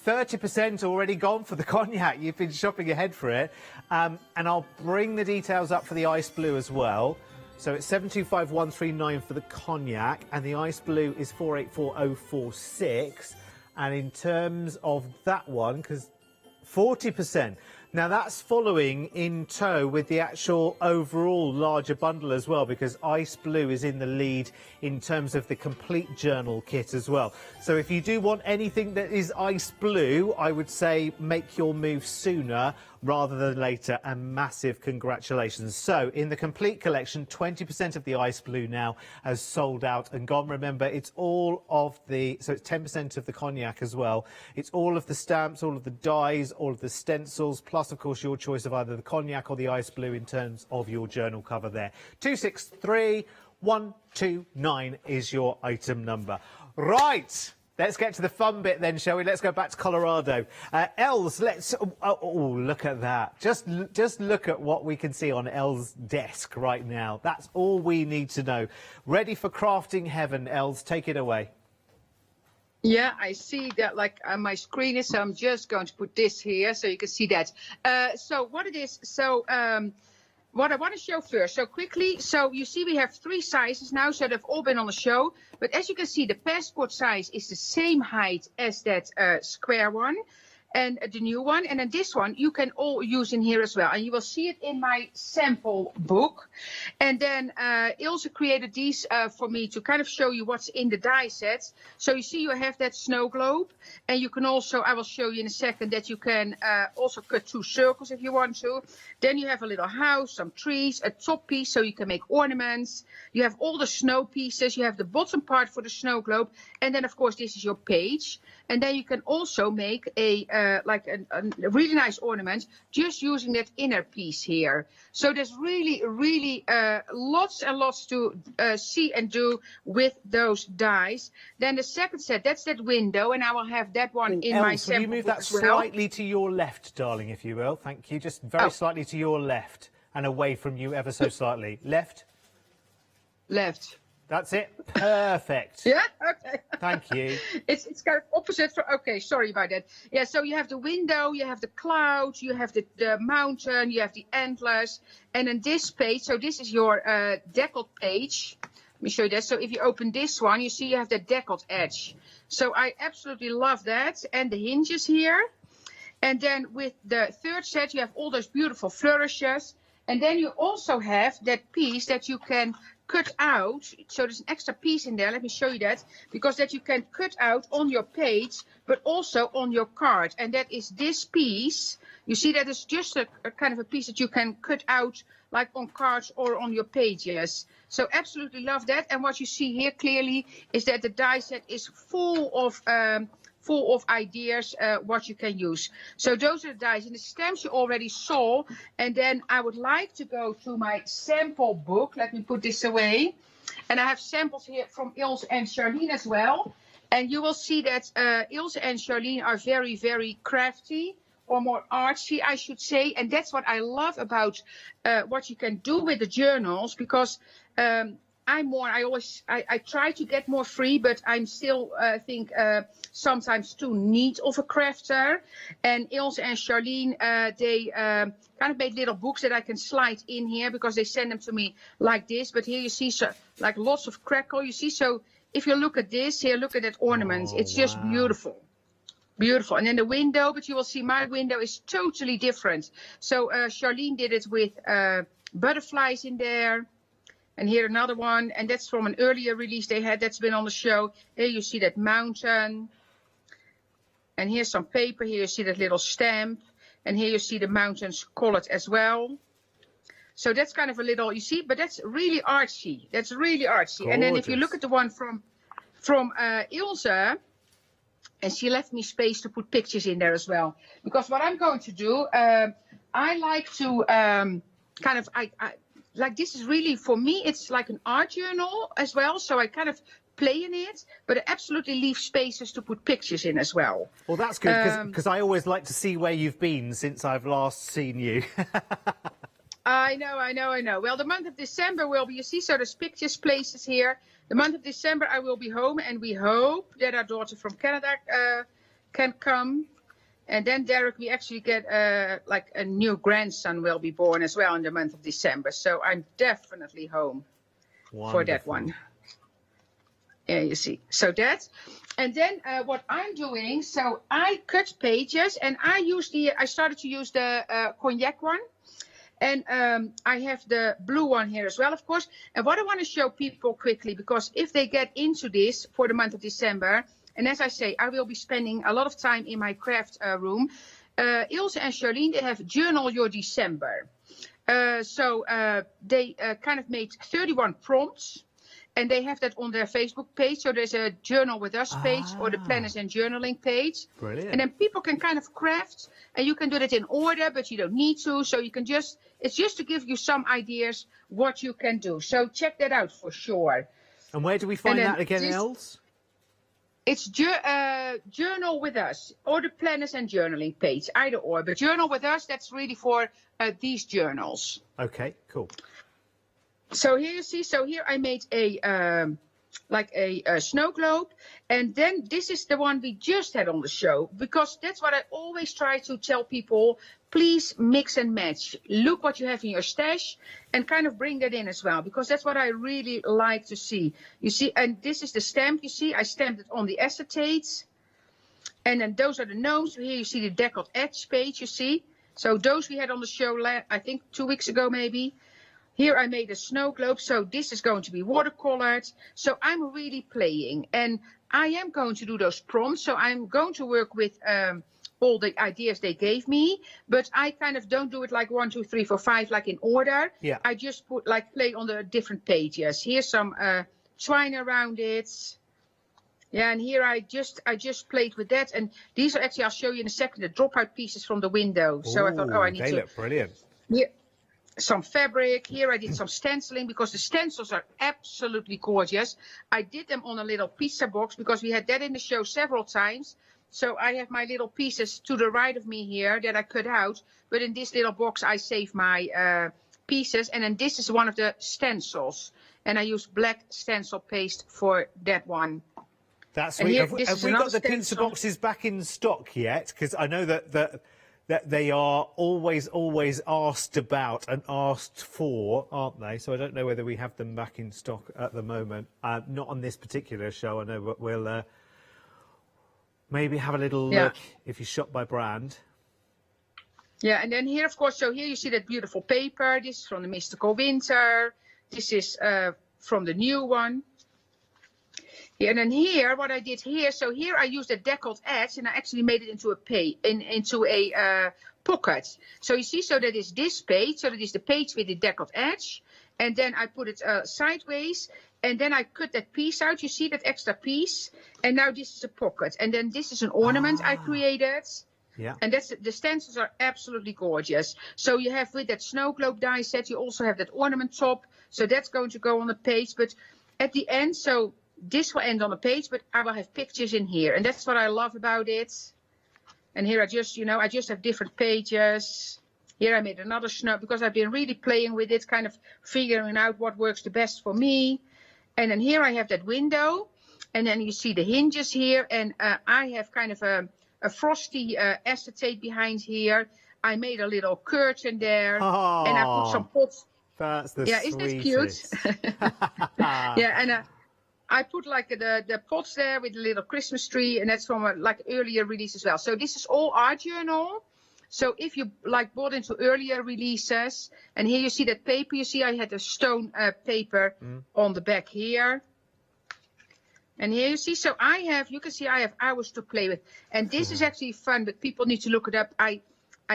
30% already gone for the cognac. You've been shopping ahead for it. And I'll bring the details up for the ice blue as well. So it's 725139 for the cognac, and the ice blue is 484046. And in terms of that one, because 40%... Now, that's following in tow with the actual overall larger bundle as well, because Ice Blue is in the lead in terms of the complete journal kit as well. So if you do want anything that is Ice Blue, I would say make your move sooner rather than later, and massive congratulations. So in the complete collection, 20% of the Ice Blue now has sold out and gone. Remember, it's all of the, so it's 10% of the cognac as well. It's all of the stamps, all of the dies, all of the stencils, plus of course your choice of either the cognac or the Ice Blue in terms of your journal cover there. 263129 is your item number. Right. Let's get to the fun bit then, shall we? Let's go back to Colorado. Els, let's... Oh, look at that. Just look at what we can see on Els' desk right now. That's all we need to know. Ready for crafting heaven, Els. Take it away. Yeah, I see that like my screen is, so I'm just going to put this here so you can see that. So what it is, so... what I want to show first, so quickly, so you see we have 3 sizes now, so they've all been on the show. But as you can see, the passport size is the same height as that square one and the new one. And then this one you can all use in here as well. And you will see it in my sample book. And then Ilse created these for me to kind of show you what's in the die set. So you see you have that snow globe. And you can also, I will show you in a second, that you can also cut 2 circles if you want to. Then you have a little house, some trees, a top piece so you can make ornaments. You have all the snow pieces. You have the bottom part for the snow globe. And then, of course, this is your page. and then you can also make a like a really nice ornament just using that inner piece here. So there's really lots and lots to see and do with those dies. Then the second set, that's that window, and I will have that one in my Els, will sample you move book that as well. slightly to your left, darling, if you will? Thank you. Just very slightly to your left and away from you ever so slightly. Left? Left. That's it. Perfect. Yeah? Okay. Thank you. It's kind of opposite. Okay, sorry about that. Yeah, so you have the window, you have the clouds, you have the mountain, you have the antlers. And then this page, so this is your deckled page. Let me show you that. So if you open this one, you see you have the deckled edge. So I absolutely love that. And the hinges here. And then with the third set, you have all those beautiful flourishes. And then you also have that piece that you can cut out. So there's an extra piece in there. Let me show you that. Because that you can cut out on your page, but also on your card. And that is this piece. You see that is just a kind of a piece that you can cut out like on cards or on your pages. So absolutely love that. And what you see here clearly is that the die set is full of ideas what you can use. So those are the dies, and the stamps you already saw. And then I would like to go to my sample book. Let me put this away. And I have samples here from Ilse and Charlene as well. And you will see that Ilse and Charlene are very, very crafty, or more artsy, I should say. And that's what I love about what you can do with the journals, because I try to get more free, but I'm still think sometimes too neat of a crafter. And Ilse and Charlene, they kind of made little books that I can slide in here, because they send them to me like this. But here you see like lots of crackle, you see. So if you look at this here, look at that ornament. It's just beautiful. Beautiful. And then the window, but you will see my window is totally different. So Charlene did it with butterflies in there. And here another one, and that's from an earlier release they had that's been on the show. Here you see that mountain. And here's some paper. Here you see that little stamp. And here you see the mountains colored as well. So that's kind of a little, you see, but that's really artsy. That's really artsy. Gorgeous. And then if you look at the one from Ilse, and she left me space to put pictures in there as well. Because what I'm going to do, I like to like this is really, for me, it's like an art journal as well. So I kind of play in it, but I absolutely leave spaces to put pictures in as well. Well, that's good, because I always like to see where you've been since I've last seen you. I know. Well, the month of December will be, you see, so there's pictures, places here. The month of December, I will be home, and we hope that our daughter from Canada can come. And then, Derek, we actually get like a new grandson will be born as well in the month of December. So I'm definitely home for that one. Yeah, you see. So that. And then what I'm doing, so I cut pages, and I started to use the cognac one. And I have the blue one here as well, of course. And what I want to show people quickly, because if they get into this for the month of December, and as I say, I will be spending a lot of time in my craft room. Ilse and Charlene, they have Journal Your December. So they kind of made 31 prompts. And they have that on their Facebook page. So there's a Journal With Us page or the Planners and Journaling page. Brilliant. And then people can kind of craft. And you can do that in order, but you don't need to. So you can it's just to give you some ideas what you can do. So check that out for sure. And where do we find that again, Els? It's Journal With Us or the Planners and Journaling page, either or. But Journal With Us, that's really for these journals. Okay, cool. So here you see, so here I made a snow globe, and then this is the one we just had on the show, because that's what I always try to tell people. Please mix and match. Look what you have in your stash and kind of bring that in as well, because that's what I really like to see. You see, and this is the stamp, you see, I stamped it on the acetates. And then those are the gnomes. Here you see the deckled edge page, you see. So those we had on the show, I think 2 weeks ago maybe. Here I made a snow globe, so this is going to be watercolored. So I'm really playing, and I am going to do those prompts. So I'm going to work with all the ideas they gave me, but I kind of don't do it like 1, 2, 3, 4, 5, like in order. Yeah. I just play on the different pages. Here's some twine around it. Yeah, and here I just played with that, and these are actually, I'll show you in a second, the dropout pieces from the window. So I thought, oh, I need they to. look brilliant. Yeah, some fabric. Here I did some stenciling because the stencils are absolutely gorgeous. I did them on a little pizza box because we had that in the show several times. So I have my little pieces to the right of me here that I cut out, but in this little box I save my pieces, and then this is one of the stencils, and I use black stencil paste for that one. That's And sweet. here, Have this is we got another the pizza stencil. boxes back in stock yet? Because I know that they are always asked about and asked for, aren't they? So I don't know whether we have them back in stock at the moment. Not on this particular show, I know, but we'll maybe have a little look if you shop by brand. Yeah, and then here, of course, so here you see that beautiful paper. This is from the Mystical Winter. This is from the new one. Yeah, and then here, what I did here, so here I used a deckled edge, and I actually made it into a pocket. So you see, so that is this page, so that is the page with the deckled edge, and then I put it sideways, and then I cut that piece out. You see that extra piece, and now this is a pocket, and then this is an ornament I created. Yeah. And that's the stencils are absolutely gorgeous. So you have with that snow globe die set, you also have that ornament top. So that's going to go on the page. But at the end, so this will end on the page, but I will have pictures in here. And that's what I love about it. And here I just, I just have different pages. Here I made another snow because I've been really playing with it, kind of figuring out what works the best for me. And then here I have that window. And then you see the hinges here. And I have kind of a frosty acetate behind here. I made a little curtain there, and I put some pots. That's the isn't it cute? Yeah, and I put like the pots there with a little Christmas tree, and that's from like earlier release as well. So this is all art journal. So if you like bought into earlier releases, and here you see that paper. You see I had a stone paper on the back here. And here you see, so you can see I have hours to play with. And this is actually fun, but people need to look it up. I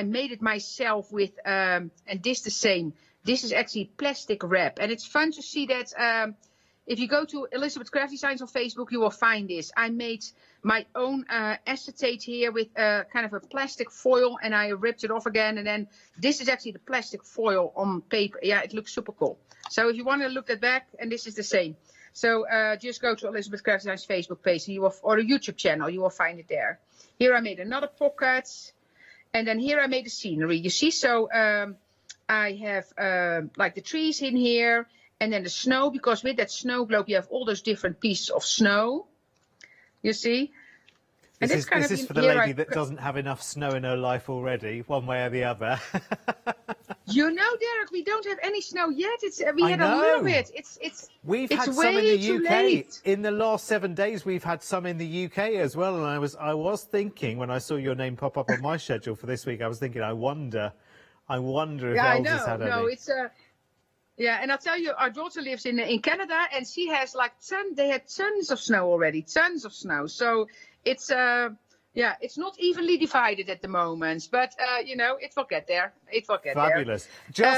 made it myself with, and this the same. This is actually plastic wrap. And it's fun to see that if you go to Elizabeth Craft Designs on Facebook, you will find this. I made my own acetate here with kind of a plastic foil, and I ripped it off again. And then this is actually the plastic foil on paper. Yeah, it looks super cool. So if you want to look that back, and this is the same. So just go to Elizabeth Craft Design's Facebook page or a YouTube channel. You will find it there. Here I made another pocket. And then here I made the scenery. You see, so I have like the trees in here. And then the snow, because with that snow globe, you have all those different pieces of snow. You see? And this is for the lady that doesn't have enough snow in her life already, one way or the other. You know, Derek, we don't have any snow yet. We had a little bit. We've it's had way some in the too UK. late. In the last 7 days, we've had some in the UK as well. And I was thinking, when I saw your name pop up on my schedule for this week, I was thinking, I wonder if Els has had any. No, it's yeah, and I'll tell you, our daughter lives in Canada, and she has like they had tons of snow already, tons of snow. So it's it's not evenly divided at the moment, but it will get there. It will get Fabulous. there.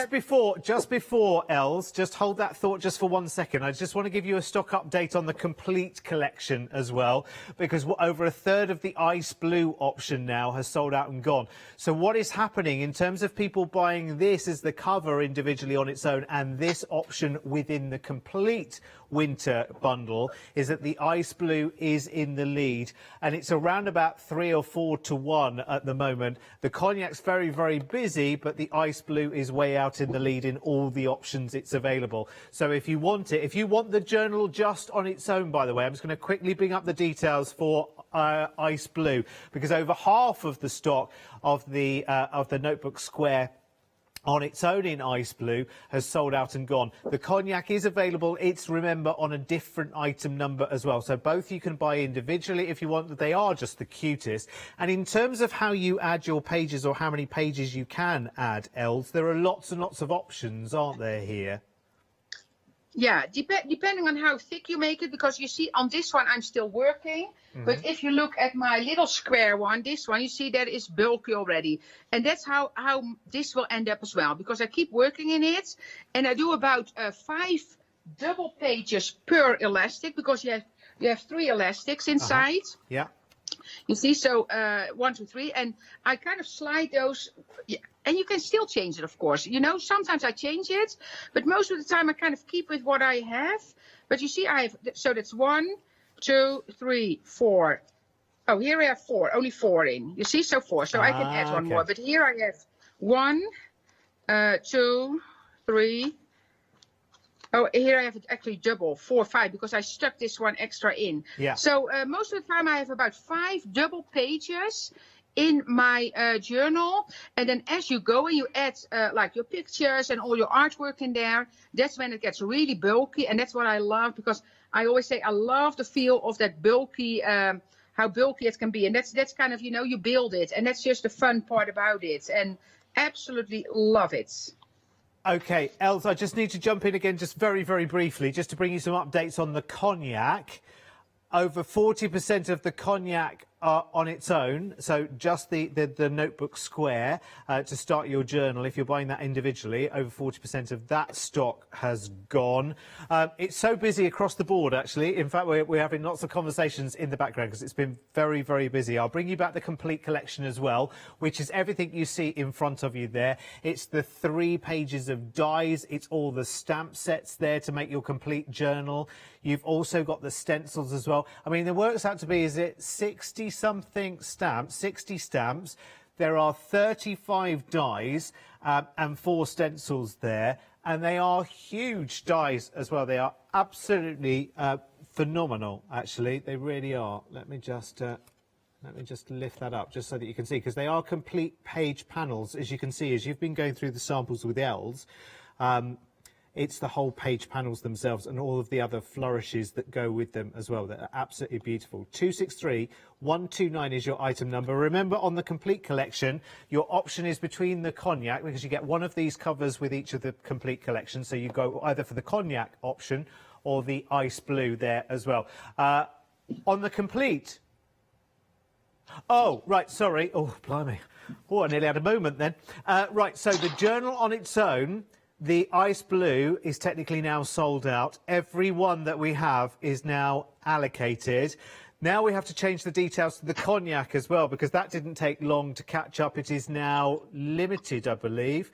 Just before, Els, just hold that thought just for 1 second. I just want to give you a stock update on the complete collection as well, because over a third of the ice blue option now has sold out and gone. So what is happening in terms of people buying this as the cover individually on its own and this option within the complete winter bundle is that the ice blue is in the lead, and it's around about 3 or 4 to 1 at the moment. The cognac's very, very busy, but the ice blue is way out in the lead in all the options it's available. So if you want it, if you want the journal just on its own, by the way, I'm just going to quickly bring up the details for ice blue, because over half of the stock of the notebook square on its own in ice blue has sold out and gone. The cognac is available. It's, remember, on a different item number as well. So both you can buy individually if you want. They are just the cutest. And in terms of how you add your pages or how many pages you can add, Els, there are lots and lots of options, aren't there, here? Yeah, depending on how thick you make it, because you see on this one I'm still working. But if you look at my little square one, this one, you see that is bulky already. And that's how this will end up as well, because I keep working in it. And I do about 5 double pages per elastic, because you have you have 3 elastics inside. Yeah. You see, so 1, 2, 3, and I kind of slide those, and you can still change it, of course. You know, sometimes I change it, but most of the time I kind of keep with what I have. But you see, I have, so that's 1, 2, 3, 4. Oh, here I have 4, only 4 in. You see, so 4. So I can add one more. But here I have 1, 2, 3. Oh, here I have it actually double, 4, 5, because I stuck this one extra in. Yeah. So most of the time I have about 5 double pages in my journal. And then as you go and you add like your pictures and all your artwork in there, that's when it gets really bulky. And that's what I love, because I always say I love the feel of that bulky, how bulky it can be. And that's kind of, you know, you build it. And that's just the fun part about it. And absolutely love it. Okay, Els, I just need to jump in again just very, very briefly, just to bring you some updates on the cognac. Over 40% of the cognac are on its own, so just the notebook square to start your journal. If you're buying that individually, over 40% of that stock has gone. It's so busy across the board, actually. In fact, we're having lots of conversations in the background because it's been very, very busy. I'll bring you back the complete collection as well, which is everything you see in front of you there. It's the 3 pages of dies. It's all the stamp sets there to make your complete journal. You've also got the stencils as well. I mean, it works out to be, is it 60-something stamps, 60 stamps. There are 35 dies and 4 stencils there. And they are huge dies as well. They are absolutely phenomenal, actually. They really are. Let me just lift that up just so that you can see, because they are complete page panels, as you can see, as you've been going through the samples with Els. It's the whole page panels themselves and all of the other flourishes that go with them as well. They're absolutely beautiful. 263129 is your item number. Remember, on the complete collection, your option is between the cognac, because you get one of these covers with each of the complete collection. So you go either for the cognac option or the ice blue there as well. On the complete... Oh, right, sorry. Oh, blimey. Oh, I nearly had a moment then. Right, so the journal on its own... The ice blue is technically now sold out. Every one that we have is now allocated. Now we have to change the details to the cognac as well, because that didn't take long to catch up. It is now limited, I believe.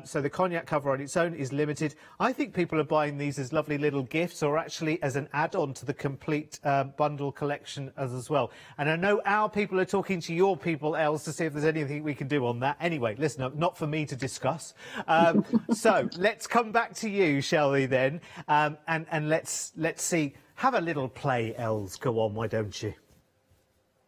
So the cognac cover on its own is limited. I think people are buying these as lovely little gifts, or actually as an add-on to the complete bundle collection as well. And I know our people are talking to your people, Els, to see if there's anything we can do on that. Anyway, listen, not for me to discuss. So let's come back to you, shall we then? And let's see. Have a little play, Els. Go on, why don't you?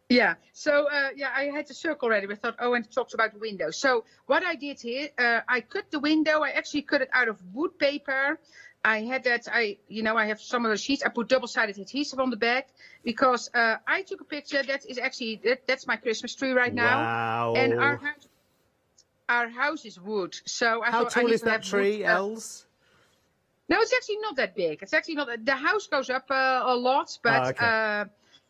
Yeah, so yeah, I had the circle already. We thought, oh, and it talks about the window. So what I did here, I cut the window. I actually cut it out of wood paper. I had that, I have some of the sheets. I put double-sided adhesive on the back because I took a picture. That is actually, that's my Christmas tree right now. Wow. And our house is wood. So I How thought, tall is that tree, Els? No, it's actually not that big. It's actually not. The house goes up a lot, but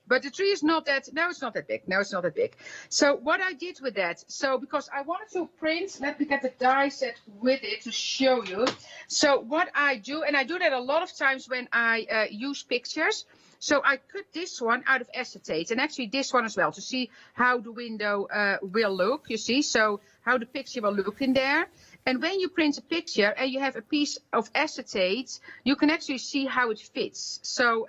but the tree is not that. No, it's not that big. No, it's not that big. So what I did with that, so because I wanted to print, let me get the die set with it to show you. So what I do, and I do that a lot of times when I use pictures. So I cut this one out of acetate, and actually this one as well, to see how the window will look. You see, so how the picture will look in there. And when you print a picture and you have a piece of acetate, you can actually see how it fits. So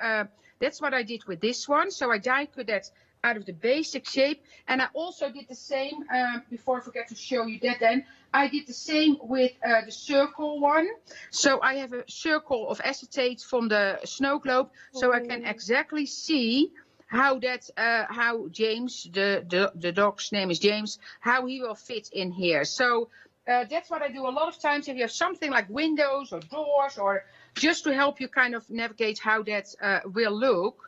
that's what I did with this one. So I die cut that out of the basic shape. And I also did the same, before I forget to show you that then, I did the same with the circle one. So I have a circle of acetate from the snow globe, so I can exactly see how that, how James, the dog's name is James, how he will fit in here. So that's what I do a lot of times if you have something like windows or doors, or just to help you kind of navigate how that will look.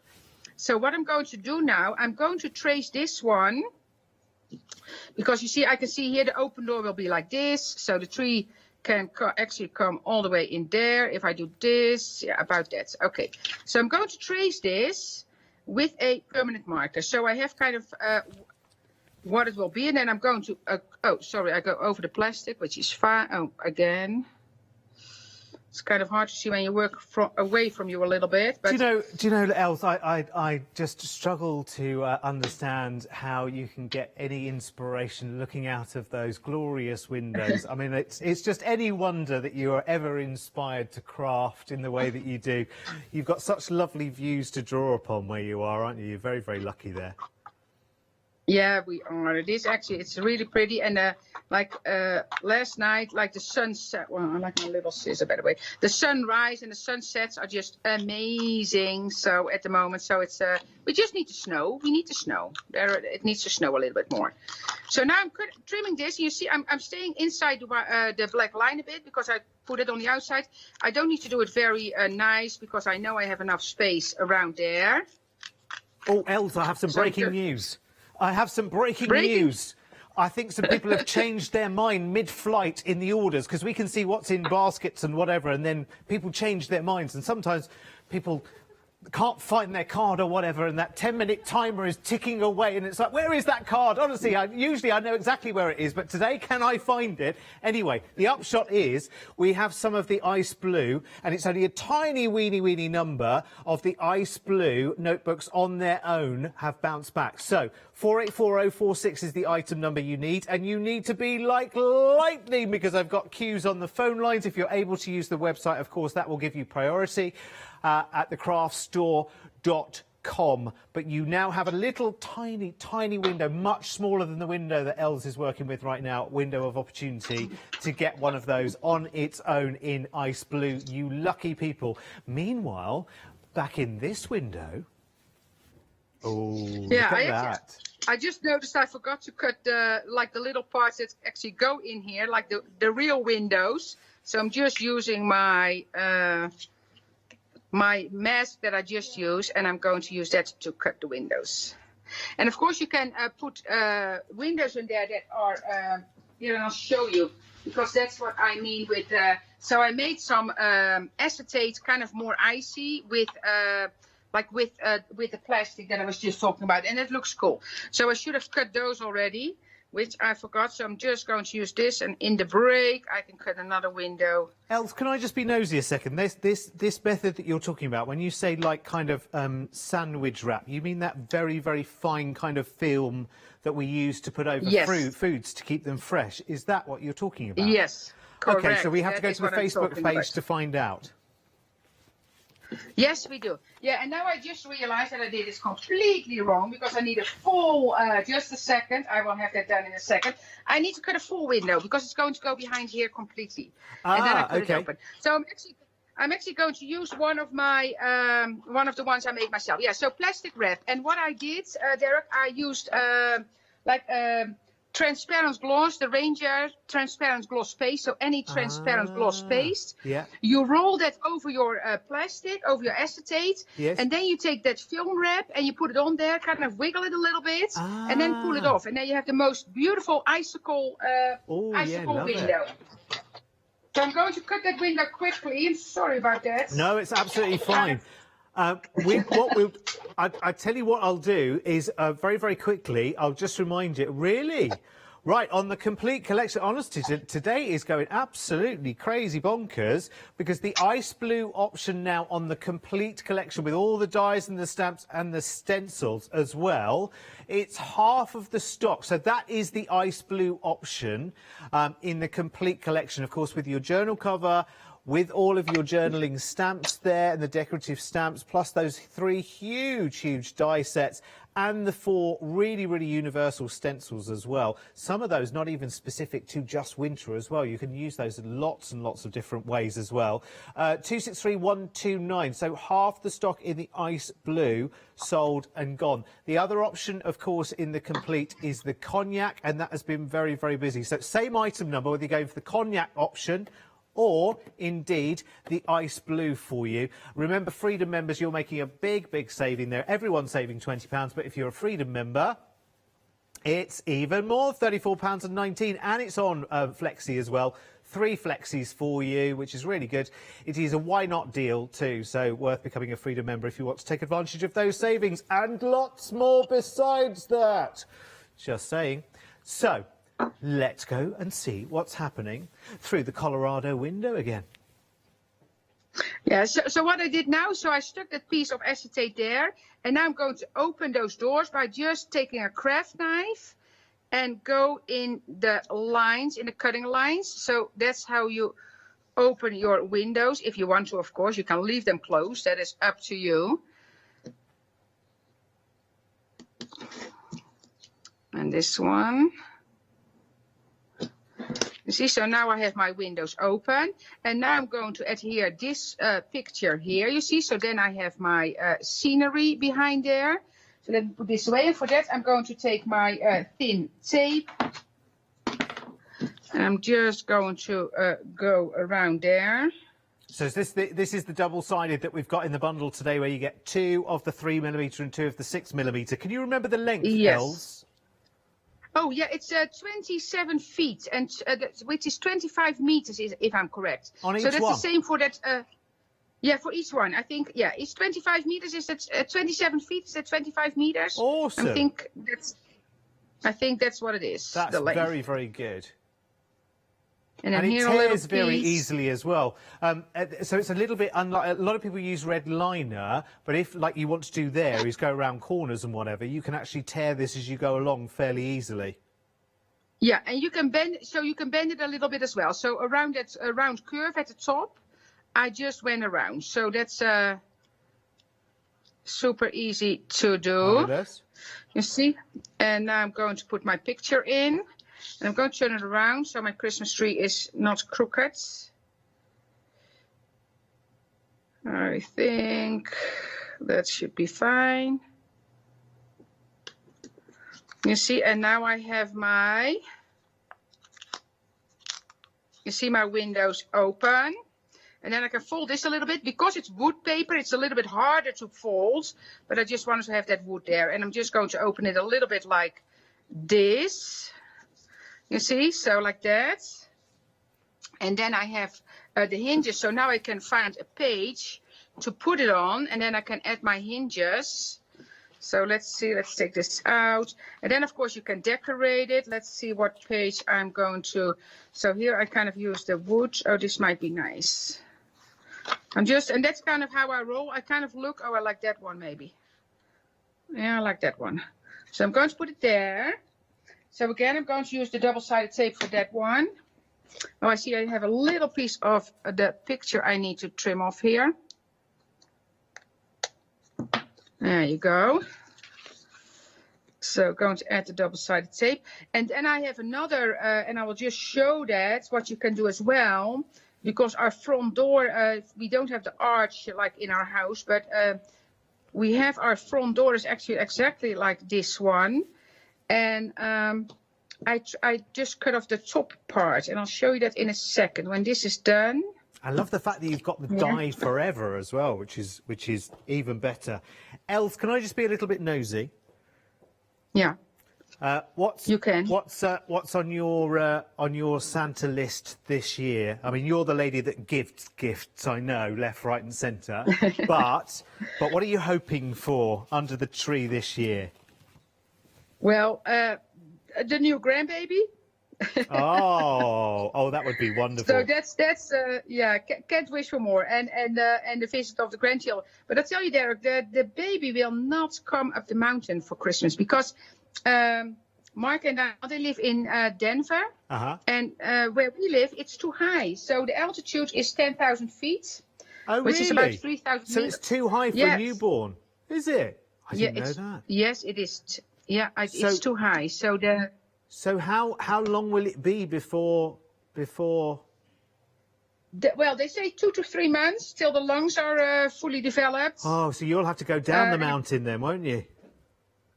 So what I'm going to do now, I'm going to trace this one, because you see, I can see here the open door will be like this. So the tree can actually come all the way in there. If I do this, yeah, about that. Okay, so I'm going to trace this with a permanent marker. So I have kind of what it will be, and then I'm going to, oh, sorry, I go over the plastic, which is fine. Oh, again. It's kind of hard to see when you work away from you a little bit. But Do you know, Els, I just struggle to understand how you can get any inspiration looking out of those glorious windows. I mean, it's just any wonder that you are ever inspired to craft in the way that you do. You've got such lovely views to draw upon where you are, aren't you? You're very, very lucky there. yeah, we are. It is actually, it's really pretty. And last night, like the sunset, well, I like my little scissor, by the way. The sunrise and the sunsets are just amazing. So at the moment, so it's, we just need the snow. We need the snow. It needs to snow a little bit more. So now I'm trimming this. You see, I'm staying inside the black line a bit because I put it on the outside. I don't need to do it very nice because I know I have enough space around there. Oh, Els, I have some breaking news. I have some breaking news. I think some people have changed their mind mid-flight in the orders because we can see what's in baskets and whatever, and then people change their minds. And sometimes people can't find their card or whatever, and that 10-minute timer is ticking away, and it's like, where is that card? Honestly, usually I know exactly where it is, but today, can I find it? Anyway, the upshot is we have some of the ice blue, and it's only a tiny weeny number of the ice blue notebooks on their own have bounced back. So 484046 is the item number you need, and you need to be like lightning because I've got queues on the phone lines. If you're able to use the website, of course, that will give you priority at thecraftstore.com. But you now have a little tiny window, much smaller than the window that Els is working with right now, window of opportunity to get one of those on its own in ice blue. You lucky people. Meanwhile, back in this window, oh, yeah, look at that. I just noticed I forgot to cut the little parts that actually go in here, like the real windows. So I'm just using my my mask that I just used, and I'm going to use that to cut the windows. And of course you can put windows in there that are here, and I'll show you because that's what I mean with. So I made some acetate, kind of more icy with. With the plastic that I was just talking about, and it looks cool. So I should have cut those already, which I forgot. So I'm just going to use this, and in the break I can cut another window. Els, can I just be nosy a second? This method that you're talking about, when you say like kind of sandwich wrap, you mean that very, very fine kind of film that we use to put over foods to keep them fresh? Is that what you're talking about? Yes, correct. Okay, so we have to go to the Facebook page to find out. Yes, we do. Yeah, and now I just realized that I did this completely wrong because I need a full, just a second. I will have that done in a second. I need to cut a full window because it's going to go behind here completely. And then I put it open. So I'm actually going to use one of my, one of the ones I made myself. Yeah, so plastic wrap. And what I did, Derek, I used transparent gloss, the Ranger transparent gloss paste. So any transparent gloss paste. Yeah. You roll that over your plastic, over your acetate. Yes. And then you take that film wrap and you put it on there, kind of wiggle it a little bit, and then pull it off. And then you have the most beautiful icicle window. So I'm going to cut that window quickly. I'm sorry about that. No, it's absolutely fine. I tell you what I'll do is very, very quickly, I'll just remind you, really? Right, on the complete collection, honestly, today is going absolutely crazy bonkers because the ice blue option now on the complete collection with all the dies and the stamps and the stencils as well, it's half of the stock. So that is the ice blue option in the complete collection, of course, with your journal cover, with all of your journaling stamps there and the decorative stamps, plus those 3 huge die sets and the 4 really, really universal stencils as well. Some of those not even specific to just winter as well. You can use those in lots and lots of different ways as well. 263129, so half the stock in the ice blue sold and gone. The other option, of course, in the complete is the cognac, and that has been very, very busy. So same item number, whether you're going for the cognac option or indeed the ice blue for you. Remember, Freedom members, you're making a big saving there. Everyone's saving £20, but if you're a Freedom member, it's even more, £34.19, and it's on Flexi as well. 3 Flexis for you, which is really good. It is a why not deal too, so worth becoming a Freedom member if you want to take advantage of those savings, and lots more besides that. Just saying. So let's go and see what's happening through the Colorado window again. Yeah, so what I did now, so I stuck that piece of acetate there, and now I'm going to open those doors by just taking a craft knife and go in the lines, in the cutting lines. So that's how you open your windows. If you want to, of course, you can leave them closed. That is up to you. And this one. You see, so now I have my windows open, and now I'm going to adhere this picture here, you see, so then I have my scenery behind there. So let me put this away, and for that I'm going to take my thin tape, and I'm just going to go around there. So is this is the double-sided that we've got in the bundle today, where you get 2 of the 3mm and 2 of the 6mm. Can you remember the length, yes. Els? Oh, yeah, it's 27 feet, and which is 25 meters, if I'm correct. On each so that's one? the same for that. Yeah, for each one. I think, yeah, it's 25 meters. Is that 27 feet? Is that 25 meters? Awesome. I think that's what it is. That's the length. very, very good. And it here tears very piece. easily as well. So it's a little bit unlike, a lot of people use red liner, but if, like you want to do there, is go around corners and whatever, you can actually tear this as you go along fairly easily. Yeah, and you can bend, so you can bend it a little bit as well. So around that round curve at the top, I just went around. So that's super easy to do. You see? And now I'm going to put my picture in. And I'm going to turn it around so my Christmas tree is not crooked. I think that should be fine. You see, and now I have my, you see my windows open. And then I can fold this a little bit. Because it's wood paper, it's a little bit harder to fold. But I just wanted to have that wood there. And I'm just going to open it a little bit like this. You see, so like that. And then I have the hinges, so now I can find a page to put it on, and then I can add my hinges. So let's see, let's take this out. And then of course you can decorate it. Let's see what page I'm going to. So here I kind of use the wood. Oh, this might be nice. And that's kind of how I roll. I kind of look, oh, I like that one maybe. Yeah, I like that one. So I'm going to put it there. So again, I'm going to use the double-sided tape for that one. Oh, I see I have a little piece of the picture I need to trim off here. There you go. So going to add the double-sided tape. And then I have another, and I will just show that, what you can do as well. Because our front door, we don't have the arch like in our house, but we have our front door is actually exactly like this one. And I just cut off the top part, and I'll show you that in a second when this is done. I love the fact that you've got the die forever as well, which is even better. Els, can I just be a little bit nosy? Yeah. What's on your Santa list this year? I mean, you're the lady that gives gifts, I know, left, right, and centre. but what are you hoping for under the tree this year? Well, the new grandbaby. oh, that would be wonderful. So that's yeah, can't wish for more. And the visit of the grandchildren. But I tell you, Derek, the baby will not come up the mountain for Christmas because Mark and I, they live in Denver, and where we live, it's too high. So the altitude is 10,000 feet, which is about 3,000 So meters. it's too high for a newborn, is it? I didn't know that. Yes, it is. Yeah, it's too high. So how long will it be before? Well, they say 2 to 3 months till the lungs are fully developed. Oh, so you'll have to go down the mountain then, won't you?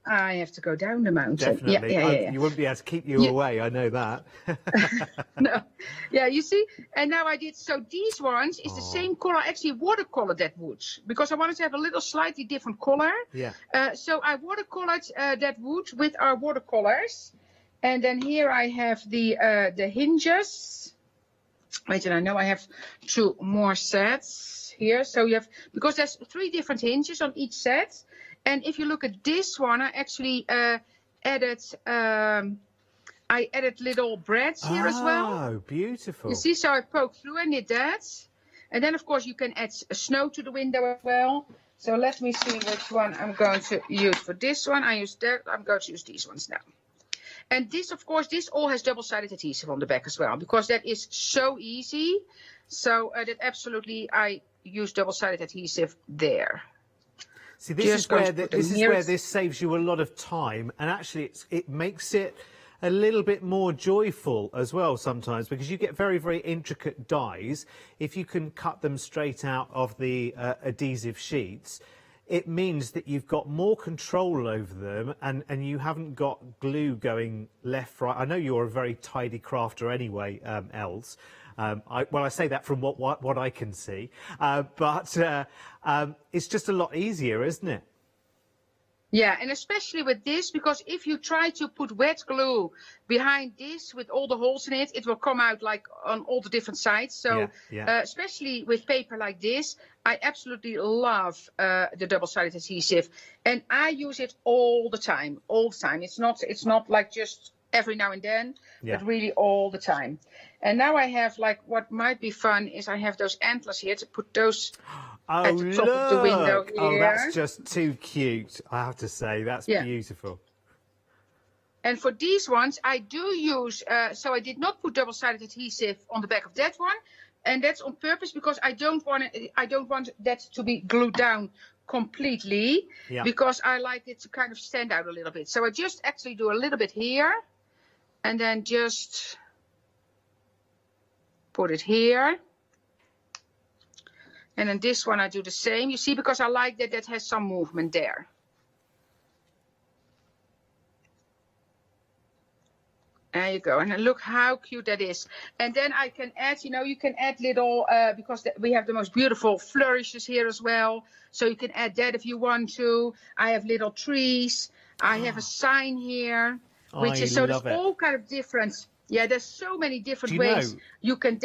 I have to go down the mountain. Definitely. Yeah. You wouldn't be able to keep you away, I know that. No. Yeah, you see, and now I did, so these ones is the same color, actually watercolor that wood, because I wanted to have a little slightly different color. Yeah. So I watercolored that wood with our watercolors. And then here I have the hinges. Wait, and I know I have 2 more sets here. So you have, because there's 3 different hinges on each set. And if you look at this one, I actually added little brads here as well. Oh, beautiful. You see, so I poked through and did that. And then, of course, you can add snow to the window as well. So let me see which one I'm going to use for this one. I use that. I'm going to use these ones now. And this, of course, this all has double-sided adhesive on the back as well, because that is so easy. So that absolutely, I use double-sided adhesive there. See, this is where this saves you a lot of time, and actually it makes it a little bit more joyful as well sometimes, because you get very, very intricate dies. If you can cut them straight out of the adhesive sheets, it means that you've got more control over them, and you haven't got glue going left, right. I know you're a very tidy crafter anyway, Els. I say that from what I can see, but it's just a lot easier, isn't it? Yeah, and especially with this, because if you try to put wet glue behind this with all the holes in it, it will come out like on all the different sides. So especially with paper like this, I absolutely love the double-sided adhesive, and I use it all the time. It's not like just every now and then, but really all the time. And now I have, like, what might be fun is I have those antlers here to put those at the top of the window here. Oh, that's just too cute, I have to say. That's beautiful. And for these ones, I do use, so I did not put double-sided adhesive on the back of that one. And that's on purpose, because I don't want that to be glued down completely, because I like it to kind of stand out a little bit. So I just actually do a little bit here, and then just put it here. And then this one I do the same, you see, because I like that has some movement there. There you go, and look how cute that is. And then I can add, you can add little, because we have the most beautiful flourishes here as well. So you can add that if you want to. I have little trees. I have a sign here, which is, so there's all kind of different. Yeah, there's so many different ways you can.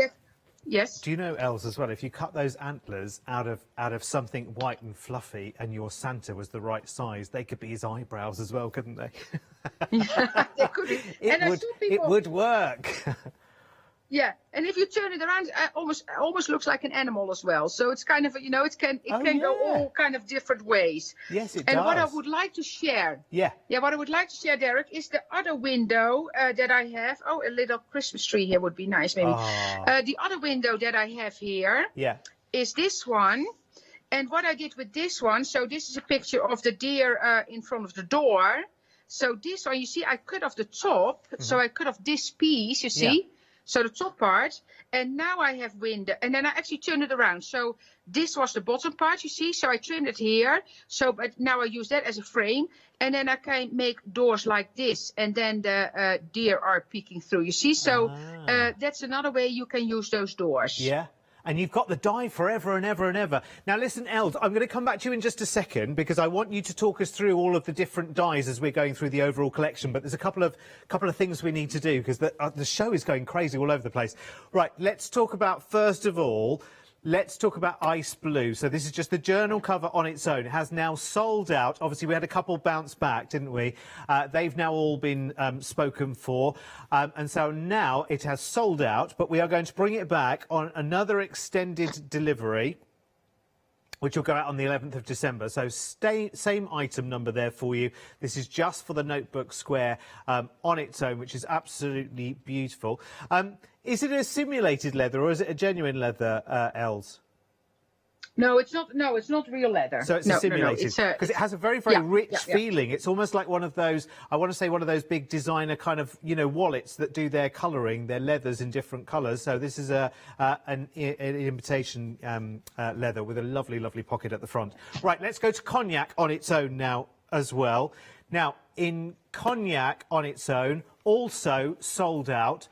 Yes. Do you know, Els, as well, if you cut those antlers out of something white and fluffy, and your Santa was the right size, they could be his eyebrows as well, couldn't they? They could. It would work. Yeah, and if you turn it around, almost looks like an animal as well. So it's kind of, it can go all kind of different ways. Yes, it does. And what I does. would like to share, what I would like to share, Derek, is the other window that I have. Oh, a little Christmas tree here would be nice, maybe. The other window that I have here is this one. And what I did with this one, so this is a picture of the deer in front of the door. So this one, you see, I cut off the top. So I cut off this piece, you see. So the top part, and now I have window, and then I actually turn it around. So this was the bottom part, you see, so I trimmed it here. So, but now I use that as a frame, and then I can make doors like this, and then the deer are peeking through, you see. So that's another way you can use those doors. Yeah. And you've got the die forever and ever and ever. Now, listen, Els, I'm going to come back to you in just a second, because I want you to talk us through all of the different dies as we're going through the overall collection. But there's a couple of things we need to do, because the show is going crazy all over the place. Right, let's talk about, first of all, let's talk about Ice Blue. So this is just the journal cover on its own. It has now sold out. Obviously, we had a couple bounce back, didn't we? They've now all been spoken for. And so now it has sold out, but we are going to bring it back on another extended delivery, which will go out on the 11th of December. So same item number there for you. This is just for the notebook square on its own, which is absolutely beautiful. Is it a simulated leather, or is it a genuine leather, Els? No, it's not. No, it's not real leather. So it's a simulated, because it has a very, very rich feeling. It's almost like one of those, I want to say one of those big designer kind of, wallets that do their colouring, their leathers in different colours. So this is an imitation leather with a lovely, lovely pocket at the front. Right, let's go to Cognac on its own now as well. Now, in Cognac on its own, also sold out.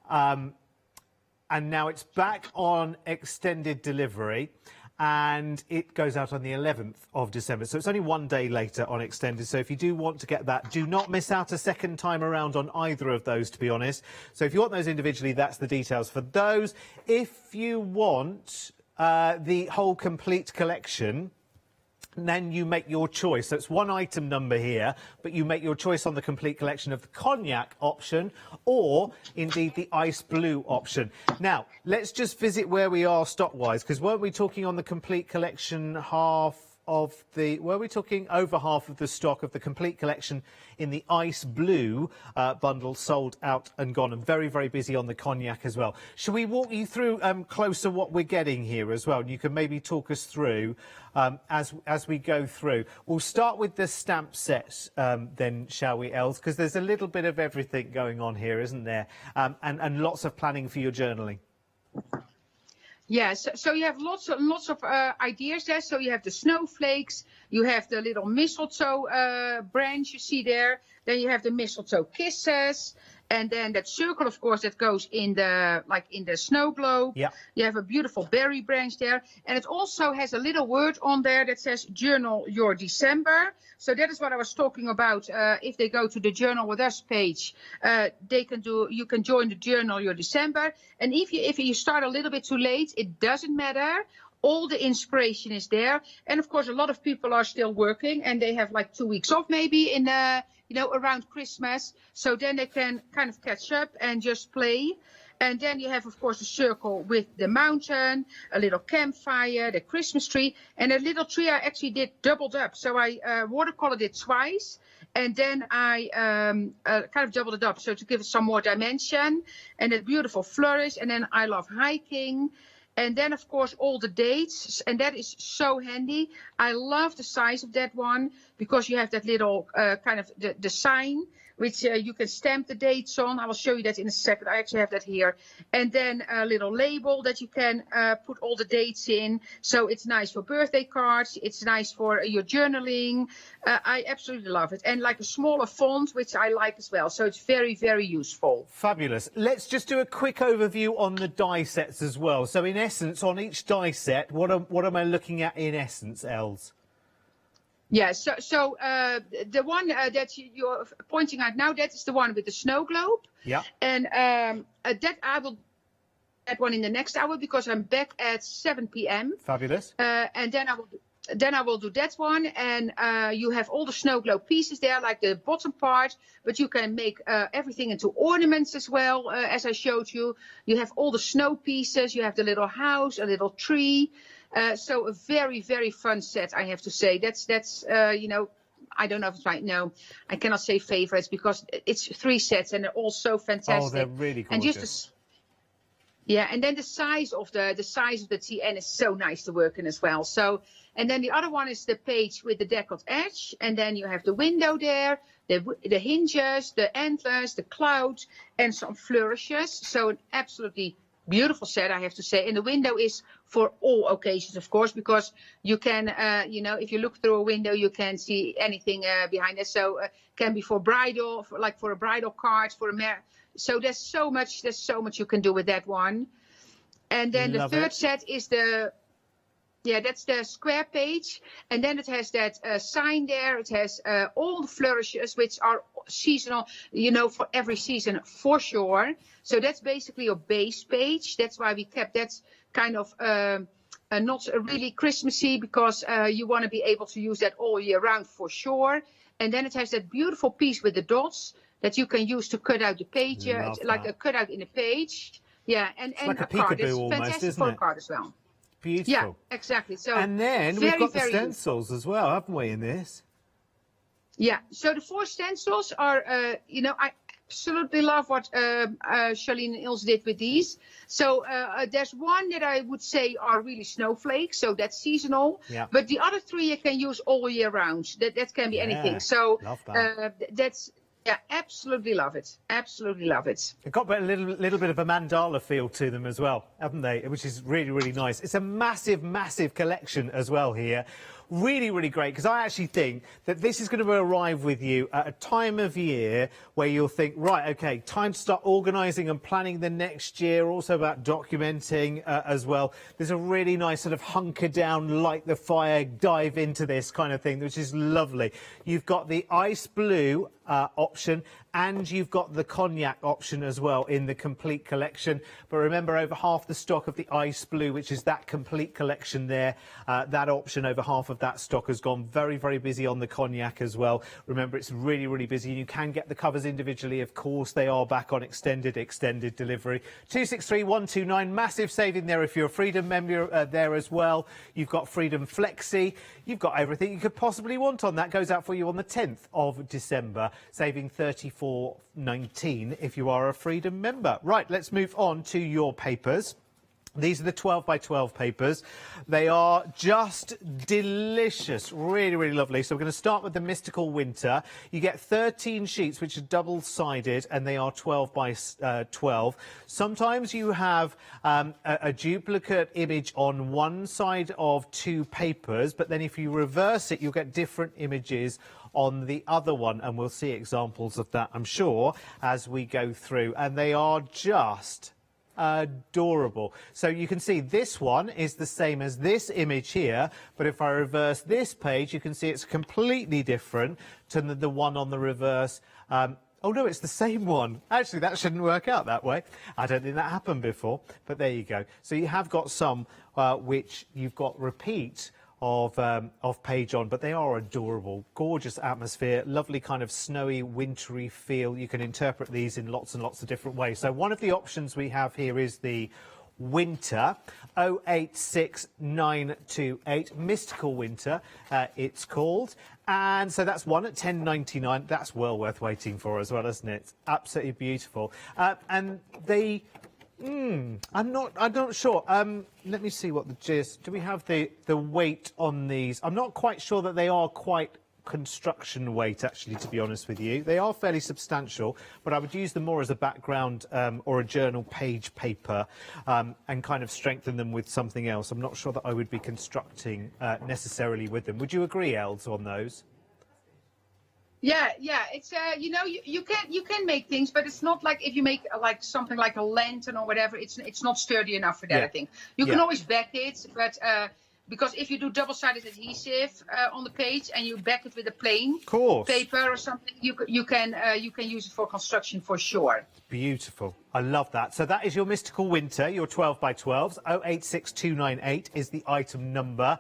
And now it's back on extended delivery, and it goes out on the 11th of December. So it's only one day later on extended. So if you do want to get that, do not miss out a second time around on either of those, to be honest. So if you want those individually, that's the details for those. If you want the whole complete collection, And then you make your choice. So it's one item number here, but you make your choice on the complete collection of the cognac option or indeed the ice blue option. Now, let's just visit where we are stock-wise, because weren't we talking on the complete collection were we talking over half of the stock of the complete collection in the ice blue bundle sold out and gone, and very, very busy on the cognac as well. Shall we walk you through closer what we're getting here as well? And you can maybe talk us through as we go through. We'll start with the stamp sets then, shall we, Els? Because there's a little bit of everything going on here, isn't there? And lots of planning for your journaling. Yes, so you have lots of ideas there. So you have the snowflakes, you have the little mistletoe branch you see there. Then you have the mistletoe kisses, and then that circle, of course, that goes in the snow globe. Yeah. You have a beautiful berry branch there, and it also has a little word on there that says "Journal Your December." So that is what I was talking about. If they go to the Journal with Us page, you can join the Journal Your December. And if you start a little bit too late, it doesn't matter. All the inspiration is there. And of course, a lot of people are still working, and they have like 2 weeks off maybe in around Christmas. So then they can kind of catch up and just play. And then you have, of course, a circle with the mountain, a little campfire, the Christmas tree, and a little tree I actually did doubled up. So I watercolored it twice, and then I kind of doubled it up, so to give it some more dimension, and a beautiful flourish. And then I love hiking. And then, of course, all the dates, and that is so handy. I love the size of that one because you have that little kind of the sign, which you can stamp the dates on. I will show you that in a second. I actually have that here. And then a little label that you can put all the dates in. So it's nice for birthday cards. It's nice for your journaling. I absolutely love it. And like a smaller font, which I like as well. So it's very, very useful. Fabulous. Let's just do a quick overview on the die sets as well. So in essence, on each die set, what am I looking at in essence, Els? Yeah, so the one that you're pointing out now, that is the one with the snow globe. Yeah. And that I will that one in the next hour because I'm back at 7 p.m. Fabulous. And then I will do that one, and you have all the snow globe pieces there, like the bottom part, but you can make everything into ornaments as well, as I showed you. You have all the snow pieces, you have the little house, a little tree. So a very, very fun set, I have to say. That's I don't know if it's right. No, I cannot say favorites because it's 3 sets and they're all so fantastic. Oh, they're really gorgeous. And just and then the size of the TN is so nice to work in as well. So, and then the other one is the page with the deckled edge, and then you have the window there, the hinges, the antlers, the cloud, and some flourishes. So an absolutely beautiful set, I have to say. And the window is for all occasions, of course, because you can, if you look through a window, you can see anything behind it. So can be for bridal, for a bridal card, for a so there's so much you can do with that one. And then the third set is that's the square page, and then it has that sign there. It has all the flourishes, which are seasonal, for every season for sure. So that's basically your base page. That's why we kept that kind of not really Christmassy, because you want to be able to use that all year round for sure. And then it has that beautiful piece with the dots that you can use to cut out the page, like a cutout in a page. Yeah, and like a card. It's almost, fantastic isn't for it? a card as well. Beautiful. Yeah, exactly. So and then we've got the stencils as well, haven't we, in this? Yeah. So the 4 stencils are, I absolutely love what Charlene and Ilse did with these. So there's one that I would say are really snowflakes, so that's seasonal. Yeah. But the other 3 you can use all year round. That can be anything. So love that. that's. Yeah, absolutely love it. Absolutely love it. They've got a little bit of a mandala feel to them as well, haven't they? Which is really, really nice. It's a massive, massive collection as well here. Really, really great, because I actually think that this is going to arrive with you at a time of year where you'll think, right, OK, time to start organising and planning the next year, also about documenting as well. There's a really nice sort of hunker down, light the fire, dive into this kind of thing, which is lovely. You've got the ice blue option, and you've got the cognac option as well in the complete collection. But remember, over half the stock of the ice blue, which is that complete collection there, that option, over half of that stock has gone. Very, very busy on the cognac as well. Remember, it's really, really busy. You can get the covers individually, of course. They are back on extended delivery. 263129, massive saving there if you're a Freedom member there as well. You've got Freedom Flexi. You've got everything you could possibly want on that. Goes out for you on the 10th of December, saving $34.19 if you are a Freedom member. Right, let's move on to your papers. These are the 12 by 12 papers. They are just delicious, really, really lovely. So we're going to start with the Mystical Winter. You get 13 sheets, which are double-sided, and they are 12 by 12. Sometimes you have a duplicate image on one side of two papers, but then if you reverse it, you'll get different images on the other one, and we'll see examples of that, I'm sure, as we go through. And they are just adorable. So you can see this one is the same as this image here, but if I reverse this page, you can see it's completely different to the one on the reverse. Oh no, it's the same one. Actually, that shouldn't work out that way. I don't think that happened before, but there you go. So you have got some which you've got repeat of page on, but they are adorable. Gorgeous atmosphere, lovely kind of snowy, wintry feel. You can interpret these in lots and lots of different ways. So one of the options we have here is the Winter 086928, Mystical Winter it's called, and so that's one at $10.99. That's well worth waiting for as well, isn't it? It's absolutely beautiful. And they I'm not sure. Let me see what the gist. Do we have the weight on these? I'm not quite sure that they are quite construction weight, actually, to be honest with you. They are fairly substantial, but I would use them more as a background or a journal page paper and kind of strengthen them with something else. I'm not sure that I would be constructing necessarily with them. Would you agree, Els, on those? Yeah, it's you know, you can make things, but it's not like if you make like something like a lantern or whatever, it's not sturdy enough for that. I think you can always back it, but because if you do double-sided adhesive on the page and you back it with a plain paper or something, you can use it for construction for sure. Beautiful. I love that. So that is your Mystical Winter, your 12 by 12s. 086298 is the item number.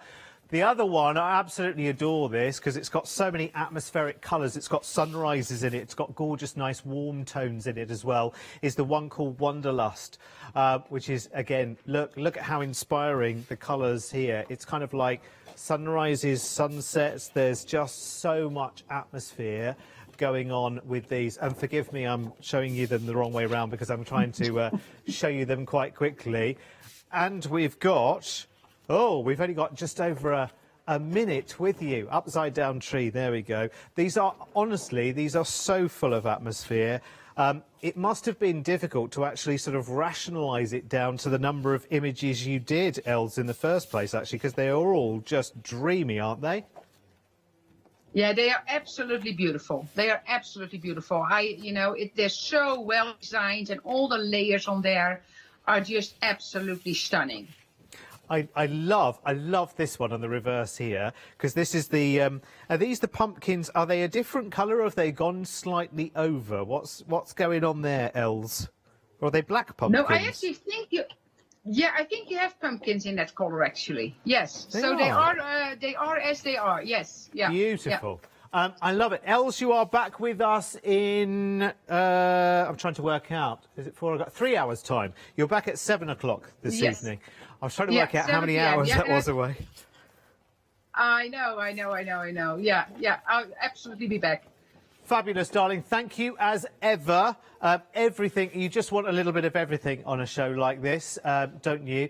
The other one, I absolutely adore this because it's got so many atmospheric colours. It's got sunrises in it. It's got gorgeous, nice, warm tones in it as well, is the one called Wanderlust, which is, again, look at how inspiring the colours here. It's kind of like sunrises, sunsets. There's just so much atmosphere going on with these. And forgive me, I'm showing you them the wrong way around because I'm trying to show you them quite quickly. And we've got... Oh, we've only got just over a minute with you. Upside down tree, there we go. These are, honestly, these are so full of atmosphere. It must have been difficult to actually sort of rationalise it down to the number of images you did, Els, in the first place, actually, because they are all just dreamy, aren't they? Yeah, they are absolutely beautiful. They are absolutely beautiful. They're so well designed, and all the layers on there are just absolutely stunning. I love this one on the reverse here, because this is the are these the pumpkins? Are they a different colour, or have they gone slightly over? What's going on there, Els? Or are they black pumpkins? No, I actually think I think you have pumpkins in that colour, actually. Yes. They are as they are. Yes. Yeah. Beautiful. Yeah. I love it. Els, you are back with us in, I'm trying to work out, is it 4 o'clock? 3 hours time. You're back at 7 o'clock this evening. I was trying to work out how many hours that was away. I know. Yeah, I'll absolutely be back. Fabulous, darling. Thank you as ever. Everything, you just want a little bit of everything on a show like this, don't you?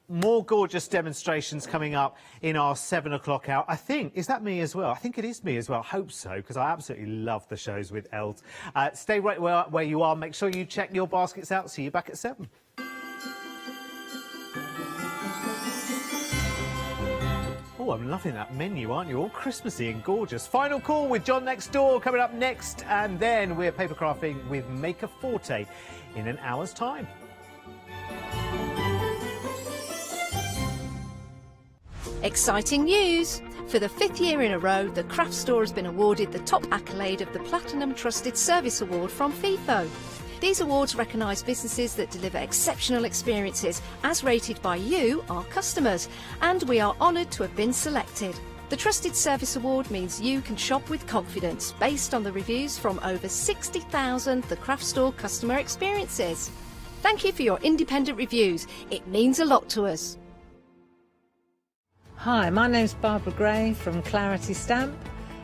More gorgeous demonstrations coming up in our 7 o'clock hour. I think, is that me as well? I think it is me as well. I hope so, because I absolutely love the shows with Els. Stay right where you are. Make sure you check your baskets out. See you back at 7. Oh, I'm loving that menu, aren't you? All Christmassy and gorgeous. Final call with John Next Door coming up next, and then we're paper crafting with Maker Forte in an hour's time. Exciting news! For the 5th year in a row, the Craft Store has been awarded the top accolade of the Platinum Trusted Service Award from FIFO. These awards recognise businesses that deliver exceptional experiences as rated by you, our customers, and we are honoured to have been selected. The Trusted Service Award means you can shop with confidence based on the reviews from over 60,000 The Craft Store customer experiences. Thank you for your independent reviews. It means a lot to us. Hi, my name's Barbara Gray from Clarity Stamp,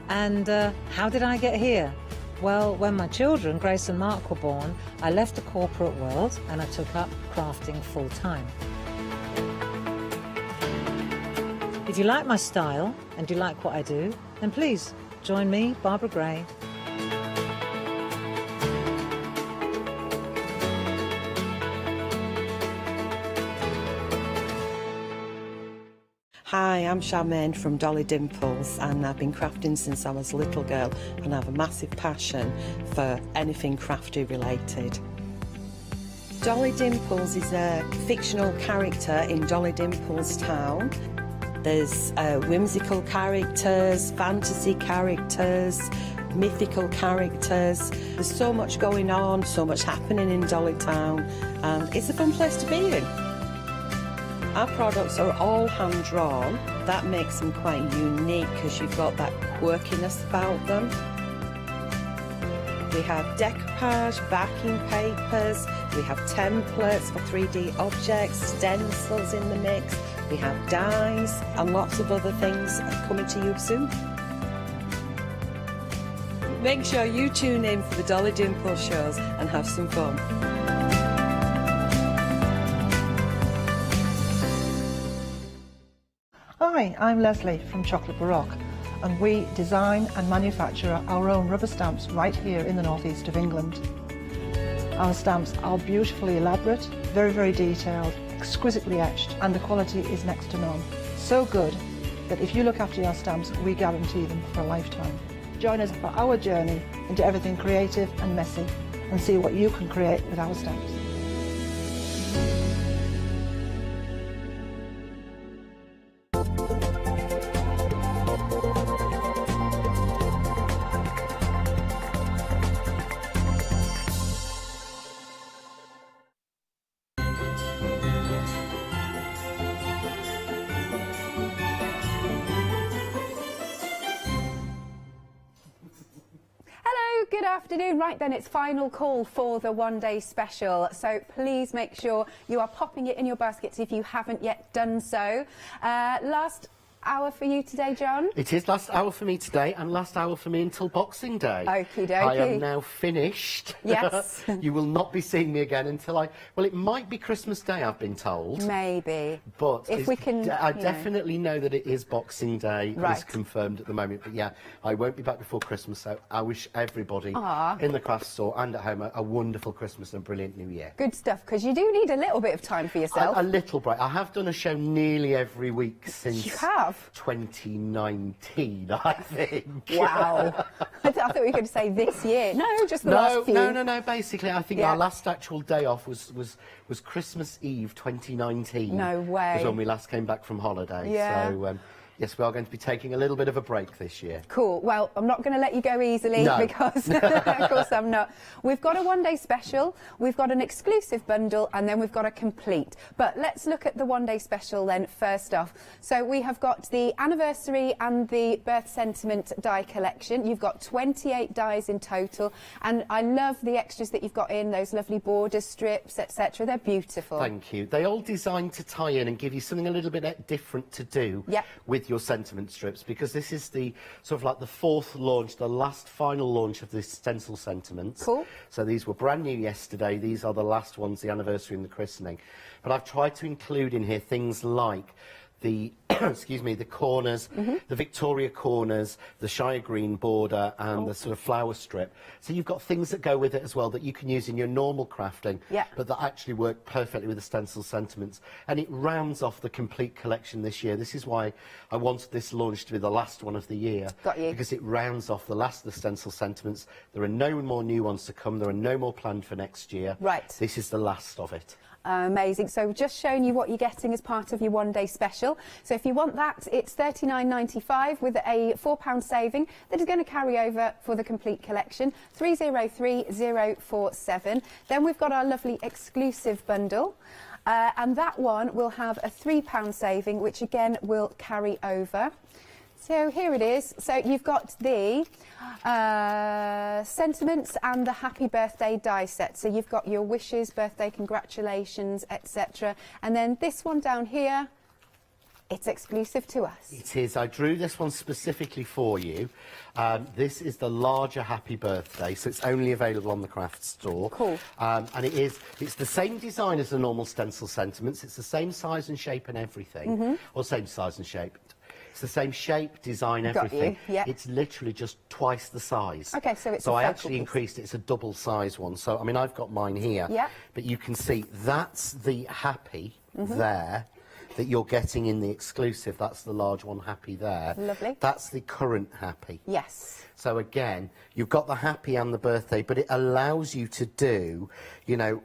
and how did I get here? Well, when my children, Grace and Mark, were born, I left the corporate world and I took up crafting full time. If you like my style and you like what I do, then please join me, Barbara Gray. Hi, I'm Charmaine from Dolly Dimples, and I've been crafting since I was a little girl, and I have a massive passion for anything crafty related. Dolly Dimples is a fictional character in Dolly Dimples Town. There's whimsical characters, fantasy characters, mythical characters. There's so much going on, so much happening in Dolly Town, and it's a fun place to be in. Our products are all hand-drawn. That makes them quite unique because you've got that quirkiness about them. We have decoupage, backing papers, we have templates for 3D objects, stencils in the mix, we have dies and lots of other things coming to you soon. Make sure you tune in for the Dolly Dimple shows and have some fun. Hi, I'm Leslie from Chocolate Baroque, and we design and manufacture our own rubber stamps right here in the northeast of England. Our stamps are beautifully elaborate, very, very detailed, exquisitely etched, and the quality is next to none. So good that if you look after your stamps, we guarantee them for a lifetime. Join us for our journey into everything creative and messy, and see what you can create with our stamps. Good afternoon. Right then, it's final call for the one-day special. So please make sure you are popping it in your baskets if you haven't yet done so. Last hour for you today, John? It is last hour for me today, and last hour for me until Boxing Day. Okie dokie. I am now finished. Yes. You will not be seeing me again until well, it might be Christmas Day, I've been told. Maybe. But if we can, I definitely know that it is Boxing Day. Right. It's confirmed at the moment. But yeah, I won't be back before Christmas, so I wish everybody Aww. in the craft store and at home a wonderful Christmas and a brilliant New Year. Good stuff, because you do need a little bit of time for yourself. A little break. I have done a show nearly every week since... You have? 2019, I think. Wow. I thought you were going to say this year. No, just the last few. No. Basically, I think our last actual day off was Christmas Eve 2019. No way. Was when we last came back from holiday. Yeah. So, yes, we are going to be taking a little bit of a break this year. Cool. Well, I'm not going to let you go easily because, of course, I'm not. We've got a one-day special, we've got an exclusive bundle, and then we've got a complete. But let's look at the one-day special then first off. So we have got the anniversary and the birth sentiment die collection. You've got 28 dies in total, and I love the extras that you've got in, those lovely border strips, etc. They're beautiful. Thank you. They all designed to tie in and give you something a little bit different to do with your sentiment strips, because this is the sort of like the fourth launch, the last final launch of this stencil sentiments. Cool. So these were brand new yesterday. These are the last ones, the anniversary and the christening. But I've tried to include in here things like the excuse me, the corners, the Victoria corners, the Shire green border, and the sort of flower strip. So you've got things that go with it as well that you can use in your normal crafting, but that actually work perfectly with the stencil sentiments. And it rounds off the complete collection this year. This is why I wanted this launch to be the last one of the year. Got you. Because it rounds off the last of the stencil sentiments. There are no more new ones to come. There are no more planned for next year. Right. This is the last of it. Amazing. So just showing you what you're getting as part of your one-day special. So if you want that, it's £39.95 with a £4 saving that is going to carry over for the complete collection, 303047. Then we've got our lovely exclusive bundle. And that one will have a £3 saving, which again will carry over. So here it is. So you've got the sentiments and the happy birthday die set. So you've got your wishes, birthday congratulations, etc. And then this one down here, it's exclusive to us. It is. I drew this one specifically for you. This is the larger happy birthday, so it's only available on the craft store. Cool. And it's the same design as the normal stencil sentiments. It's the same size and shape and everything. Or same size and shape. It's the same shape, design, everything. Got you, yeah. It's literally just twice the size. Okay, so it's So a I focal actually piece. increased it. It's a double size one. So, I mean, I've got mine here. Yeah. But you can see that's the happy there that you're getting in the exclusive. That's the large one happy there. Lovely. That's the current happy. Yes. So again, you've got the happy and the birthday, but it allows you to do, you know,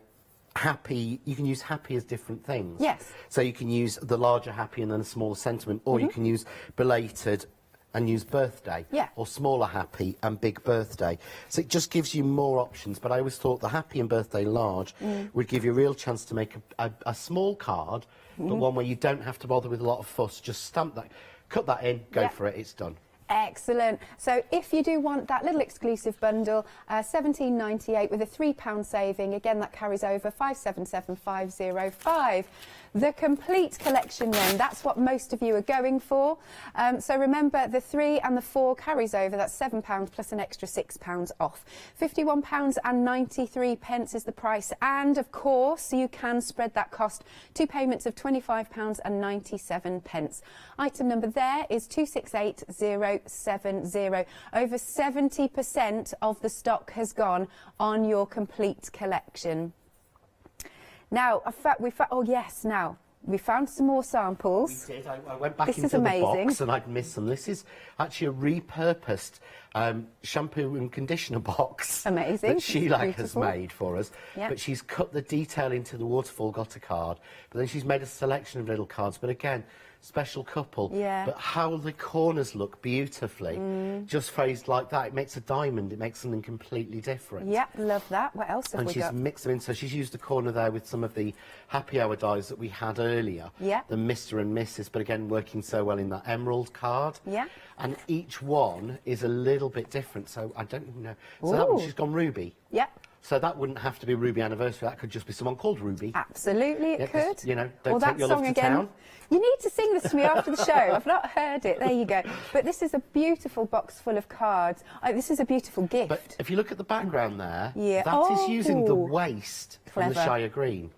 happy, you can use happy as different things. Yes. So you can use the larger happy and then a smaller sentiment, or you can use belated and use birthday. Yeah. Or smaller happy and big birthday. So it just gives you more options, but I always thought the happy and birthday large would give you a real chance to make a small card, but one where you don't have to bother with a lot of fuss. Just stamp that, cut that in, go for it, it's done. Excellent. So if you do want that little exclusive bundle, £17.98 with a £3 saving, again that carries over 577505. The complete collection then, that's what most of you are going for. So remember, the 3 and the 4 carries over, that's £7 plus an extra £6 off. £51.93 is the price, and of course you can spread that cost. 2 payments of £25.97. Item number there is 268070. Over 70% of the stock has gone on your complete collection. Now, we found some more samples. We did. I went back This into is the amazing. box and I'd missed them. This is actually a repurposed shampoo and conditioner box. Amazing. That Sheila has Beautiful. made for us. Yep. But she's cut the detail into the waterfall, got a card. But then she's made a selection of little cards. But again, special couple. Yeah. But how the corners look beautifully, just phrased like that. It makes a diamond. It makes something completely different. Yep, love that. What else have And we she's got? mixed them in, so she's used the corner there with some of the happy hour dies that we had earlier. Yeah. The Mr. and Mrs., but again, working so well in that emerald card. Yeah. And each one is a little bit different, so I don't even know. So that one, Ooh. she's gone ruby. Yep. So that wouldn't have to be Ruby Anniversary, that could just be someone called Ruby. Absolutely, it Yeah, 'cause, could. you know, don't Or take that your song love to again. town. You need to sing this to me after the show. I've not heard it. There you go. But this is a beautiful box full of cards. This is a beautiful gift. But if you look at the background there, Yeah. that is Oh. using the waste from the Clever. Shire Green.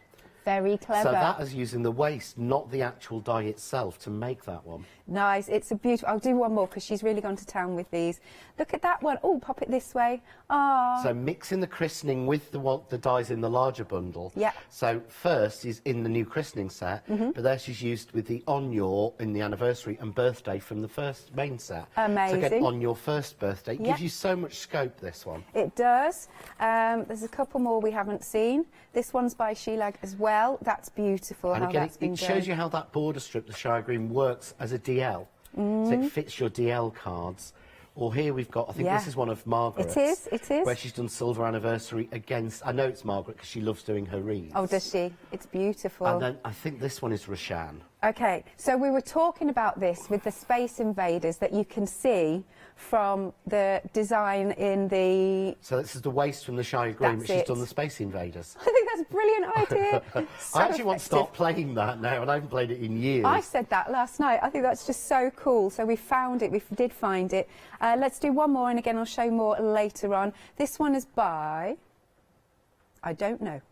Very clever. So that is using the waste, not the actual dye itself, to make that one. Nice. It's a beautiful... I'll do one more because she's really gone to town with these. Look at that one. Oh, pop it this way. Ah. So mixing the christening with the dyes in the larger bundle. Yeah. So first is in the new christening set, but there she's used with the on your in the anniversary and birthday from the first main set. Amazing. So again, on your first birthday. It Yeah. gives you so much scope, this one. It does. There's a couple more we haven't seen. This one's by Shelag as well. That's beautiful. And how again, that's been it shows done. you how that border strip, the Shire Green, works as a DL. So it fits your DL cards. Or here we've got, I think Yeah. this is one of Margaret's. It is. Where she's done silver anniversary against, I know it's Margaret because she loves doing her wreaths. Oh, does she? It's beautiful. And then I think this one is Roshan. Okay, so we were talking about this with the Space Invaders that you can see from the design in the... So this is the waste from the Shire Green, but That's she's it. done the Space Invaders. I think that's a brilliant idea. So I actually want to start effective. playing that now, and I haven't played it in years. I said that last night. I think that's just so cool. So we found it. We did find it. Let's do one more, and again, I'll show more later on. This one is by... I don't know.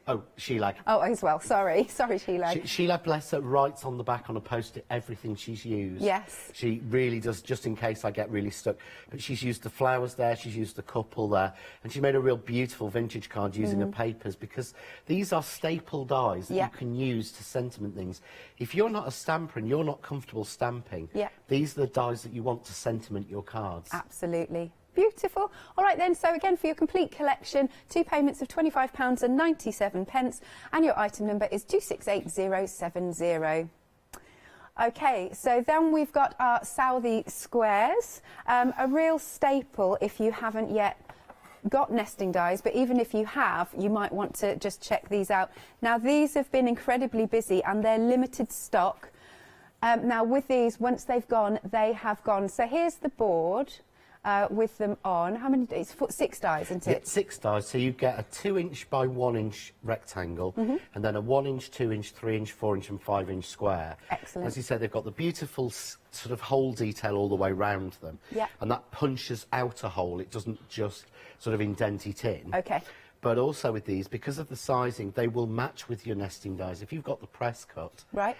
Oh, Sheila. Oh, as well. Sorry, Sheila. Sheila, bless her, writes on the back on a post-it everything she's used. Yes. She really does, just in case I get really stuck. But she's used the flowers there, she's used the couple there, and she made a real beautiful vintage card using her papers, because these are staple dies that Yeah. you can use to sentiment things. If you're not a stamper and you're not comfortable stamping, Yeah. these are the dies that you want to sentiment your cards. Absolutely. Beautiful. All right then, so again, for your complete collection, 2 payments of £25.97, and your item number is 268070. Okay, so then we've got our Southie squares, a real staple if you haven't yet got nesting dies, but even if you have, you might want to just check these out. Now, these have been incredibly busy and they're limited stock. Now with these, once they've gone, they have gone. So here's the board with them on. How many days? 6 dies, isn't it? Yeah, 6 dies. So you get a 2-inch by 1-inch rectangle, and then a 1-inch, 2-inch, 3-inch, 4-inch, and 5-inch square. Excellent. As you said, they've got the beautiful sort of hole detail all the way round them. Yeah. And that punches out a hole. It doesn't just sort of indent it in. Okay. But also with these, because of the sizing, they will match with your nesting dies. If you've got the press cut, right,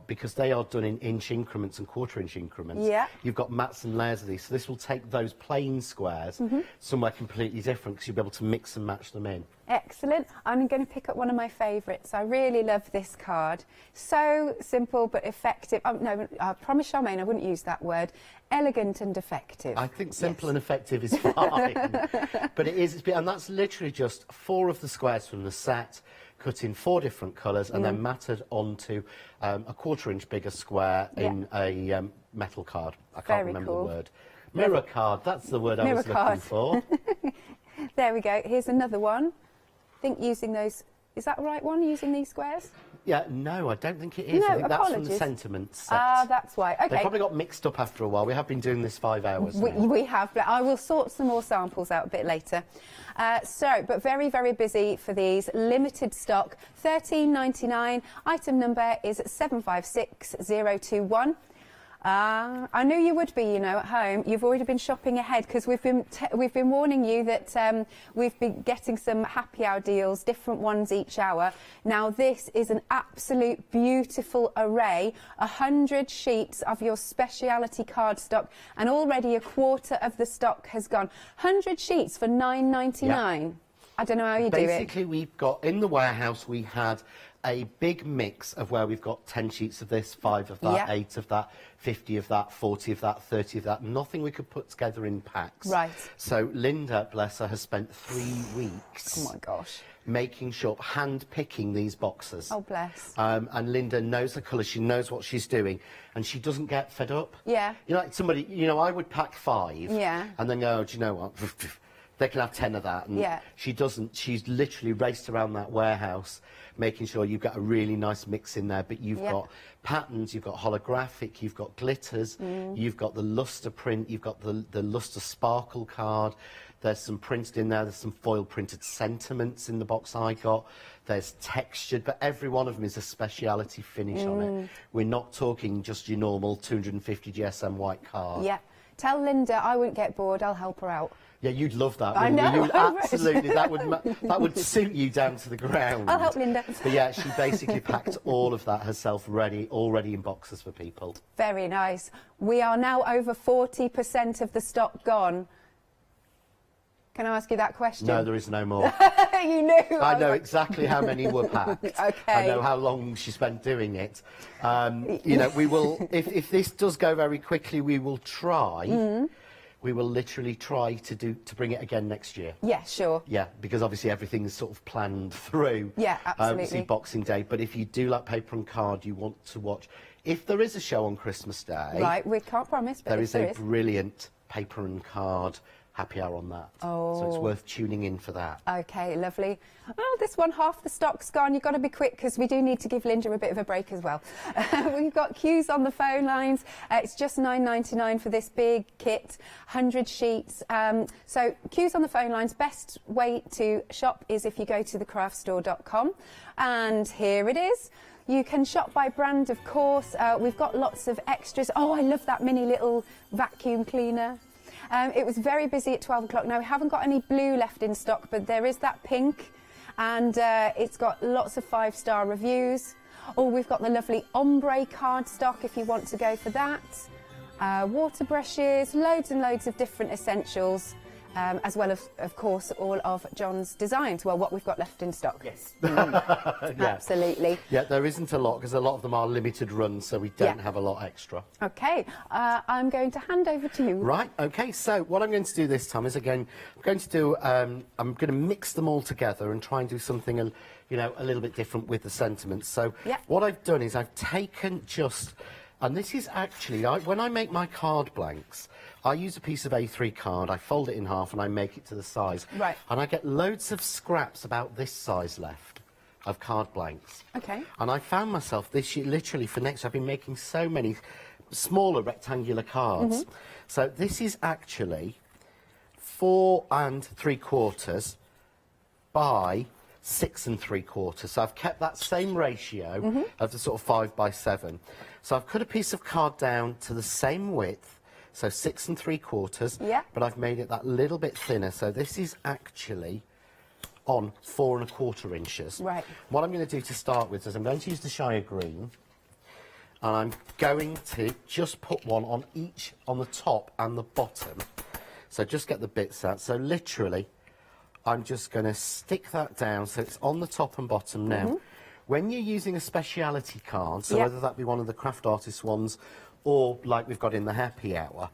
because they are done in inch increments and quarter-inch increments, yeah, you've got mats and layers of these. So this will take those plain squares somewhere completely different, because you'll be able to mix and match them in. Excellent. I'm going to pick up one of my favourites. I really love this card. So simple but effective. No, I promise Charmaine I wouldn't use that word. Elegant and effective. I think simple and effective is fine. But it is, and that's literally just 4 of the squares from the set, cut in 4 different colours, and then matted onto a 1/4-inch bigger square in a metal card. I can't remember the word. Mirror card, that's the word I was looking for. There we go. Here's another one. I think using those, is that the right one, using these squares? Yeah, no, I don't think it is. No, I think apologies. that's from the sentiments set. Ah, that's why. Okay. They probably got mixed up after a while. We have been doing this 5 hours now. We have, but I will sort some more samples out a bit later. But very, very busy for these. Limited stock, £13.99. Item number is 756021. I knew you would be, you know, at home. You've already been shopping ahead, because we've been warning you that we've been getting some happy hour deals, different ones each hour. Now this is an absolute beautiful array, 100 sheets of your speciality cardstock, and already a quarter of the stock has gone. 100 sheets for £9.99. Yeah. I don't know how you do it. Basically, we've got, in the warehouse, we had a big mix of where we've got 10 sheets of this, 5 of that, 8 of that, 50 of that, 40 of that, 30 of that. Nothing we could put together in packs. Right. So Linda, bless her, has spent 3 weeks. Oh my gosh. Making sure, hand-picking these boxes. Oh, bless. And Linda knows the colours, she knows what she's doing, and she doesn't get fed up. Yeah. You know, like somebody, you know, I would pack 5, yeah, and then go, do you know what? They can have 10 of that. And yeah. She doesn't. She's literally raced around that warehouse, making sure you've got a really nice mix in there, but you've got patterns, you've got holographic, you've got glitters, you've got the luster print, you've got the luster sparkle card, there's some printed in there, there's some foil printed sentiments in the box I got, there's textured, but every one of them is a speciality finish on it. We're not talking just your normal 250 GSM white card. Yeah. Tell Linda I won't get bored, I'll help her out. Yeah, you'd love that. I know. You absolutely. That would suit you down to the ground. I'll help Linda. But yeah, she basically packed all of that herself, already in boxes for people. Very nice. We are now over 40% of the stock gone. Can I ask you that question? No, there is no more. You knew. I know exactly how many were packed. Okay. I know how long she spent doing it. You know, we will. If this does go very quickly, we will try. We will literally try to bring it again next year. Yeah, sure. Yeah, because obviously everything's sort of planned through. Yeah, absolutely. See Boxing Day, but if you do like paper and card, you want to watch. If there is a show on Christmas Day, right, we can't promise, but there is a brilliant paper and card happy hour on that. Oh. So it's worth tuning in for that. Okay, lovely. Oh, this one, half the stock's gone. You've got to be quick, because we do need to give Linda a bit of a break as well. We've got queues on the phone lines. It's just £9.99 for this big kit, 100 sheets. So queues on the phone lines. Best way to shop is if you go to thecraftstore.com. And here it is. You can shop by brand, of course. We've got lots of extras. Oh, I love that mini little vacuum cleaner. It was very busy at 12 o'clock. Now, we haven't got any blue left in stock, but there is that pink, and it's got lots of 5-star reviews. Oh, we've got the lovely ombre cardstock if you want to go for that. Water brushes, loads and loads of different essentials, as well as, of course, all of John's designs. Well, what we've got left in stock. Yes. Yeah. Absolutely. Yeah, there isn't a lot, because a lot of them are limited runs, so we don't have a lot extra. Okay, I'm going to hand over to you. Right, okay, so what I'm going to do this time is, again, I'm going to mix them all together and try and do something, you know, a little bit different with the sentiments. So what I've done is I've taken just... And this is actually, when I make my card blanks, I use a piece of A3 card, I fold it in half and I make it to the size. Right. And I get loads of scraps about this size left. of card blanks. Okay. And I found myself this year, literally for next year, I've been making so many smaller rectangular cards. So this is actually 4 3/4 by 6 3/4. So I've kept that same ratio of the sort of 5 by 7. So I've cut a piece of card down to the same width, so 6 3/4. Yeah. But I've made it that little bit thinner. So this is actually on 4 1/4 inches. Right. What I'm going to do to start with is I'm going to use the Shire Green, and I'm going to just put one on each, on the top and the bottom. So just get the bits out. So literally, I'm just going to stick that down so it's on the top and bottom now. When you're using a speciality card, so whether that be one of the craft artist ones or like we've got in the happy hour,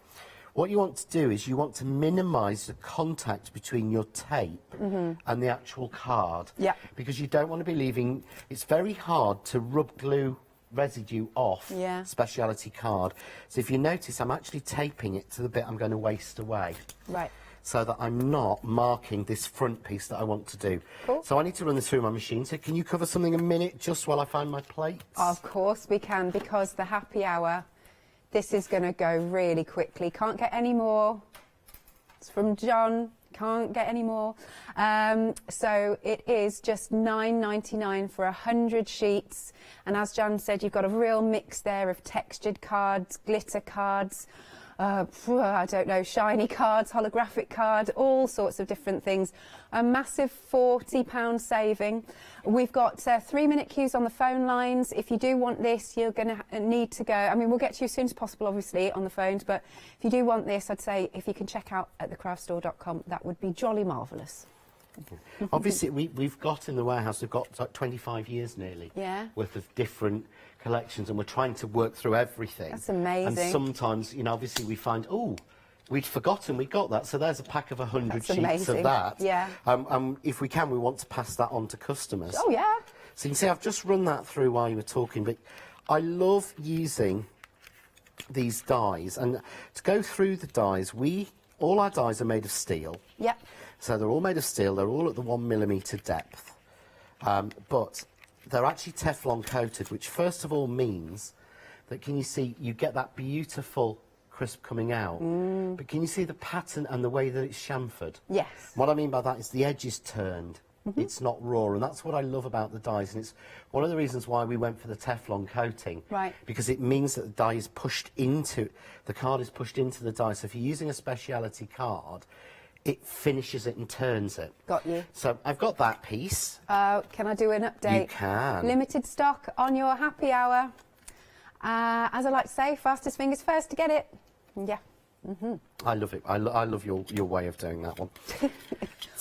what you want to do is you want to minimise the contact between your tape and the actual card. Because you don't want to be leaving, it's very hard to rub glue residue off speciality card. So if you notice, I'm actually taping it to the bit I'm going to waste away. Right. So that I'm not marking this front piece that I want to do. Cool. So I need to run this through my machine. So can you cover something a minute just while I find my plates? Of course we can, because the happy hour, this is going to go really quickly. Can't get any more. It's from John. Can't get any more. So it is just $9.99 for 100 sheets. And as John said, you've got a real mix there of textured cards, glitter cards, I don't know, shiny cards, holographic card, all sorts of different things. A massive £40 saving. We've got 3-minute queues on the phone lines. If you do want this, you're going to need to go. I mean, we'll get to you as soon as possible, obviously, on the phones. But if you do want this, I'd say if you can check out at thecraftstore.com, that would be jolly marvellous. Obviously, we've got in the warehouse, we've got like 25 years nearly worth of different collections, and we're trying to work through everything. That's amazing. And sometimes, you know, obviously we find, oh, we'd forgotten we got that, so there's a pack of 100 sheets of that. Yeah. If we can, we want to pass that on to customers. Oh, yeah. So you can see I've just run that through while you were talking, but I love using these dies, and to go through the dies, all our dies are made of steel. Yep. So they're all made of steel, they're all at the 1mm depth, but they're actually Teflon coated, which first of all means that, can you see, you get that beautiful crisp coming out, but can you see the pattern and the way that it's chamfered? Yes. What I mean by that is the edge is turned, it's not raw, and that's what I love about the dies, and it's one of the reasons why we went for the Teflon coating, because it means that the die is pushed into, the card is pushed into the die, so if you're using a speciality card, it finishes it and turns it. Got you. So I've got that piece. Can I do an update? You can. Limited stock on your happy hour. As I like to say, fastest fingers first to get it. Yeah. I love it. I love your way of doing that one.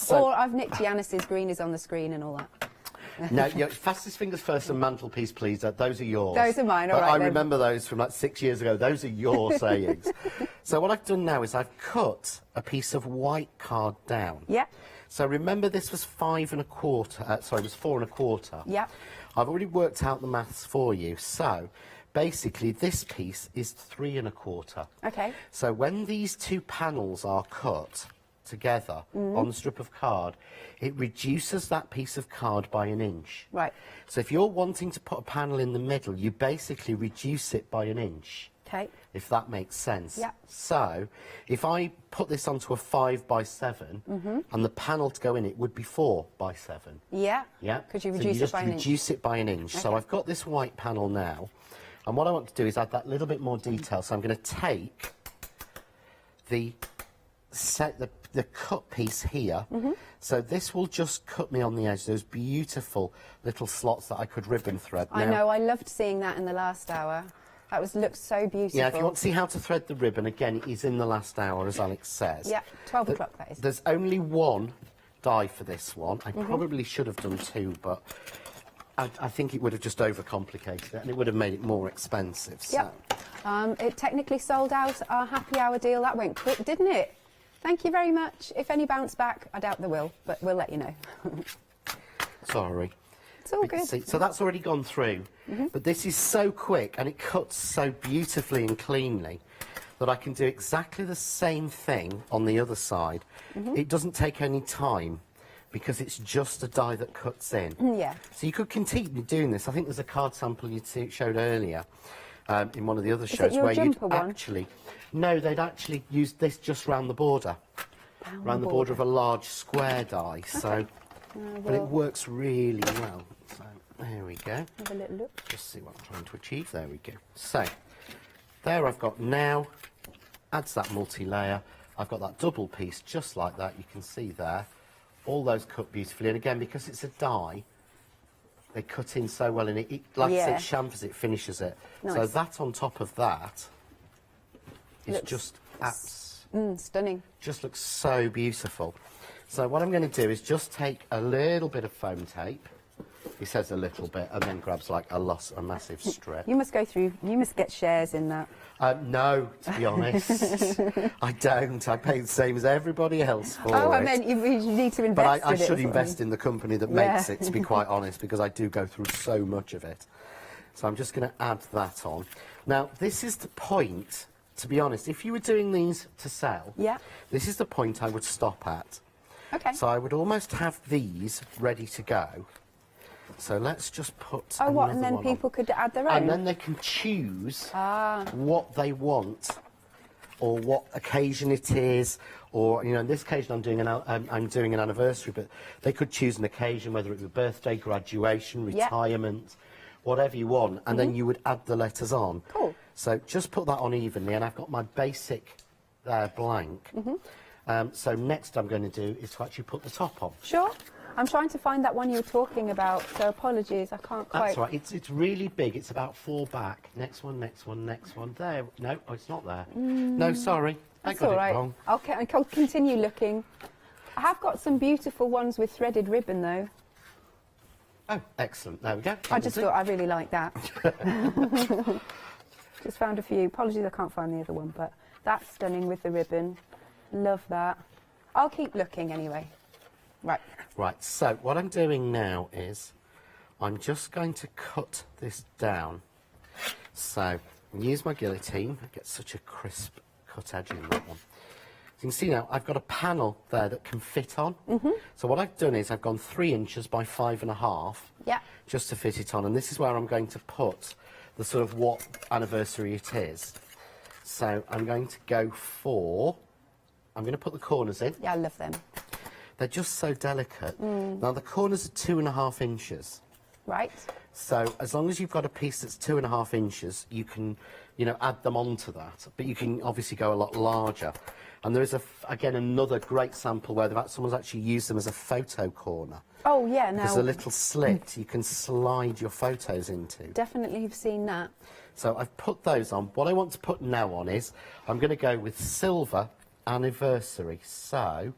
Or I've nicked Yanis's green is on the screen and all that. No, fastest fingers first and mantelpiece, please. Those are yours. Those are mine, all right. I remember those from like 6 years ago. Those are your sayings. So what I've done now is I've cut a piece of white card down. Yeah. So remember, this was 5 1/4. Sorry, it was 4 1/4. Yeah. I've already worked out the maths for you. So basically, this piece is 3 1/4. Okay. So when these two panels are cut together on the strip of card, it reduces that piece of card by 1 inch. Right. So if you're wanting to put a panel in the middle, you basically reduce it by 1 inch. Okay. If that makes sense. Yeah. So if I put this onto a 5 by 7, and the panel to go in it would be 4 by 7. Yeah. Yeah. Could you So reduce you it by 1 inch? reduce it by 1 inch. So Okay. I've got this white panel now, and what I want to do is add that little bit more detail. So I'm going to take the cut piece here. So this will just cut me on the edge, those beautiful little slots that I could ribbon thread. I know, I loved seeing that in the last hour. That looked so beautiful. Yeah, if you want to see how to thread the ribbon, again, it is in the last hour, as Alex says. Yeah, 12 o'clock that is. There's only one die for this one. I probably should have done 2, but I think it would have just overcomplicated it, and it would have made it more expensive. So. Yep. It technically sold out our happy hour deal. That went quick, didn't it? Thank you very much. If any bounce back, I doubt there will, but we'll let you know. Sorry. It's all good. See, so that's already gone through, but this is so quick and it cuts so beautifully and cleanly that I can do exactly the same thing on the other side. It doesn't take any time. because it's just a die that cuts in. Yeah. So you could continue doing this. I think there's a card sample you showed earlier in one of the other shows your where you'd jumper one? actually... No, they'd actually use this just round the border. Round the border of a large square die. So, but it works really well. So there we go. Have a little look. Just see what I'm trying to achieve. There we go. So there I've got now, adds that multi-layer. I've got that double piece just like that. You can see there. All those cut beautifully. And again, because it's a die, they cut in so well. And it like I said, chamfers it, finishes it. Nice. So that on top of that is just stunning. Just looks so beautiful. So what I'm going to do is just take a little bit of foam tape. He says a little bit, and then grabs like a massive strip. You must go through. You must get shares in that. No, to be honest, I don't. I pay the same as everybody else for it. Oh, I meant you need to invest. But I in it should invest in the company that makes it, to be quite honest, because I do go through so much of it. So I'm just going to add that on. Now, this is the point. To be honest, if you were doing these to sell, this is the point I would stop at. Okay. So I would almost have these ready to go. So let's just put and then people could add their own? And then they can choose what they want or what occasion it is, or, you know, in this occasion I'm doing an anniversary, but they could choose an occasion, whether it be birthday, graduation, retirement, whatever you want, and then you would add the letters on. Cool. So just put that on evenly, and I've got my basic there blank. So next I'm going to do is to actually put the top on. Sure. I'm trying to find that one you were talking about, so apologies, I can't quite... That's right, it's really big, it's about 4 back. Next one, next one, next one. There, no, oh, it's not there. No, sorry, I got it wrong. Okay, I'll continue looking. I have got some beautiful ones with threaded ribbon, though. Oh, excellent, there we go. I just thought I really liked that. Just found a few. Apologies, I can't find the other one, but that's stunning with the ribbon. Love that. I'll keep looking anyway. Right. Right, so what I'm doing now is I'm just going to cut this down. So, use my guillotine. I get such a crisp cut edge in that one. So you can see now I've got a panel there that can fit on. So what I've done is I've gone 3 inches by 5.5 just to fit it on, and this is where I'm going to put the sort of what anniversary it is. So I'm going to go for, I'm going to put the corners in. Yeah, I love them. They're just so delicate. Now the corners are 2.5 inches. Right. So as long as you've got a piece that's 2.5 inches, you can, you know, add them onto that. But you can obviously go a lot larger. And there is again another great sample where someone's actually used them as a photo corner. Oh yeah, now there's a little slit you can slide your photos into. Definitely have seen that. So I've put those on. What I want to put now on is I'm going to go with silver anniversary. So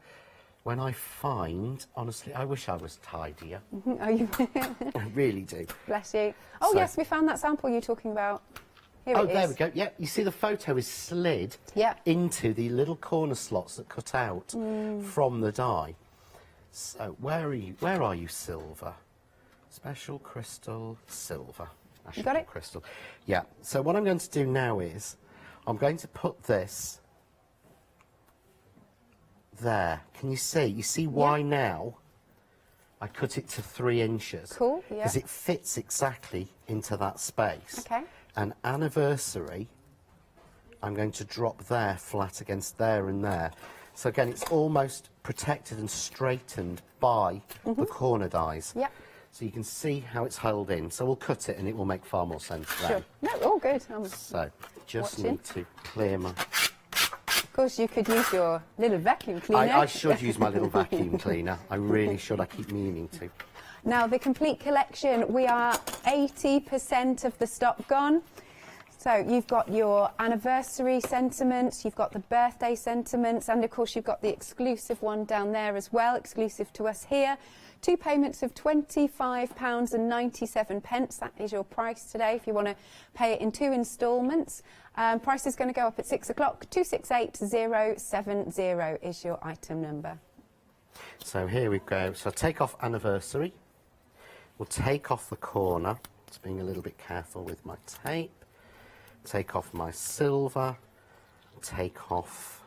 when I find, honestly, I wish I was tidier. Oh, you I really do. Bless you. Oh, So- yes, we found that sample you're talking about. Here it is. There we go. Yeah, you see the photo is slid into the little corner slots that cut out from the die. So where are you? Where are you, silver? Special crystal silver. You got it? Crystal. Yeah. So what I'm going to do now is I'm going to put this there. Can you see? You see why now I cut it to 3 inches? Cool, yeah. Because it fits exactly into that space. Okay. An anniversary, I'm going to drop there flat against there and there. So again, it's almost protected and straightened by the corner dies. Yep. So you can see how it's held in. So we'll cut it and it will make far more sense then. Sure. No, all good. So just watching. need to clear my... Of course, you could use your little vacuum cleaner. I should use my little vacuum cleaner. I really should. I keep meaning to. Now, the complete collection, we are 80% of the stock gone. So you've got your anniversary sentiments, you've got the birthday sentiments, and of course you've got the exclusive one down there as well, exclusive to us here. 2 payments of £25.97. That is your price today if you want to pay it in 2 instalments. Price is going to go up at 6 o'clock. 268070 is your item number. So here we go. So take off anniversary. We'll take off the corner. Just being a little bit careful with my tape. Take off my silver. Take off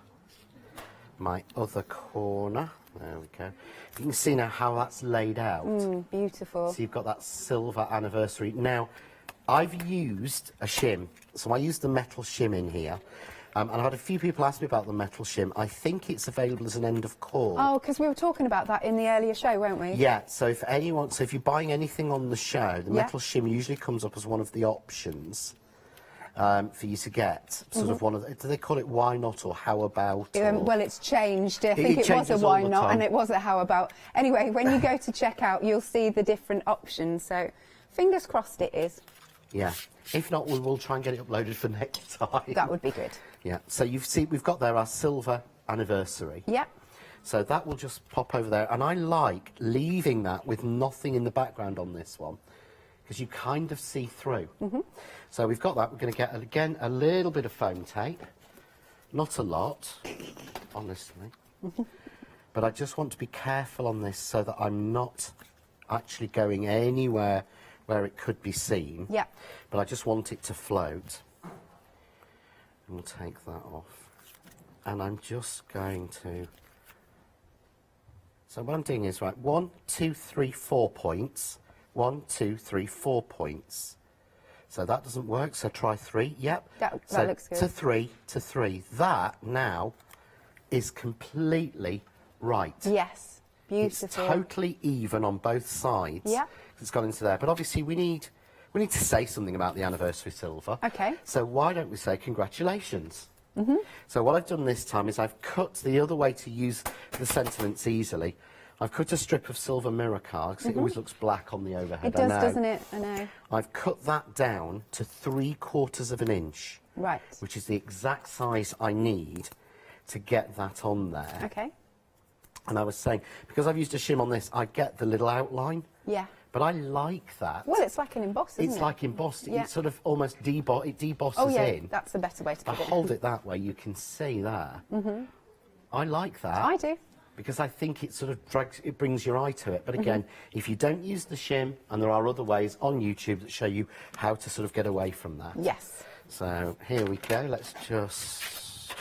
my other corner. There we go. You can see now how that's laid out. Beautiful. So you've got that silver anniversary. Now, I've used a shim. So I used the metal shim in here. And I've had a few people ask me about the metal shim. I think it's available as an end of cord. Oh, because we were talking about that in the earlier show, weren't we? Yeah, so if you're buying anything on the show, the metal shim usually comes up as one of the options for you to get. Sort of one of the, do they call it why not or how about? Well, it's changed. I think it was a why not and it was a how about. Anyway, when you go to checkout, you'll see the different options. So fingers crossed it is. Yeah. If not, we will try and get it uploaded for next time. That would be good. Yeah. So we've got there our silver anniversary. Yeah. So that will just pop over there. And I like leaving that with nothing in the background on this one, because you kind of see through. So we've got that. We're going to get, again, a little bit of foam tape. Not a lot, honestly. But I just want to be careful on this so that I'm not actually going anywhere where it could be seen. Yeah. But I just want it to float. And we'll take that off. And I'm just going to... So what I'm doing is, right, 1, 2, 3, 4 points. 1, 2, 3, 4 points. So that doesn't work, so try 3. Yep. That looks good. To 3, to 3. That now is completely right. Yes. Beautiful. It's totally even on both sides. Yeah. It's gone into there. But obviously we need to say something about the anniversary silver. Okay. So why don't we say congratulations? So what I've done this time is I've cut the other way to use the sentiments easily. I've cut a strip of silver mirror card, because it always looks black on the overhead. It does, doesn't it? I know. I've cut that down to 3/4 of an inch. Right. Which is the exact size I need to get that on there. Okay. And I was saying, because I've used a shim on this, I get the little outline. Yeah. But I like that. Well, it's like an emboss, isn't it? It's like embossed. Yeah. It sort of almost debosses oh, yeah, in. that's the better way to If I put it. hold it that way, you can see there. I like that. I do. Because I think it sort of brings your eye to it. But again, if you don't use the shim, and there are other ways on YouTube that show you how to sort of get away from that. Yes. So here we go. Let's just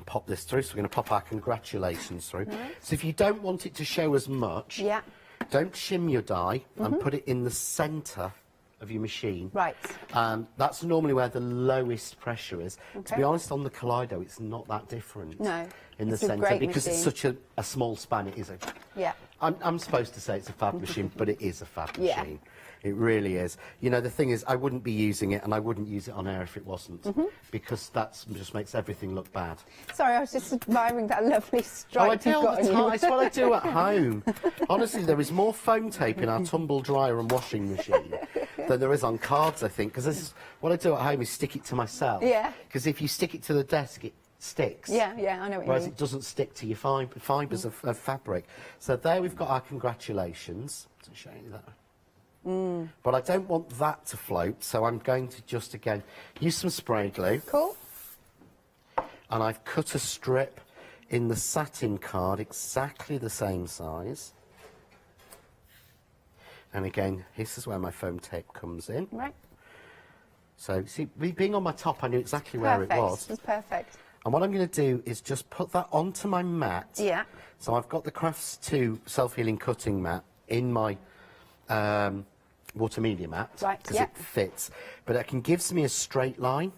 pop this through. So we're going to pop our congratulations through. So if you don't want it to show as much, don't shim your die and put it in the centre of your machine. Right. That's normally where the lowest pressure is. To be honest, on the Kaleido, it's not that different. No. In the It's a centre, great because machine. it's such a small span. It is a. Yeah. I'm supposed to say it's a fab machine, but it is a fab Yeah. machine. It really is. You know, the thing is, I wouldn't be using it, and I wouldn't use it on air if it wasn't, because that just makes everything look bad. Sorry, I was just admiring that lovely stripe I do you've all got the on time. you. It's what I do at home. Honestly, there is more foam tape in our tumble dryer and washing machine than there is on cards, I think, because this is what I do at home is stick it to myself. Yeah. Because if you stick it to the desk, it sticks. Yeah, yeah, I know what you Whereas mean. it doesn't stick to your fibres of fabric. So there we've got our congratulations. To show you that. But I don't want that to float, so I'm going to just, again, use some spray glue. Cool. And I've cut a strip in the satin card, exactly the same size. And again, this is where my foam tape comes in. Right. So, see, being on my top, I knew exactly where it was. It's perfect. And what I'm going to do is just put that onto my mat. Yeah. So I've got the Crafts 2 self-healing cutting mat in my water media mat. Right, because it fits. But it gives me a straight line.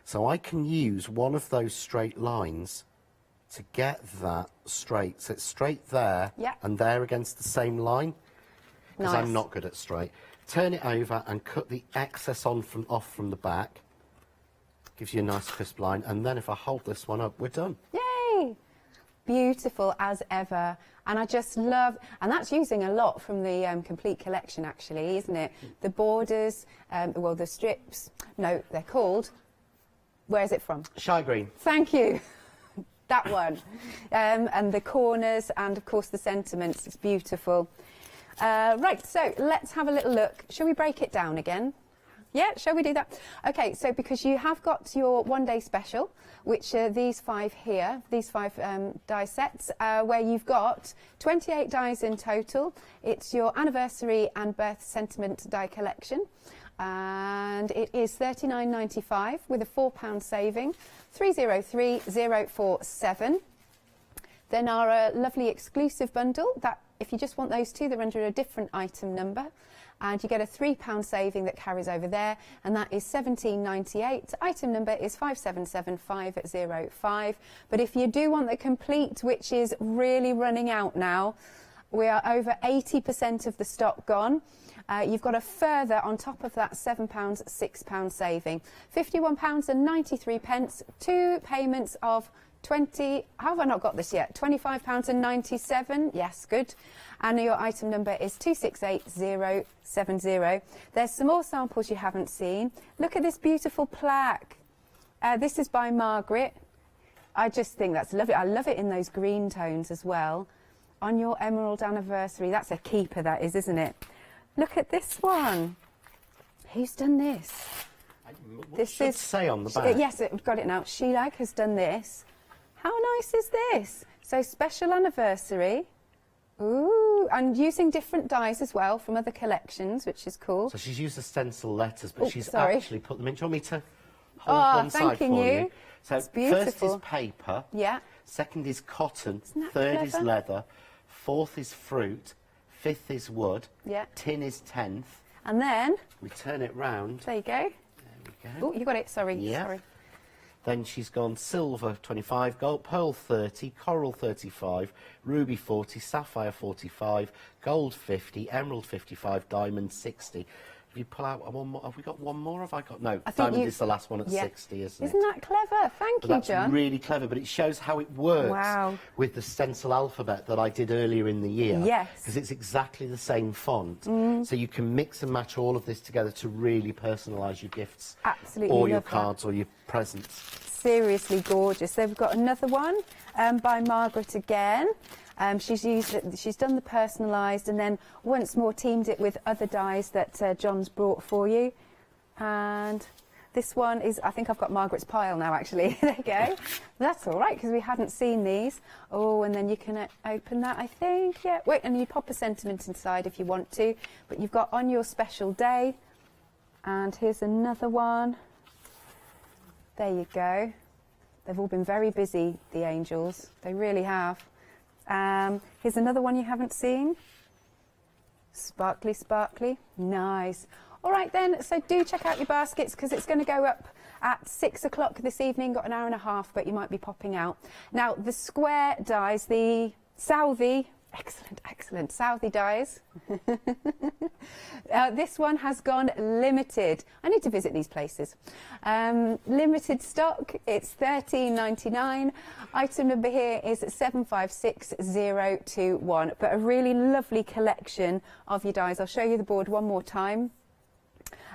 So I can use one of those straight lines to get that straight. So it's straight there and there against the same line. Because I'm not good at straight. Turn it over and cut the excess off from the back. Gives you a nice crisp line. And then if I hold this one up, we're done. Yay! Beautiful as ever. And I just love, and that's using a lot from the complete collection actually, isn't it? The borders, well, the strips, no, they're called, where is it from? Shy Green. Thank you. That one. And the corners and, of course, the sentiments. It's beautiful. Right, so let's have a little look. Shall we break it down again? Yeah, shall we do that? Okay, so because you have got your one-day special, which are these 5 here, these 5 die sets, where you've got 28 dies in total. It's your anniversary and birth sentiment die collection. and it is £39.95 with a £4 saving. 303047. Then our lovely exclusive bundle, that if you just want those two, they're under a different item number, and you get a £3 saving that carries over there, and that is £17.98. Item number is 577505. But if you do want the complete, which is really running out now, we are over 80% of the stock gone. You've got a further, on top of that, £7, £6 saving. £51.93, 2 payments of 20, how have I not got this yet? £25.97, yes, good. And your item number is 268070. There's some more samples you haven't seen. Look at this beautiful plaque. This is by Margaret. I just think that's lovely. I love it in those green tones as well. On your emerald anniversary, that's a keeper, that is, isn't it? Look at this one. Who's done this? This should say on the back. Yes, we've got it now. Shelag has done this. How nice is this? So special anniversary. Ooh, and using different dies as well from other collections, which is cool. So she's used the stencil letters, but she's actually put them in. Do you want me to hold one side for you? So first is paper. Yeah. Second is cotton. Third is leather. Fourth is fruit. Fifth is wood. Yeah. Tin is 10th. And then we turn it round. There you go. There we go. Oh, you got it. Sorry. Yeah. Sorry. Then she's gone silver 25, gold, pearl 30, coral 35, ruby 40, sapphire 45, gold 50, emerald 55, diamond 60. If you pull out one more, have we got one more? Have I got? No, diamond is the last one at 60, isn't it? Isn't that clever? Thank you, John. That's really clever, but it shows how it works with the stencil alphabet that I did earlier in the year. Yes. Because it's exactly the same font. So you can mix and match all of this together to really personalise your gifts. Absolutely. Or your cards or your presents. Seriously gorgeous. Then we've got another one by Margaret again. She's done the personalised and then once more teamed it with other dies that John's brought for you. And this one is, I think I've got Margaret's pile now actually. There you go. That's all right because we hadn't seen these. Oh, and then you can open that, I think. Yeah. Wait, and you pop a sentiment inside if you want to. But you've got on your special day. And here's another one. There you go. They've all been very busy, the angels. They really have. Here's another one you haven't seen. Sparkly, sparkly. Nice. All right then, so do check out your baskets because it's going to go up at 6 o'clock this evening. Got an hour and a half, but you might be popping out. Now, the square dies, the Southey, excellent, Southey dies. This one has gone limited. I need to visit these places. Limited stock, it's £13.99. Item number here is 756021. But a really lovely collection of your dies. I'll show you the board one more time.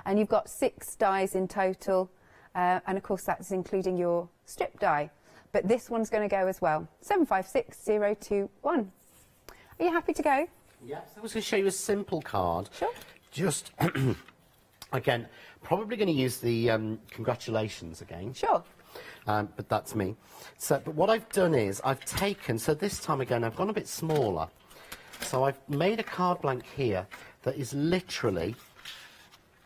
And you've got 6 dies in total. And of course that's including your strip die. But this one's going to go as well. 756021. Are you happy to go? Yes, I was going to show you a simple card. Sure. Just, again, probably going to use the congratulations again. Sure. But that's me. So, but what I've done is I've taken, so this time again I've gone a bit smaller. So I've made a card blank here that is literally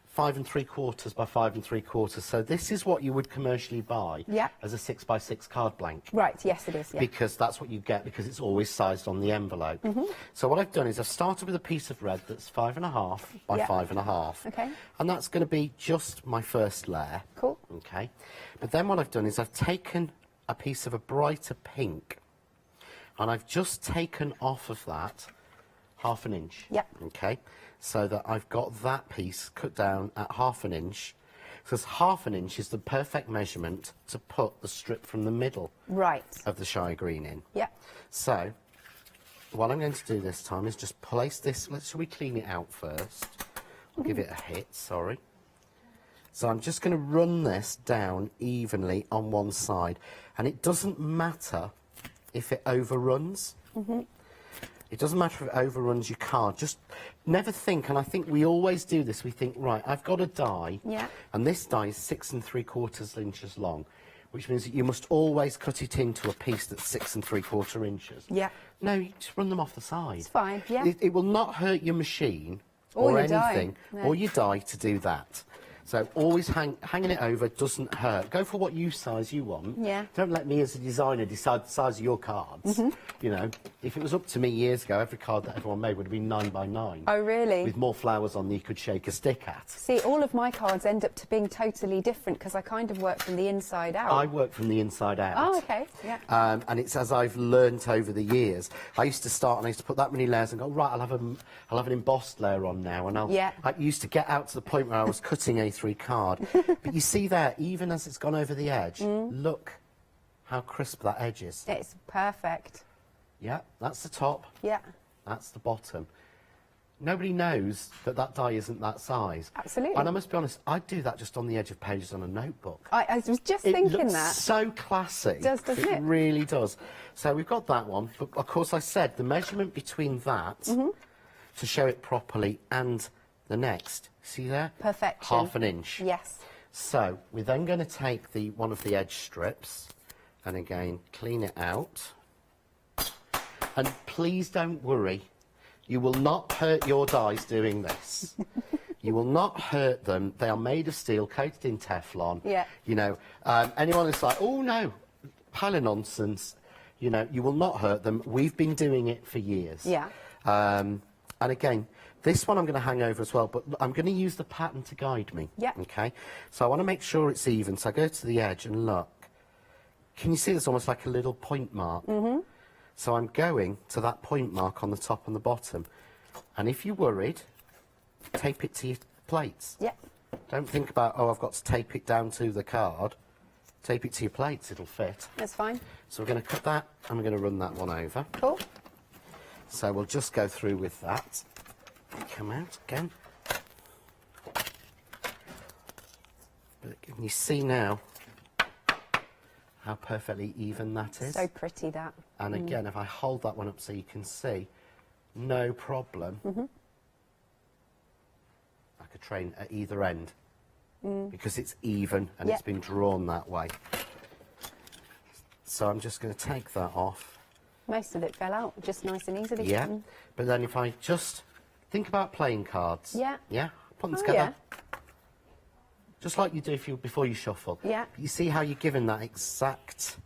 5 3/4 by 5 3/4. So this is what you would commercially buy as a 6 by 6 card blank. Right, yes it is. Yeah. Because that's what you get because it's always sized on the envelope. So what I've done is I've started with a piece of red that's 5.5 by 5.5. Okay. And that's going to be just my first layer. Cool. Okay. But then what I've done is I've taken a piece of a brighter pink and I've just taken off of that 1/2 inch. Yep. Okay. So that I've got that piece cut down at 1/2 inch. Because 1/2 inch is the perfect measurement to put the strip from the middle of the shy green in. Yeah. So, what I'm going to do this time is just place this. Shall we clean it out first? I'll give it a hit, sorry. So I'm just going to run this down evenly on one side. And it doesn't matter if it overruns. It doesn't matter if it overruns your card. Just never think, and I think we always do this, we think, right, I've got a die, and this die is 6 3/4 inches long, which means that you must always cut it into a piece that's 6 3/4 inches. Yeah. No, you just run them off the side. It's fine, yeah. It will not hurt your machine or your die. anything, or your die to do that. So always hanging it over doesn't hurt. Go for what size you want. Yeah. Don't let me as a designer decide the size of your cards. You know, if it was up to me years ago, every card that everyone made would have been 9 by 9. Oh, really? With more flowers on than you could shake a stick at. See, all of my cards end up to being totally different because I kind of work from the inside out. I work from the inside out. Oh, okay. Yeah. And it's as I've learnt over the years. I used to start and I used to put that many layers and go, right, I'll have an embossed layer on now. And I used to get out to the point where I was cutting A3 card. But you see there, even as it's gone over the edge, look how crisp that edge is. It's perfect. Yeah, that's the top. Yeah. That's the bottom. Nobody knows that that die isn't that size. Absolutely. And I must be honest, I'd do that just on the edge of pages on a notebook. I was just It thinking looks that. so classy. It does, doesn't it? It really does. So we've got that one, but of course I said the measurement between that to show it properly and the next, see there? Perfection. 1/2 inch. Yes. So we're then going to take one of the edge strips and again clean it out. And please don't worry, you will not hurt your dies doing this. You will not hurt them. They are made of steel, coated in Teflon. Yeah. You know, anyone that's like, oh no, pile of nonsense, you know, you will not hurt them. We've been doing it for years. Yeah. And again, this one I'm going to hang over as well, but I'm going to use the pattern to guide me. Yeah. Okay. So I want to make sure it's even. So I go to the edge and look. Can you see there's almost like a little point mark? So I'm going to that point mark on the top and the bottom. And if you're worried, tape it to your plates. Yeah. Don't think about, oh, I've got to tape it down to the card. Tape it to your plates, it'll fit. That's fine. So we're going to cut that and we're going to run that one over. Cool. So we'll just go through with that. Come out again. But can you see now how perfectly even that is? So pretty, that. And again, if I hold that one up so you can see, no problem. Like a train at either end. Because it's even and it's been drawn that way. So I'm just going to take that off. Most of it fell out just nice and easily. Yeah. But then if I just think about playing cards. Yeah. Yeah. Put them Oh, together. Just like you do before you shuffle. Yeah. But you see how you're given that exact,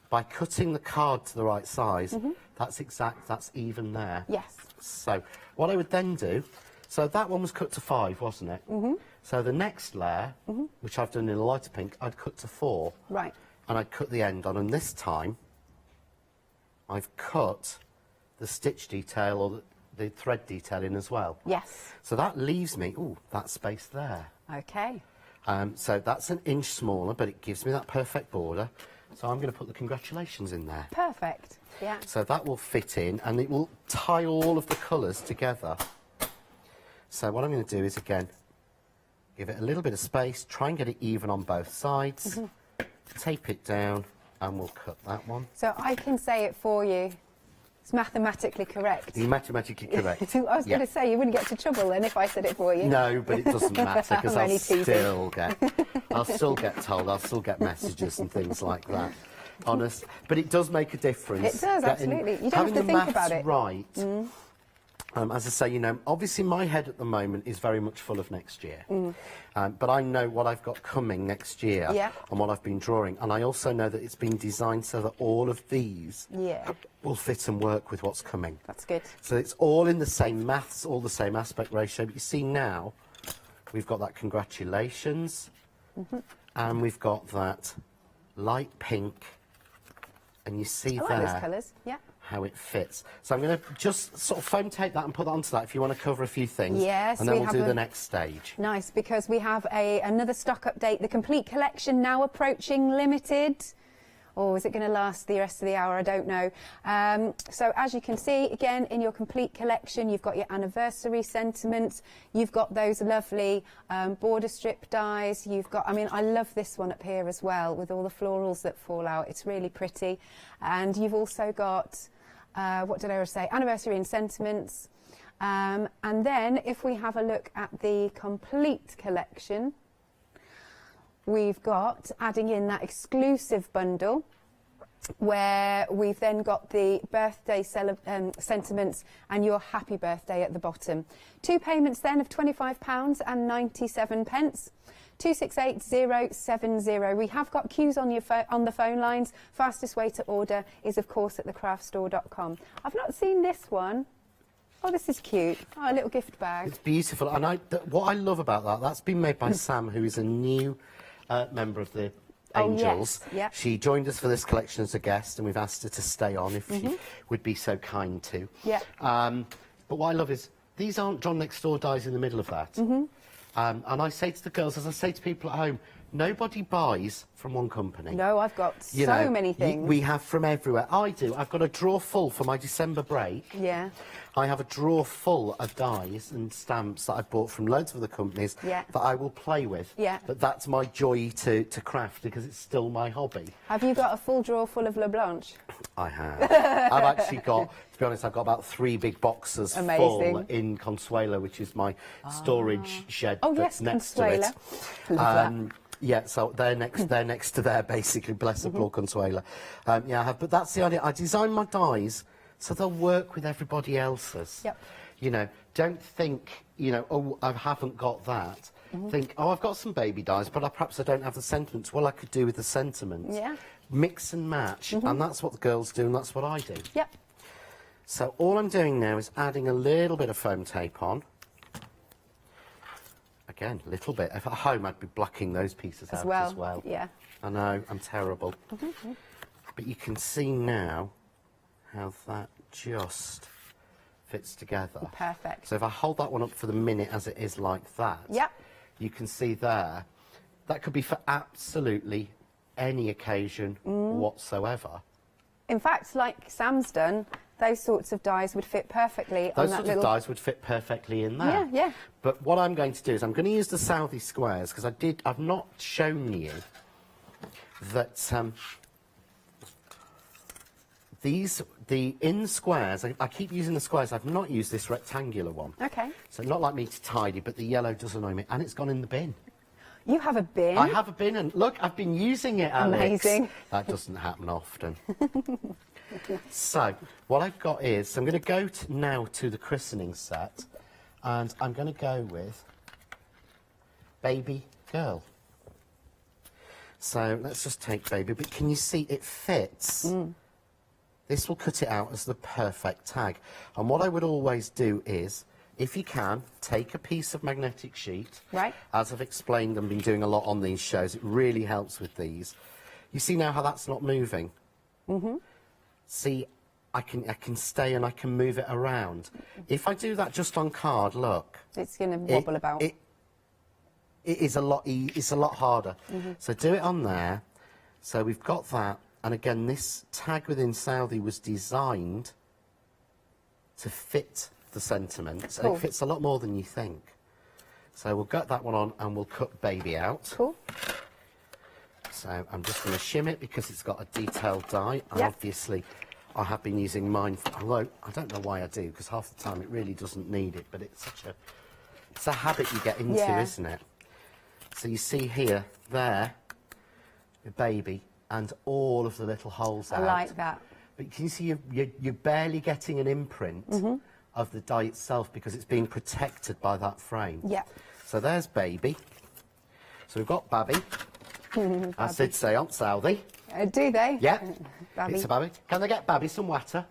by cutting the card to the right size, that's exact, that's even there. Yes. So what I would then do, so that one was cut to 5, wasn't it? So the next layer, which I've done in a lighter pink, I'd cut to 4. Right. And I'd cut the end on, and this time I've cut the stitch detail or the thread detail in as well. Yes. So that leaves me, that space there. Okay. So that's an inch smaller, but it gives me that perfect border. So I'm going to put the congratulations in there. Perfect. Yeah. So that will fit in, and it will tie all of the colours together. So what I'm going to do is, again, give it a little bit of space, try and get it even on both sides, tape it down, and we'll cut that one. So I can say it for you. It's mathematically correct. You're mathematically correct. I was going to say, you wouldn't get to trouble then if I said it for you. No, but it doesn't matter because I'm only I'll still get told, I'll still get messages and things like that. Honest, but it does make a difference. It does, absolutely. You don't have to think about it. Right. As I say, you know, obviously my head at the moment is very much full of next year. But I know what I've got coming next year and what I've been drawing. And I also know that it's been designed so that all of these will fit and work with what's coming. That's good. So it's all in the same maths, all the same aspect ratio. But you see now, we've got that congratulations, and we've got that light pink, and you see I like there those colours, yeah. how it fits. So I'm going to just sort of foam tape that and put that onto that if you want to cover a few things. Yes, and then we we'll have do the next stage. Nice, because we have another stock update, the complete collection now approaching limited. Or is it going to last the rest of the hour? I don't know. So as you can see, again, in your complete collection, you've got your anniversary sentiments. You've got those lovely border strip dies. You've got, I mean, I love this one up here as well with all the florals that fall out. It's really pretty. And you've also got, what did I say? Anniversary and sentiments. And then if we have a look at the complete collection, we've got, adding in that exclusive bundle, where we've then got the birthday sentiments and your happy birthday at the bottom. 2 payments then of £25.97. 268070. We have got queues on on the phone lines. Fastest way to order is, of course, at thecraftstore.com. I've not seen this one. Oh, this is cute. Oh, a little gift bag. It's beautiful. And what I love about that, that's been made by Sam, who is a new member of the Angels. Yes. Yeah. She joined us for this collection as a guest, and we've asked her to stay on if she would be so kind to. Yeah. But what I love is these aren't John Next Door dies in the middle of that. And I say to the girls, as I say to people at home, nobody buys from one company. No, I've got so many things. We have from everywhere. I do. I've got a drawer full for my December break. Yeah. I have a drawer full of dies and stamps that I've bought from loads of other companies that I will play with. Yeah. But that's my joy to craft because it's still my hobby. Have you got a full drawer full of Leblanche? I have. I've actually got, to be honest, I've got about 3 big boxes full in Consuela, which is my storage shed that's next to it. Yeah, so they're next to there, basically. Bless her, poor Consuela. Yeah, I have, but that's the idea. I design my dies so they'll work with everybody else's. Yep. You know, don't think, you know, oh, I haven't got that. Think, oh, I've got some baby dies, but perhaps I don't have the sentiments. Well, I could do with the sentiments. Yeah. Mix and match, and that's what the girls do, and that's what I do. Yep. So all I'm doing now is adding a little bit of foam tape on. Again, a little bit. If at home, I'd be blocking those pieces out as well. Yeah. I know, I'm terrible. But you can see now how that just fits together. Perfect. So if I hold that one up for the minute as it is like that, you can see there, that could be for absolutely any occasion whatsoever. In fact, like Sam's done, those sorts of dies would fit perfectly on that little... Those sorts of dies would fit perfectly in there. Yeah. But what I'm going to do is I'm going to use the Southie squares because I've not shown you that the in squares, I keep using the squares, I've not used this rectangular one. Okay. So not like me to tidy, but the yellow does annoy me, and it's gone in the bin. You have a bin? I have a bin, and look, I've been using it, Alex. Amazing. That doesn't happen often. So, what I've got is, I'm going to go now to the christening set, and I'm going to go with baby girl. So, let's just take baby, but can you see it fits? This will cut it out as the perfect tag. And what I would always do is, if you can, take a piece of magnetic sheet. Right. As I've explained and been doing a lot on these shows, it really helps with these. You see now how that's not moving? See, I can stay and I can move it around. If I do that just on card, look. It's going to wobble about. It is a lot. It's a lot harder. So do it on there. So we've got that. And again, this tag within Southie was designed to fit the sentiments. And it fits a lot more than you think. So we'll get that one on and we'll cut baby out. Cool. So I'm just going to shim it because it's got a detailed die. And obviously, I have been using mine, although I don't know why I do, because half the time it really doesn't need it, but it's a habit you get into, isn't it? So you see here, there, the baby, and all of the little holes out. I like that. But can you see you're barely getting an imprint of the die itself because it's being protected by that frame. Yeah. So there's baby. So we've got Babby. As they'd say on Southie. Do they? Yeah. Babby. It's a Babby. Can they get Babby some water?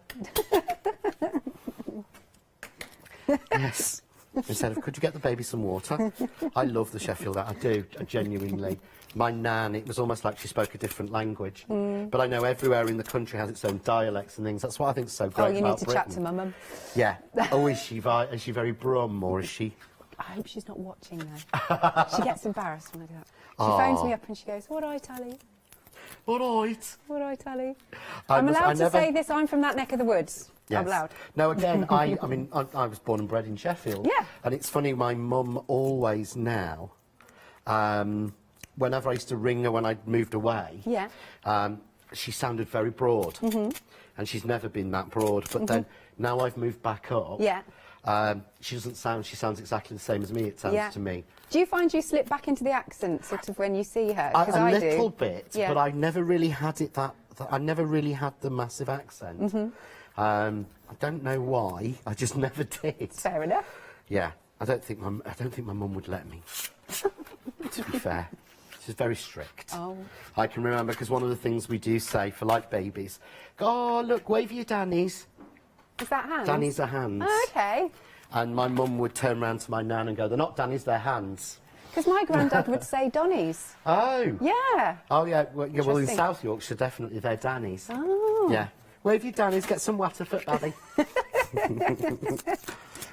Yes. Instead of, could you get the baby some water? I love the Sheffield, I do, genuinely. My nan, it was almost like she spoke a different language. But I know everywhere in the country has its own dialects and things. That's what I think is so great about Britain. You need to chat to Mum. Yeah. Oh, is she very brum, or is she... I hope she's not watching, though. She gets embarrassed when I do that. She phones me up and she goes, "All right, Tally." All right. All right, Tally. I'm allowed to say this, I'm from that neck of the woods. Yes. I'm allowed. No, again, I mean, I was born and bred in Sheffield. Yeah. And it's funny, my mum always now, whenever I used to ring her when I'd moved away, she sounded very broad. And she's never been that broad. But then, now I've moved back up, she doesn't sound, she sounds exactly the same as me, it sounds to me. Do you find you slip back into the accent, sort of, when you see her? Because a little bit, but I never really had it that I never really had the massive accent. I don't know why. I just never did. Fair enough. Yeah, I don't think my mum would let me. To be fair, she's very strict. Oh. I can remember because one of the things we do say for like babies, oh look, wave your Dannies. Is that hands? Dannies are hands. Oh, okay. And my mum would turn around to my nan and go, they're not Dannies, they're hands. Because my granddad would say Donnies. Oh. Yeah. Oh yeah. Well, in Interesting. South Yorkshire, definitely they're Dannies. Oh. Yeah. Wave your Dannies, get some Watterfoot, Babby.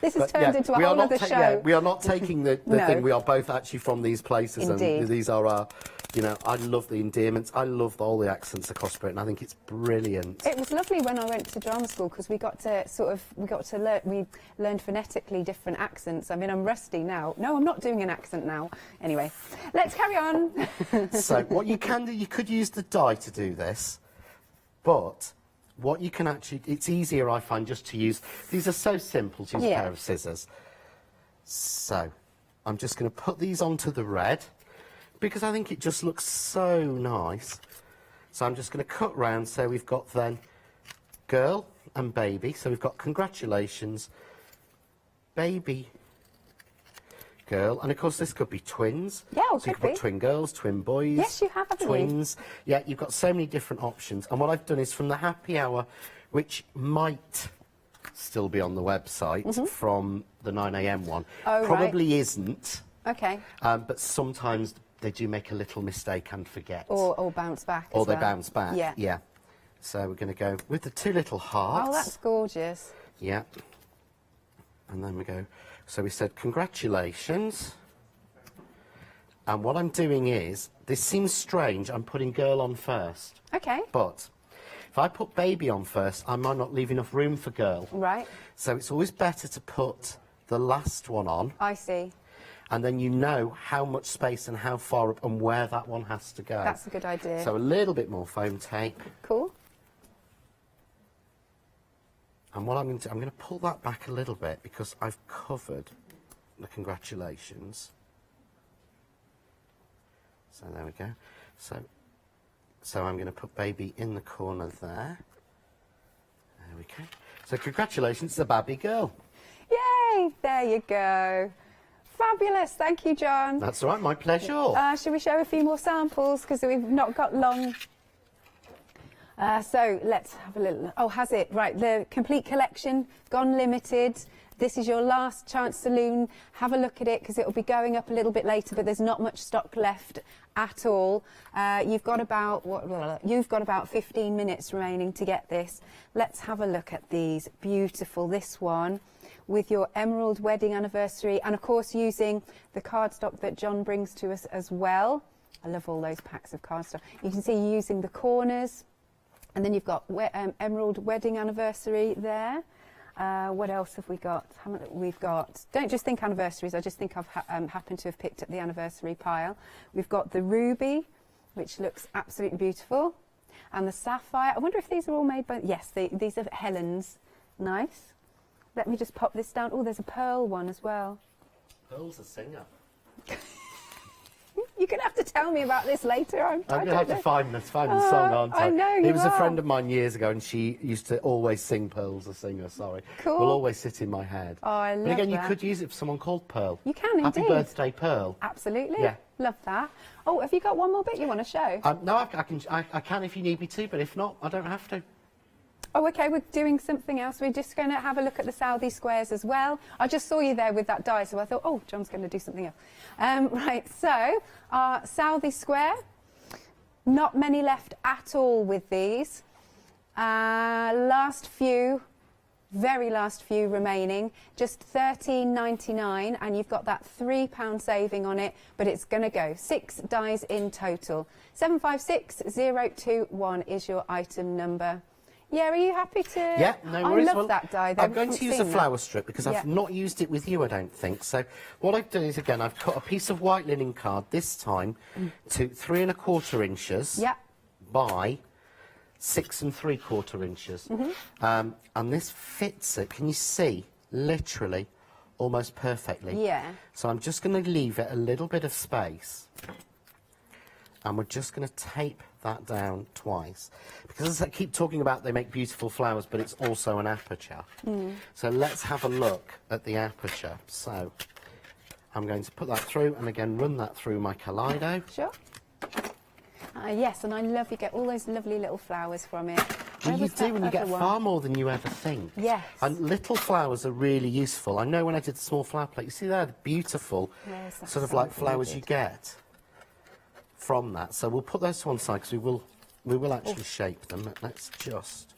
This has turned into a whole other show. Yeah, we are not taking the No. thing. We are both actually from these places, Indeed. and these are our. You know, I love the endearments. I love all the accents across Britain. I think it's brilliant. It was lovely when I went to drama school because we got to learn. We learned phonetically different accents. I mean, I'm rusty now. No, I'm not doing an accent now. Anyway, let's carry on. So what you can do, you could use the die to do this, but what you can actually, it's easier, I find, just to use. These are so simple to use a pair of scissors. So I'm just going to put these onto the red, because I think it just looks so nice. So I'm just going to cut round, so we've got then girl and baby. So we've got congratulations, baby, girl. And of course this could be twins. Yeah, so it you could could be. put twin girls, twin boys. Yes, you have, haven't you? Twins. Yeah, you've got so many different options. And what I've done is from the happy hour, which might still be on the website from the 9 AM one. Oh, probably isn't. Okay. But sometimes they do make a little mistake and forget. Or bounce back. Or as they well. bounce back. Yeah. Yeah. So we're going to go with the two little hearts. Oh, that's gorgeous. Yeah. And then we go. So we said congratulations. And what I'm doing is, this seems strange, I'm putting girl on first. Okay. But if I put baby on first, I might not leave enough room for girl. Right. So it's always better to put the last one on. I see. And then you know how much space and how far up and where that one has to go. That's a good idea. So a little bit more foam tape. Cool. And what I'm going to do, I'm going to pull that back a little bit because I've covered the congratulations. So there we go. So I'm going to put baby in the corner there. There we go. So congratulations to the baby girl. Yay! There you go. Fabulous. Thank you, John. That's all right, my pleasure. Shall we show a few more samples because we've not got long? So let's have a little. Oh, has it? Right, the complete collection, gone limited. This is your last chance saloon. Have a look at it because it will be going up a little bit later, but there's not much stock left at all. You've got about 15 minutes remaining to get this. Let's have a look at these. Beautiful. This one with your emerald wedding anniversary, and of course using the cardstock that John brings to us as well. I love all those packs of cardstock. You can see using the corners, and then you've got emerald wedding anniversary there. What else have we got? We've got, don't just think anniversaries, I just think I've happened to have picked up the anniversary pile. We've got the ruby, which looks absolutely beautiful, and the sapphire. I wonder if these are all made by, yes, these are Helen's. Nice. Let me just pop this down. Oh, there's a pearl one as well. Pearl's a singer. You're going to have to tell me about this later. I'm going to have to find the song, aren't I? I know It you was are. a friend of mine years ago, and she used to always sing Pearl's a singer, sorry. Cool. Will always sit in my head. Oh, I love But again, that. you could use it for someone called Pearl. You can Happy indeed. birthday, Pearl. Absolutely. Yeah. Love that. Oh, have you got one more bit you want to show? No, I can if you need me to, but if not, I don't have to. Oh, okay, we're doing something else. We're just going to have a look at the Southie squares as well. I just saw you there with that die, so I thought, oh, John's going to do something else. Right, so our Southie square, not many left at all with these. Last few, very last few remaining, just £13.99, and you've got that £3 saving on it, but it's going to go 6 dies in total. 756021 is your item number. Yeah, are you happy to? Yeah, no worries. I love that die. I'm going to use a flower strip because Yeah. I've not used it with you, I don't think. So what I've done is, again, I've cut a piece of white linen card, this time to 3 1/4 inches by 6 3/4 inches. And this fits it, can you see, literally, almost perfectly. Yeah. So I'm just going to leave it a little bit of space. and we're just going to tape that down twice. Because as I keep talking about, they make beautiful flowers, but it's also an aperture. So let's have a look at the aperture. So I'm going to put that through, and again run that through my Kaleido. Sure. Yes, and I love you get all those lovely little flowers from it. Well, you do, and you get far more than you ever think. Yes. And little flowers are really useful. I know when I did the small flower plate, you see there, the beautiful sort of like flowers you get from that. So we'll put those to one side because we will actually shape them. Let's just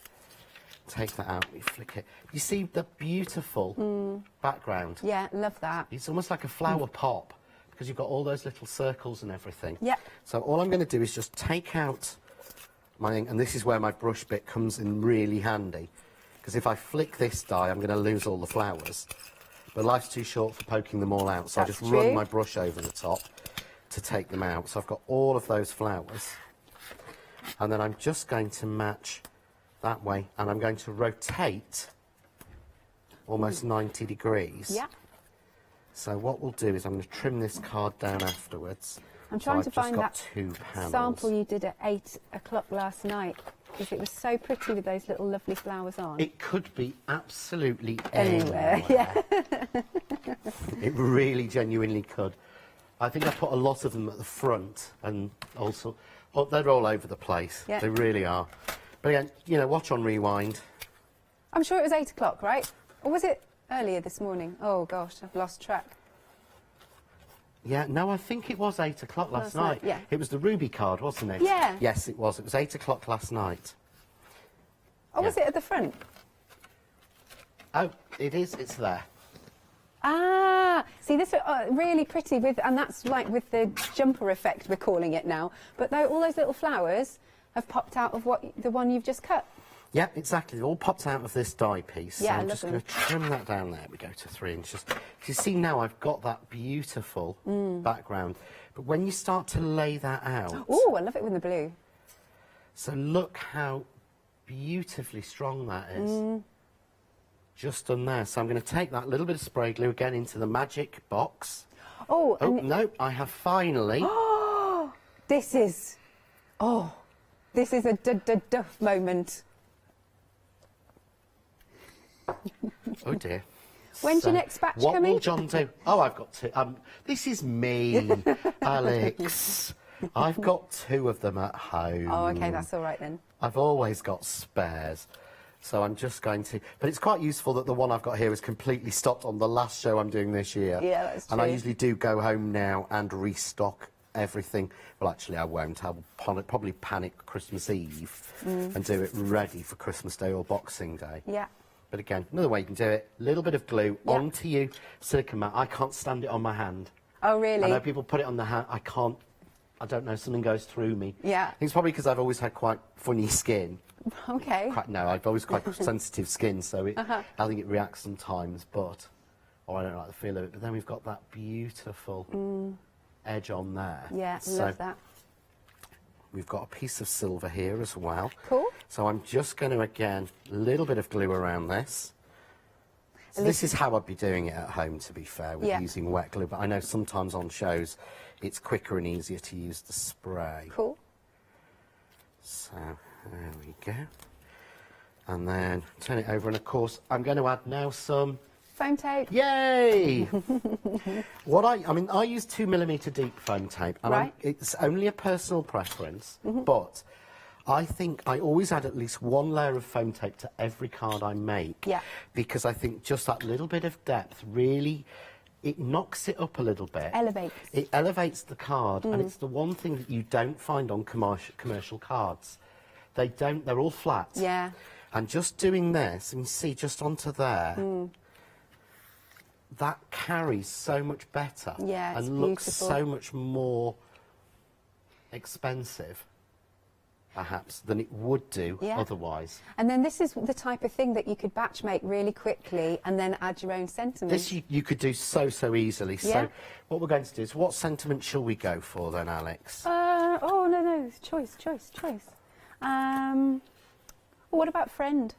take that out. We flick it. You see the beautiful background? Yeah, love that. It's almost like a flower pop because you've got all those little circles and everything. Yeah. So all I'm going to do is just take out my thing, and this is where my brush bit comes in really handy, because if I flick this die, I'm going to lose all the flowers. But life's too short for poking them all out, so I just run my brush over the top to take them out. So I've got all of those flowers, and then I'm just going to match that way, and I'm going to rotate almost 90 degrees. Yeah. So what we'll do is I'm going to trim this card down afterwards. I'm trying to find that panels. sample you did at 8 o'clock last night, because it was so pretty with those little lovely flowers on. It could be absolutely Anywhere, anywhere. Yeah. It really genuinely could. I think I put a lot of them at the front, and also, oh, they're all over the place. Yeah. They really are. But again, you know, watch on rewind. I'm sure it was 8 o'clock, right? Or was it earlier this morning? Oh gosh, I've lost track. Yeah, no, I think it was 8 o'clock last night. Yeah. It was the ruby card, wasn't it? Yeah. Yes, it was. It was 8 o'clock last night. Oh, was it at the front? Oh, it is. It's there. Ah, see, this is really pretty with, and that's like with the jumper effect, we're calling it now. But though all those little flowers have popped out of the one you've just cut. Yeah, exactly. It all popped out of this die piece. Yeah, so I'm just going to trim that down. There we go, to 3 inches. You see now I've got that beautiful background. But when you start to lay that out... Oh, I love it with the blue. So look how beautifully strong that is. Just done there. So I'm going to take that little bit of spray glue again into the magic box. Oh, no, I have finally... Oh, this is a duff moment. Oh dear. When's your next batch what coming? What will John do? Oh, I've got 2. This is me, Alex. I've got 2 of them at home. Oh, okay, that's all right then. I've always got spares. So I'm just going to... But it's quite useful that the one I've got here is completely stopped on the last show I'm doing this year. Yeah, that's true. And I usually do go home now and restock everything. Well, actually, I won't. I'll probably panic Christmas Eve and do it ready for Christmas Day or Boxing Day. Yeah. But again, another way you can do it, a little bit of glue onto you, silicone mat. I can't stand it on my hand. Oh, really? I know people put it on the hand. I can't. I don't know, something goes through me. Yeah. I think it's probably because I've always had quite funny skin. Okay. No, I've always quite sensitive skin, so I think it reacts sometimes, but... Or I don't like the feel of it. But then we've got that beautiful edge on there. Yeah, so love that. We've got a piece of silver here as well. Cool. So I'm just going to, again, a little bit of glue around this. So this is how I'd be doing it at home, to be fair, with using wet glue. But I know sometimes on shows it's quicker and easier to use the spray. Cool. So there we go. And then turn it over. And, of course, I'm going to add now some... Foam tape. Yay! I use 2mm deep foam tape, and it's only a personal preference, but I think I always add at least 1 layer of foam tape to every card I make, because I think just that little bit of depth really, it knocks it up a little bit. Elevates. It elevates the card, and it's the one thing that you don't find on commercial cards. They're all flat. Yeah. And just doing this, and you see just onto there, that carries so much better and looks so much more expensive, perhaps, than it would do otherwise. And then this is the type of thing that you could batch make really quickly and then add your own sentiment. This you could do so easily. So what we're going to do is, what sentiment shall we go for then, Alex? Oh, no, choice. What about friend?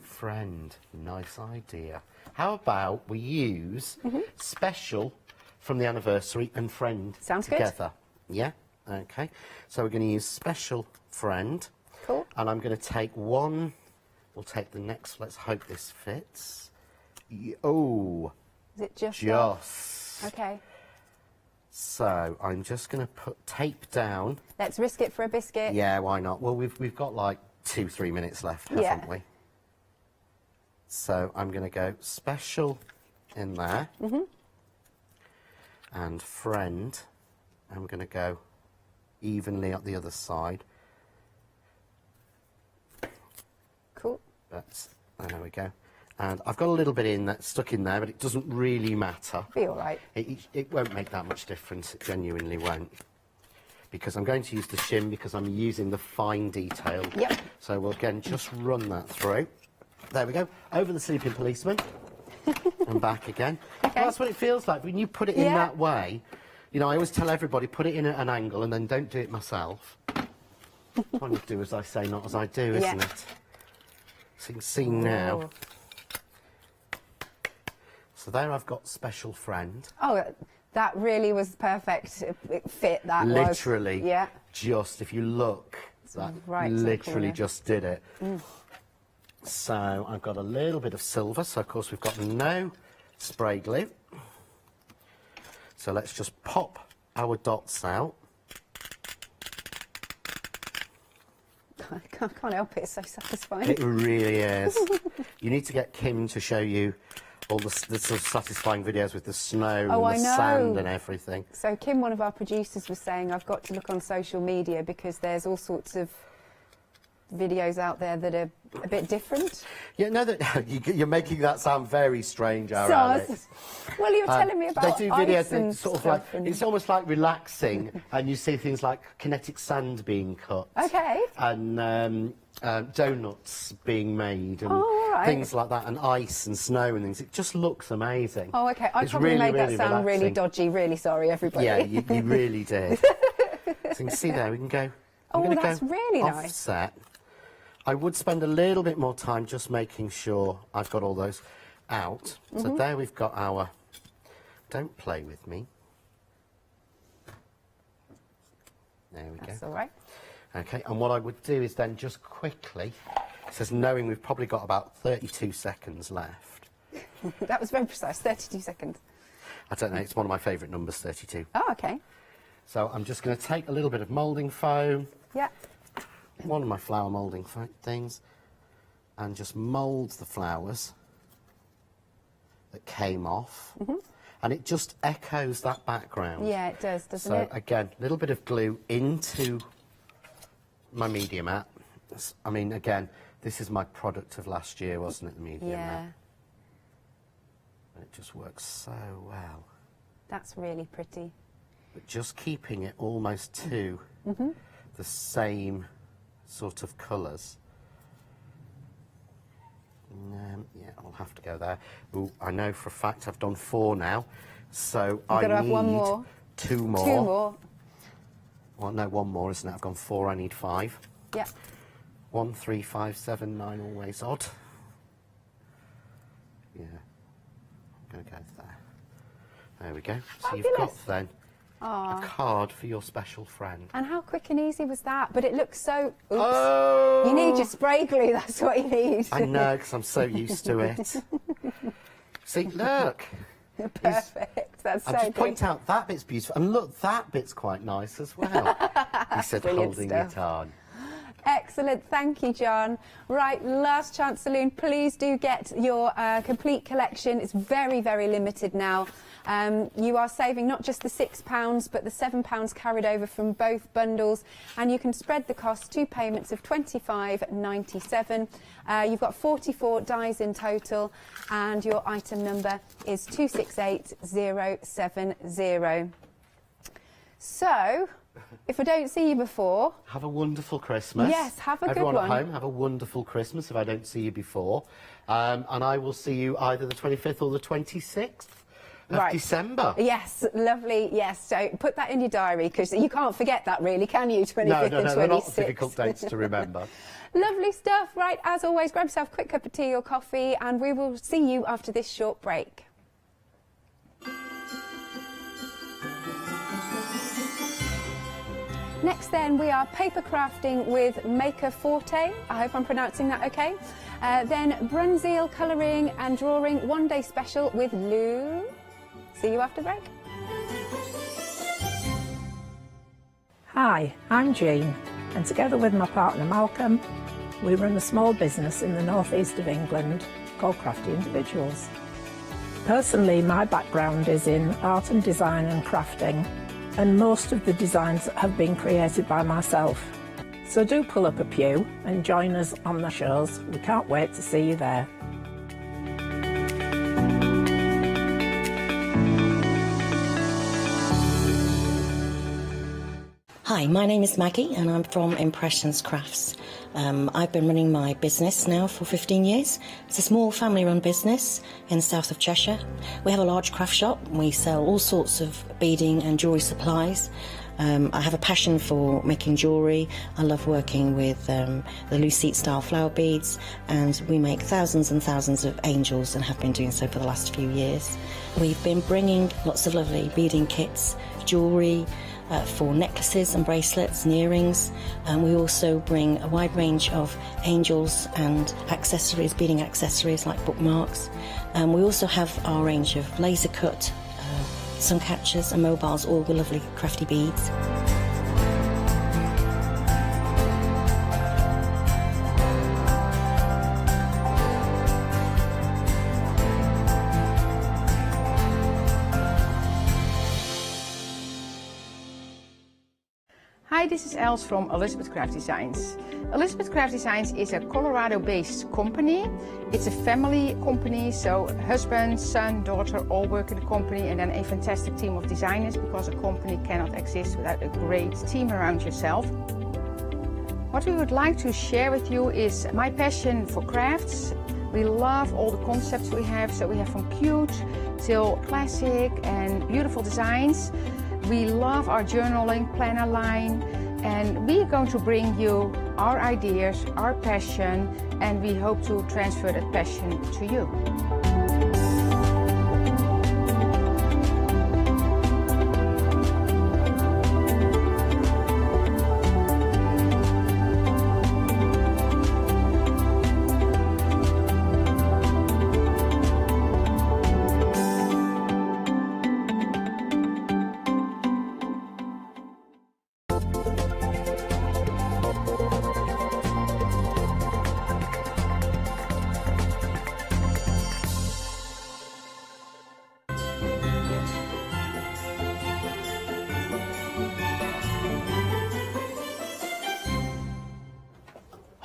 Friend, nice idea. How about we use special from the anniversary and friend Sounds together? good. Yeah? Okay, so we're going to use Special Friend. Cool. And I'm going to take one, we'll take the next, let's hope this fits. Oh, Is it just? just. Okay. So I'm just going to put tape down. Let's risk it for a biscuit. Yeah, why not? Well, we've got like 2-3 minutes left, haven't we? So I'm going to go Special in there. And Friend, I'm going to go evenly at the other side. Cool. There we go. And I've got a little bit in that stuck in there, but it doesn't really matter. Be all right. It won't make that much difference. It genuinely won't. Because I'm going to use the shim because I'm using the fine detail. Yep. So we'll again just run that through. There we go. Over the sleeping policeman. And back again. Okay. Well, that's what it feels like when you put it in that way. You know, I always tell everybody, put it in at an angle and then don't do it myself. Trying to do as I say, not as I do, isn't it? So you can see now. So there I've got Special Friend. Oh, that really was perfect fit, that was. Literally. Yeah. Just, if you look, that right literally just did it. So I've got a little bit of silver, so of course we've got no spray glue. So let's just pop our dots out. I can't help it, it's so satisfying. It really is. You need to get Kim to show you all the sort of satisfying videos with the snow and the sand and everything. So Kim, one of our producers, was saying I've got to look on social media because there's all sorts of videos out there that are a bit different. Yeah, no, you're making that sound very strange, Alex. Well, you were telling me about they do videos ice and that sort of stuff like, it's almost like relaxing, and you see things like kinetic sand being cut. Okay. And donuts being made, and right. things like that, and ice and snow and things. It just looks amazing. Oh, okay. I It's probably really, made that really sound really relaxing. dodgy. Really sorry, everybody. Yeah, you really did. So you can see there, we can go. Oh, that's really nice. Offset. I would spend a little bit more time just making sure I've got all those out. So there we've got our... Don't play with me. There we go. That's all right. Okay, and what I would do is then just quickly, it says knowing we've probably got about 32 seconds left. That was very precise, 32 seconds. I don't know, it's one of my favourite numbers, 32. Oh, okay. So I'm just going to take a little bit of moulding foam. Yeah. One of my flower moulding things, and just mould the flowers that came off, and it just echoes that background. Yeah, it does, doesn't so it? So again, a little bit of glue into my media mat. I mean, again, this is my product of last year, wasn't it, the media mat? It just works so well. That's really pretty. But just keeping it almost to the same sort of colours. Yeah, I'll have to go there. Ooh, I know for a fact I've done 4 now, so I need have one more. 2 more. 2 more. Well, no, 1 more, isn't it? I've gone 4, I need 5. Yeah. 1, 3, 5, 7, 9, always odd. Yeah, I'm going to go there. There we go. So you've got then a card for your special friend. And how quick and easy was that? But it looks so... Oops. Oh! You need your spray glue, that's what you need. I know, because I'm so used to it. See, look. Perfect, that's so I'll just good. point out that bit's beautiful. And look, that bit's quite nice as well. He said, Brilliant holding stuff. it on. Excellent, thank you, John. Right, last chance saloon, please do get your complete collection. It's very, very limited now. You are saving not just the £6, but the £7 carried over from both bundles, and you can spread the cost, 2 payments of £25.97. You've got 44 dies in total, and your item number is 268070. So, if I don't see you before... Have a wonderful Christmas. Yes, have a Everyone good one. at home, have a wonderful Christmas if I don't see you before. And I will see you either the 25th or the 26th of December. Yes, lovely, yes. So put that in your diary, because you can't forget that really, can you, 25th No, and 26th? they're not difficult dates to remember. Lovely stuff. Right, as always, grab yourself a quick cup of tea or coffee, and we will see you after this short break. Next then we are paper crafting with Maker Forte. I hope I'm pronouncing that okay. Then Brunzeal colouring and drawing 1 day special with Lou. See you after break. Hi, I'm Jean, and together with my partner Malcolm, we run a small business in the northeast of England called Crafty Individuals. Personally, my background is in art and design and crafting, and most of the designs have been created by myself. So do pull up a pew and join us on the shows. We can't wait to see you there. Hi, my name is Maggie and I'm from Impressions Crafts. I've been running my business now for 15 years. It's a small family-run business in the south of Cheshire. We have a large craft shop. We sell all sorts of beading and jewellery supplies. I have a passion for making jewellery. I love working with the Lucite style flower beads, and we make thousands and thousands of angels and have been doing so for the last few years. We've been bringing lots of lovely beading kits, jewellery, for necklaces and bracelets and earrings, and we also bring a wide range of angels and accessories, beading accessories like bookmarks. We also have our range of laser cut sun catchers and mobiles, all with lovely crafty beads. Hi, this is Els from Elizabeth Craft Designs. Elizabeth Craft Designs is a Colorado-based company. It's a family company, so husband, son, daughter all work in the company, and then a fantastic team of designers, because a company cannot exist without a great team around yourself. What we would like to share with you is my passion for crafts. We love all the concepts we have, so we have from cute till classic and beautiful designs. We love our journaling planner line, and we are going to bring you our ideas, our passion, and we hope to transfer that passion to you.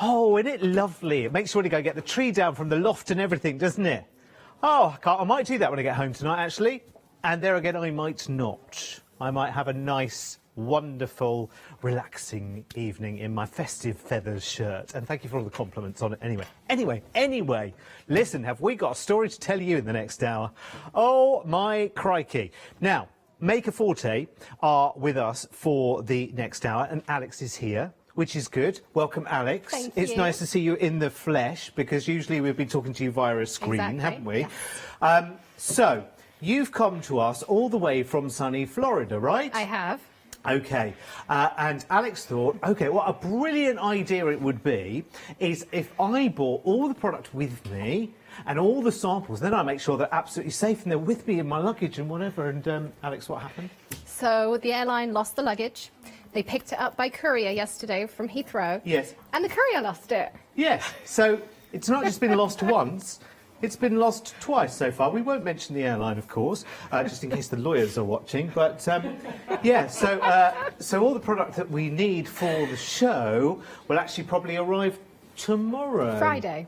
Oh, isn't it lovely? It makes you want to go get the tree down from the loft and everything, doesn't it? Oh, I might do that when I get home tonight, actually. And there again, I might not. I might have a nice, wonderful, relaxing evening in my festive feathers shirt. And thank you for all the compliments on it anyway. Listen, have we got a story to tell you in the next hour? Oh, my crikey. Now, Maker Forte are with us for the next hour, and Alex is here, which is good. Welcome, Alex. Thank it's you. Nice to see you in the flesh, because usually we've been talking to you via a screen, Exactly, haven't we? yes. So, you've come to us all the way from sunny Florida, right? I have. Okay, and Alex thought, okay, what a brilliant idea it would be is if I brought all the product with me and all the samples, then I make sure they're absolutely safe and they're with me in my luggage and whatever. And Alex, what happened? So the airline lost the luggage. They picked it up by courier yesterday from Heathrow. Yes. And the courier lost it. Yes, so it's not just been lost once, it's been lost twice so far. We won't mention the airline, of course, just in case the lawyers are watching. But, yeah, so all the product that we need for the show will actually probably arrive tomorrow. Friday.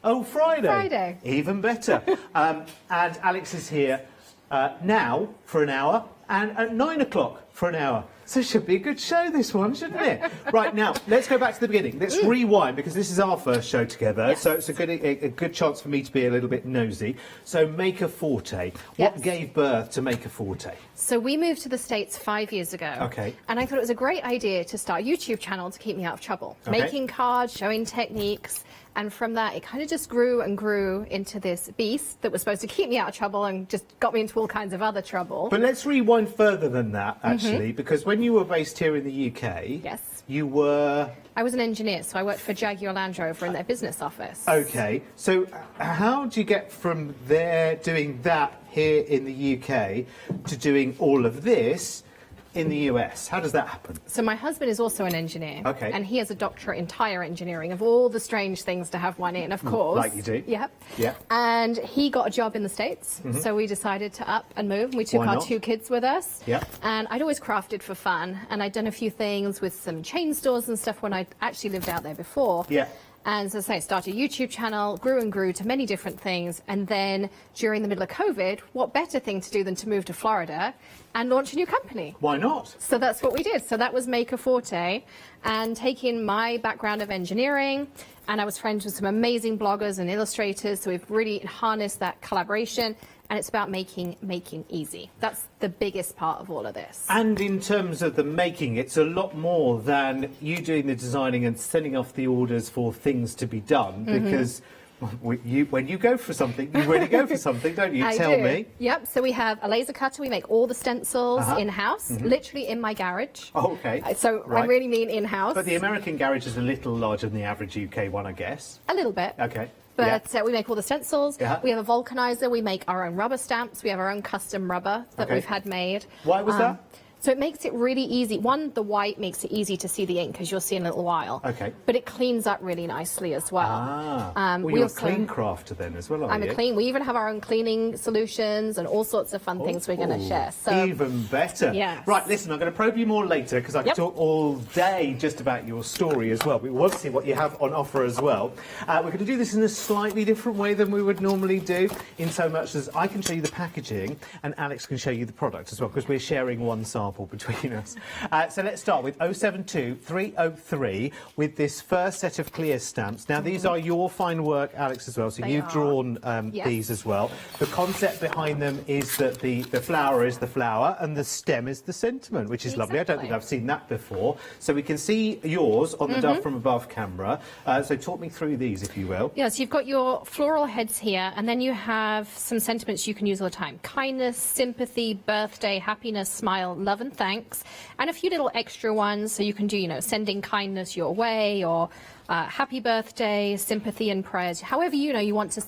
Oh, Friday. Friday. Even better. And Alex is here now for an hour and at 9 o'clock for an hour. So it should be a good show, this one, shouldn't it? Right, now, let's go back to the beginning. Let's rewind, because this is our first show together, so it's a good chance for me to be a little bit nosy. So Maker Forte. What gave birth to Maker Forte? So we moved to the States 5 years ago. Okay. And I thought it was a great idea to start a YouTube channel to keep me out of trouble. Okay. Making cards, showing techniques. And from that, it kind of just grew and grew into this beast that was supposed to keep me out of trouble and just got me into all kinds of other trouble. But let's rewind rewind further than that, actually, because when you were based here in the UK, Yes. you were... I was an engineer, so I worked for Jaguar Land Rover in their business office. Okay, so how do you get from there doing that here in the UK to doing all of this in the US? How does that happen? So my husband is also an engineer. Okay. And he has a doctorate in tyre engineering, of all the strange things to have one in, of course. Like you do. Yep. Yeah. And he got a job in the States, so we decided to up and move. We took Why our not? 2 kids with us. Yeah. And I'd always crafted for fun, and I'd done a few things with some chain stores and stuff when I actually lived out there before. Yeah. And as I say, started a YouTube channel, grew and grew to many different things. And then during the middle of COVID, what better thing to do than to move to Florida and launch a new company? Why not? So that's what we did. So that was Maker Forte, and taking my background of engineering, and I was friends with some amazing bloggers and illustrators. So we've really harnessed that collaboration. And it's about making easy. That's the biggest part of all of this. And in terms of the making, it's a lot more than you doing the designing and sending off the orders for things to be done, because when you go for something, you really go for something, don't you? I Tell do. me. Yep. So we have a laser cutter. We make all the stencils in-house, literally in my garage. Oh, okay. So Right. I really mean in-house. But the American garage is a little larger than the average UK one, I guess. A little bit. Okay. But we make all the stencils. Yeah. We have a vulcanizer. We make our own rubber stamps. We have our own custom rubber that Okay. we've had made. Why was that? So it makes it really easy. One, the white makes it easy to see the ink, because you'll see in a little while. Okay. But it cleans up really nicely as well. Well, we you're also- a clean crafter then as well, are I'm you? a clean. We even have our own cleaning solutions and all sorts of fun things we're going to share. So Even better. Yes. Right, listen, I'm going to probe you more later, because I could talk all day just about your story as well. We want to see what you have on offer as well. We're going to do this in a slightly different way than we would normally do, in so much as I can show you the packaging and Alex can show you the product as well, because we're sharing one sample between us. So let's start with 072303 with this first set of clear stamps. Now, these are your fine work, Alex, as well, so They you've are. drawn Yes. these as well. The concept behind them is that the flower is the flower and the stem is the sentiment, which is lovely. I don't think I've seen that before. So we can see yours on the Dove from Above camera. So talk me through these, if you will. yes, you've got your floral heads here, and then you have some sentiments you can use all the time: kindness, sympathy, birthday, happiness, smile, love, and thanks. And a few little extra ones, so you can do, sending kindness your way, or happy birthday, sympathy and prayers, however you want to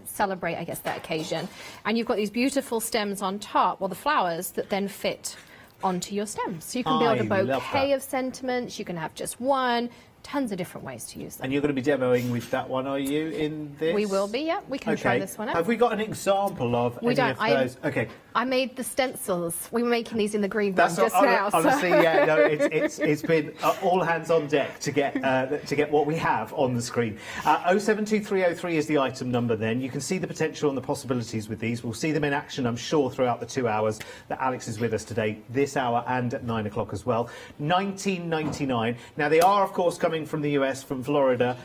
celebrate, I guess, that occasion. And you've got these beautiful stems on top, or the flowers that then fit onto your stems. So you can build a I love bouquet that. of sentiments, you can have just one, tons of different ways to use them. And you're going to be demoing with that one, are you, in this? We will be, yeah. We can try this one out. Have we got an example of We any don't. of those? Okay. I made the stencils. We were making these in the green room just what- now. honestly, yeah, no, it's been all hands on deck to get what we have on the screen. 072303 is the item number. Then you can see the potential and the possibilities with these. We'll see them in action, I'm sure, throughout the 2 hours that Alex is with us today, this hour and at 9 o'clock as well. $19.99. Now they are, of course, coming from the US, from Florida,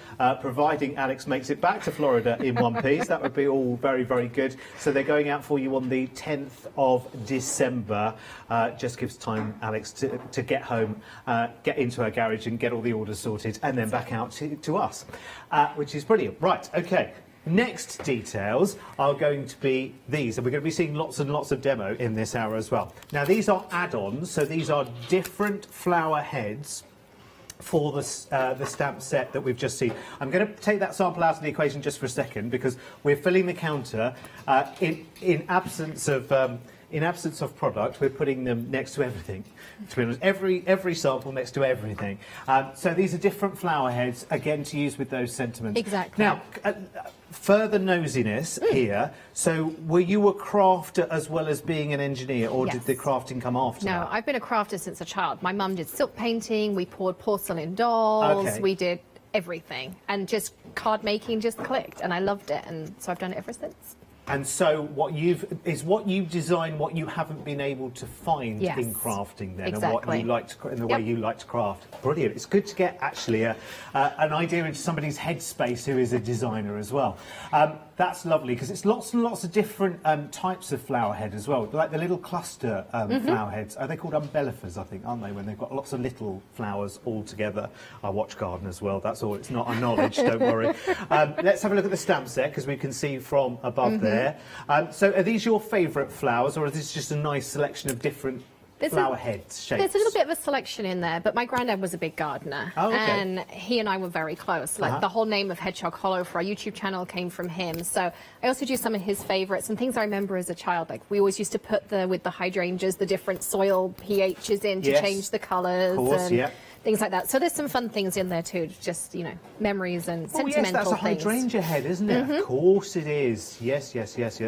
providing Alex makes it back to Florida in one piece. That would be all very, very good. So they're going out for you on the 10th of December. Just gives time, Alex, to get home, get into her garage and get all the orders sorted, and then back out to us, which is brilliant. Right, okay. Next details are going to be these, and we're going to be seeing lots and lots of demo in this hour as well. Now, these are add-ons, so these are different flower heads for the stamp set that we've just seen. I'm going to take that sample out of the equation just for a second, because we're filling the counter in absence of product. We're putting them next to everything. To be honest, every sample next to everything. So these are different flower heads, again, to use with those sentiments. Exactly. Now, further nosiness here. So were you a crafter as well as being an engineer, or did Yes. the crafting come after No, that? I've been a crafter since a child. My mum did silk painting, we poured porcelain dolls, Okay. we did everything. And just card making just clicked, and I loved it, and so I've done it ever since. And so what you design what you haven't been able to find Yes. in crafting then, and Exactly. what you like to, and the way you like to craft. Brilliant. It's good to get actually an idea into somebody's headspace who is a designer as well. That's lovely, because it's lots and lots of different types of flower head as well, like the little cluster flower heads. Are they called umbellifers, I think, aren't they, when they've got lots of little flowers all together? I watch garden as well, that's all. It's not a knowledge, don't worry. Let's have a look at the stamp set, because we can see from above there. So are these your favourite flowers, or is this just a nice selection of different flower heads, shapes? There's a little bit of a selection in there, but my granddad was a big gardener, and he and I were very close. Like the whole name of Hedgehog Hollow for our YouTube channel came from him. So I also do some of his favourites and things I remember as a child. Like we always used to put with the hydrangeas, the different soil pHs in to change the colours. Of course, and things like that. So there's some fun things in there too, just, you know, memories and sentimental things. Yes, that's a things. hydrangea head, isn't it? Of course it is. Yes,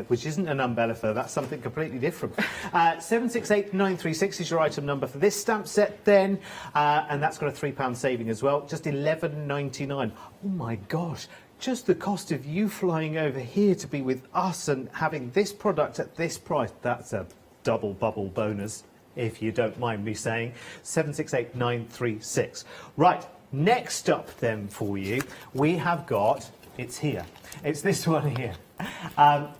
which isn't an umbellifer. That's something completely different. 768936 is your item number for this stamp set then, and that's got a £3 saving as well, just £11.99. Oh my gosh. Just the cost of you flying over here to be with us and having this product at this price, that's a double bubble bonus, if you don't mind me saying. 768936. Right, next up then for you, we have got, it's here, it's this one here,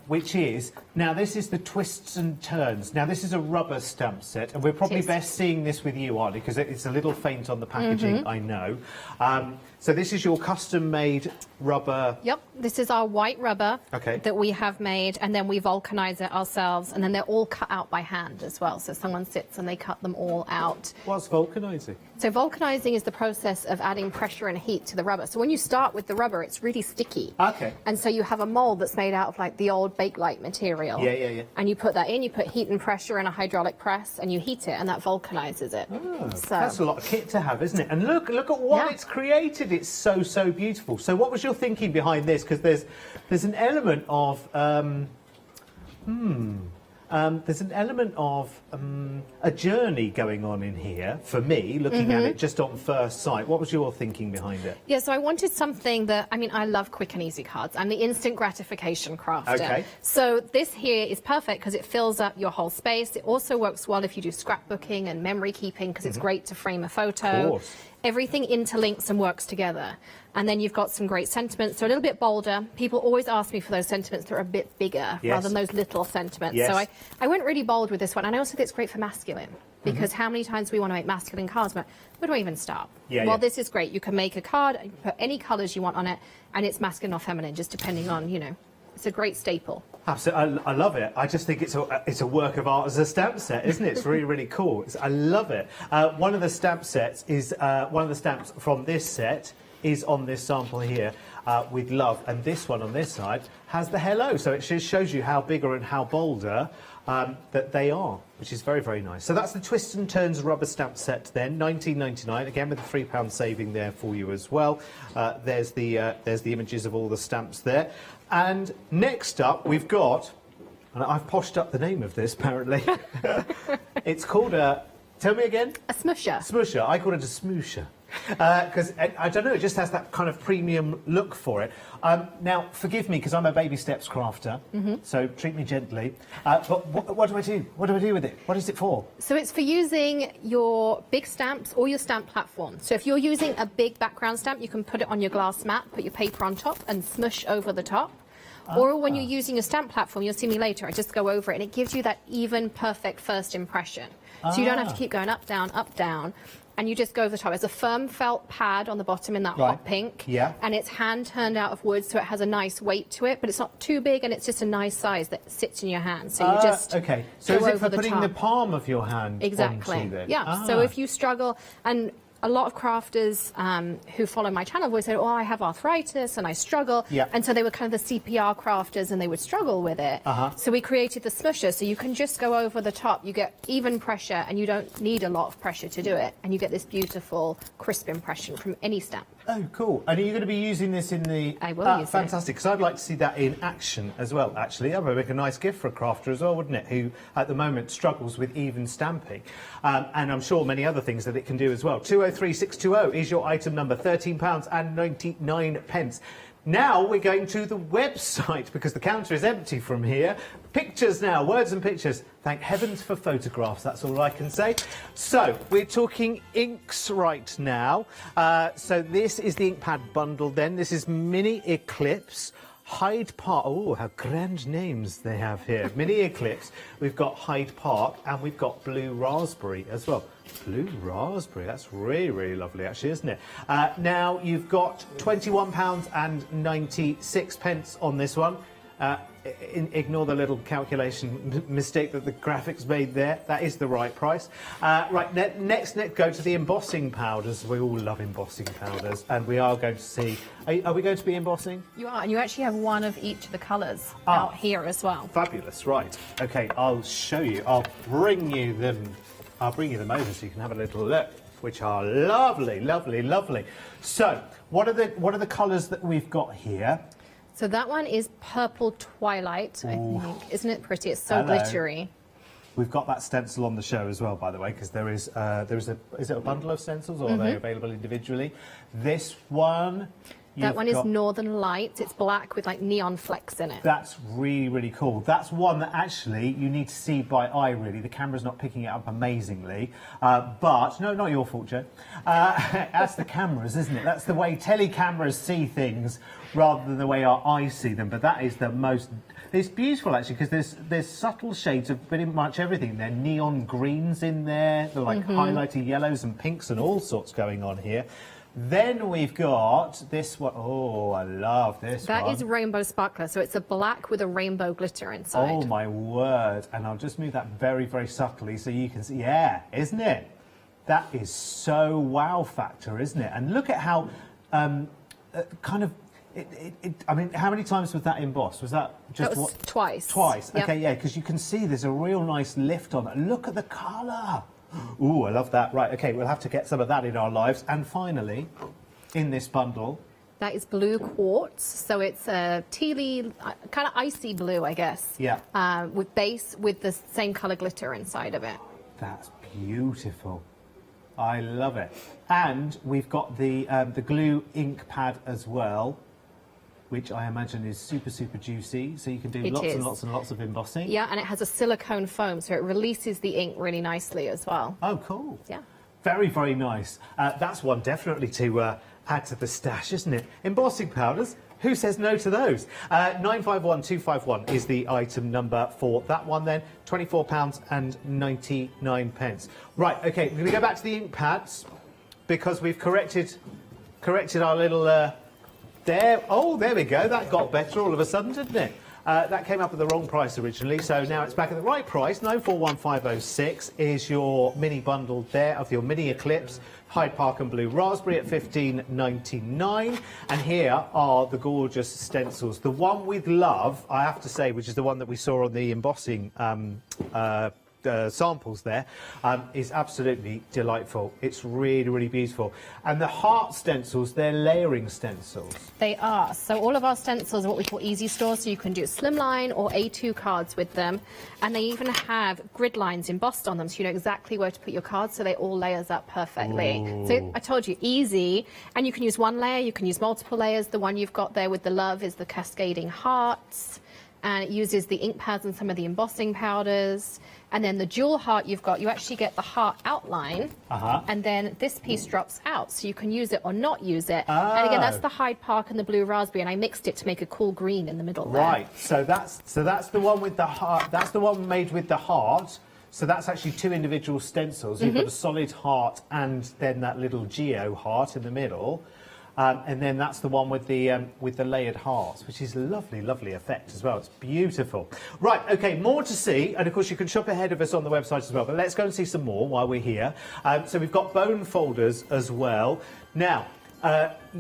which is, now this is the Twists and Turns. Now this is a rubber stamp set, and we're probably best seeing this with you, Arlie, because it's a little faint on the packaging, I know. So this is your custom-made rubber... Yep, this is our white rubber that we have made, and then we vulcanize it ourselves, and then they're all cut out by hand as well. So someone sits and they cut them all out. What's vulcanizing? So vulcanizing is the process of adding pressure and heat to the rubber. So when you start with the rubber, it's really sticky. And so you have a mold that's made out of like the old Bakelite material. And you put that in, you put heat and pressure in a hydraulic press, and you heat it, and that vulcanizes it. So that's a lot of kit to have, isn't it? And look at what it's created. It's so, so beautiful. So what was your thinking behind this? Because there's an element of there's an element of a journey going on in here for me, looking at it just on first sight. What was your thinking behind it? Yeah, so I wanted something that, I mean, I love quick and easy cards. I'm the instant gratification crafter. So this here is perfect because it fills up your whole space. It also works well if you do scrapbooking and memory keeping, because it's great to frame a photo. Of course. Everything interlinks and works together. And then you've got some great sentiments, so a little bit bolder. People always ask me for those sentiments that are a bit bigger rather than those little sentiments. So I went really bold with this one, and I also think it's great for masculine, because how many times do we want to make masculine cards, but where do I even start? Well, this is great. You can make a card, you can put any colours you want on it, and it's masculine or feminine, just depending on, you know, it's a great staple. Absolutely, I love it. I just think it's a work of art as a stamp set, isn't it? It's really, really cool. I love it. One of the stamp sets is, one of the stamps from this set is on this sample here, with love, and this one on this side has the hello, so it just shows you how bigger and how bolder that they are, which is very, very nice. So that's the Twists and Turns rubber stamp set then, £19.99, again with a £3 saving there for you as well. There's the images of all the stamps there. And next up we've got, and I've poshed up the name of this apparently, it's called a, tell me again? A smusher. Smusher, I call it a smoosher. Because I don't know, it just has that kind of premium look for it. Now, forgive me, because I'm a baby steps crafter, so treat me gently. But what do I do? What do I do with it? What is it for? So it's for using your big stamps or your stamp platform. So if you're using a big background stamp, you can put it on your glass mat, put your paper on top, and smush over the top. Or when you're using a stamp platform, you'll see me later, I just go over it, and it gives you that even, perfect first impression. So you don't have to keep going up, down. And you just go over the top. There's a firm felt pad on the bottom in that hot pink. And it's hand turned out of wood, so it has a nice weight to it, but it's not too big, and it's just a nice size that sits in your hand. So you just so is it for putting the palm of your hand onto it? So if you struggle, and a lot of crafters who follow my channel always say, oh, I have arthritis and I struggle. And so they were kind of the CPR crafters and they would struggle with it. So we created the smusher, so you can just go over the top. You get even pressure and you don't need a lot of pressure to do it. And you get this beautiful, crisp impression from any stamp. Oh, cool. And are you going to be using this in the... I will use fantastic, because I'd like to see that in action as well, actually. That would make a nice gift for a crafter as well, wouldn't it, who at the moment struggles with even stamping. And I'm sure many other things that it can do as well. 203620 is your item number, £13.99. Now we're going to the website, because the counter is empty from here. Pictures now, words and pictures. Thank heavens for photographs, that's all I can say. So, we're talking inks right now. So this is the ink pad bundle then. This is Mini Eclipse, Hyde Park. Oh, how grand names they have here. Mini Eclipse. We've got Hyde Park, and we've got Blue Raspberry as well. Blue Raspberry, that's really, really lovely actually, isn't it? Now, you've got £21.96 on this one. Ignore the little calculation mistake that the graphics made there. That is the right price. Right, next, go to the embossing powders. We all love embossing powders, and we are going to see... Are we going to be embossing? You are, and you actually have one of each of the colours out here as well. Fabulous, right. OK, I'll show you. I'll bring you them over so you can have a little look, which are lovely, lovely, lovely. So, what are the colours that we've got here? So that one is Purple Twilight, I think. Isn't it pretty? It's so glittery. We've got that stencil on the show as well, by the way, because is it a bundle of stencils, or are they available individually? This one... That one is Northern Lights. It's black with like neon flecks in it. That's really, really cool. That's one that actually you need to see by eye, really. The camera's not picking it up amazingly. But, no, not your fault, Joe. That's the cameras, isn't it? That's the way telecameras see things rather than the way our eyes see them. But that is the most... It's beautiful, actually, because there's subtle shades of pretty much everything. There are neon greens in there. They're like highlighted yellows and pinks and all sorts going on here. Then we've got this one. Oh, I love this one. That is Rainbow Sparkler, so it's a black with a rainbow glitter inside. Oh, my word. And I'll just move that very, very subtly so you can see. Yeah, isn't it? That is so wow factor, isn't it? And look at how kind of... I mean, how many times was that embossed? Was that just... That was twice. Twice? Yep. OK, yeah, because you can see there's a real nice lift on it. Look at the colour. Ooh, I love that. Right, OK, we'll have to get some of that in our lives. And finally, in this bundle... That is Blue Quartz, so it's a tealy, kind of icy blue, I guess. Yeah. With the same colour glitter inside of it. That's beautiful. I love it. And we've got the glue ink pad as well, which I imagine is super, super juicy, so you can do lots and lots and lots of embossing. Yeah, and it has a silicone foam, so it releases the ink really nicely as well. Oh, cool. Yeah. Very, very nice. That's one definitely to add to the stash, isn't it? Embossing powders, who says no to those? 951251 is the item number for that one then. £24.99. Right, OK, we're going to go back to the ink pads because we've corrected our little... There we go. That got better all of a sudden, didn't it? That came up at the wrong price originally, so now it's back at the right price. 941506 is your mini bundle there of your mini Eclipse, Hyde Park and Blue Raspberry at £15.99. And here are the gorgeous stencils. The one with love, I have to say, which is the one that we saw on the embossing samples there, is absolutely delightful. It's really, really beautiful. And the heart stencils, they're layering stencils. They are. So all of our stencils are what we call easy stores, so you can do slimline or A2 cards with them. And they even have grid lines embossed on them, so you know exactly where to put your cards, so they all layers up perfectly. Ooh. So I told you, easy. And you can use one layer, you can use multiple layers. The one you've got there with the love is the cascading hearts. And it uses the ink pads and some of the embossing powders. And then the jewel heart you've got, you actually get the heart outline, and then this piece drops out, so you can use it or not use it. And again, that's the Hyde Park and the Blue Raspberry, and I mixed it to make a cool green in the middle there. Right, so that's the one with the heart. That's the one made with the heart. So that's actually two individual stencils. You've got a solid heart and then that little geo heart in the middle. And then that's the one with the layered hearts, which is a lovely, lovely effect as well. It's beautiful. Right, OK, more to see. And, of course, you can shop ahead of us on the website as well. But let's go and see some more while we're here. So we've got bone folders as well. Now,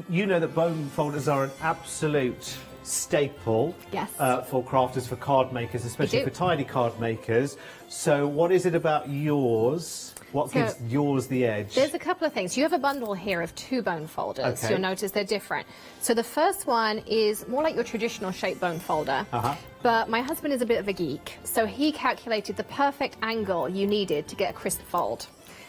you know that bone folders are an absolute staple for crafters, for card makers, especially for tidy card makers. So what is it about yours? What gives yours the edge? There's a couple of things. You have a bundle here of 2 bone folders. Okay. You'll notice they're different. So the first one is more like your traditional shape bone folder. But my husband is a bit of a geek, so he calculated the perfect angle you needed to get a crisp fold.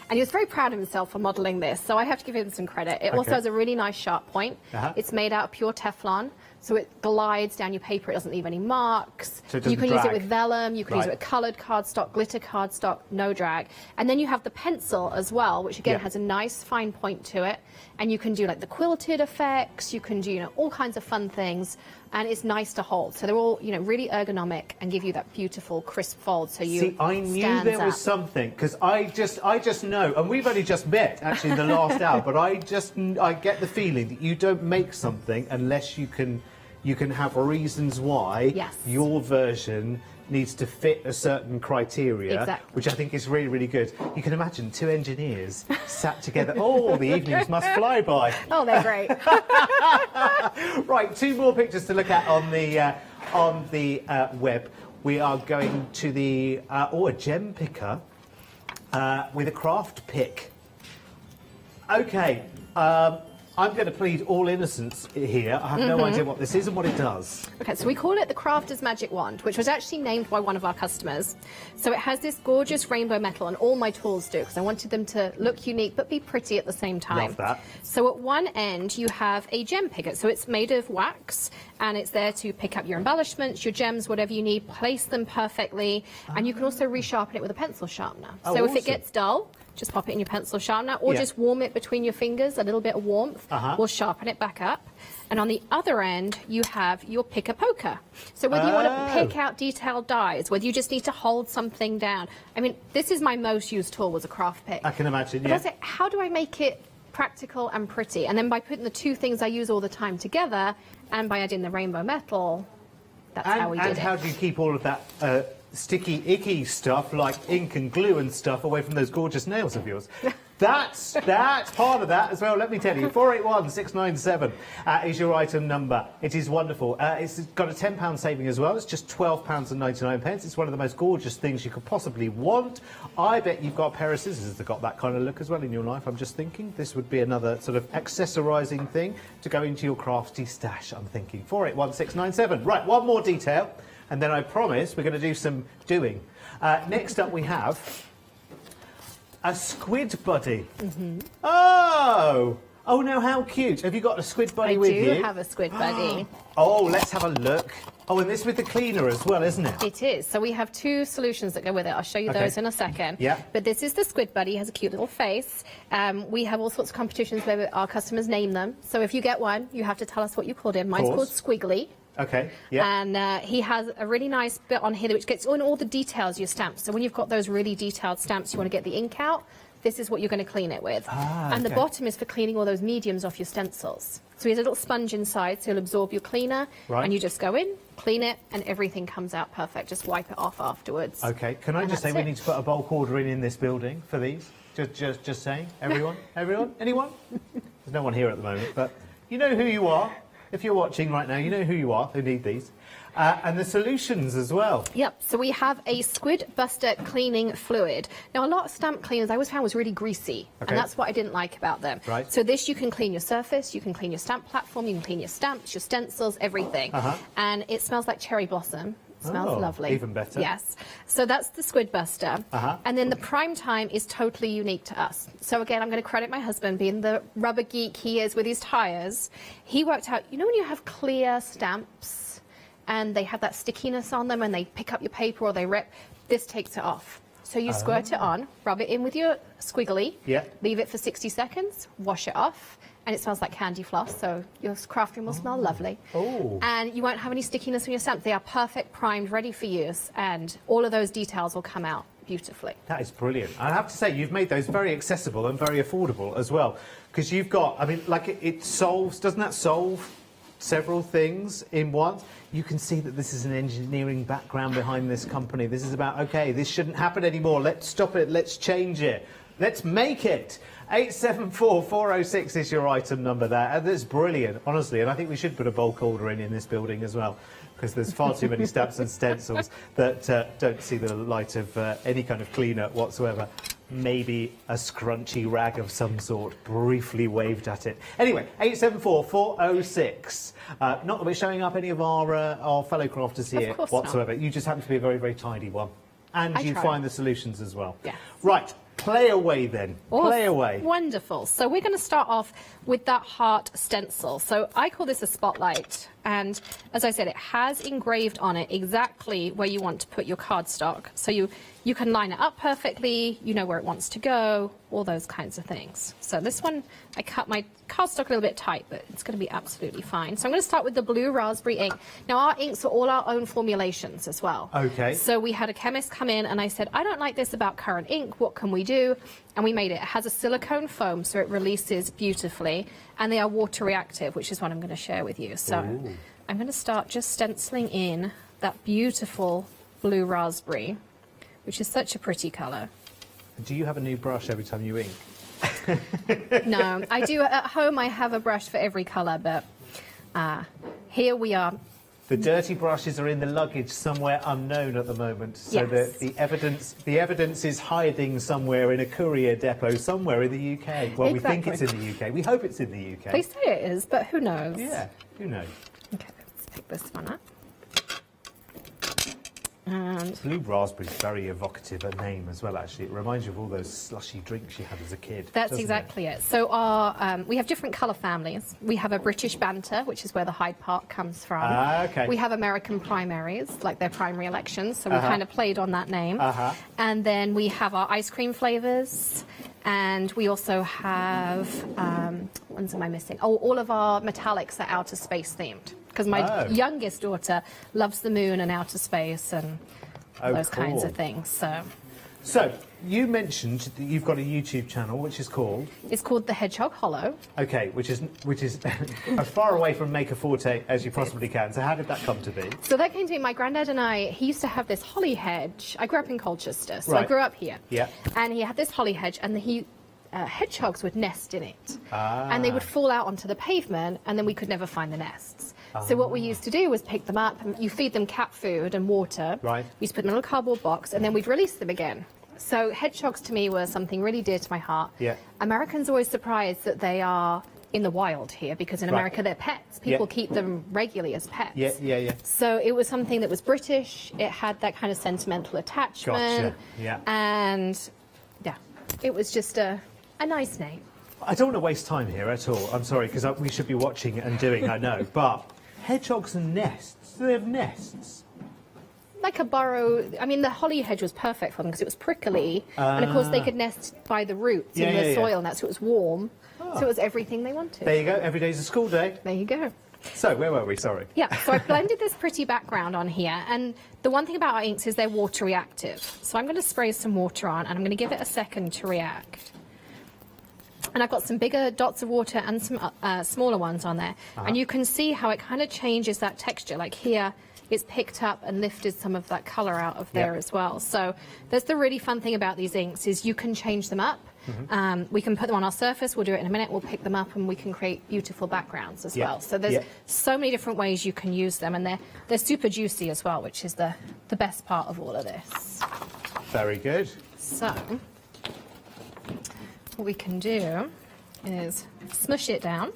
And he was very proud of himself for modelling this, so I have to give him some credit. It also has a really nice sharp point. It's made out of pure Teflon, so it glides down your paper, it doesn't leave any marks. So it doesn't you can use it drag. with vellum, you can use it Right. with coloured cardstock, glitter cardstock, no drag. And then you have the pencil as well, which again Yeah. has a nice fine point to it. And you can do like the quilted effects, you can do, you know, all kinds of fun things. And it's nice to hold. So they're all, you know, really ergonomic and give you that beautiful crisp fold. So you See, I knew stands there was out. something, because I just know, and we've only just met actually in the last hour, but I get the feeling that you don't make something unless you can have reasons why Yes. your version needs to fit a certain criteria, Exactly. which I think is really, really good. You can imagine two engineers sat together. Oh, the evenings must fly by. Oh, they're great. Right, two more pictures to look at on the web. We are going to the a gem picker with a craft pick. Okay, I'm going to plead all innocence here. I have no idea what this is and what it does. Okay, so we call it the Crafter's Magic Wand, which was actually named by one of our customers. So it has this gorgeous rainbow metal, and all my tools do, because I wanted them to look unique but be pretty at the same time. Love that. So at one end you have a gem picker. So it's made of wax, and it's there to pick up your embellishments, your gems, whatever you need, place them perfectly, and you can also resharpen it with a pencil sharpener. Oh, so if it awesome. gets dull, just pop it in your pencil sharpener, or Yeah. just warm it between your fingers, a little bit of warmth will sharpen it back up. And on the other end, you have your picker poker. So whether you want to pick out detailed dies, whether you just need to hold something down. I mean, this is my most used tool, was a craft pick. I can imagine, But yeah. I say, how do I make it practical and pretty? And then by putting the two things I use all the time together, and by adding the rainbow metal, that's how we did And it. how do you keep all of that sticky, icky stuff like ink and glue and stuff away from those gorgeous nails of yours? That's part of that as well, let me tell you. 481697 is your item number. It is wonderful. It's got a £10 saving as well. It's just £12.99. It's one of the most gorgeous things you could possibly want. I bet you've got a pair of scissors that got that kind of look as well in your life. I'm just thinking this would be another sort of accessorising thing to go into your crafty stash, I'm thinking. 481697. Right, one more detail, and then I promise we're going to do some doing. Next up we have a squid buddy. Oh! Oh, no, how cute. Have you got a squid buddy with you? I do have a squid buddy. Oh, let's have a look. Oh, and this with the cleaner as well, isn't it? It is. So we have two solutions that go with it. I'll show you Okay. those in a second. Yeah. But this is the squid buddy. He has a cute little face. We have all sorts of competitions where our customers name them. So if you get one, you have to tell us what you called him. Mine's called course. Squiggly. Okay, yeah. And he has a really nice bit on here which gets on all the details of your stamps. So when you've got those really detailed stamps, you want to get the ink out, this is what you're going to clean it with. And the okay. bottom is for cleaning all those mediums off your stencils. So he has a little sponge inside, so he'll absorb your cleaner. Right. And you just go in, clean it, and everything comes out perfect. Just wipe it off afterwards. Okay, can I And just say that's we it. need to put a bulk order in this building for these? Just saying. Everyone? Everyone? Anyone? There's no one here at the moment, but you know who you are. If you're watching right now, you know who you are who need these. And the solutions as well. Yep, so we have a Squid Buster cleaning fluid. Now, a lot of stamp cleaners I always found was really greasy, Okay. and that's what I didn't like about them. Right. So this, you can clean your surface, you can clean your stamp platform, you can clean your stamps, your stencils, everything. And it smells like cherry blossom. It smells Oh, lovely. even better. Yes. So that's the Squid Buster. And then the prime time is totally unique to us. So again, I'm going to credit my husband, being the rubber geek he is with his tyres. He worked out, you know when you have clear stamps and they have that stickiness on them and they pick up your paper or they rip, this takes it off. So you squirt it on, rub it in with your squiggly, leave it for 60 seconds, wash it off, and it smells like candy floss, so your crafting will smell lovely. And you won't have any stickiness on your stamp. They are perfect, primed, ready for use, and all of those details will come out beautifully. That is brilliant. I have to say, you've made those very accessible and very affordable as well. Because you've got, I mean, like it solves, doesn't that solve several things in one? You can see that this is an engineering background behind this company. This is about, okay, this shouldn't happen anymore. Let's stop it. Let's change it. Let's make it. 874-406 is your item number there. And that's brilliant, honestly. And I think we should put a bulk order in this building as well, because there's far too many stamps and stencils that don't see the light of any kind of cleaner whatsoever. Maybe a scrunchy rag of some sort briefly waved at it. Anyway, 874-406. Not that we're showing up any of our fellow crafters here course whatsoever. You just happen to be a very, very tidy one. And I you try. find the solutions as well. Yes. Right, play away then. Play away. Wonderful. So we're going to start off with that heart stencil. So I call this a spotlight And as I said, it has engraved on it exactly where you want to put your cardstock. So you can line it up perfectly, you know where it wants to go, all those kinds of things. So this one, I cut my cardstock a little bit tight, but it's going to be absolutely fine. So I'm going to start with the blue raspberry ink. Now our inks are all our own formulations as well. Okay. So we had a chemist come in and I said, I don't like this about current ink, what can we do? And we made it. It has a silicone foam, so it releases beautifully, and they are water reactive, which is what I'm going to share with you. So Ooh. I'm going to start just stenciling in that beautiful blue raspberry, which is such a pretty colour. Do you have a new brush every time you ink? No, I do at home. I have a brush for every colour, but here we are. The dirty brushes are in the luggage somewhere unknown at the moment, so Yes. that the evidence is hiding somewhere in a courier depot somewhere in the UK. Well, we think it's in the UK. We hope it's in the UK. They say it is, but who knows? Yeah, who knows? Okay, let's pick this one up. And Blue raspberry is very evocative a name as well, actually. It reminds you of all those slushy drinks you had as a kid. that's doesn't exactly it. So our we have different colour families. We have a British Banter, which is where the Hyde Park comes from. Ah, okay. We have American primaries, like their primary elections, so we Uh-huh. kind of played on that name. Uh-huh. And then we have our ice cream flavours, and we also have, ones am I missing? Oh, all of our metallics are outer space themed, because my Oh. youngest daughter loves the moon and outer space and Oh, those kinds cool. of things. So, you mentioned that you've got a YouTube channel, which is called... It's called The Hedgehog Hollow. Okay, which is as far away from Maker Forte as you possibly can. So how did that come to be? So that came to me, my granddad and I, he used to have this holly hedge. I grew up in Colchester, so I Right. grew up here. Yeah. And he had this holly hedge, and hedgehogs would nest in it. Ah. And they would fall out onto the pavement, and then we could never find the nests. So what we used to do was pick them up, and you feed them cat food and water. Right. We used to put them in a cardboard box, and then we'd release them again. So hedgehogs to me were something really dear to my heart. Yeah. Americans are always surprised that they are in the wild here, because in Right. America they're pets. People Yeah. keep them regularly as pets. Yeah. So it was something that was British. It had that kind of sentimental attachment. Gotcha. Yeah. And yeah, it was just a nice name. I don't want to waste time here at all. I'm sorry, because we should be watching and doing, I know. But hedgehogs and nests, do they have nests? Like a burrow. I mean, the holly hedge was perfect for them because it was prickly. And of course, they could nest by the roots in the soil, and that's so it was warm. So it was everything they wanted. There you go. Every day's a school day. There you go. So, where were we? Sorry. Yeah, so I blended this pretty background on here, and the one thing about our inks is they're water reactive. So I'm going to spray some water on, and I'm going to give it a second to react. And I've got some bigger dots of water and some smaller ones on there. And you can see how it kind of changes that texture. Like here, it's picked up and lifted some of that colour out of there as well. So that's the really fun thing about these inks, is you can change them up. We can put them on our surface, we'll do it in a minute, we'll pick them up, and we can create beautiful backgrounds as well. So there's so many different ways you can use them, and they're super juicy as well, which is the best part of all of this. Very good. So what we can do is smush it down.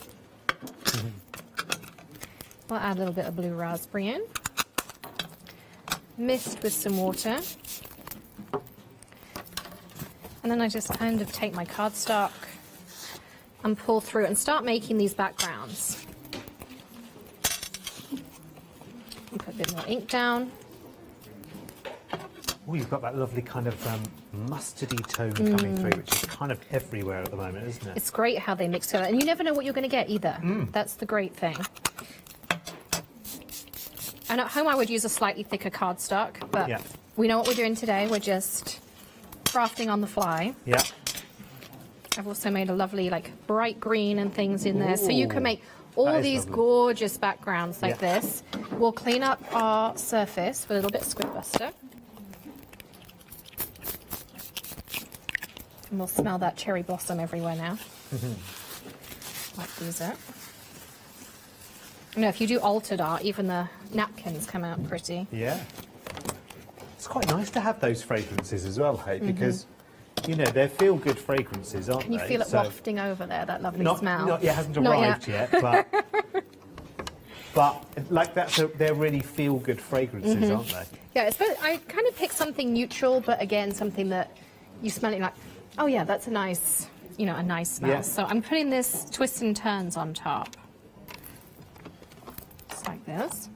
We'll add a little bit of blue raspberry in, mist with some water. And then I just kind of take my cardstock and pull through and start making these backgrounds. And put a bit more ink down. Oh, you've got that lovely kind of mustardy tone coming through, which is kind of everywhere at the moment, isn't it? It's great how they mix together, and you never know what you're going to get either. That's the great thing. And at home I would use a slightly thicker cardstock, but we know what we're doing today. We're just crafting on the fly. Yeah. I've also made a lovely like bright green and things in there, so you can make all these lovely. gorgeous backgrounds like this. We'll clean up our surface with a little bit of Squid Buster. And we'll smell that cherry blossom everywhere now. Wipe these up. You know, if you do altered art, even the napkins come out pretty. Yeah. It's quite nice to have those fragrances as well, hey, because, you know, they're feel-good fragrances, aren't Can you they? feel it wafting over there, that lovely smell? It hasn't Not arrived yet, but like they're really feel-good fragrances, aren't they? Yeah, I kind of picked something neutral, but again, something that you smell it like, oh yeah, that's a nice, you know, a nice smell. Yeah. So I'm putting this twists and turns on top. just like this.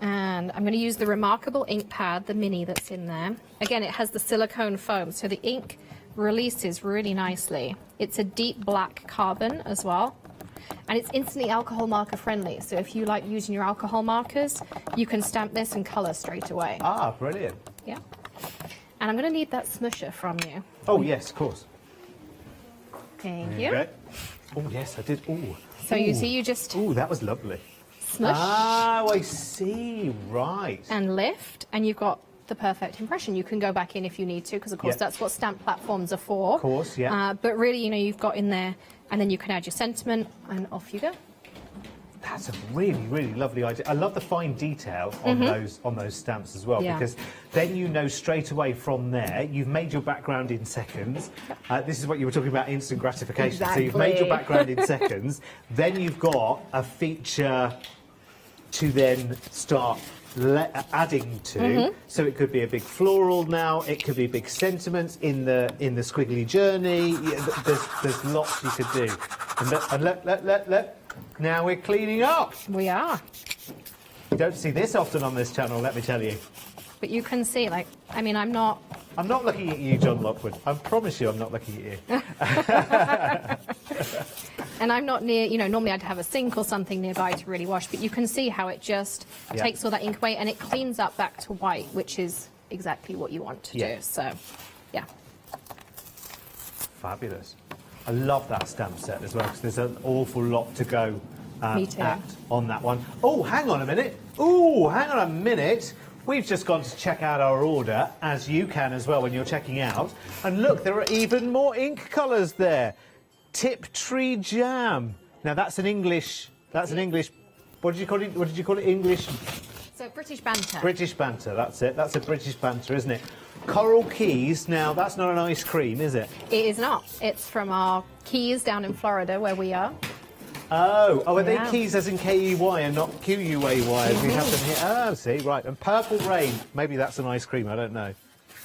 And I'm going to use the Remarkable ink pad, the mini that's in there. Again, it has the silicone foam, so the ink releases really nicely. It's a deep black carbon as well. And it's instantly alcohol marker friendly. So if you like using your alcohol markers, you can stamp this and colour straight away. Ah, brilliant. Yeah. And I'm going to need that smusher from you. Oh, yes, of course. Thank you. Okay. Oh, yes, I did. Ooh. So you see, you just... Ooh, that was lovely. Smush. Oh, I see. Right. And lift, and you've got the perfect impression. You can go back in if you need to, because of course that's what stamp platforms are for. Of course, yeah. But really, you know, you've got in there, and then you can add your sentiment, and off you go. That's a really, really lovely idea. I love the fine detail on those stamps as well, because then you know straight away from there, you've made your background in seconds. This is what you were talking about, instant gratification. Exactly. So you've made your background in seconds, then you've got a feature to then start adding to. So it could be a big floral now, it could be big sentiments in the squiggly journey. There's lots you could do. And look. Now we're cleaning up. We are. You don't see this often on this channel, let me tell you. But you can see, like, I mean, I'm not looking at you, John Lockwood. I promise you I'm not looking at you. And I'm not near, you know, normally I'd have a sink or something nearby to really wash, but you can see how it just takes all that ink away and it cleans up back to white, which is exactly what you want to do. So, yeah. Fabulous. I love that stamp set as well, because there's an awful lot to go at on that one. Oh, hang on a minute. Oh, hang on a minute. We've just gone to check out our order, as you can as well when you're checking out. And look, there are even more ink colours there. Tiptree Jam. Now that's an English. What did you call it? What did you call it? English. So British banter. British banter. That's it. That's a British banter, isn't it? Coral Keys. Now that's not an ice cream, is it? It is not. It's from our Keys down in Florida where we are. Oh, are they Keys as in K-E-Y and not Q-U-A-Y as we have them here? Oh, see, right. And Purple Rain. Maybe that's an ice cream. I don't know.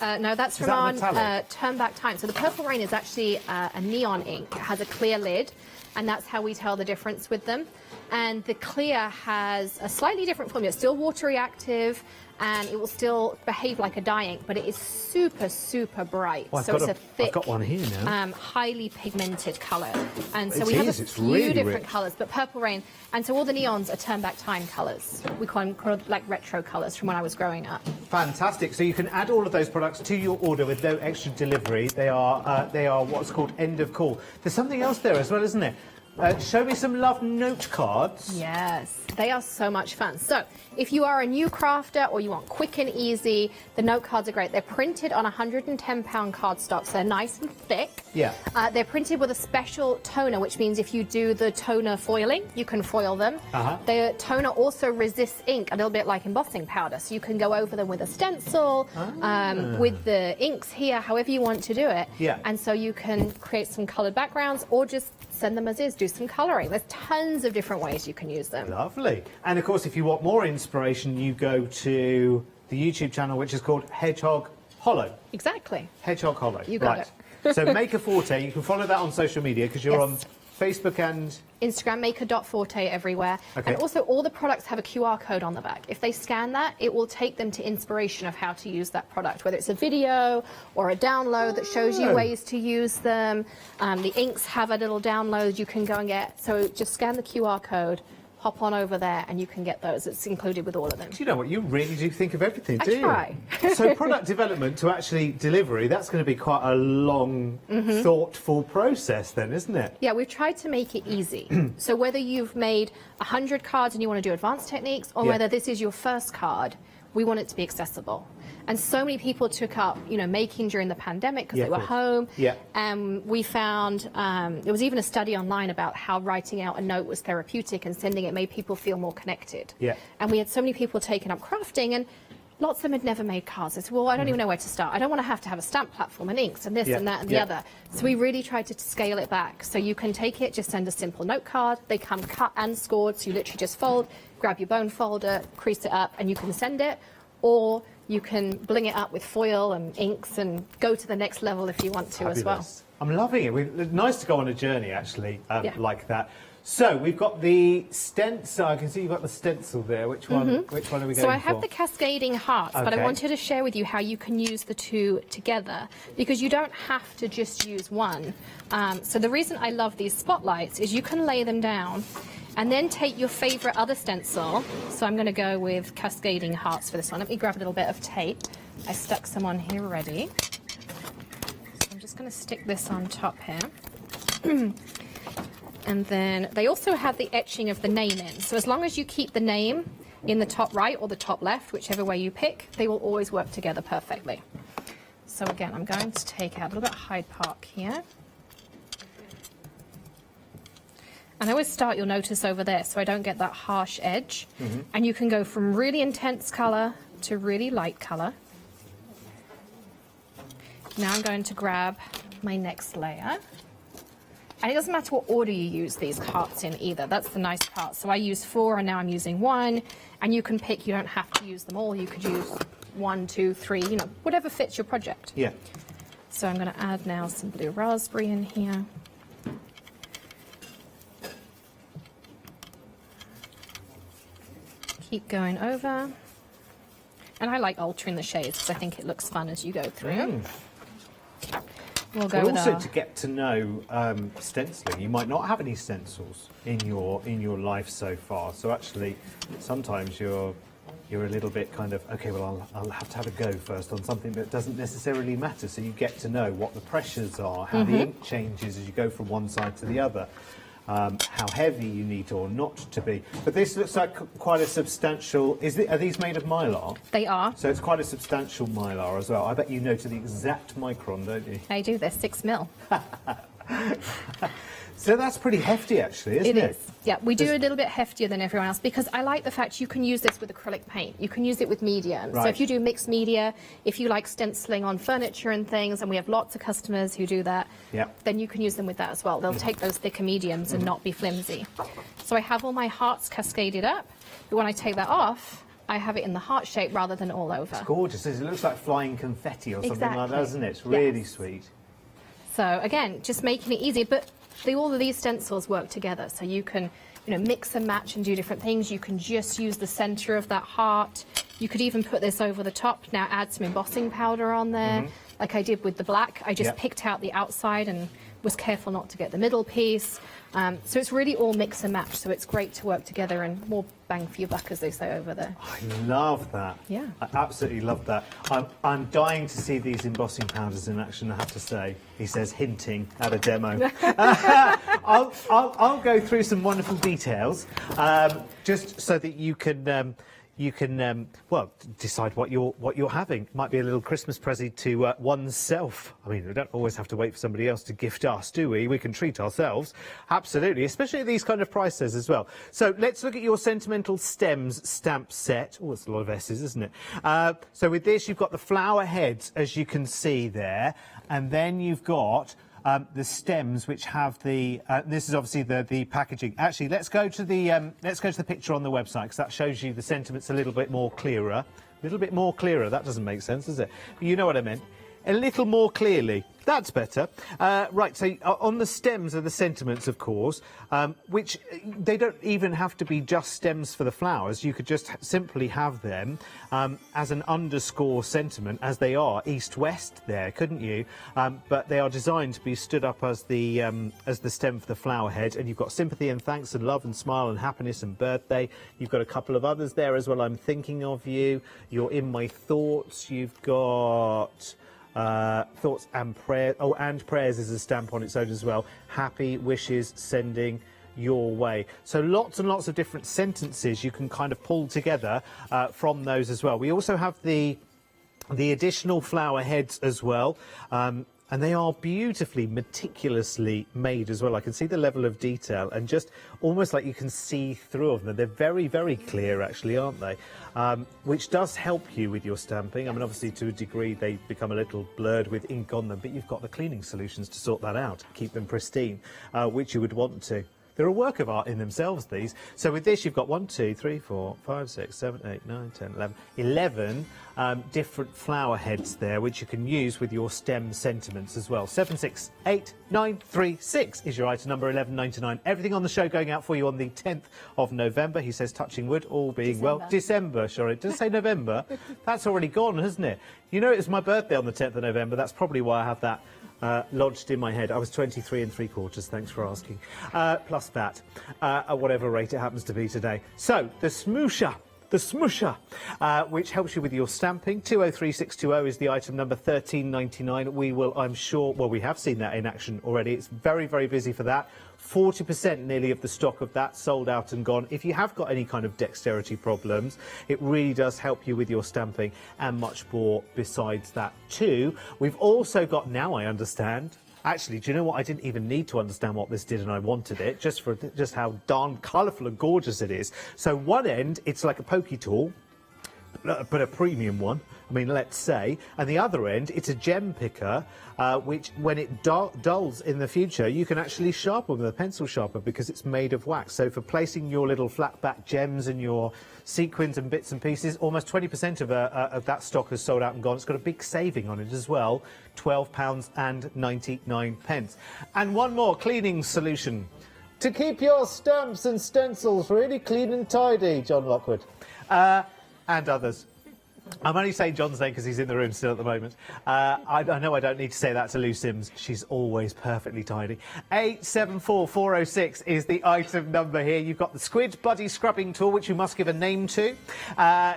No, that's from our Turn Back Time. So the Purple Rain is actually a neon ink. It has a clear lid, and that's how we tell the difference with them. And the clear has a slightly different formula. It's still water reactive, and it will still behave like a dye ink, but it is super, super bright. Well, so it's a thick, I've got one here now. highly pigmented colour. And so It we have a is, it's few really different rich. colours, but Purple Rain, and so all the neons are Turn Back Time colours. We call them like retro colours from when I was growing up. Fantastic. So you can add all of those products to your order with no extra delivery. They are what's called end of call. There's something else there as well, isn't there? Show me some love note cards. Yes, they are so much fun. So if you are a new crafter or you want quick and easy, the note cards are great. They're printed on 110-pound cardstock, so they're nice and thick. Yeah. They're printed with a special toner, which means if you do the toner foiling, you can foil them. The toner also resists ink, a little bit like embossing powder, so you can go over them with a stencil, with the inks here, however you want to do it. Yeah. And so you can create some coloured backgrounds or just send them as is, do some colouring. There's tons of different ways you can use them. Lovely. And of course, if you want more inspiration, you go to the YouTube channel, which is called Hedgehog Hollow. Exactly. Hedgehog Hollow. You got it. So Make a Forte, you can follow that on social media because you're on Facebook and Instagram, maker.forte everywhere. Okay. And also all the products have a QR code on the back. If they scan that, it will take them to inspiration of how to use that product, whether it's a video or a download that shows you ways to use them. The inks have a little download you can go and get. So just scan the QR code, hop on over there, and you can get those. It's included with all of them. Do you know what? You really do think of everything, do you? I try. So product development to actually delivery, that's going to be quite a long, thoughtful process then, isn't it? Yeah, we've tried to make it easy. So whether you've made 100 cards and you want to do advanced techniques, or whether this is your first card, we want it to be accessible. And so many people took up, you know, making during the pandemic because they were home. And we found, there was even a study online about how writing out a note was therapeutic and sending it made people feel more connected. And we had so many people taking up crafting, and lots of them had never made cards. They said, well, I don't even know where to start. I don't want to have a stamp platform and inks and this and that and the other. So we really tried to scale it back. So you can take it, just send a simple note card. They come cut and scored, so you literally just fold, grab your bone folder, crease it up, and you can send it. Or you can bling it up with foil and inks and go to the next level if you want to as well. I'm loving it. Nice to go on a journey, actually, like that. So we've got the stencil. I can see you've got the stencil there. Which one? Which one are we going for? So I have the cascading hearts, but I Okay. wanted to share with you how you can use the two together, because you don't have to just use one. So the reason I love these spotlights is you can lay them down and then take your favorite other stencil. So I'm going to go with cascading hearts for this one. Let me grab a little bit of tape. I stuck some on here already. So I'm just going to stick this on top here. And then they also have the etching of the name in. So as long as you keep the name in the top right or the top left, whichever way you pick, they will always work together perfectly. So again, I'm going to take out a little bit of Hyde Park here. And I always start, you'll notice over there, so I don't get that harsh edge. And you can go from really intense colour to really light colour. Now I'm going to grab my next layer. And it doesn't matter what order you use these hearts in either. That's the nice part. So I use 4 and now I'm using 1. And you can pick, you don't have to use them all. You could use 1, 2, 3, you know, whatever fits your project. Yeah. So I'm going to add now some blue raspberry in here. Keep going over. And I like altering the shades because I think it looks fun as you go through. We'll go with also our... to get to know stenciling, you might not have any stencils in your life so far. So actually, sometimes you're a little bit kind of, okay, well, I'll have to have a go first on something that doesn't necessarily matter. So you get to know what the pressures are, how the ink changes as you go from one side to the other. How heavy you need or not to be. But this looks like quite a substantial... Are these made of mylar? They are. So it's quite a substantial mylar as well. I bet you know to the exact micron, don't you? I do. They're 6 mil. So that's pretty hefty, actually, isn't it? It is. Yeah, we do a little bit heftier than everyone else because I like the fact you can use this with acrylic paint. You can use it with medium. Right. So if you do mixed media, if you like stenciling on furniture and things, and we have lots of customers who do that, then you can use them with that as well. They'll take those thicker mediums and not be flimsy. So I have all my hearts cascaded up, but when I take that off, I have it in the heart shape rather than all over. It's gorgeous. It looks like flying confetti or something like that, doesn't it? It's really sweet. So again, just making it easy, but all of these stencils work together. So you can, mix and match and do different things. You can just use the center of that heart. You could even put this over the top. Now add some embossing powder on there, like I did with the black. I just picked out the outside and was careful not to get the middle piece. So it's really all mix and match. So it's great to work together and more bang for your buck, as they say over there. I love that. Yeah. I absolutely love that. I'm dying to see these embossing powders in action, I have to say. He says, hinting at a demo. I'll go through some wonderful details, just so that you can well, decide what you're having. Might be a little Christmas present to oneself. I mean, we don't always have to wait for somebody else to gift us, do we? We can treat ourselves. Absolutely, especially at these kind of prices as well. So let's look at your Sentimental Stems stamp set. Oh, it's a lot of S's, isn't it? So with this, you've got the flower heads, as you can see there, and then you've got the stems, which have the. This is obviously the packaging. Actually, let's go to the picture on the website because that shows you the sentiments a little bit more clearer. A little bit more clearer. That doesn't make sense, does it? But you know what I meant. A little more clearly. That's better. Right, so on the stems are the sentiments, of course, which they don't even have to be just stems for the flowers. You could just simply have them as an underscore sentiment, as they are east-west there, couldn't you? But they are designed to be stood up as the stem for the flower head, and you've got sympathy and thanks and love and smile and happiness and birthday. You've got a couple of others there as well. I'm thinking of you. You're in my thoughts. You've got... thoughts and prayers. Oh, and prayers is a stamp on its own as well. Happy wishes sending your way. So lots and lots of different sentences you can kind of pull together from those as well. We also have the additional flower heads as well. And they are beautifully, meticulously made as well. I can see the level of detail and just almost like you can see through them. They're very, very clear, actually, aren't they? Which does help you with your stamping. I mean, obviously, to a degree, they become a little blurred with ink on them, but you've got the cleaning solutions to sort that out, keep them pristine, which you would want to. They're a work of art in themselves, these. So with this, you've got 1, 2, 3, 4, 5, 6, 7, 8, 9, 10, 11. 11 different flower heads there, which you can use with your stem sentiments as well. 768936 is your item number, £11.99. Everything on the show going out for you on the 10th of November. He says, touching wood, all being well. December, sorry. It does say November. That's already gone, hasn't it? You know, it's my birthday on the 10th of November. That's probably why I have that lodged in my head. I was 23 3/4, thanks for asking. Plus that, at whatever rate it happens to be today. So, the smoosher, which helps you with your stamping. 203620 is the item number, £13.99. We will, I'm sure, well, we have seen that in action already. It's very, very busy for that. 40% nearly of the stock of that sold out and gone. If you have got any kind of dexterity problems, it really does help you with your stamping and much more besides that too. We've also got, now I understand, actually, do you know what? I didn't even need to understand what this did and I wanted it, just how darn colourful and gorgeous it is. So one end, it's like a pokey tool, but a premium one, I mean, let's say, and the other end, it's a gem picker, which, when it dulls in the future, you can actually sharpen with a pencil sharpener because it's made of wax. So for placing your little flat back gems and your sequins and bits and pieces, almost 20% of that stock has sold out and gone. It's got a big saving on it as well, £12.99. And one more cleaning solution to keep your stamps and stencils really clean and tidy, John Lockwood, and others. I'm only saying John's name because he's in the room still at the moment. I know I don't need to say that to Lou Sims. She's always perfectly tidy. 874406 is the item number here. You've got the Squid Buddy Scrubbing Tool, which you must give a name to.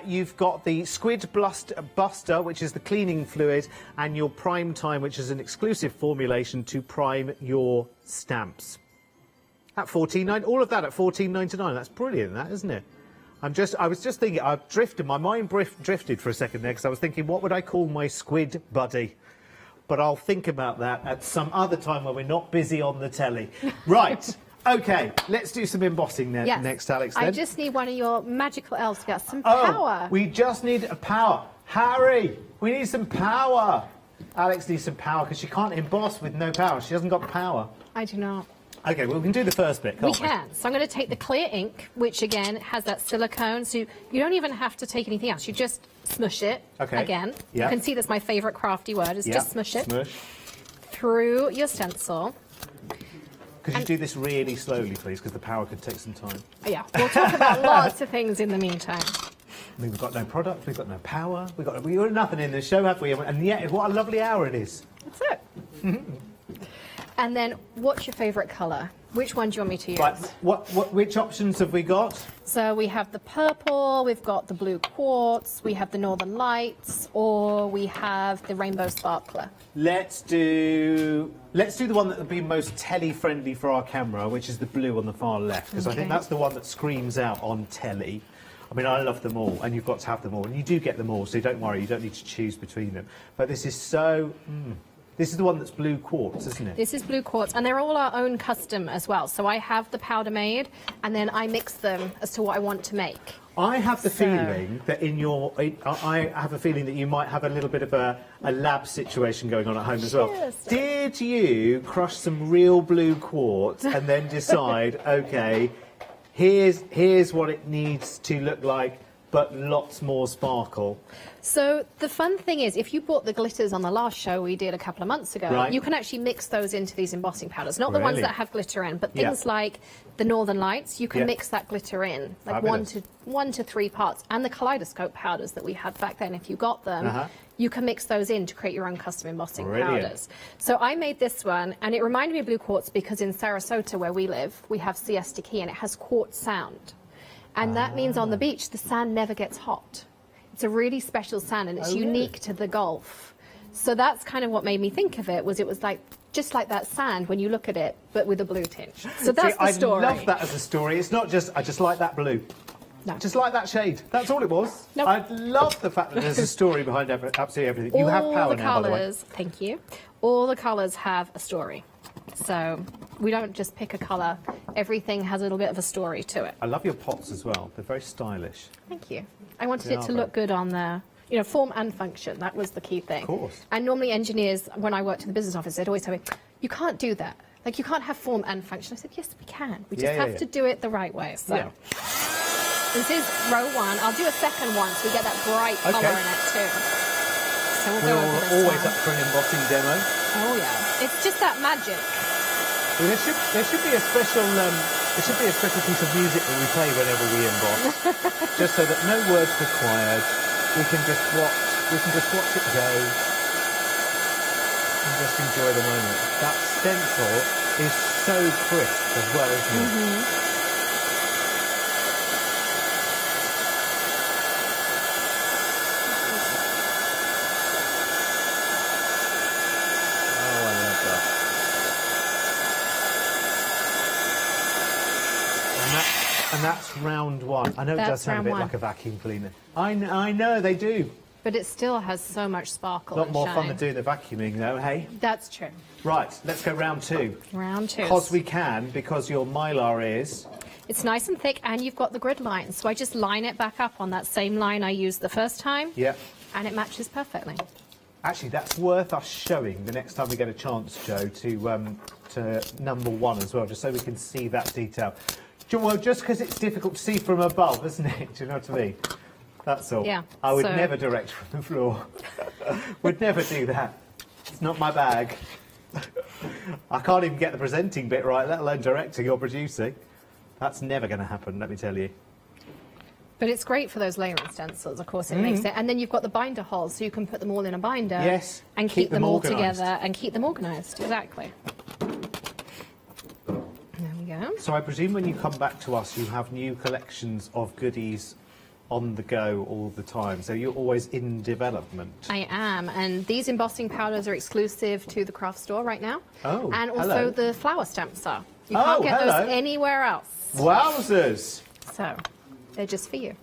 You've got the Squid Buster, which is the cleaning fluid, and your Prime Time, which is an exclusive formulation to prime your stamps. At $14.99, all of that at $14.99. That's brilliant, that, isn't it? I was just thinking, my mind drifted for a second there because I was thinking, what would I call my squid buddy? But I'll think about that at some other time when we're not busy on the telly. Right, okay, let's do some embossing next, Alex, then. I just need one of your magical elves to get some power. We just need a power. Harry, we need some power. Alex needs some power because she can't emboss with no power. She hasn't got power. I do not. OK, well, we can do the first bit, can't we? We can. So I'm going to take the clear ink, which, again, has that silicone. So you don't even have to take anything else. You just smush it, again. Yeah. You can see that's my favourite crafty word, is just smush it. Smush. Through your stencil. Could you do this really slowly, please, because the power could take some time. Yeah, we'll talk about lots of things in the meantime. I mean, we've got no product, we've got no power, we've got nothing in this show, have we? And yet, what a lovely hour it is. That's it. And then, what's your favourite colour? Which one do you want me to use? Right, which options have we got? So we have the purple, we've got the blue quartz, we have the Northern Lights, or we have the Rainbow Sparkler. Let's do the one that would be most telly-friendly for our camera, which is the blue on the far left, because I think that's the one that screams out on telly. I mean, I love them all, and you've got to have them all, and you do get them all, so don't worry, you don't need to choose between them. But this is so... This is the one that's blue quartz, isn't it? This is blue quartz, and they're all our own custom as well. So I have the powder made, and then I mix them as to what I want to make. I have the feeling that I have a feeling that you might have a little bit of a lab situation going on at home as well. Yes. Did you crush some real blue quartz and then decide, OK, here's what it needs to look like, but lots more sparkle? So the fun thing is, if you bought the glitters on the last show we did a couple of months ago, you can actually mix those into these embossing powders. Not the ones that have glitter in, but things like the Northern Lights, you can mix that glitter in, like one to 3 parts. And the kaleidoscope powders that we had back then, if you got them, you can mix those in to create your own custom embossing powders. So I made this one, and it reminded me of blue quartz because in Sarasota, where we live, we have Siesta Key, and it has quartz sand. And that means on the beach, the sand never gets hot. It's a really special sand, and it's unique to the Gulf. So that's kind of what made me think of it, was like just like that sand when you look at it, but with a blue tinge. So that's the story. I love that as a story. It's not just, I just like that blue. No. Just like that shade. That's all it was. Nope. I love the fact that there's a story behind absolutely everything. You have power now, by the way. Thank you. All the colours have a story. So we don't just pick a colour. Everything has a little bit of a story to it. I love your pots as well. They're very stylish. Thank you. I wanted it to look good on the, form and function. That was the key thing. Of course. And normally engineers, when I worked in the business office, they'd always tell me, you can't do that. Like, you can't have form and function. I said, yes, we can. We just have to do it the right way. So. Yeah. This is row 1. I'll do a second one so we get that bright colour in it too. So we'll go over this always one. up for an embossing demo. Oh yeah, it's just that magic. Well, there should be a special piece of music that we play whenever we emboss, just so that no words required. We can just watch it go and just enjoy the moment. That stencil is so crisp as well, isn't it? And that's round 1. I know it does sound a bit like a vacuum cleaner. I know they do. But it still has so much sparkle. A lot and more shine. fun than doing the vacuuming, though, hey? That's true. Right, let's go round 2. Round 2. Because we can, because your mylar is... It's nice and thick, and you've got the grid lines. So I just line it back up on that same line I used the first time. Yeah. And it matches perfectly. Actually, that's worth us showing the next time we get a chance, Jo, to number 1 as well, just so we can see that detail. Well, just because it's difficult to see from above, isn't it? Do you know what I mean? That's all. Yeah. I would never direct from the floor. Would never do that. It's not my bag. I can't even get the presenting bit right, let alone directing or producing. That's never going to happen, let me tell you. But it's great for those layering stencils, of course, it makes it. And then you've got the binder holes, so you can put them all in a binder. Yes. And keep them all organised. together and keep them organised. Exactly. There we go. So I presume when you come back to us, you have new collections of goodies on the go all the time. So you're always in development. I am, and these embossing powders are exclusive to the craft store right now. Oh, and also hello. the flower stamps are. You can't get those anywhere else. Wowzers! So they're just for you.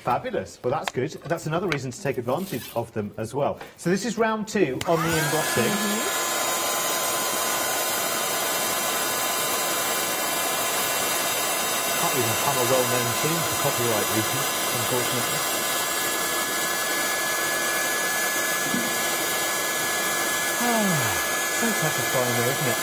Fabulous. Well, that's good. That's another reason to take advantage of them as well. So this is round 2 on the embossing. Can't even hum a well-known tune for copyright reasons, unfortunately. So satisfying though, isn't it?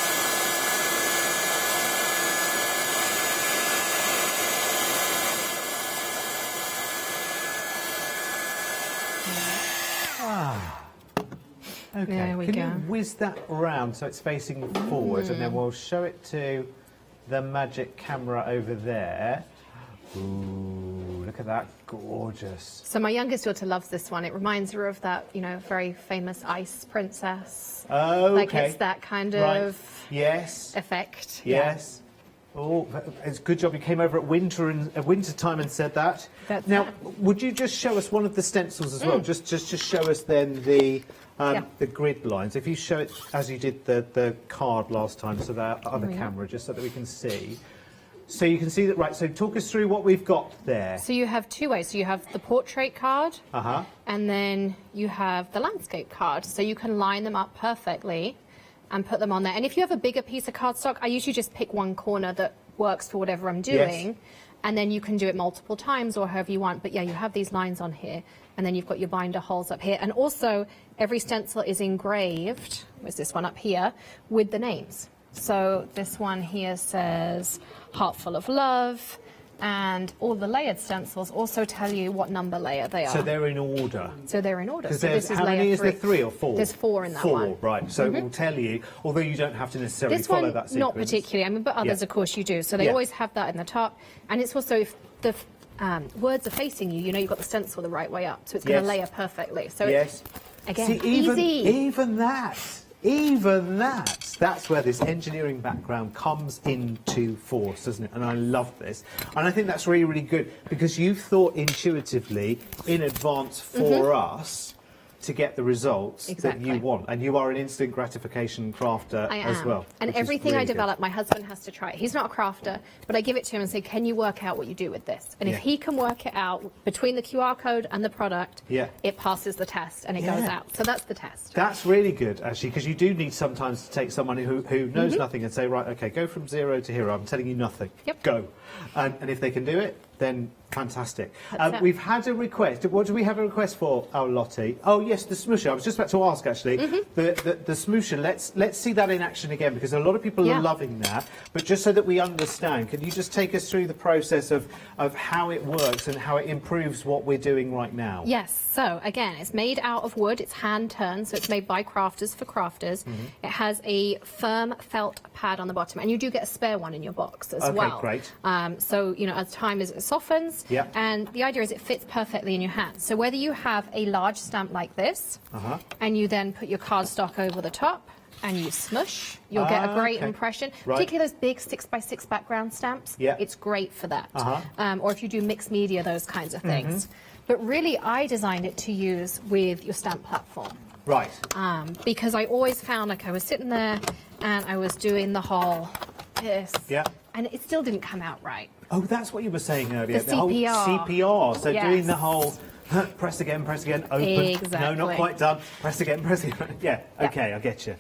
Okay, there we can go. you whiz that round so it's facing forward, and then we'll show it to the magic camera over there. Ooh, look at that, gorgeous. So my youngest daughter loves this one. It reminds her of that, you know, very famous ice princess. Oh, like okay. it's that kind Right. of effect. Yes. Oh, it's a good job you came over at winter time and said that. Now, would you just show us one of the stencils as well? Just show us then the grid lines. If you show it as you did the card last time, so that other camera, just so that we can see. So you can see that, right, so talk us through what we've got there. So you have 2 ways. So you have the portrait card, and then you have the landscape card. So you can line them up perfectly and put them on there. And if you have a bigger piece of cardstock, I usually just pick one corner that works for whatever I'm doing, and then you can do it multiple times or however you want. But yeah, you have these lines on here, and then you've got your binder holes up here. And also, every stencil is engraved, where's this one up here, with the names. So this one here says Heart Full of Love, and all the layered stencils also tell you what number layer they are. So they're in order. So they're in order. Because So this is how many layer is there? 3. 3 or 4? There's 4 in that 4, one. right. So it will tell you, although you don't have to necessarily This follow one, that sequence. not particularly. I mean, but others, of course, you do. So they always have that in the top. And it's also, if the words are facing you, you know you've got the stencil the right way up. So it's going to layer perfectly. So it's, again, See, easy. Even that, that's where this engineering background comes into force, doesn't it? And I love this. And I think that's really, really good, because you've thought intuitively in advance for us to get the results that you want. And you are an instant gratification crafter as well. And everything I develop, my husband has to try it. He's not a crafter, but I give it to him and say, can you work out what you do with this? And if he can work it out between the QR code and the product, it passes the test and it goes out. So that's the test. That's really good, actually, because you do need sometimes to take someone who knows nothing and say, right, okay, go from 0 to hero. I'm telling you nothing. Go. And if they can do it, then fantastic. That's it. We've had a request. What do we have a request for, our Lottie? Oh yes, the smoosher. I was just about to ask actually. The smoosher. Let's see that in action again, because a lot of people are loving that. But just so that we understand, can you just take us through the process of how it works and how it improves what we're doing right now? Yes. So again, it's made out of wood. It's hand turned, so it's made by crafters for crafters. It has a firm felt pad on the bottom, and you do get a spare one in your box as well. Okay, great. So you know, as time as it softens, and the idea is it fits perfectly in your hand. So whether you have a large stamp like this, and you then put your cardstock over the top, and you smush, you'll get a great impression. Right. Particularly those big 6x6 background stamps. It's great for that. Or if you do mixed media, those kinds of things. But really, I designed it to use with your stamp platform. Right. Because I always found, like, I was sitting there and I was doing the whole this, and it still didn't come out right. Oh, that's what you were saying earlier. The whole CPR. CPR. So doing the whole press again, open. Exactly. No, not quite done. Press again, press again. Yeah. Okay, I get you.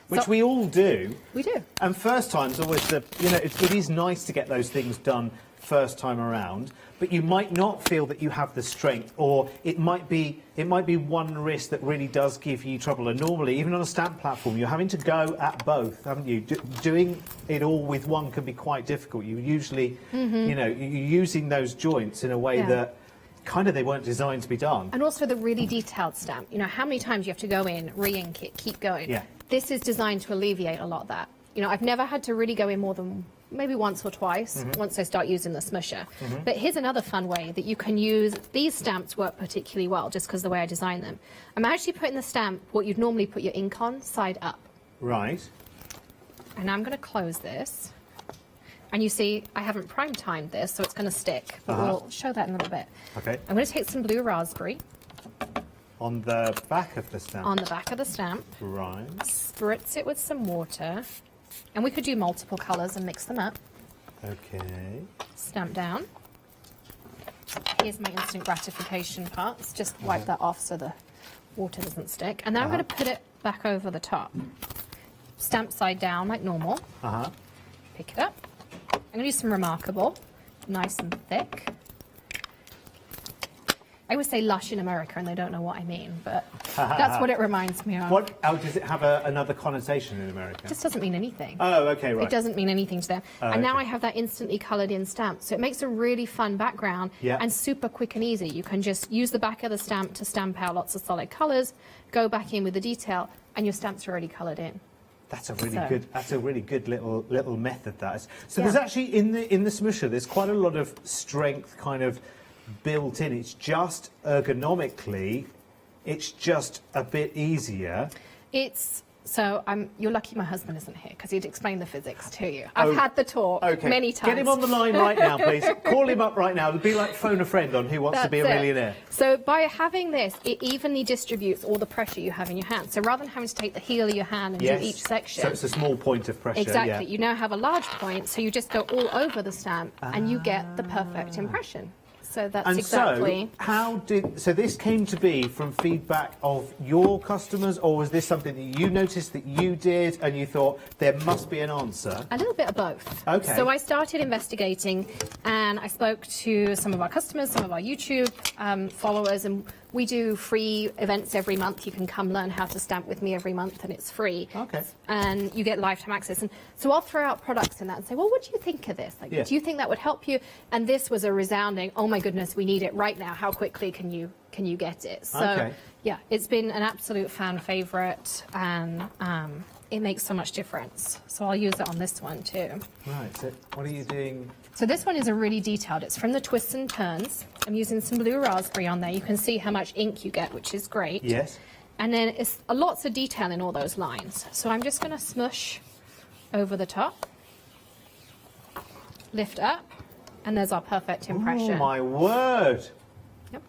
Which we all do. We do. And first time's always the, you know, it is nice to get those things done first time around, but you might not feel that you have the strength, or it might be one wrist that really does give you trouble. And normally, even on a stamp platform, you're having to go at both, haven't you? Doing it all with one can be quite difficult. You usually, you know, you're using those joints in a way that kind of they weren't designed to be done. And also the really detailed stamp. You know, how many times you have to go in, re-ink it, keep going. Yeah. This is designed to alleviate a lot of that. You know, I've never had to really go in more than maybe once or twice once I start using the smusher. But here's another fun way that you can use. These stamps work particularly well just because of the way I designed them. I'm actually putting the stamp, what you'd normally put your ink on, side up. Right. And I'm going to close this. And you see, I haven't prime timed this, so it's going to stick. But we'll show that in a little bit. Okay. I'm going to take some blue raspberry. On the back of the stamp? On the back of the stamp. Right. Spritz it with some water. And we could do multiple colours and mix them up. Okay. Stamp down. Here's my instant gratification parts. Just wipe that off so the water doesn't stick. And then I'm going to put it back over the top. Stamp side down like normal. Pick it up. I'm going to use some Remarkable. Nice and thick. I always say lush in America and they don't know what I mean, but that's what it reminds me of. What? Oh, does it have another connotation in America? It just doesn't mean anything. Oh, okay, right. It doesn't mean anything to them. Oh, and now okay. I have that instantly coloured in stamp. So it makes a really fun background and super quick and easy. You can just use the back of the stamp to stamp out lots of solid colours, go back in with the detail, and your stamps are already coloured in. That's a really good. That's a really good little method. That is. So there's actually in the smoosher, there's quite a lot of strength kind of built in. It's just ergonomically, it's just a bit easier. It's so you're lucky my husband isn't here because he'd explain the physics to you. I've had the talk many times. Get him on the line right now, please. Call him up right now. It'd be like phone a friend on Who Wants to Be a Millionaire. So by having this, it evenly distributes all the pressure you have in your hand. So rather than having to take the heel of your hand and do each section. So it's a small point of pressure. Exactly. You now have a large point, so you just go all over the stamp and you get the perfect impression. So that's exactly. So this came to be from feedback of your customers, or was this something that you noticed that you did and you thought there must be an answer? A little bit of both. Okay. So I started investigating and I spoke to some of our customers, some of our YouTube followers, and we do free events every month. You can come learn how to stamp with me every month and it's free. Okay. And you get lifetime access. And so I'll throw out products in that and say, well, what do you think of this? Like, do you think that would help you? And this was a resounding, oh my goodness, we need it right now. How quickly can you get it? So yeah, it's been an absolute fan favourite and it makes so much difference. So I'll use it on this one too. Right, so what are you doing? So this one is a really detailed. It's from the Twists and Turns. I'm using some blue raspberry on there. You can see how much ink you get, which is great. Yes. And then it's lots of detail in all those lines. So I'm just going to smush over the top, lift up, and there's our perfect impression. Oh my word! Yep.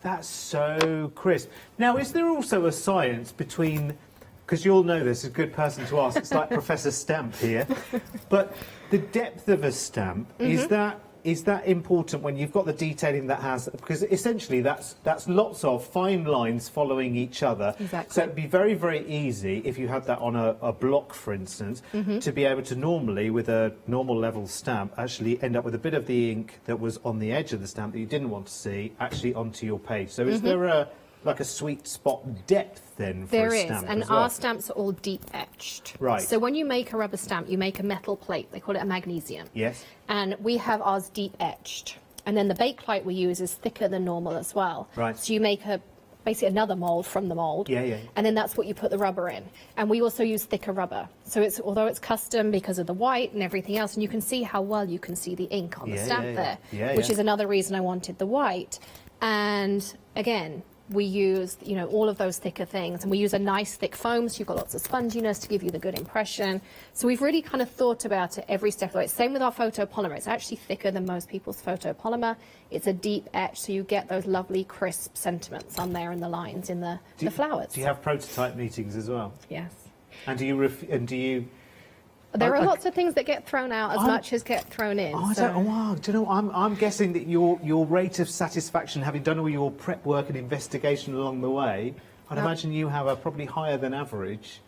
That's so crisp. Now, is there also a science between? Because you'll know this, a good person to ask. It's like Professor Stamp here. But the depth of a stamp, is that is that important when you've got the detailing that has, because essentially that's lots of fine lines following each other. Exactly. So it'd be very, very easy if you had that on a block, for instance, to be able to normally, with a normal level stamp, actually end up with a bit of the ink that was on the edge of the stamp that you didn't want to see actually onto your page. So is there a sweet spot depth then for a stamp? And as well? our stamps are all deep etched. Right. So when you make a rubber stamp, you make a metal plate. They call it a magnesium. Yes. And we have ours deep etched. And then the bakelite we use is thicker than normal as well. Right. So you make basically another mold from the mold. Yeah. And then that's what you put the rubber in. And we also use thicker rubber. So although it's custom because of the white and everything else, and you can see how well you can see the ink on the stamp there, which is another reason I wanted the white. And again, we use, all of those thicker things, and we use a nice thick foam, so you've got lots of sponginess to give you the good impression. So we've really kind of thought about it every step of the way. Same with our photopolymer. It's actually thicker than most people's photopolymer. It's a deep etch, so you get those lovely crisp sentiments on there in the lines in the flowers. Do you have prototype meetings as well? Yes. And do you? There are lots of things that get thrown out as much as get thrown in. Do you know? I'm guessing that your rate of satisfaction, having done all your prep work and investigation along the way, I'd imagine you have a probably higher than average.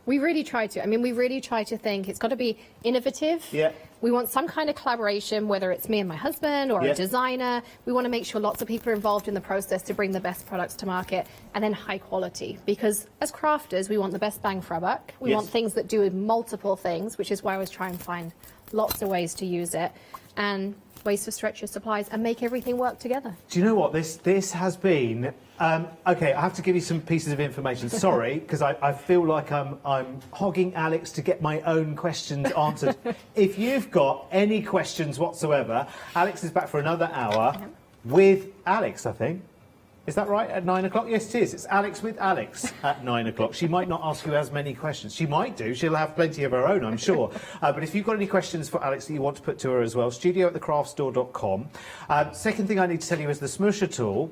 We really try to. I mean, we really try to think it's got to be innovative. Yeah. We want some kind of collaboration, whether it's me and my husband or a designer. We want to make sure lots of people are involved in the process to bring the best products to market, and then high quality. Because as crafters, we want the best bang for our buck. We want things that do multiple things, which is why I always try and find lots of ways to use it, and ways to stretch your supplies and make everything work together. Do you know what? This has been... OK, I have to give you some pieces of information. Sorry, because I feel like I'm hogging Alex to get my own questions answered. If you've got any questions whatsoever, Alex is back for another hour with Alex, I think. Is that right, at 9 o'clock? Yes, it is. It's Alex with Alex at 9 o'clock. She might not ask you as many questions. She might do. She'll have plenty of her own, I'm sure. But if you've got any questions for Alex that you want to put to her as well, studio@thecraftstore.com. Second thing I need to tell you is the Smoosher tool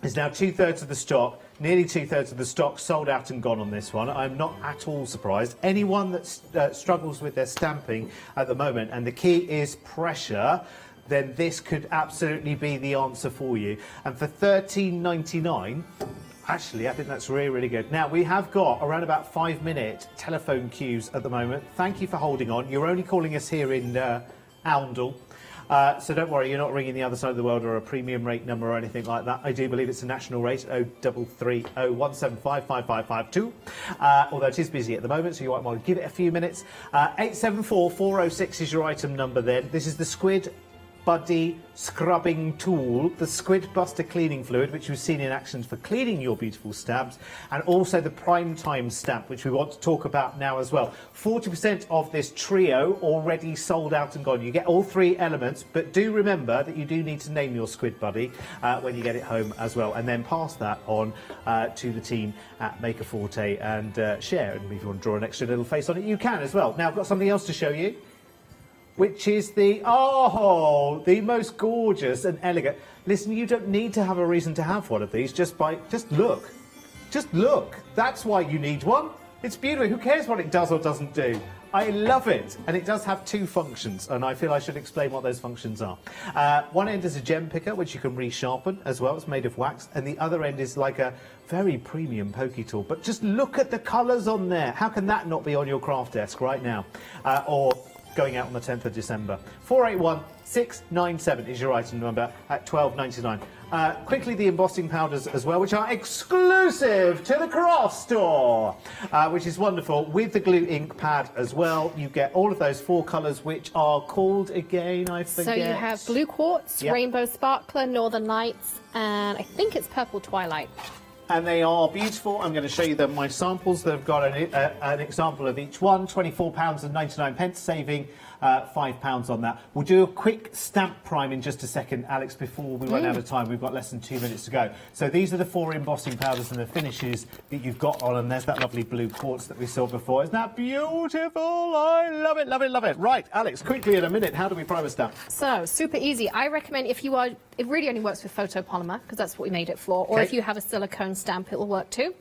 is now 2/3 of the stock, nearly 2/3 of the stock sold out and gone on this one. I'm not at all surprised. Anyone that struggles with their stamping at the moment, and the key is pressure, then this could absolutely be the answer for you. And for £13.99, actually, I think that's really, really good. Now, we have got around about 5-minute telephone queues at the moment. Thank you for holding on. You're only calling us here in Oundle. So don't worry, you're not ringing the other side of the world or a premium rate number or anything like that. I do believe it's a national rate, 0330 175 5552. Although it is busy at the moment, so you might want to give it a few minutes. 874 406 is your item number then. This is the Squid Buddy scrubbing tool, the Squid Buster cleaning fluid, which you've seen in action for cleaning your beautiful stamps, and also the Prime Time stamp, which we want to talk about now as well. 40% of this trio already sold out and gone. You get all three elements, but do remember that you do need to name your Squid Buddy when you get it home as well, and then pass that on to the team at Maker Forte and share. And if you want to draw an extra little face on it, you can as well. Now, I've got something else to show you, which is the most gorgeous and elegant. Listen, you don't need to have a reason to have one of these. Just look. Just look. That's why you need one. It's beautiful. Who cares what it does or doesn't do? I love it. And it does have two functions, and I feel I should explain what those functions are. One end is a gem picker, which you can resharpen as well. It's made of wax. And the other end is like a very premium pokey tool. But just look at the colours on there. How can that not be on your craft desk right now? Or going out on the 10th of December. 481697 is your item number at £12.99. Quickly, the embossing powders as well, which are exclusive to the craft store, which is wonderful. With the glue ink pad as well, you get all of those 4 colours, which are called again, I forget. So you have blue quartz, rainbow sparkler, northern lights, and I think it's purple twilight. And they are beautiful. I'm going to show you my samples. They've got an example of each one. £24.99, saving £5 on that. We'll do a quick stamp prime in just a second, Alex, before we run out of time. We've got less than 2 minutes to go. So these are the 4 embossing powders and the finishes that you've got on, and there's that lovely blue quartz that we saw before. Isn't that beautiful? I love it, love it, love it. Right, Alex, quickly in a minute, how do we prime a stamp? So, super easy. I recommend if you are, it really only works with photopolymer, because that's what we made it for, or if you have a silicone stamp, it will work too.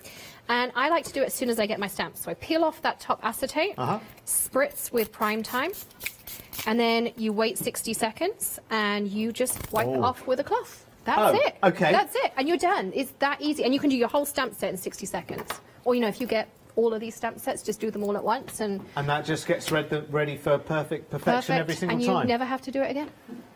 And I like to do it as soon as I get my stamp. So I peel off that top acetate, spritz with Prime Time, and then you wait 60 seconds and you just wipe it off with a cloth. That's Oh, it. okay. That's it. And you're done. It's that easy. And you can do your whole stamp set in 60 seconds. Or, you know, if you get all of these stamp sets, just do them all at once. And that just gets ready for perfection every single time. And you never have to do it again.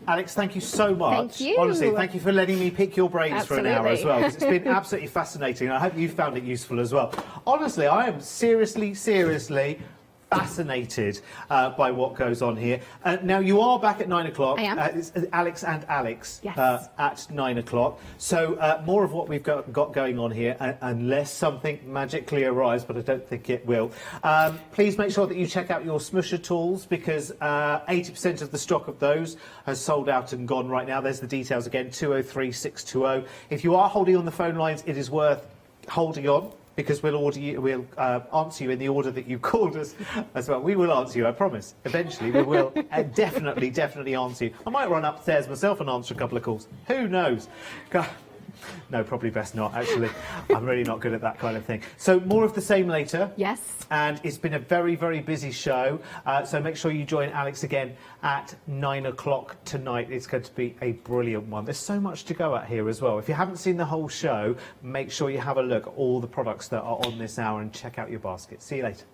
Alex, thank you so much. Thank you. Honestly, thank you for letting me pick your brains for an hour as well, because it's been Absolutely. absolutely fascinating. I hope you found it useful as well. Honestly, I am seriously fascinated by what goes on here. Now, you are back at 9 o'clock. I am. It's Alex and Alex Yes. at 9 o'clock. So more of what we've got going on here, unless something magically arrives, but I don't think it will. Please make sure that you check out your smusher tools, because 80% of the stock of those has sold out and gone right now. There's the details again, 203 620. If you are holding on the phone lines, it is worth holding on, because we'll answer you in the order that you called us as well. We will answer you, I promise. Eventually, we will definitely answer you. I might run upstairs myself and answer a couple of calls. Who knows? No, probably best not, actually. I'm really not good at that kind of thing. So more of the same later. Yes. And it's been a very, very busy show. So make sure you join Alex again at 9 o'clock tonight. It's going to be a brilliant one. There's so much to go at here as well. If you haven't seen the whole show, make sure you have a look at all the products that are on this hour and check out your basket. See you later.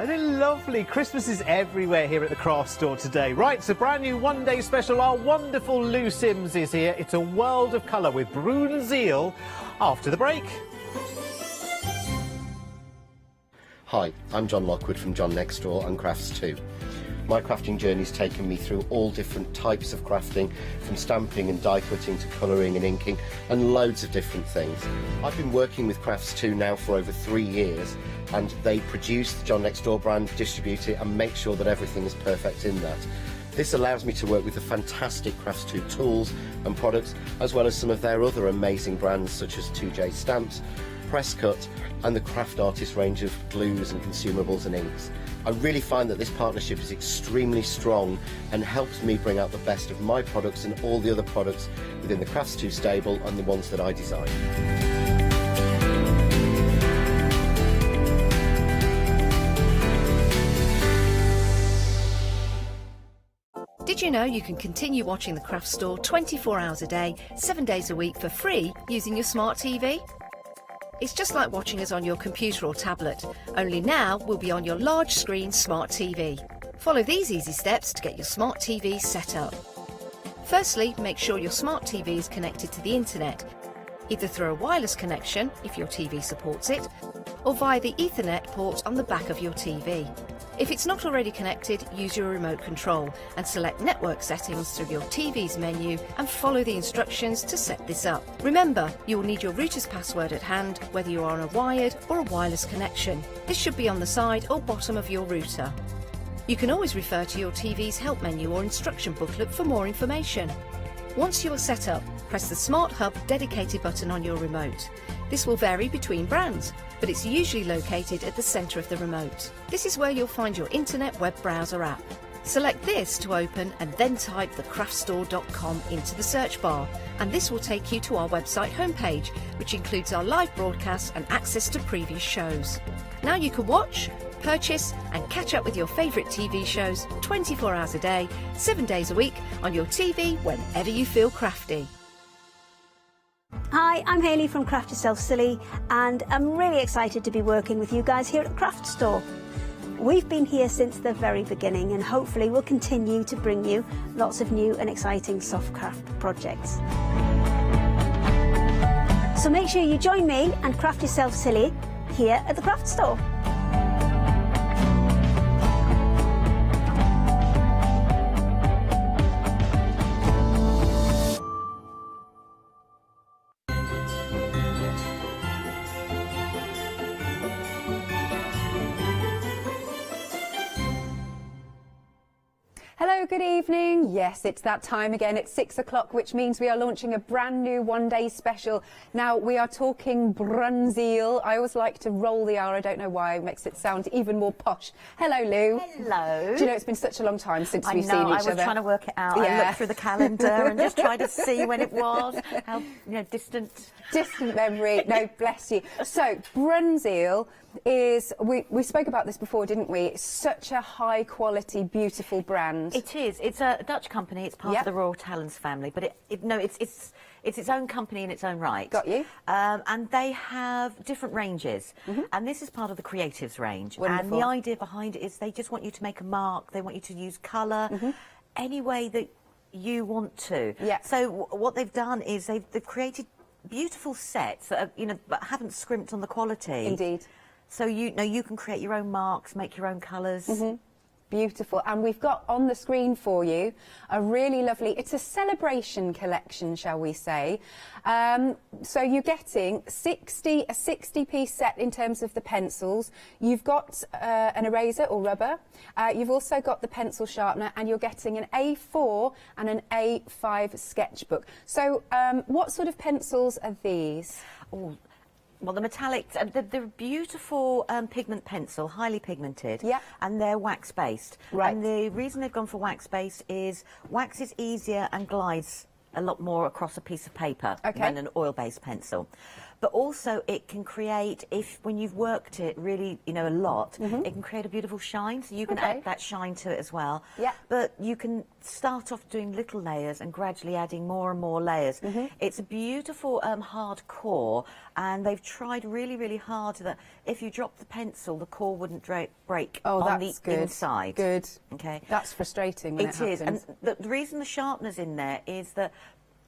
Isn't it lovely? Christmas is everywhere here at the craft store today. Right, it's a brand new one-day special. Our wonderful Lou Sims is here. It's a world of colour with Brune Zeal after the break. Hi, I'm John Lockwood from John Next Door and Crafts 2. My crafting journey's taken me through all different types of crafting, from stamping and die cutting to colouring and inking, and loads of different things. I've been working with Crafts 2 now for over 3 years, and they produce the John Next Door brand, distribute it, and make sure that everything is perfect in that. This allows me to work with the fantastic Crafts 2 tools and products, as well as some of their other amazing brands such as 2J Stamps, Press Cut, and the Craft Artist range of glues and consumables and inks. I really find that this partnership is extremely strong and helps me bring out the best of my products and all the other products within the Crafts 2 stable and the ones that I design. Did you know you can continue watching the Craft Store 24 hours a day, 7 days a week for free using your smart TV? It's just like watching us on your computer or tablet, only now we'll be on your large screen smart TV. Follow these easy steps to get your smart TV set up. Firstly, make sure your smart TV is connected to the internet, either through a wireless connection if your TV supports it, or via the Ethernet port on the back of your TV. If it's not already connected, use your remote control and select network settings through your TV's menu and follow the instructions to set this up. Remember, you will need your router's password at hand, whether you're on a wired or a wireless connection. This should be on the side or bottom of your router. You can always refer to your TV's help menu or instruction booklet for more information. Once you are set up, press the Smart Hub dedicated button on your remote. This will vary between brands, but it's usually located at the centre of the remote. This is where you'll find your internet web browser app. Select this to open and then type thecraftstore.com into the search bar, and this will take you to our website homepage, which includes our live broadcasts and access to previous shows. Now you can watch, purchase and catch up with your favourite TV shows 24 hours a day, 7 days a week on your TV whenever you feel crafty. Hi, I'm Hayley from Craft Yourself Silly, and I'm really excited to be working with you guys here at the Craft Store. We've been here since the very beginning, and hopefully we'll continue to bring you lots of new and exciting soft craft projects. So make sure you join me and Craft Yourself Silly here at the Craft Store. Hello Hello, good evening. Yes, it's that time again. It's 6 o'clock, which means we are launching a brand new one-day special. Now, we are talking Brunzeal. I always like to roll the R. I don't know why. It makes it sound even more posh. Hello, Lou. Hello. Do you know, it's been such a long time since we've seen each other. I was trying to work it out. I looked through the calendar and just tried to see when it was. How, distant. Distant memory. No, bless you. So, Brunzeal is, we spoke about this before, didn't we? It's such a high quality, beautiful brand. It is. It's a Dutch company. It's part of the Royal Talens family, but it's its own company in its own right. Got you. And they have different ranges, and this is part of the creatives range. Wonderful. And the idea behind it is they just want you to make a mark. They want you to use colour any way that you want to. Yeah. So what they've done is they've created beautiful sets that are, but haven't scrimped on the quality. Indeed. So you can create your own marks, make your own colours. Beautiful. And we've got on the screen for you a really lovely, it's a celebration collection, shall we say. So you're getting a 60-piece set in terms of the pencils. You've got an eraser or rubber. You've also got the pencil sharpener, and you're getting an A4 and an A5 sketchbook. So what sort of pencils are these? Oh, well, the metallic, they're beautiful pigment pencil, highly pigmented, and they're wax-based. Right. And the reason they've gone for wax-based is wax is easier and glides a lot more across a piece of paper than an oil-based pencil. But also it can create, when you've worked it really, a lot, it can create a beautiful shine, so you can add that shine to it as well. Yeah. But you can start off doing little layers and gradually adding more and more layers. It's a beautiful hard core, and they've tried really, really hard that if you drop the pencil, the core wouldn't break on the inside. Good. Okay. That's frustrating when it happens. And the reason the sharpener's in there is that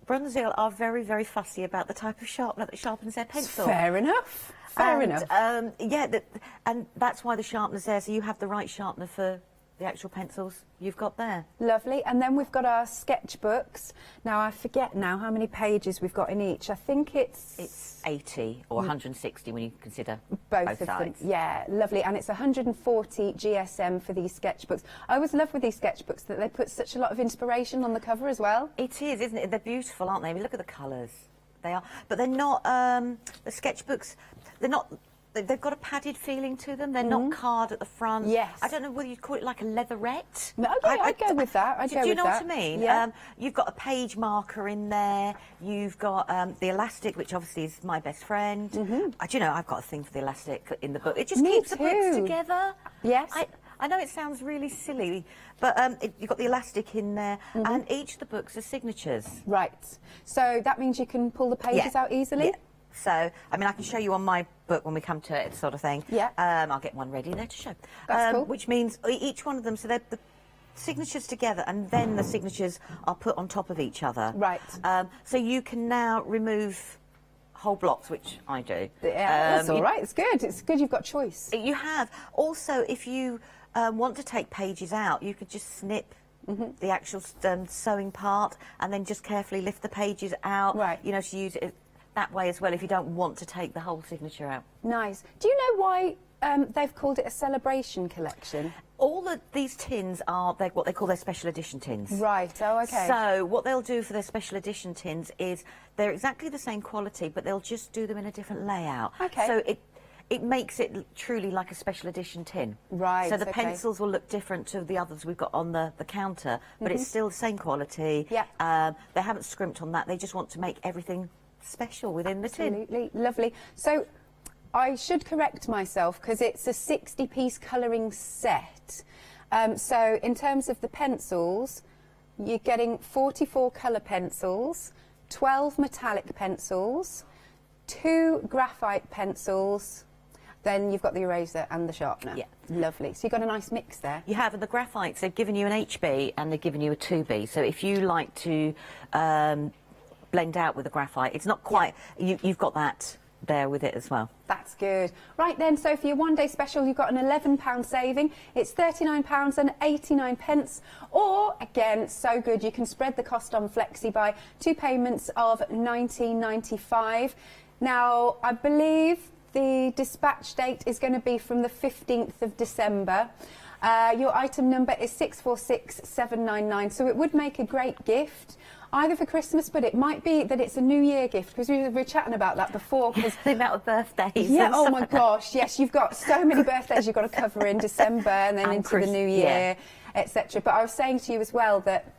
Brunzeal are very, very fussy about the type of sharpener that sharpens their pencil. Fair enough. Fair enough. And that's why the sharpener's there, so you have the right sharpener for the actual pencils you've got there. Lovely. And then we've got our sketchbooks. Now, I forget now how many pages we've got in each. I think it's 80 or 160 when you consider both both of sides. them. Yeah, lovely. And it's 140 GSM for these sketchbooks. I always love with these sketchbooks that they put such a lot of inspiration on the cover as well. It is, isn't it? They're beautiful, aren't they? I mean, look at the colours. They are. But they're not, the sketchbooks, they're not, they've got a padded feeling to them. They're not card at the front. Yes. I don't know whether you'd call it like a leatherette. No, I'd go with that. Do you know what I mean? Yeah. You've got a page marker in there. You've got the elastic, which obviously is my best friend. Do you know, I've got a thing for the elastic in the book. It just keeps the books together. Yes. I know it sounds really silly, but you've got the elastic in there, and each of the books are signatures. Right. So that means you can pull the pages out easily? Yeah. So, I mean, I can show you on my book when we come to it, sort of thing. Yeah. I'll get one ready there to show. That's cool. Which means each one of them, so they're the signatures together, and then the signatures are put on top of each other. Right. So you can now remove whole blocks, which I do. Yeah, that's all right. It's good. It's good you've got choice. You have. Also, if you want to take pages out, you could just snip the actual sewing part and then just carefully lift the pages out. Right. You know, to use it that way as well if you don't want to take the whole signature out. Nice. Do you know why they've called it a celebration collection? All of these tins are what they call their special edition tins. Right, oh, okay. So what they'll do for their special edition tins is they're exactly the same quality, but they'll just do them in a different layout. Okay. So it makes it truly like a special edition tin. Right, So the okay. pencils will look different to the others we've got on the counter, but it's still the same quality. Yeah. They haven't scrimped on that. They just want to make everything special within the tin. Absolutely. Lovely. So I should correct myself because it's a 60-piece colouring set. So in terms of the pencils, you're getting 44 colour pencils, 12 metallic pencils, 2 graphite pencils, then you've got the eraser and the sharpener. Yeah. Lovely. So you've got a nice mix there. You have, and the graphites, they've given you an HB and they've given you a 2B. So if you like to blend out with the graphite, it's not quite, you've got that there with it as well. That's good. Right then, so for your one-day special, you've got an £11 saving. It's £39.89. Or, again, so good, you can spread the cost on Flexi by 2 payments of £19.95. Now, I believe the dispatch date is going to be from the 15th of December. Your item number is 646799, so it would make a great gift. Either for Christmas, but it might be that it's a New Year gift, because we were chatting about that before. Because the amount of birthdays. Yeah, oh my gosh, yes, you've got so many birthdays you've got to cover in December and then into the New Year, etc. But I was saying to you as well that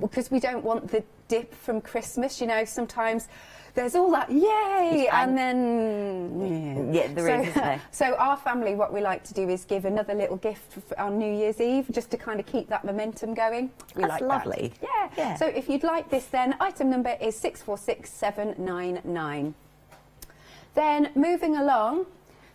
because we don't want the dip from Christmas, you know, sometimes there's all that yay and then there is, isn't there? So our family, what we like to do is give another little gift on New Year's Eve, just to kind of keep that momentum going. That's like lovely. That. Yeah. So if you'd like this, then item number is 646799. Then moving along.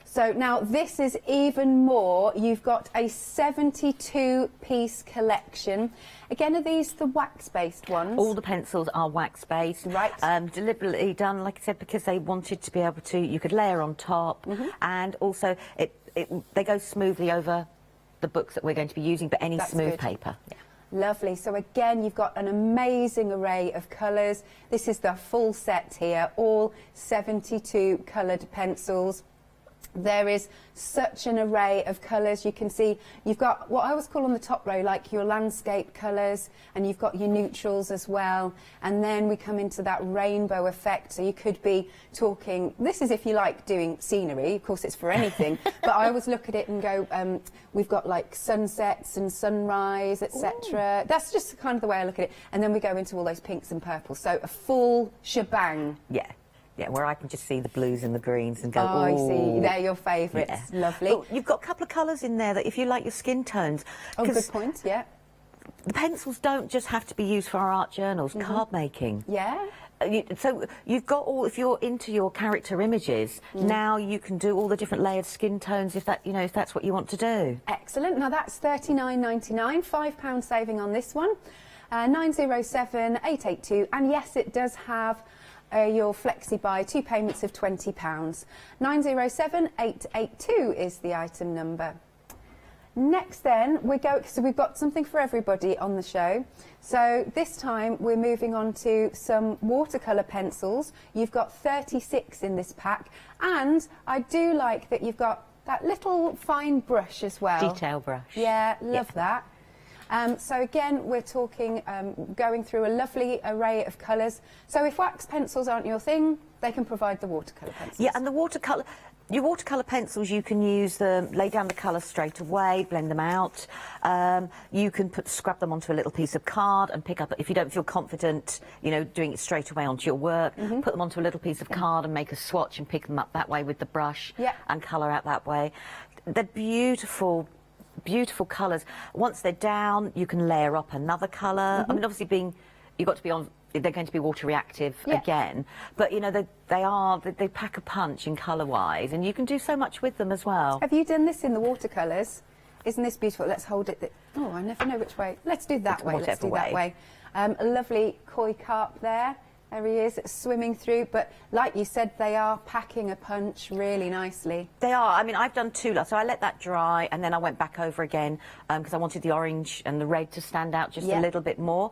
So now this is even more. You've got a 72-piece collection. Again, are these the wax-based ones? All the pencils are wax-based. Right. Deliberately done, like I said, because they wanted to be able to, you could layer on top, and also they go smoothly over the books that we're going to be using, but any That's smooth good. paper. Yeah. Lovely. So again, you've got an amazing array of colours. This is the full set here, all 72 coloured pencils. There is such an array of colours. You can see you've got what I always call on the top row, like your landscape colours, and you've got your neutrals as well. And then we come into that rainbow effect. So you could be talking, this is if you like doing scenery, of course it's for anything, but I always look at it and go, we've got like sunsets and sunrise, etc. That's just kind of the way I look at it. And then we go into all those pinks and purples. So a full shebang. Yeah. Yeah, where I can just see the blues and the greens and go, oh, I see. They're your favourites. Yeah. Lovely. Oh, you've got a couple of colours in there that if you like your skin tones. Oh, good point, yeah. The pencils don't just have to be used for our art journals, card making. Yeah. So you've got all, if you're into your character images, now you can do all the different layered skin tones if that, if that's what you want to do. Excellent. Now that's £39.99, £5 saving on this one. 907882, and yes, it does have your flexi buy, 2 payments of £20. 907882 is the item number. Next then, so we've got something for everybody on the show. So this time we're moving on to some watercolour pencils. You've got 36 in this pack, and I do like that you've got that little fine brush as well. Detail brush. Yeah, love that. So again, we're talking, going through a lovely array of colours. So if wax pencils aren't your thing, they can provide the watercolour pencils. Yeah, and the your watercolour pencils, you can use them, lay down the colour straight away, blend them out. You can scrub them onto a little piece of card and pick up, if you don't feel confident, doing it straight away onto your work, put them onto a little piece of card and make a swatch and pick them up that way with the brush and colour out that way. They're beautiful. Beautiful colours. Once they're down, you can layer up another colour. I mean, obviously, you've got to be on. They're going to be water reactive again, but they pack a punch in colour-wise, and you can do so much with them as well. Have you done this in the watercolours? Isn't this beautiful? Let's hold it. Oh, I never know which way. Let's do that way. Let's do that way. A lovely koi carp there. There he is, swimming through, but like you said, they are packing a punch really nicely. They are. I mean, I've done 2 lots, so I let that dry, and then I went back over again, because I wanted the orange and the red to stand out just a little bit more.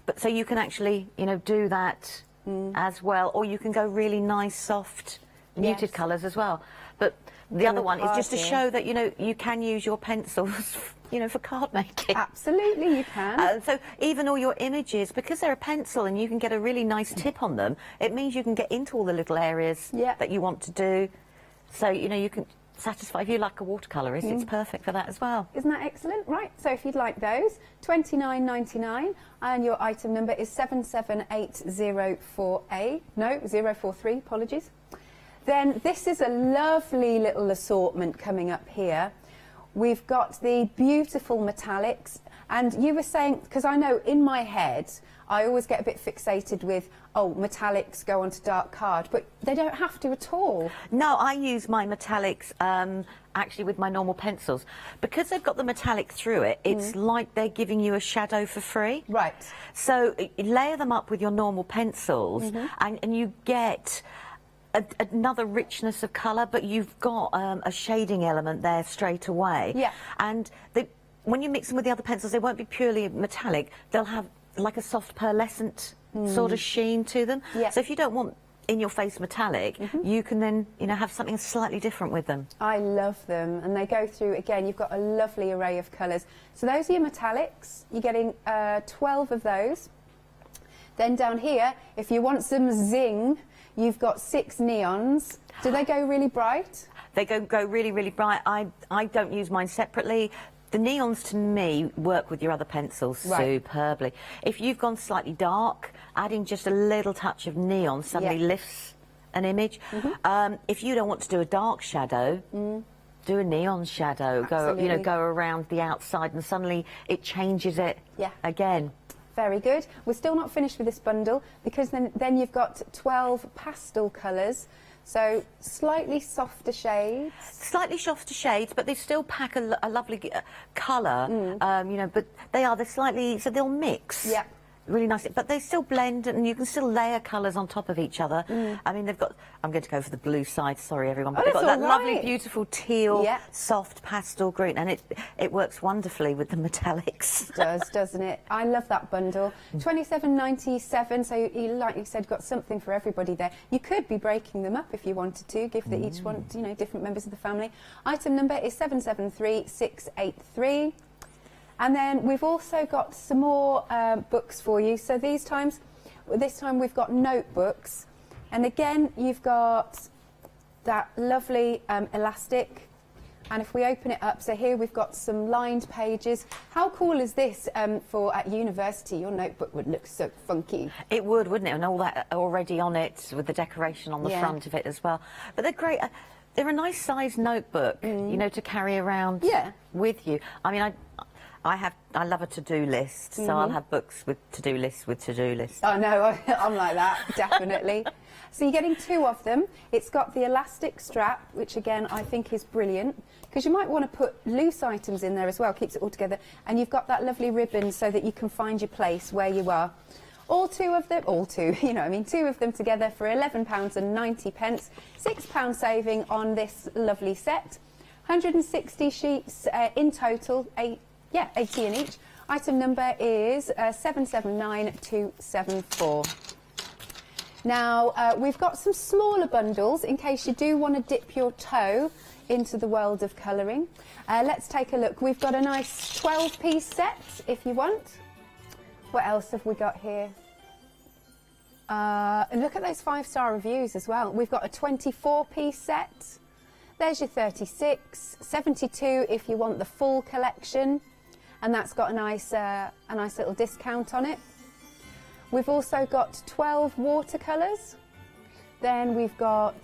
But so you can actually, do that as well, or you can go really nice, soft, muted colours as well. But the other one is just to show that, you can use your pencils for card making. Absolutely, you can. So even all your images, because they're a pencil and you can get a really nice tip on them, it means you can get into all the little areas that you want to do. So, you can satisfy, if you like a watercolourist, it's perfect for that as well. Isn't that excellent? Right, so if you'd like those, £29.99, and your item number is 778048. No, 043, apologies. Then this is a lovely little assortment coming up here. We've got the beautiful metallics, and you were saying, because I know in my head, I always get a bit fixated with, metallics go onto dark card, but they don't have to at all. No, I use my metallics actually with my normal pencils. Because they've got the metallic through it, it's like they're giving you a shadow for free. Right. So layer them up with your normal pencils, and you get another richness of colour, but you've got a shading element there straight away. Yeah. And when you mix them with the other pencils, they won't be purely metallic. They'll have like a soft pearlescent sort of sheen to them. Yeah. So if you don't want in-your-face metallic, you can then, you know, have something slightly different with them. I love them, and they go through, again, you've got a lovely array of colours. So those are your metallics. You're getting 12 of those. Then down here, if you want some zing, you've got 6 neons. Do they go really bright? They go really, really bright. I don't use mine separately. The neons, to me, work with your other pencils superbly. If you've gone slightly dark, adding just a little touch of neon suddenly lifts an image. If you don't want to do a dark shadow, do a neon shadow. Absolutely. Go around the outside, and suddenly it changes it again. Very good. We're still not finished with this bundle, because then you've got 12 pastel colours. So slightly softer shades. Slightly softer shades, but they still pack a lovely colour. But they're slightly, so they'll mix. Yeah. Really nice, but they still blend, and you can still layer colours on top of each other. I mean, they've got, I'm going to go for the blue side, sorry everyone, but they've got that lovely, beautiful teal, soft pastel green, and it works wonderfully with the metallics. It does, doesn't it? I love that bundle. $27.97, so you, like you said, got something for everybody there. You could be breaking them up if you wanted to, give each one, you know, different members of the family. Item number is 773683. And then we've also got some more books for you. So this time we've got notebooks. And again, you've got that lovely elastic. And if we open it up, so here we've got some lined pages. How cool is this for at university? Your notebook would look so funky. It would, wouldn't it? And all that already on it with the decoration on the front of it as well. But they're great. They're a nice sized notebook, you know, to carry around with you. I mean, I love a to-do list, so I'll have books with to-do lists Oh no, I'm like that, definitely. So you're getting 2 of them. It's got the elastic strap, which again I think is brilliant, because you might want to put loose items in there as well, keeps it all together. And you've got that lovely ribbon so that you can find your place where you are. All 2 of them, you know what I mean, 2 of them together for £11.90, £6 saving on this lovely set. 160 sheets in total, 80 in each. Item number is 779274. Now, we've got some smaller bundles in case you do want to dip your toe into the world of colouring. Let's take a look. We've got a nice 12-piece set if you want. What else have we got here? And look at those 5-star reviews as well. We've got a 24-piece set. There's your 36, 72 if you want the full collection. And that's got a nice little discount on it. We've also got 12 watercolours. Then we've got,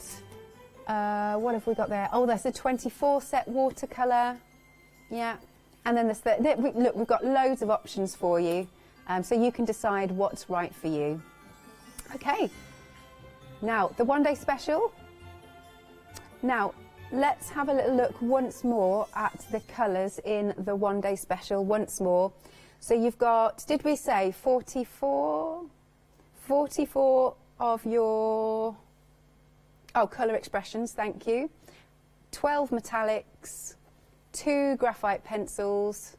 what have we got there? Oh, there's a 24 set watercolour. Yeah. And then there's look, we've got loads of options for you. So you can decide what's right for you. Okay. Now, the one-day special. Now, let's have a little look once more at the colours in the one-day special once more. So you've got, did we say 44? 44 of your, colour expressions, thank you. 12 metallics, 2 graphite pencils,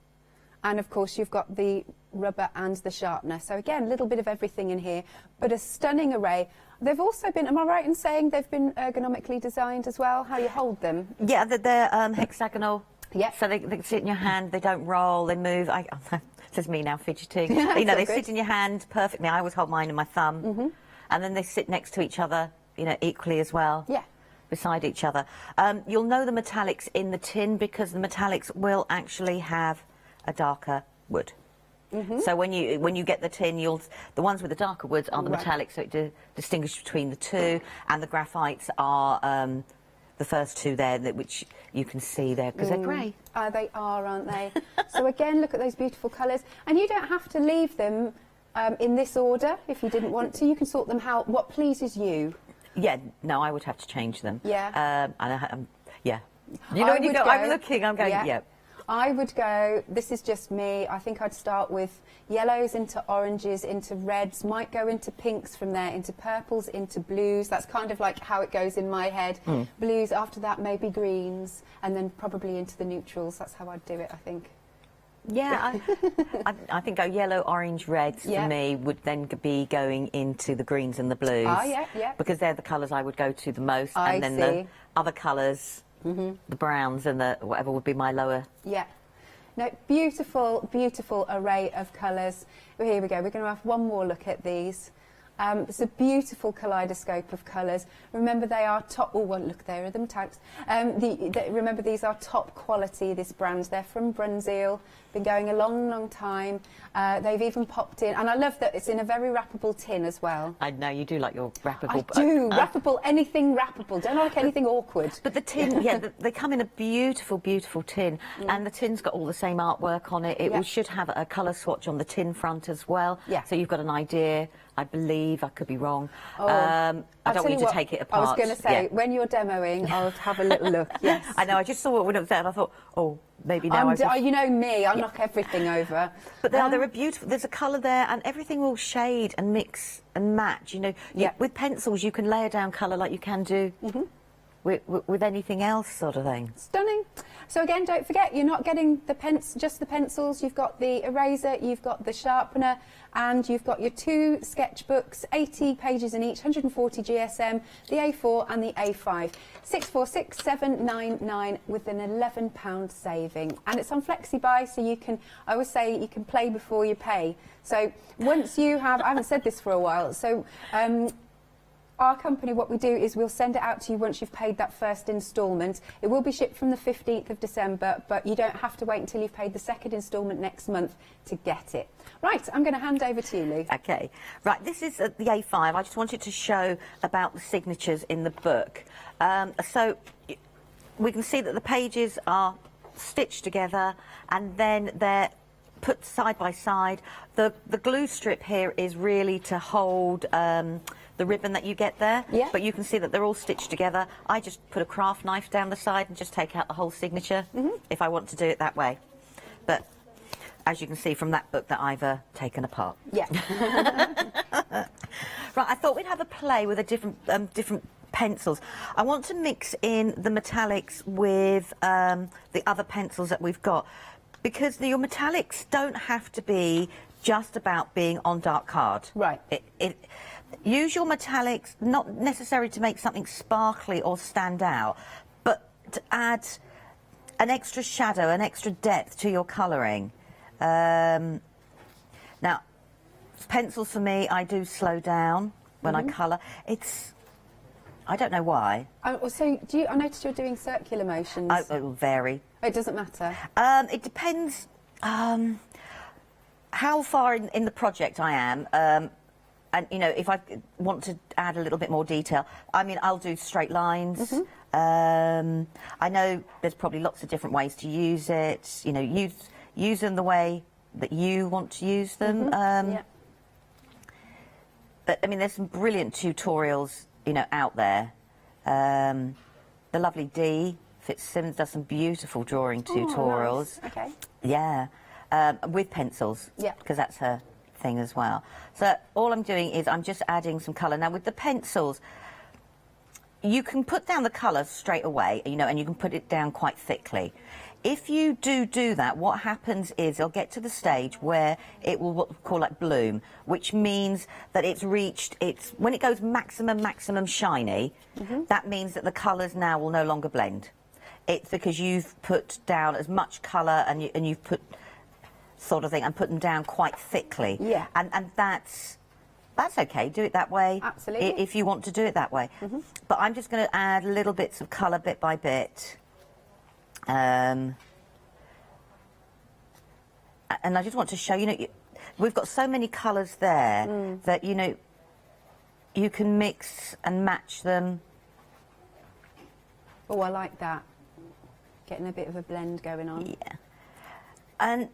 and of course you've got the rubber and the sharpener. So again, a little bit of everything in here, but a stunning array. They've also been, am I right in saying they've been ergonomically designed as well, how you hold them? Yeah, they're hexagonal. Yeah. So they sit in your hand, they don't roll, they move. Says me now, fidgeting. You know, they sit in your hand perfectly. I always hold mine in my thumb. And then they sit next to each other, you know, equally as well. Yeah. Beside each other. You'll know the metallics in the tin because the metallics will actually have a darker wood. So when you get the tin, the ones with the darker woods are the metallics, so it distinguishes between the two, and the graphites are the first 2 there, which you can see there because they're grey. They are, aren't they? So again, look at those beautiful colours, and you don't have to leave them in this order if you didn't want to. You can sort them what pleases you. Yeah, no, I would have to change them. Yeah. Yeah. You know, when you go, I'm looking, I'm going, yeah. I would go, this is just me, I think I'd start with yellows into oranges, into reds, might go into pinks from there, into purples, into blues. That's kind of like how it goes in my head. Blues, after that maybe greens, and then probably into the neutrals. That's how I'd do it, I think. Yeah, I think yellow, orange, reds for me would then be going into the greens and the blues. Oh, yeah, yeah. Because they're the colours I would go to the most. I and then see. the other colours, the browns and the whatever would be my lower. Yeah. No, beautiful, beautiful array of colours. Well, here we go. We're going to have one more look at these. It's a beautiful kaleidoscope of colours. Remember, they are top. Oh, well, look, there are them tags. Remember, these are top quality. This brand, they're from Brunswick. Been going a long, long time. They've even popped in, and I love that it's in a very wrappable tin as well. I know you do like your wrappable. I do wrappable, anything wrappable. Don't like anything awkward. But the tin, yeah, they come in a beautiful, beautiful tin, and the tin's got all the same artwork on it. It should have a colour swatch on the tin front as well. Yeah. So you've got an idea. I believe, I could be wrong. Oh, I don't want you to take it apart. I was going to say, when you're demoing, I'll have a little look. Yes. I know. I just saw it when it was there, and I thought, oh, maybe now you know me, I knock everything over. But they're beautiful. There's a colour there, and everything will shade and mix and match. You know, with pencils, you can layer down colour like you can do with anything else, sort of thing. Stunning. So again, don't forget, you're not getting just the pencils. You've got the eraser, you've got the sharpener, and you've got your 2 sketchbooks, 80 pages in each, 140 GSM, the A4 and the A5. 646,799 with an £11 saving. And it's on FlexiBuy, so you can, I always say, you can play before you pay. So once you have, I haven't said this for a while, so our company, what we do is we'll send it out to you once you've paid that first instalment. It will be shipped from the 15th of December, but you don't have to wait until you've paid the second instalment next month to get it. Right, I'm going to hand over to you, Lou. Okay. Right, this is the A5. I just wanted to show about the signatures in the book. So we can see that the pages are stitched together and then they're put side by side. The glue strip here is really to hold the ribbon that you get there, but you can see that they're all stitched together. I just put a craft knife down the side and just take out the whole signature if I want to do it that way. But as you can see from that book that I've taken apart. Yeah. Right, I thought we'd have a play with a different pencils. I want to mix in the metallics with the other pencils that we've got, because your metallics don't have to be just about being on dark card. Right. Use your metallics, not necessarily to make something sparkly or stand out, but to add an extra shadow, an extra depth to your colouring. Now, pencils for me, I do slow down when I colour. I don't know why. So I noticed you're doing circular motions. It will vary. It doesn't matter? It depends how far in the project I am. And, you know, if I want to add a little bit more detail, I mean, I'll do straight lines. I know there's probably lots of different ways to use it. You know, use them the way that you want to use them. But, I mean, there's some brilliant tutorials, you know, out there. The lovely Dee Fitzsimmons does some beautiful drawing tutorials. Nice. Okay. Yeah, with pencils. Yeah. Because that's her thing as well. So all I'm doing is I'm just adding some colour. Now with the pencils, you can put down the colour straight away, you know, and you can put it down quite thickly. If you do that, what happens is it'll get to the stage where it will what we call like bloom, which means that it's reached when it goes maximum shiny, that means that the colours now will no longer blend. It's because you've put down as much colour and you've put sort of thing and put them down quite thickly. Yeah. And that's okay. Do it that way. Absolutely. If you want to do it that way. But I'm just going to add little bits of colour bit by bit. And I just want to show, you know, we've got so many colours there that, you know, you can mix and match them. Oh, I like that. Getting a bit of a blend going on. Yeah. And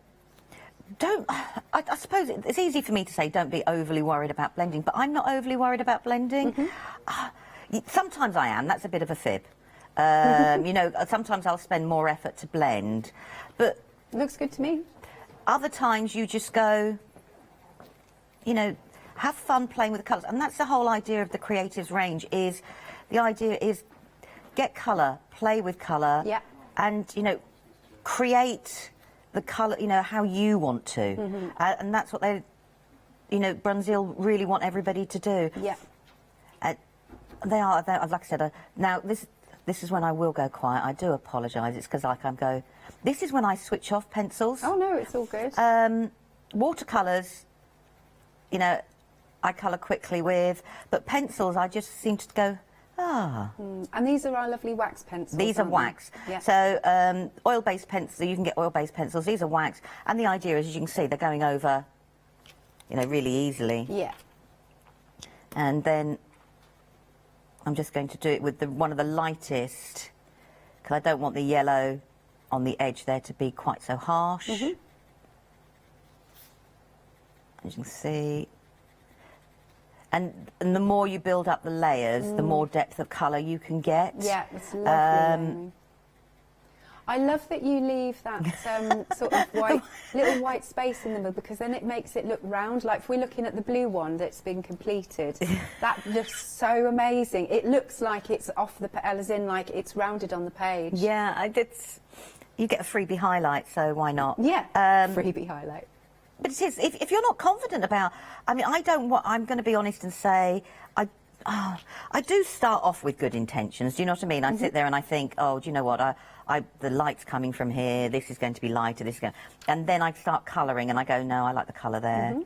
I suppose it's easy for me to say don't be overly worried about blending, but I'm not overly worried about blending. Sometimes I am. That's a bit of a fib. You know, sometimes I'll spend more effort to blend, but looks good to me. Other times you just go, you know, have fun playing with the colours, and that's the whole idea of the Creatives range. The idea is get colour, play with colour, and you know, create the colour, you know, how you want to. And that's what they, you know, Brunswick really want everybody to do. Yeah. They are, like I said, now this is when I will go quiet. I do apologise. It's because this is when I switch off pencils. Oh no, it's all good. Watercolours, you know, I colour quickly with, but pencils I just seem to go, And these are our lovely wax pencils. These are wax. Yeah. So oil-based pencils, you can get oil-based pencils. These are wax, and the idea is, as you can see, they're going over, you know, really easily. Yeah. And then I'm just going to do it with one of the lightest, because I don't want the yellow on the edge there to be quite so harsh. As you can see. And the more you build up the layers, the more depth of colour you can get. Yeah, it's lovely. I love that you leave that sort of little white space in the middle, because then it makes it look round. Like if we're looking at the blue one that's been completed, that looks so amazing. It looks like it's off the as in like it's rounded on the page. Yeah, you get a freebie highlight, so why not? Yeah, freebie highlight. But it is, if you're not confident about, I mean, I'm going to be honest and say, I do start off with good intentions, do you know what I mean? I sit there and I think, oh, do you know what, the light's coming from here, this is going to be lighter, this is going, and then I start colouring and I go, no, I like the colour there.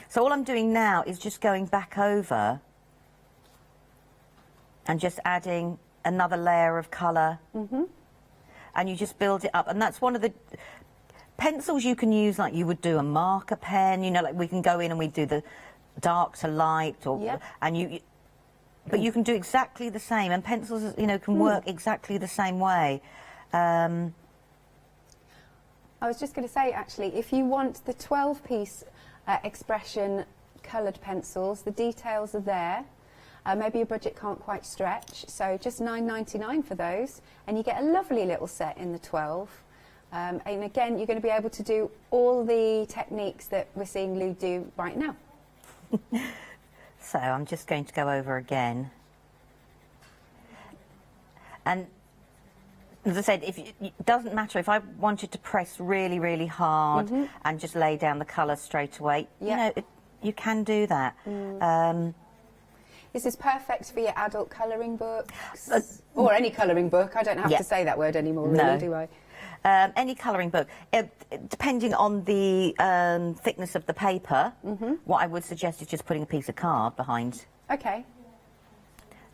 So all I'm doing now is just going back over and just adding another layer of colour. And you just build it up, and that's one of the pencils you can use like you would do a marker pen, you know, like we can go in and we do the dark to light, or and but you can do exactly the same, and pencils, you know, can work exactly the same way. I was just going to say, actually, if you want the 12-piece expression coloured pencils, the details are there. Maybe your budget can't quite stretch, so just £9.99 for those, and you get a lovely little set in the 12. And again, you're going to be able to do all the techniques that we're seeing Lou do right now. So I'm just going to go over again. And as I said, it doesn't matter if I wanted to press really, really hard and just lay down the colour straight away. You know, you can do that. This is perfect for your adult colouring books, or any colouring book. I don't have to say that word anymore, really, do I? Any colouring book. Depending on the thickness of the paper, what I would suggest is just putting a piece of card behind. Okay.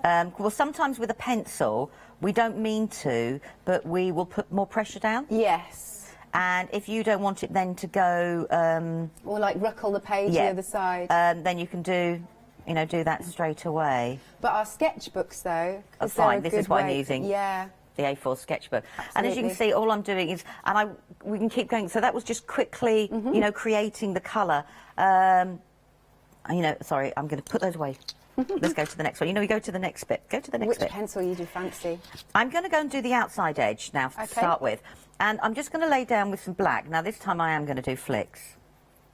Well, sometimes with a pencil, we don't mean to, but we will put more pressure down. Yes. And if you don't want it then to go... or like ruckle the page the other side. Then you can do that straight away. But our sketchbooks, though... Oh, fine, this is what I'm using. Yeah. The A4 sketchbook. Absolutely. And as you can see, all I'm doing is... And we can keep going. So that was just quickly, you know, creating the colour. You know, sorry, I'm going to put those away. Let's go to the next one. You know, we go to the next bit. Go to the next bit. Which pencil you do fancy? I'm going to go and do the outside edge now to start with. And I'm just going to lay down with some black. Now, this time I am going to do flicks.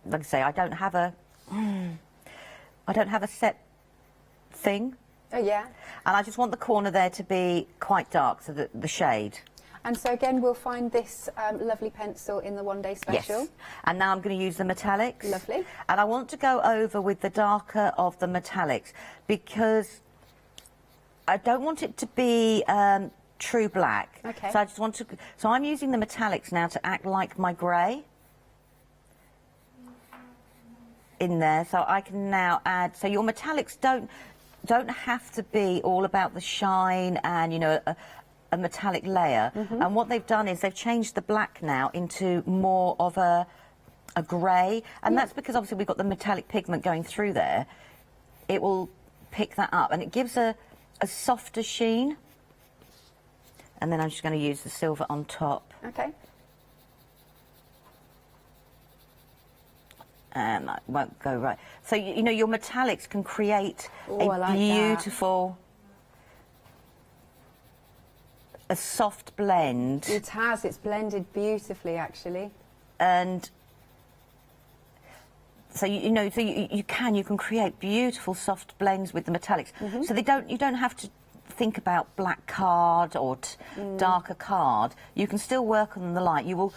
Like I say, I don't have a set thing. Oh, yeah. And I just want the corner there to be quite dark, so that the shade. And so, again, we'll find this lovely pencil in the one-day special. Yes. And now I'm going to use the metallics. Lovely. And I want to go over with the darker of the metallics, because I don't want it to be true black. Okay. So I just want to... So I'm using the metallics now to act like my grey in there. So I can now add... So your metallics don't have to be all about the shine and, you know, a metallic layer. And what they've done is they've changed the black now into more of a grey, and that's because obviously we've got the metallic pigment going through there. It will pick that up, and it gives a softer sheen. And then I'm just going to use the silver on top. Okay. And that won't go right. So, you know, your metallics can create like beautiful... a soft blend. It has. It's blended beautifully, actually. And so you know, so you can create beautiful soft blends with the metallics. So you don't have to think about black card or darker card. You can still work on the light. You will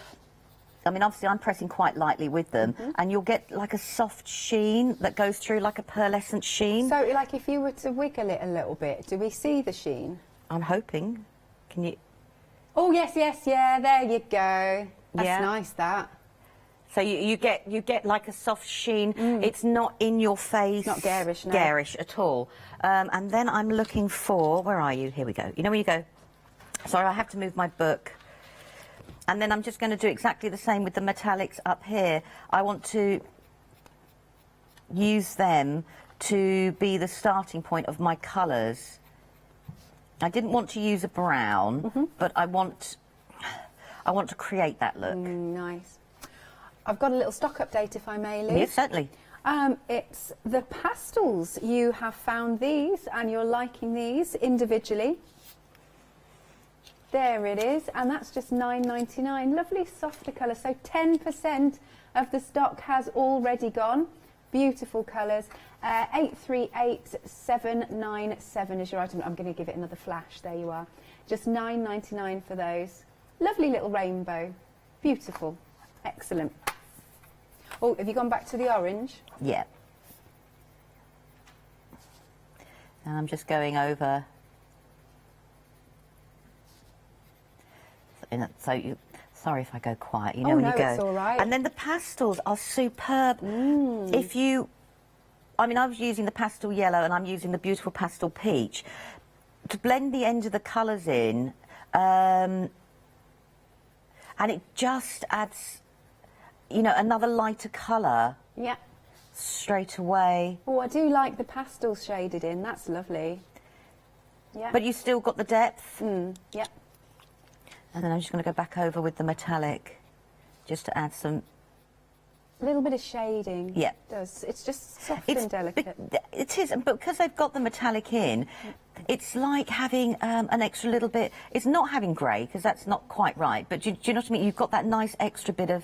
I mean, obviously I'm pressing quite lightly with them, and you'll get like a soft sheen that goes through, like a pearlescent sheen. So, like, if you were to wiggle it a little bit, do we see the sheen? I'm hoping. Can you? Oh, yes, yes, yeah, there you go. That's nice, that. So you get like a soft sheen. It's not in your face. Not garish, no. Garish at all. And then I'm looking for, where are you? Here we go. You know where you go? Sorry, I have to move my book. And then I'm just going to do exactly the same with the metallics up here. I want to use them to be the starting point of my colours. I didn't want to use a brown, but I want to create that look. Nice. I've got a little stock update, if I may, Liz. Yes, certainly. It's the pastels. You have found these, and you're liking these individually. There it is, and that's just $9.99. Lovely softer colour. So 10% of the stock has already gone. Beautiful colours. 838797 is your item. I'm going to give it another flash. There you are. Just $9.99 for those. Lovely little rainbow. Beautiful. Excellent. Oh, have you gone back to the orange? Yeah. And I'm just going over. So you, sorry if I go quiet. You know when you go. It's all right. And then the pastels are superb. If you, I mean, I was using the pastel yellow and I'm using the beautiful pastel peach to blend the end of the colours in, and it just adds, you know, another lighter colour. Yeah. Straight away. Oh, I do like the pastels shaded in. That's lovely. Yeah. But you still got the depth. Yeah. And then I'm just going to go back over with the metallic, just to add some. A little bit of shading. Yeah. It does. It's just soft and delicate. It is, but because they've got the metallic in, it's like having an extra little bit. It's not having grey, because that's not quite right. But do you know what I mean? You've got that nice extra bit of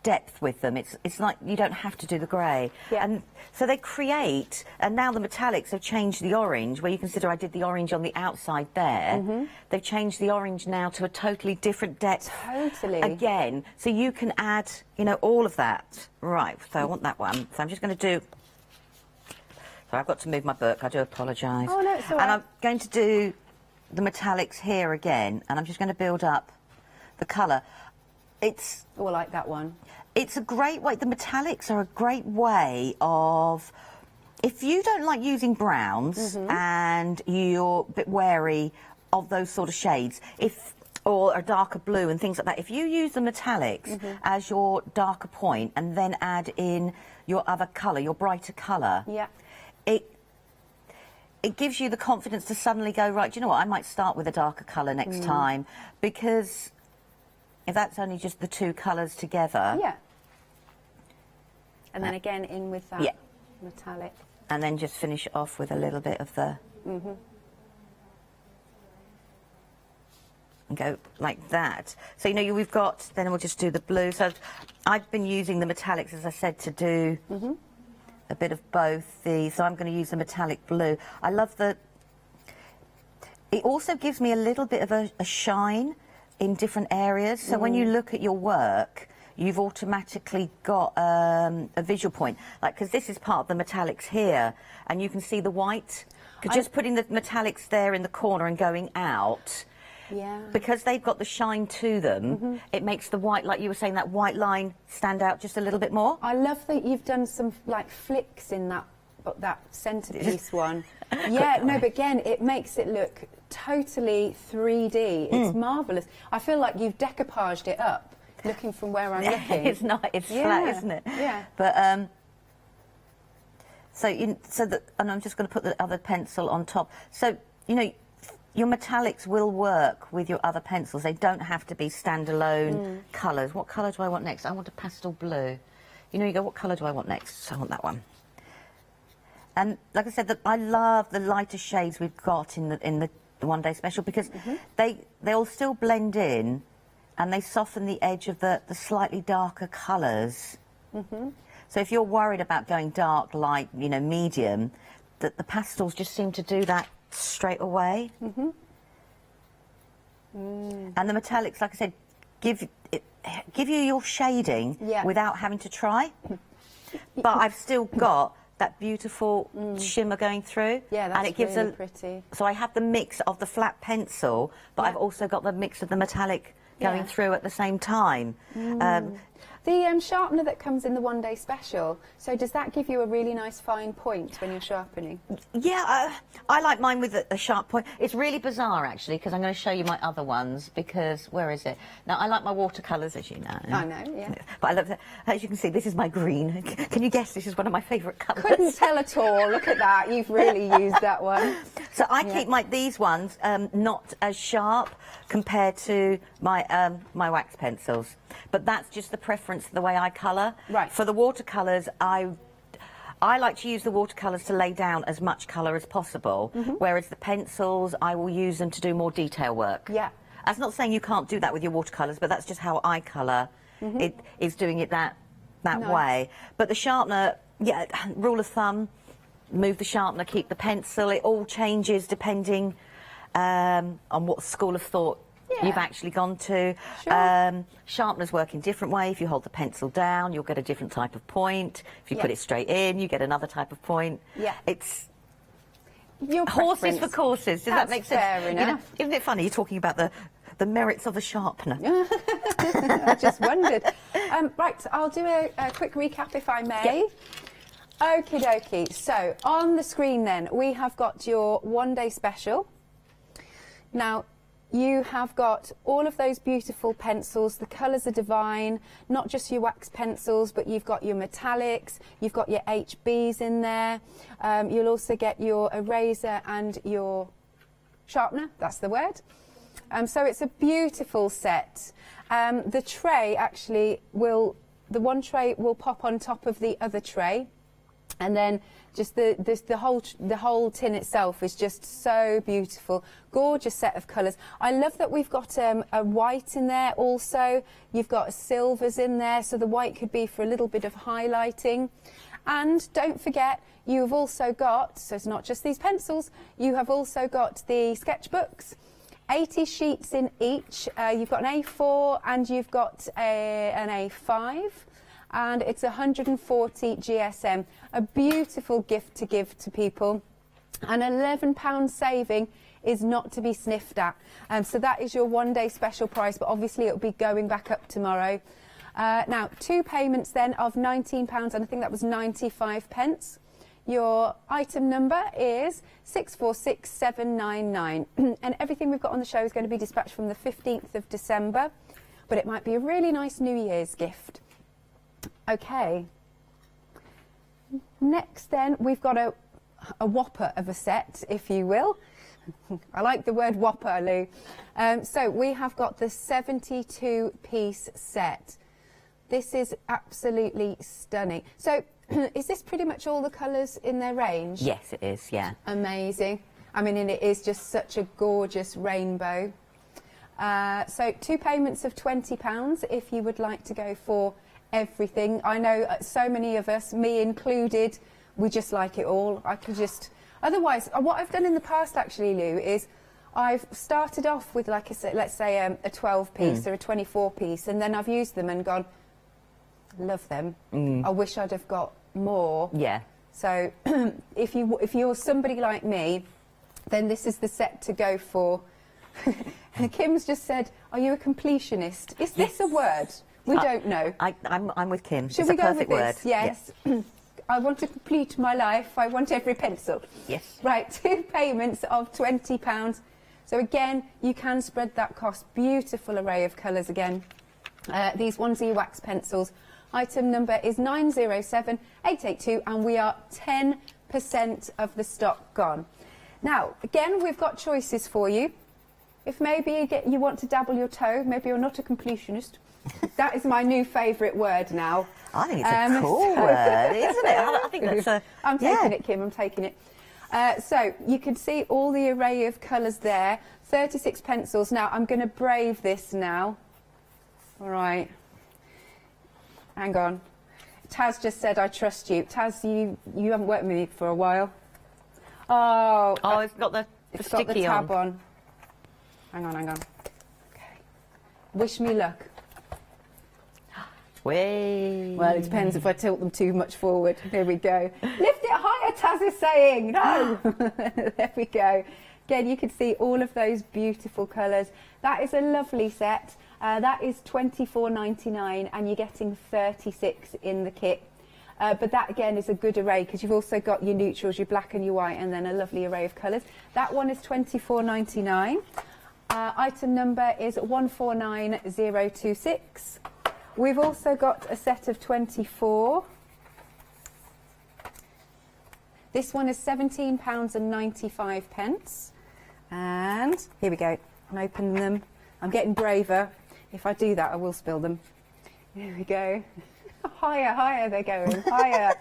depth with them. It's like you don't have to do the grey. Yeah. And so they create, and now the metallics have changed the orange, where you consider I did the orange on the outside there. They've changed the orange now to a totally different depth. Totally. Again, so you can add, you know, all of that. Right, so I want that one. So I'm just going to do. So I've got to move my book. I do apologise. Oh, no, it's all right. And I'm going to do the metallics here again, and I'm just going to build up the colour. It's. Oh, I like that one. It's a great way. The metallics are a great way of. If you don't like using browns and you're a bit wary of those sort of shades, or a darker blue and things like that, if you use the metallics as your darker point and then add in your other colour, your brighter colour, it gives you the confidence to suddenly go, right, do you know what, I might start with a darker colour next time, because if that's only just the two colours together. Yeah. And then again in with that metallic. And then just finish it off with a little bit of the. And go like that. So, you know, we've got, then we'll just do the blue. So I've been using the metallics, as I said, to do a bit of both. So I'm going to use the metallic blue. I love the. It also gives me a little bit of a shine in different areas. So when you look at your work, you've automatically got a visual point. Like, because this is part of the metallics here, and you can see the white. Just putting the metallics there in the corner and going out. Yeah. Because they've got the shine to them, it makes the white, like you were saying, that white line stand out just a little bit more. I love that you've done some like flicks in that centerpiece one. Yeah, no, but again, it makes it look totally 3D. It's marvellous. I feel like you've decoupaged it up, looking from where I'm looking. It's not, it's flat, isn't it? Yeah. But, and I'm just going to put the other pencil on top. So, you know, your metallics will work with your other pencils. They don't have to be standalone colours. What colour do I want next? I want a pastel blue. You know, you go, what colour do I want next? I want that one. And like I said, I love the lighter shades we've got in the one day special, because they'll still blend in, and they soften the edge of the slightly darker colours. So if you're worried about going dark, light, you know, medium, the pastels just seem to do that straight away. And the metallics, like I said, give you your shading without having to try. But I've still got that beautiful shimmer going through. Yeah, that's and it gives really pretty. So I have the mix of the flat pencil, but I've also got the mix of the metallic going through at the same time. The sharpener that comes in the one-day special, so does that give you a really nice fine point when you're sharpening? Yeah, I like mine with a sharp point. It's really bizarre, actually, because I'm going to show you my other ones, because, where is it? Now, I like my watercolours, as you know. I know, yeah. But I love that. As you can see, this is my green. Can you guess this is one of my favourite colours? Couldn't tell at all. Look at that. You've really used that one. So I keep these ones not as sharp compared to my my wax pencils. But that's just the preference, the way I colour. Right. For the watercolours, I like to use the watercolours to lay down as much colour as possible, whereas the pencils, I will use them to do more detail work. Yeah. That's not saying you can't do that with your watercolours, but that's just how I colour. It is doing it that way. But the sharpener, yeah, rule of thumb, move the sharpener, keep the pencil. It all changes depending on what school of thought you've actually gone to. Sure. Sharpeners work in different way. If you hold the pencil down, you'll get a different type of point. If you put it straight in, you get another type of point. Yeah. It's your horses for courses. Does that make sense? Fair enough. Isn't it funny? You're talking about the merits of the sharpener. I just wondered. Right, I'll do a quick recap if I may. Okie dokie. So on the screen then, we have got your one-day special. Now, you have got all of those beautiful pencils. The colours are divine, not just your wax pencils, but you've got your metallics, you've got your HBs in there. You'll also get your eraser and your sharpener, that's the word. So it's a beautiful set. The tray actually the one tray will pop on top of the other tray, and then just the whole tin itself is just so beautiful. Gorgeous set of colours. I love that we've got a white in there also. You've got silvers in there, so the white could be for a little bit of highlighting. And don't forget, you've also got, so it's not just these pencils, you have also got the sketchbooks. 80 sheets in each. You've got an A4 and you've got an A5. And it's 140 GSM, a beautiful gift to give to people. An £11 saving is not to be sniffed at. So that is your one-day special price, but obviously it'll be going back up tomorrow. Now, 2 payments then of £19, and I think that was 95 pence. Your item number is 646799, and everything we've got on the show is going to be dispatched from the 15th of December, but it might be a really nice New Year's gift. Okay, next then we've got a whopper of a set, if you will. I like the word whopper, Lou. So we have got the 72-piece set. This is absolutely stunning. So is this pretty much all the colours in their range? Yes, it is, yeah. Amazing. I mean, and it is just such a gorgeous rainbow. So 2 payments of £20 if you would like to go for everything. I know so many of us, me included, we just like it all. I could just... Otherwise, what I've done in the past, actually, Lou, is I've started off with, like I said, let's say a 12-piece or a 24-piece, and then I've used them and gone, love them. I wish I'd have got more. Yeah. So if you're somebody like me, then this is the set to go for. And Kim's just said, are you a completionist? Is this a word? We don't know. I'm with Kim. Should it's we a go perfect with word. this? Yes. I want to complete my life. I want every pencil. Yes. Right, 2 payments of £20. So again, you can spread that cost. Beautiful array of colours again. These onesie wax pencils. Item number is 907882, and we are 10% of the stock gone. Now, again, we've got choices for you. If maybe you want to dabble your toe, maybe you're not a completionist. That is my new favourite word now. I think it's a cool word, isn't it? I think that's a... I'm taking it, Kim, I'm taking it. So you can see all the array of colours there. 36 pencils. Now, I'm going to brave this now. All right. Hang on. Taz just said, I trust you. Taz, you haven't worked with me for a while. Oh, it's got the sticky tab on. Hang on. Okay. Wish me luck. Way. Well, it depends if I tilt them too much forward. Here we go. Lift it higher, Taz is saying. No. There we go. Again, you can see all of those beautiful colours. That is a lovely set. That is $24.99 and you're getting 36 in the kit. But that again is a good array because you've also got your neutrals, your black and your white, and then a lovely array of colours. That one is $24.99. Item number is 149026. We've also got a set of 24. This one is £17.95. And here we go. I'm opening them. I'm getting braver. If I do that, I will spill them. Here we go. Higher, higher they're going. Higher.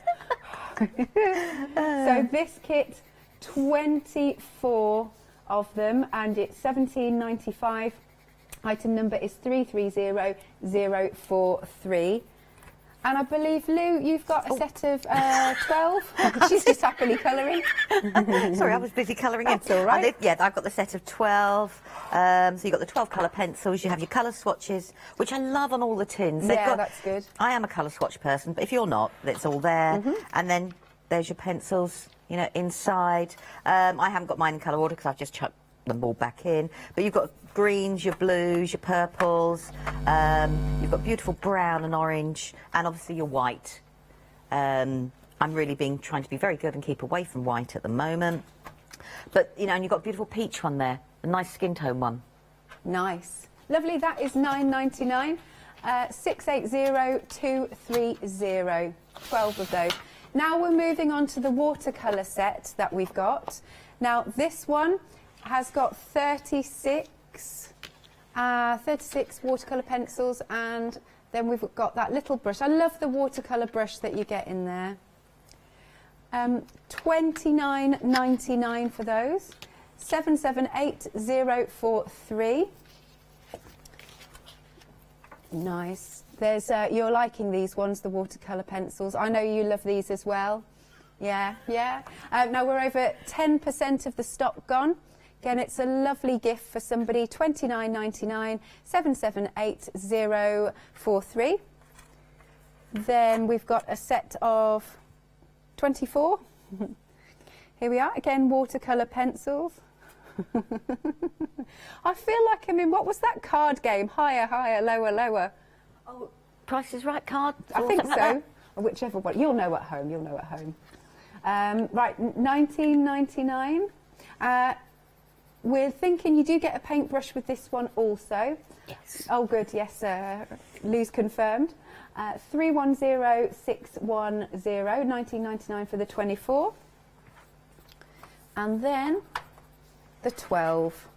So this kit, 24 of them, and it's £17.95. Item number is 330043. And I believe, Lou, you've got a set of 12. She's just happily colouring. Sorry, I was busy colouring in. That's all right. Yeah, I've got the set of 12. So you've got the 12 colour pencils, you have your colour swatches, which I love on all the tins. Yeah, that's good. I am a colour swatch person, but if you're not, it's all there. And then there's your pencils, you know, inside. I haven't got mine in colour order because I've just chucked them all back in. But you've got greens, your blues, your purples. You've got beautiful brown and orange, and obviously your white. I'm really trying to be very good and keep away from white at the moment. But, you know, and you've got a beautiful peach one there, a nice skin tone one. Nice. Lovely, that is $9.99. 680230. 12 of those. Now we're moving on to the watercolour set that we've got. Now this one has got 36 watercolour pencils, and then we've got that little brush. I love the watercolour brush that you get in there. $29.99 for those. 778043. Nice. There's you're liking these ones, the watercolour pencils. I know you love these as well. Yeah, yeah. Now we're over 10% of the stock gone. Again, it's a lovely gift for somebody. $29.99. 778043. Then we've got a set of 24. Here we are, again, watercolour pencils. I feel like I'm in, what was that card game? Higher, higher, lower, lower. Oh, Price is Right card? I think so. Like or whichever one. You'll know at home, you'll know at home. Right, $19.99. We're thinking you do get a paintbrush with this one also. Yes. Oh, good, yes, Lou's confirmed. 310610, $19.99 for the 24. And then the 12.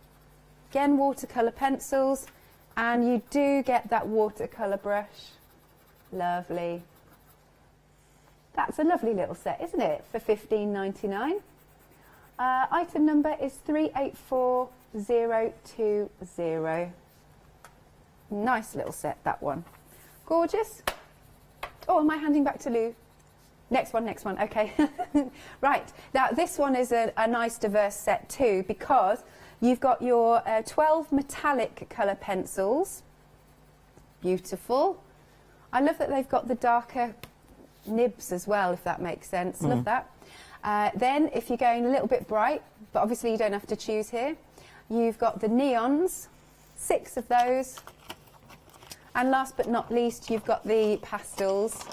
Again, watercolour pencils, and you do get that watercolour brush. Lovely. That's a lovely little set, isn't it, for $15.99. Item number is 384020. Nice little set, that one. Gorgeous. Oh, am I handing back to Lou? Next one, okay. Right, now this one is a nice diverse set too, because you've got your 12 metallic colour pencils. Beautiful. I love that they've got the darker nibs as well, if that makes sense. Love that. Then, if you're going a little bit bright, but obviously you don't have to choose here, you've got the neons, 6 of those. And last but not least, you've got the pastels.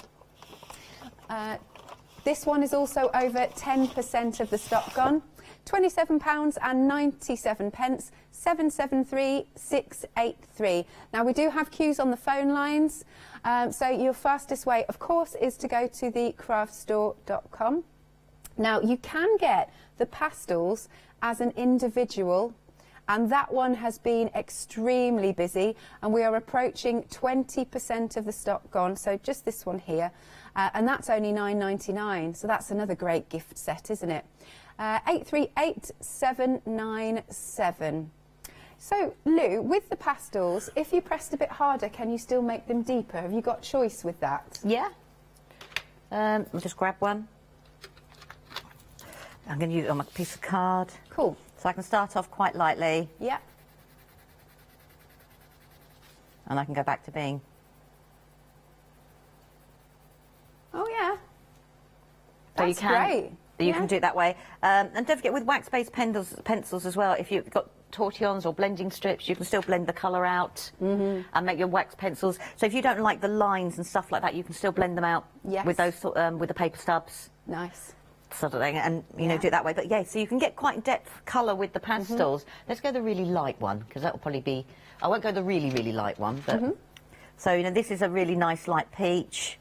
This one is also over 10% of the stock gone. £27.97, 773683. Now, we do have queues on the phone lines, so your fastest way, of course, is to go to the craftstore.com. Now, you can get the pastels as an individual, and that one has been extremely busy, and we are approaching 20% of the stock gone, so just this one here, and that's only $9.99, so that's another great gift set, isn't it? 838797. So, Lou, with the pastels, if you pressed a bit harder, can you still make them deeper? Have you got choice with that? Yeah. I'll just grab one. I'm going to use it on my piece of card. Cool. So I can start off quite lightly. Yeah. And I can go back to being So That's you can, great. You Yeah. can do it that way. And don't forget, with wax-based pencils as well, if you've got tortillons or blending strips, you can still blend the colour out and make your wax pencils. So if you don't like the lines and stuff like that, you can still blend them out with those with the paper stubs. Nice. Sort of thing, and you know, do it that way. But yeah, so you can get quite in-depth colour with the pastels. Let's go the really light one, because that will probably be... I won't go the really, really light one, but... So, you know, this is a really nice light peach.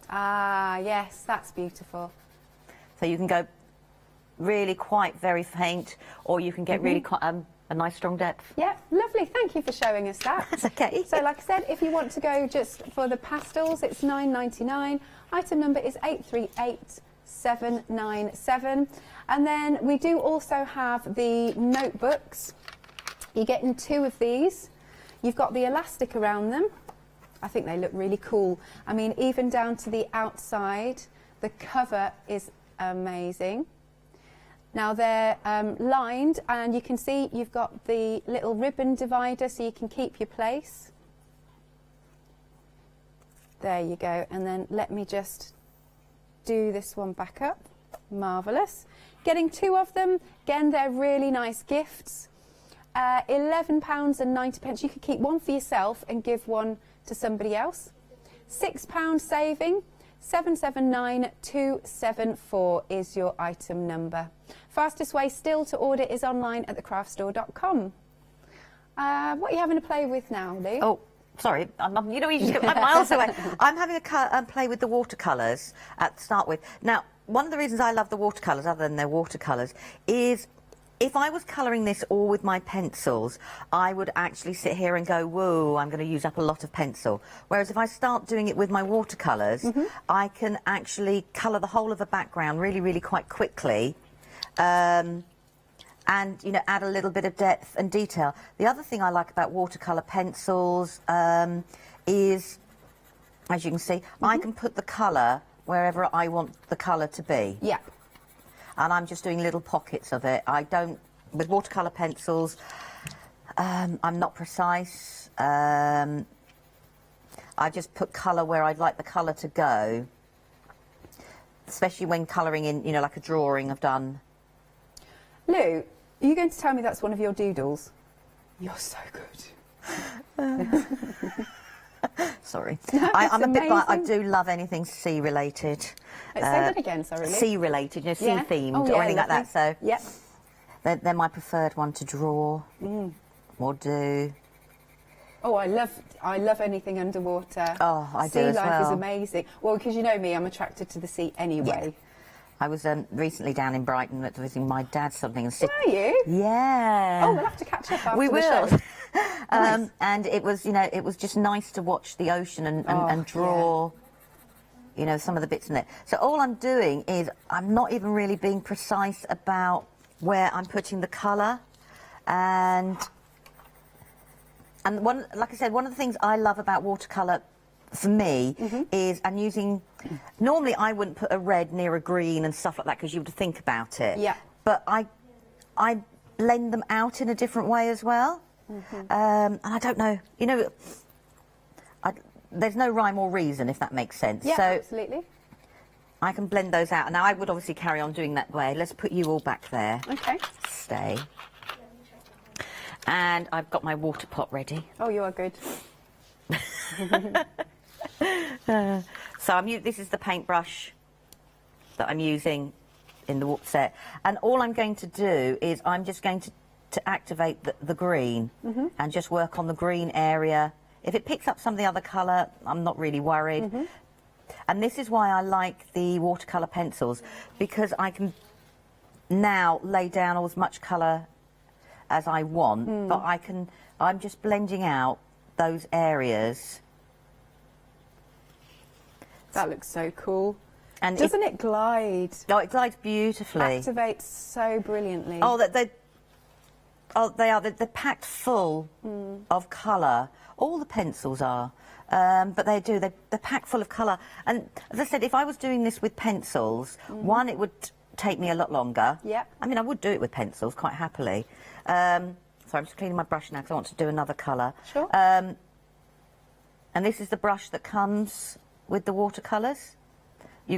Ah, yes, that's beautiful. So you can go really quite very faint, or you can get really quite a nice strong depth. Yeah, lovely. Thank you for showing us that. That's okay. So, like I said, if you want to go just for the pastels, it's £9.99. Item number is 838797. And then we do also have the notebooks. You're getting 2 of these. You've got the elastic around them. I think they look really cool. I mean, even down to the outside, the cover is amazing. Now they're lined, and you can see you've got the little ribbon divider so you can keep your place. There you go. And then let me just do this one back up. Marvellous. Getting 2 of them. Again, they're really nice gifts. £11.90. You could keep one for yourself and give one to somebody else. £6 saving. 779274 is your item number. Fastest way still to order is online at thecraftstore.com. What are you having to play with now, Lou? Oh, sorry, you know, you just get miles away. I'm having a play with the watercolours to start with. Now, one of the reasons I love the watercolours, other than they're watercolours, is if I was colouring this all with my pencils, I would actually sit here and go, whoa, I'm going to use up a lot of pencil. Whereas if I start doing it with my watercolours, I can actually colour the whole of a background really, really quite quickly. And, you know, add a little bit of depth and detail. The other thing I like about watercolour pencils is, as you can see, I can put the colour wherever I want the colour to be. Yeah. And I'm just doing little pockets of it. I don't, with watercolour pencils, I'm not precise. I just put colour where I'd like the colour to go, especially when colouring in, you know, like a drawing I've done. Lou, are you going to tell me that's one of your doodles? You're so good. Sorry. No, I'm a bit like, I amazing. do love anything sea related. Say that again, sorry, Lou. Sea related, you know, sea Yeah. themed Oh, or yeah, anything like that. So yep. they're my preferred one to draw or do. Oh, I love anything underwater. Oh, I do Sea as life is well. amazing. Well, because you know me, I'm attracted to the sea anyway. Yeah. I was recently down in Brighton visiting my dad something. And Are you? Yeah. Oh, we'll have to catch up after We the will. show. Nice. And it was, you know, it was just nice to watch the ocean and draw, you know, some of the bits in it. So all I'm doing is I'm not even really being precise about where I'm putting the colour. And one, like I said, one of the things I love about watercolour for me is I'm using, normally I wouldn't put a red near a green and stuff like that because you would think about it. Yeah. But I blend them out in a different way as well. And I don't know, you know, there's no rhyme or reason, if that makes sense. Yeah, so absolutely. I can blend those out. Now, I would obviously carry on doing that way. Let's put you all back there. Okay. Stay. And I've got my water pot ready. Oh, you are good. So this is the paintbrush that I'm using in the set. And all I'm going to do is I'm just going to activate the green and just work on the green area. If it picks up some of the other colour, I'm not really worried. And this is why I like the watercolour pencils, because I can now lay down as much colour as I want, but I'm just blending out those areas. That looks so cool. And doesn't it glide? Oh, it glides beautifully. Activates so brilliantly. Oh, they are. They're packed full of colour. All the pencils are. But they do. They're packed full of colour. And as I said, if I was doing this with pencils, one, it would take me a lot longer. Yeah. I mean, I would do it with pencils quite happily. So I'm just cleaning my brush now because I want to do another colour. Sure. And this is the brush that comes with the watercolours.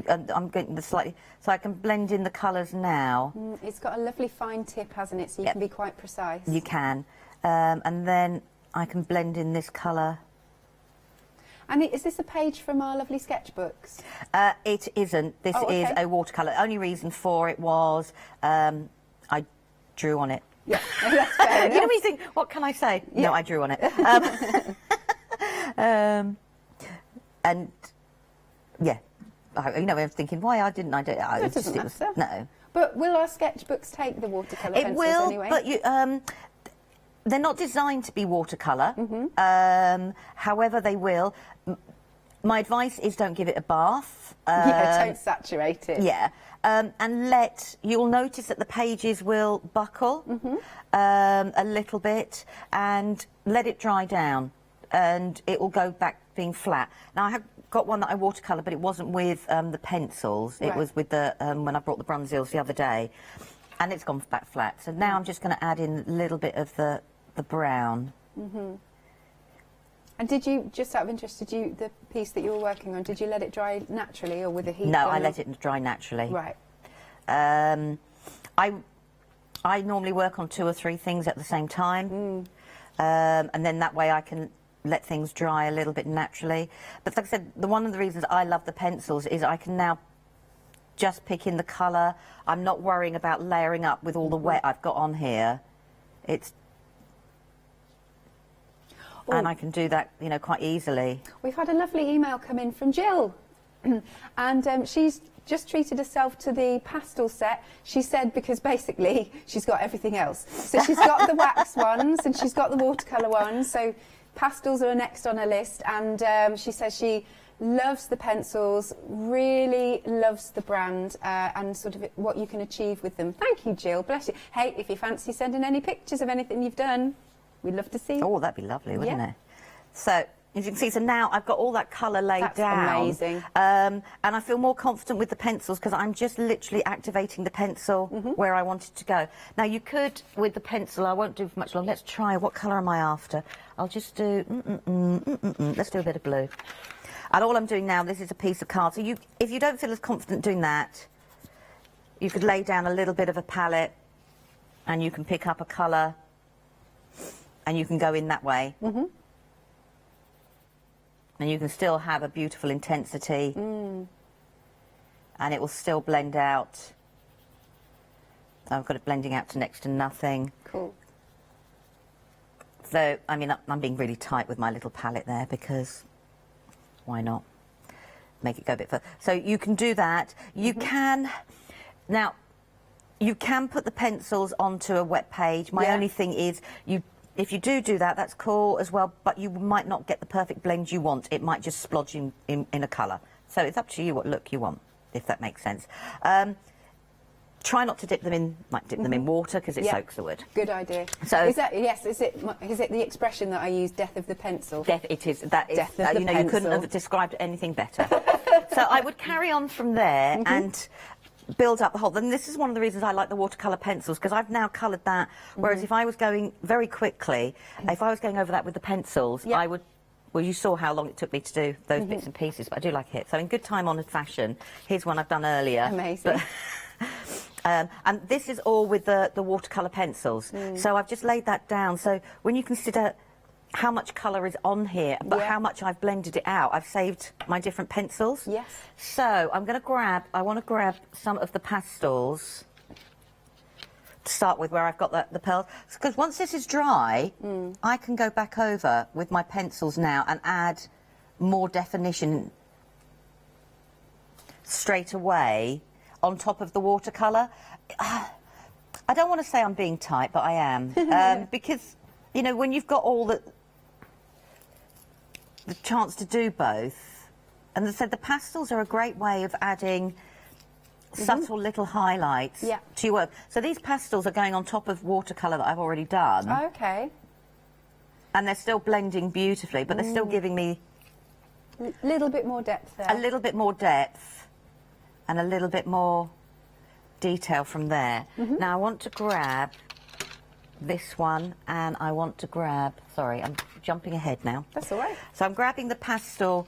I'm getting the slightly, so I can blend in the colours now. It's got a lovely fine tip, hasn't it? So you can be quite precise. You can, and then I can blend in this colour. And is this a page from our lovely sketchbooks? It isn't. This Oh, okay. is a watercolour. Only reason for it was I drew on it. Yeah, that's fair You know when you think, what can I say? Yeah. No, I drew on it. And yeah, you know, I was thinking, why didn't I do it? That doesn't matter. No. But will our sketchbooks take the watercolour It pencils will, anyway? but you, they're not designed to be watercolour. However, they will. My advice is don't give it a bath. Yeah, don't saturate it. Yeah. And you'll notice that the pages will buckle a little bit, and let it dry down, and it will go back being flat. Now, I have got one that I watercolour, but it wasn't with the pencils. It was with the, when I brought the Brunsils the other day, and it's gone back flat. So now I'm just going to add in a little bit of the brown. And did you, just out of interest, the piece that you were working on, did you let it dry naturally or with a heat No, gun? I let it dry naturally. Right. I normally work on 2 or 3 things at the same time, and then that way I can let things dry a little bit naturally. But like I said, one of the reasons I love the pencils is I can now just pick in the colour. I'm not worrying about layering up with all the wet I've got on here. And I can do that, you know, quite easily. We've had a lovely email come in from Jill, and she's just treated herself to the pastel set. She said because basically she's got everything else. So she's got the wax ones and she's got the watercolour ones. So pastels are next on her list, and she says she loves the pencils, really loves the brand, and sort of what you can achieve with them. Thank you, Jill. Bless you. Hey, if you fancy sending any pictures of anything you've done, we'd love to see. Oh, that'd be lovely, wouldn't it? So, as you can see, so now I've got all that colour laid down. That's amazing. And I feel more confident with the pencils because I'm just literally activating the pencil where I want it to go. Now, you could, with the pencil, I won't do for much long. Let's try, what colour am I after? I'll just do, let's do a bit of blue. And all I'm doing now, this is a piece of card. So if you don't feel as confident doing that, you could lay down a little bit of a palette and you can pick up a colour and you can go in that way. And you can still have a beautiful intensity. And it will still blend out. I've got it blending out to next to nothing. Cool. So, I mean, I'm being really tight with my little palette there because why not? Make it go a bit further. So you can do that. You can... Now, you can put the pencils onto a wet page. My only thing is, if you do that, that's cool as well, but you might not get the perfect blend you want. It might just splodge in a colour. So it's up to you what look you want, if that makes sense. Try not to dip them in, them in water because it soaks the wood. Good idea. So is it the expression that I use, death of the pencil? It is. That is. Death of the you know, pencil. you couldn't have described anything better. So I would carry on from there and build up the whole. And this is one of the reasons I like the watercolour pencils, because I've now coloured that. Whereas if I was going very quickly, if I was going over that with the pencils, I would. Well, you saw how long it took me to do those bits and pieces, but I do like it. So in good time-honoured fashion, here's one I've done earlier. Amazing. And this is all with the watercolour pencils. So I've just laid that down. So when you consider how much colour is on here, but how much I've blended it out, I've saved my different pencils. Yes. So I'm going to I want to grab some of the pastels to start with, where I've got the pearls. Because once this is dry, I can go back over with my pencils now and add more definition straight away on top of the watercolour. I don't want to say I'm being tight, but I am. Because, you know, when you've got all the chance to do both, and as I said, the pastels are a great way of adding subtle little highlights to your work. So these pastels are going on top of watercolour that I've already done. Okay. And they're still blending beautifully, but they're still giving me a little bit more depth there. A little bit more depth and a little bit more detail from there. Now I want to grab this one, and I want to grab, sorry, I'm jumping ahead now. That's all right. So I'm grabbing the pastel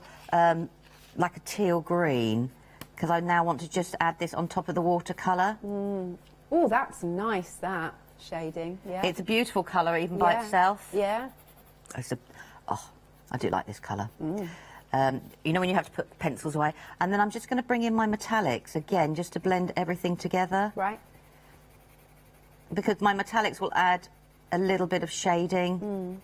like a teal green, because I now want to just add this on top of the watercolour. Oh, that's nice, that shading. Yeah. It's a beautiful colour even by itself. Yeah. Oh, I do like this colour. You know when you have to put pencils away? And then I'm just going to bring in my metallics again, just to blend everything together. Right. Because my metallics will add a little bit of shading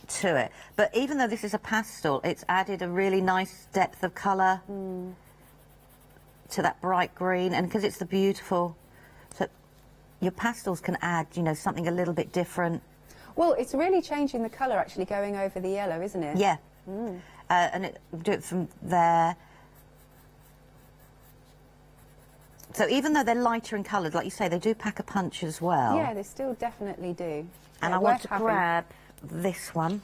to it. But even though this is a pastel, it's added a really nice depth of colour to that bright green. And because it's the beautiful... So your pastels can add, you know, something a little bit different. Well, it's really changing the colour, actually, going over the yellow, isn't it? Yeah. And do it from there. So even though they're lighter in colours, like you say, they do pack a punch as well. Yeah, they still definitely do. And I want to grab this one.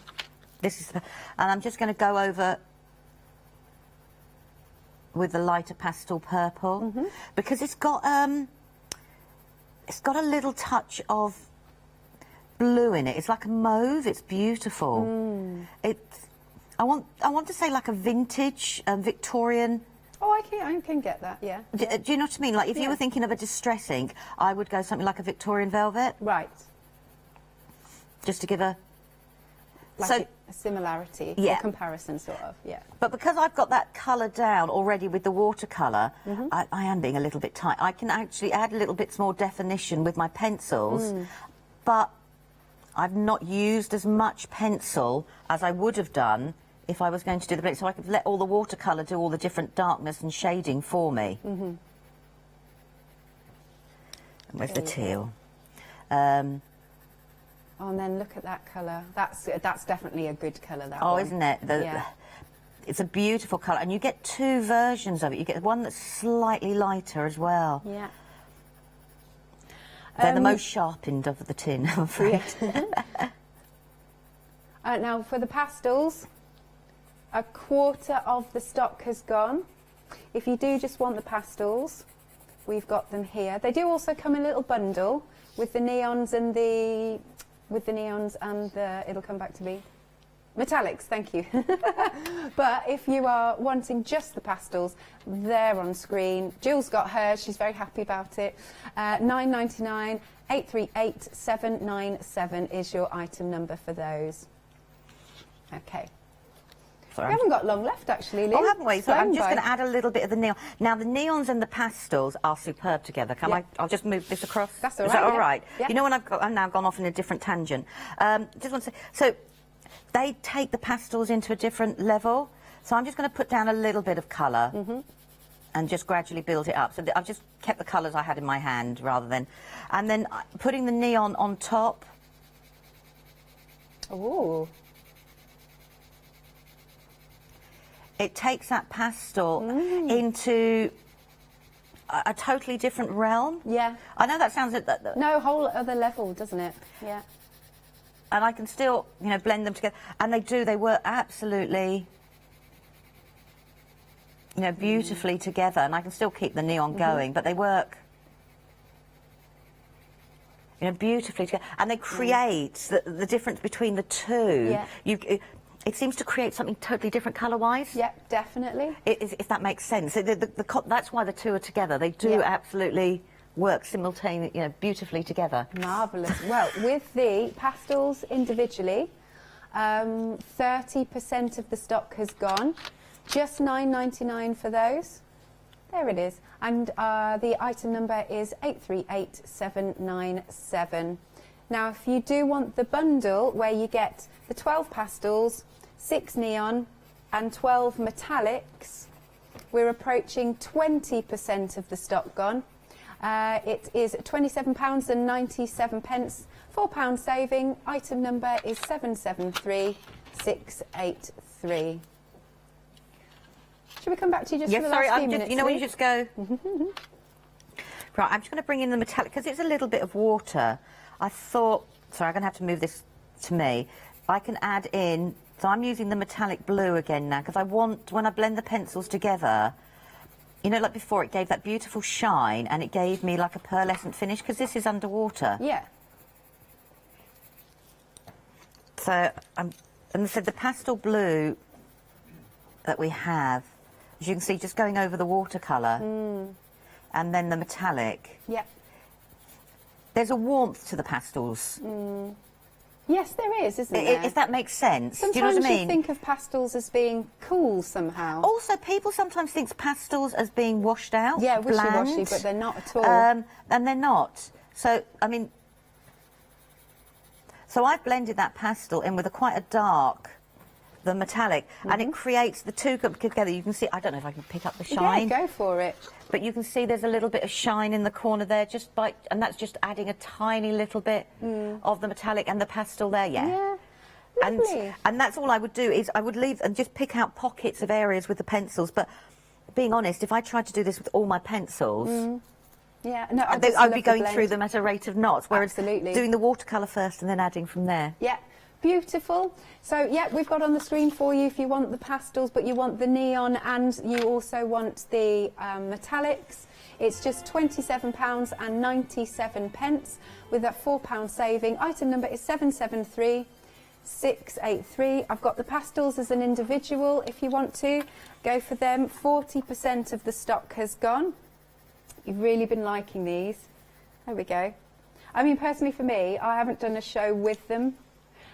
This is, and I'm just going to go over with the lighter pastel purple because it's got a little touch of blue in it. It's like a mauve. It's beautiful. I want to say like a vintage, Victorian. Oh, I can get that. Yeah. Do you know what I mean? Like if you were thinking of a distress ink, I would go something like a Victorian velvet. Right. Just to give a a similarity, or comparison, sort of. Yeah. But because I've got that colour down already with the watercolour, I am being a little bit tight. I can actually add a little bit more definition with my pencils, but I've not used as much pencil as I would have done if I was going to do the black, so I could let all the watercolour do all the different darkness and shading for me. And where's the teal? Oh, and then look at that colour. That's definitely a good colour, that one. Oh, isn't it? It's a beautiful colour, and you get two versions of it. You get one that's slightly lighter as well. Yeah. They're the most sharpened of the tin, I'm afraid. Now, for the pastels, a quarter of the stock has gone. If you do just want the pastels, we've got them here. They do also come in a little bundle with the neons and it'll come back to me. Metallics, thank you. But if you are wanting just the pastels, they're on screen. Jill's got hers, she's very happy about it. £9.99, 838797 is your item number for those. Okay. Sorry, we haven't got long left, actually, Lynn. Oh, haven't we? So I'm just going to add a little bit of the neon. Now, the neons and the pastels are superb together. I'll just move this across. That's all right. Is that all right? Yeah. You know when I've now gone off in a different tangent. Just want to say, so they take the pastels into a different level. So I'm just going to put down a little bit of colour and just gradually build it up. So I've just kept the colours I had in my hand rather than... And then putting the neon on top. Oh. It takes that pastel into a totally different realm. Yeah. I know that sounds... No, whole other level, doesn't it? Yeah. And I can still, you know, blend them together. And they work absolutely, you know, beautifully together. And I can still keep the neon going, but they work, you know, beautifully together. And they create the difference between the two. Yeah. It seems to create something totally different colour-wise. Yeah, definitely. If that makes sense. That's why the two are together. They do absolutely work simultaneously, you know, beautifully together. Marvellous. Well, with the pastels individually, 30% of the stock has gone. Just £9.99 for those. There it is. And the item number is 838797. Now, if you do want the bundle where you get the 12 pastels, 6 neon and 12 metallics, we're approaching 20% of the stock gone. It is £27.97, £4 saving. Item number is 773683. Should we come back to you just for the last few minutes? You know when you just go... Right, I'm just going to bring in the metallic, because it's a little bit of water. I thought... Sorry, I'm going to have to move this to me. I can add in... So I'm using the metallic blue again now, because I want, when I blend the pencils together... You know, like before, it gave that beautiful shine, and it gave me like a pearlescent finish, because this is underwater. Yeah. So, and so the pastel blue that we have, as you can see, just going over the watercolour and then the metallic. Yeah. There's a warmth to the pastels. Yes, there is, isn't there? If that makes sense. Sometimes do you know what I mean? you think of pastels as being cool somehow. Also, people sometimes think pastels as being washed out. Yeah, wishy-washy, bland. but they're not at all. And they're not. So, I mean, so I've blended that pastel in with quite a dark, the metallic, and it creates the two come together. You can see, I don't know if I can pick up the shine. Yeah, go for it. But you can see there's a little bit of shine in the corner there, just by, and that's just adding a tiny little bit of the metallic and the pastel there, Yeah, lovely. and that's all I would do, is I would leave and just pick out pockets of areas with the pencils. But being honest, if I tried to do this with all my pencils, yeah, no, I'd be going through them at a rate of knots, whereas Absolutely. doing the watercolour first and then adding from there. Yeah, beautiful. So, yeah, we've got on the screen for you if you want the pastels, but you want the neon and you also want the metallics. It's just £27.97 with a £4 saving. Item number is 773683. I've got the pastels as an individual if you want to go for them. 40% of the stock has gone. You've really been liking these. There we go. I mean, personally for me, I haven't done a show with them.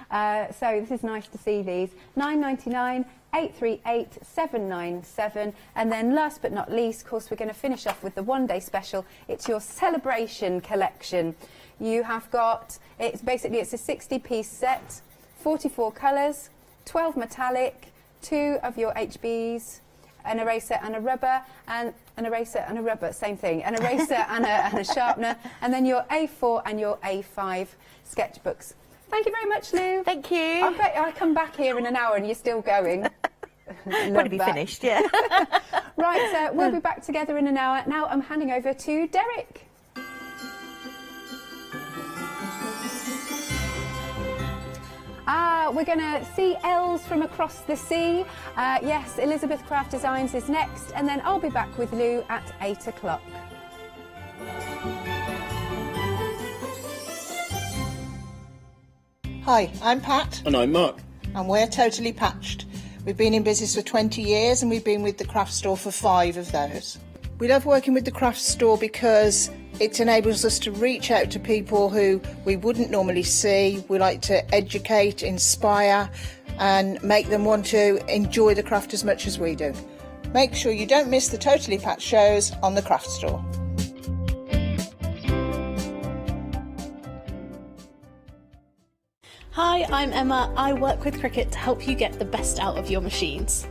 So this is nice to see these. £9.99, 838 797. And then last but not least, of course, we're going to finish off with the one-day special. It's your celebration collection. You have got, it's a 60-piece set, 44 colours, 12 metallic, 2 of your HBs, an eraser and a rubber, and an eraser and a rubber, same thing, an eraser and a sharpener, and then your A4 and your A5 sketchbooks. Thank you very much, Lou. Thank you. I bet I'll come back here in an hour and you're still going. Would be finished, yeah. Right, we'll be back together in an hour. Now I'm handing over to Derek. We're going to see L's from across the sea. Yes, Elizabeth Craft Designs is next, and then I'll be back with Lou at 8 o'clock. Hi, I'm Pat. And I'm Mark. And we're Totally Patched. We've been in business for 20 years and we've been with the craft store for 5 of those. We love working with the craft store because it enables us to reach out to people who we wouldn't normally see. We like to educate, inspire and make them want to enjoy the craft as much as we do. Make sure you don't miss the Totally Patched shows on the craft store. Hi, I'm Emma. I work with Cricut to help you get the best out of your machines.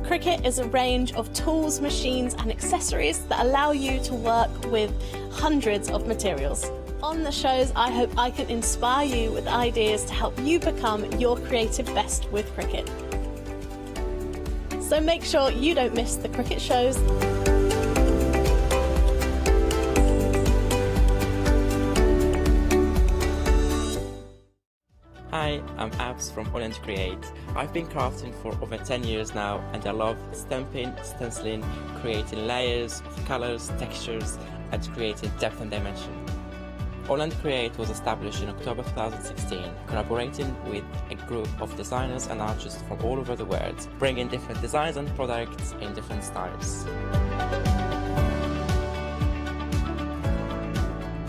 Cricut is a range of tools, machines and accessories that allow you to work with hundreds of materials. On the shows, I hope I can inspire you with ideas to help you become your creative best with Cricut. So make sure you don't miss the Cricut shows. Hi, I'm Abs from AALL Create. I've been crafting for over 10 years now and I love stamping, stenciling, creating layers, colours, textures and creating depth and dimension. AALL Create was established in October 2016, collaborating with a group of designers and artists from all over the world, bringing different designs and products in different styles.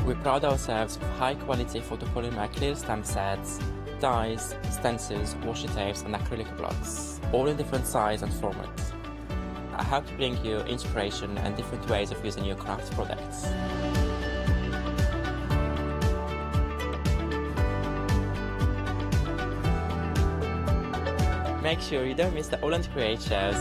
We pride ourselves with high-quality photopolymer clear stamp sets, dies, stencils, washi tapes and acrylic blocks, all in different size and formats. I hope to bring you inspiration and different ways of using your craft products. Make sure you don't miss the AALL Create shows.